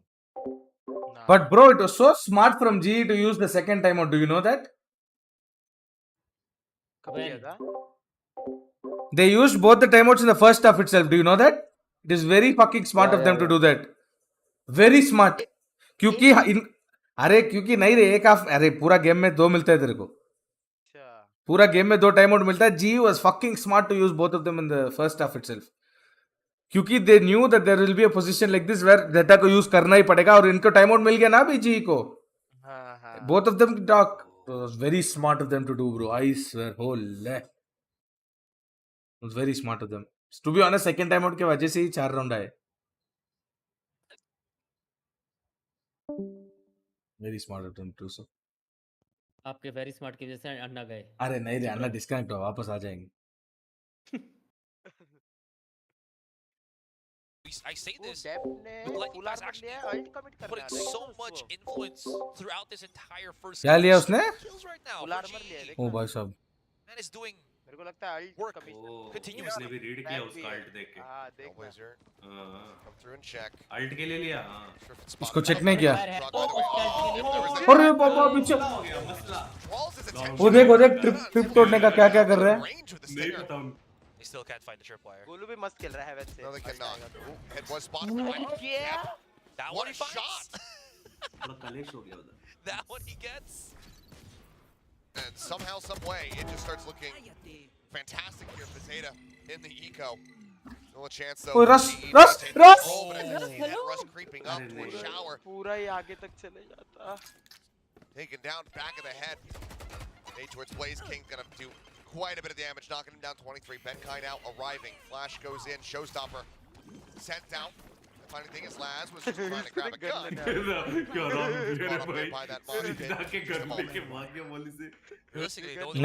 But bro, it was so smart from G to use the second timeout. Do you know that? कब किया था? They used both the timeouts in the first half itself. Do you know that? It is very fucking smart of them to do that. Very smart. क्योंकि क्योंकि नहीं रे एक half, अरे पूरा गेम में 2 मिलता है तेरे को, पूरा गेम में 2 टाइम आउट मिलता है। G was fucking smart to use both of them in the first half itself. क्योंकि they knew that there will be a position like this where data को यूज करना ही पड़ेगा, और इनको टाइम आउट मिल गया ना अभी G को। Both of them talk. It was very smart of them to do, bro. I swear, holy. It was very smart of them. To be honest, second time out के वजह से ही 4 round आए। Very smart of them too, so. आपके very smart की वजह से अन्ना गए। अरे नहीं रे, अन्ना डिस्कनेक्ट हुआ, वापस आ जाएंगे। I say this with like you guys actually putting so much influence throughout this entire first. क्या लिया उसने? Kills right now. ओ भाई साहब। Man is doing मेरे को लगता है अल्ट work continuously भी रीड किया उसका अल्ट देख के। हां देख Blazer come through and check. Alt के लिए लिया। इसको चेक नहीं किया। अरे बाबा पीछे। वो देख ट्रिप तोड़ने का क्या क्या कर रहे हैं। नहीं पता। They still can't find the tripwire. Golu भी मस्त खेल रहा है वैसे। No, they cannot. Head was spotted. Yeah. That What one a he finds. थोड़ा कलेश हो गया उधर। That one he gets. And somehow, some way, it just starts looking fantastic here for Zeta in the eco. Still a chance though. Oh, Russ! Oh, but Russ creeping up to his shower. पूरा ही आगे तक चले जाता। Taken down, back of the head. Hey, towards Blaze King, gonna do quite a bit of damage, knocking him down 23. Benkai now arriving. Flash goes in. Showstopper sent out. The funny thing is, Laz was just trying to grab a gun.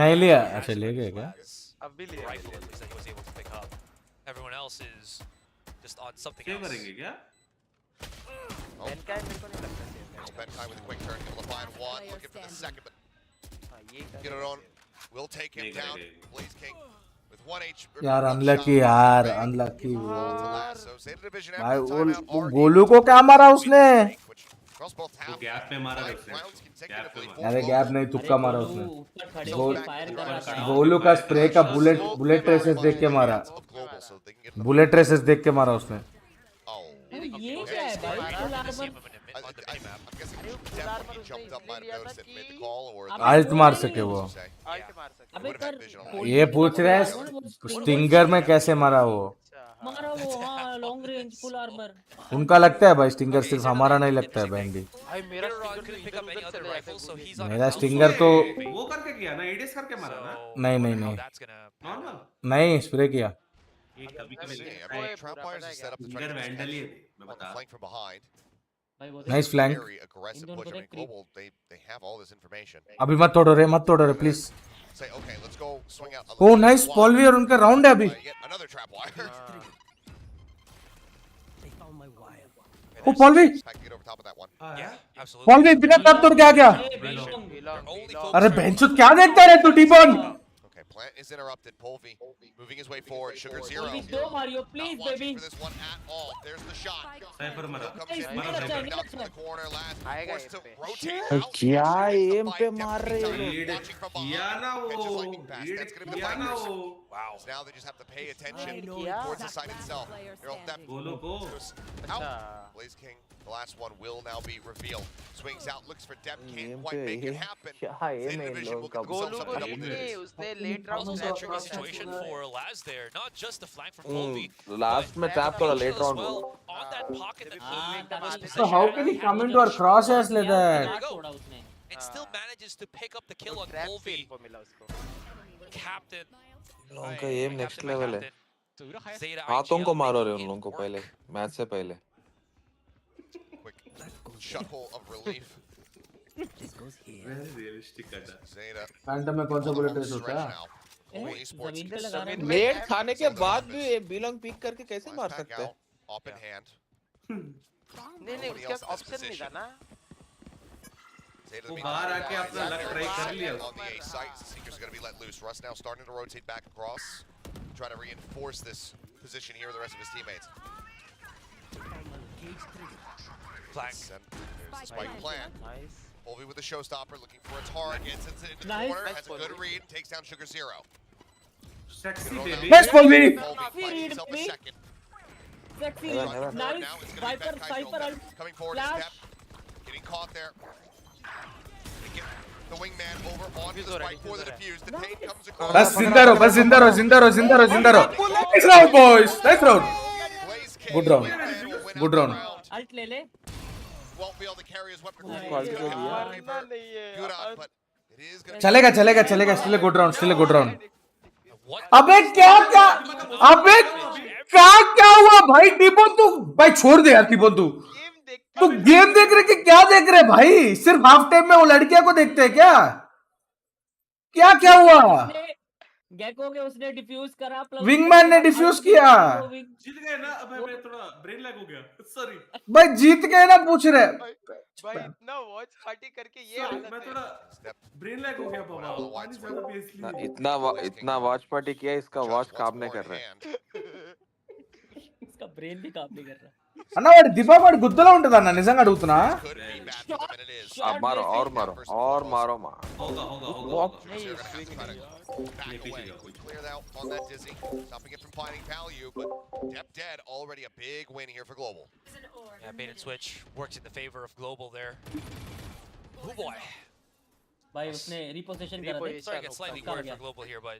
नहीं लिया, अच्छा ले गया क्या? अब भी लिया। Rifle at least that he was able to pick up. Everyone else is just on something else. करेंगे क्या? Benkai मेरे को नहीं लगता है। Benkai with a quick turn, able to find one, looking for the second, but get it on. Will take him down. Blaze King with 1 HP. यार unlucky यार, unlucky वो। भाई वो गोलू को क्या मारा उसने? गैप में मारा उसने। अरे गैप नहीं, तुक्का मारा उसने। गोलू का स्प्रे का बुलेट ट्रेसेस देख के मारा। बुलेट ट्रेसेस देख के मारा उसने। ये क्या है भाई? अल्ट मार सके वो। ये पूछ रहे हैं स्टिंगर में कैसे मारा वो? मारा वो, हाँ लॉन्ग रेंज फुल आर्मर। उनका लगता है भाई स्टिंगर, सिर्फ हमारा नहीं लगता है बैंडी। मेरा स्टिंगर तो वो करके किया ना, एडीएस करके मारा ना? नहीं नॉर्मल नहीं, स्प्रे किया। स्टिंगर वैंडल ही है, मैं बता। Nice flank. Very aggressive push. I mean, Global, they have all this information. अभी मत तोड़ो रे please. Say, okay, let's go swing out. Oh nice पॉलवी, और उनका राउंड है अभी। Yet another trap wire. ओ पॉलवी, पॉलवी बिना ट्रैप तोड़ के आ गया। अरे बेंचुत क्या देखता रे तू टीपन? Plant is interrupted. Polvi moving his way forward. Sugar zero. दो Mario please Not watching baby. for this one at all. There's the shot. Sniper mara. Comes in, knocks in the corner. Last forced to rotate out. क्या M पे मार रहे हो lead किया ना वो lead किया ना वो Wow. So now they just have to pay attention towards the site itself. बोलो को Out. Blaze King, the last one, will now be revealed. Swings out, looks for depth, can't quite make it happen. Zeta Division will get themselves up a double digits. उसने late round Also, it's a tricky situation for Laz there. Not just the flank from Polvi. Last में tap करो late round well on that pocket that Polvi was So positioned how at. can he come into our crosshairs like that? And still manages to pick up the kill on Polvi. Captain. उनका M next level है Zeta हाथों को IGL मारो रे making उन it लोगों को work. पहले मैच से पहले Shuttle of relief. Very realistic करता Zeta. फैंटम में कौन सा बुलेट रेस होता है? लेट खाने के बाद भी बिलोंग पिक करके कैसे मार सकते हैं Up in hand. नहीं उसके पास ऑप्शन नहीं था ना Zeta वो बाहर आके अपना लक ट्राई कर लिया on the A site. Seekers are going to be let loose. Russ now starting to rotate back across, try to reinforce this position here with the rest of his teammates. Flank. And there's the spike plant. Nice. Polvi with the showstopper, looking for a target. Sends it into the Nice. corner. Has a good read. Takes down Sugar Zero. Sexy baby Best Polvi. Polvi finds himself a second. Sexy. Now Nice. it's going to be Viper, Ben Cypher, Keitel coming forward a flash. step. Getting caught there. They get the wingman over onto the spike for the defuse. The paint comes across. बस जिंदा रहो बस जिंदा रहो जिंदा रहो जिंदा रहो जिंदा रहो Nice round boys nice round good round good round Alt ले ले. Won't be able to carry his weapon. मारना नहीं है Good on, but it is going to चलेगा चलेगा चलेगा still a good round still a good round अबे क्या क्या अबे क्या हुआ भाई टिपोन तू भाई छोड़ दे यार टिपोन तू गेम देख रहे कि क्या देख रहे भाई सिर्फ हाफ टाइम में वो लड़कियां को देखते हैं क्या क्या क्या हुआ गैको के उसने डिफ्यूज करा प्लस विंगमैन ने डिफ्यूज किया जीत गए ना अबे मैं थोड़ा ब्रेन लैग हो गया सॉरी भाई जीत गए ना पूछ रहे भाई इतना वॉच पार्टी करके ये हालत मैं थोड़ा ब्रेन लैग हो गया बाबा पानी ज्यादा पे इसलिए इतना वॉच पार्टी किया इसका वॉच काम नहीं कर रहा है इसका ब्रेन भी काम नहीं कर रहा అన్న వాడి దిబ్బా వాడి గుద్దలో ఉంటదన్న నిజంగా అడుగుతున్నా मारो और मारो होगा clear out on that dizzy, stopping it from finding value, but Dead already a big win here for Global. Yeah, bait and switch works in the favor of Global there. Oh boy. भाई उसने reposition करा दे. Sorry, I get slightly worried for Global here, but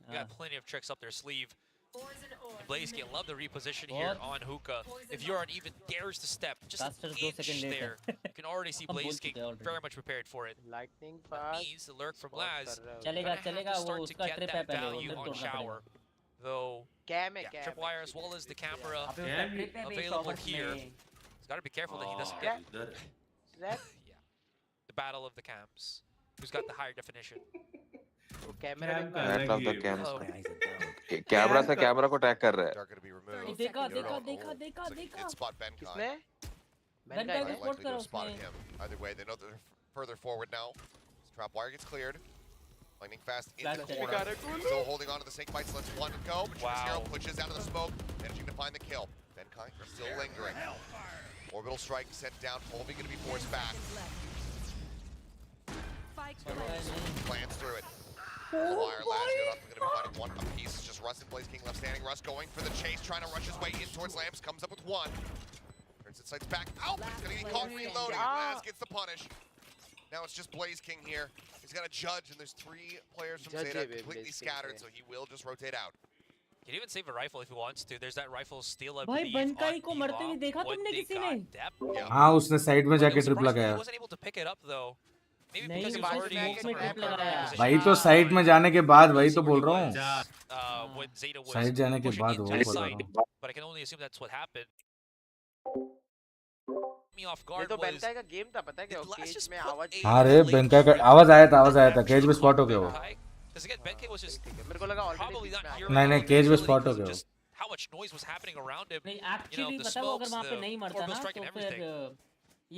you got plenty of tricks up their sleeve. And Blaze can love the reposition here on Hookah. If Yoran even dares to step just an inch there, you can already see Blaze King very much prepared for it. Lightning That means the lurk from Laz चलेगा चलेगा वो start to उसका get trip है that पहले value on Shower. Though, Tripwire as well as the camera available here. He's got to be careful that he doesn't get the battle of the cams. Who's got the higher definition? Camera camera से camera को tag कर रहा है देखा देखा देखा देखा देखा Spot Ben किसने Ben Kai को spot करो spotted him. Either way, they know they're further forward now. Trapwire gets cleared. Lightning fast into the corner. Still holding on to the snake bites. Lets one go. But Hero pushes out of the smoke, managing to find the kill. Ben Kai still lingering. Orbital strike sent down. Polvi going to be forced back. Plans through it. Wire last good up. Going to be finding one apiece. Just Russ and Blaze King left standing. Russ going for the chase, trying to rush his way in towards Lamps. Comes up with one. Turns its sights back out. But it's going to be caught reloading. Laz gets the punish. Now it's just Blaze King here. He's got a judge, and there's 3 players from Zeta completely scattered, so he will just rotate out. He can even save a rifle if he wants to. There's that rifle steal, I भाई believe, बनकाई on को मरते हुए देखा तुमने किसी ने? हाँ उसने साइड में जाके ट्रिप लगाया He wasn't able to pick it up though. Maybe because he was already भाई तो साइड में जाने के बाद वही तो बोल रहा हूँ when Zeta was साइड जाने के बाद वो pushing into the बोल रहा site, हूँ but I can only assume that's what happened. Me off ये guard तो was बैंकाई का गेम था पता है क्या केज में आवाज हाँ रे बैंका का आवाज आया था केज में स्पॉट हो गया वो because again Benkei was just मेरे को लगा probably not hearing नहीं केज में स्पॉट हो गया just how much noise was happening around him. नहीं एक्चुअली पता है वो अगर वहाँ पे नहीं मरता ना तो फिर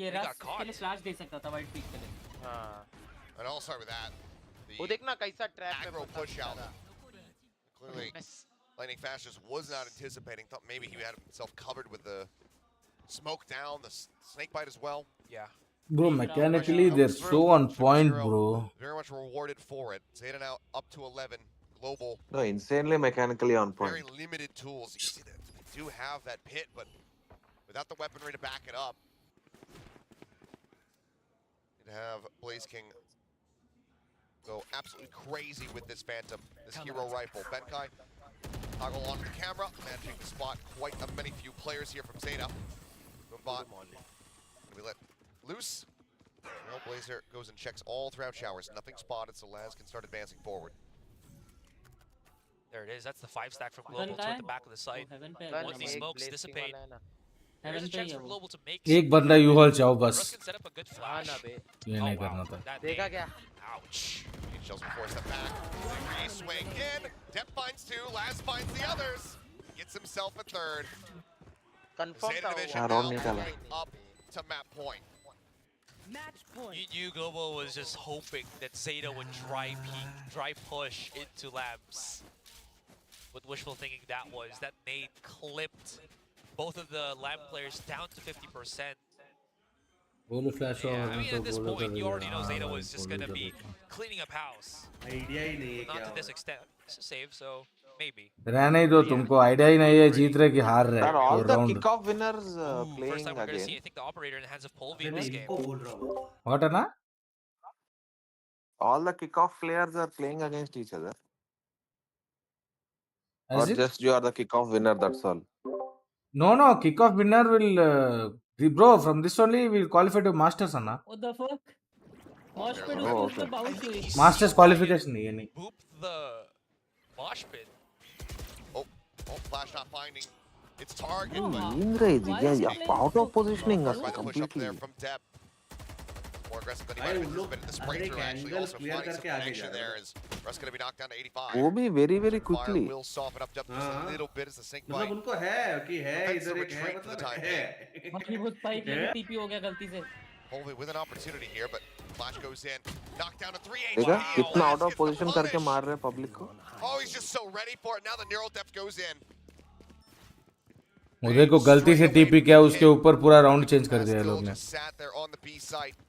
ये रस के लिए फ्लैश दे सकता था वाइट पीक के लिए And I'll start with that. वो देखना कैसा ट्रैप में push out Clearly, Lightning Fast just was not anticipating. Thought maybe he had himself covered with the smoke down, the snake bite as well. Yeah. Bro, mechanically they're so on point, bro. Very much rewarded for it. Zeta now up to 11 global. No, insanely mechanically on point. Very limited tools. You can see that they do have that pit, but without the weaponry to back it up. You'd have Blaze King go absolutely crazy with this Phantom, this hero rifle. Benkai, toggle onto the camera, managing to spot quite a many few players here from Zeta. Robot, we let loose. Blazer goes and checks all throughout showers. Nothing spotted, so Laz can start advancing forward. There it is. That's the 5-stack from Global toward the back of the site. Once these smokes dissipate, there's a chance for Global to make एक बंदा U Haul चाहो Russ बस can set up a good flash. ये नहीं करना था देखा क्या? Ouch. Shells will force that back. Three swing in. Depp finds two. Laz finds the others. Gets himself a third. Zeta Division now moving up to map point. You Global was just hoping that Zeta would dry push into labs. With wishful thinking that nade clipped both of the lab players down to 50%. Yeah, I mean, at this point, you already know Zeta was just going to be cleaning up house. Not to this extent. It's a save, so maybe. रहने ही दो तुमको idea ही नहीं है जीत रहे कि हार रहे Are all the round kickoff winners First playing time we're going to see, again? I think, the operator in the hands of Polvi in this game. what है ना All the kickoff players are playing against each other. Or Is it? just you are the kickoff winner, that's all. no kickoff winner will bro from this only we'll qualify to Masters Anna What the fuck? Moshpad Oh, उसको bounce हुई. Masters qualification नहीं है नहीं Boop the mosh pit. Oh, Flash not finding its target. Out of positioning us Push up completely. there from Depp. More aggressive than he might have anticipated in the spray through, actually. Also finding some connection there as Russ going to be knocked down to 85. वो भी very very Fire quickly. will soften up Depp just a little bit as the snake bite. मतलब उनको है कि है Defends the इधर एक है retreat for the मतलब time है being. Hollywood spike लेके TP हो गया गलती से. Holly with an opportunity here, but Flash goes in. Knocked down to 3 देखा HP. कितना out of Gets the position करके punish. मार रहे public को. Oh, he's just so ready for it. Now the neural depth goes in. मुझे को गलती से टीपी किया उसके ऊपर पूरा राउंड चेंज कर दिया लोग ने Just sat there on the B site.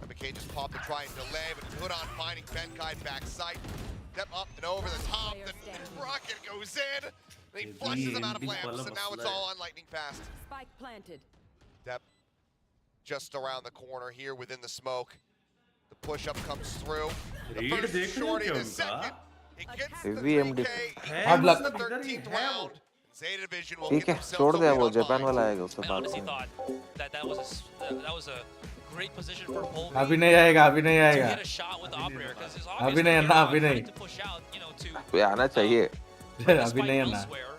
McKay just popped to try and delay, but put on finding Benkai back sight. Step up and over the top. The rocket goes in. And he flushes him out of lamps, and now it's all on lightning fast. Spike planted. Depp just around the corner here within the smoke. The push-up comes through. The first shorty, the second. It gets the Heavy MD. 3K. Hard luck. The 13th round. Zeta Division will ठीक give है themselves छोड़ a दिया win वो on Japan mine. वाला आएगा उसके I बाद honestly thought that was a great position for Polvi. अभी नहीं आएगा अभी नहीं To आएगा get a shot with the operator because it's अभी obvious नहीं that अन्ना they're अभी नहीं trying to push out, to कोई आना चाहिए. अभी नहीं अन्ना elsewhere.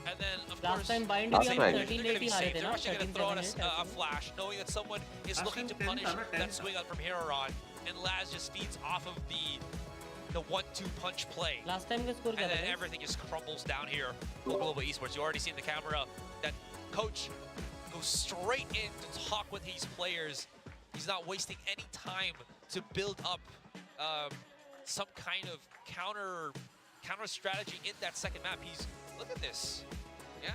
And then, of Last course, time bind Last भी हम time. 13 they're going to be हारे safe. थे They're ना actually going to 13 throw out 7 a flash, knowing that someone is looking to punish that swing out from here on. And Laz just feeds off of the 1-2 punch play. Last time के score क्या And then था? everything just crumbles down here for Global Esports. You already see in the camera that coach goes straight in to talk with these players. He's not wasting any time to build up some kind of counter strategy in that second map. Look at this. Yeah.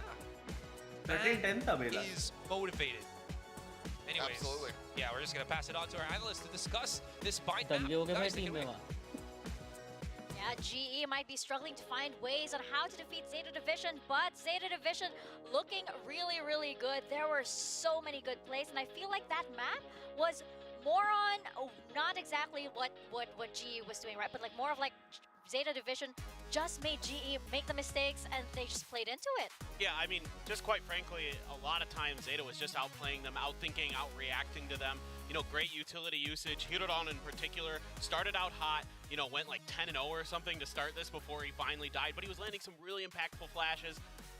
13-10 था बेला He's motivated. Anyways, Absolutely. yeah, we're just going to pass it on to our analyst to discuss this bind map. तंगे हो गए भाई Guys, take team it में away. वहाँ. Yeah, GE might be struggling to find ways on how to defeat Zeta Division, but Zeta Division looking really, really good. There were so many good plays, and I feel like that map was more on, not exactly what GE was doing, right? But like more of like Zeta Division just made GE make the mistakes, and they just played into it. Yeah, I mean, just quite frankly, a lot of times Zeta was just outplaying them, outthinking, outreacting to them. Great utility usage. Hirodon in particular started out hot, went like 10-0 or something to start this before he finally died, but he was landing some really impactful flashes,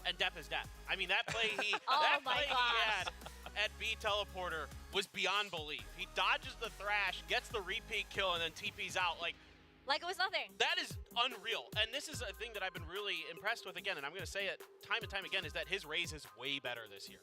and Depp is Depp. I mean, that play he had at B Teleporter was beyond belief. He dodges the thrash, gets the repeat kill, and then TP's out. Like it was nothing. That is unreal. And this is a thing that I've been really impressed with again, and I'm going to say it time and time again, is that his Raze is way better this year.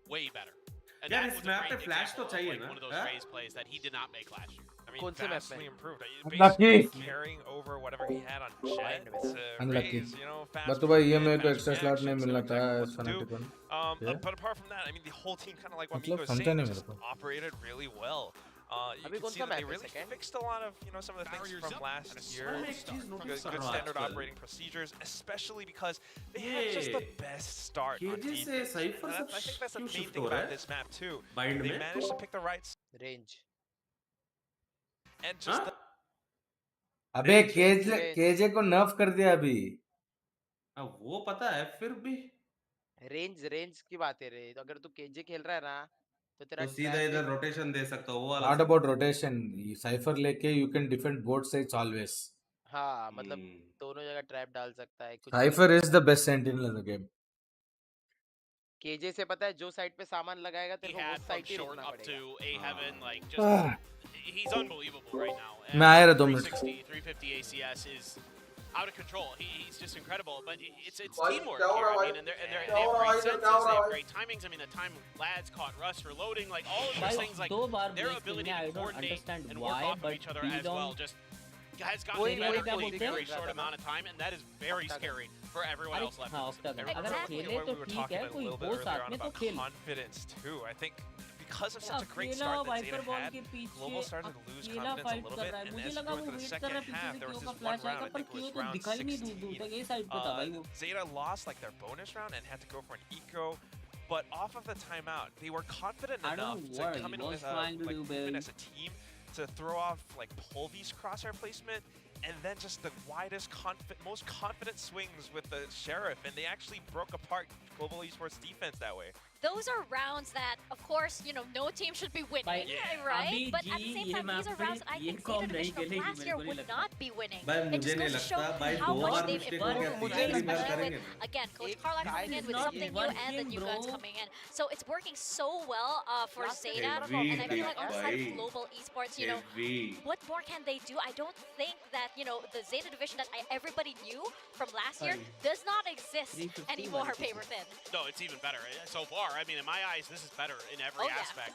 Way better. And Yeah, that his was a map great पे flash example तो of, चाहिए like, ना? one of those हाँ? Raze plays that he did not make last year. I mean, कौन से map vastly में? improved. Unlucky. Basically carrying over whatever he had on Jet to Unlucky. raise, you know, But faster तो भाई ये command, मेरे को faster extra slot नहीं reactions, मिलना know था exactly what to Fnatic do. 1. But apart from that, I mean, the whole team kind of like what मतलब Miko was समझा saying, नहीं मेरे just को. operated really well. You अभी can कौन see सा that they map है really second? fixed a lot of, you know, some of the things from last year. Good standard operating procedures, especially because they had just the best start on KJ से defense. Cypher And सब I think that's the क्यों main shift thing हो रहा about है? this map too. Bind They में? managed to pick the right range. and just the अबे KJ को नर्फ कर दिया अभी. अब वो पता है फिर भी रेंज की बात है रे. तो अगर तू केजे खेल रहा है ना तो तेरा तो सीधा इधर रोटेशन दे सकता हो वो वाला. Not about rotation. Cypher लेके you can defend both sides always. हाँ मतलब दोनों जगह ट्रैप डाल सकता है कुछ. Cypher is the best sentinel in the game. KJ से पता है जो साइड पे सामान लगाएगा तेरे को उस साइड ही short रुकना up पड़ेगा. to A heaven, like just he's unbelievable right now. मैं आया रहा 2 minute. 360, 350 ACS is out of control. He's just incredible, but it's teamwork here. I mean, and they have great senses, they have great timings. I mean, the time lads caught Russ reloading, like all of those things, like their ability to coordinate and work off of each other as well, just has gotten better in a very short amount of time, and that is very scary for everyone else left. अगर खेले तो ठीक है, कोई वो साथ में तो खेल. confidence too. I think because of such a great start that Zeta had, Global started to lose confidence a little bit, and as we went to the second half, there was this one round, I think it was round 16, Zeta lost like their bonus round and had to go for an eco, but off of the timeout, they were confident enough to come in with like even as a team to throw off like Polvy's crosshair placement, and then just the most confident swings with the Sheriff, and they actually broke apart Global Esports defense that way. Those are rounds that, of course, you know, no team should be winning, right? But at the same time, these are rounds that I think Zeta Division of last year would not be winning. It just goes to show how much they've improved, right? Especially with, again, Coach Carla coming in with something new and the new guns coming in. So it's working so well for Zeta, and I feel like on the side of Global Esports, you know, what more can they do? I don't think that, you know, the Zeta Division that everybody knew from last year does not exist anymore, paper thin. No, it's even better so far. I mean, in my eyes, this is better in every aspect.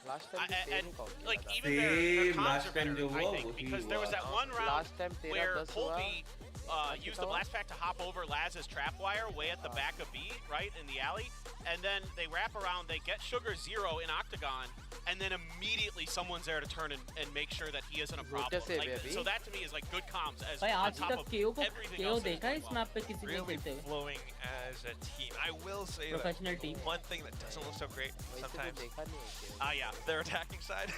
And like even their comms are better, I think, because there was that one round where Colby used the blast pack to hop over Laz's trapwire way at the back of B, right, in the alley, and then they wrap around, they get Sugar 0 in Octagon, and then immediately someone's there to turn and make sure that he isn't a problem. Like, so that to me is like good comms as on top of everything else. Really flowing as a team. I will say that one thing that doesn't look so great sometimes. Yeah, their attacking side.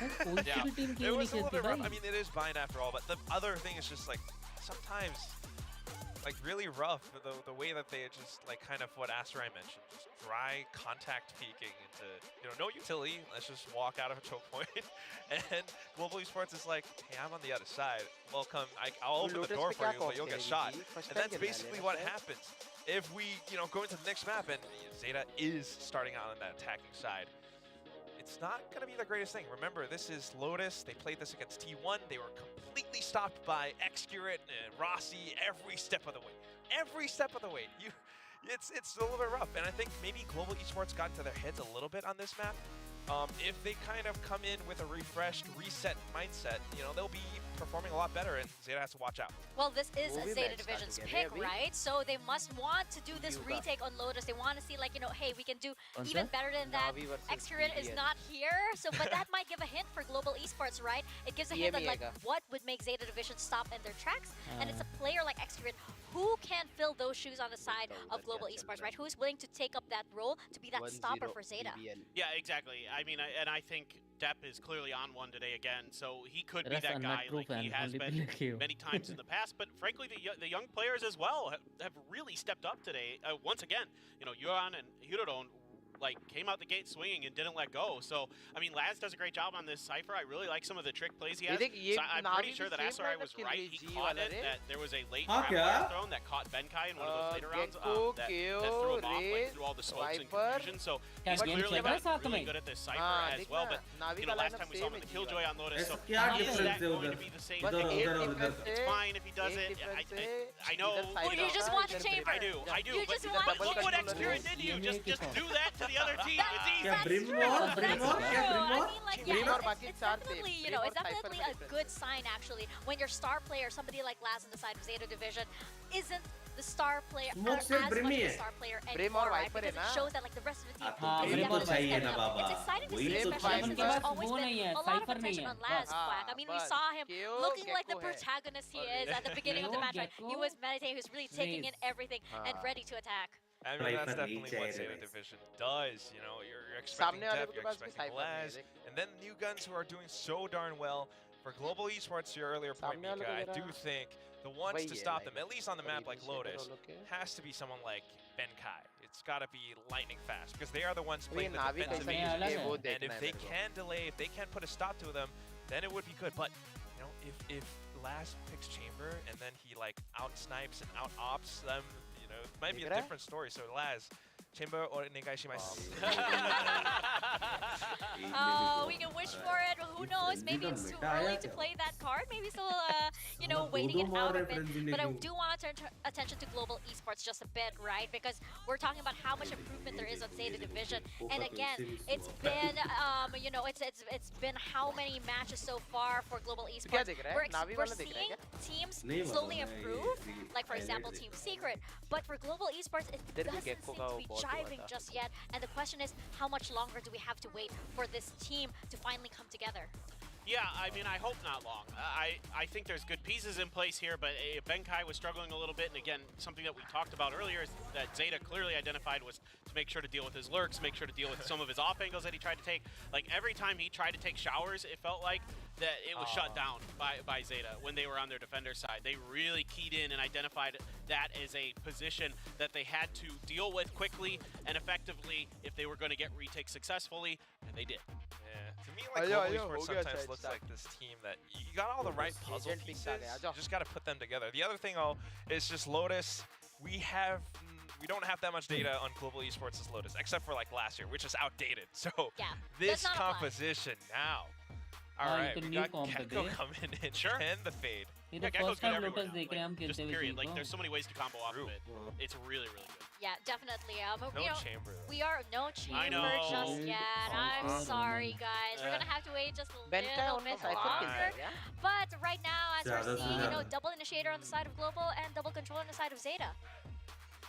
Yeah, it was a little bit rough. I mean, it is bind after all, but the other thing is just like sometimes like really rough the way that they just like kind of what Asarai mentioned, just dry contact peeking into, you know, no utility, let's just walk out of a choke point. And Global Esports is like, hey, I'm on the other side, welcome, I'll open the door for you, but you'll get shot. And that's basically what happens if we, you know, go into the next map and Zeta is starting out on that attacking side. It's not going to be the greatest thing. Remember, this is Lotus. They played this against T1. They were completely stopped by Excurate and Rossi every step of the way. Every step of the way. It's a little bit rough. And I think maybe Global Esports got into their heads a little bit on this map. If they kind of come in with a refreshed, reset mindset, you know, they'll be performing a lot better, and Zeta has to watch out. Well, this is a Zeta Division's pick, right? So they must want to do this retake on Lotus. They want to see, like, you know, hey, we can do even better than that. Excurate is not here, so but that might give a hint for Global Esports, right? It gives a hint that, like, what would make Zeta Division stop in their tracks, and it's a player like Excurate who can fill those shoes on the side of Global Esports, right? Who's willing to take up that role to be that stopper for Zeta? Yeah, exactly. I mean, and I think Depp is clearly on one today again, so he could be that guy like he has been many times in the past. But frankly, the young players as well have really stepped up today. Once again, you know, Yuan and Hirodon like came out the gate swinging and didn't let go. So I mean, Laz does a great job on this Cypher. I really like some of the trick plays he has. So I'm pretty sure that Asarai was right. He caught it. That there was a late trap thrown that caught Benkai in one of those later rounds that threw him off like through all the smokes and confusion. So he's clearly gotten really good at this Cypher as well. But you know, last time we saw him in the Killjoy on Lotus. So is that going to be the same thing? It's fine if he does it. I know. You just want the chamber. I do. But look what Excurate did to you. Just do that to to the other team. It's easy. That's true. That's true. I mean, like, yeah, Brim और it's बाकी चार definitely, same. you know, Brim it's और Cypher definitely में a difference good sign actually when your star player, somebody like Laz on the side of Zeta Division, isn't the star player Smoke as से much Brim of he a है. star player Brim anymore, और right? Viper है Because it ना. shows that like the rest of the team हाँ, is Brim तो definitely चाहिए stepping ना up. Baba. It's exciting to वही see, तो especially चाहिए. because there's always been a lot of attention on Laz Quack. I mean, we saw him looking like the protagonist he is at the beginning of the match. Right? He was meditating, he was really taking in everything and ready to attack. I mean, that's definitely what Zeta Division does. You know, you're expecting सामने वाले Death, के you're पास भी expecting Cypher नहीं है, Laz, देख. and then new guns who are doing so darn well. For global esports, to your earlier point, सामने वाले Mika, को I जरा do think the ones वही to है, stop like, them, at least on the map like initiator Lotus, वालों के. has to be someone like Benkai. It's got to be lightning fast because they are the ones ये playing the Navi defensive कैसा agents. use है वो And देखना if है they मेरे को. can delay, if they can put a stop to them, then it would be good. But you know, if Laz picks Chamber and then he like out snipes and out ops them, you know, it might be a different story. So Laz, Chamber or Negai shimasu. Oh, we can wish for it. Who knows? Maybe it's too early to play that card. Maybe still, you know, waiting it out a bit. But I do want to turn attention to global esports just a bit, right? Because we're talking about how much improvement there is on Zeta Division. And again, it's been, you know, it's been how many matches so far for global esports. We're seeing teams slowly improve. Like, for example, Team Secret. But for global esports, it doesn't seem to be jiving just yet. And the question is, how much longer do we have to wait for this team to finally come together? Yeah, I mean, I hope not long. I think there's good pieces in place here, but Benkai was struggling a little bit. And again, something that we talked about earlier is that Zeta clearly identified was to make sure to deal with his lurks, make sure to deal with some of his off angles that he tried to take. Like every time he tried to take showers, it felt like that it was shut down by Zeta when they were on their defender side. They really keyed in and identified that as a position that they had to deal with quickly and effectively if they were going to get retakes successfully, and they did. Yeah, to me, like global esports sometimes looks like this team that you got all the right puzzle pieces. You just got to put them together. The other thing, is just Lotus. We don't have that much data on global esports as Lotus, except for like last year, which is outdated. So this composition now. All right, we got Gecko coming in and the fade. Yeah, Gecko's good everywhere Lotus now. देख रहे हैं हम Just खेलते हुए period. team Like को. there's so many ways to combo off of it. It's really, really good. Yeah, definitely. No you know, chamber. we are no chamber know. just yet. I'm sorry, guys. We're gonna have to wait just a Benkai little उनको bit Cypher longer. खेलता है क्या? But right now, as we're ज़्यादा से seeing, you know, ज़्यादा. double initiator on the side of global and double control on the side of Zeta.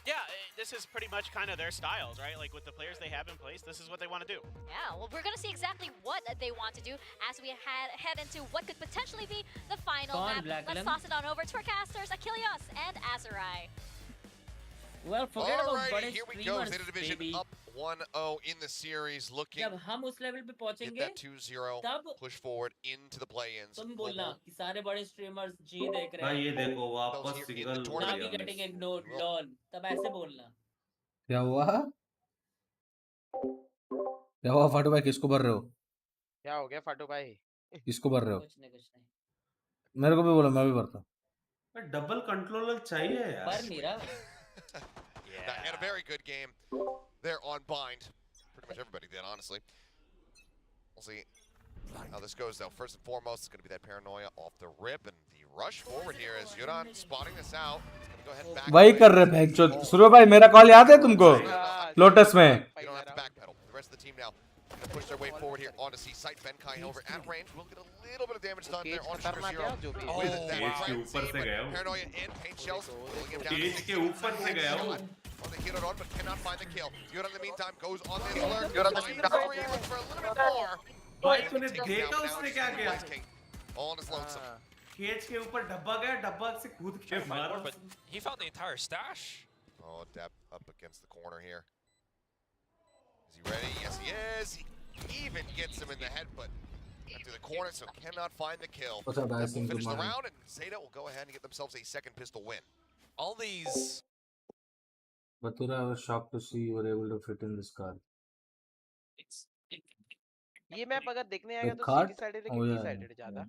Yeah, this is pretty much kind of their styles, right? Like with the players they have in place, this is what they want to do. Yeah, well, we're gonna see exactly what they want to do as we head into what could potentially be the final Come on, map. Black Let's Limb. toss it on over to our casters, Achilles and Azurai. Well, forget about Alrighty, बड़े here we go. streamers, Zeta Division baby. up 1-0 in the series, looking जब हम उस level पे get पहुंचेंगे, that 2-0 तब push forward into the play-ins. तुम बोलना कि सारे बड़े streamers G देख रहे भाई हैं. ये देखो वापस Here in सिंगल the हो tournament. Now we getting ignored, lol. तब ऐसे बोलना. क्या हुआ फाटू भाई किसको भर रहे हो क्या हो गया फाटू भाई? किसको भर रहे हो कुछ नहीं. मेरे को भी बोलो मैं भी भरता डबल कंट्रोलर चाहिए यार पर नहीं रहा. Now, he had a very good game there on Bind. Pretty much everybody did, honestly. We'll see how this goes, though. First and foremost, it's going to be that paranoia off the rip, and the rush forward here is Yuran spotting this out. He's going to go ahead and back. वही कर रहे हैं चोद सूर्य भाई मेरा call याद है तुमको लोटस में You don't have to backpedal. The rest of the team now going to push their way forward here onto C site. Benkai, however, at range will get a little bit of damage done there on Sugar Zero. With that frenzy, but paranoia and paint shells pulling him down. Cage के ऊपर से गया हूँ On the hero run, but cannot find the kill. Yuran, in the meantime, goes on this alert. Yuran, looking for a little bit more. भाई तूने देखा उसने क्या किया All on his lonesome. Cage के ऊपर डब्बा गया डब्बा से कूद के मारा But he found the entire stash. Oh, depth up against the corner here. Is he ready? Yes, he is. He even gets him in the head, but up to the corner, so cannot find the kill. What's up, guys? We'll finish the round, and Zeta will go ahead and get themselves a second pistol win. All these. Bathura, I was shocked to see you were able to fit in this car. ये map अगर देखने आएगा तो cart? City sided है Oh, कि T yeah. Sided ज्यादा?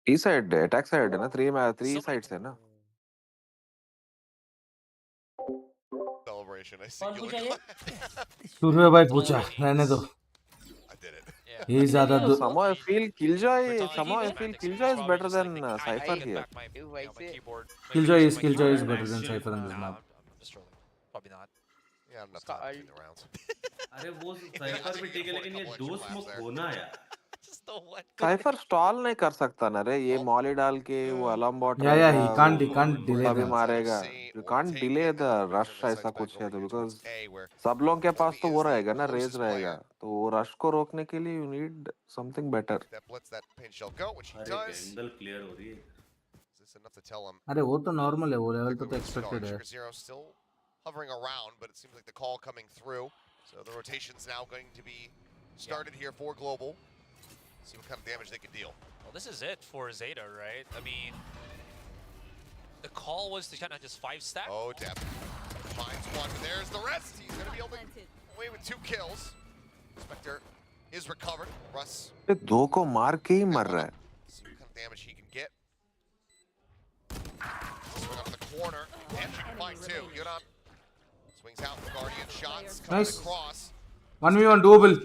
ई side attack side है ना 3 साइड्स है ना Celebration, I see कौन you पूछा look ये? सूर्य भाई पूछा रहने दो I did it. ये ज्यादा somehow I feel Killjoy is better than Cypher here. वैसे Killjoy is better than Cypher in this map. I'm just trolling. Probably not. Yeah, enough time between the rounds. अरे वो cipher भी ठीक है लेकिन ये दो स्मोक होना यार साइफर स्टॉल नहीं कर सकता ना रे ये मॉली डाल के वो alarm bot Yeah, he can't delay तभी that. मारेगा you can't delay the rush ऐसा कुछ है तो because सब लोगों के पास तो वो रहेगा ना रेज रहेगा तो वो रश को रोकने के लिए you need something better. That lets that pain shell go, which he does. Candle clear हो रही है Is this enough to tell him? अरे वो तो नॉर्मल है वो लेवल पे तो एक्सपेक्टेड है. Sugar Zero still hovering around, but it seems like the call coming through. So the rotation's now going to be started here for Global. See what kind of damage they can deal. Well, this is it for Zeta, right? I mean, the call was to kind of just 5-stack. Oh, Depp finds one, but there's the rest. He's going to be able to get away with 2 kills. Spectre is recovered. Russ. दो को मार के ही मर रहा है. See what kind of damage he can get. Swing out of the corner. And she can find 2. Yuran swings out the Guardian shots. Coming across. 1v1 doable.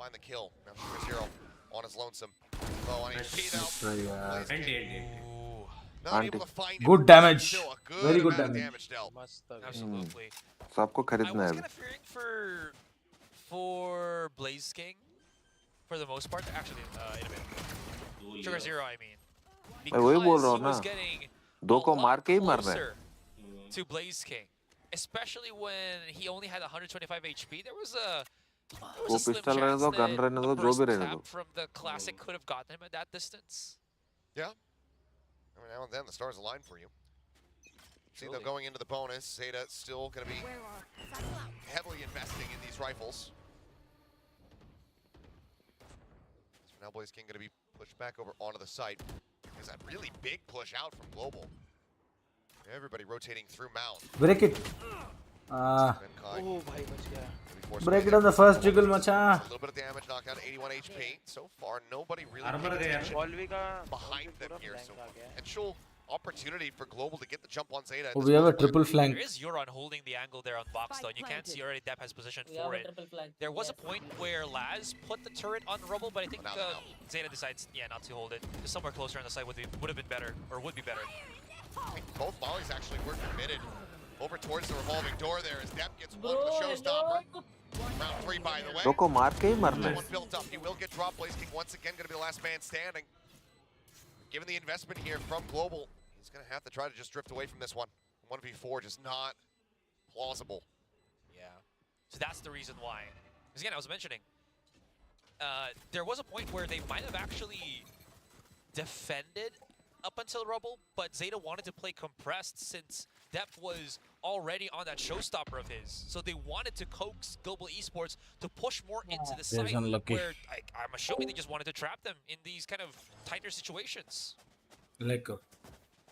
Find the kill. Now Sugar Zero on his lonesome. Low on HP now. Not able to find Good damage. Very good damage. Absolutely. सबको खरीदना है. I was kind of fearing for Blaze King, for the most part. Actually, in a bit. Sugar Zero, I mean. मैं वही बोल रहा हूँ Because he ना. was getting दो को a मार lot के ही मर रहा है. closer to Blaze King, especially when he only had 125 HP. There was a वो पिस्टल रहने दो, गन रहने दो, जो भी रहने दो. from the classic could have gotten him at that distance. Yeah. I mean, now and then the stars align for you. See, though, going into the bonus, Zeta still going to be heavily investing in these rifles. So now Blaze King going to be pushed back over onto the site. There's that really big push out from Global. Everybody rotating through Mount. Break it. Break it on the first jiggle, macha. A little bit of damage, knocked out 81 HP. So far, nobody really paying attention behind them here. So potential opportunity for Global to get the jump on Zeta. Oh, we have a triple flank. There is Euron holding the angle there on box though, and you can't see already Depp has position for it. There was a point where Laz put the turret on Rubble, but I think Zeta decides, not to hold it. Just somewhere closer on the side would have been better, or would be better. I think both volleys actually were committed over towards the revolving door there as Depp gets one with the showstopper. Round 3 by the way. दो को मार के ही मरना है. One built up. He will get dropped. Blaze King once again going to be the last man standing. Given the investment here from Global, he's going to have to try to just drift away from this one. 1v4 just not plausible. Yeah. So that's the reason why. Because again, I was mentioning, there was a point where they might have actually defended up until Rubble, but Zeta wanted to play compressed since Depp was already on that showstopper of his. So they wanted to coax Global Esports to push more into the site where I'm assuming they just wanted to trap them in these kind of tighter situations. Like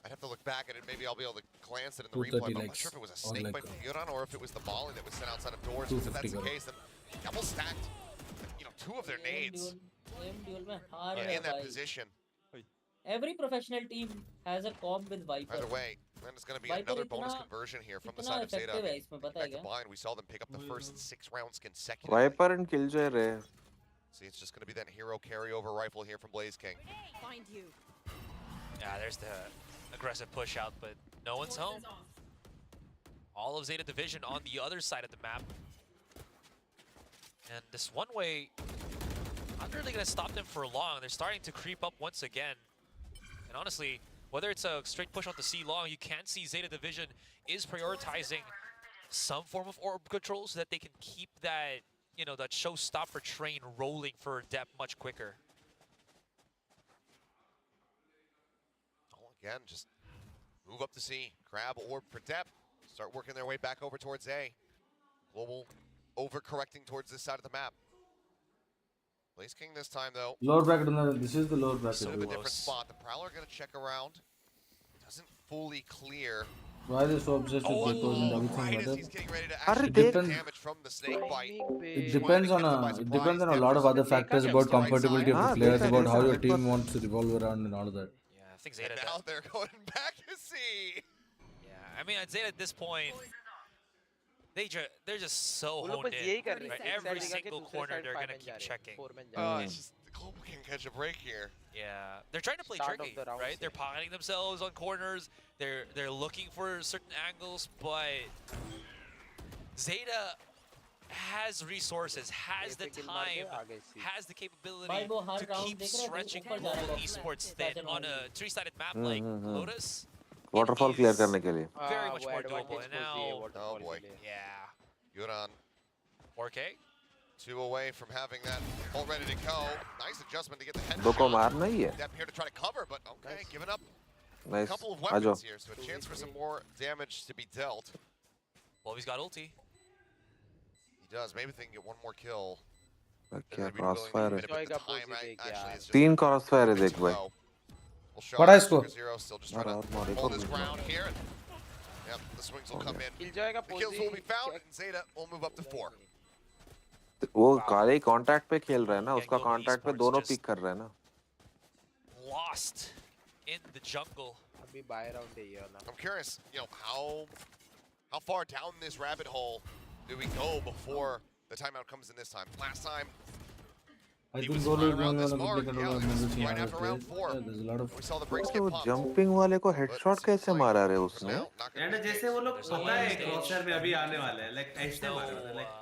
I'd have to look back at it. Maybe I'll be able to glance at it in the replay, but I'm not sure if it was a snake bite from Yuran or if it was the volley that was sent outside of doors. If that's the case, then double stacked, 2 of their nades in that position. Every professional team has a comp with Viper. Either way, then it's going to be another bonus conversion here from the side of Zeta. Back to blind, we saw them pick up the first 6 rounds consecutively. Viper and Killjoy re. See, it's just going to be that hero carryover rifle here from Blaze King. Find you. Yeah, there's the aggressive push out, but no one's home. All of Zeta Division on the other side of the map. And this one way, not really going to stop them for long. They're starting to creep up once again. And honestly, whether it's a straight push on the C long, you can see Zeta Division is prioritizing some form of orb control so that they can keep that, that showstopper train rolling for Depp much quicker. Again, just move up the C, grab orb for Depp, start working their way back over towards A. Global overcorrecting towards this side of the map. Blaze King this time though. Lower bracket, this is the lower bracket. Sort of a different spot. The Prowler gonna check around. Doesn't fully clear. Why are they so obsessed with Gekos and everything? He's getting ready to actually get damage from the snake bite. It depends on a lot of other factors about comfortability of the players, about how your team wants to revolve around and all of that. Yeah, I think Zeta. And now they're going back to C. Yeah, I mean at Zeta at this point, they're just so honed in. Right? Every single corner they're gonna keep checking. It's just Global can catch a break here. Yeah, they're trying to play tricky, right? They're pocketing themselves on corners. They're looking for certain angles, but Zeta has resources, has the time, has the capability to keep stretching global esports thin on a 3-sided map like Lotus. Waterfall clear करने के लिए. Very much more doable. And now, oh boy. Yeah. Good on. 4K. 2 away from having that all ready to go. Nice adjustment to get the head दो को shot. मारना ही है. Depp here to try to cover, but okay, giving up Nice. a couple of uh weapons जाओ. here, so a chance for some more damage to be dealt. Well, he's got ulti. He does. Maybe they can get one more kill. क्या crossfire है. है. 3 crossfire है देख भाई. बड़ा इसको. Still just trying to hold his ground here. Yep, the swings will come in. The kills will be found, and Zeta will move up to 4. वो काले कांटेक्ट पे खेल रहा है ना, उसका कांटेक्ट पे दोनों पिक कर रहा है ना. Lost in the jungle. अभी buy round है ये वाला. I'm curious, you know, how far down this rabbit hole do we go before the timeout comes in this time? Last time, I he think was goal right is around going this on mark. a Yeah, bit it was of right after round 4. there's a lot of We saw the bricks get वो pumped. Jumping वाले को headshot कैसे मारा रे उसने? यार जैसे वो लोग पता है क्रॉसर में अभी आने वाले हैं, लाइक ऐसे मार रहे हैं, लाइक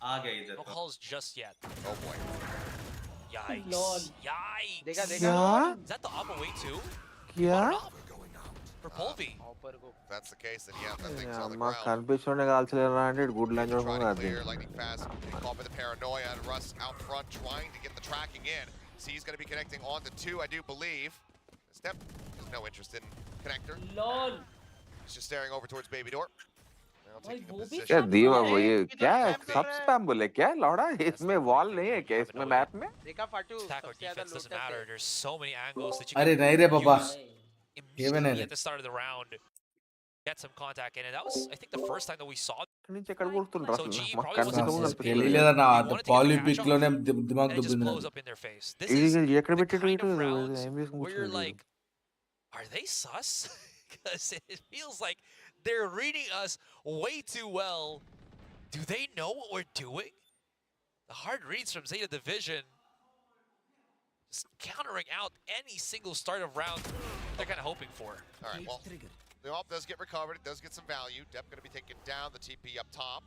आ गए इधर. No calls just yet. Oh boy. Yikes. Lol. Yikes. देखा क्या? Is that the op away too? क्या? For Polvi. If that's the case, then yeah, that thing's on the माँ ground. खान पे छोड़ने का आलचले रहा गुड लाइन जोड़ Trying मंगा to the. clear, lightning fast, getting caught by the paranoia, and Russ out front trying to get the tracking in. See, he's going to be connecting on the 2, I do believe. Step has no interest in connector. LOL. He's just staring over towards Baby Door. Now taking a क्या position. दीवा वो ये क्या है? सब spam बोले क्या? लौड़ा इसमें वॉल नहीं है क्या इसमें मैप में? देखा फाटू. Attack or defense doesn't matter. There's so many angles that you अरे can नहीं रे बाबा. use immediately at the start of the round. Get some contact in, and that was, I think, the first time that we saw. नीचे कर बोल तुम So रख G ना. probably wasn't मक्कन खेली लेना ना He तो wanted to get Polly the pick match lone off, दिमाग and it तो just बिना. blows up in their face. This is ये the कर बेटे kind तो of rounds MBS where you're like, are they sus? Because it feels like they're reading us way too well. Do they know what we're doing? The hard reads from Zeta Division, just countering out any single start of round they're kind of hoping for. All right, well, the AWP does get recovered. It does get some value. Depp going to be taken down. The TP up top.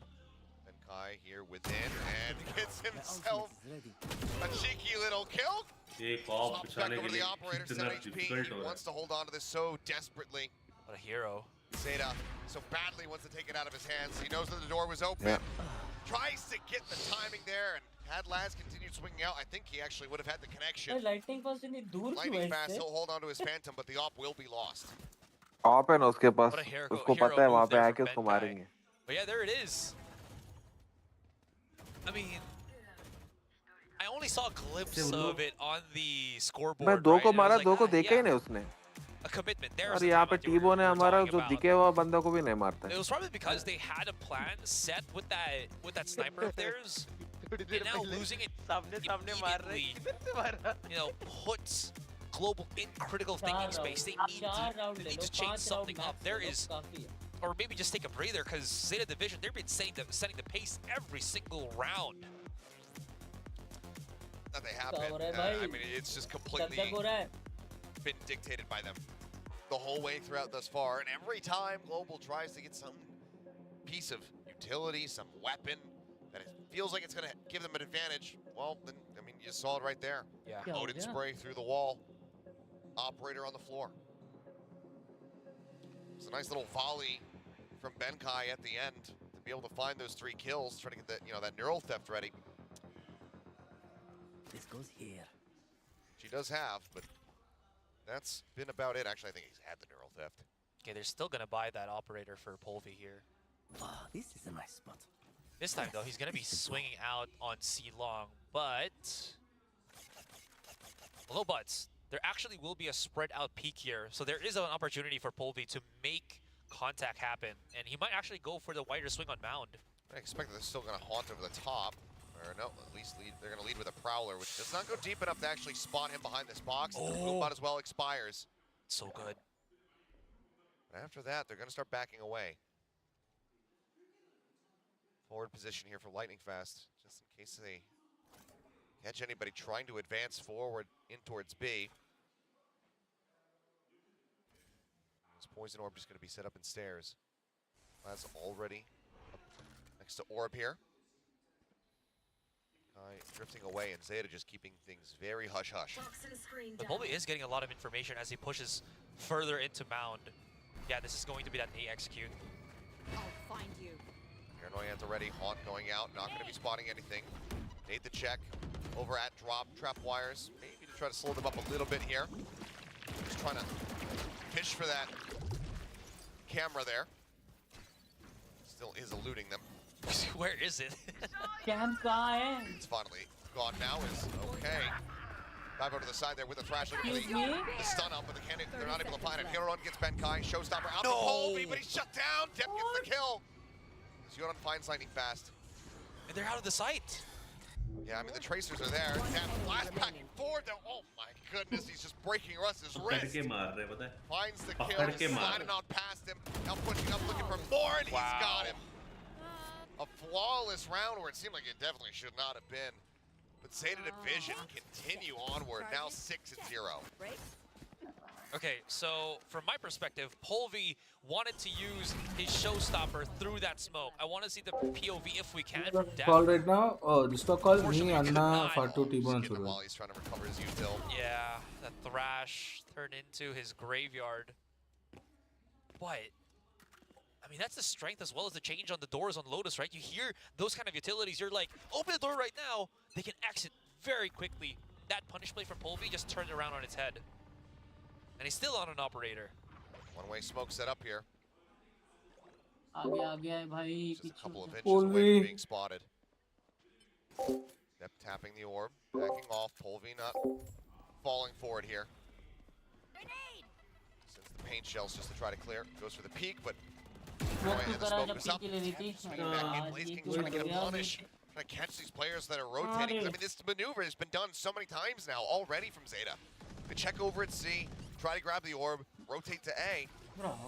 And Kai here within and gets himself a cheeky little kill. एक of Swaps back बचाने over के to the लिए operator, कितना 7 HP. Difficult He हो रहा wants to hold on to this so desperately. What a hero. Zeta so badly wants to take it out of his hands. He knows that the door was open. Yeah. Tries to get the timing there, and had Laz continued swinging out, I think he actually would have had the connection. Lightning fast इतनी दूर क्यों है Lightning fast, इससे? he'll hold on to his phantom, but the AWP will be lost. Op है ना उसके पास. What a hero- उसको hero पता है move वहाँ पे there आके from उसको Benkai. मारेंगे. But yeah, there it is. I mean, I only saw a glimpse of it on the scoreboard. मैं दो right? को And I मारा was दो like, को ah, देखा yeah, ही नहीं उसने. a commitment. There's और the यहाँ पे time that we टीबो ने were हमारा talking जो about. दिखे हुआ बंदा को भी नहीं मारता It है. was probably because they had a plan set with that sniper of theirs, and now losing it immediately, you know, puts Global in critical thinking space. They need to change something up. There is, or maybe just take a breather, because Zeta Division, they've been setting the pace every single round. That they have been. I mean, it's just completely been dictated by them the whole way throughout thus far. And every time Global tries to get some piece of utility, some weapon that it feels like it's going to give them an advantage, well, then, I mean, you saw it right there. Yeah. Odin spray through the wall. Operator on the floor. It's a nice little volley from Benkai at the end to be able to find those 3 kills, trying to get that, that neural theft ready. This goes here. She does have, but that's been about it. Actually, I think he's had the neural theft. Okay, they're still gonna buy that operator for Polvi here. Wow, this is a nice spot. This time though, he's gonna be swinging out on C long, but low buts. There actually will be a spread out peak here, so there is an opportunity for Polvi to make contact happen, and he might actually go for the wider swing on mound. I expect that they're still going to haunt over the top, or no, at least they're going to lead with a prowler, which does not go deep enough to actually spot him behind this box. The boot as well expires. So good. But after that, they're going to start backing away. Forward position here for Lightning Fast, just in case they catch anybody trying to advance forward in towards B. This poison orb is going to be set up in stairs. That's already next to Orb here. Drifting away, and Zeta just keeping things very hush-hush. But Polvi is getting a lot of information as he pushes further into Mound. Yeah, this is going to be that A execute. I'll find you. Paranoia at the ready, Haunt going out, not going to be spotting anything. Nate the check over at drop, trap wires, maybe to try to slow them up a little bit here. Just trying to fish for that camera there. Still is eluding them. Where is it? It's finally gone now. Is okay. Dive over to the side there with the thrash. Look at the stun up, but they're not able to find it. Hiron gets Benkai. Showstopper out to Colby, but he's shut down. Dep gets the kill. Yoran finds lightning fast. And they're out of the sight. Yeah, I mean, the tracers are there. Dep blast back and forward. Oh my goodness, he's just breaking Russ's wrist. Finds the kill, just sliding on past him. Now pushing up, looking for more, and he's got him. A flawless round where it seemed like it definitely should not have been. But Zeta Division continue onward, now 6-0. Okay, so from my perspective, Polvi wanted to use his showstopper through that smoke. I want to see the POV if we can from down. Call right now. Oh, this call me Anna Fatu T-Bone. While he's trying to recover his util. Yeah, that thrash turned into his graveyard. But I mean, that's the strength as well as the change on the doors on Lotus, right? You hear those kind of utilities, you're like, open the door right now. They can exit very quickly. That punish play from Polvi just turned around on its head. And he's still on an operator. One-way smoke set up here. Just a couple of inches Polvi away from being spotted. Dep tapping the orb, backing off. Polvi not falling forward here. Sends the paint shells just to try to clear. Goes for the peak, but the smoke is up. Swinging back in, Blaze King's trying to get a punish. Trying to catch these players that are rotating. I mean, this maneuver has been done so many times now already from Zeta. They check over at C, try to grab the orb, rotate to A.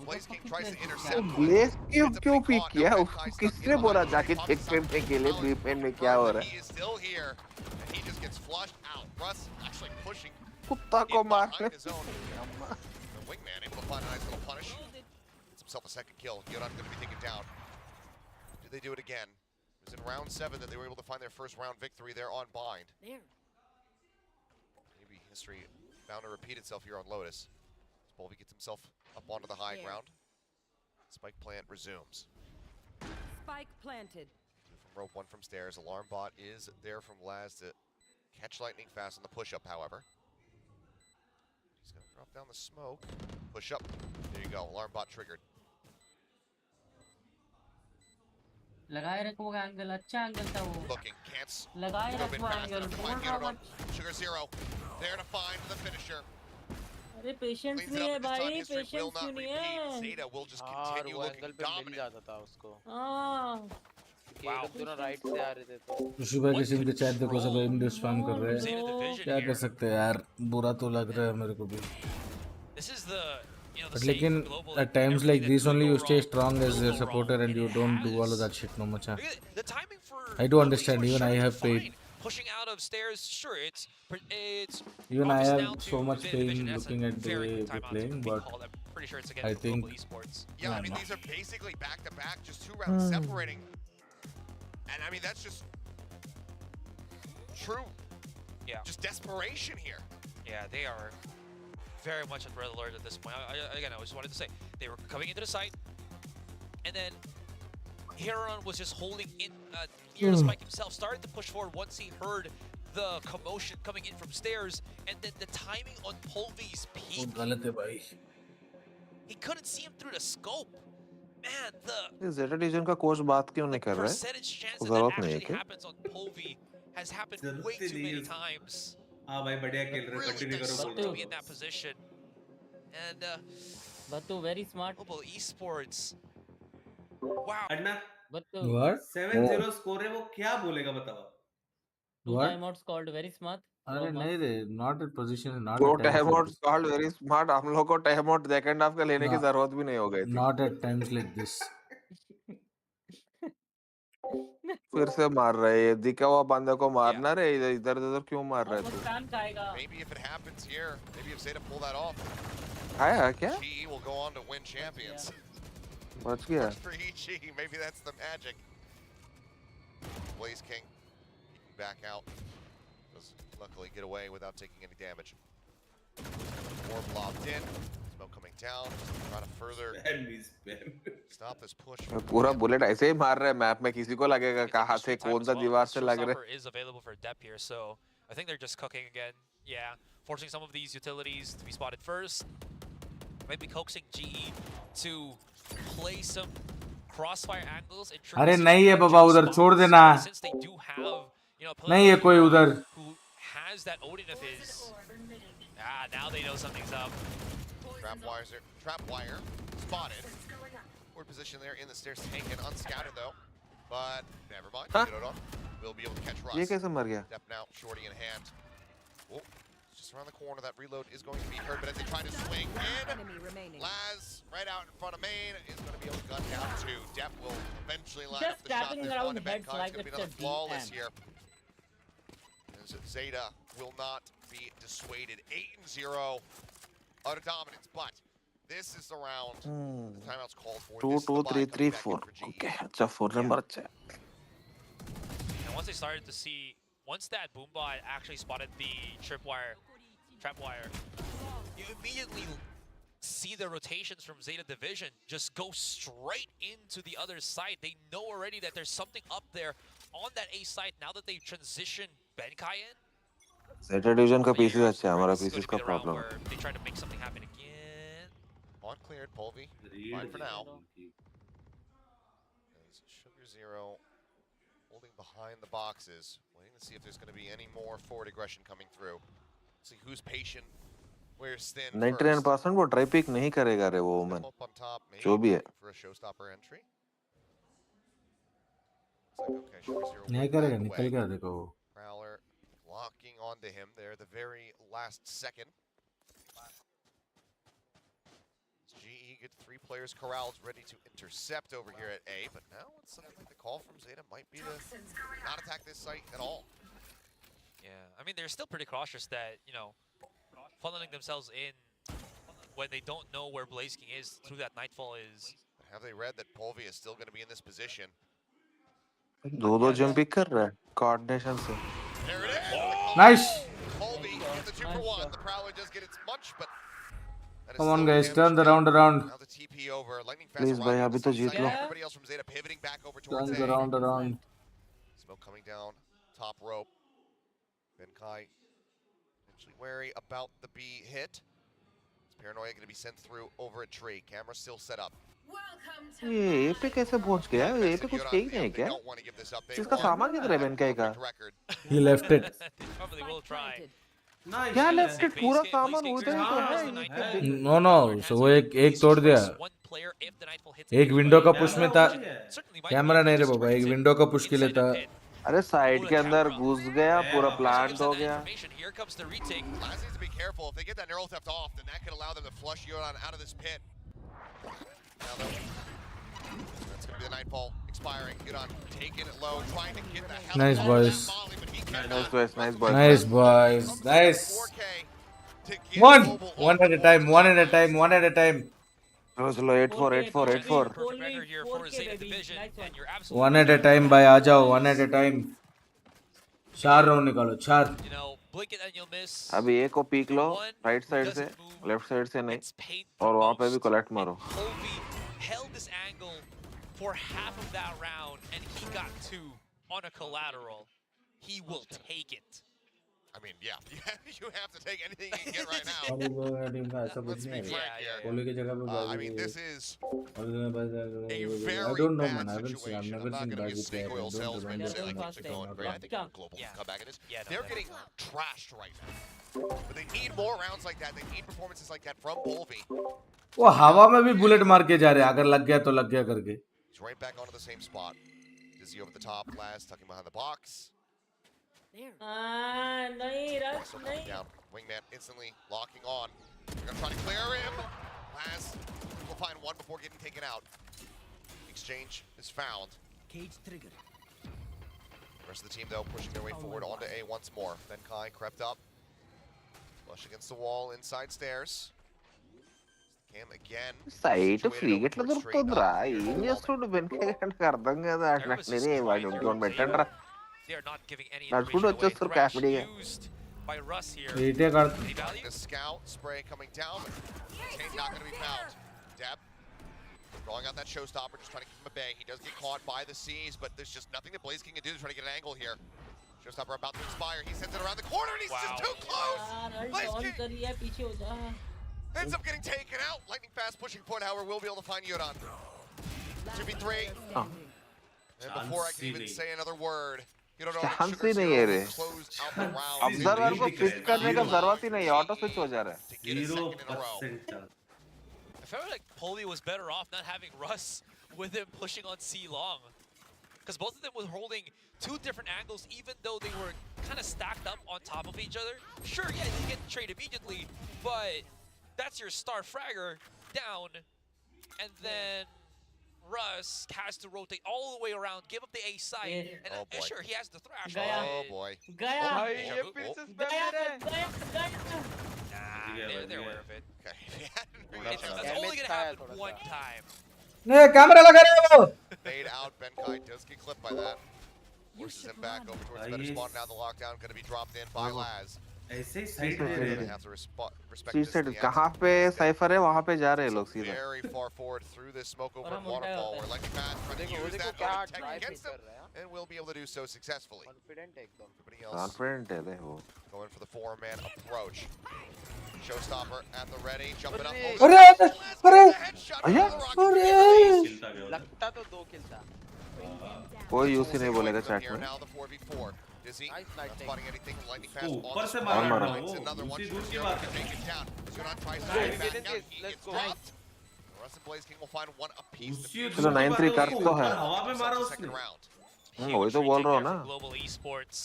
Blaze King tries to intercept. Blaze King क्यों pick किया? किसने बोला जाके check करने के लिए weapon में क्या हो रहा है? He is still here, and he just gets flushed out. Russ actually pushing कुत्ता को मारने. his own. The wingman able to find a nice little punish. Gets himself a second kill. Yoran going to be taken down. Do they do it again? It was in round 7 that they were able to find their first round victory there on Bind. Maybe history bound to repeat itself here on Lotus. Polvi gets himself up onto the high ground. Spike plant resumes. Spike planted. 2 from rope, 1 from stairs. Alarm bot is there from Laz to catch lightning fast on the push-up, however. He's going to drop down the smoke. Push up. There you go. Alarm bot triggered. Looking, can't. Sugar Zero there to find the finisher. अरे patience नहीं है भाई, patience क्यों नहीं है? Zeta will just continue looking dominant. Wow. दोनों right से आ रहे थे तो ऋषि भाई किसी के चैट देखो सब इंडिया स्पैम कर रहे हैं. क्या कर सकते हैं यार, बुरा तो लग रहा है मेरे को भी. This is the But लेकिन at times like this only you stay strong as a supporter and you don't do all of that shit no much. I do understand, even I have paid. Pushing out of stairs, sure, it's even I have so much pain looking at the way we're playing, but pretty sure it's I think yeah, I mean these are basically back to back, just 2 rounds separating, and I mean that's just true. Yeah, just desperation here. Yeah, they are very much at red alert at this point. Again, I just wanted to say they were coming into the site, and then Heron was just holding in near the spike himself, started to push forward once he heard the commotion coming in from stairs, and then the timing on Polvi's peak. He couldn't see him through the scope. Man, the Zeta Division का coach बात क्यों नहीं कर रहा है? percentage chance that that actually happens on Polvi has happened way too many times. हाँ भाई बढ़िया खेल रहे, कंटिन्यू करो. To be in that position, and Batu very smart. Global esports. Wow. Anna What? 7-0 score है, वो क्या बोलेगा बताओ? 2 timeouts called, very smart. अरे नहीं रे, not at position, not दो at times timeout called very smart. हम लोग को टाइमआउट सेकंड हाफ का लेने की जरूरत भी नहीं हो गई थी. Not at times like this. फिर से मार रहे हैं, दिखा हुआ बंदे को मारना रे, इधर उधर क्यों मार रहे तू? Maybe if it happens here, maybe if Zeta pull that off. आया क्या? GE will go on to win champions. बच गया. For EG, maybe that's the magic. Blaze King. He can back out. Does luckily get away without taking any damage. Orb lobbed in. Smoke coming down. Trying to further stop this push. पूरा bullet ऐसे ही मार रहा है map में किसी को लगेगा कहाँ से कौन सा दीवार से लग रहा है. Is available for depth here, so I think they're just cooking again. Yeah, forcing some of these utilities to be spotted first. Maybe coaxing GE to play some crossfire angles. अरे नहीं है बाबा उधर छोड़ देना. Since they do have, नहीं है कोई उधर. Who has that Odin of his? Now they know something's up. Trap wire spotted. Forward position there in the stairs, taken unscattered though. But never mind. We'll be able to catch Russ. ये कैसे मर गया? Step now, shorty in hand. Oh, just around the corner. That reload is going to be heard, but as they try to swing in, Laz right out in front of main is going to be able to gun down two. Depp will eventually line up the shot. There's one to Benkai. It's going to be another flawless here. As Zeta will not be dissuaded. 8-0 utter dominance, but this is the round. The timeout's called for. 2-2-3-3-4. Okay, अच्छा 4 number अच्छा. And once they started to see, once that boombot actually spotted the trap wire, you immediately see the rotations from Zeta Division just go straight into the other side. They know already that there's something up there on that A side now that they've transitioned Benkai in. Zeta Division का pieces अच्छा है, हमारा pieces का problem. They try to make something happen again. On cleared, Polvi. Fine for now. Sugar Zero holding behind the boxes, waiting to see if there's going to be any more forward aggression coming through. See who's patient, where's thin. 99% वो try pick नहीं करेगा रे वो woman. जो भी है. For a showstopper entry. Okay, Sugar Zero. नहीं करेगा, निकल गया देखो. Prowler locking onto him there, the very last second. GE get 3 players corralled, ready to intercept over here at A, but now it's something like the call from Zeta might be to not attack this site at all. Yeah, I mean, they're still pretty cautious that, funneling themselves in when they don't know where Blaze King is through that Nightfall is. Have they read that Polvi is still going to be in this position? दो jump pick कर रहा है coordination से. There it is. Nice. Polvi gets the 2 for 1. The Prowler does get its munch, but come on guys, turn the round around. Now the TP over. Lightning fast. Please भाई अभी तो जीत लो. Everybody else from Zeta pivoting back over towards Turn the round around. Smoke coming down, top rope. Benkai actually wary about the B hit. It's Paranoia going to be sent through over a tree. Camera still set up. ये पे कैसे पहुंच गया? ये पे कुछ ठीक नहीं क्या? इसका सामान किधर है बेनकाई का? He left it. Probably will try. क्या left it? पूरा सामान उधर ही तो है. No. So वो एक तोड़ दिया. एक विंडो का पुश में था. कैमरा नहीं रे बाबा, एक विंडो का पुश के लिए था. अरे साइड के अंदर घुस गया, पूरा प्लांट हो गया. Here comes the retake. Laz needs to be careful. If they get that neural theft off, then that could allow them to flush Yoran out of this pit. Now though, that's going to be the Nightfall expiring. Yoran taking it low, trying to get the hell Nice out boys. of that Molly, but he cannot. Nice boys, nice boys. Nice boys. Nice. 4K to get One global at a time. One at a time. One at a time. चलो 8-4 8-4 8-4. One at a time भाई, आ जाओ. One at a time. 4 round निकालो, 4. अभी एक को peak लो right side से, left side से नहीं, और वहाँ पे भी कलेक्ट मारो. Held this angle for half of that round, and he got 2 on a collateral. He will take it. I mean, yeah, you have to take anything you can get right now. Let's be frank here. I mean, this is a very I don't know, man. I bad haven't seen. I've situation. never I'm not seen going to be a Razer snake play. oil salesman and say like don't things are going great. I think global comeback it is. They're getting trashed right now. But they need more rounds like that. They need performances like that from Polvi. वो हवा में भी bullet मार के जा रहे हैं. अगर लग गया तो लग गया करके. He's right back onto the same spot. Dizzy over the top, Laz tucking behind the box. नहीं rush नहीं. Down. Wingman instantly locking on. They're gonna try to clear him. Laz will find one before getting taken out. Exchange is found. Cage trigger. The rest of the team though pushing their way forward onto A once more. Benkai crept up. Flush against the wall inside stairs. Cam again. Side ఫ్రీగెట్ల దొరుకుతుందిరా. ఏం చేస్తుండు బెన్కాయ్ అంటే అర్థం కాదు. అట్లా నేనే వాడు don't బెట్టండ్రా. They are not giving any Nutfoot information away. వచ్చేస్తారు Thresh కామెడీగా. used by Russ here. రీటే కాదు. Any value? The scout spray coming down. Taint not going to be found. Deb drawing out that showstopper, just trying to keep him at bay. He does get caught by the C's, but there's just nothing that Blaze King can do to try to get an angle here. Showstopper about to expire. He sends it around the corner, and he's just too close. Blaze King ends up getting taken out. Lightning fast pushing point, however, will be able to find Yuran. 2v3. And before I can even say another word, you don't know chance ही नहीं है रे. Observer को fit करने का जरूरत ही नहीं है, ऑटो स्विच हो जा रहा है. 0% chance. I felt like Poli was better off not having Russ with him pushing on C long. Because both of them were holding two different angles, even though they were kind of stacked up on top of each other. Sure, yeah, you get the trade immediately, but that's your star fragger down. And then Russ has to rotate all the way around, give up the A side, and sure, he has the thrash. Oh boy. Gaya. They're aware of it. Okay. It's only going to happen one time. ने camera लगा रहे हो. Fade out. Benkai does get clipped by that. Pushes him back over towards the better spot. Now the lockdown going to be dropped in by Laz. ऐसे ही side दे रहे हैं. CSAT कहाँ पे cipher है, वहाँ पे जा रहे हैं लोग सीधा. Very far forward through this smoke over waterfall. We're lucky fast trying to use that tech against him, and we'll be able to do so successfully. Everybody else Confident है वो. going for the 4-man approach. Showstopper at the ready, jumping up. अरे अरे लगता तो 2 किल था. कोई use ही नहीं बोलेगा चैट में. Now the 4v4. Dizzy, not spotting anything. Lightning fast. ऊपर से मार रहा है वो. Another one. दूर की बात है. Take it down. Zunan tries to get back out. He gets dropped. The rest of Blaze King will find one apiece. चलो 9-3 कर तो है. हवा में मारा उसने. वही तो बोल रहा हूँ ना. Global esports.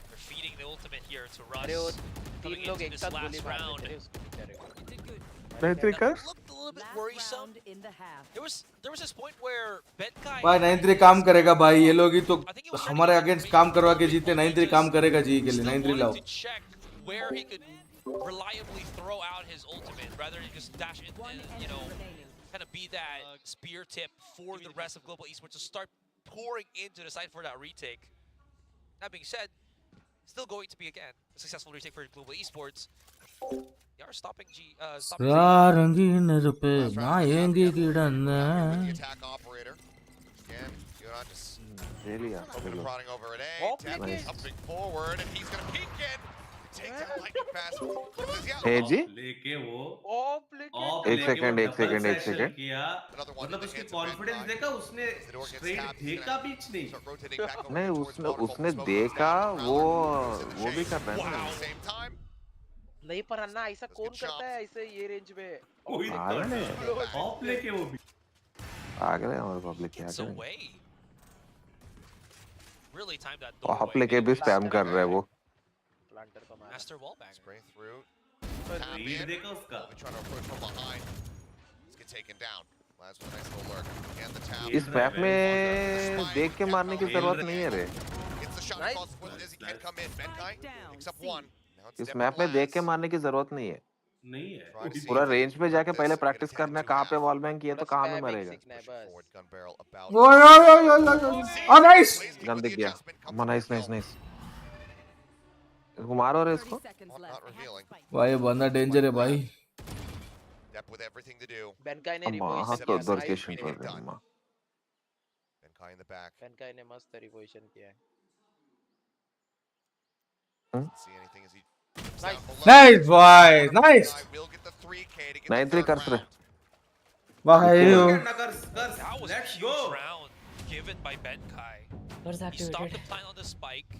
They're feeding the ultimate here to अरे वो Russ. 3 लोग एक साथ गोली मार रहे थे उसको बेचारे को. 9-3 कर. Looked a little bit worrisome. There was this point where Benkai. भाई 9-3 काम करेगा भाई. ये लोग ही तो हमारे अगेंस्ट काम करवा के जीते. 9-3 काम करेगा जी के लिए. 9-3 लाओ. Where he could reliably throw out his ultimate rather than just dash in and, you know, kind of be that spear tip for the rest of global esports to start pouring into the side for that retake. That being said, still going to be again a successful retake for global esports. They are stopping G. रंगीन रुपए नायेंगे किरण. Attack operator. Again, you're not just prodding over at A. Tap jumping forward, and he's gonna peek in. Takes out lightning fast. है जी. लेके वो. एक second. किया. मतलब उसकी confidence देखा उसने. स्ट्रेट देखा बीच नहीं. नहीं उसने देखा वो भी कर रहा है. नहीं पर अन्ना ऐसा कौन करता है ऐसे ये रेंज में. ऑफ लेके वो भी. आ गए हमारे पब्लिक क्या कर. Really timed that. ऑफ लेके भी स्पैम कर रहा है वो. प्लांटर को मारा. Master wallbang. Spray through. Read देखा उसका. Trying to approach from behind. Let's get taken down. Last one, nice little lurk. And the tap. इस मैप में देख के मारने की जरूरत नहीं है रे. It's the shot calls for Dizzy can come in. Benkai picks up one. इस मैप में देख के मारने की जरूरत नहीं है. नहीं है. पूरा रेंज पे जाके पहले प्रैक्टिस करना है कहाँ पे वॉल बैंग किया तो कहाँ में मरेगा. Oh nice. गन दिख गया. नाइस. इसको मारो रे इसको. भाई ये बंदा डेंजर है भाई. Benkai ने हाँ तो दरकेशन कर रहे हैं. Benkai in the back. Benkai ने मस्त रिपोजिशन किया है. See anything as he Nice boy. Nice. 9-3 कर रहे. भाई. Let's go. Round given by Benkai. He stopped the plan on the spike.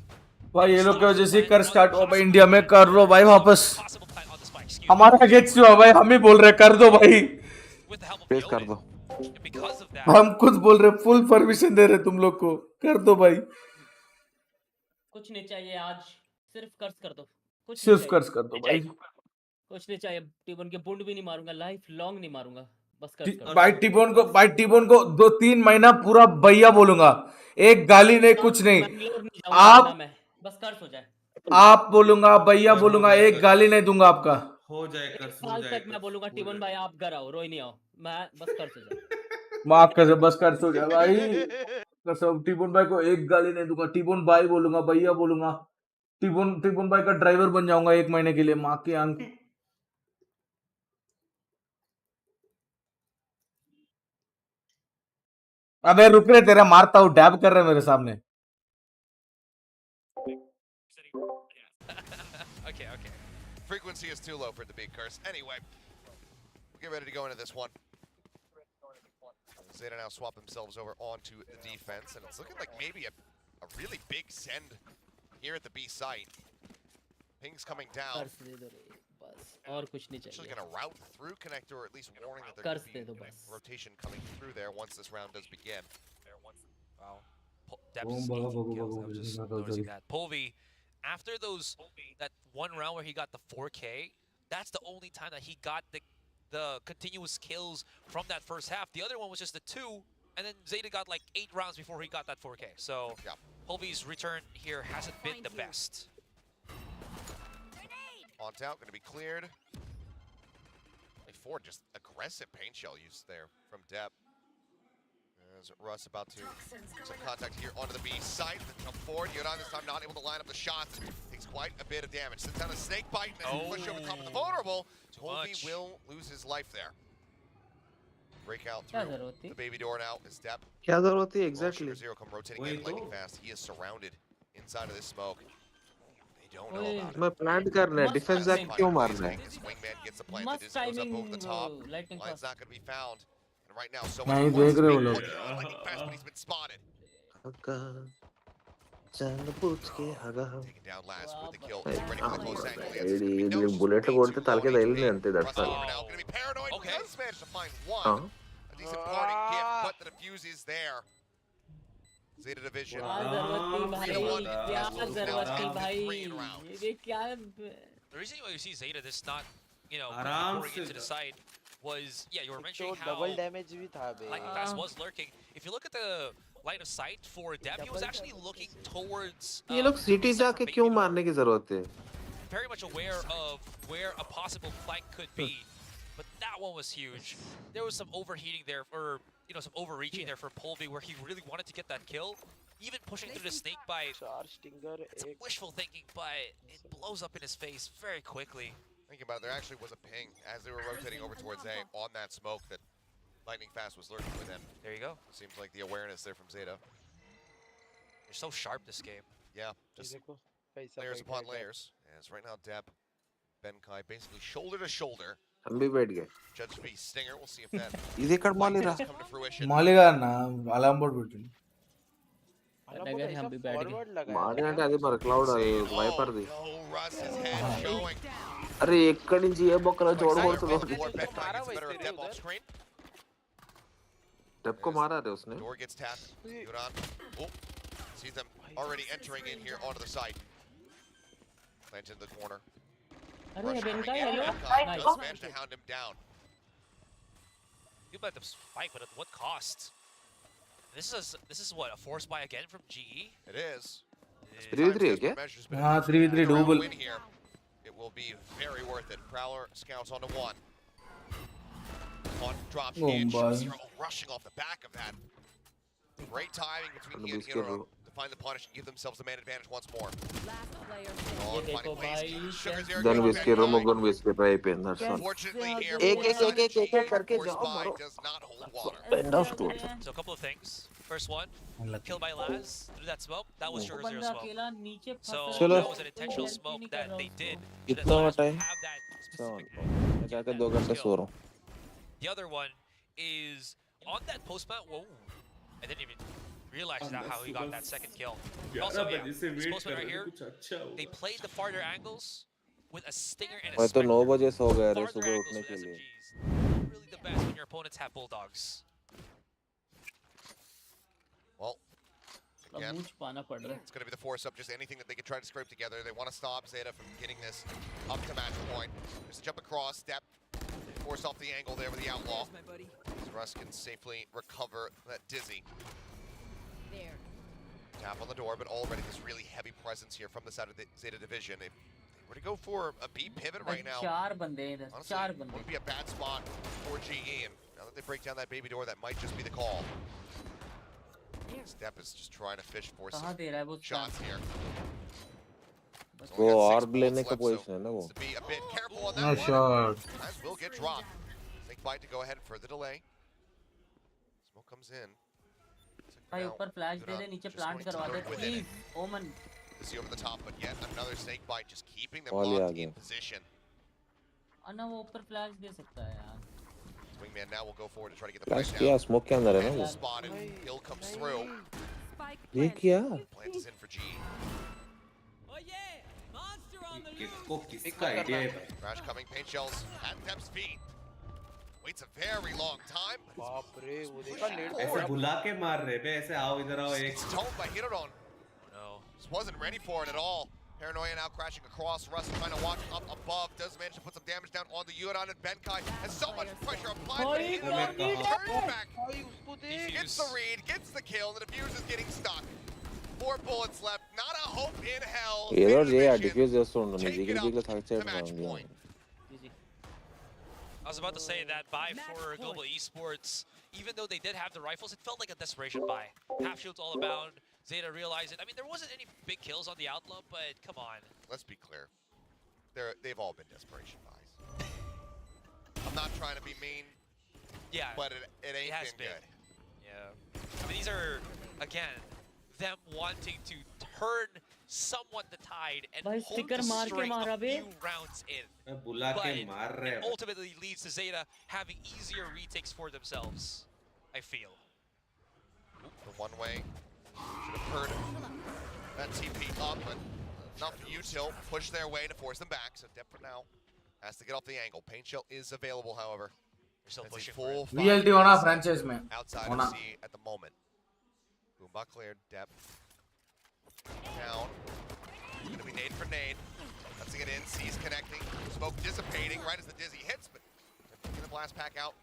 भाई ये लोग की वजह से कर स्टार्ट हो भाई. इंडिया में कर लो भाई वापस. हमारा अगेंस्ट हुआ भाई. हम ही बोल रहे कर दो भाई. पेश कर दो. हम खुद बोल रहे फुल परमिशन दे रहे तुम लोग को. कर दो भाई. कुछ नहीं चाहिए आज. सिर्फ कर्ज कर दो. सिर्फ कर्ज कर दो भाई. कुछ नहीं चाहिए. टीबोन के बुंड भी नहीं मारूंगा. लाइफ लॉन्ग नहीं मारूंगा. बस कर्ज कर दो. भाई टीबोन को 2-3 महीना पूरा भैया बोलूंगा. एक गाली नहीं कुछ नहीं. आप बस कर्ज हो जाए. आप बोलूंगा भैया बोलूंगा. एक गाली नहीं दूंगा आपका. हो जाए कर्ज. साल तक मैं बोलूंगा टीबोन भाई आप घर आओ. रोई नहीं आओ. मैं बस कर्ज हो जाए. माफ कर. बस कर्ज हो जाए भाई. कसम टीबोन भाई को एक गाली नहीं दूंगा, टीबोन भाई बोलूंगा, भैया बोलूंगा, टीबोन भाई का ड्राइवर बन जाऊंगा 1 महीने के लिए, माँ की आंख। अबे रुक रे, तेरा मारता हूँ, डैब कर रहे मेरे सामने। Okay. Frequency is too low for the big curse. Anyway, we'll get ready to go into this one. Zeta now swap themselves over onto the defense, and it's looking like maybe a really big send here at the B site. Ping's coming down. Actually going to route through connector, or at least warning that there's going to be rotation coming through there once this round does begin. Wow. Depth sneaky kills. I was just noticing that. Polvi, after that one round where he got the 4K, that's the only time that he got the continuous kills from that first half. The other one was just the 2, and then Zeta got like 8 rounds before he got that 4K. So Polvi's return here hasn't been the best. On out, going to be cleared. Ford, just aggressive paint shell use there from Depp. As Russ about to some contact here onto the B site. Jump forward. Yodan this time not able to line up the shots. Takes quite a bit of damage. Sits down a snake bite and push over top of the vulnerable. Colby will lose his life there. Break out through the baby door now is Depp. क्या जरूरत है exactly? Zero come rotating in lightning fast. He is surrounded inside of this smoke. They don't know about it. मैं plant कर रहा है, defence act क्यों मार रहा है? Wingman gets the plant that just goes up over the top. Line's not going to be found. And right now, so नहीं देख रहे हो लोग। lightning fast, but he's been spotted. Taken down last with the kill. Ready for the close angle. Bullet कोडते तालके दाइल नहीं अंते that's all. Now going to be paranoid. Does manage to find one. A decent parting gift, but the defuse is there. Zeta Division. The reason why you see Zeta this not, pouring into the side was, you were mentioning how double damage भी था बे. Lightning Fast was lurking. If you look at the line of sight for Dev, he was actually looking towards. ये लोग city जाके क्यों मारने की जरूरत है? Very much aware of where a possible flank could be, but that one was huge. There was some overheating there, or some overreaching there for Polvi, where he really wanted to get that kill. Even pushing through the snake bite. It's wishful thinking, but it blows up in his face very quickly. Thinking about it, there actually was a ping as they were rotating over towards A on that smoke that Lightning Fast was lurking with him. There you go. Seems like the awareness there from Zeta. You're so sharp this game. Yeah, just layers upon layers. As right now, Depp, Benkai basically shoulder to shoulder. हम भी बैठ गए. Judge B Stinger, we'll see if that इधे कर माली रहा. come to fruition. मालेगा ना, alarm board बैठे. हम भी बैठ गए. मारने आते आधे पर क्लाउड वाइपर दी. Russ his head showing. अरे एक कड़ी चाहिए बकरा जोड़ बोल तो. Depp को मारा रे उसने. Door gets tapped. Yuran. Oh, sees them already entering in here onto the site. Plant in the corner. अरे बेनकाई hello. Does manage to hound him down. You bet the spike, but at what cost? This is what, a force buy again from GE? It is. 3v3 क्या? हाँ 3v3 double. It will be very worth it. Prowler scouts onto one. On drop in, rushing off the back of that. Great timing between he and Hero to find the punish and give themselves the man advantage once more. Then we scare Romogon with the pipe in that son. Fortunately here, does not hold water. So a couple of things. First one, kill by Laz through that smoke. That was Sugar Zero smoke. So that was an intentional smoke that they did. कितना time? Have that specific मैं जाकर 2 घंटे सो रहा हूँ. The other one is on that postman. Whoa! I didn't even realize how he got that second kill. Also, this postman right here, they played the farther angles with a stinger and a मैं तो 9 बजे सो गया रे farther सुबह angles उठने with के लिए. SMGs. Really the best when your opponents have bulldogs. Well, again, it's going to be the force up. Just anything that they can try to scrape together. They want to stop Zeta from getting this up to match point. There's a jump across, step. Force off the angle there with the outlaw. Russ can safely recover that dizzy. Tap on the door, but already this really heavy presence here from the side of the Zeta Division. If they were to go for a B pivot right now, honestly, would be a bad spot for GE. And now that they break down that baby door, that might just be the call. Step is just trying to fish for कहाँ some दे रहा है वो shots here. वो ऑर्ब लेने का position है ना वो. To be a bit careful on No that shot. one. As will get dropped. Snakebite to go ahead for the delay. Smoke comes in. भाई ऊपर फ्लैश दे दे नीचे प्लांट करवा दे प्लीज ओमन. See over the top, but yet another snakebite just keeping them All locked yeah, in position. अन्ना वो ऊपर flash दे सकता है यार. Wingman now will go forward to try to get the flash play किया down. Smoke के अंदर है ना वो. Spotted. Hill comes through. ये किया. Plants is in for G. किसको किसका आइडिया है भाई? Crash coming, paint shells at Dep's feet. Waits a very long time. बाप रे वो देखा लेट. ऐसे बुला के मार रहे बे, ऐसे आओ इधर आओ एक. Stoned by Hirodon. No. Just wasn't ready for it at all. Paranoia now crashing across. Russ trying to watch up above. Does manage to put some damage down on the Yuron, and Benkai has so much pressure applied. But he turns back. Gets the read, gets the kill, and the diffuse is getting stuck. 4 bullets left. Not a hope in hell. ఏదో diffuse చేస్తుండు నీ jiggle తాగచేయడం. I was about to say that buy for Global Esports, even though they did have the rifles, it felt like a desperation buy. Half shields all about. Zeta realized it. I mean, there wasn't any big kills on the outlook, but come on. Let's be clear. They've all been desperation buys. I'm not trying to be mean. Yeah. But it ain't been good. Yeah. I mean, these are, again, them wanting to turn somewhat the tide and hold the string a few rounds in. But it ultimately leads to Zeta having easier retakes for themselves, I feel. The one way. Should have heard that TP up, but enough util push their way to force them back. So Dep for now has to get off the angle. Paint shell is available, however. They're still pushing full VLT होना franchise में. Outside होना. of C at the moment. Boombot cleared. Dep down. It's gonna be nade for nade. Let's get in. C's connecting. Smoke dissipating right as the dizzy hits, but getting the blast pack out.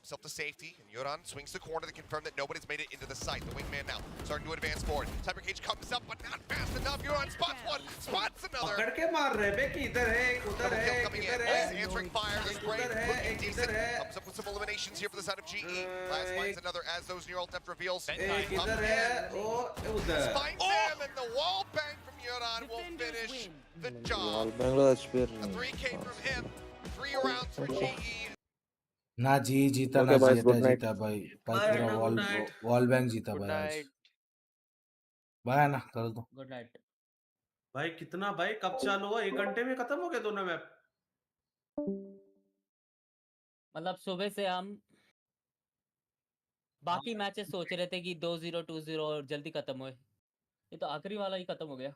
Himself to safety, and Yoran swings the corner to confirm that nobody's made it into the site. The wingman now starting to advance forward. Cyber Cage comes up, but not fast enough. Yoran spots one, spots another. पकड़ के मार रहे बे कि इधर है, उधर है, इधर है. Answering fire. The spray looking decent. Comes up with some eliminations here for the side of GE. Last finds another as those neural depth reveals. एक इधर है, ओ उधर. Finds him, and the wall bang from Yoran will finish the job. Wall bang low HP. A 3K from him. 3 rounds for GE. ना जी जीता ना जीता भाई. पूरा वॉल बैंक जीता भाई आज. बाय ना कर दो. Good night. भाई कितना भाई कब चालू हुआ? 1 घंटे में खत्म हो गया दोनों मैप. मतलब सुबह से हम बाकी मैचेस सोच रहे थे कि 2-0 2-0 और जल्दी खत्म होए. ये तो आखिरी वाला ही खत्म हो गया.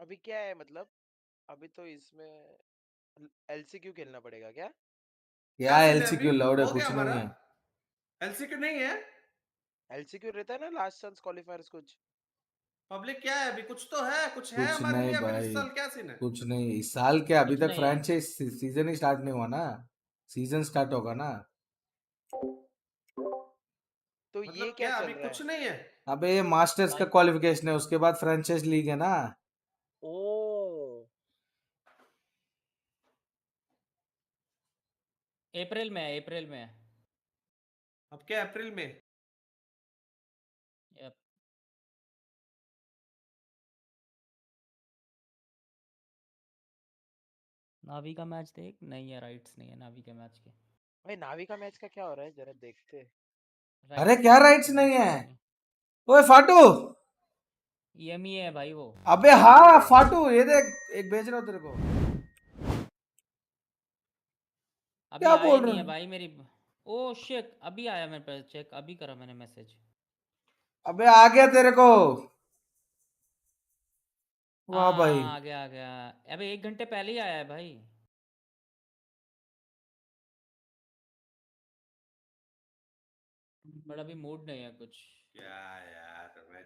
अभी क्या है मतलब अभी तो इसमें LCQ खेलना पड़ेगा क्या? क्या LCQ लाउड है कुछ नहीं है. LCQ नहीं है. LCQ रहता है ना लास्ट चांस क्वालिफायर्स कुछ. पब्लिक क्या है अभी? कुछ तो है, कुछ है हमारे लिए. अभी इस साल क्या सीन है? कुछ नहीं. इस साल क्या अभी तक फ्रैंचाइज सीजन ही स्टार्ट नहीं हुआ ना. सीजन स्टार्ट होगा ना. तो ये क्या अभी कुछ नहीं है. अबे ये मास्टर्स का क्वालिफिकेशन है, उसके बाद फ्रैंचाइज लीग है ना. ओ अप्रैल में है. अब क्या अप्रैल में? यप. नावी का मैच देख. नहीं है राइट्स नहीं है नावी के मैच के. भाई नावी का मैच का क्या हो रहा है जरा देखते हैं. अरे क्या राइट्स नहीं है? ओए फाटू EME है भाई वो. अबे हाँ फाटू ये देख एक भेज रहा हूँ तेरे को. अभी क्या बोल नहीं रहे है हैं? भाई मेरी. ओ शिट अभी आया मेरे पास. चेक अभी करा मैंने मैसेज. अबे आ गया तेरे को. वाह भाई. आ गया. अबे 1 घंटे पहले ही आया है भाई. बट अभी मूड नहीं है कुछ. क्या यार मैं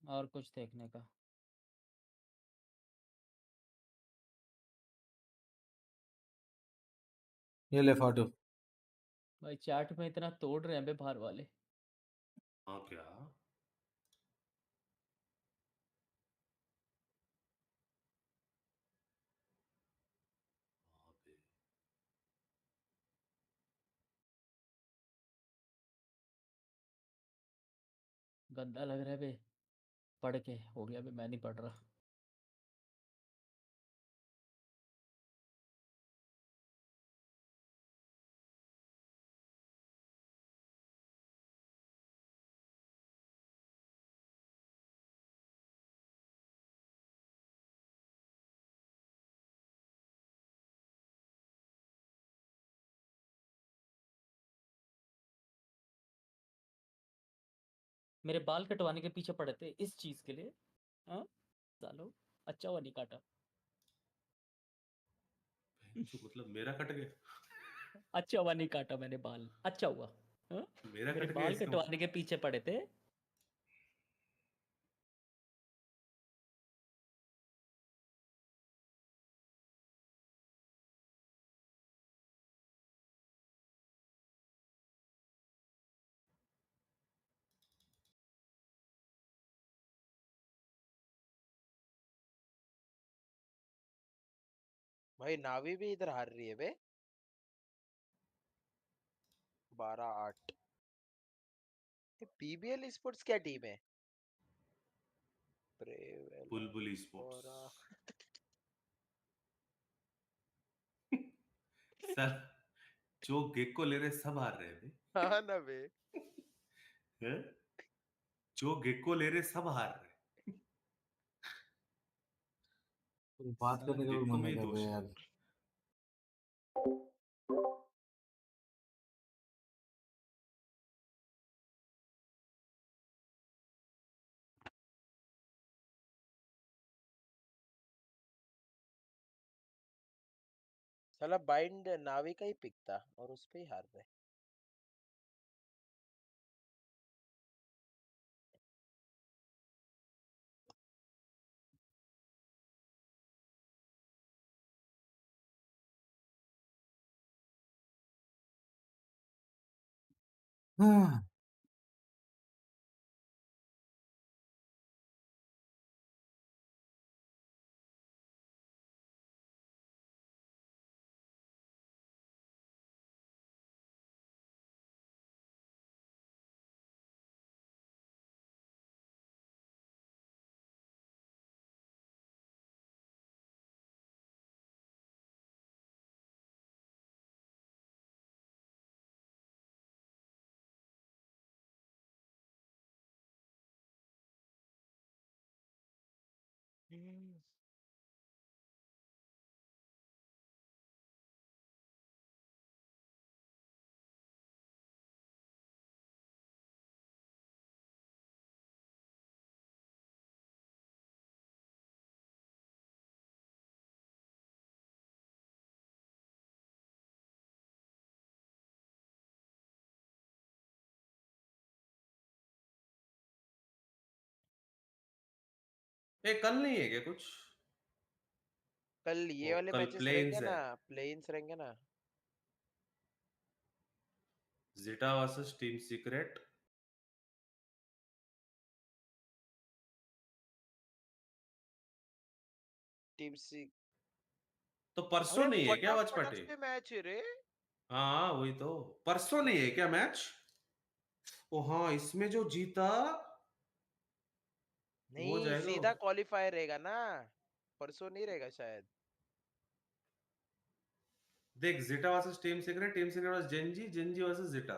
और कुछ देखने का. ये ले फाटू. भाई चैट में इतना तोड़ रहे हैं बे बाहर वाले. हाँ क्या? गंदा लग रहा है बे, पढ़ के हो गया बे, मैं नहीं पढ़ रहा। मेरे बाल कटवाने के पीछे पड़े थे इस चीज के लिए। हाँ सालो, अच्छा हुआ नहीं काटा। मतलब मेरा कट गया। अच्छा हुआ नहीं काटा मैंने बाल, अच्छा हुआ। हाँ? मेरा मेरे कट गया बाल इसका कटवाने के पीछे पड़े थे। भाई नावी भी इधर हार रही है बे। 12-8। पीबीएल स्पोर्ट्स क्या टीम है? बुलबुल स्पोर्ट्स। सर जो गेको ले रहे सब हार रहे हैं हाँ ना बे। हैं? जो गेको ले रहे सब हार रहे। तो बात करने का भी गेको मन में नहीं ही कर दोष रहा है। यार। साला बाइंड नावी का ही पिक था और उस पे ही हार रहे। हाँ। कल नहीं है क्या कुछ? कल ये वाले कल मैचेस रहेंगे प्लेन्स है। ना, प्लेन्स रहेंगे ना। जेटा वर्सेस टीम सीक्रेट। टीम सी। तो परसों अरे नहीं है क्या फटाफट वाचपाटी? से मैच है रे। हाँ वही तो, परसों नहीं है क्या मैच? ओ हाँ, इसमें जो जीता वो नहीं जाएगा। सीधा क्वालिफायर रहेगा ना, परसों नहीं रहेगा शायद। देख, Zeta versus team secret versus GenG, GenG versus Zeta.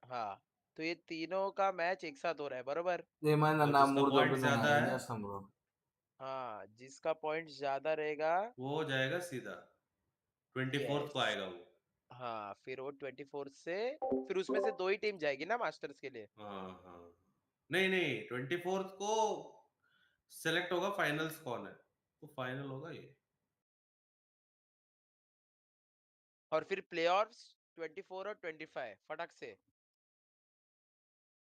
हाँ तो ये तीनों का मैच एक साथ हो रहा है बरोबर। ఏమైనా और నా जिसका మూడు पॉइंट దొబ్బిందన్నా ज्यादा ఏం है చేస్తాం బ్రో? हाँ जिसका पॉइंट ज्यादा रहेगा वो जाएगा सीधा। 24th को यस। आएगा वो। हाँ फिर वो 24 से फिर उसमें से 2 ही टीम जाएगी ना मास्टर्स के लिए। हाँ हाँ, नहीं नहीं, 24th को सेलेक्ट होगा फाइनल्स कौन है, तो फाइनल होगा ये। और फिर प्लेऑफ्स 24 और 25 फटक से।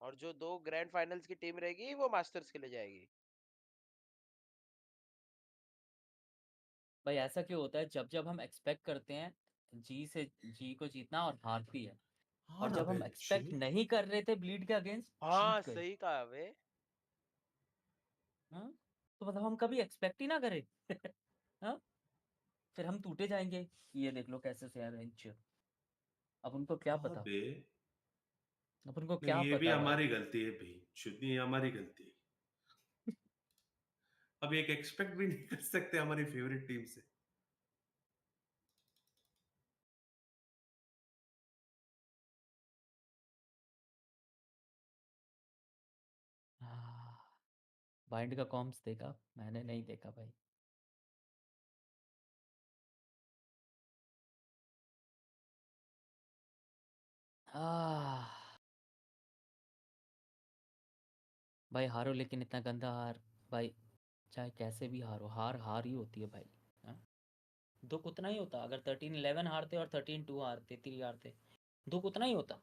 और जो 2 ग्रैंड फाइनल्स की टीम रहेगी वो मास्टर्स के लिए जाएगी। भाई ऐसा क्यों होता है, जब जब हम एक्सपेक्ट करते हैं जी को जीतना और हारती है, हाँ और ना जब हम बेंची। एक्सपेक्ट नहीं कर रहे थे ब्लीड के अगेंस्ट हाँ जीत गए। सही कहा वे। हाँ? तो मतलब हम कभी एक्सपेक्ट ही ना करें। हाँ? फिर हम टूटे जाएंगे। ये देख लो कैसे से है बेंच। अब उनको क्या हाँ पता। बे, अपन को नहीं, क्या ये भी पता भाई। हमारी गलती है भाई, शुद्ध ये हमारी गलती है। अब एक एक्सपेक्ट भी नहीं कर सकते हमारी फेवरेट टीम से। बाइंड का कॉम्स देखा? मैंने नहीं देखा भाई। भाई हारो, लेकिन इतना गंदा हार भाई। चाहे कैसे भी हारो, हार हार ही होती है भाई। हाँ? दुख उतना ही होता अगर 13-11 हारते और 13-2 हारते, 3 हारते, दुख उतना ही होता।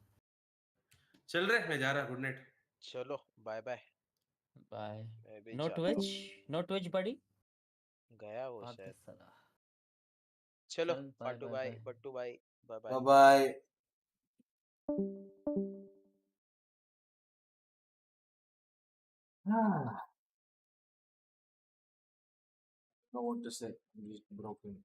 चल रहे, मैं जा रहा, गुड नाइट। चलो बाय बाय। बाय। मैं भी नो जाता ट्विच, हूँ। No Twitch buddy. गया वो भाग गया शायद। साला। चलो चल बाय फाटू बाय भाई, बाय। बट्टू भाई, bye bye. Bye bye. No what to say. I'm just broken.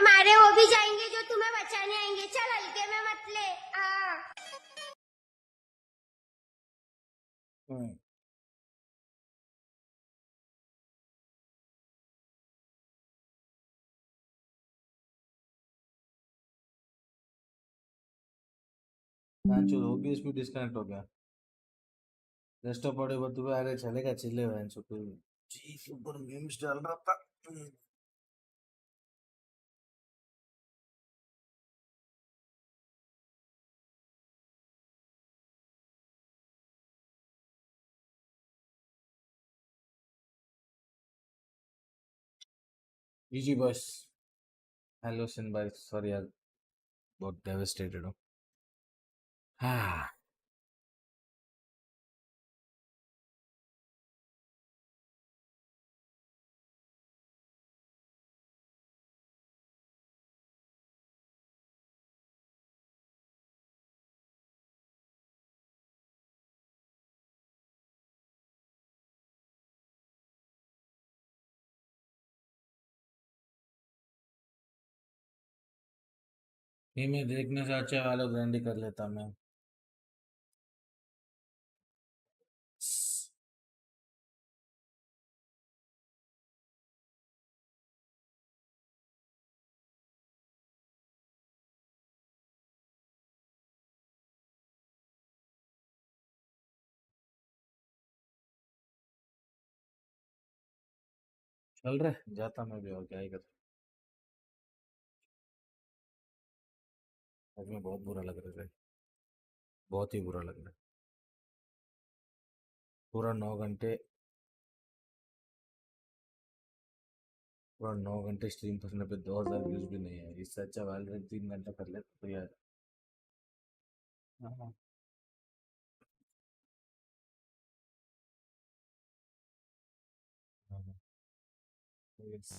मारे वो भी जाएंगे जो तुम्हें बचाने आएंगे। चल हल्के में मत ले। मैंचो OBS भी डिस्कनेक्ट हो गया। डेस्कटॉप बड़े बतू पे अरे चलेगा, चिल्ले मैंचो कोई जी सुपर मीम्स डाल रहा था। जी बस। हेलो सिन भाई, सॉरी यार, बहुत डेवास्टेटेड हूँ। हाँ। ये मैं देखने से अच्छा वाला ग्रैंडी कर लेता मैं। चल रहे जाता मैं भी, और क्या ही कर। आज में बहुत बुरा लग रहा है, बहुत ही बुरा लग रहा है। पूरा 9 घंटे, पूरा 9 घंटे स्ट्रीम करने पे 2000 व्यूज भी नहीं है। इससे अच्छा वैलोरेंट 3 घंटा कर ले तो यार। हाँ। हाँ। Yes.